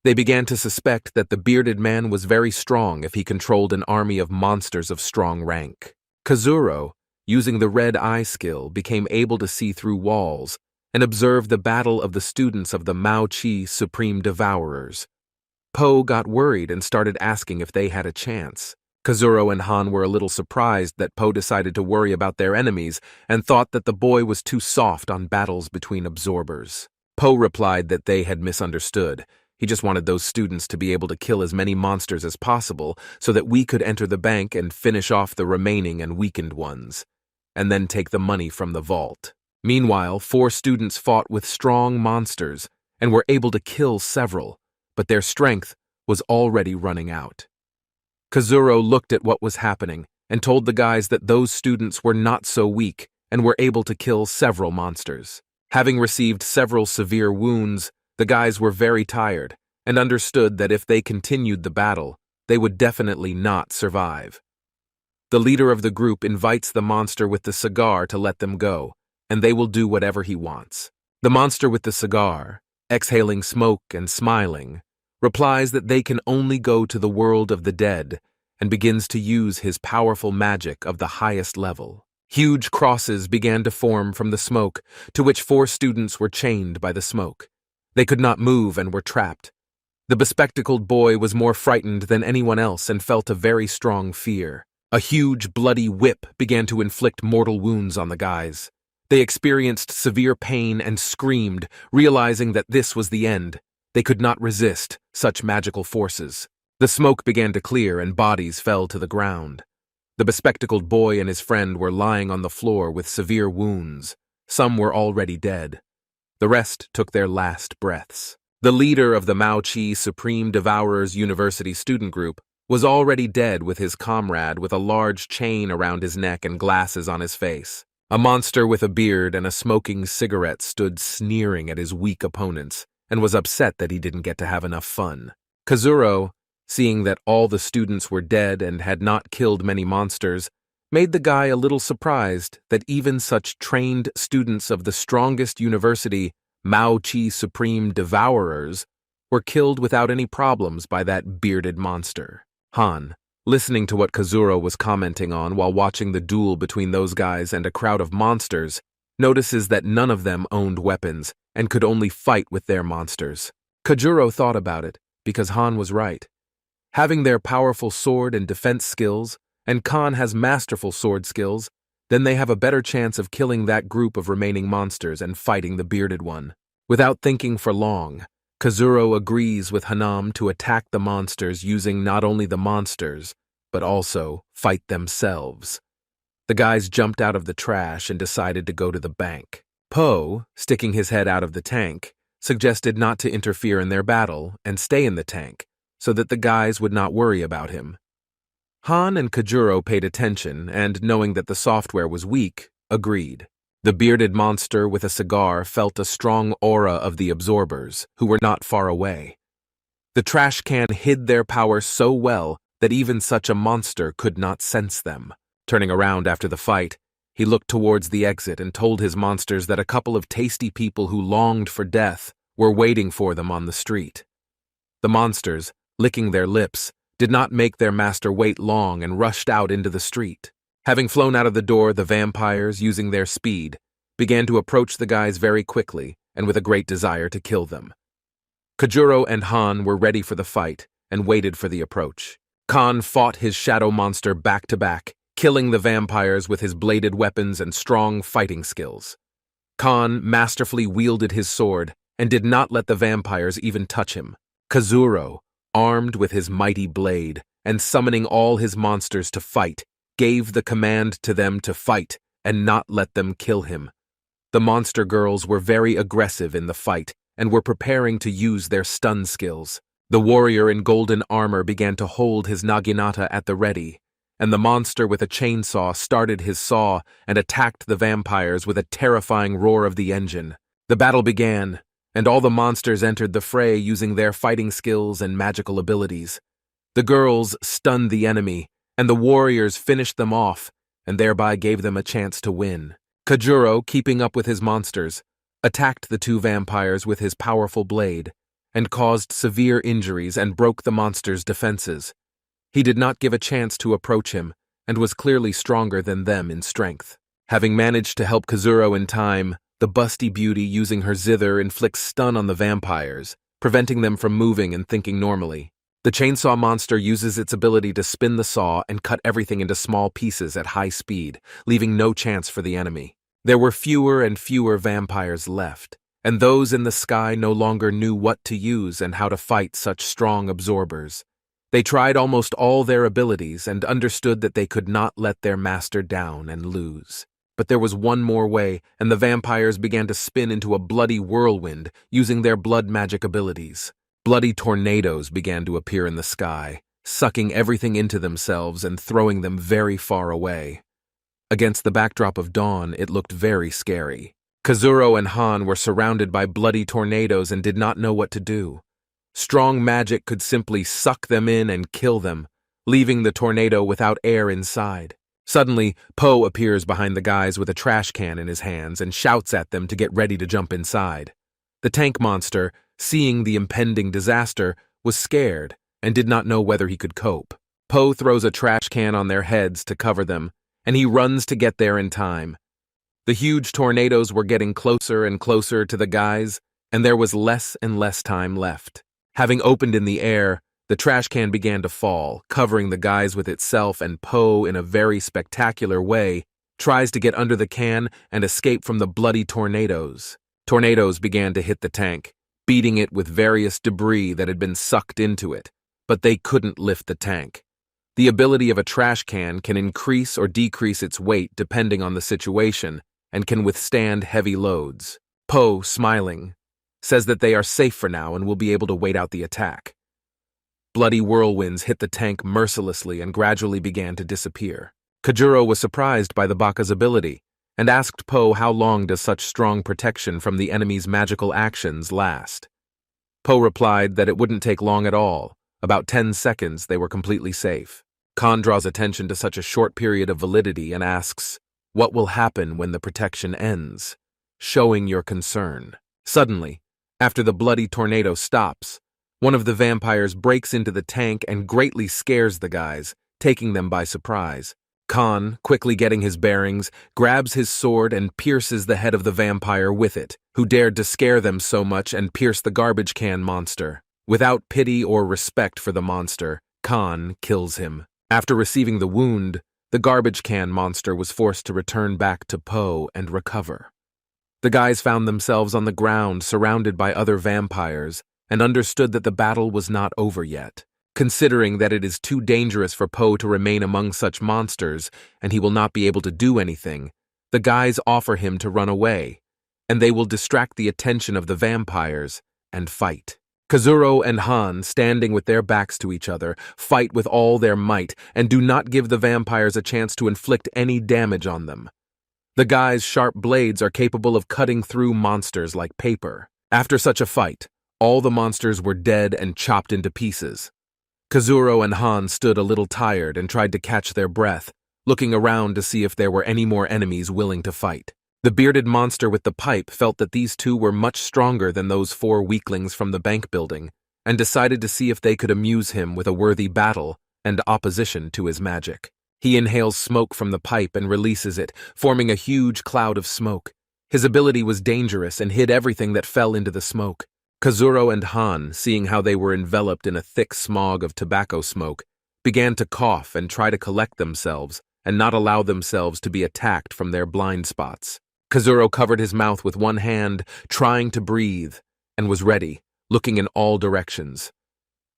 They began to suspect that the bearded man was very strong if he controlled an army of monsters of strong rank. Kazuro, using the red eye skill, became able to see through walls and observe the battle of the students of the Mao Chi Supreme Devourers. Po got worried and started asking if they had a chance. Kazuro and Han were a little surprised that Po decided to worry about their enemies and thought that the boy was too soft on battles between absorbers. Po replied that they had misunderstood. He just wanted those students to be able to kill as many monsters as possible so that we could enter the bank and finish off the remaining and weakened ones, and then take the money from the vault. Meanwhile, 4 students fought with strong monsters and were able to kill several, but their strength was already running out. Kazuro looked at what was happening and told the guys that those students were not so weak and were able to kill several monsters. Having received several severe wounds, the guys were very tired and understood that if they continued the battle, they would definitely not survive. The leader of the group invites the monster with the cigar to let them go, and they will do whatever he wants. The monster with the cigar, exhaling smoke and smiling, replies that they can only go to the world of the dead and begins to use his powerful magic of the highest level. Huge crosses began to form from the smoke, to which 4 students were chained by the smoke. They could not move and were trapped. The bespectacled boy was more frightened than anyone else and felt a very strong fear. A huge bloody whip began to inflict mortal wounds on the guys. They experienced severe pain and screamed, realizing that this was the end. They could not resist such magical forces. The smoke began to clear and bodies fell to the ground. The bespectacled boy and his friend were lying on the floor with severe wounds. Some were already dead. The rest took their last breaths. The leader of the Mao Chi Supreme Devourers University student group was already dead with his comrade with a large chain around his neck and glasses on his face. A monster with a beard and a smoking cigarette stood sneering at his weak opponents and was upset that he didn't get to have enough fun. Kazuro, seeing that all the students were dead and had not killed many monsters, made the guy a little surprised that even such trained students of the strongest university, Mao Chi Supreme Devourers, were killed without any problems by that bearded monster. Han, listening to what Kazuro was commenting on while watching the duel between those guys and a crowd of monsters, notices that none of them owned weapons and could only fight with their monsters. Kazuro thought about it, because Han was right. Having their powerful sword and defense skills, and Khan has masterful sword skills, then they have a better chance of killing that group of remaining monsters and fighting the bearded one. Without thinking for long, Kazuro agrees with Hanam to attack the monsters using not only the monsters, but also fight themselves. The guys jumped out of the trash and decided to go to the bank. Po, sticking his head out of the tank, suggested not to interfere in their battle and stay in the tank, so that the guys would not worry about him. Han and Kajuro paid attention and, knowing that the software was weak, agreed. The bearded monster with a cigar felt a strong aura of the absorbers, who were not far away. The trash can hid their power so well that even such a monster could not sense them. Turning around after the fight, he looked towards the exit and told his monsters that a couple of tasty people who longed for death were waiting for them on the street. The monsters, licking their lips, did not make their master wait long and rushed out into the street. Having flown out of the door, the vampires, using their speed, began to approach the guys very quickly and with a great desire to kill them. Kajuro and Han were ready for the fight and waited for the approach. Khan fought his shadow monster back to back, killing the vampires with his bladed weapons and strong fighting skills. Khan masterfully wielded his sword and did not let the vampires even touch him. Kazuro, armed with his mighty blade and summoning all his monsters to fight, gave the command to them to fight and not let them kill him. The monster girls were very aggressive in the fight and were preparing to use their stun skills. The warrior in golden armor began to hold his naginata at the ready, and the monster with a chainsaw started his saw and attacked the vampires with a terrifying roar of the engine. The battle began, and all the monsters entered the fray using their fighting skills and magical abilities. The girls stunned the enemy, and the warriors finished them off, and thereby gave them a chance to win. Kajuro, keeping up with his monsters, attacked the two vampires with his powerful blade, and caused severe injuries and broke the monster's defenses. He did not give a chance to approach him, and was clearly stronger than them in strength. Having managed to help Kazuro in time, the busty beauty using her zither inflicts stun on the vampires, preventing them from moving and thinking normally. The chainsaw monster uses its ability to spin the saw and cut everything into small pieces at high speed, leaving no chance for the enemy. There were fewer and fewer vampires left, and those in the sky no longer knew what to use and how to fight such strong absorbers. They tried almost all their abilities and understood that they could not let their master down and lose. But there was one more way, and the vampires began to spin into a bloody whirlwind using their blood magic abilities. Bloody tornadoes began to appear in the sky, sucking everything into themselves and throwing them very far away. Against the backdrop of dawn, it looked very scary. Kazuro and Han were surrounded by bloody tornadoes and did not know what to do. Strong magic could simply suck them in and kill them, leaving the tornado without air inside. Suddenly, Po appears behind the guys with a trash can in his hands and shouts at them to get ready to jump inside. The tank monster, seeing the impending disaster, was scared and did not know whether he could cope. Po throws a trash can on their heads to cover them, and he runs to get there in time. The huge tornadoes were getting closer and closer to the guys, and there was less and less time left. Having opened in the air, the trash can began to fall, covering the guys with itself, and Po, in a very spectacular way, tries to get under the can and escape from the bloody tornadoes. Tornadoes began to hit the tank, beating it with various debris that had been sucked into it, but they couldn't lift the tank. The ability of a trash can increase or decrease its weight depending on the situation and can withstand heavy loads. Po, smiling, says that they are safe for now and will be able to wait out the attack. Bloody whirlwinds hit the tank mercilessly and gradually began to disappear. Kajuro was surprised by the Baka's ability and asked Po how long does such strong protection from the enemy's magical actions last. Po replied that it wouldn't take long at all. About 10 seconds they were completely safe. Khan draws attention to such a short period of validity and asks, "What will happen when the protection ends?" Showing your concern. Suddenly, after the bloody tornado stops, one of the vampires breaks into the tank and greatly scares the guys, taking them by surprise. Khan, quickly getting his bearings, grabs his sword and pierces the head of the vampire with it, who dared to scare them so much and pierce the garbage can monster. Without pity or respect for the monster, Khan kills him. After receiving the wound, the garbage can monster was forced to return back to Po and recover. The guys found themselves on the ground surrounded by other vampires and understood that the battle was not over yet. Considering that it is too dangerous for Po to remain among such monsters and he will not be able to do anything, the guys offer him to run away, and they will distract the attention of the vampires and fight. Kazuro and Han, standing with their backs to each other, fight with all their might and do not give the vampires a chance to inflict any damage on them. The guys' sharp blades are capable of cutting through monsters like paper. After such a fight, all the monsters were dead and chopped into pieces. Kazuro and Han stood a little tired and tried to catch their breath, looking around to see if there were any more enemies willing to fight. The bearded monster with the pipe felt that these two were much stronger than those 4 weaklings from the bank building, and decided to see if they could amuse him with a worthy battle and opposition to his magic. He inhales smoke from the pipe and releases it, forming a huge cloud of smoke. His ability was dangerous and hid everything that fell into the smoke. Kazuro and Han, seeing how they were enveloped in a thick smog of tobacco smoke, began to cough and try to collect themselves and not allow themselves to be attacked from their blind spots. Kazuro covered his mouth with one hand, trying to breathe, and was ready, looking in all directions.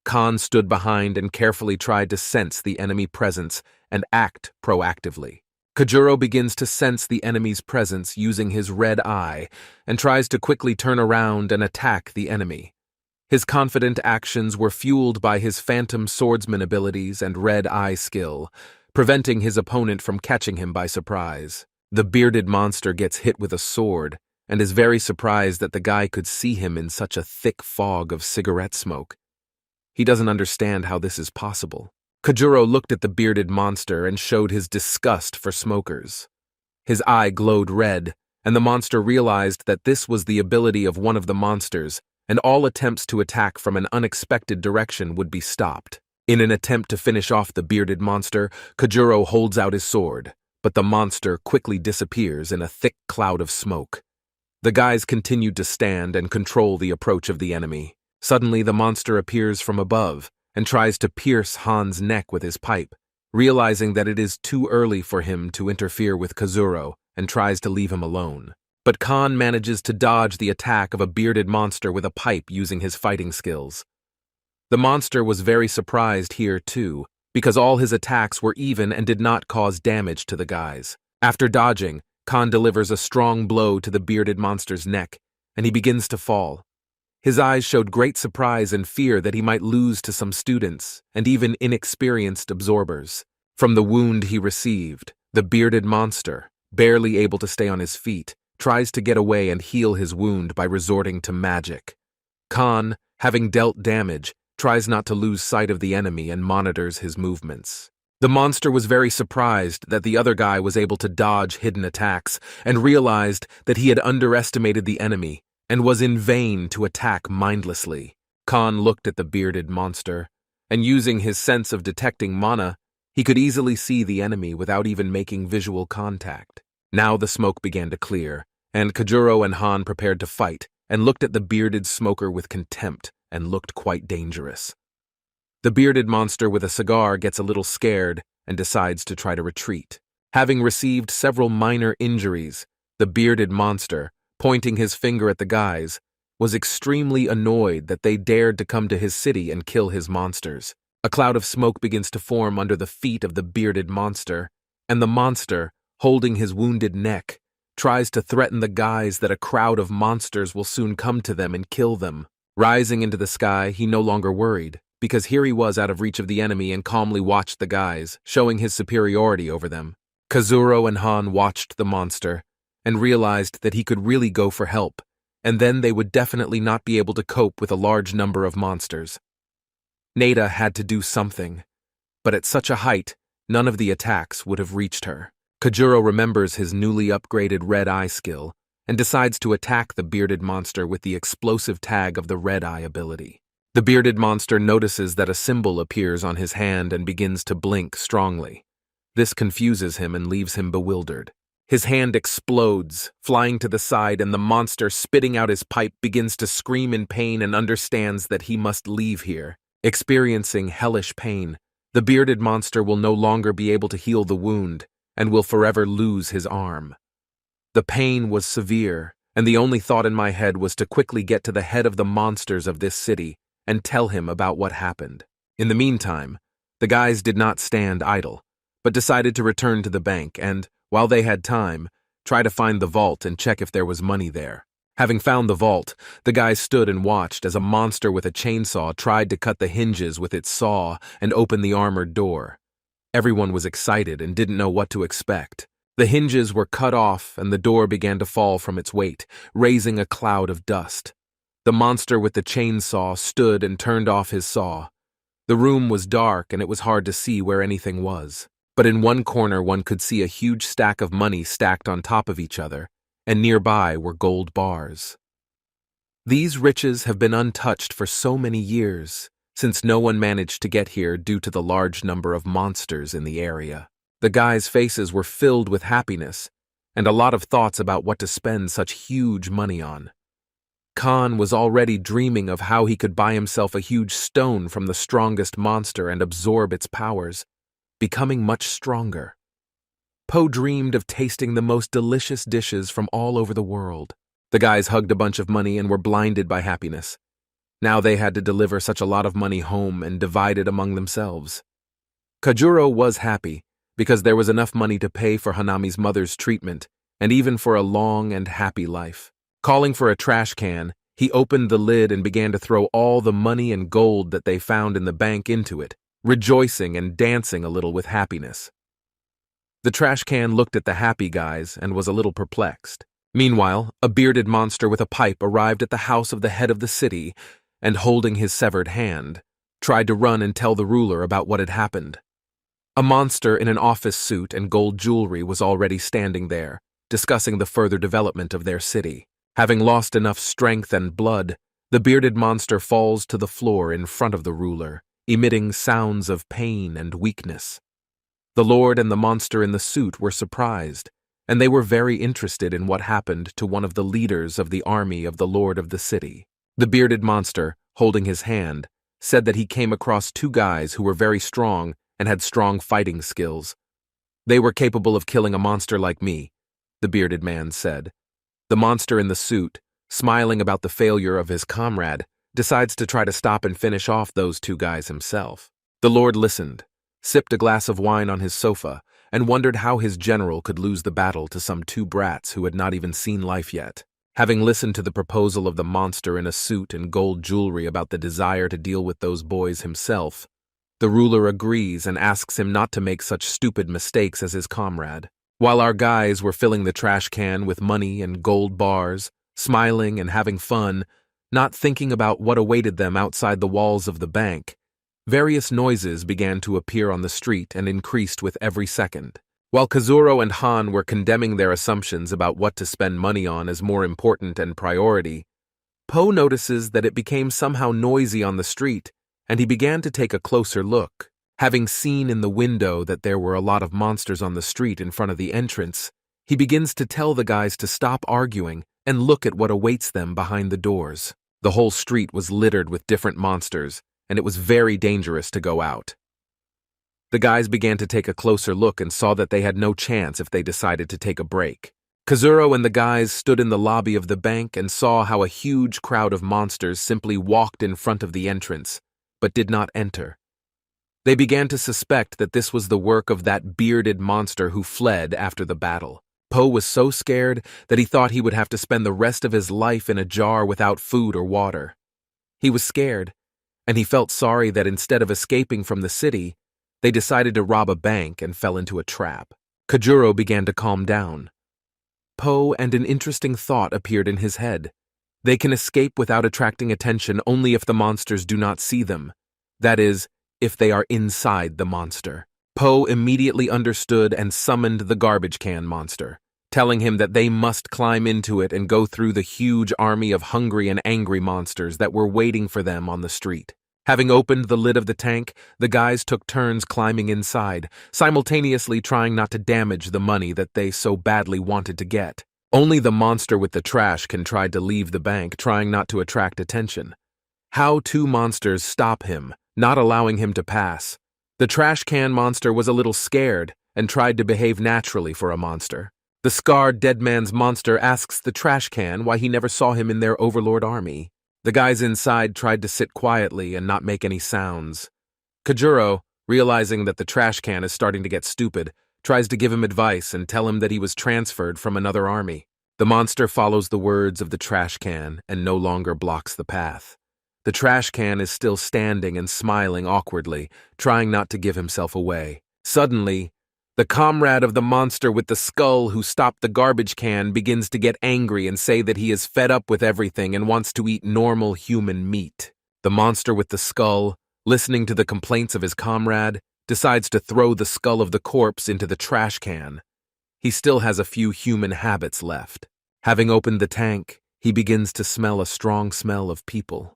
Khan stood behind and carefully tried to sense the enemy presence and act proactively. Kajuro begins to sense the enemy's presence using his red eye and tries to quickly turn around and attack the enemy. His confident actions were fueled by his phantom swordsman abilities and red eye skill, preventing his opponent from catching him by surprise. The bearded monster gets hit with a sword and is very surprised that the guy could see him in such a thick fog of cigarette smoke. He doesn't understand how this is possible. Kajuro looked at the bearded monster and showed his disgust for smokers. His eye glowed red, and the monster realized that this was the ability of one of the monsters, and all attempts to attack from an unexpected direction would be stopped. In an attempt to finish off the bearded monster, Kajuro holds out his sword, but the monster quickly disappears in a thick cloud of smoke. The guys continued to stand and control the approach of the enemy. Suddenly, the monster appears from above and tries to pierce Han's neck with his pipe, realizing that it is too early for him to interfere with Kazuro and tries to leave him alone. But Khan manages to dodge the attack of a bearded monster with a pipe using his fighting skills. The monster was very surprised here too, because all his attacks were even and did not cause damage to the guys. After dodging, Khan delivers a strong blow to the bearded monster's neck, and he begins to fall. His eyes showed great surprise and fear that he might lose to some students and even inexperienced absorbers. From the wound he received, the bearded monster, barely able to stay on his feet, tries to get away and heal his wound by resorting to magic. Khan, having dealt damage, tries not to lose sight of the enemy and monitors his movements. The monster was very surprised that the other guy was able to dodge hidden attacks and realized that he had underestimated the enemy and was in vain to attack mindlessly. Khan looked at the bearded monster, and using his sense of detecting mana, he could easily see the enemy without even making visual contact. Now the smoke began to clear, and Kajuro and Han prepared to fight and looked at the bearded smoker with contempt and looked quite dangerous. The bearded monster with a cigar gets a little scared and decides to try to retreat. Having received several minor injuries, the bearded monster, pointing his finger at the guys, was extremely annoyed that they dared to come to his city and kill his monsters. A cloud of smoke begins to form under the feet of the bearded monster, and the monster, holding his wounded neck, tries to threaten the guys that a crowd of monsters will soon come to them and kill them. Rising into the sky, he no longer worried, because here he was out of reach of the enemy and calmly watched the guys, showing his superiority over them. Kazuro and Han watched the monster and realized that he could really go for help, and then they would definitely not be able to cope with a large number of monsters. Nada had to do something, but at such a height, none of the attacks would have reached her. Kajuro remembers his newly upgraded red eye skill and decides to attack the bearded monster with the explosive tag of the red eye ability. The bearded monster notices that a symbol appears on his hand and begins to blink strongly. This confuses him and leaves him bewildered. His hand explodes, flying to the side, and the monster, spitting out his pipe, begins to scream in pain and understands that he must leave here. Experiencing hellish pain, the bearded monster will no longer be able to heal the wound and will forever lose his arm. The pain was severe, and the only thought in my head was to quickly get to the head of the monsters of this city and tell him about what happened. In the meantime, the guys did not stand idle, but decided to return to the bank and, while they had time, try to find the vault and check if there was money there. Having found the vault, the guys stood and watched as a monster with a chainsaw tried to cut the hinges with its saw and open the armored door. Everyone was excited and didn't know what to expect. The hinges were cut off and the door began to fall from its weight, raising a cloud of dust. The monster with the chainsaw stood and turned off his saw. The room was dark and it was hard to see where anything was. But in one corner one could see a huge stack of money stacked on top of each other, and nearby were gold bars. These riches have been untouched for so many years, since no one managed to get here due to the large number of monsters in the area. The guys' faces were filled with happiness, and a lot of thoughts about what to spend such huge money on. Khan was already dreaming of how he could buy himself a huge stone from the strongest monster and absorb its powers, becoming much stronger. Po dreamed of tasting the most delicious dishes from all over the world. The guys hugged a bunch of money and were blinded by happiness. Now they had to deliver such a lot of money home and divide it among themselves. Kajuro was happy because there was enough money to pay for Hanami's mother's treatment and even for a long and happy life. Calling for a trash can, he opened the lid and began to throw all the money and gold that they found in the bank into it, rejoicing and dancing a little with happiness. The trash can looked at the happy guys and was a little perplexed. Meanwhile, a bearded monster with a pipe arrived at the house of the head of the city and, holding his severed hand, tried to run and tell the ruler about what had happened. A monster in an office suit and gold jewelry was already standing there, discussing the further development of their city. Having lost enough strength and blood, the bearded monster falls to the floor in front of the ruler, emitting sounds of pain and weakness. The lord and the monster in the suit were surprised, and they were very interested in what happened to one of the leaders of the army of the lord of the city. The bearded monster, holding his hand, said that he came across two guys who were very strong and had strong fighting skills. They were capable of killing a monster like me, the bearded man said. The monster in the suit, smiling about the failure of his comrade, decides to try to stop and finish off those two guys himself. The lord listened, sipped a glass of wine on his sofa, and wondered how his general could lose the battle to some two brats who had not even seen life yet. Having listened to the proposal of the monster in a suit and gold jewelry about the desire to deal with those boys himself, the ruler agrees and asks him not to make such stupid mistakes as his comrade. While our guys were filling the trash can with money and gold bars, smiling and having fun, not thinking about what awaited them outside the walls of the bank, various noises began to appear on the street and increased with every second. While Kazuro and Han were condemning their assumptions about what to spend money on as more important and priority, Po notices that it became somehow noisy on the street, and he began to take a closer look. Having seen in the window that there were a lot of monsters on the street in front of the entrance, he begins to tell the guys to stop arguing and look at what awaits them behind the doors. The whole street was littered with different monsters, and it was very dangerous to go out. The guys began to take a closer look and saw that they had no chance if they decided to take a break. Kazuro and the guys stood in the lobby of the bank and saw how a huge crowd of monsters simply walked in front of the entrance, but did not enter. They began to suspect that this was the work of that bearded monster who fled after the battle. Po was so scared that he thought he would have to spend the rest of his life in a jar without food or water. He was scared, and he felt sorry that instead of escaping from the city, they decided to rob a bank and fell into a trap. Kajuro began to calm down. Po and an interesting thought appeared in his head. They can escape without attracting attention only if the monsters do not see them. That is, if they are inside the monster. Po immediately understood and summoned the garbage can monster, telling him that they must climb into it and go through the huge army of hungry and angry monsters that were waiting for them on the street. Having opened the lid of the tank, the guys took turns climbing inside, simultaneously trying not to damage the money that they so badly wanted to get. Only the monster with the trash can try to leave the bank, trying not to attract attention. How two monsters stop him, not allowing him to pass. The trash can monster was a little scared and tried to behave naturally for a monster. The scarred dead man's monster asks the trash can why he never saw him in their overlord army. The guys inside tried to sit quietly and not make any sounds. Kajuro, realizing that the trash can is starting to get stupid, tries to give him advice and tell him that he was transferred from another army. The monster follows the words of the trash can and no longer blocks the path. The trash can is still standing and smiling awkwardly, trying not to give himself away. Suddenly, the comrade of the monster with the skull who stopped the garbage can begins to get angry and say that he is fed up with everything and wants to eat normal human meat. The monster with the skull, listening to the complaints of his comrade, decides to throw the skull of the corpse into the trash can. He still has a few human habits left. Having opened the tank, he begins to smell a strong smell of people.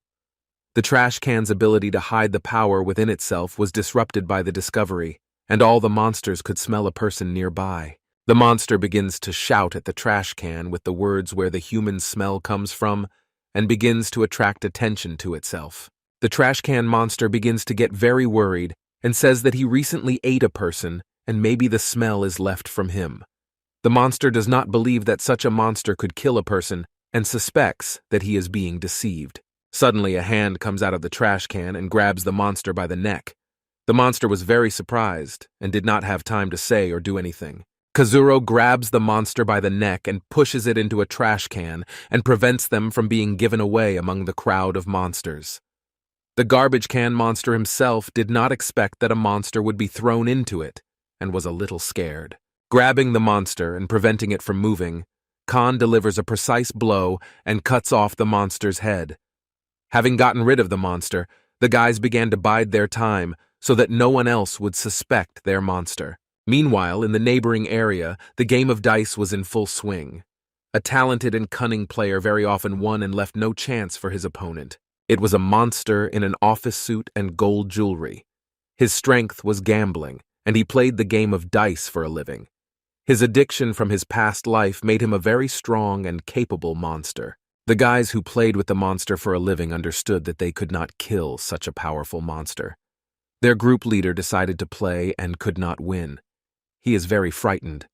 The trash can's ability to hide the power within itself was disrupted by the discovery, and all the monsters could smell a person nearby. The monster begins to shout at the trash can with the words where the human smell comes from and begins to attract attention to itself. The trash can monster begins to get very worried and says that he recently ate a person and maybe the smell is left from him. The monster does not believe that such a monster could kill a person and suspects that he is being deceived. Suddenly, a hand comes out of the trash can and grabs the monster by the neck. The monster was very surprised and did not have time to say or do anything. Kazuro grabs the monster by the neck and pushes it into a trash can and prevents them from being given away among the crowd of monsters. The garbage can monster himself did not expect that a monster would be thrown into it and was a little scared. Grabbing the monster and preventing it from moving, Khan delivers a precise blow and cuts off the monster's head. Having gotten rid of the monster, the guys began to bide their time so that no one else would suspect their monster. Meanwhile, in the neighboring area, the game of dice was in full swing. A talented and cunning player very often won and left no chance for his opponent. It was a monster in an office suit and gold jewelry. His strength was gambling, and he played the game of dice for a living. His addiction from his past life made him a very strong and capable monster. The guys who played with the monster for a living understood that they could not kill such a powerful monster. Their group leader decided to play and could not win. He is very frightened,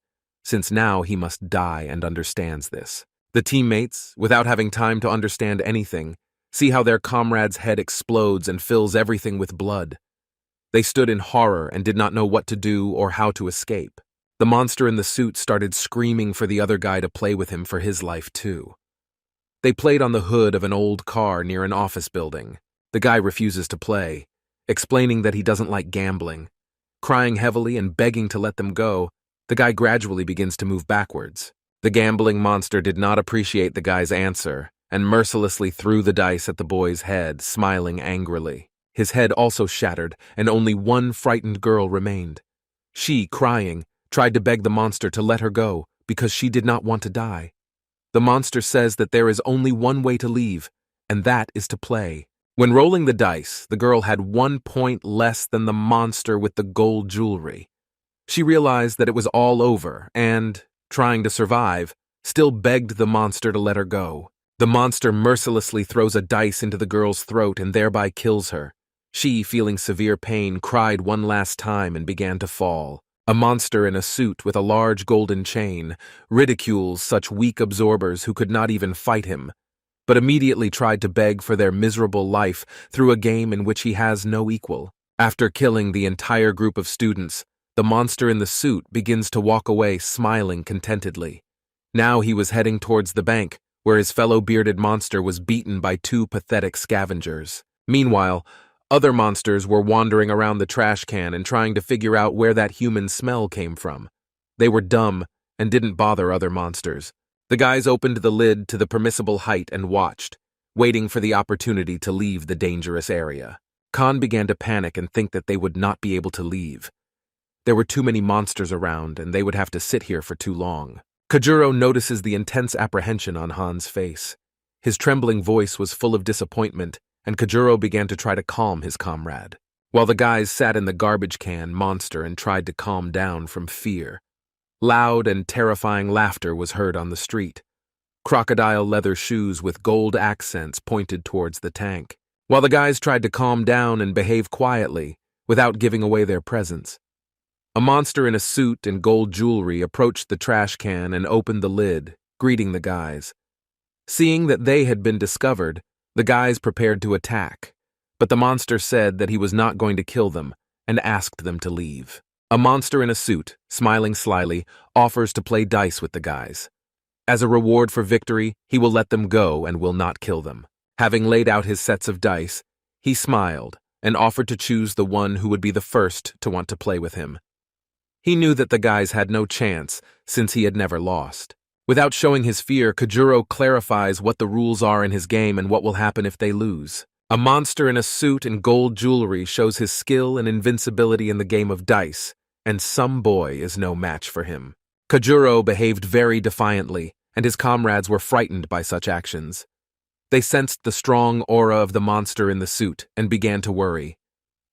since now he must die and understands this. The teammates, without having time to understand anything, see how their comrade's head explodes and fills everything with blood. They stood in horror and did not know what to do or how to escape. The monster in the suit started screaming for the other guy to play with him for his life too. They played on the hood of an old car near an office building. The guy refuses to play, explaining that he doesn't like gambling. Crying heavily and begging to let them go, the guy gradually begins to move backwards. The gambling monster did not appreciate the guy's answer and mercilessly threw the dice at the boy's head, smiling angrily. His head also shattered, and only one frightened girl remained. She, crying, tried to beg the monster to let her go because she did not want to die. The monster says that there is only one way to leave, and that is to play. When rolling the dice, the girl had 1 point less than the monster with the gold jewelry. She realized that it was all over and, trying to survive, still begged the monster to let her go. The monster mercilessly throws a dice into the girl's throat and thereby kills her. She, feeling severe pain, cried one last time and began to fall. A monster in a suit with a large golden chain ridicules such weak absorbers who could not even fight him, but immediately tried to beg for their miserable life through a game in which he has no equal. After killing the entire group of students, the monster in the suit begins to walk away smiling contentedly. Now he was heading towards the bank, where his fellow bearded monster was beaten by 2 pathetic scavengers. Meanwhile, other monsters were wandering around the trash can and trying to figure out where that human smell came from. They were dumb and didn't bother other monsters. The guys opened the lid to the permissible height and watched, waiting for the opportunity to leave the dangerous area. Khan began to panic and think that they would not be able to leave. There were too many monsters around and they would have to sit here for too long. Kojuro notices the intense apprehension on Han's face. His trembling voice was full of disappointment, and Kojuro began to try to calm his comrade, while the guys sat in the garbage can monster and tried to calm down from fear. Loud and terrifying laughter was heard on the street. Crocodile leather shoes with gold accents pointed towards the tank, while the guys tried to calm down and behave quietly without giving away their presence. A monster in a suit and gold jewelry approached the trash can and opened the lid, greeting the guys. Seeing that they had been discovered, the guys prepared to attack, but the monster said that he was not going to kill them and asked them to leave. A monster in a suit, smiling slyly, offers to play dice with the guys. As a reward for victory, he will let them go and will not kill them. Having laid out his sets of dice, he smiled and offered to choose the one who would be the first to want to play with him. He knew that the guys had no chance since he had never lost. Without showing his fear, Kojuro clarifies what the rules are in his game and what will happen if they lose. A monster in a suit and gold jewelry shows his skill and invincibility in the game of dice, and some boy is no match for him. Kojuro behaved very defiantly, and his comrades were frightened by such actions. They sensed the strong aura of the monster in the suit and began to worry.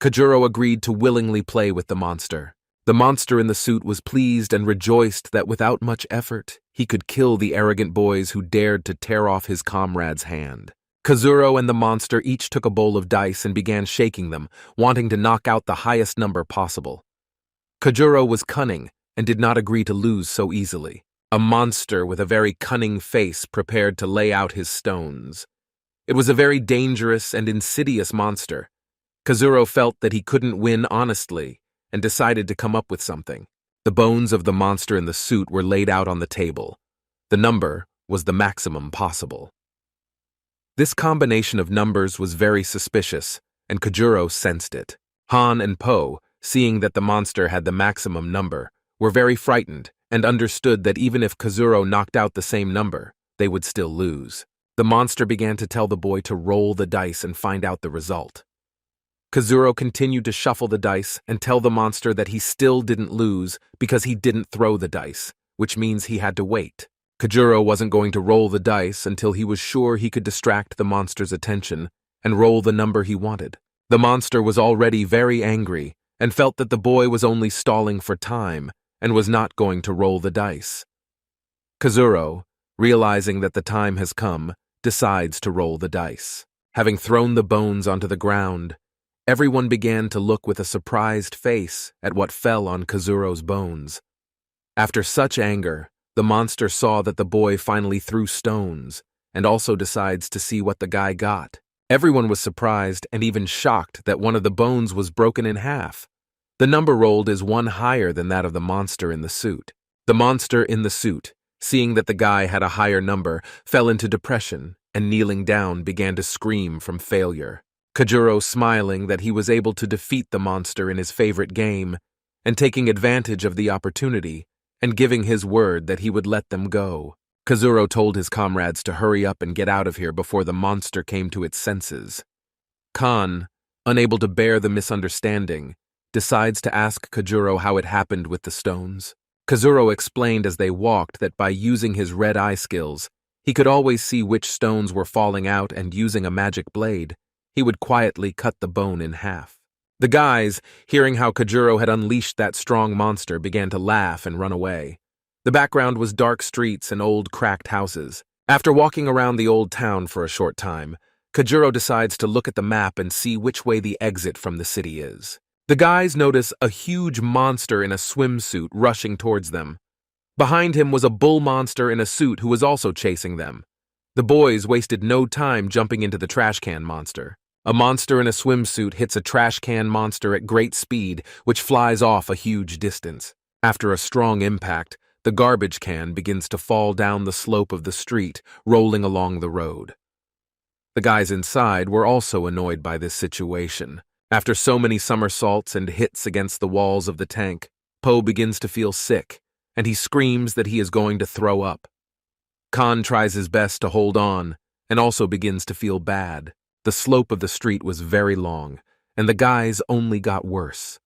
Kojuro agreed to willingly play with the monster. The monster in the suit was pleased and rejoiced that without much effort, he could kill the arrogant boys who dared to tear off his comrade's hand. Kojuro and the monster each took a bowl of dice and began shaking them, wanting to knock out the highest number possible. Kojuro was cunning and did not agree to lose so easily. A monster with a very cunning face prepared to lay out his stones. It was a very dangerous and insidious monster. Kojuro felt that he couldn't win honestly and decided to come up with something. The bones of the monster in the suit were laid out on the table. The number was the maximum possible. This combination of numbers was very suspicious, and Kojuro sensed it. Han and Po, seeing that the monster had the maximum number, were very frightened and understood that even if Kojuro knocked out the same number, they would still lose. The monster began to tell the boy to roll the dice and find out the result. Kojuro continued to shuffle the dice and tell the monster that he still didn't lose because he didn't throw the dice, which means he had to wait. Kojuro wasn't going to roll the dice until he was sure he could distract the monster's attention and roll the number he wanted. The monster was already very angry and felt that the boy was only stalling for time and was not going to roll the dice. Kojuro, realizing that the time has come, decides to roll the dice. Having thrown the bones onto the ground, everyone began to look with a surprised face at what fell on Kozuro's bones. After such anger, the monster saw that the boy finally threw stones and also decides to see what the guy got. Everyone was surprised and even shocked that one of the bones was broken in half. The number rolled is one higher than that of the monster in the suit. The monster in the suit, seeing that the guy had a higher number, fell into depression and kneeling down began to scream from failure. Kojuro smiling that he was able to defeat the monster in his favorite game and taking advantage of the opportunity and giving his word that he would let them go. Kojuro told his comrades to hurry up and get out of here before the monster came to its senses. Khan, unable to bear the misunderstanding, decides to ask Kojuro how it happened with the stones. Kojuro explained as they walked that by using his red eye skills, he could always see which stones were falling out, and using a magic blade, he would quietly cut the bone in half. The guys, hearing how Kojuro had unleashed that strong monster, began to laugh and run away. The background was dark streets and old cracked houses. After walking around the old town for a short time, Kojuro decides to look at the map and see which way the exit from the city is. The guys notice a huge monster in a swimsuit rushing towards them. Behind him was a bull monster in a suit who was also chasing them. The boys wasted no time jumping into the trash can monster. A monster in a swimsuit hits a trash can monster at great speed, which flies off a huge distance. After a strong impact, the garbage can begins to fall down the slope of the street, rolling along the road. The guys inside were also annoyed by this situation. After so many somersaults and hits against the walls of the tank, Po begins to feel sick, and he screams that he is going to throw up. Khan tries his best to hold on, and also begins to feel bad. The slope of the street was very long, and the guys only got worse.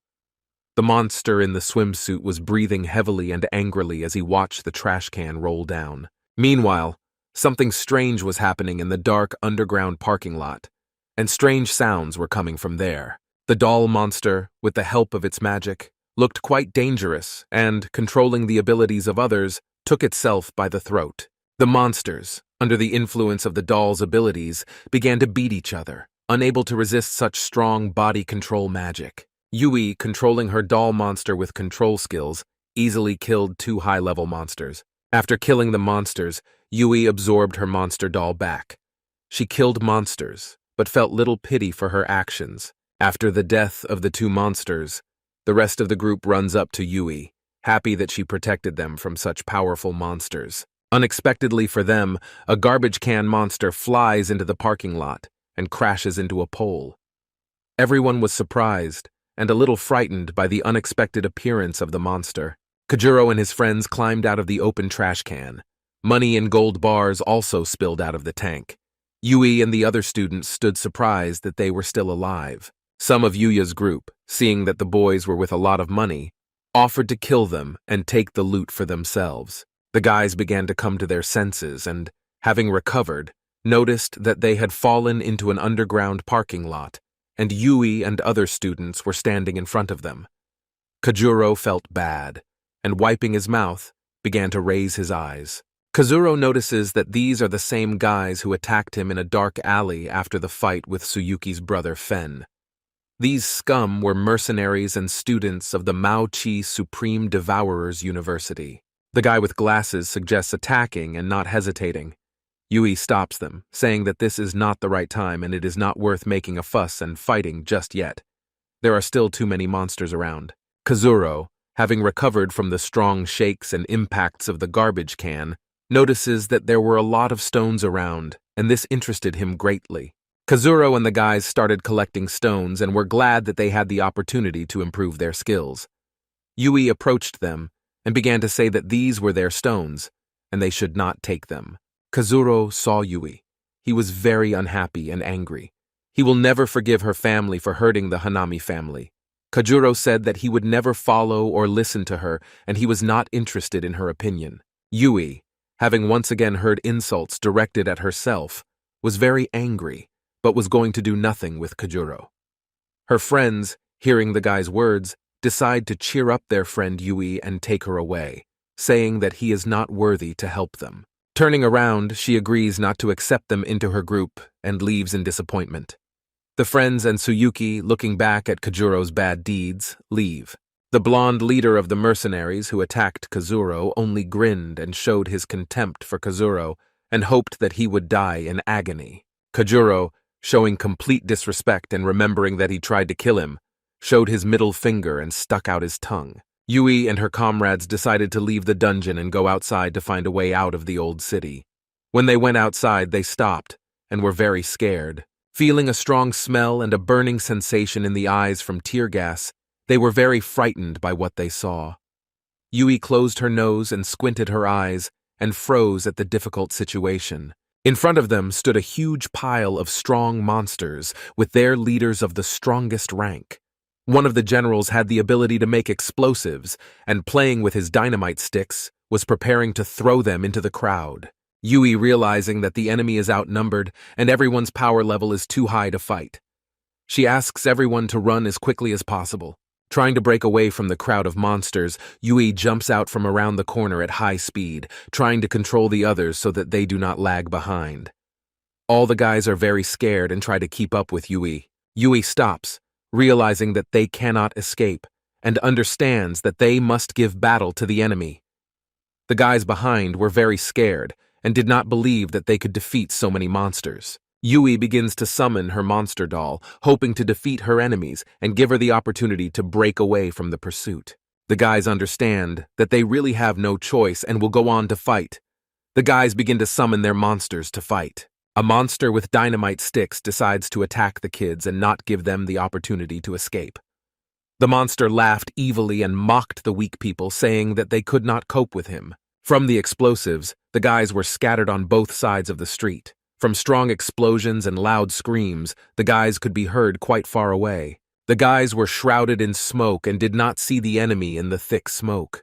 The monster in the swimsuit was breathing heavily and angrily as he watched the trash can roll down. Meanwhile, something strange was happening in the dark underground parking lot, and strange sounds were coming from there. The doll monster, with the help of its magic, looked quite dangerous and, controlling the abilities of others, took itself by the throat. The monsters, under the influence of the doll's abilities, began to beat each other, unable to resist such strong body control magic. Yui, controlling her doll monster with control skills, easily killed 2 high-level monsters. After killing the monsters, Yui absorbed her monster doll back. She killed monsters, but felt little pity for her actions. After the death of the 2 monsters, the rest of the group runs up to Yui, happy that she protected them from such powerful monsters. Unexpectedly for them, a garbage can monster flies into the parking lot and crashes into a pole. Everyone was surprised and a little frightened by the unexpected appearance of the monster. Kojuro and his friends climbed out of the open trash can. Money and gold bars also spilled out of the tank. Yui and the other students stood surprised that they were still alive. Some of Yuya's group, seeing that the boys were with a lot of money, offered to kill them and take the loot for themselves. The guys began to come to their senses and, having recovered, noticed that they had fallen into an underground parking lot, and Yui and other students were standing in front of them. Kojuro felt bad, and wiping his mouth, began to raise his eyes. Kazuro notices that these are the same guys who attacked him in a dark alley after the fight with Tsuyuki's brother Fen. These scum were mercenaries and students of the Mao-Chi Supreme Devourers University. The guy with glasses suggests attacking and not hesitating. Yui stops them, saying that this is not the right time and it is not worth making a fuss and fighting just yet. There are still too many monsters around. Kazuro, having recovered from the strong shakes and impacts of the garbage can, notices that there were a lot of stones around, and this interested him greatly. Kazuro and the guys started collecting stones and were glad that they had the opportunity to improve their skills. Yui approached them and began to say that these were their stones, and they should not take them. Kazuro saw Yui. He was very unhappy and angry. He will never forgive her family for hurting the Hanami family. Kajuro said that he would never follow or listen to her, and he was not interested in her opinion. Yui, having once again heard insults directed at herself, was very angry, but was going to do nothing with Kajuro. Her friends, hearing the guy's words, decide to cheer up their friend Yui and take her away, saying that he is not worthy to help them. Turning around, she agrees not to accept them into her group and leaves in disappointment. The friends and Tsuyuki, looking back at Kajuro's bad deeds, leave. The blonde leader of the mercenaries who attacked Kazuro only grinned and showed his contempt for Kazuro and hoped that he would die in agony. Kajuro, showing complete disrespect and remembering that he tried to kill him, showed his middle finger and stuck out his tongue. Yui and her comrades decided to leave the dungeon and go outside to find a way out of the old city. When they went outside, they stopped and were very scared. Feeling a strong smell and a burning sensation in the eyes from tear gas, they were very frightened by what they saw. Yui closed her nose and squinted her eyes and froze at the difficult situation. In front of them stood a huge pile of strong monsters with their leaders of the strongest rank. One of the generals had the ability to make explosives, and playing with his dynamite sticks, was preparing to throw them into the crowd. Yui, realizing that the enemy is outnumbered and everyone's power level is too high to fight. She asks everyone to run as quickly as possible. Trying to break away from the crowd of monsters, Yui jumps out from around the corner at high speed, trying to control the others so that they do not lag behind. All the guys are very scared and try to keep up with Yui. Yui stops, realizing that they cannot escape, and understands that they must give battle to the enemy. The guys behind were very scared and did not believe that they could defeat so many monsters. Yui begins to summon her monster doll, hoping to defeat her enemies and give her the opportunity to break away from the pursuit. The guys understand that they really have no choice and will go on to fight. The guys begin to summon their monsters to fight. A monster with dynamite sticks decides to attack the kids and not give them the opportunity to escape. The monster laughed evilly and mocked the weak people, saying that they could not cope with him. From the explosives, the guys were scattered on both sides of the street. From strong explosions and loud screams, the guys could be heard quite far away. The guys were shrouded in smoke and did not see the enemy in the thick smoke.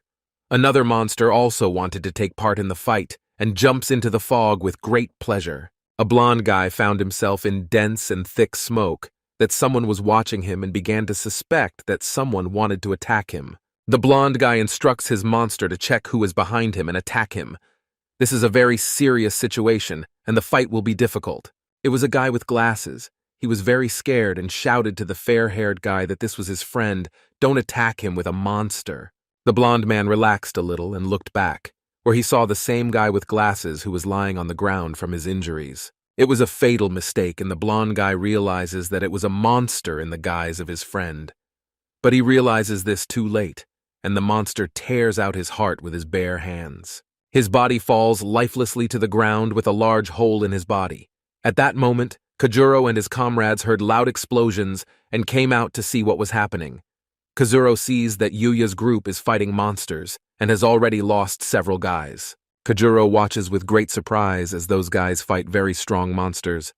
Another monster also wanted to take part in the fight and jumps into the fog with great pleasure. A blond guy found himself in dense and thick smoke, that someone was watching him and began to suspect that someone wanted to attack him. The blond guy instructs his monster to check who is behind him and attack him. This is a very serious situation, and the fight will be difficult. It was a guy with glasses. He was very scared and shouted to the fair-haired guy that this was his friend. Don't attack him with a monster. The blond man relaxed a little and looked back, where he saw the same guy with glasses who was lying on the ground from his injuries. It was a fatal mistake, and the blond guy realizes that it was a monster in the guise of his friend. But he realizes this too late, and the monster tears out his heart with his bare hands. His body falls lifelessly to the ground with a large hole in his body. At that moment, Kajuro and his comrades heard loud explosions and came out to see what was happening. Kazuro sees that Yuya's group is fighting monsters and has already lost several guys. Kajuro watches with great surprise as those guys fight very strong monsters.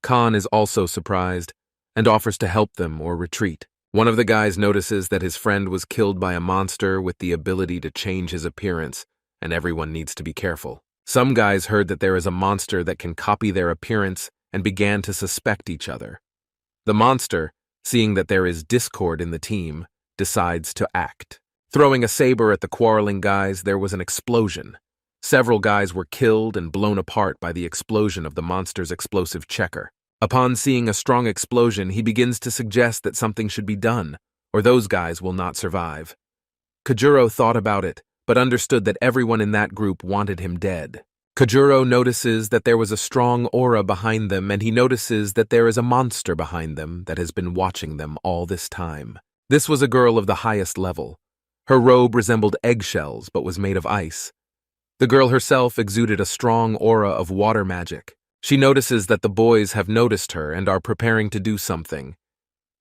Khan is also surprised and offers to help them or retreat. One of the guys notices that his friend was killed by a monster with the ability to change his appearance, and everyone needs to be careful. Some guys heard that there is a monster that can copy their appearance and began to suspect each other. The monster, seeing that there is discord in the team, decides to act. Throwing a saber at the quarreling guys, there was an explosion. Several guys were killed and blown apart by the explosion of the monster's explosive checker. Upon seeing a strong explosion, he begins to suggest that something should be done, or those guys will not survive. Kajuro thought about it, but understood that everyone in that group wanted him dead. Kajuro notices that there was a strong aura behind them, and he notices that there is a monster behind them that has been watching them all this time. This was a girl of the highest level. Her robe resembled eggshells but was made of ice. The girl herself exuded a strong aura of water magic. She notices that the boys have noticed her and are preparing to do something.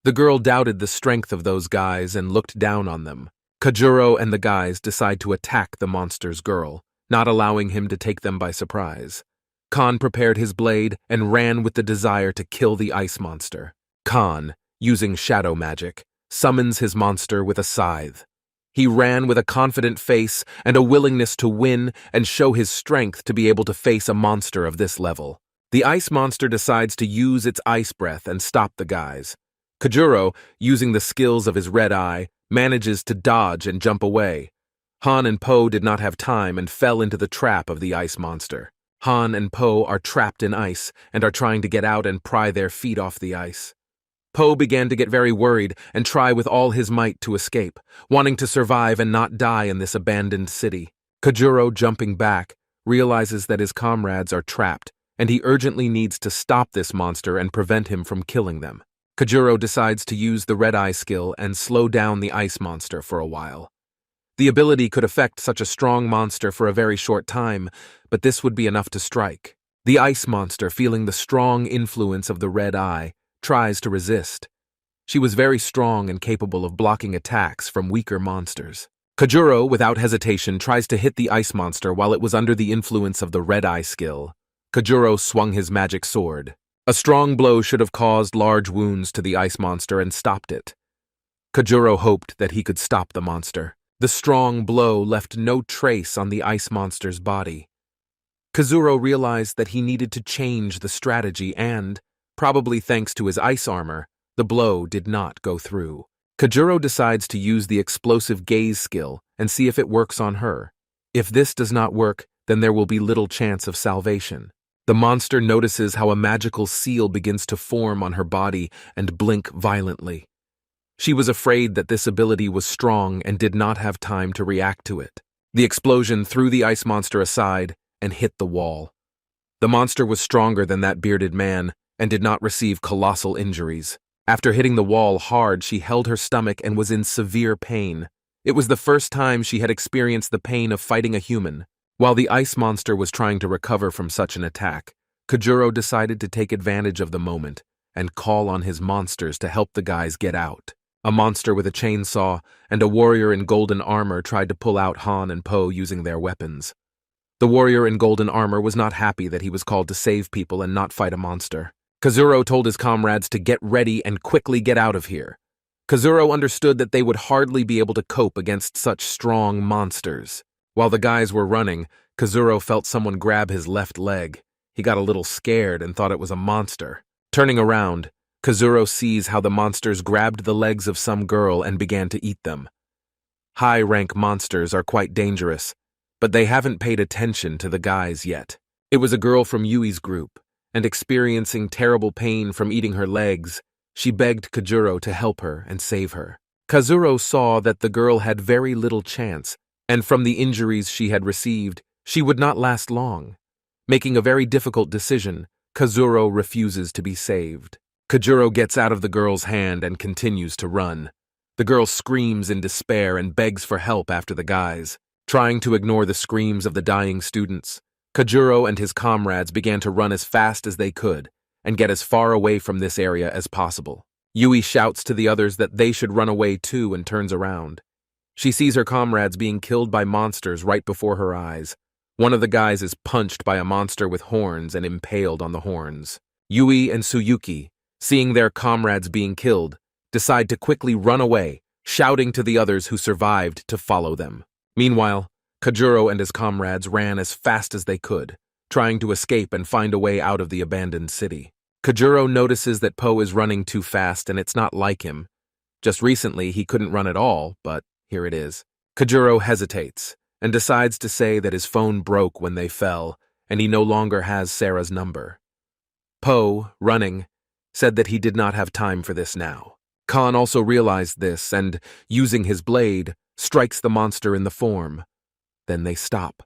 The girl doubted the strength of those guys and looked down on them. Kajuro and the guys decide to attack the monster's girl, not allowing him to take them by surprise. Khan prepared his blade and ran with the desire to kill the ice monster. Khan, using shadow magic, summons his monster with a scythe. He ran with a confident face and a willingness to win and show his strength to be able to face a monster of this level. The ice monster decides to use its ice breath and stop the guys. Kajuro, using the skills of his red eye, manages to dodge and jump away. Han and Po did not have time and fell into the trap of the ice monster. Han and Po are trapped in ice and are trying to get out and pry their feet off the ice. Po began to get very worried and try with all his might to escape, wanting to survive and not die in this abandoned city. Kajuro, jumping back, realizes that his comrades are trapped, and he urgently needs to stop this monster and prevent him from killing them. Kajuro decides to use the red eye skill and slow down the ice monster for a while. The ability could affect such a strong monster for a very short time, but this would be enough to strike. The ice monster, feeling the strong influence of the red eye, tries to resist. She was very strong and capable of blocking attacks from weaker monsters. Kajuro, without hesitation, tries to hit the ice monster while it was under the influence of the red eye skill. Kajuro swung his magic sword. A strong blow should have caused large wounds to the ice monster and stopped it. Kajuro hoped that he could stop the monster. The strong blow left no trace on the ice monster's body. Kazuro realized that he needed to change the strategy and, probably thanks to his ice armor, the blow did not go through. Kajuro decides to use the explosive gaze skill and see if it works on her. If this does not work, then there will be little chance of salvation. The monster notices how a magical seal begins to form on her body and blink violently. She was afraid that this ability was strong and did not have time to react to it. The explosion threw the ice monster aside and hit the wall. The monster was stronger than that bearded man and did not receive colossal injuries. After hitting the wall hard, she held her stomach and was in severe pain. It was the first time she had experienced the pain of fighting a human. While the ice monster was trying to recover from such an attack, Kajuro decided to take advantage of the moment and call on his monsters to help the guys get out. A monster with a chainsaw and a warrior in golden armor tried to pull out Han and Po using their weapons. The warrior in golden armor was not happy that he was called to save people and not fight a monster. Kazuro told his comrades to get ready and quickly get out of here. Kazuro understood that they would hardly be able to cope against such strong monsters. While the guys were running, Kazuro felt someone grab his left leg. He got a little scared and thought it was a monster. Turning around, Kazuro sees how the monsters grabbed the legs of some girl and began to eat them. High-rank monsters are quite dangerous, but they haven't paid attention to the guys yet. It was a girl from Yui's group, and experiencing terrible pain from eating her legs, she begged Kazuro to help her and save her. Kazuro saw that the girl had very little chance, and from the injuries she had received, she would not last long. Making a very difficult decision, Kazuro refuses to be saved. Kazuro gets out of the girl's hand and continues to run. The girl screams in despair and begs for help after the guys. Trying to ignore the screams of the dying students, Kazuro and his comrades began to run as fast as they could and get as far away from this area as possible. Yui shouts to the others that they should run away too and turns around. She sees her comrades being killed by monsters right before her eyes. One of the guys is punched by a monster with horns and impaled on the horns. Yui and Tsuyuki, seeing their comrades being killed, decide to quickly run away, shouting to the others who survived to follow them. Meanwhile, Kazuro and his comrades ran as fast as they could, trying to escape and find a way out of the abandoned city. Kazuro notices that Po is running too fast and it's not like him. Just recently he couldn't run at all, but here it is. Kazuro hesitates and decides to say that his phone broke when they fell and he no longer has Sarah's number. Po, running, said that he did not have time for this now. Khan also realized this and, using his blade, strikes the monster in the form. Then they stop.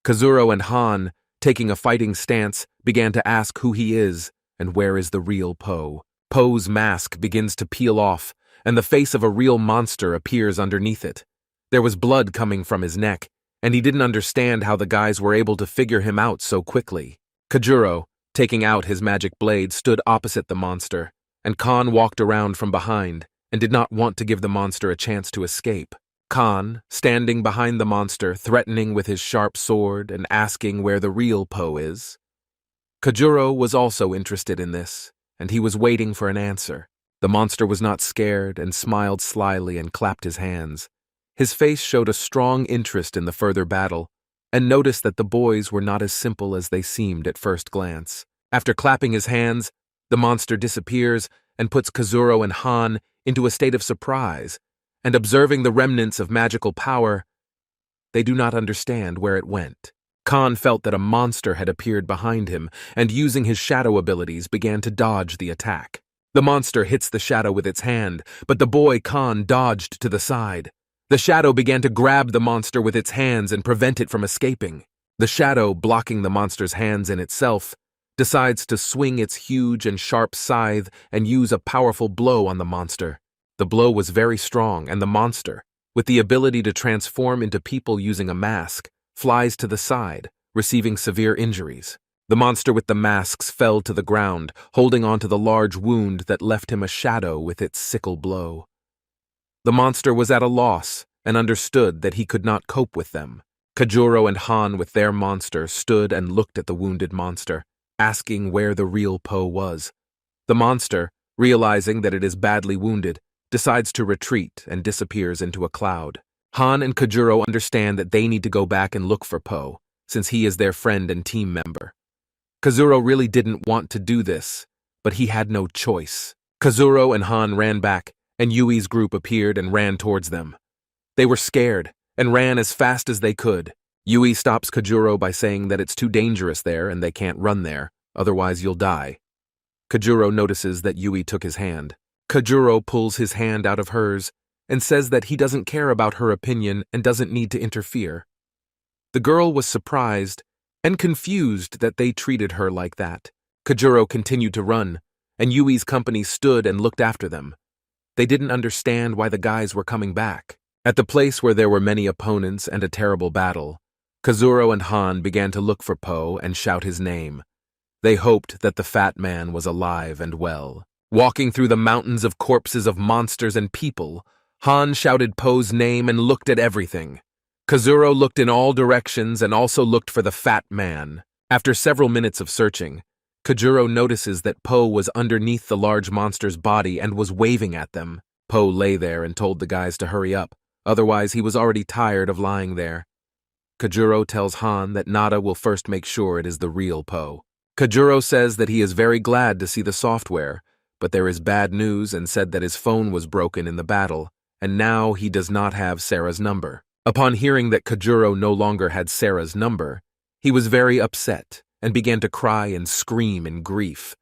Kazuro and Han, taking a fighting stance, began to ask who he is and where is the real Po. Po's mask begins to peel off, and the face of a real monster appears underneath it. There was blood coming from his neck, and he didn't understand how the guys were able to figure him out so quickly. Kazuro, taking out his magic blade, stood opposite the monster, and Khan walked around from behind and did not want to give the monster a chance to escape. Khan, standing behind the monster, threatening with his sharp sword and asking where the real Po is. Kazuro was also interested in this, and he was waiting for an answer. The monster was not scared and smiled slyly and clapped his hands. His face showed a strong interest in the further battle, and noticed that the boys were not as simple as they seemed at first glance. After clapping his hands, the monster disappears and puts Kazuro and Han into a state of surprise, and observing the remnants of magical power, they do not understand where it went. Khan felt that a monster had appeared behind him, and using his shadow abilities began to dodge the attack. The monster hits the shadow with its hand, but the boy Khan dodged to the side. The shadow began to grab the monster with its hands and prevent it from escaping. The shadow, blocking the monster's hands in itself, decides to swing its huge and sharp scythe and use a powerful blow on the monster. The blow was very strong, and the monster, with the ability to transform into people using a mask, flies to the side, receiving severe injuries. The monster with the masks fell to the ground, holding onto the large wound that left him a shadow with its sickle blow. The monster was at a loss and understood that he could not cope with them. Kazuro and Han with their monster stood and looked at the wounded monster, asking where the real Po was. The monster, realizing that it is badly wounded, decides to retreat and disappears into a cloud. Han and Kazuro understand that they need to go back and look for Po, since he is their friend and team member. Kazuro really didn't want to do this, but he had no choice. Kazuro and Han ran back, and Yui's group appeared and ran towards them. They were scared and ran as fast as they could. Yui stops Kazuro by saying that it's too dangerous there and they can't run there, otherwise you'll die. Kazuro notices that Yui took his hand. Kazuro pulls his hand out of hers and says that he doesn't care about her opinion and doesn't need to interfere. The girl was surprised and confused that they treated her like that. Kazuro continued to run, and Yui's company stood and looked after them. They didn't understand why the guys were coming back. At the place where there were many opponents and a terrible battle, Kazuro and Han began to look for Po and shout his name. They hoped that the fat man was alive and well. Walking through the mountains of corpses of monsters and people, Han shouted Po's name and looked at everything. Kazuro looked in all directions and also looked for the fat man. After several minutes of searching, Kazuro notices that Po was underneath the large monster's body and was waving at them. Po lay there and told the guys to hurry up, otherwise he was already tired of lying there. Kajuro tells Han that Nada will first make sure it is the real Po. Kajuro says that he is very glad to see the software, but there is bad news and said that his phone was broken in the battle, and now he does not have Sarah's number. Upon hearing that Kajuro no longer had Sarah's number, he was very upset and began to cry and scream in grief.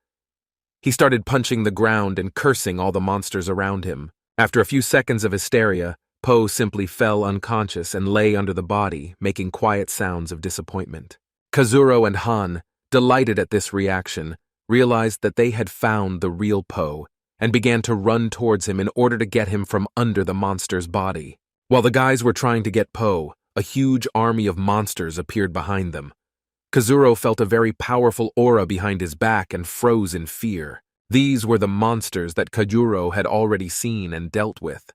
He started punching the ground and cursing all the monsters around him. After a few seconds of hysteria, Po simply fell unconscious and lay under the body, making quiet sounds of disappointment. Kazuro and Han, delighted at this reaction, realized that they had found the real Po and began to run towards him in order to get him from under the monster's body. While the guys were trying to get Po, a huge army of monsters appeared behind them. Kazuro felt a very powerful aura behind his back and froze in fear. These were the monsters that Kajuro had already seen and dealt with.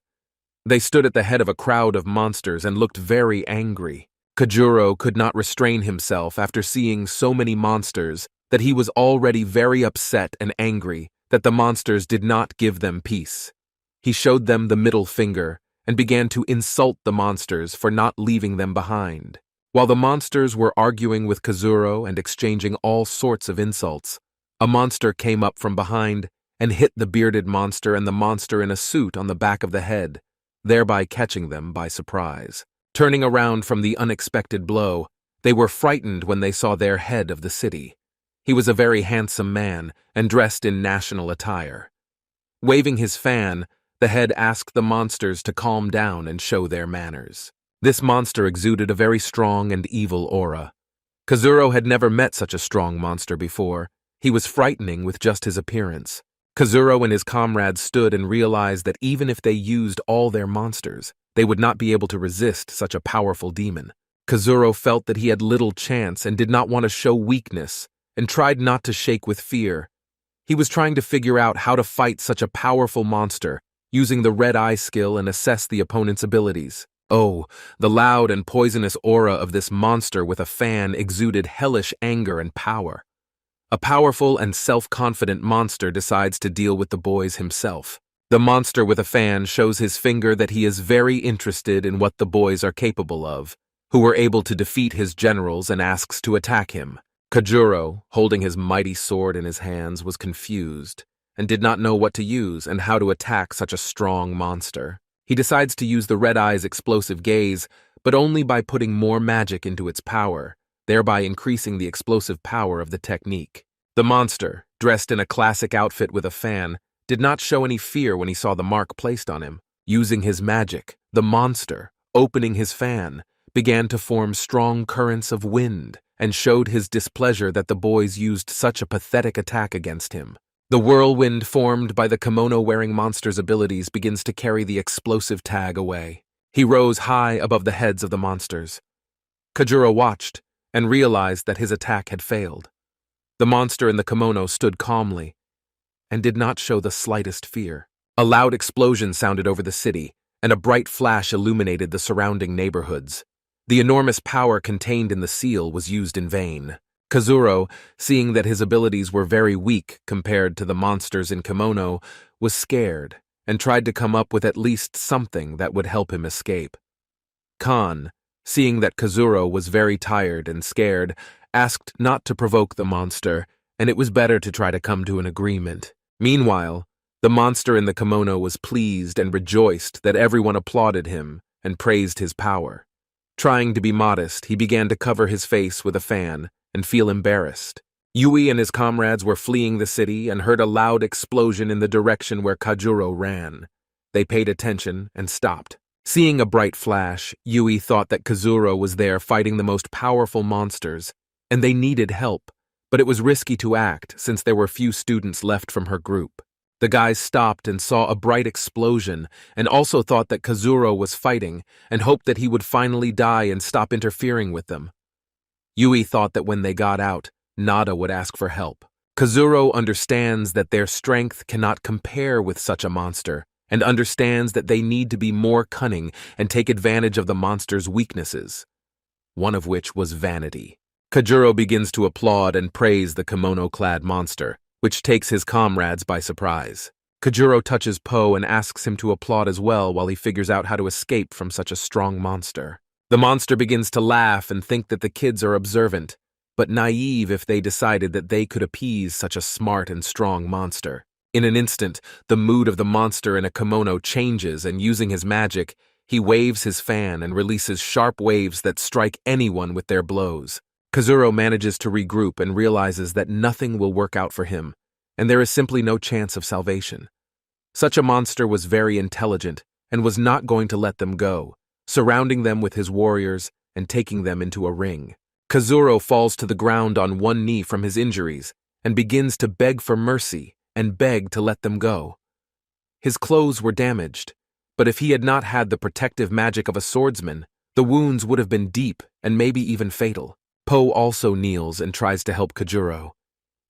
They stood at the head of a crowd of monsters and looked very angry. Kajuro could not restrain himself after seeing so many monsters that he was already very upset and angry that the monsters did not give them peace. He showed them the middle finger and began to insult the monsters for not leaving them behind. While the monsters were arguing with Kazuro and exchanging all sorts of insults, a monster came up from behind and hit the bearded monster and the monster in a suit on the back of the head, thereby catching them by surprise. Turning around from the unexpected blow, they were frightened when they saw their head of the city. He was a very handsome man and dressed in national attire. Waving his fan, the head asked the monsters to calm down and show their manners. This monster exuded a very strong and evil aura. Kazuro had never met such a strong monster before. He was frightening with just his appearance. Kazuro and his comrades stood and realized that even if they used all their monsters, they would not be able to resist such a powerful demon. Kazuro felt that he had little chance and did not want to show weakness, and tried not to shake with fear. He was trying to figure out how to fight such a powerful monster, using the red eye skill and assess the opponent's abilities. Oh, the loud and poisonous aura of this monster with a fan exuded hellish anger and power. A powerful and self-confident monster decides to deal with the boys himself. The monster with a fan shows his finger that he is very interested in what the boys are capable of, who were able to defeat his generals, and asks to attack him. Kajuro, holding his mighty sword in his hands, was confused and did not know what to use and how to attack such a strong monster. He decides to use the Red Eye's explosive gaze, but only by putting more magic into its power, thereby increasing the explosive power of the technique. The monster, dressed in a classic outfit with a fan, did not show any fear when he saw the mark placed on him. Using his magic, the monster, opening his fan, began to form strong currents of wind and showed his displeasure that the boys used such a pathetic attack against him. The whirlwind formed by the kimono-wearing monster's abilities begins to carry the explosive tag away. He rose high above the heads of the monsters. Kajuro watched and realized that his attack had failed. The monster in the kimono stood calmly and did not show the slightest fear. A loud explosion sounded over the city, and a bright flash illuminated the surrounding neighborhoods. The enormous power contained in the seal was used in vain. Kazuro, seeing that his abilities were very weak compared to the monsters in kimono, was scared and tried to come up with at least something that would help him escape. Khan, seeing that Kazuro was very tired and scared, asked not to provoke the monster, and it was better to try to come to an agreement. Meanwhile, the monster in the kimono was pleased and rejoiced that everyone applauded him and praised his power. Trying to be modest, he began to cover his face with a fan and feel embarrassed. Yui and his comrades were fleeing the city and heard a loud explosion in the direction where Kajuro ran. They paid attention and stopped. Seeing a bright flash, Yui thought that Kazuro was there fighting the most powerful monsters, and they needed help, but it was risky to act since there were few students left from her group. The guys stopped and saw a bright explosion and also thought that Kazuro was fighting and hoped that he would finally die and stop interfering with them. Yui thought that when they got out, Nada would ask for help. Kazuro understands that their strength cannot compare with such a monster and understands that they need to be more cunning and take advantage of the monster's weaknesses, one of which was vanity. Kajuro begins to applaud and praise the kimono-clad monster, which takes his comrades by surprise. Kojuro touches Po and asks him to applaud as well while he figures out how to escape from such a strong monster. The monster begins to laugh and think that the kids are observant, but naive if they decided that they could appease such a smart and strong monster. In an instant, the mood of the monster in a kimono changes, and using his magic, he waves his fan and releases sharp waves that strike anyone with their blows. Kazuro manages to regroup and realizes that nothing will work out for him, and there is simply no chance of salvation. Such a monster was very intelligent and was not going to let them go, surrounding them with his warriors and taking them into a ring. Kazuro falls to the ground on one knee from his injuries and begins to beg for mercy and beg to let them go. His clothes were damaged, but if he had not had the protective magic of a swordsman, the wounds would have been deep and maybe even fatal. Po also kneels and tries to help Kojuro.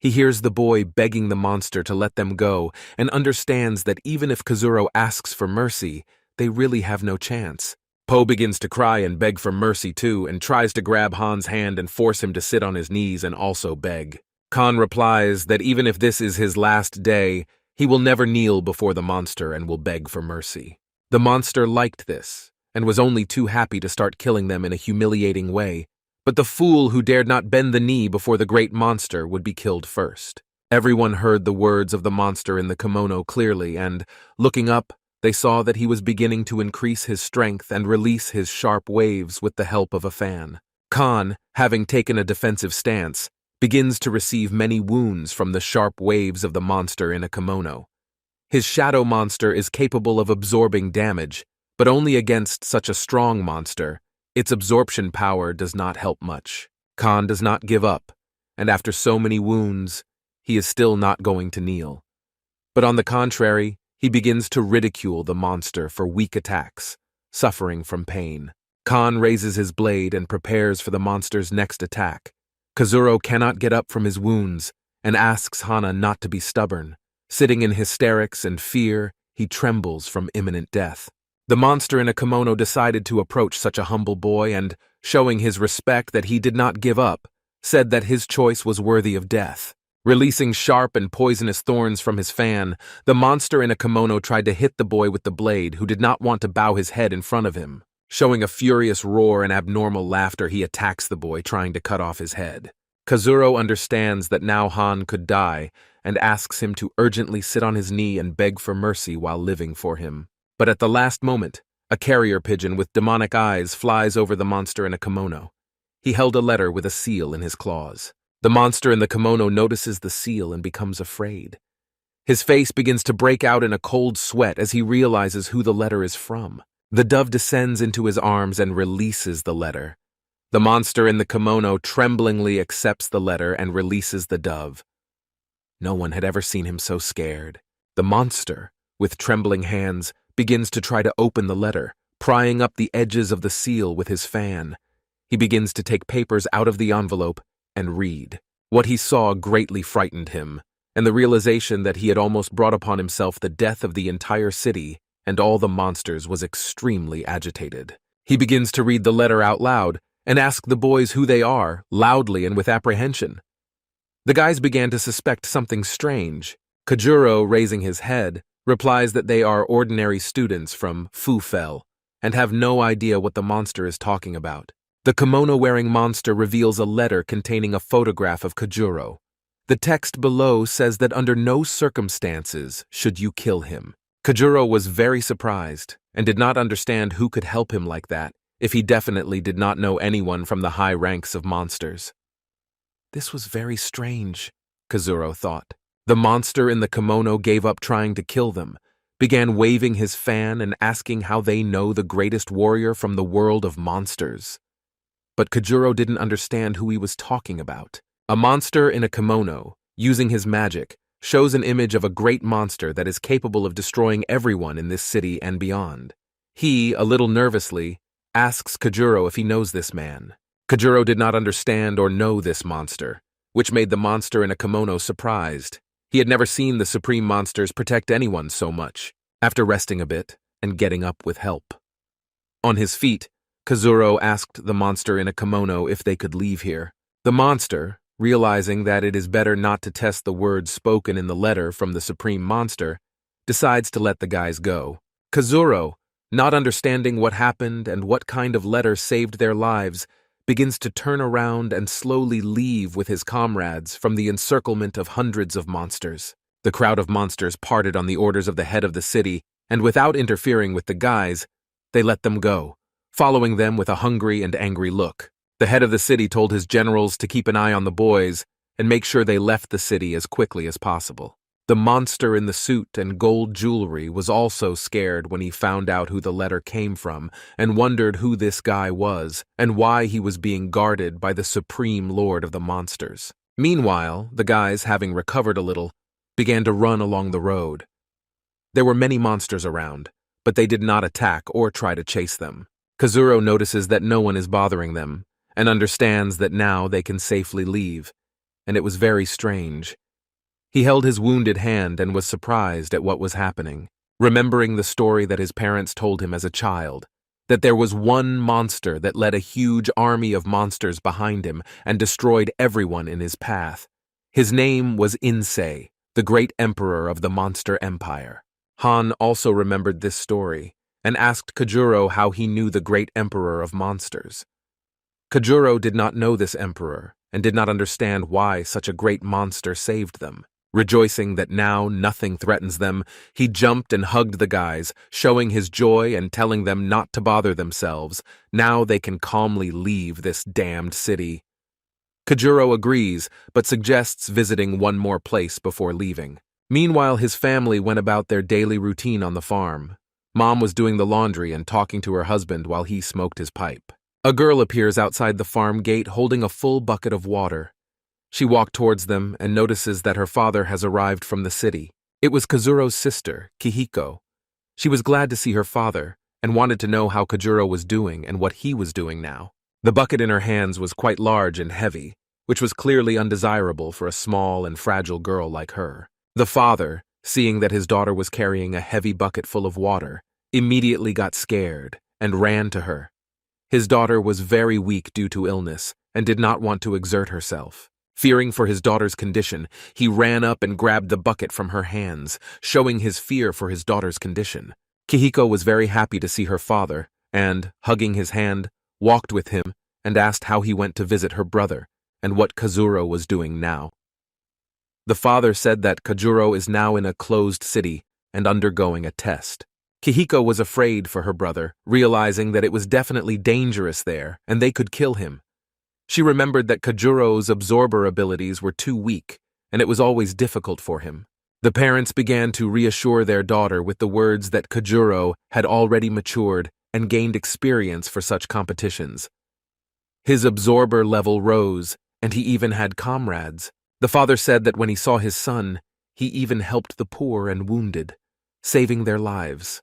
He hears the boy begging the monster to let them go and understands that even if Kojuro asks for mercy, they really have no chance. Po begins to cry and beg for mercy too and tries to grab Han's hand and force him to sit on his knees and also beg. Kan replies that even if this is his last day, he will never kneel before the monster and will beg for mercy. The monster liked this and was only too happy to start killing them in a humiliating way, but the fool who dared not bend the knee before the great monster would be killed first. Everyone heard the words of the monster in the kimono clearly, and, looking up, they saw that he was beginning to increase his strength and release his sharp waves with the help of a fan. Kan, having taken a defensive stance, begins to receive many wounds from the sharp waves of the monster in a kimono. His shadow monster is capable of absorbing damage, but only against such a strong monster. Its absorption power does not help much. Kan does not give up, and after so many wounds, he is still not going to kneel. But on the contrary, he begins to ridicule the monster for weak attacks, suffering from pain. Kan raises his blade and prepares for the monster's next attack. Kazuro cannot get up from his wounds and asks Hana not to be stubborn. Sitting in hysterics and fear, he trembles from imminent death. The monster in a kimono decided to approach such a humble boy and, showing his respect that he did not give up, said that his choice was worthy of death. Releasing sharp and poisonous thorns from his fan, the monster in a kimono tried to hit the boy with the blade, who did not want to bow his head in front of him. Showing a furious roar and abnormal laughter, he attacks the boy, trying to cut off his head. Kazuro understands that now Han could die and asks him to urgently sit on his knee and beg for mercy while living for him. But at the last moment, a carrier pigeon with demonic eyes flies over the monster in a kimono. He held a letter with a seal in his claws. The monster in the kimono notices the seal and becomes afraid. His face begins to break out in a cold sweat as he realizes who the letter is from. The dove descends into his arms and releases the letter. The monster in the kimono tremblingly accepts the letter and releases the dove. No one had ever seen him so scared. The monster, with trembling hands, begins to try to open the letter, prying up the edges of the seal with his fan. He begins to take papers out of the envelope and read. What he saw greatly frightened him, and the realization that he had almost brought upon himself the death of the entire city and all the monsters was extremely agitated. He begins to read the letter out loud and ask the boys who they are, loudly and with apprehension. The guys began to suspect something strange. Kojuro, raising his head, replies that they are ordinary students from Fufel and have no idea what the monster is talking about. The kimono-wearing monster reveals a letter containing a photograph of Kojuro. The text below says that under no circumstances should you kill him. Kojuro was very surprised and did not understand who could help him like that, if he definitely did not know anyone from the high ranks of monsters. This was very strange, Kazuro thought. The monster in the kimono gave up trying to kill them, began waving his fan and asking how they know the greatest warrior from the world of monsters. But Kojuro didn't understand who he was talking about. A monster in a kimono, using his magic, shows an image of a great monster that is capable of destroying everyone in this city and beyond. He, a little nervously, asks Kojuro if he knows this man. Kojuro did not understand or know this monster, which made the monster in a kimono surprised. He had never seen the supreme monsters protect anyone so much. After resting a bit and getting up with help. On his feet, Kazuro asked the monster in a kimono if they could leave here. The monster, realizing that it is better not to test the words spoken in the letter from the supreme monster, decides to let the guys go. Kazuro, not understanding what happened and what kind of letter saved their lives, begins to turn around and slowly leave with his comrades from the encirclement of hundreds of monsters. The crowd of monsters parted on the orders of the head of the city, and without interfering with the guys, they let them go, following them with a hungry and angry look. The head of the city told his generals to keep an eye on the boys and make sure they left the city as quickly as possible. The monster in the suit and gold jewelry was also scared when he found out who the letter came from and wondered who this guy was and why he was being guarded by the supreme lord of the monsters. Meanwhile, the guys, having recovered a little, began to run along the road. There were many monsters around, but they did not attack or try to chase them. Kazuro notices that no one is bothering them and understands that now they can safely leave, and it was very strange. He held his wounded hand and was surprised at what was happening, remembering the story that his parents told him as a child, that there was one monster that led a huge army of monsters behind him and destroyed everyone in his path. His name was Insei, the great emperor of the monster empire. Han also remembered this story and asked Kajuro how he knew the great emperor of monsters. Kajuro did not know this emperor and did not understand why such a great monster saved them. Rejoicing that now nothing threatens them, he jumped and hugged the guys, showing his joy and telling them not to bother themselves. Now they can calmly leave this damned city. Kajuro agrees, but suggests visiting one more place before leaving. Meanwhile, his family went about their daily routine on the farm. Mom was doing the laundry and talking to her husband while he smoked his pipe. A girl appears outside the farm gate holding a full bucket of water. She walked towards them and notices that her father has arrived from the city. It was Kazuro's sister, Kihiko. She was glad to see her father and wanted to know how Kajuro was doing and what he was doing now. The bucket in her hands was quite large and heavy, which was clearly undesirable for a small and fragile girl like her. The father, seeing that his daughter was carrying a heavy bucket full of water, immediately got scared and ran to her. His daughter was very weak due to illness and did not want to exert herself. Fearing for his daughter's condition, he ran up and grabbed the bucket from her hands, showing his fear for his daughter's condition. Kihiko was very happy to see her father and, hugging his hand, walked with him and asked how he went to visit her brother and what Kazuro was doing now. The father said that Kajuro is now in a closed city and undergoing a test. Kihiko was afraid for her brother, realizing that it was definitely dangerous there and they could kill him. She remembered that Kajuro's absorber abilities were too weak, and it was always difficult for him. The parents began to reassure their daughter with the words that Kajuro had already matured and gained experience for such competitions. His absorber level rose, and he even had comrades. The father said that when he saw his son, he even helped the poor and wounded, saving their lives.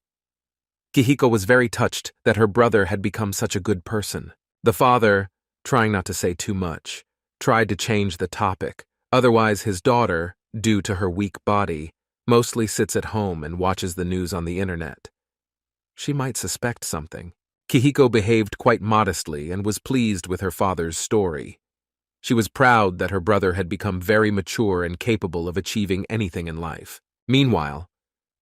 Kihiko was very touched that her brother had become such a good person. The father, trying not to say too much, tried to change the topic. Otherwise, his daughter, due to her weak body, mostly sits at home and watches the news on the internet. She might suspect something. Kihiko behaved quite modestly and was pleased with her father's story. She was proud that her brother had become very mature and capable of achieving anything in life. Meanwhile,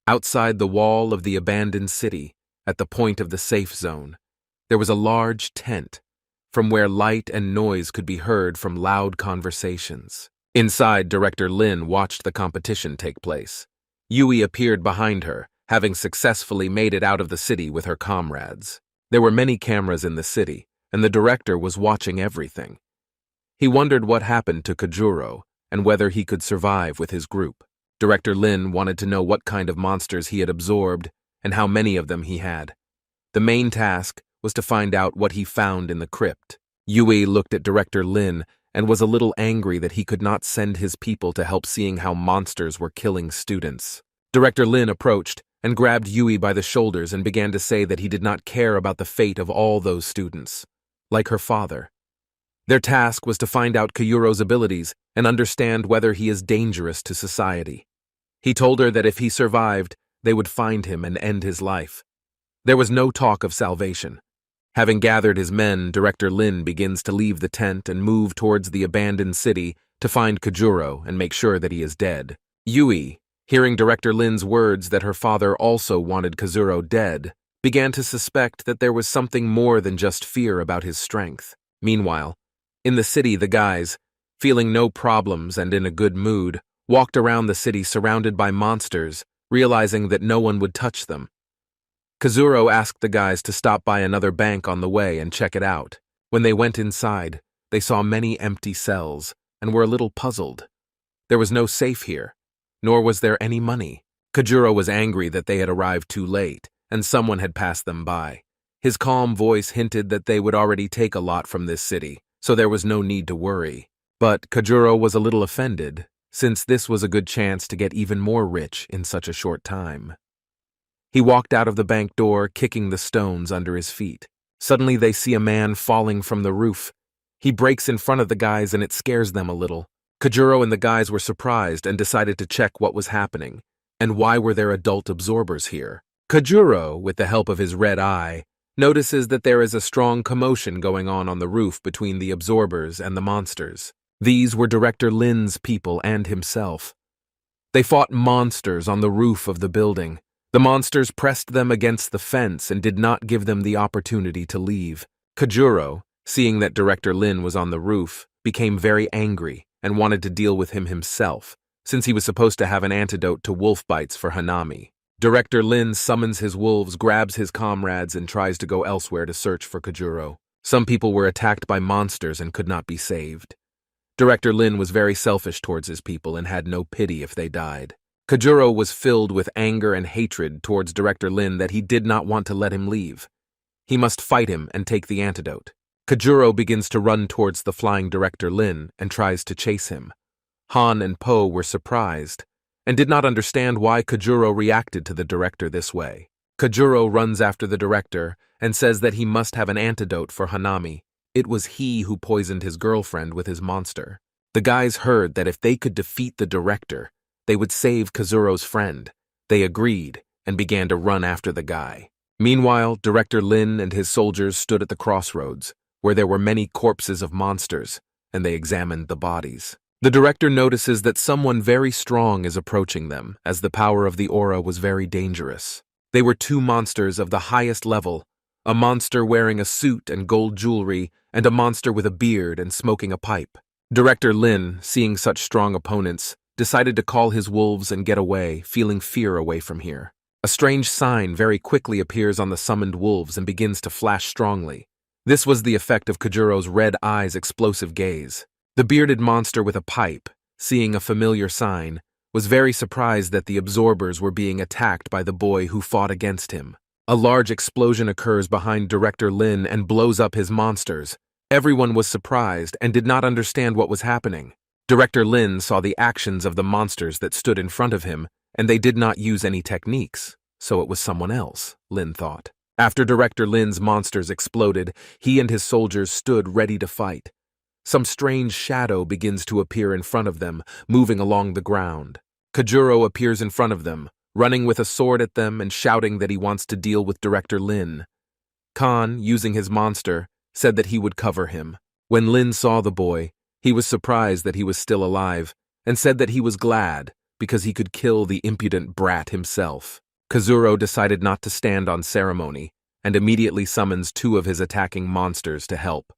outside the wall of the abandoned city, at the point of the safe zone, there was a large tent from where light and noise could be heard from loud conversations. Inside, Director Lin watched the competition take place. Yui appeared behind her, having successfully made it out of the city with her comrades. There were many cameras in the city, and the director was watching everything. He wondered what happened to Kajuro and whether he could survive with his group. Director Lin wanted to know what kind of monsters he had absorbed and how many of them he had. The main task was to find out what he found in the crypt. Yui looked at Director Lin and was a little angry that he could not send his people to help seeing how monsters were killing students. Director Lin approached and grabbed Yui by the shoulders and began to say that he did not care about the fate of all those students, like her father. Their task was to find out Kayuro's abilities and understand whether he is dangerous to society. He told her that if he survived, they would find him and end his life. There was no talk of salvation. Having gathered his men, Director Lin begins to leave the tent and move towards the abandoned city to find Kajuro and make sure that he is dead. Yui, hearing Director Lin's words that her father also wanted Kazuro dead, began to suspect that there was something more than just fear about his strength. Meanwhile, in the city, the guys, feeling no problems and in a good mood, walked around the city surrounded by monsters, realizing that no one would touch them. Kazuro asked the guys to stop by another bank on the way and check it out. When they went inside, they saw many empty cells and were a little puzzled. There was no safe here, nor was there any money. Kajuro was angry that they had arrived too late, and someone had passed them by. His calm voice hinted that they would already take a lot from this city, so there was no need to worry. But Kajuro was a little offended, since this was a good chance to get even more rich in such a short time. He walked out of the bank door, kicking the stones under his feet. Suddenly they see a man falling from the roof. He breaks in front of the guys and it scares them a little. Kajuro and the guys were surprised and decided to check what was happening, and why were there adult absorbers here. Kajuro, with the help of his red eye, notices that there is a strong commotion going on the roof between the absorbers and the monsters. These were Director Lin's people and himself. They fought monsters on the roof of the building. The monsters pressed them against the fence and did not give them the opportunity to leave. Kajuro, seeing that Director Lin was on the roof, became very angry and wanted to deal with him himself, since he was supposed to have an antidote to wolf bites for Hanami. Director Lin summons his wolves, grabs his comrades, and tries to go elsewhere to search for Kajuro. Some people were attacked by monsters and could not be saved. Director Lin was very selfish towards his people and had no pity if they died. Kajuro was filled with anger and hatred towards Director Lin that he did not want to let him leave. He must fight him and take the antidote. Kajuro begins to run towards the flying Director Lin and tries to chase him. Han and Po were surprised and did not understand why Kajuro reacted to the director this way. Kajuro runs after the director and says that he must have an antidote for Hanami. It was he who poisoned his girlfriend with his monster. The guys heard that if they could defeat the director, they would save Kazuro's friend. They agreed and began to run after the guy. Meanwhile, Director Lin and his soldiers stood at the crossroads, where there were many corpses of monsters, and they examined the bodies. The director notices that someone very strong is approaching them, as the power of the aura was very dangerous. They were two monsters of the highest level, a monster wearing a suit and gold jewelry, and a monster with a beard and smoking a pipe. Director Lin, seeing such strong opponents, decided to call his wolves and get away, feeling fear away from here. A strange sign very quickly appears on the summoned wolves and begins to flash strongly. This was the effect of Kajuro's red eye's explosive gaze. The bearded monster with a pipe, seeing a familiar sign, was very surprised that the absorbers were being attacked by the boy who fought against him. A large explosion occurs behind Director Lin and blows up his monsters. Everyone was surprised and did not understand what was happening. Director Lin saw the actions of the monsters that stood in front of him, and they did not use any techniques, so it was someone else, Lin thought. After Director Lin's monsters exploded, he and his soldiers stood ready to fight. Some strange shadow begins to appear in front of them, moving along the ground. Kajuro appears in front of them, running with a sword at them and shouting that he wants to deal with Director Lin. Khan, using his monster, said that he would cover him. When Lin saw the boy, he was surprised that he was still alive, and said that he was glad because he could kill the impudent brat himself. Kazuro decided not to stand on ceremony, and immediately summons two of his attacking monsters to help.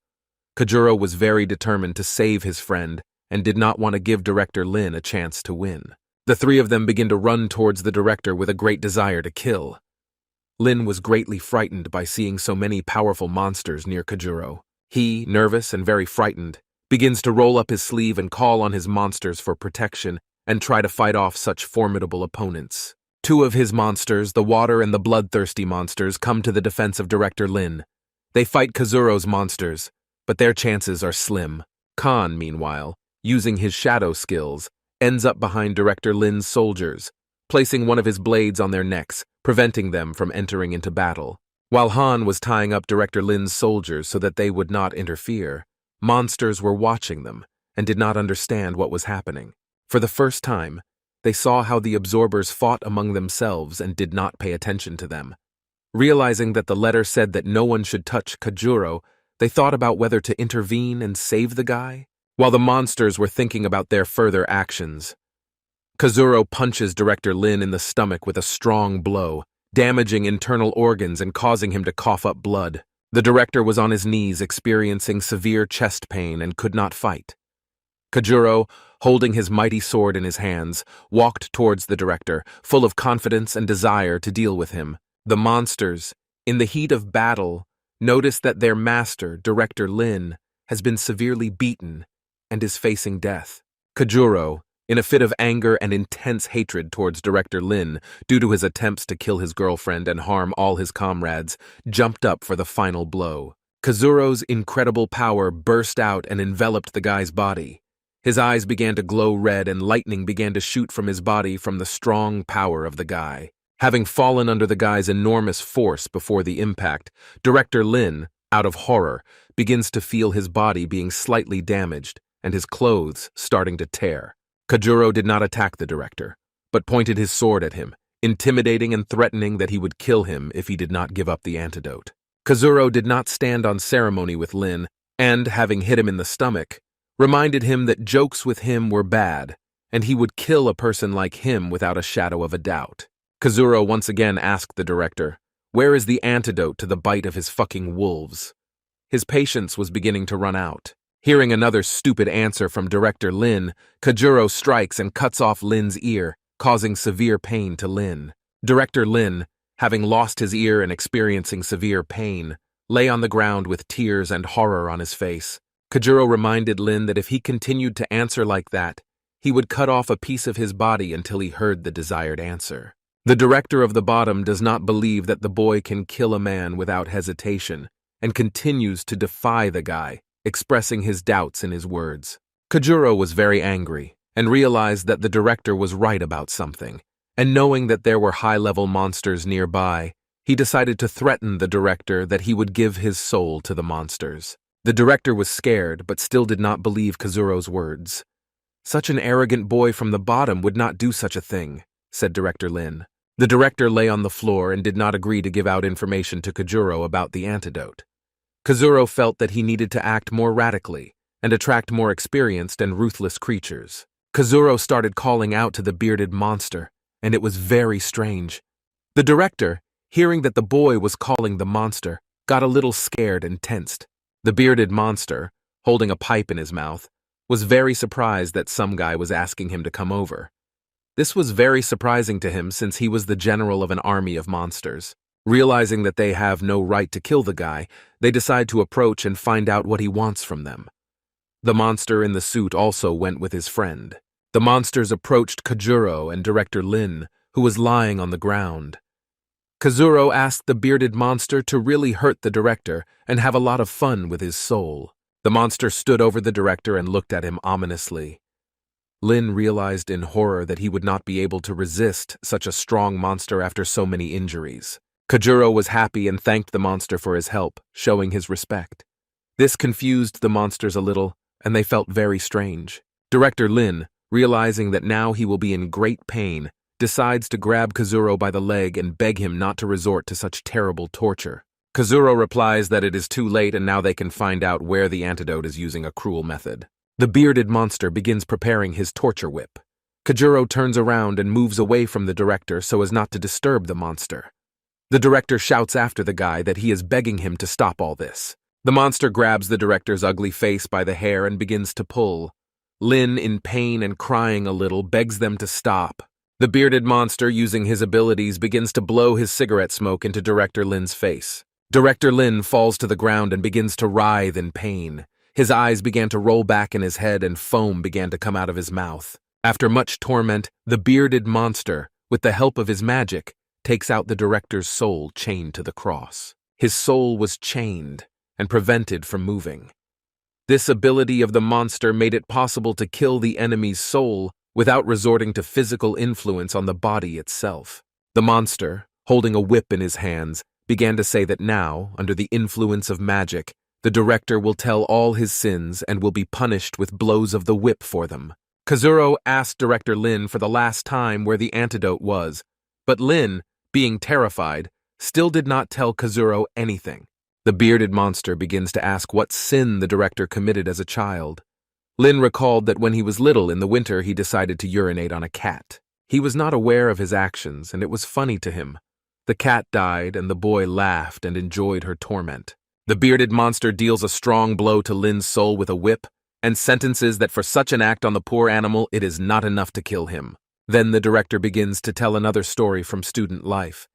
Kajuro was very determined to save his friend and did not want to give Director Lin a chance to win. The three of them begin to run towards the director with a great desire to kill. Lin was greatly frightened by seeing so many powerful monsters near Kajuro. He, nervous and very frightened, begins to roll up his sleeve and call on his monsters for protection and try to fight off such formidable opponents. Two of his monsters, the water and the bloodthirsty monsters, come to the defense of Director Lin. They fight Kazuro's monsters, but their chances are slim. Khan, meanwhile, using his shadow skills, ends up behind Director Lin's soldiers, placing one of his blades on their necks, preventing them from entering into battle. While Han was tying up Director Lin's soldiers so that they would not interfere, monsters were watching them and did not understand what was happening. For the first time, they saw how the absorbers fought among themselves and did not pay attention to them. Realizing that the letter said that no one should touch Kajuro, they thought about whether to intervene and save the guy. While the monsters were thinking about their further actions, Kazuro punches Director Lin in the stomach with a strong blow, damaging internal organs and causing him to cough up blood. The director was on his knees experiencing severe chest pain and could not fight. Kajuro, holding his mighty sword in his hands, walked towards the director, full of confidence and desire to deal with him. The monsters, in the heat of battle, noticed that their master, Director Lin, has been severely beaten and is facing death. Kajuro, in a fit of anger and intense hatred towards Director Lin due to his attempts to kill his girlfriend and harm all his comrades, jumped up for the final blow. Kazuro's incredible power burst out and enveloped the guy's body. His eyes began to glow red and lightning began to shoot from his body from the strong power of the guy. Having fallen under the guy's enormous force before the impact, Director Lin, out of horror, begins to feel his body being slightly damaged and his clothes starting to tear. Kajuro did not attack the director, but pointed his sword at him, intimidating and threatening that he would kill him if he did not give up the antidote. Kazuro did not stand on ceremony with Lin, and, having hit him in the stomach, reminded him that jokes with him were bad, and he would kill a person like him without a shadow of a doubt. Kazuro once again asked the director, "Where is the antidote to the bite of his fucking wolves?" His patience was beginning to run out. Hearing another stupid answer from Director Lin, Kajuro strikes and cuts off Lin's ear, causing severe pain to Lin. Director Lin, having lost his ear and experiencing severe pain, lay on the ground with tears and horror on his face. Kajuro reminded Lin that if he continued to answer like that, he would cut off a piece of his body until he heard the desired answer. The director of the bottom does not believe that the boy can kill a man without hesitation, and continues to defy the guy, expressing his doubts in his words. Kajuro was very angry, and realized that the director was right about something, and knowing that there were high-level monsters nearby, he decided to threaten the director that he would give his soul to the monsters. The director was scared, but still did not believe Kazuro's words. "Such an arrogant boy from the bottom would not do such a thing," said Director Lin. The director lay on the floor and did not agree to give out information to Kajuro about the antidote. Kazuro felt that he needed to act more radically and attract more experienced and ruthless creatures. Kazuro started calling out to the bearded monster, and it was very strange. The director, hearing that the boy was calling the monster, got a little scared and tensed. The bearded monster, holding a pipe in his mouth, was very surprised that some guy was asking him to come over. This was very surprising to him since he was the general of an army of monsters. Realizing that they have no right to kill the guy, they decide to approach and find out what he wants from them. The monster in the suit also went with his friend. The monsters approached Kajuro and Director Lin, who was lying on the ground. Kazuro asked the bearded monster to really hurt the director and have a lot of fun with his soul. The monster stood over the director and looked at him ominously. Lin realized in horror that he would not be able to resist such a strong monster after so many injuries. Kajuro was happy and thanked the monster for his help, showing his respect. This confused the monsters a little, and they felt very strange. Director Lin, realizing that now he will be in great pain, decides to grab Kazuro by the leg and beg him not to resort to such terrible torture. Kazuro replies that it is too late and now they can find out where the antidote is using a cruel method. The bearded monster begins preparing his torture whip. Kajuro turns around and moves away from the director so as not to disturb the monster. The director shouts after the guy that he is begging him to stop all this. The monster grabs the director's ugly face by the hair and begins to pull. Lin, in pain and crying a little, begs them to stop. The bearded monster, using his abilities, begins to blow his cigarette smoke into Director Lin's face. Director Lin falls to the ground and begins to writhe in pain. His eyes began to roll back in his head and foam began to come out of his mouth. After much torment, the bearded monster, with the help of his magic, takes out the director's soul chained to the cross. His soul was chained and prevented from moving. This ability of the monster made it possible to kill the enemy's soul without resorting to physical influence on the body itself. The monster, holding a whip in his hands, began to say that now, under the influence of magic, the director will tell all his sins and will be punished with blows of the whip for them. Kazuro asked Director Lin for the last time where the antidote was, but Lin, being terrified, still did not tell Kazuro anything. The bearded monster begins to ask what sin the director committed as a child. Lin recalled that when he was little in the winter he decided to urinate on a cat. He was not aware of his actions, and it was funny to him. The cat died, and the boy laughed and enjoyed her torment. The bearded monster deals a strong blow to Lin's soul with a whip, and sentences that for such an act on the poor animal it is not enough to kill him. Then the director begins to tell another story from student life.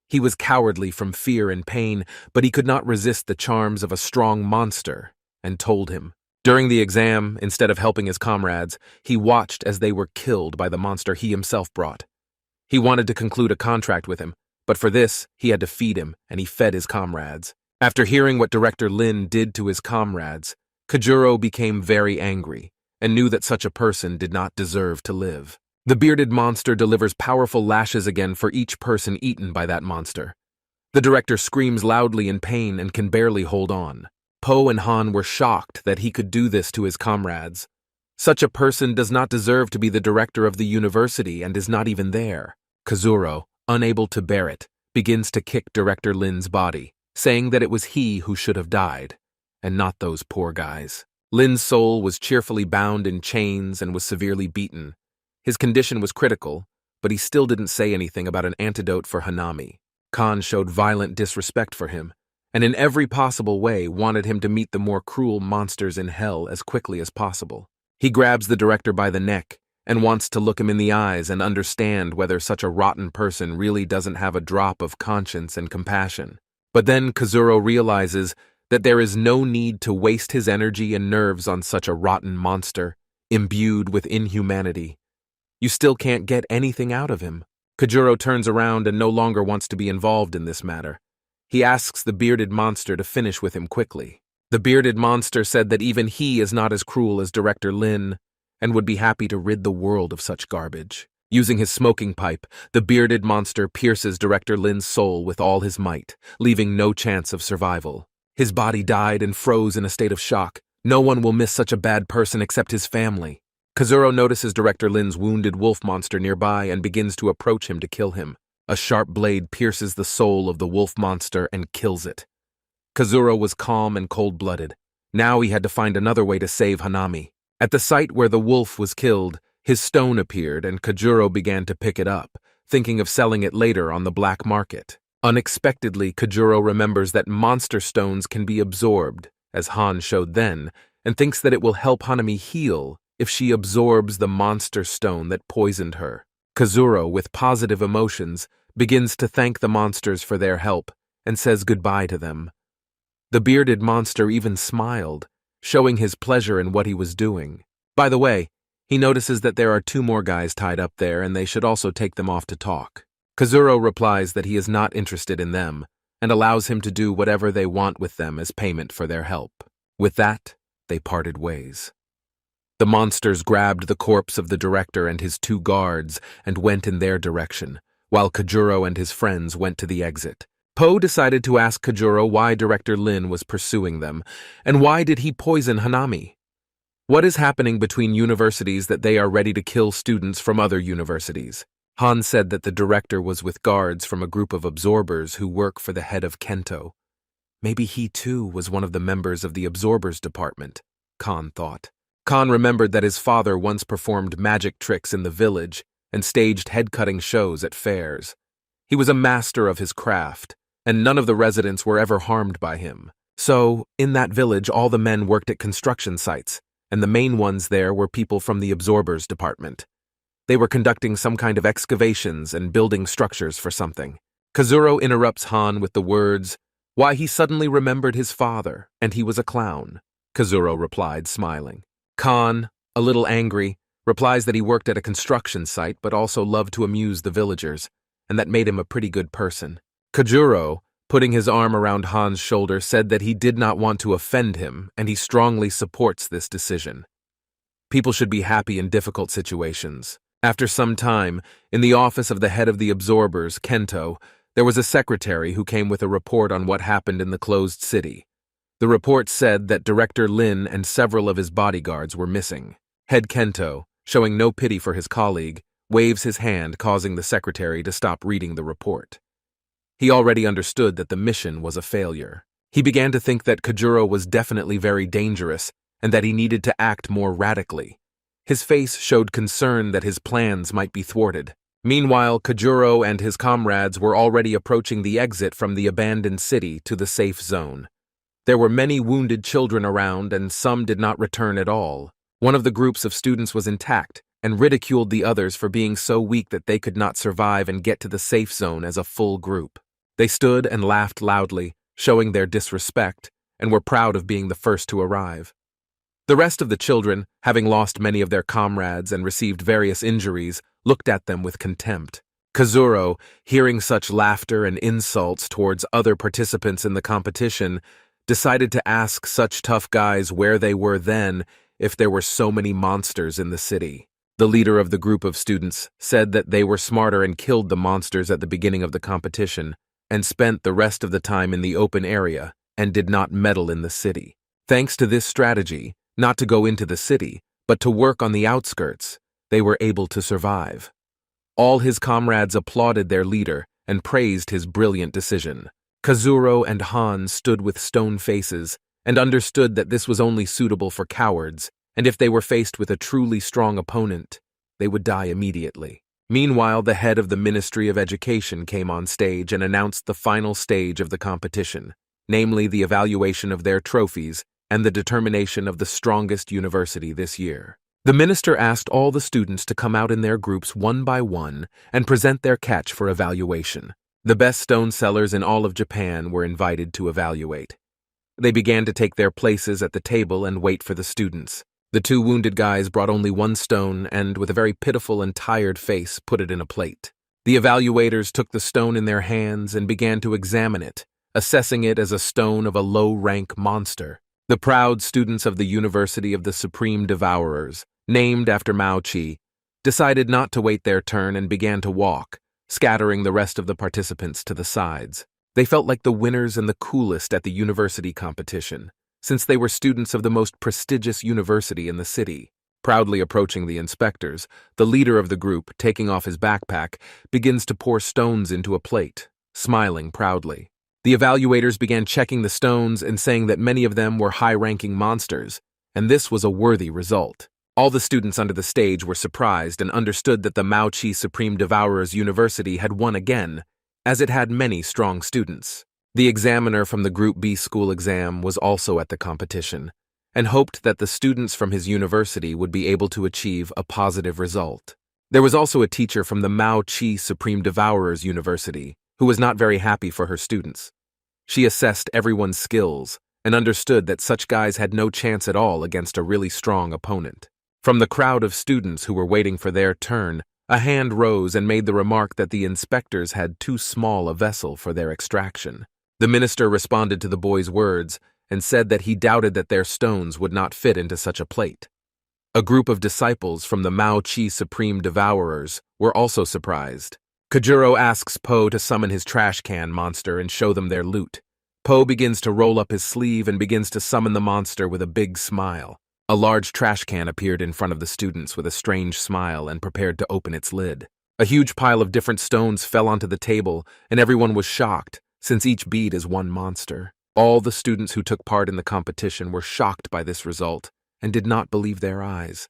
He was cowardly from fear and pain, but he could not resist the charms of a strong monster, and told him. During the exam, instead of helping his comrades, he watched as they were killed by the monster he himself brought. He wanted to conclude a contract with him, but for this, he had to feed him, and he fed his comrades. After hearing what Director Lin did to his comrades, Kajuro became very angry, and knew that such a person did not deserve to live. The bearded monster delivers powerful lashes again for each person eaten by that monster. The director screams loudly in pain and can barely hold on. Po and Han were shocked that he could do this to his comrades. Such a person does not deserve to be the director of the university and is not even there. Kazuro, unable to bear it, begins to kick Director Lin's body, saying that it was he who should have died, and not those poor guys. Lin's soul was cheerfully bound in chains and was severely beaten. His condition was critical, but he still didn't say anything about an antidote for Hanami. Khan showed violent disrespect for him, and in every possible way wanted him to meet the more cruel monsters in hell as quickly as possible. He grabs the director by the neck and wants to look him in the eyes and understand whether such a rotten person really doesn't have a drop of conscience and compassion. But then Kazuro realizes that there is no need to waste his energy and nerves on such a rotten monster, imbued with inhumanity. You still can't get anything out of him. Kajuro turns around and no longer wants to be involved in this matter. He asks the bearded monster to finish with him quickly. The bearded monster said that even he is not as cruel as Director Lin, and would be happy to rid the world of such garbage. Using his smoking pipe, the bearded monster pierces Director Lin's soul with all his might, leaving no chance of survival. His body died and froze in a state of shock. No one will miss such a bad person except his family. Kazuro notices Director Lin's wounded wolf monster nearby and begins to approach him to kill him. A sharp blade pierces the soul of the wolf monster and kills it. Kazuro was calm and cold-blooded. Now he had to find another way to save Hanami. At the site where the wolf was killed, his stone appeared and Kajuro began to pick it up, thinking of selling it later on the black market. Unexpectedly, Kajuro remembers that monster stones can be absorbed, as Han showed then, and thinks that it will help Hanami heal if she absorbs the monster stone that poisoned her. Kazuro, with positive emotions, begins to thank the monsters for their help and says goodbye to them. The bearded monster even smiled, showing his pleasure in what he was doing. By the way, he notices that there are 2 more guys tied up there and they should also take them off to talk. Kazuro replies that he is not interested in them and allows him to do whatever they want with them as payment for their help. With that, they parted ways. The monsters grabbed the corpse of the director and his 2 guards and went in their direction, while Kajuro and his friends went to the exit. Po decided to ask Kajuro why Director Lin was pursuing them, and why did he poison Hanami? What is happening between universities that they are ready to kill students from other universities? Han said that the director was with guards from a group of absorbers who work for the head of Kento. Maybe he too was one of the members of the absorbers department, Khan thought. Khan remembered that his father once performed magic tricks in the village and staged head-cutting shows at fairs. He was a master of his craft, and none of the residents were ever harmed by him. So, in that village, all the men worked at construction sites, and the main ones there were people from the absorbers department. They were conducting some kind of excavations and building structures for something. Kazuro interrupts Han with the words, "Why he suddenly remembered his father, and he was a clown." Kazuro replied, smiling. Khan, a little angry, replies that he worked at a construction site but also loved to amuse the villagers, and that made him a pretty good person. Kajuro, putting his arm around Han's shoulder, said that he did not want to offend him, and he strongly supports this decision. People should be happy in difficult situations. After some time, in the office of the head of the absorbers, Kento, there was a secretary who came with a report on what happened in the closed city. The report said that Director Lin and several of his bodyguards were missing. Head Kento, showing no pity for his colleague, waves his hand, causing the secretary to stop reading the report. He already understood that the mission was a failure. He began to think that Kajuro was definitely very dangerous, and that he needed to act more radically. His face showed concern that his plans might be thwarted. Meanwhile, Kajuro and his comrades were already approaching the exit from the abandoned city to the safe zone. There were many wounded children around, and some did not return at all. One of the groups of students was intact and ridiculed the others for being so weak that they could not survive and get to the safe zone as a full group. They stood and laughed loudly, showing their disrespect, and were proud of being the first to arrive. The rest of the children, having lost many of their comrades and received various injuries, looked at them with contempt. Kazuro, hearing such laughter and insults towards other participants in the competition, decided to ask such tough guys where they were then if there were so many monsters in the city. The leader of the group of students said that they were smarter and killed the monsters at the beginning of the competition and spent the rest of the time in the open area and did not meddle in the city. Thanks to this strategy, not to go into the city, but to work on the outskirts, they were able to survive. All his comrades applauded their leader and praised his brilliant decision. Kazuro and Han stood with stone faces and understood that this was only suitable for cowards, and if they were faced with a truly strong opponent, they would die immediately. Meanwhile, the head of the Ministry of Education came on stage and announced the final stage of the competition, namely the evaluation of their trophies and the determination of the strongest university this year. The minister asked all the students to come out in their groups one by one and present their catch for evaluation. The best stone sellers in all of Japan were invited to evaluate. They began to take their places at the table and wait for the students. The two wounded guys brought only one stone and, with a very pitiful and tired face, put it in a plate. The evaluators took the stone in their hands and began to examine it, assessing it as a stone of a low-rank monster. The proud students of the University of the Supreme Devourers, named after Mao Qi, decided not to wait their turn and began to walk, scattering the rest of the participants to the sides. They felt like the winners and the coolest at the university competition, since they were students of the most prestigious university in the city. Proudly approaching the inspectors, the leader of the group, taking off his backpack, begins to pour stones into a plate, smiling proudly. The evaluators began checking the stones and saying that many of them were high-ranking monsters, and this was a worthy result. All the students under the stage were surprised and understood that the Mao Qi Supreme Devourers University had won again, as it had many strong students. The examiner from the Group B school exam was also at the competition, and hoped that the students from his university would be able to achieve a positive result. There was also a teacher from the Mao Qi Supreme Devourers University, who was not very happy for her students. She assessed everyone's skills and understood that such guys had no chance at all against a really strong opponent. From the crowd of students who were waiting for their turn, a hand rose and made the remark that the inspectors had too small a vessel for their extraction. The minister responded to the boys' words and said that he doubted that their stones would not fit into such a plate. A group of disciples from the Mao Qi Supreme Devourers were also surprised. Kajuro asks Po to summon his trash can monster and show them their loot. Po begins to roll up his sleeve and begins to summon the monster with a big smile. A large trash can appeared in front of the students with a strange smile and prepared to open its lid. A huge pile of different stones fell onto the table, and everyone was shocked, since each bead is one monster. All the students who took part in the competition were shocked by this result and did not believe their eyes.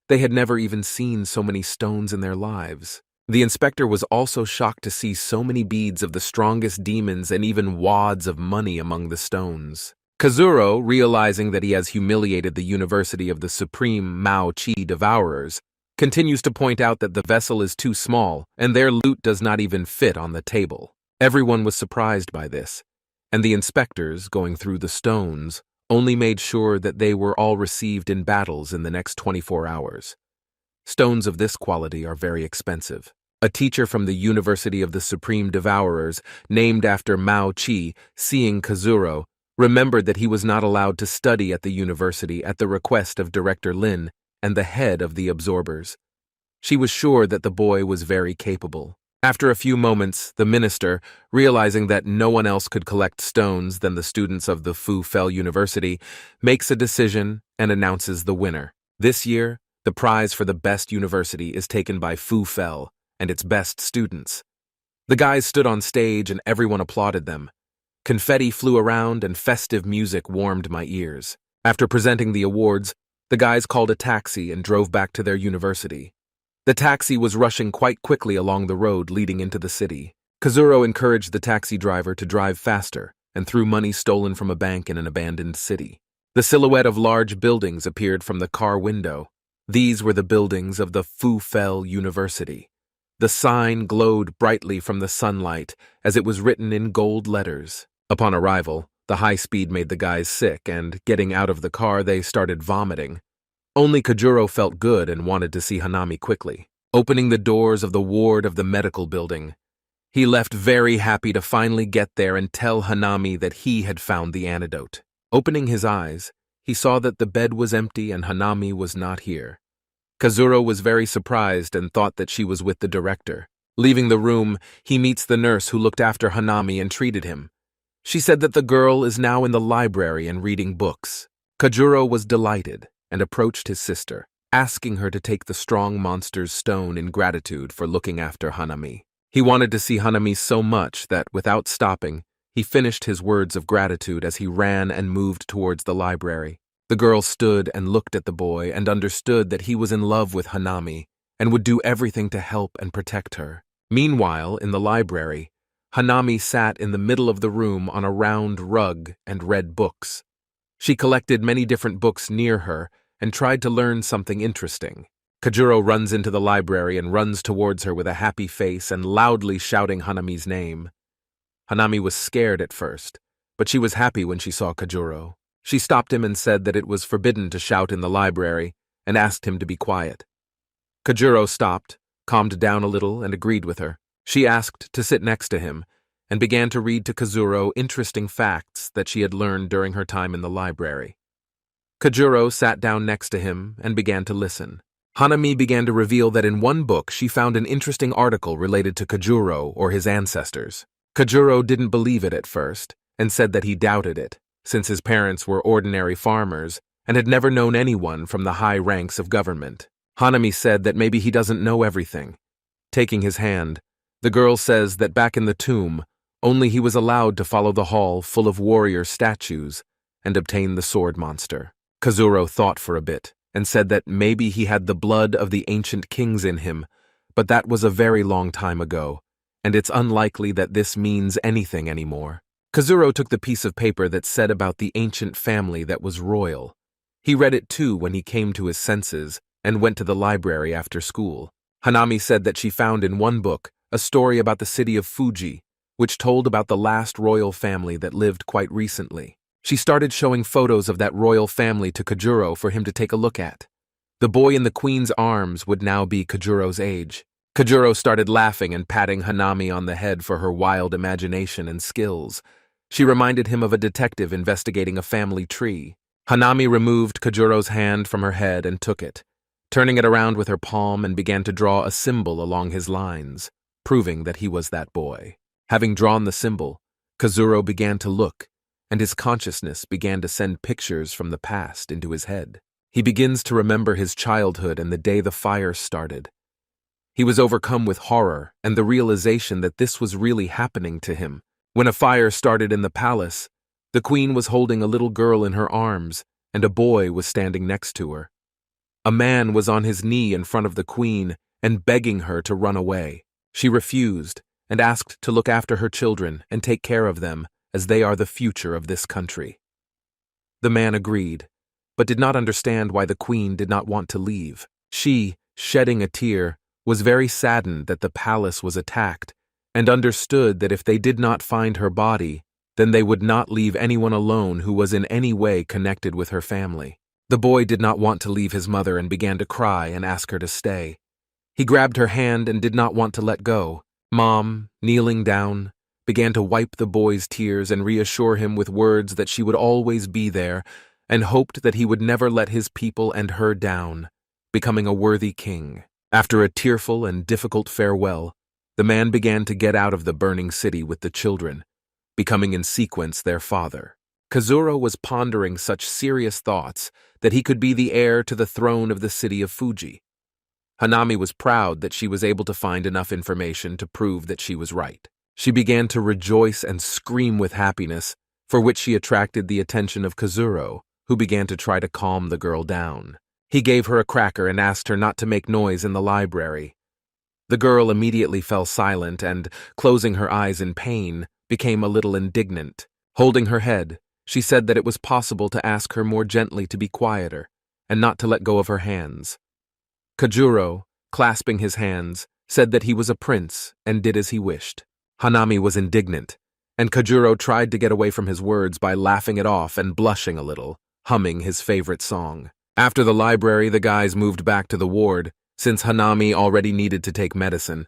They had never even seen so many stones in their lives. The inspector was also shocked to see so many beads of the strongest demons and even wads of money among the stones. Kazuro, realizing that he has humiliated the University of the Supreme Mao Qi Devourers, continues to point out that the vessel is too small and their loot does not even fit on the table. Everyone was surprised by this, and the inspectors, going through the stones, only made sure that they were all received in battles in the next 24 hours. Stones of this quality are very expensive. A teacher from the University of the Supreme Devourers, named after Mao Qi, seeing Kazuro, remembered that he was not allowed to study at the university at the request of Director Lin and the head of the absorbers. She was sure that the boy was very capable. After a few moments, the minister, realizing that no one else could collect stones than the students of the Fu Fel University, makes a decision and announces the winner. This year, the prize for the best university is taken by Fu Fel and its best students. The guys stood on stage and everyone applauded them. Confetti flew around and festive music warmed my ears. After presenting the awards, the guys called a taxi and drove back to their university. The taxi was rushing quite quickly along the road leading into the city. Kazuro encouraged the taxi driver to drive faster and threw money stolen from a bank in an abandoned city. The silhouette of large buildings appeared from the car window. These were the buildings of the Fu-Fel University. The sign glowed brightly from the sunlight as it was written in gold letters. Upon arrival, the high speed made the guys sick, and getting out of the car, they started vomiting. Only Kajuro felt good and wanted to see Hanami quickly. Opening the doors of the ward of the medical building, he left very happy to finally get there and tell Hanami that he had found the antidote. Opening his eyes, he saw that the bed was empty and Hanami was not here. Kazuro was very surprised and thought that she was with the director. Leaving the room, he meets the nurse who looked after Hanami and treated him. She said that the girl is now in the library and reading books. Kajuro was delighted and approached his sister, asking her to take the strong monster's stone in gratitude for looking after Hanami. He wanted to see Hanami so much that, without stopping, he finished his words of gratitude as he ran and moved towards the library. The girl stood and looked at the boy and understood that he was in love with Hanami and would do everything to help and protect her. Meanwhile, in the library, Hanami sat in the middle of the room on a round rug and read books. She collected many different books near her and tried to learn something interesting. Kajuro runs into the library and runs towards her with a happy face and loudly shouting Hanami's name. Hanami was scared at first, but she was happy when she saw Kajuro. She stopped him and said that it was forbidden to shout in the library and asked him to be quiet. Kajuro stopped, calmed down a little, and agreed with her. She asked to sit next to him and began to read to Kazuro interesting facts that she had learned during her time in the library. Kajuro sat down next to him and began to listen. Hanami began to reveal that in one book she found an interesting article related to Kajuro or his ancestors. Kajuro didn't believe it at first and said that he doubted it, since his parents were ordinary farmers and had never known anyone from the high ranks of government. Hanami said that maybe he doesn't know everything. Taking his hand, the girl says that back in the tomb, only he was allowed to follow the hall full of warrior statues and obtain the sword monster. Kazuro thought for a bit and said that maybe he had the blood of the ancient kings in him, but that was a very long time ago, and it's unlikely that this means anything anymore. Kazuro took the piece of paper that said about the ancient family that was royal. He read it too when he came to his senses and went to the library after school. Hanami said that she found in one book a story about the city of Fuji, which told about the last royal family that lived quite recently. She started showing photos of that royal family to Kajuro for him to take a look at. The boy in the queen's arms would now be Kajuro's age. Kajuro started laughing and patting Hanami on the head for her wild imagination and skills. She reminded him of a detective investigating a family tree. Hanami removed Kajuro's hand from her head and took it, turning it around with her palm, and began to draw a symbol along his lines, proving that he was that boy. Having drawn the symbol, Kazuro began to look, and his consciousness began to send pictures from the past into his head. He begins to remember his childhood and the day the fire started. He was overcome with horror and the realization that this was really happening to him. When a fire started in the palace, the queen was holding a little girl in her arms, and a boy was standing next to her. A man was on his knee in front of the queen and begging her to run away. She refused and asked to look after her children and take care of them, as they are the future of this country. The man agreed, but did not understand why the queen did not want to leave. She, shedding a tear, was very saddened that the palace was attacked, and understood that if they did not find her body, then they would not leave anyone alone who was in any way connected with her family. The boy did not want to leave his mother and began to cry and ask her to stay. He grabbed her hand and did not want to let go. Mom, kneeling down, began to wipe the boy's tears and reassure him with words that she would always be there, and hoped that he would never let his people and her down, becoming a worthy king. After a tearful and difficult farewell, the man began to get out of the burning city with the children, becoming in sequence their father. Kazuro was pondering such serious thoughts that he could be the heir to the throne of the city of Fuji. Hanami was proud that she was able to find enough information to prove that she was right. She began to rejoice and scream with happiness, for which she attracted the attention of Kazuro, who began to try to calm the girl down. He gave her a cracker and asked her not to make noise in the library. The girl immediately fell silent and, closing her eyes in pain, became a little indignant. Holding her head, she said that it was possible to ask her more gently to be quieter and not to let go of her hands. Kajuro, clasping his hands, said that he was a prince and did as he wished. Hanami was indignant, and Kajuro tried to get away from his words by laughing it off and blushing a little, humming his favorite song. After the library, the guys moved back to the ward, since Hanami already needed to take medicine.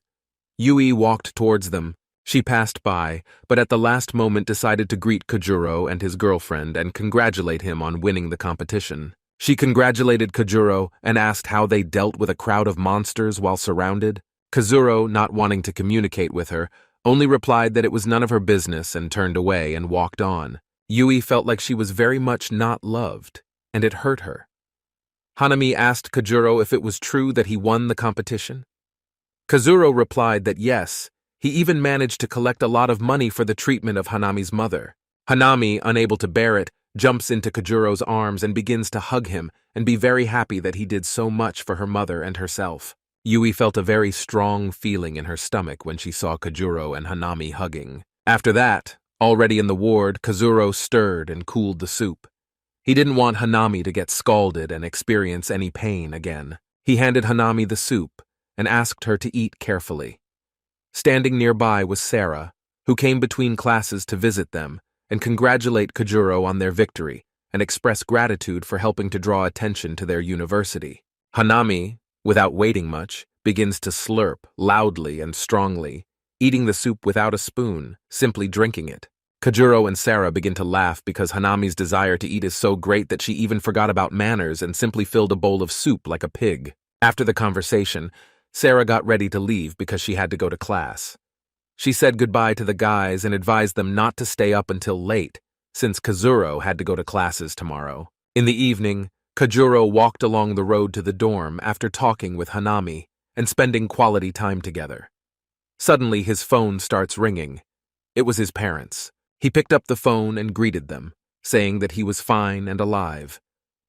Yui walked towards them. She passed by, but at the last moment decided to greet Kajuro and his girlfriend and congratulate him on winning the competition. She congratulated Kajuro and asked how they dealt with a crowd of monsters while surrounded. Kazuro, not wanting to communicate with her, only replied that it was none of her business and turned away and walked on. Yui felt like she was very much not loved, and it hurt her. Hanami asked Kajuro if it was true that he won the competition. Kazuro replied that yes, he even managed to collect a lot of money for the treatment of Hanami's mother. Hanami, unable to bear it, jumps into Kajuro's arms and begins to hug him and be very happy that he did so much for her mother and herself. Yui felt a very strong feeling in her stomach when she saw Kajuro and Hanami hugging. After that, already in the ward, Kazuro stirred and cooled the soup. He didn't want Hanami to get scalded and experience any pain again. He handed Hanami the soup and asked her to eat carefully. Standing nearby was Sarah, who came between classes to visit them and congratulate Kajuro on their victory and express gratitude for helping to draw attention to their university. Hanami, without waiting much, begins to slurp loudly and strongly, eating the soup without a spoon, simply drinking it. Kajuro and Sarah begin to laugh because Hanami's desire to eat is so great that she even forgot about manners and simply filled a bowl of soup like a pig. After the conversation, Sarah got ready to leave because she had to go to class. She said goodbye to the guys and advised them not to stay up until late, since Kazuro had to go to classes tomorrow. In the evening, Kajuro walked along the road to the dorm after talking with Hanami and spending quality time together. Suddenly, his phone starts ringing. It was his parents. He picked up the phone and greeted them, saying that he was fine and alive.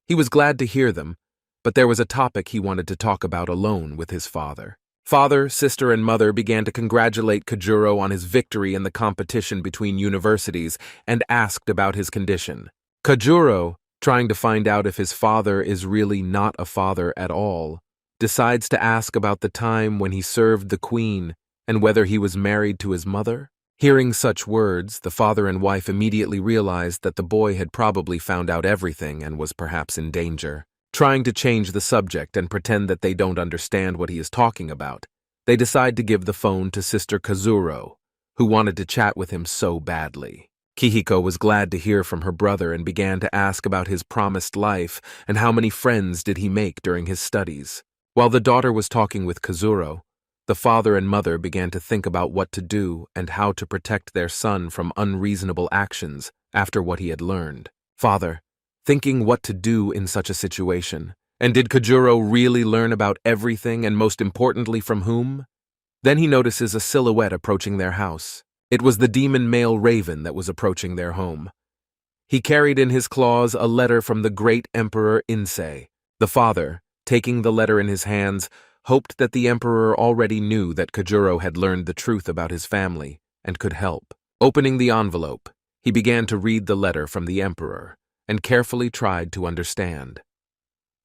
He was glad to hear them, but there was a topic he wanted to talk about alone with his father. Father, sister, and mother began to congratulate Kajuro on his victory in the competition between universities and asked about his condition. Kajuro, trying to find out if his father is really not a father at all, decides to ask about the time when he served the queen and whether he was married to his mother. Hearing such words, the father and wife immediately realized that the boy had probably found out everything and was perhaps in danger. Trying to change the subject and pretend that they don't understand what he is talking about, they decide to give the phone to Sister Kazuro, who wanted to chat with him so badly. Kihiko was glad to hear from her brother and began to ask about his promised life and how many friends did he make during his studies. While the daughter was talking with Kazuro, the father and mother began to think about what to do and how to protect their son from unreasonable actions after what he had learned. Father, thinking what to do in such a situation. And did Kajuro really learn about everything and most importantly from whom? Then he notices a silhouette approaching their house. It was the demon male raven that was approaching their home. He carried in his claws a letter from the great Emperor Insei. The father, taking the letter in his hands, hoped that the emperor already knew that Kajuro had learned the truth about his family and could help. Opening the envelope, he began to read the letter from the emperor and carefully tried to understand.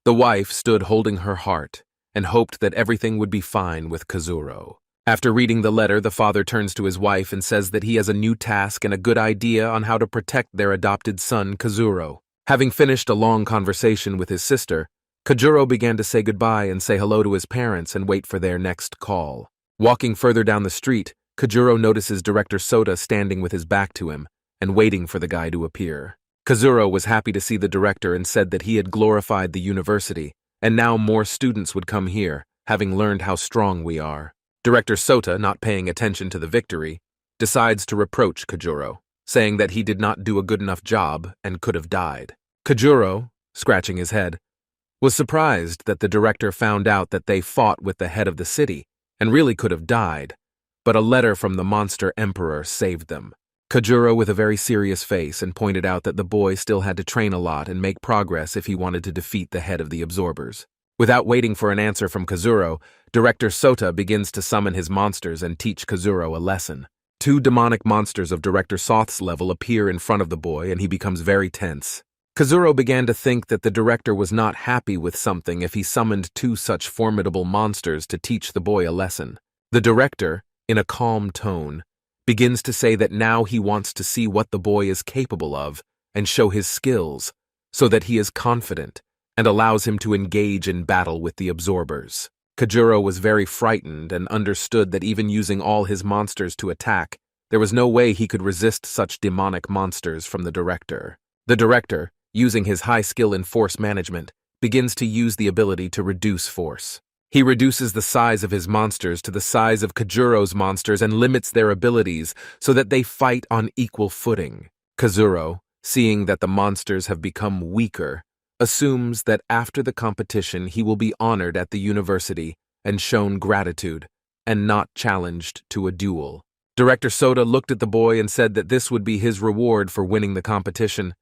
The wife stood holding her heart and hoped that everything would be fine with Kazuro. After reading the letter, the father turns to his wife and says that he has a new task and a good idea on how to protect their adopted son, Kazuro. Having finished a long conversation with his sister, Kajuro began to say goodbye and say hello to his parents and wait for their next call. Walking further down the street, Kajuro notices Director Sota standing with his back to him and waiting for the guy to appear. Kazuro was happy to see the director and said that he had glorified the university, and now more students would come here, having learned how strong we are. Director Sota, not paying attention to the victory, decides to reproach Kajuro, saying that he did not do a good enough job and could have died. Kajuro, scratching his head, was surprised that the director found out that they fought with the head of the city and really could have died, but a letter from the monster emperor saved them. Kojuro with a very serious face and pointed out that the boy still had to train a lot and make progress if he wanted to defeat the head of the absorbers. Without waiting for an answer from Kazuro, Director Sota begins to summon his monsters and teach Kazuro a lesson. Two demonic monsters of Director Soth's level appear in front of the boy and he becomes very tense. Kazuro began to think that the director was not happy with something if he summoned two such formidable monsters to teach the boy a lesson. The director, in a calm tone, begins to say that now he wants to see what the boy is capable of and show his skills so that he is confident and allows him to engage in battle with the absorbers. Kojuro was very frightened and understood that even using all his monsters to attack, there was no way he could resist such demonic monsters from the director. The director, using his high skill in force management, begins to use the ability to reduce force. He reduces the size of his monsters to the size of Kojuro's monsters and limits their abilities so that they fight on equal footing. Kazuro, seeing that the monsters have become weaker, assumes that after the competition he will be honored at the university and shown gratitude, and not challenged to a duel. Director Sota looked at the boy and said that this would be his reward for winning the competition.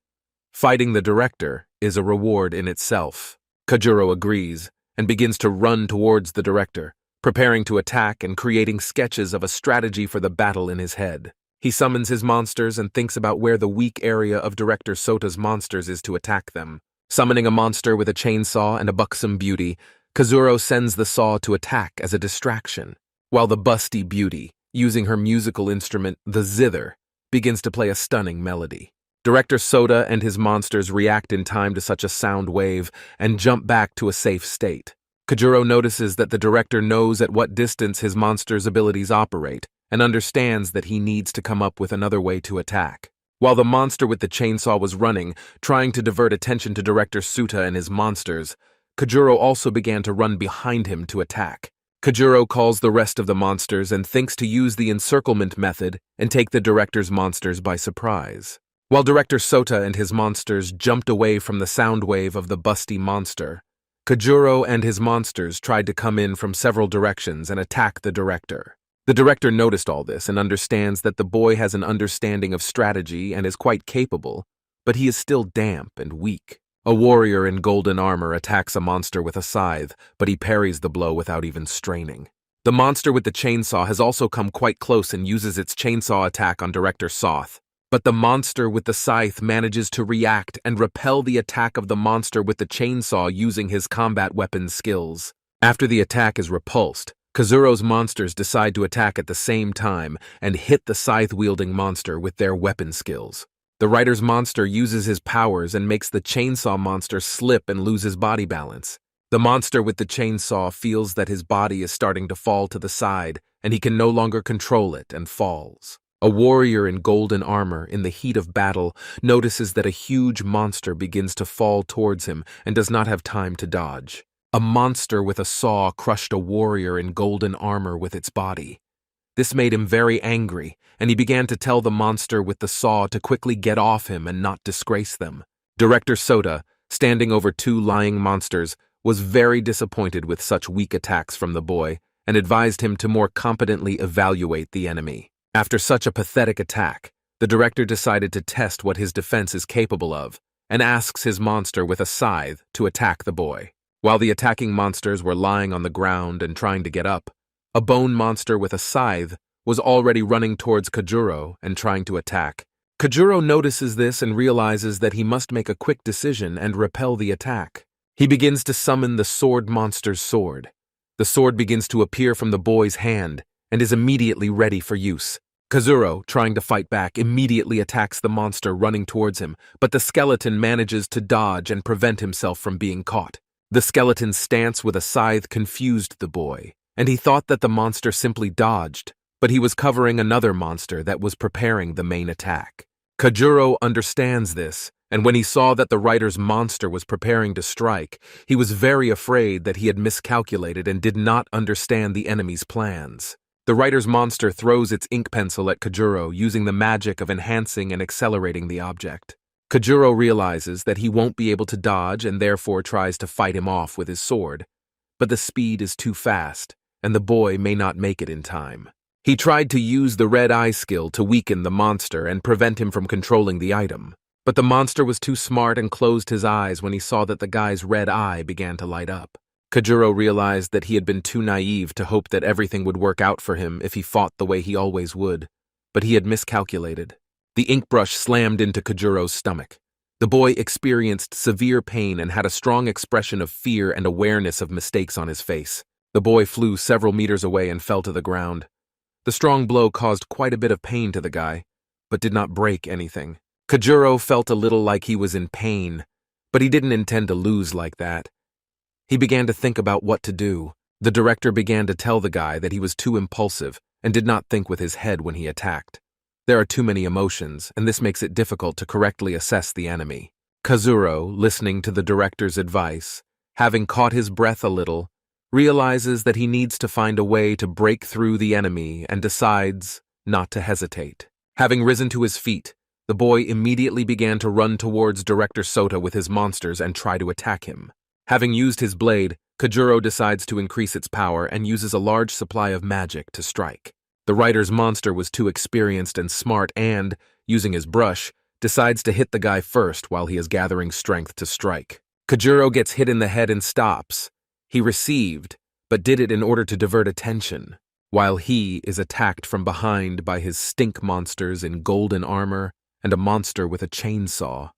Fighting the director is a reward in itself. Kojuro agrees and begins to run towards the director, preparing to attack and creating sketches of a strategy for the battle in his head. He summons his monsters and thinks about where the weak area of Director Sota's monsters is to attack them. Summoning a monster with a chainsaw and a buxom beauty, Kazuro sends the saw to attack as a distraction, while the busty beauty, using her musical instrument, the zither, begins to play a stunning melody. Director Sota and his monsters react in time to such a sound wave and jump back to a safe state. Kojuro notices that the director knows at what distance his monster's abilities operate and understands that he needs to come up with another way to attack. While the monster with the chainsaw was running, trying to divert attention to Director Sota and his monsters, Kojuro also began to run behind him to attack. Kojuro calls the rest of the monsters and thinks to use the encirclement method and take the director's monsters by surprise. While Director Sota and his monsters jumped away from the sound wave of the busty monster, Kojuro and his monsters tried to come in from several directions and attack the director. The director noticed all this and understands that the boy has an understanding of strategy and is quite capable, but he is still damp and weak. A warrior in golden armor attacks a monster with a scythe, but he parries the blow without even straining. The monster with the chainsaw has also come quite close and uses its chainsaw attack on Director Soth. But the monster with the scythe manages to react and repel the attack of the monster with the chainsaw using his combat weapon skills. After the attack is repulsed, Kazuro's monsters decide to attack at the same time and hit the scythe-wielding monster with their weapon skills. The writer's monster uses his powers and makes the chainsaw monster slip and lose his body balance. The monster with the chainsaw feels that his body is starting to fall to the side and he can no longer control it and falls. A warrior in golden armor in the heat of battle notices that a huge monster begins to fall towards him and does not have time to dodge. A monster with a saw crushed a warrior in golden armor with its body. This made him very angry, and he began to tell the monster with the saw to quickly get off him and not disgrace them. Director Sota, standing over two lying monsters, was very disappointed with such weak attacks from the boy and advised him to more competently evaluate the enemy. After such a pathetic attack, the director decided to test what his defense is capable of and asks his monster with a scythe to attack the boy. While the attacking monsters were lying on the ground and trying to get up, a bone monster with a scythe was already running towards Kojuro and trying to attack. Kojuro notices this and realizes that he must make a quick decision and repel the attack. He begins to summon the sword monster's sword. The sword begins to appear from the boy's hand and is immediately ready for use. Kazuro, trying to fight back, immediately attacks the monster running towards him, but the skeleton manages to dodge and prevent himself from being caught. The skeleton's stance with a scythe confused the boy, and he thought that the monster simply dodged, but he was covering another monster that was preparing the main attack. Kojuro understands this, and when he saw that the writer's monster was preparing to strike, he was very afraid that he had miscalculated and did not understand the enemy's plans. The writer's monster throws its ink pencil at Kojuro using the magic of enhancing and accelerating the object. Kojuro realizes that he won't be able to dodge and therefore tries to fight him off with his sword, but the speed is too fast, and the boy may not make it in time. He tried to use the red eye skill to weaken the monster and prevent him from controlling the item. But the monster was too smart and closed his eyes when he saw that the guy's red eye began to light up. Kajuro realized that he had been too naive to hope that everything would work out for him if he fought the way he always would. But he had miscalculated. The ink brush slammed into Kajuro's stomach. The boy experienced severe pain and had a strong expression of fear and awareness of mistakes on his face. The boy flew several meters away and fell to the ground. The strong blow caused quite a bit of pain to the guy, but did not break anything. Kajuro felt a little like he was in pain, but he didn't intend to lose like that. He began to think about what to do. The director began to tell the guy that he was too impulsive and did not think with his head when he attacked. There are too many emotions, and this makes it difficult to correctly assess the enemy. Kazuro, listening to the director's advice, having caught his breath a little, realizes that he needs to find a way to break through the enemy and decides not to hesitate. Having risen to his feet, the boy immediately began to run towards Director Sota with his monsters and try to attack him. Having used his blade, Kajuro decides to increase its power and uses a large supply of magic to strike. The writer's monster was too experienced and smart and, using his brush, decides to hit the guy first while he is gathering strength to strike. Kajuro gets hit in the head and stops. He received, but did it in order to divert attention, while he is attacked from behind by his stink monsters in golden armor and a monster with a chainsaw.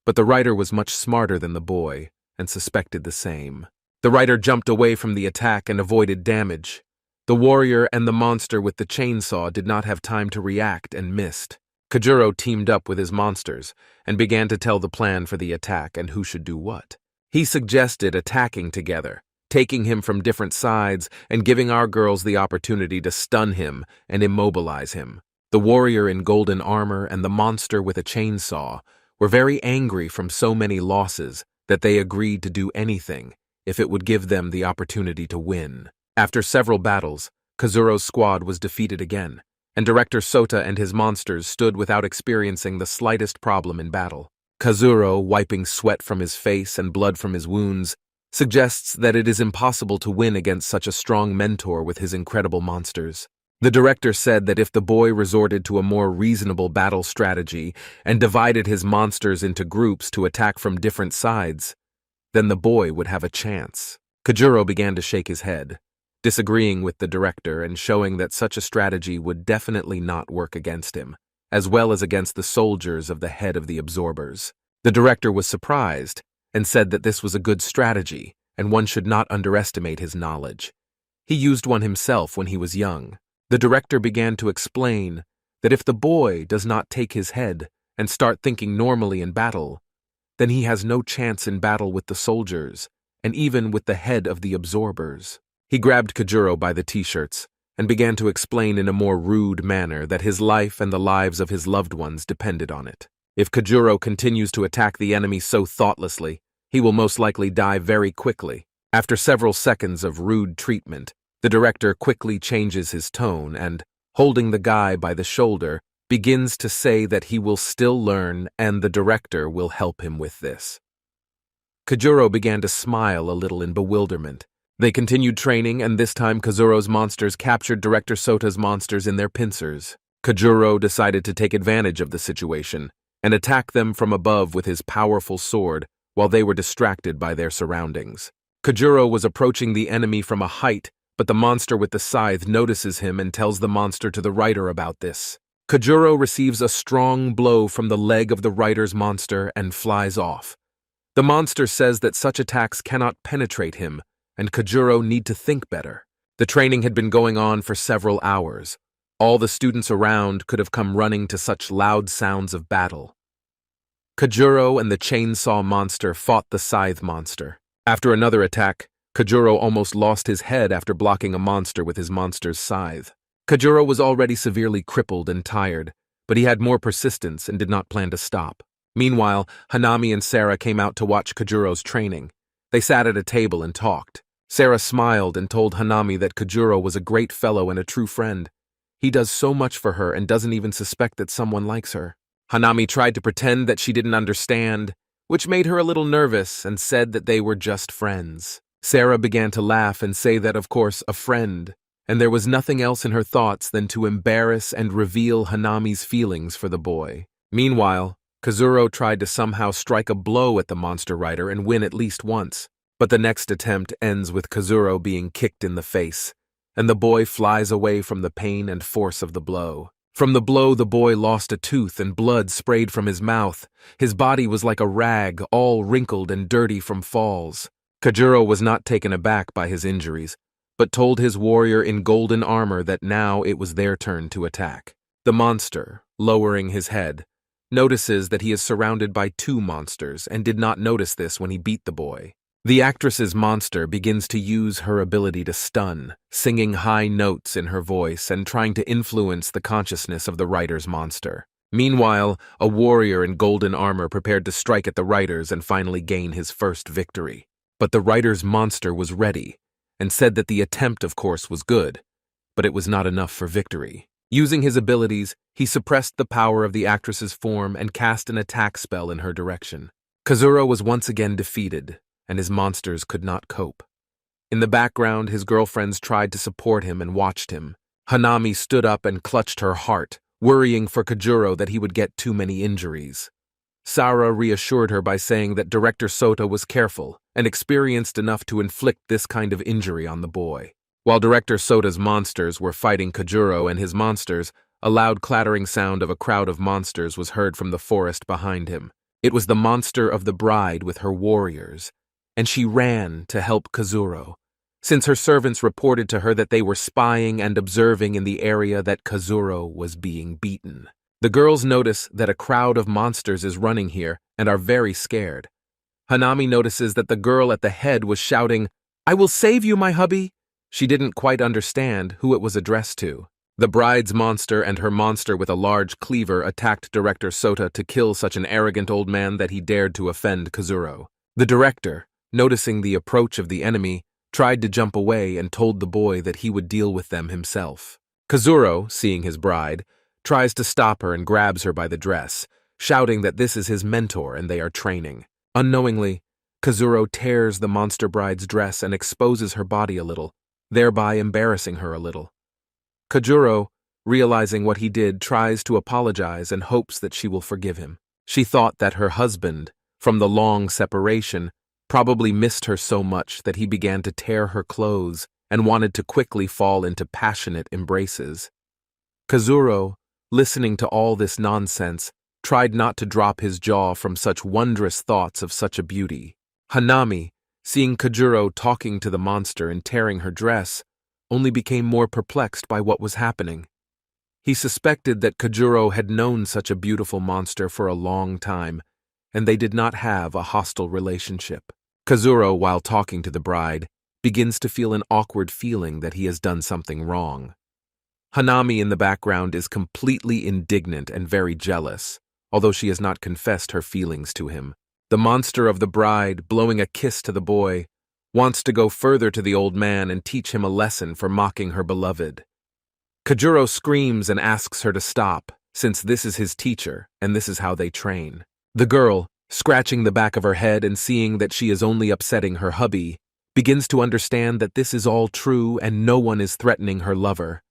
But the writer was much smarter than the boy and suspected the same. The writer jumped away from the attack and avoided damage. The warrior and the monster with the chainsaw did not have time to react and missed. Kajuro teamed up with his monsters and began to tell the plan for the attack and who should do what. He suggested attacking together, taking him from different sides and giving our girls the opportunity to stun him and immobilize him. The warrior in golden armor and the monster with a chainsaw were very angry from so many losses that they agreed to do anything if it would give them the opportunity to win. After several battles, Kazuro's squad was defeated again, and Director Sota and his monsters stood without experiencing the slightest problem in battle. Kazuro, wiping sweat from his face and blood from his wounds, suggests that it is impossible to win against such a strong mentor with his incredible monsters. The director said that if the boy resorted to a more reasonable battle strategy and divided his monsters into groups to attack from different sides, then the boy would have a chance. Kajuro began to shake his head, disagreeing with the director and showing that such a strategy would definitely not work against him, as well as against the soldiers of the head of the absorbers. The director was surprised and said that this was a good strategy and one should not underestimate his knowledge. He used one himself when he was young. The director began to explain that if the boy does not take his head and start thinking normally in battle, then he has no chance in battle with the soldiers and even with the head of the absorbers. He grabbed Kajuro by the t-shirts and began to explain in a more rude manner that his life and the lives of his loved ones depended on it. If Kajuro continues to attack the enemy so thoughtlessly, he will most likely die very quickly. After several seconds of rude treatment, the director quickly changes his tone and, holding the guy by the shoulder, begins to say that he will still learn and the director will help him with this. Kajuro began to smile a little in bewilderment. They continued training, and this time Kazuro's monsters captured Director Sota's monsters in their pincers. Kajuro decided to take advantage of the situation and attack them from above with his powerful sword while they were distracted by their surroundings. Kajuro was approaching the enemy from a height, but the monster with the scythe notices him and tells the monster to the writer about this. Kajuro receives a strong blow from the leg of the writer's monster and flies off. The monster says that such attacks cannot penetrate him, and Kajuro need to think better. The training had been going on for several hours. All the students around could have come running to such loud sounds of battle. Kajuro and the chainsaw monster fought the scythe monster. After another attack, Kajuro almost lost his head after blocking a monster with his monster's scythe. Kajuro was already severely crippled and tired, but he had more persistence and did not plan to stop. Meanwhile, Hanami and Sarah came out to watch Kajuro's training. They sat at a table and talked. Sarah smiled and told Hanami that Kajuro was a great fellow and a true friend. He does so much for her and doesn't even suspect that someone likes her. Hanami tried to pretend that she didn't understand, which made her a little nervous, and said that they were just friends. Sarah began to laugh and say that, of course, a friend, and there was nothing else in her thoughts than to embarrass and reveal Hanami's feelings for the boy. Meanwhile, Kazuro tried to somehow strike a blow at the monster rider and win at least once, but the next attempt ends with Kazuro being kicked in the face, and the boy flies away from the pain and force of the blow. From the blow, the boy lost a tooth and blood sprayed from his mouth. His body was like a rag, all wrinkled and dirty from falls. Kajuro was not taken aback by his injuries, but told his warrior in golden armor that now it was their turn to attack. The monster, lowering his head, notices that he is surrounded by two monsters and did not notice this when he beat the boy. The actress's monster begins to use her ability to stun, singing high notes in her voice and trying to influence the consciousness of the writer's monster. Meanwhile, a warrior in golden armor prepared to strike at the writers and finally gain his first victory. But the writer's monster was ready and said that the attempt, of course, was good, but it was not enough for victory. Using his abilities, he suppressed the power of the actress's form and cast an attack spell in her direction. Kazuro was once again defeated, and his monsters could not cope. In the background, his girlfriends tried to support him and watched him. Hanami stood up and clutched her heart, worrying for Kajuro that he would get too many injuries. Sara reassured her by saying that Director Sota was careful and experienced enough to inflict this kind of injury on the boy. While Director Sota's monsters were fighting Kajuro and his monsters, a loud clattering sound of a crowd of monsters was heard from the forest behind him. It was the monster of the bride with her warriors, and she ran to help Kazuro, since her servants reported to her that they were spying and observing in the area that Kazuro was being beaten. The girls notice that a crowd of monsters is running here and are very scared. Hanami notices that the girl at the head was shouting, "I will save you, my hubby!" She didn't quite understand who it was addressed to. The bride's monster and her monster with a large cleaver attacked Director Sota to kill such an arrogant old man that he dared to offend Kazuro. The director, noticing the approach of the enemy, tried to jump away and told the boy that he would deal with them himself. Kazuro, seeing his bride, tries to stop her and grabs her by the dress, shouting that this is his mentor and they are training. Unknowingly, Kazuro tears the monster bride's dress and exposes her body a little, thereby embarrassing her a little. Kajuro, realizing what he did, tries to apologize and hopes that she will forgive him. She thought that her husband, from the long separation, probably missed her so much that he began to tear her clothes and wanted to quickly fall into passionate embraces. Kazuro, listening to all this nonsense, tried not to drop his jaw from such wondrous thoughts of such a beauty. Hanami, seeing Kajuro talking to the monster and tearing her dress, only became more perplexed by what was happening. He suspected that Kajuro had known such a beautiful monster for a long time, and they did not have a hostile relationship. Kazuro, while talking to the bride, begins to feel an awkward feeling that he has done something wrong. Hanami in the background is completely indignant and very jealous, although she has not confessed her feelings to him. The monster of the bride, blowing a kiss to the boy, wants to go further to the old man and teach him a lesson for mocking her beloved. Kajuro screams and asks her to stop, since this is his teacher and this is how they train. The girl, scratching the back of her head and seeing that she is only upsetting her hubby, begins to understand that this is all true and no one is threatening her lover.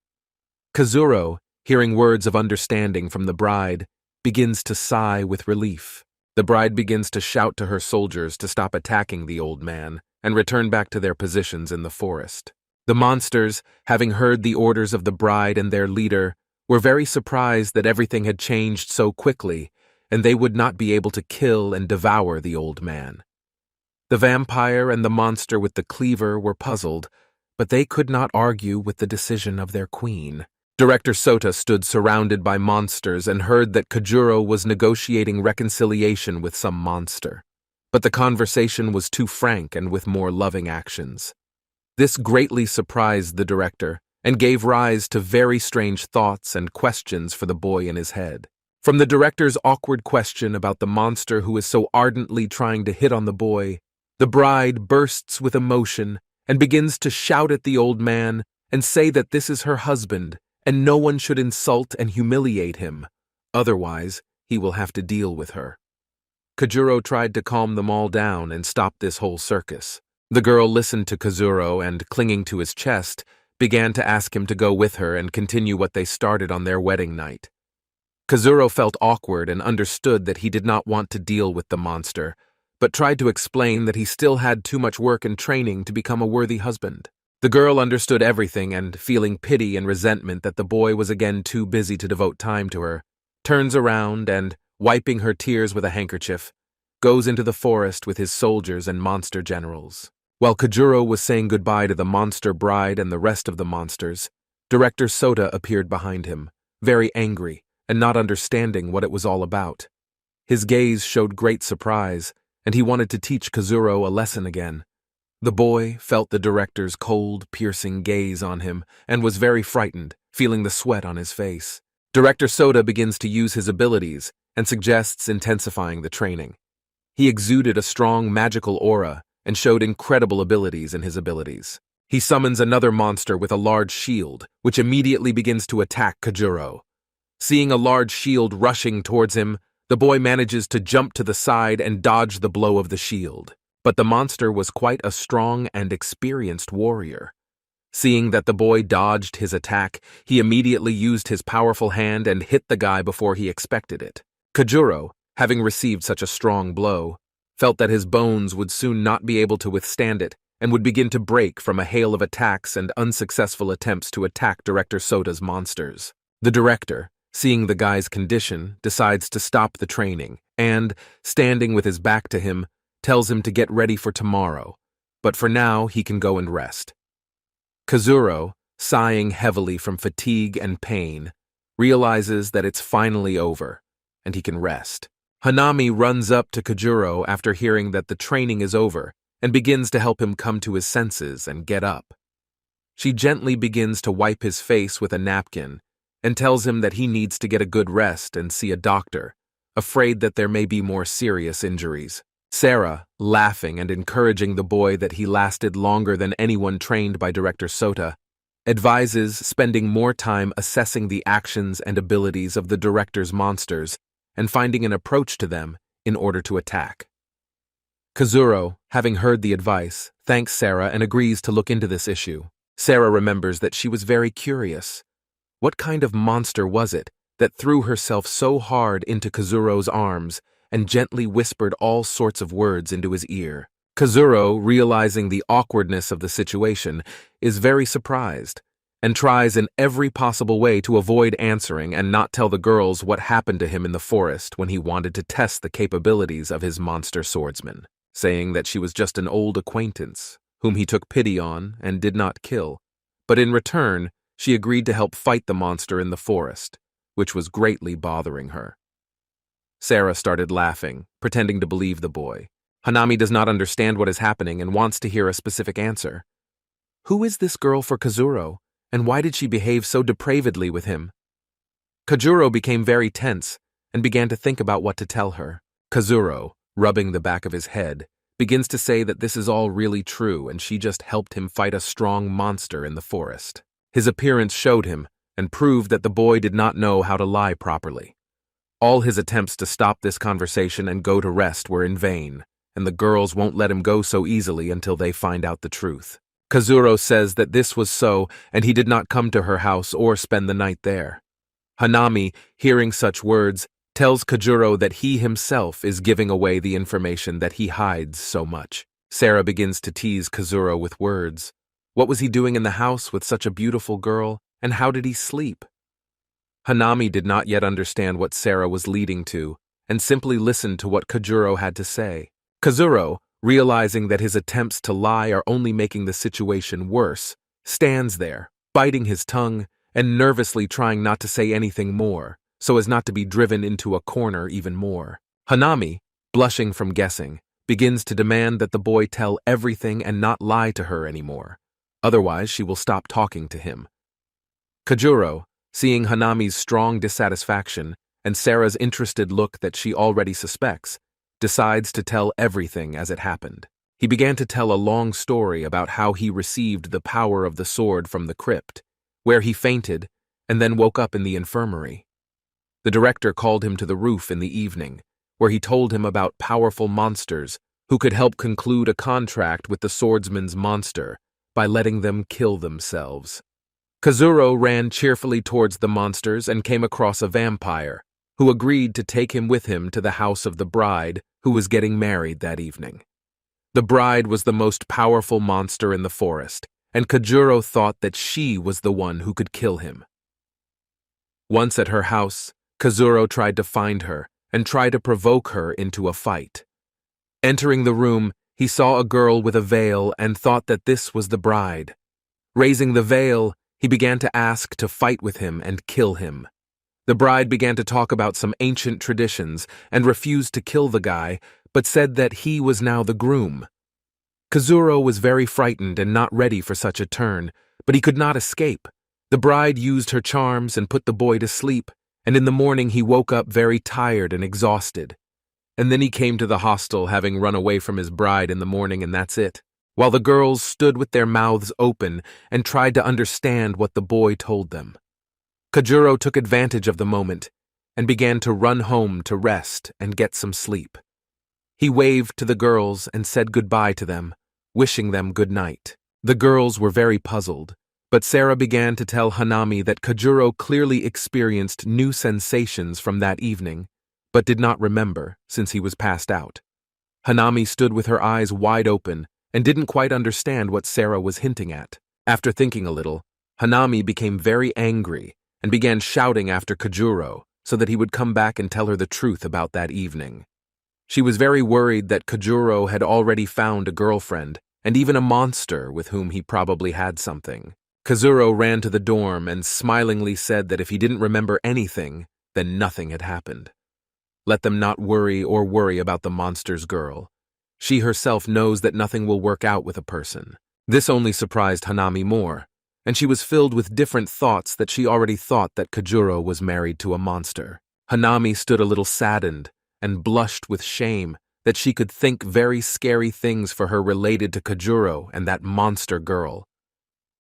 Kazuro, hearing words of understanding from the bride, begins to sigh with relief. The bride begins to shout to her soldiers to stop attacking the old man and return back to their positions in the forest. The monsters, having heard the orders of the bride and their leader, were very surprised that everything had changed so quickly and they would not be able to kill and devour the old man. The vampire and the monster with the cleaver were puzzled, but they could not argue with the decision of their queen. Director Sota stood surrounded by monsters and heard that Kajuro was negotiating reconciliation with some monster. But the conversation was too frank and with more loving actions. This greatly surprised the director and gave rise to very strange thoughts and questions for the boy in his head. From the director's awkward question about the monster who is so ardently trying to hit on the boy, the bride bursts with emotion and begins to shout at the old man and say that this is her husband and no one should insult and humiliate him, otherwise he will have to deal with her. Kajuro tried to calm them all down and stop this whole circus. The girl listened to Kazuro and, clinging to his chest, began to ask him to go with her and continue what they started on their wedding night. Kazuro felt awkward and understood that he did not want to deal with the monster, but tried to explain that he still had too much work and training to become a worthy husband. The girl understood everything and, feeling pity and resentment that the boy was again too busy to devote time to her, turns around and, wiping her tears with a handkerchief, goes into the forest with his soldiers and monster generals. While Kajuro was saying goodbye to the monster bride and the rest of the monsters, Director Sota appeared behind him, very angry and not understanding what it was all about. His gaze showed great surprise, and he wanted to teach Kazuro a lesson again. The boy felt the director's cold, piercing gaze on him and was very frightened, feeling the sweat on his face. Director Sota begins to use his abilities and suggests intensifying the training. He exuded a strong magical aura and showed incredible abilities in his abilities. He summons another monster with a large shield, which immediately begins to attack Kajuro. Seeing a large shield rushing towards him, the boy manages to jump to the side and dodge the blow of the shield. But the monster was quite a strong and experienced warrior. Seeing that the boy dodged his attack, he immediately used his powerful hand and hit the guy before he expected it. Kajuro, having received such a strong blow, felt that his bones would soon not be able to withstand it and would begin to break from a hail of attacks and unsuccessful attempts to attack Director Sota's monsters. The director, seeing the guy's condition, decides to stop the training and, standing with his back to him, tells him to get ready for tomorrow, but for now he can go and rest. Kazuro, sighing heavily from fatigue and pain, realizes that it's finally over, and he can rest. Hanami runs up to Kajuro after hearing that the training is over and begins to help him come to his senses and get up. She gently begins to wipe his face with a napkin and tells him that he needs to get a good rest and see a doctor, afraid that there may be more serious injuries. Sarah, laughing and encouraging the boy that he lasted longer than anyone trained by Director Sota, advises spending more time assessing the actions and abilities of the director's monsters and finding an approach to them in order to attack. Kazuro, having heard the advice, thanks Sarah and agrees to look into this issue. Sarah remembers that she was very curious. What kind of monster was it that threw herself so hard into Kazuro's arms and gently whispered all sorts of words into his ear? Kazuro, realizing the awkwardness of the situation, is very surprised and tries in every possible way to avoid answering and not tell the girls what happened to him in the forest when he wanted to test the capabilities of his monster swordsman, saying that she was just an old acquaintance whom he took pity on and did not kill, but in return she agreed to help fight the monster in the forest, which was greatly bothering her. Sarah started laughing, pretending to believe the boy. Hanami does not understand what is happening and wants to hear a specific answer. Who is this girl for Kazuro, and why did she behave so depravedly with him? Kajuro became very tense and began to think about what to tell her. Kazuro, rubbing the back of his head, begins to say that this is all really true and she just helped him fight a strong monster in the forest. His appearance showed him and proved that the boy did not know how to lie properly. All his attempts to stop this conversation and go to rest were in vain, and the girls won't let him go so easily until they find out the truth. Kazuro says that this was so, and he did not come to her house or spend the night there. Hanami, hearing such words, tells Kajuro that he himself is giving away the information that he hides so much. Sarah begins to tease Kazuro with words. What was he doing in the house with such a beautiful girl, and how did he sleep? Hanami did not yet understand what Sarah was leading to, and simply listened to what Kajuro had to say. Kazuro, realizing that his attempts to lie are only making the situation worse, stands there, biting his tongue and nervously trying not to say anything more, so as not to be driven into a corner even more. Hanami, blushing from guessing, begins to demand that the boy tell everything and not lie to her anymore. Otherwise, she will stop talking to him. Kajuro, seeing Hanami's strong dissatisfaction and Sarah's interested look that she already suspects, decides to tell everything as it happened. He began to tell a long story about how he received the power of the sword from the crypt, where he fainted and then woke up in the infirmary. The director called him to the roof in the evening, where he told him about powerful monsters who could help conclude a contract with the swordsman's monster by letting them kill themselves. Kazuro ran cheerfully towards the monsters and came across a vampire, who agreed to take him with him to the house of the bride who was getting married that evening. The bride was the most powerful monster in the forest, and Kajuro thought that she was the one who could kill him. Once at her house, Kazuro tried to find her and try to provoke her into a fight. Entering the room, he saw a girl with a veil and thought that this was the bride. Raising the veil, he began to ask to fight with him and kill him. The bride began to talk about some ancient traditions and refused to kill the guy, but said that he was now the groom. Kazuro was very frightened and not ready for such a turn, but he could not escape. The bride used her charms and put the boy to sleep, and in the morning he woke up very tired and exhausted. And then he came to the hostel having run away from his bride in the morning, and that's it. While the girls stood with their mouths open and tried to understand what the boy told them. Kajuro took advantage of the moment and began to run home to rest and get some sleep. He waved to the girls and said goodbye to them, wishing them good night. The girls were very puzzled, but Sarah began to tell Hanami that Kajuro clearly experienced new sensations from that evening, but did not remember since he was passed out. Hanami stood with her eyes wide open and didn't quite understand what Sarah was hinting at. After thinking a little, Hanami became very angry and began shouting after Kajuro so that he would come back and tell her the truth about that evening. She was very worried that Kajuro had already found a girlfriend and even a monster with whom he probably had something. Kazuro ran to the dorm and smilingly said that if he didn't remember anything, then nothing had happened. Let them not worry about the monster's girl. She herself knows that nothing will work out with a person. This only surprised Hanami more, and she was filled with different thoughts that she already thought that Kajuro was married to a monster. Hanami stood a little saddened and blushed with shame that she could think very scary things for her related to Kajuro and that monster girl.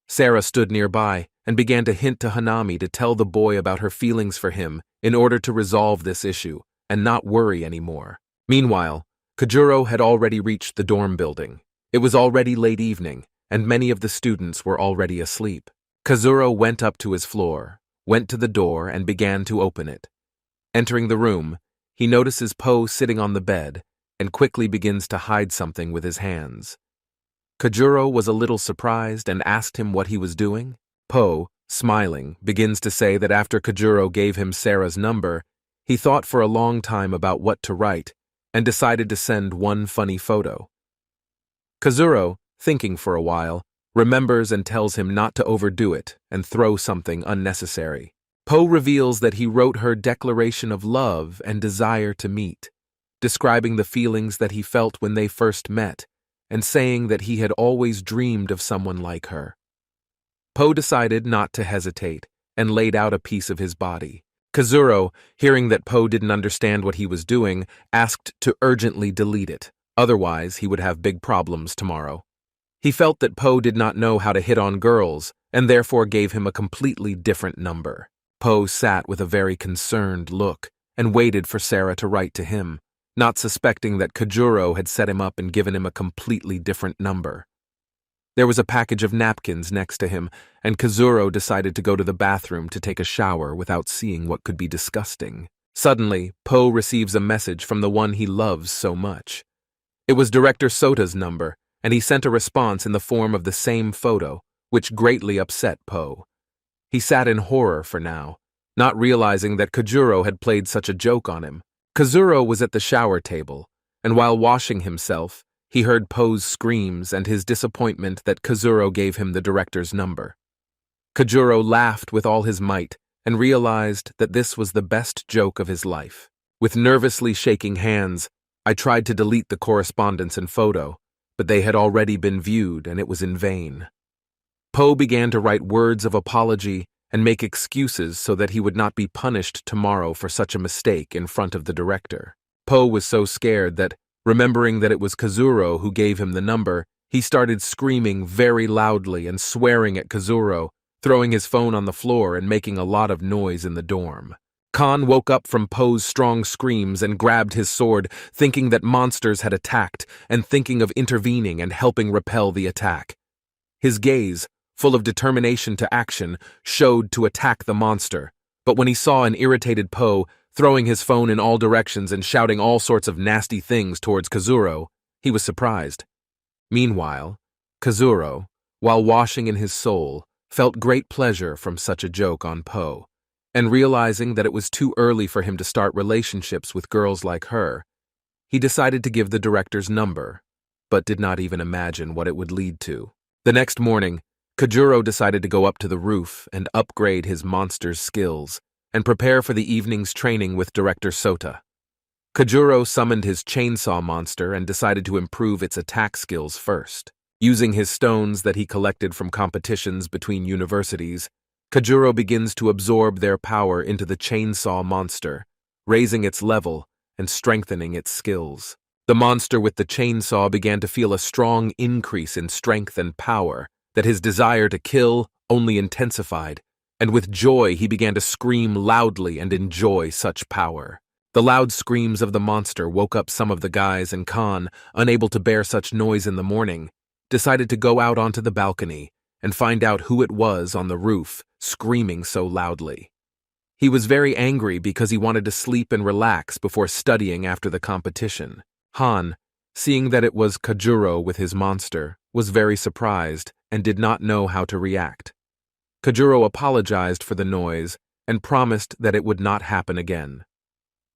Sarah stood nearby and began to hint to Hanami to tell the boy about her feelings for him in order to resolve this issue and not worry anymore. Meanwhile, Kajuro had already reached the dorm building. It was already late evening, and many of the students were already asleep. Kazuro went up to his floor, went to the door, and began to open it. Entering the room, he notices Po sitting on the bed and quickly begins to hide something with his hands. Kajuro was a little surprised and asked him what he was doing. Po, smiling, begins to say that after Kajuro gave him Sarah's number, he thought for a long time about what to write and decided to send one funny photo. Kazuro, thinking for a while, remembers and tells him not to overdo it and throw something unnecessary. Po reveals that he wrote her declaration of love and desire to meet, describing the feelings that he felt when they first met and saying that he had always dreamed of someone like her. Po decided not to hesitate and laid out a piece of his body. Kazuro, hearing that Po didn't understand what he was doing, asked to urgently delete it, otherwise he would have big problems tomorrow. He felt that Po did not know how to hit on girls and therefore gave him a completely different number. Po sat with a very concerned look and waited for Sarah to write to him, not suspecting that Kajuro had set him up and given him a completely different number. There was a package of napkins next to him, and Kazuro decided to go to the bathroom to take a shower without seeing what could be disgusting. Suddenly, Po receives a message from the one he loves so much. It was Director Sota's number, and he sent a response in the form of the same photo, which greatly upset Po. He sat in horror for now, not realizing that Kajuro had played such a joke on him. Kazuro was at the shower table, and while washing himself, he heard Po's screams and his disappointment that Kazuro gave him the director's number. Kajuro laughed with all his might and realized that this was the best joke of his life. With nervously shaking hands, I tried to delete the correspondence and photo, but they had already been viewed and it was in vain. Po began to write words of apology and make excuses so that he would not be punished tomorrow for such a mistake in front of the director. Po was so scared that, remembering that it was Kazuro who gave him the number, he started screaming very loudly and swearing at Kazuro, throwing his phone on the floor and making a lot of noise in the dorm. Khan woke up from Po's strong screams and grabbed his sword, thinking that monsters had attacked and thinking of intervening and helping repel the attack. His gaze, full of determination to action, showed to attack the monster. But when he saw an irritated Po throwing his phone in all directions and shouting all sorts of nasty things towards Kazuro, he was surprised. Meanwhile, Kazuro, while washing in his soul, felt great pleasure from such a joke on Po, and realizing that it was too early for him to start relationships with girls like her, he decided to give the director's number, but did not even imagine what it would lead to. The next morning, Kajuro decided to go up to the roof and upgrade his monster's skills and prepare for the evening's training with Director Sota. Kajuro summoned his chainsaw monster and decided to improve its attack skills first. Using his stones that he collected from competitions between universities, Kajuro begins to absorb their power into the chainsaw monster, raising its level and strengthening its skills. The monster with the chainsaw began to feel a strong increase in strength and power, that his desire to kill only intensified, and with joy he began to scream loudly and enjoy such power. The loud screams of the monster woke up some of the guys, and Khan, unable to bear such noise in the morning, decided to go out onto the balcony and find out who it was on the roof screaming so loudly. He was very angry because he wanted to sleep and relax before studying after the competition. Han, seeing that it was Kajuro with his monster, was very surprised and did not know how to react. Kajuro apologized for the noise and promised that it would not happen again.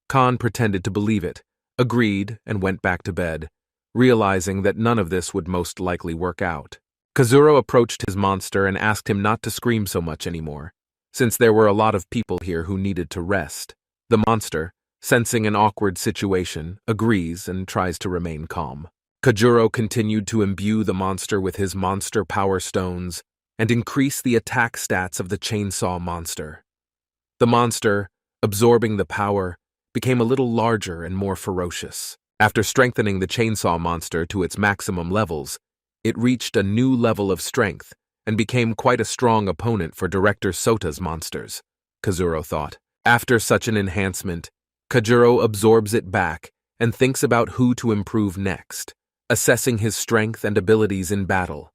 Khan pretended to believe it, agreed, and went back to bed, realizing that none of this would most likely work out. Kazuro approached his monster and asked him not to scream so much anymore, since there were a lot of people here who needed to rest. The monster, sensing an awkward situation, agrees and tries to remain calm. Kajuro continued to imbue the monster with his monster power stones and increase the attack stats of the chainsaw monster. The monster, absorbing the power, became a little larger and more ferocious. After strengthening the chainsaw monster to its maximum levels, it reached a new level of strength and became quite a strong opponent for Director Sota's monsters, Kazuro thought. After such an enhancement, Kajuro absorbs it back and thinks about who to improve next, assessing his strength and abilities in battle.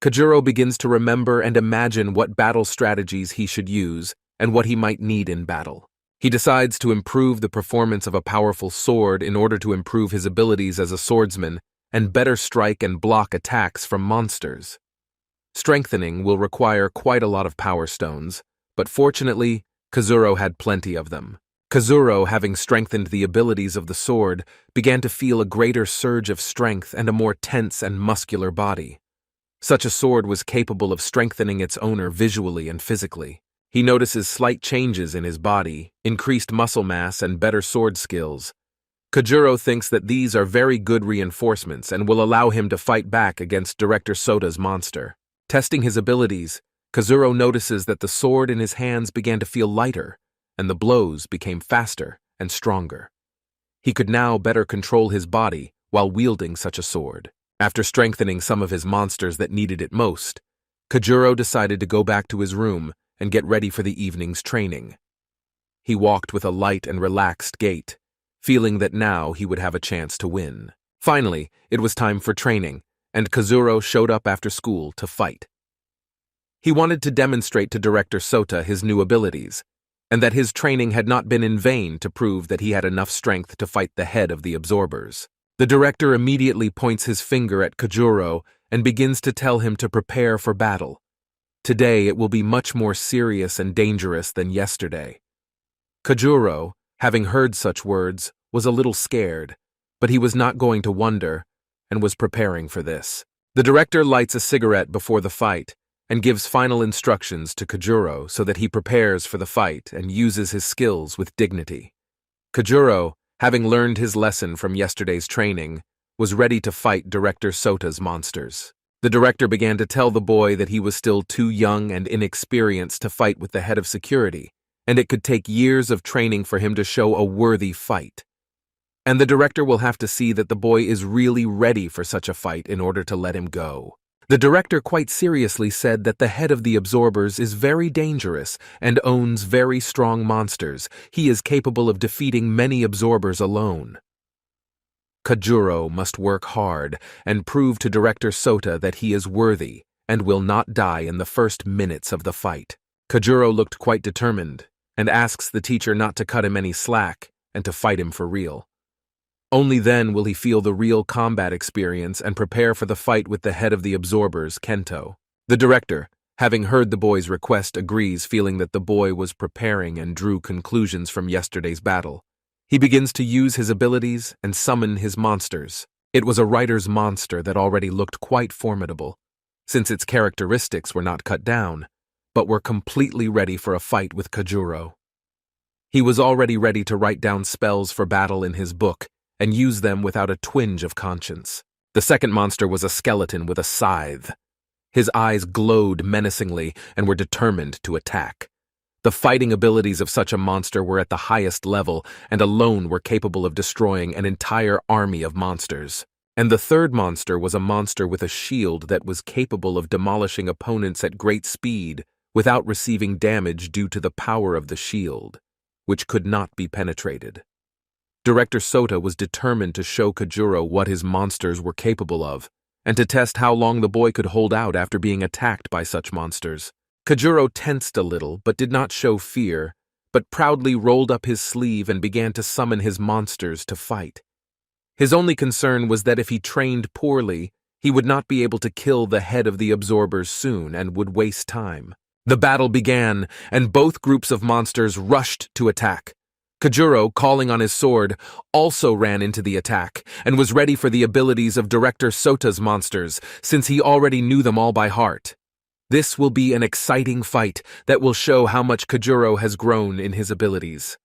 Kajuro begins to remember and imagine what battle strategies he should use and what he might need in battle. He decides to improve the performance of a powerful sword in order to improve his abilities as a swordsman and better strike and block attacks from monsters. Strengthening will require quite a lot of power stones, but fortunately, Kazuro had plenty of them. Kazuro, having strengthened the abilities of the sword, began to feel a greater surge of strength and a more tense and muscular body. Such a sword was capable of strengthening its owner visually and physically. He notices slight changes in his body, increased muscle mass, and better sword skills. Kajuro thinks that these are very good reinforcements and will allow him to fight back against Director Sota's monster. Testing his abilities, Kazuro notices that the sword in his hands began to feel lighter, and the blows became faster and stronger. He could now better control his body while wielding such a sword. After strengthening some of his monsters that needed it most, Kajuro decided to go back to his room and get ready for the evening's training. He walked with a light and relaxed gait, feeling that now he would have a chance to win. Finally, it was time for training, and Kazuro showed up after school to fight. He wanted to demonstrate to Director Sota his new abilities, and that his training had not been in vain to prove that he had enough strength to fight the head of the absorbers. The director immediately points his finger at Kajuro and begins to tell him to prepare for battle. Today it will be much more serious and dangerous than yesterday. Kajuro, having heard such words, was a little scared, but he was not going to wonder and was preparing for this. The director lights a cigarette before the fight and gives final instructions to Kajuro so that he prepares for the fight and uses his skills with dignity. Kajuro, having learned his lesson from yesterday's training, was ready to fight Director Sota's monsters. The director began to tell the boy that he was still too young and inexperienced to fight with the head of security, and it could take years of training for him to show a worthy fight. And the director will have to see that the boy is really ready for such a fight in order to let him go. The director quite seriously said that the head of the absorbers is very dangerous and owns very strong monsters. He is capable of defeating many absorbers alone. Kajuro must work hard and prove to Director Sota that he is worthy and will not die in the first minutes of the fight. Kajuro looked quite determined, and asks the teacher not to cut him any slack and to fight him for real. Only then will he feel the real combat experience and prepare for the fight with the head of the absorbers, Kento. The director, having heard the boy's request, agrees, feeling that the boy was preparing and drew conclusions from yesterday's battle. He begins to use his abilities and summon his monsters. It was a writer's monster that already looked quite formidable, since its characteristics were not cut down, but were completely ready for a fight with Kajuro. He was already ready to write down spells for battle in his book and use them without a twinge of conscience. The second monster was a skeleton with a scythe. His eyes glowed menacingly and were determined to attack. The fighting abilities of such a monster were at the highest level and alone were capable of destroying an entire army of monsters. And the third monster was a monster with a shield that was capable of demolishing opponents at great speed without receiving damage due to the power of the shield, which could not be penetrated. Director Sota was determined to show Kajuro what his monsters were capable of, and to test how long the boy could hold out after being attacked by such monsters. Kajuro tensed a little, but did not show fear, but proudly rolled up his sleeve and began to summon his monsters to fight. His only concern was that if he trained poorly, he would not be able to kill the head of the absorbers soon and would waste time. The battle began, and both groups of monsters rushed to attack. Kajuro, calling on his sword, also ran into the attack and was ready for the abilities of Director Sota's monsters, since he already knew them all by heart. This will be an exciting fight that will show how much Kajuro has grown in his abilities.